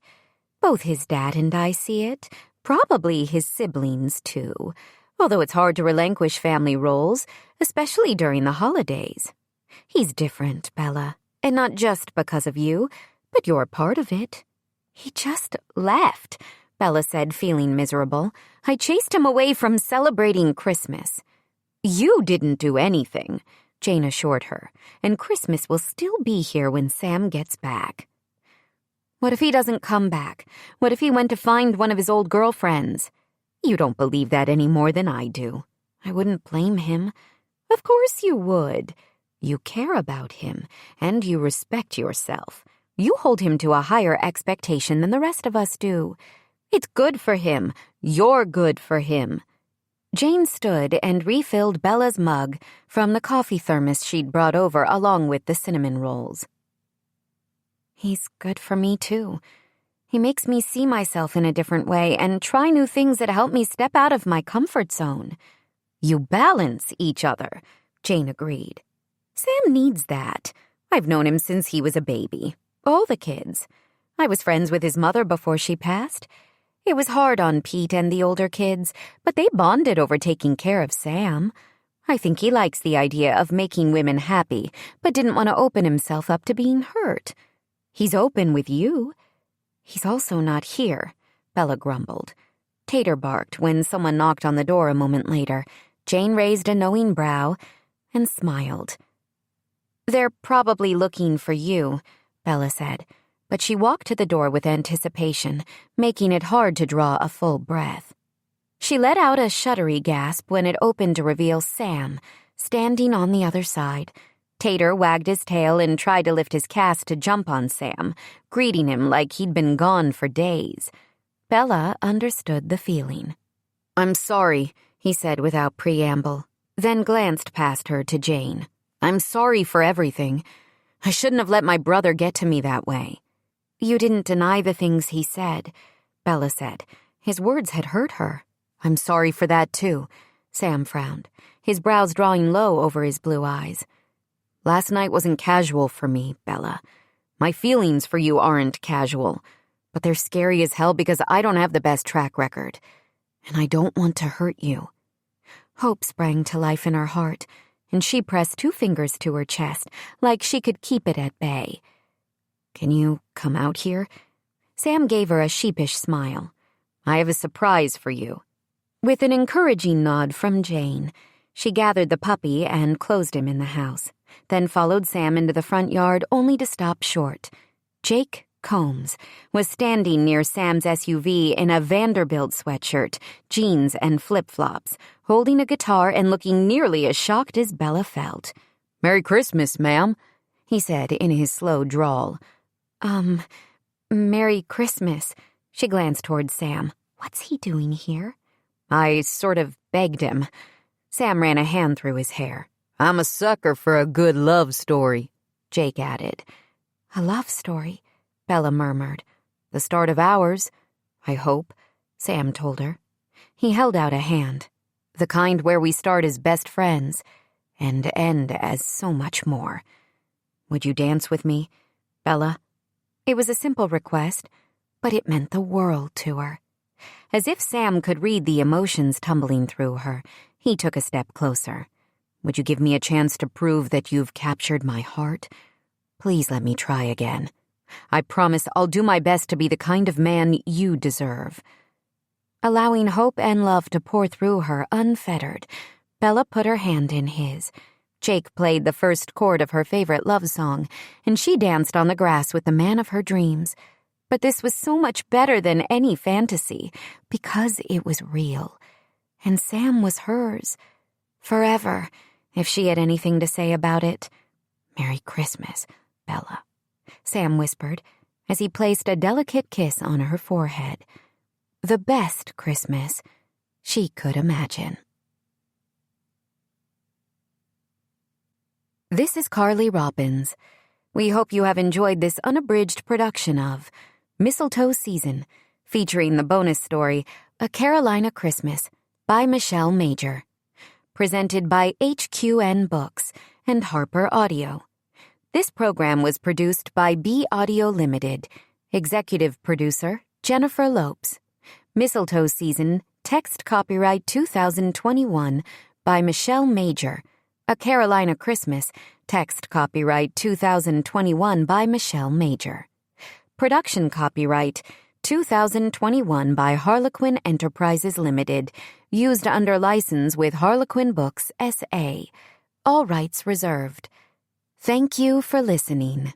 Both his dad and I see it, probably his siblings too, although it's hard to relinquish family roles, especially during the holidays. He's different, Bella, and not just because of you, but you're part of it." "He just left," Bella said, feeling miserable. "I chased him away from celebrating Christmas." "You didn't do anything," Jane assured her, "and Christmas will still be here when Sam gets back." "What if he doesn't come back? What if he went to find one of his old girlfriends?" "You don't believe that any more than I do." "I wouldn't blame him." "Of course you would. You care about him, and you respect yourself. You hold him to a higher expectation than the rest of us do. It's good for him. You're good for him." Jane stood and refilled Bella's mug from the coffee thermos she'd brought over along with the cinnamon rolls. "He's good for me, too. He makes me see myself in a different way and try new things that help me step out of my comfort zone." "You balance each other," Jane agreed. "Sam needs that. I've known him since he was a baby. All the kids. I was friends with his mother before she passed. It was hard on Pete and the older kids, but they bonded over taking care of Sam. I think he likes the idea of making women happy, but didn't want to open himself up to being hurt. He's open with you." "He's also not here," Bella grumbled. Tater barked when someone knocked on the door a moment later. Jane raised a knowing brow and smiled. "They're probably looking for you," Bella said, but she walked to the door with anticipation, making it hard to draw a full breath. She let out a shuddery gasp when it opened to reveal Sam, standing on the other side. Tater wagged his tail and tried to lift his cast to jump on Sam, greeting him like he'd been gone for days. Bella understood the feeling. "I'm sorry," he said without preamble, then glanced past her to Jane. "I'm sorry for everything. I shouldn't have let my brother get to me that way." "You didn't deny the things he said," Bella said. His words had hurt her. "I'm sorry for that, too," Sam frowned, his brows drawing low over his blue eyes. "Last night wasn't casual for me, Bella. My feelings for you aren't casual, but they're scary as hell because I don't have the best track record, and I don't want to hurt you." Hope sprang to life in her heart, and she pressed 2 fingers to her chest, like she could keep it at bay. "Can you come out here?" Sam gave her a sheepish smile. "I have a surprise for you." With an encouraging nod from Jane, she gathered the puppy and closed him in the house, then followed Sam into the front yard only to stop short. Jake Combs was standing near Sam's SUV in a Vanderbilt sweatshirt, jeans, and flip-flops, holding a guitar and looking nearly as shocked as Bella felt. "Merry Christmas, ma'am," he said in his slow drawl. Merry Christmas." She glanced toward Sam. "What's he doing here?" "I sort of begged him." Sam ran a hand through his hair. "I'm a sucker for a good love story," Jake added. "A love story?" Bella murmured. "The start of ours, I hope," Sam told her. He held out a hand. "The kind where we start as best friends and end as so much more. Would you dance with me, Bella?" It was a simple request, but it meant the world to her. As if Sam could read the emotions tumbling through her, he took a step closer. "Would you give me a chance to prove that you've captured my heart? Please let me try again. I promise I'll do my best to be the kind of man you deserve." Allowing hope and love to pour through her unfettered, Bella put her hand in his. Jake played the first chord of her favorite love song, and she danced on the grass with the man of her dreams. But this was so much better than any fantasy, because it was real. And Sam was hers. Forever, if she had anything to say about it. "Merry Christmas, Bella," Sam whispered, as he placed a delicate kiss on her forehead. The best Christmas she could imagine. This is Carly Robbins. We hope you have enjoyed this unabridged production of Mistletoe Season, featuring the bonus story, A Carolina Christmas, by Michelle Major. Presented by HQN Books and Harper Audio. This program was produced by B Audio Limited. Executive producer, Jennifer Lopes. Mistletoe Season, text copyright 2021 by Michelle Major. A Carolina Christmas, text copyright 2021 by Michelle Major. Production copyright 2021 by Harlequin Enterprises Limited, used under license with Harlequin Books S.A. All rights reserved. Thank you for listening.